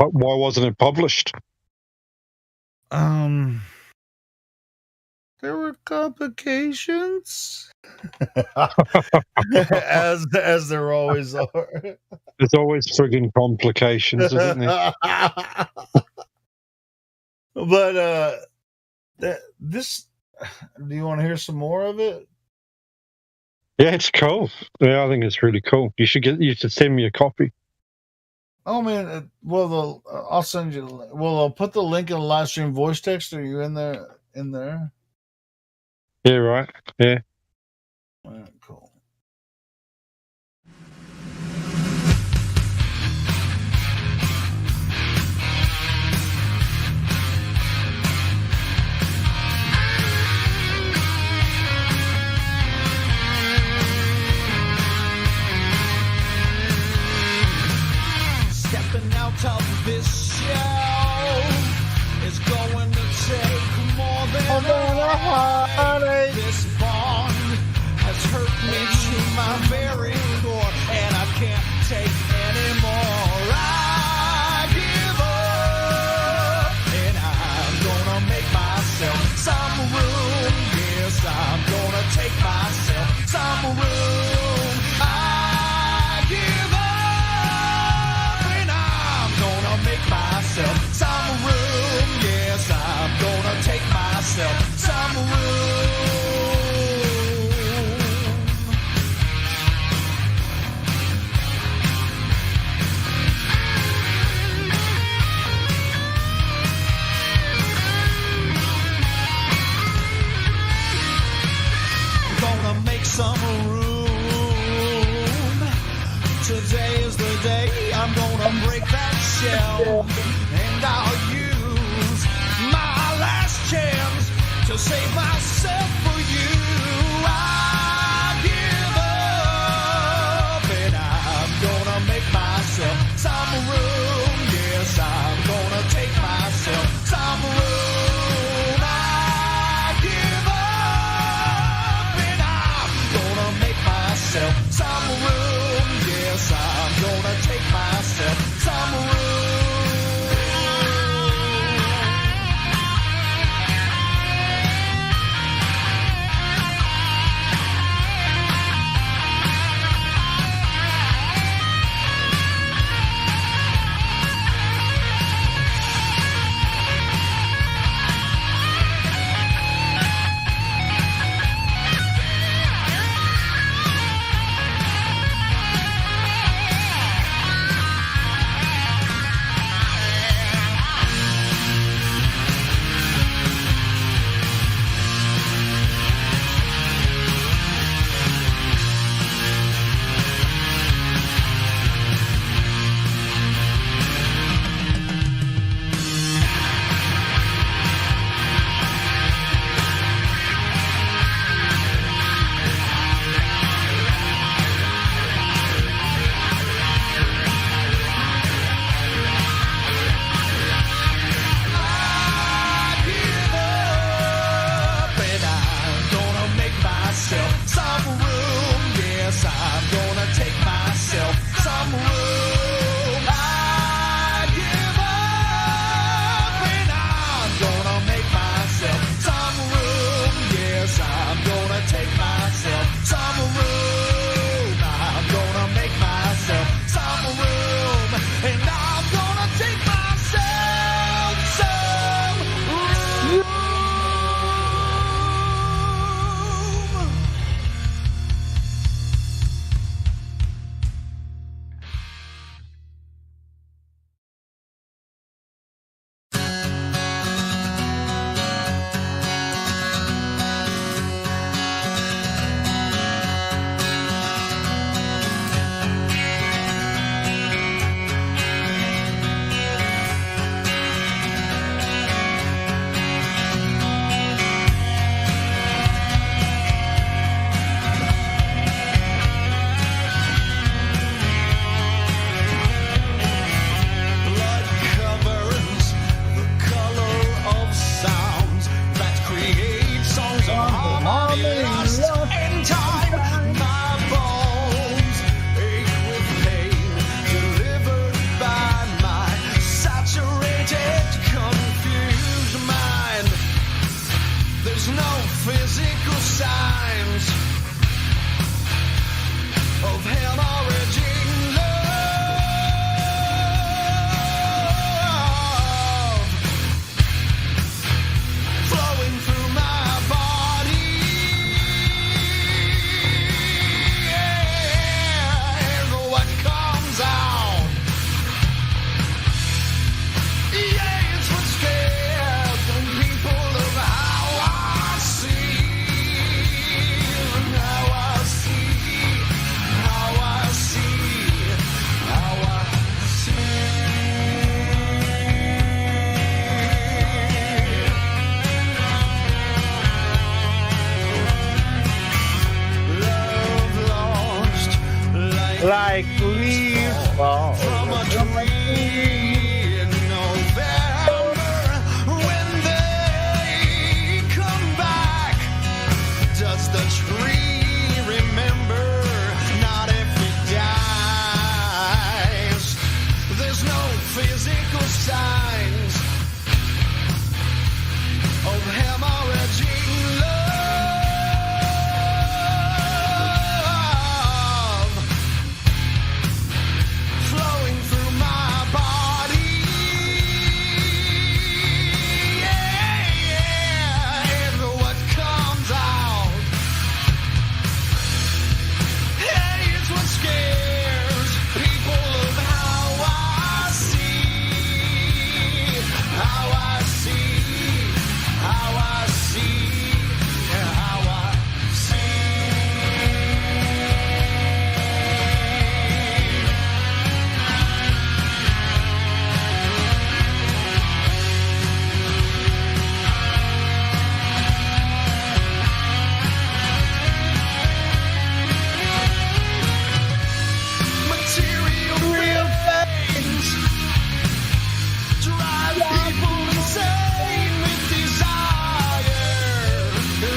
it published? There were complications, as there always are. There's always friggin' complications, isn't there? But this. Do you want to hear some more of it? Yeah, it's cool. Yeah, I think it's really cool. You should send me a copy. Oh man, well, I'll send you. Well, I'll put the link in the live stream voice text. Are you in there? Yeah, right. Yeah. All right, cool. Stepping out of this shell is going to take more than a heartache. This bond has hurt me to my very core, and I can't take anymore. I give up, and I'm gonna make myself some room. Yes, I'm gonna take myself some room. I give up, and I'm gonna make myself some room. Yes, I'm gonna take myself some room. Gonna make some room. Today is the day I'm gonna break that shell, and I'll use my last chance to save myself for you. I give up, and I'm gonna make myself some room. Yes, I'm gonna take myself some room. I give up, and I'm gonna make myself some room. Yes, I'm gonna take myself some room. There's no physical signs of hemorrhaging love flowing through my body. And what comes out, yeah, it's what scares the people of how I see, how I see, how I see, how I Like leaves fall from a tree in November. When they come back, does the tree remember? Not if it dies. There's no physical signs of hemorrhaging love flowing through my body. And what comes out, hey, it's what scares people of how I see, how I see, how I see, how I material real things drive people insane with desire.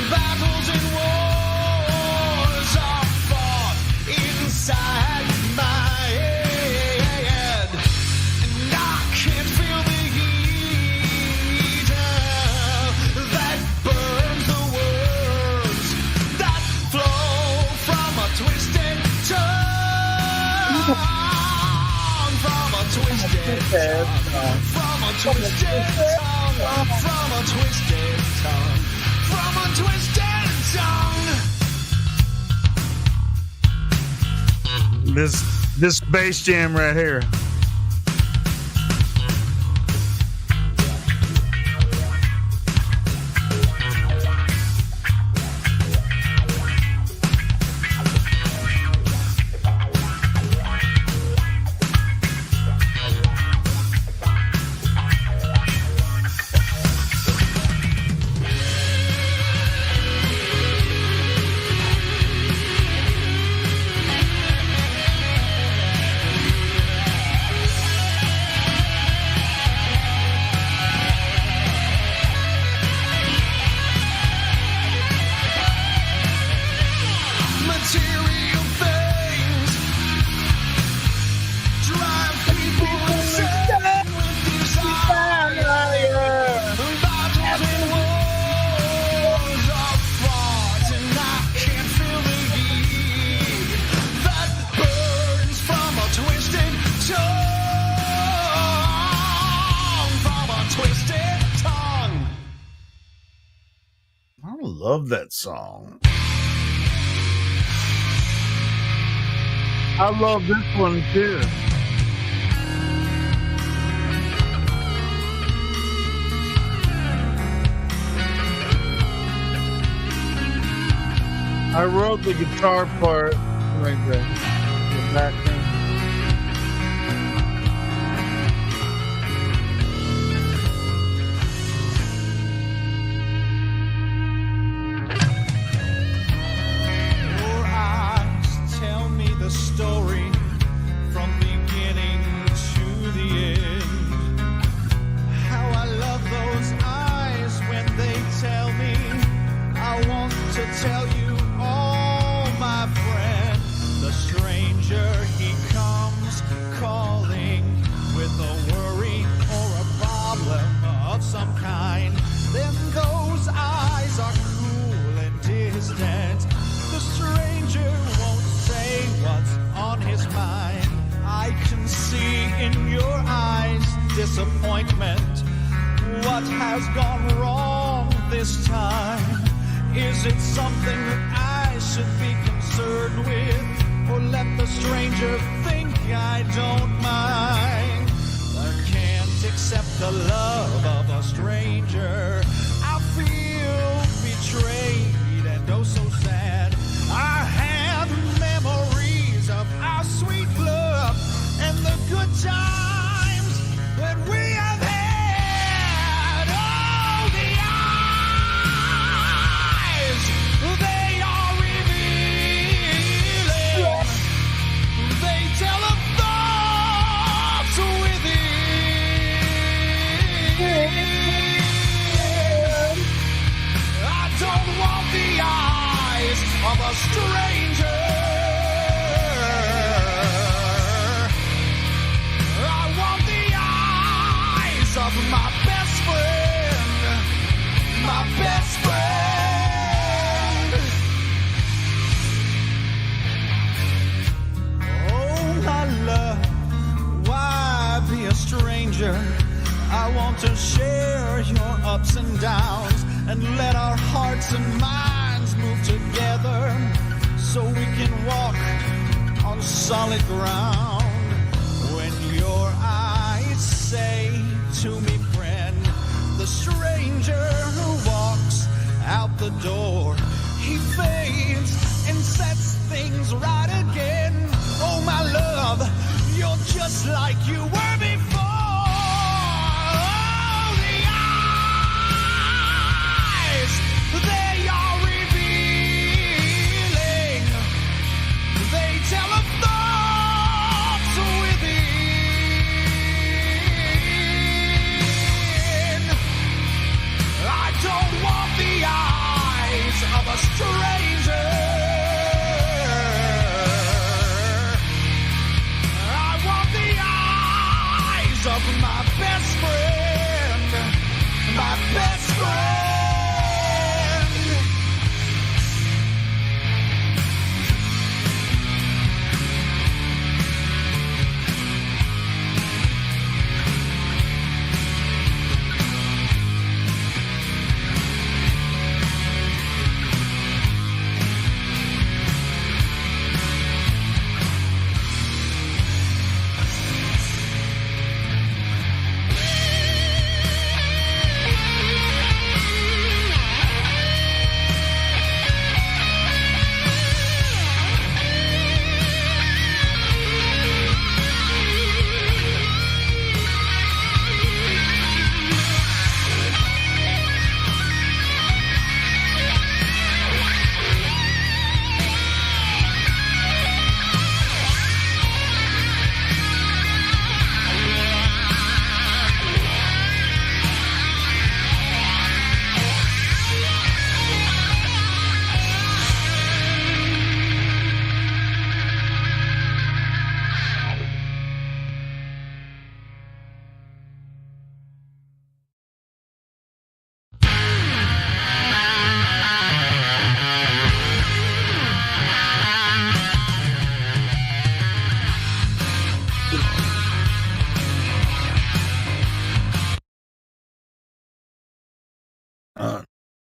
Battles and wars are fought inside my head, and I can't feel the heat that burns the words that flow from a twisted tongue, from a twisted tongue, from a twisted tongue, from a twisted tongue, from a twisted tongue. this bass jam right here. Material things drive people insane with desire. Battles and wars are fought, and I can't feel the heat that burns from a twisted tongue, from a twisted tongue. I love that song. I love this one too. I wrote the guitar part, like the back thing. Your eyes tell me the story from beginning to the end. How I love those eyes when they tell me I want to tell you all, my friend. The stranger he disappointment. What has gone wrong this time? Is it something that I should be concerned with? Or let the stranger think I don't mind? I can't accept the love of a stranger. I feel betrayed and oh so sad. I have memories of our sweet love and the good times that we have had. Oh, the eyes, they are revealing. They tell of thoughts within. I don't want the eyes of a stranger. I want the eyes of my best friend. My best friend. Oh, my love, why be a stranger? I want to share your ups and downs and let our hearts and minds move together so we can walk on solid ground. When your eyes say to me, friend, the stranger who walks out the door, he fades and sets things right again. Oh, my love, you're just like you were before. Oh, the eyes, they are revealing. They tell of thoughts within. I don't want the eyes of a stranger. I want the eyes of my best friend. My best friend.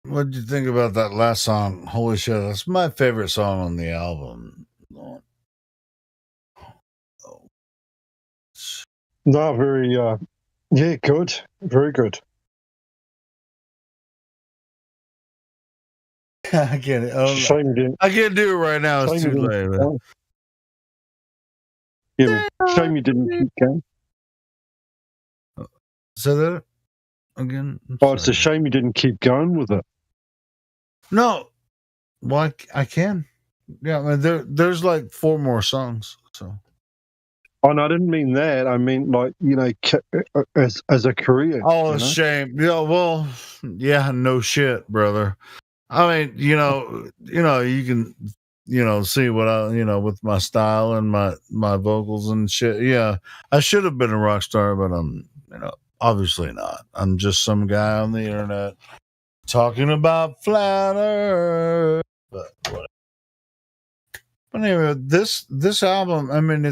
What did you think about that last song? Holy shit, that's my favorite song on the album. No, very, yeah, good. Very good. I get it. Oh, Shame you didn't. I can't do it right now. It's Shame too you late. didn't. Man. Yeah, man. Shame you didn't keep going. Say that again. Oh, it's a shame you didn't keep going with it. No, well, I can. Yeah, I mean, there's like 4 more songs. So. Oh, no, I didn't mean that. I mean, like, you know, as a career. Oh, you know? shame. Yeah, well, yeah, no shit, brother. I mean, you can, see what I, with my style and my vocals and shit. Yeah, I should have been a rock star, but I'm, obviously not. I'm just some guy on the internet talking about flat earth. But whatever. But anyway, this album, I mean,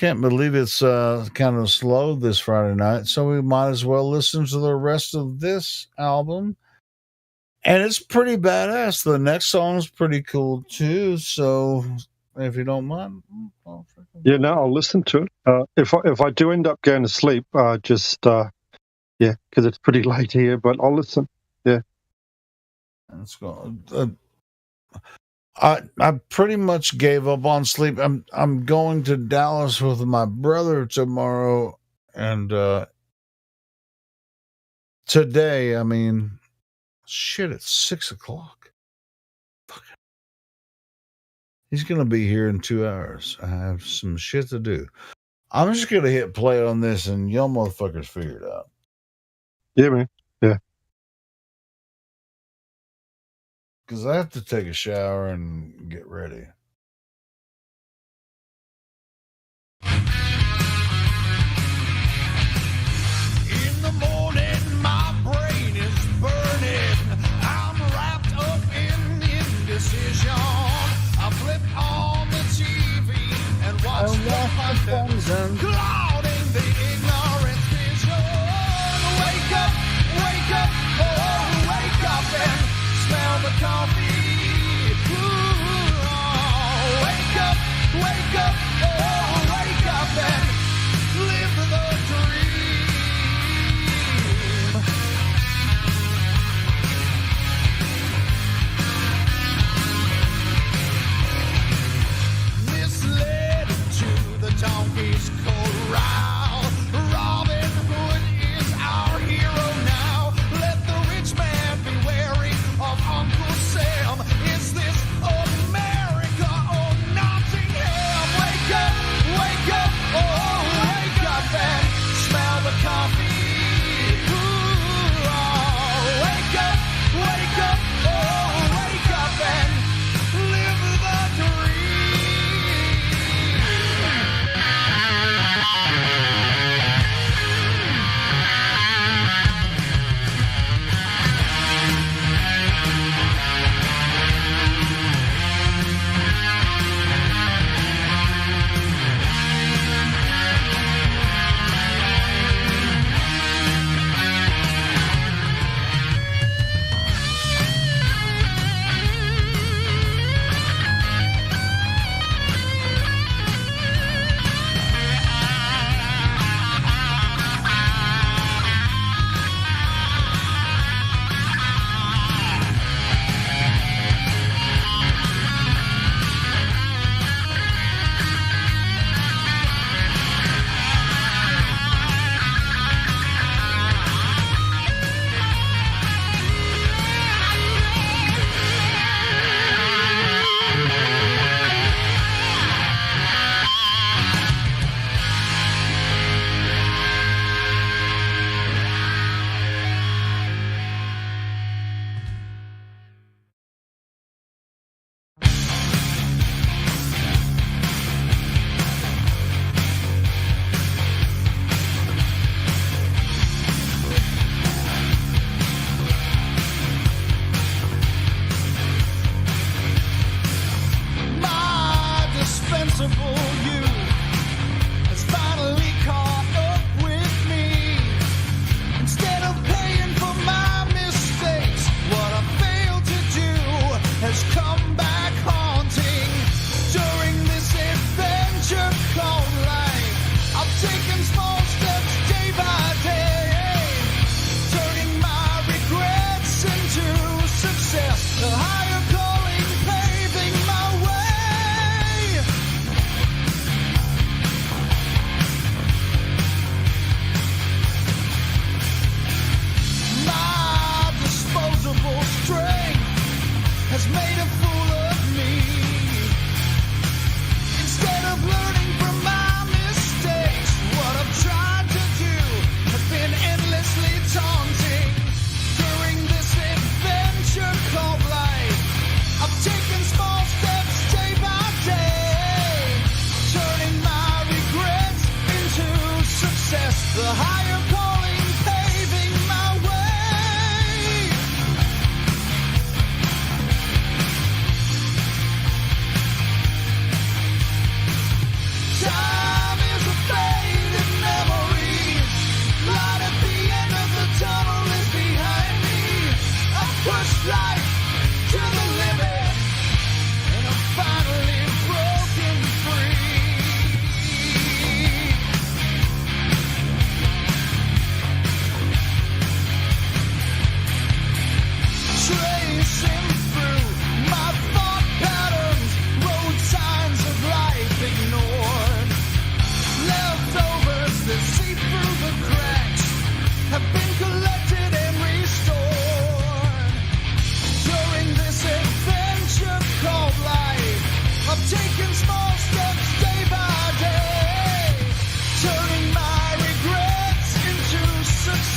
Can't believe it's kind of slow this Friday night, so we might as well listen to the rest of this album. And it's pretty badass. The next song's pretty cool too. So if you don't mind, Yeah, no, I'll listen to it. If I do end up going to sleep, because it's pretty late here, but I'll listen. Yeah. Let's go. I pretty much gave up on sleep. I'm going to Dallas with my brother tomorrow, and today, I mean, shit, it's 6:00. Fuck. He's gonna be here in 2 hours. I have some shit to do. I'm just gonna hit play on this, and y'all motherfuckers figure it out. Yeah, man. Yeah. Because I have to take a shower and get ready. In the morning, my brain is burning. I'm wrapped up in indecision. I flip on the TV and watch the content, clouding the ignorant vision. Wake up, oh, wake up and smell the coffee. Ooh,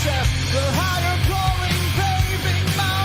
success, the higher calling paving my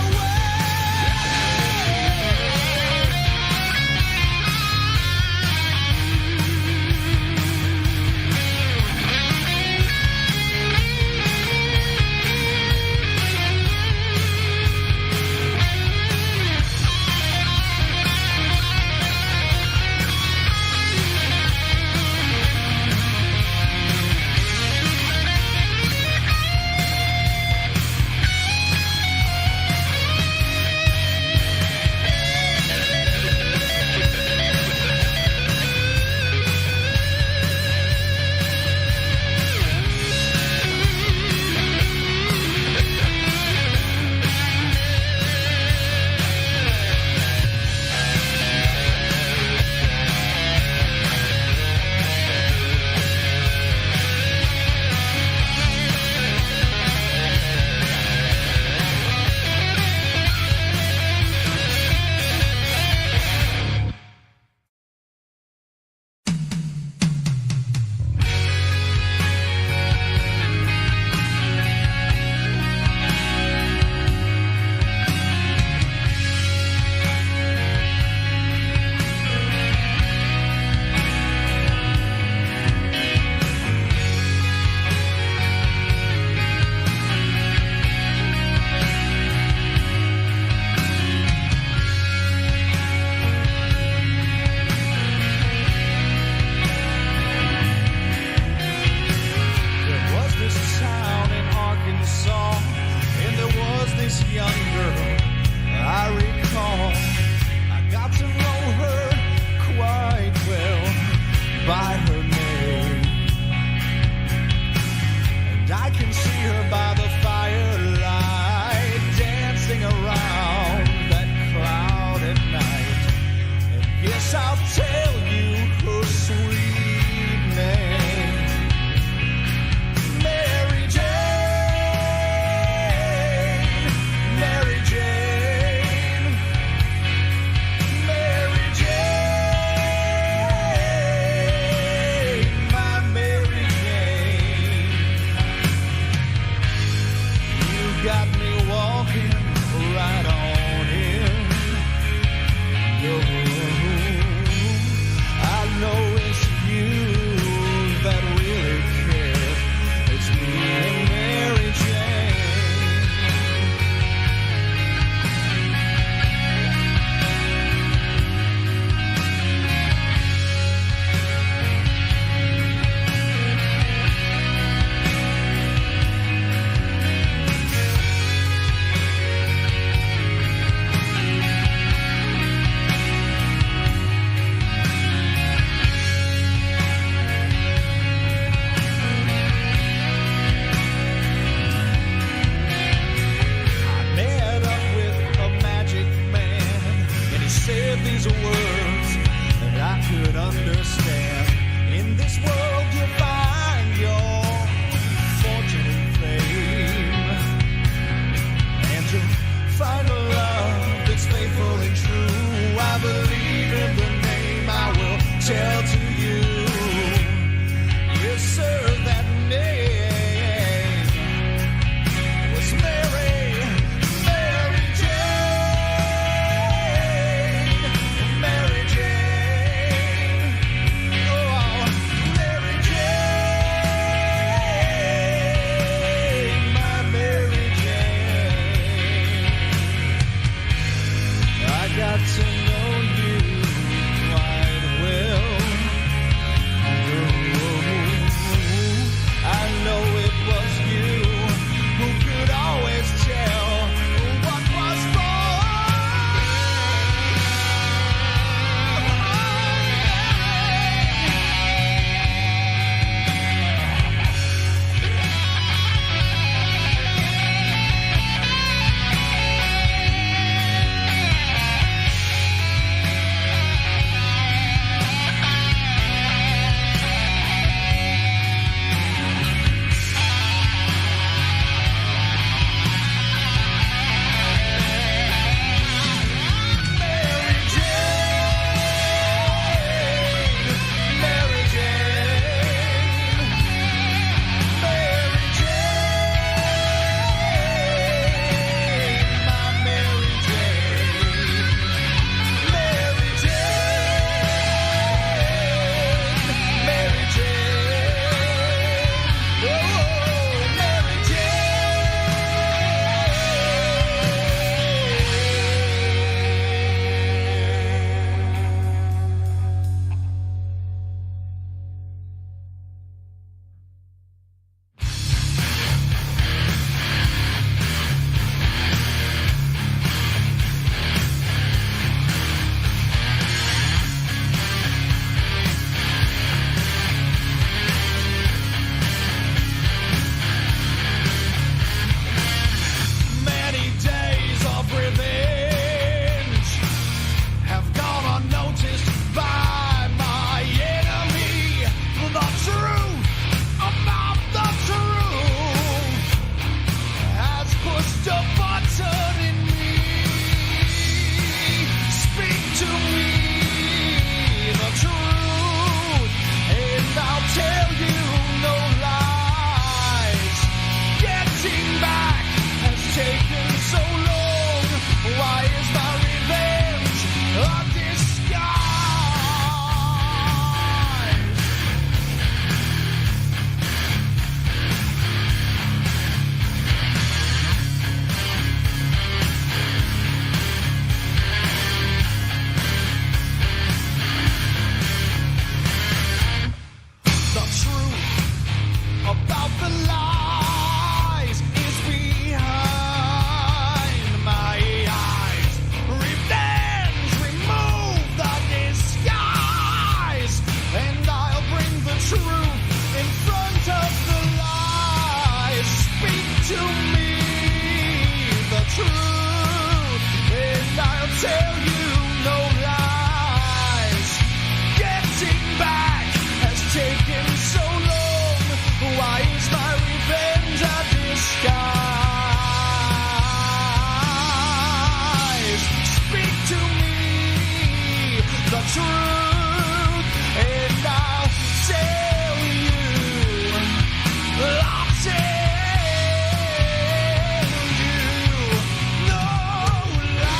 to me the truth, and I'll tell you no lies. Getting back has taken so long. Why is my revenge a disguise? Speak to me the truth, and I'll tell you. I'll tell you no lies.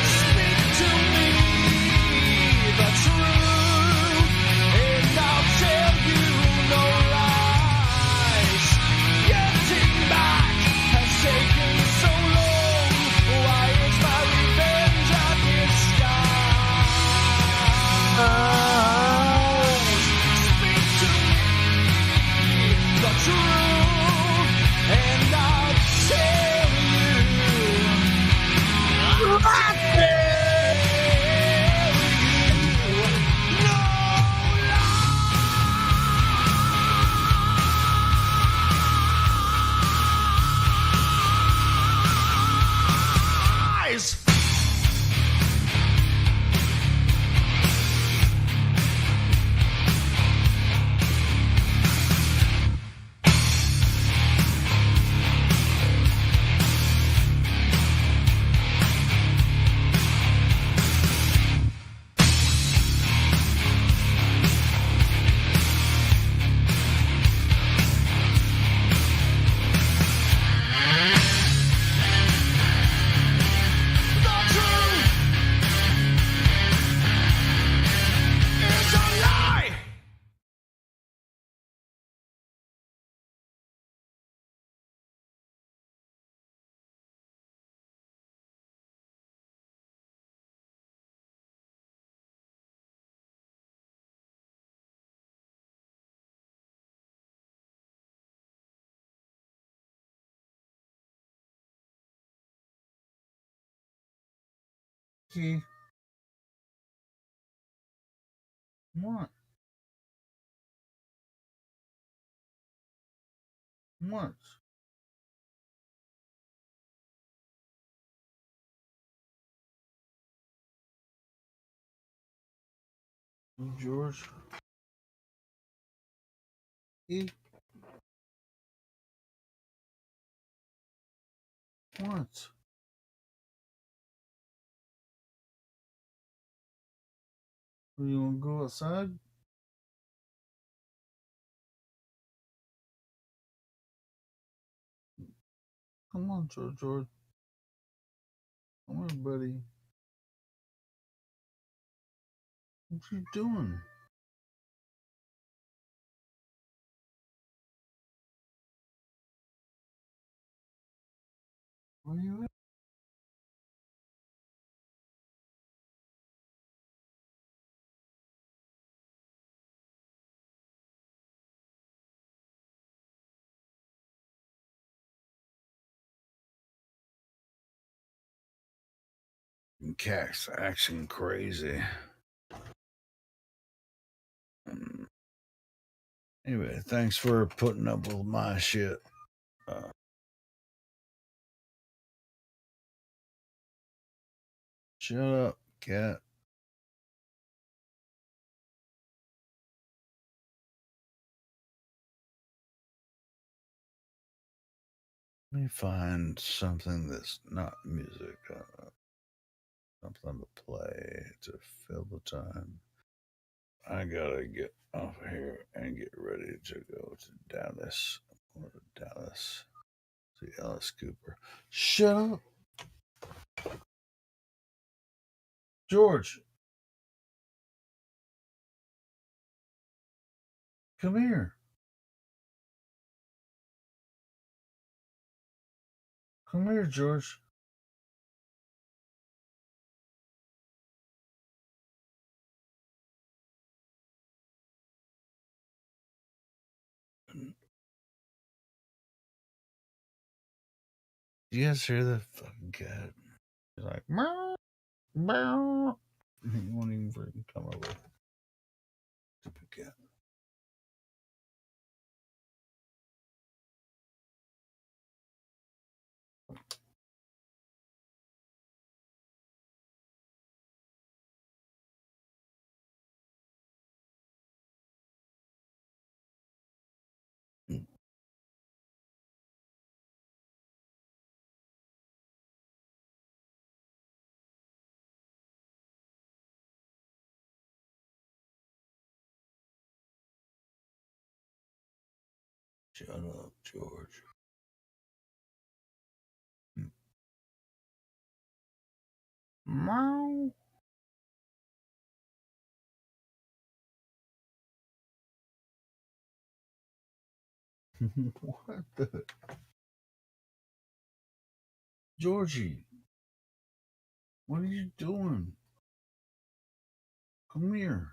Speak to me the truth, and I'll tell you no lies. Getting back has taken so long. Why is my revenge a disguise? Speak to me the truth, and I'll tell you. Eyes. The truth is a lie. Key. What? What? George? Key? What? You want to go outside? Come on, George. Come on, buddy. What you doing? Where you at? Cat's acting crazy. Anyway, thanks for putting up with my shit. Shut up, cat. Let me find something that's not music. Something to play to fill the time. I gotta get off of here and get ready to go to Dallas. I'm going to Dallas. See Alice Cooper. Shut up. George. Come here. Come here, George. You guys hear the fucking cat? He's like, meow, meow. He won't even freaking come over. Stupid cat. Shut up, George. Meow. What the? Georgie, what are you doing? Come here.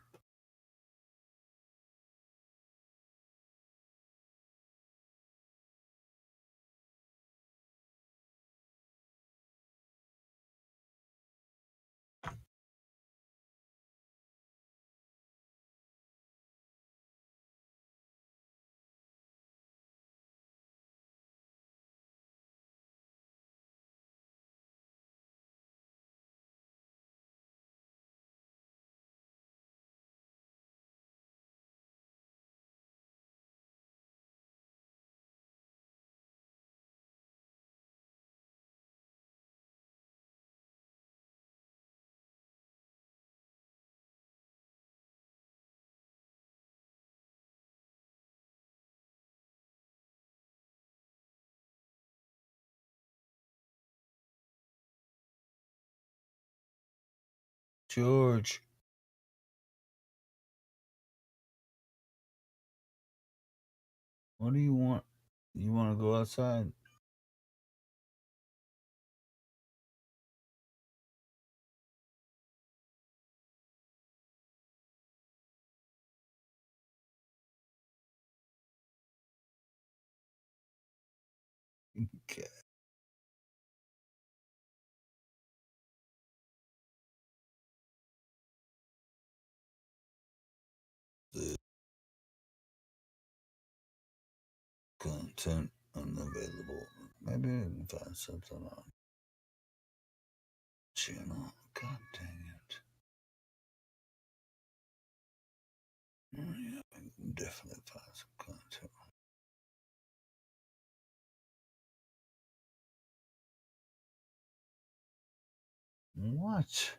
George. What do you want? You want to go outside? Okay. The content unavailable. Maybe I can find something on channel. God dang it. Oh, yeah, I can definitely find some content. What?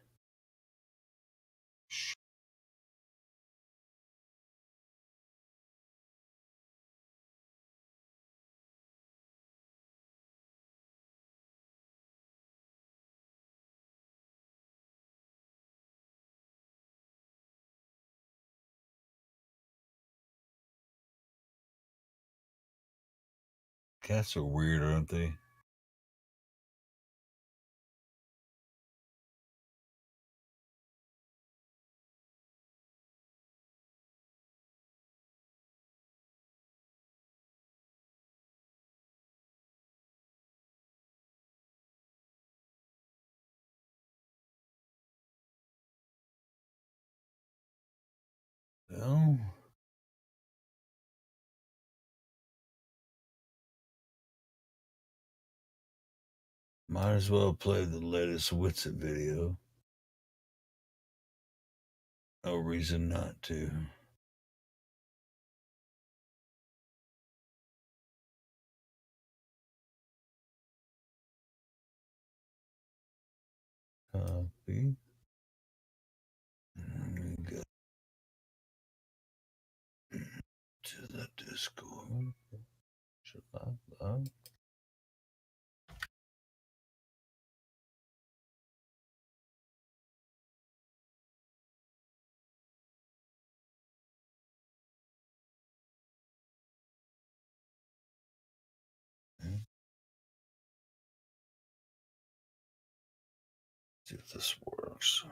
Cats are weird, aren't they? Well, might as well play the latest Witsit video. No reason not to. Copy. And go to the Discord. Should I? see if this works.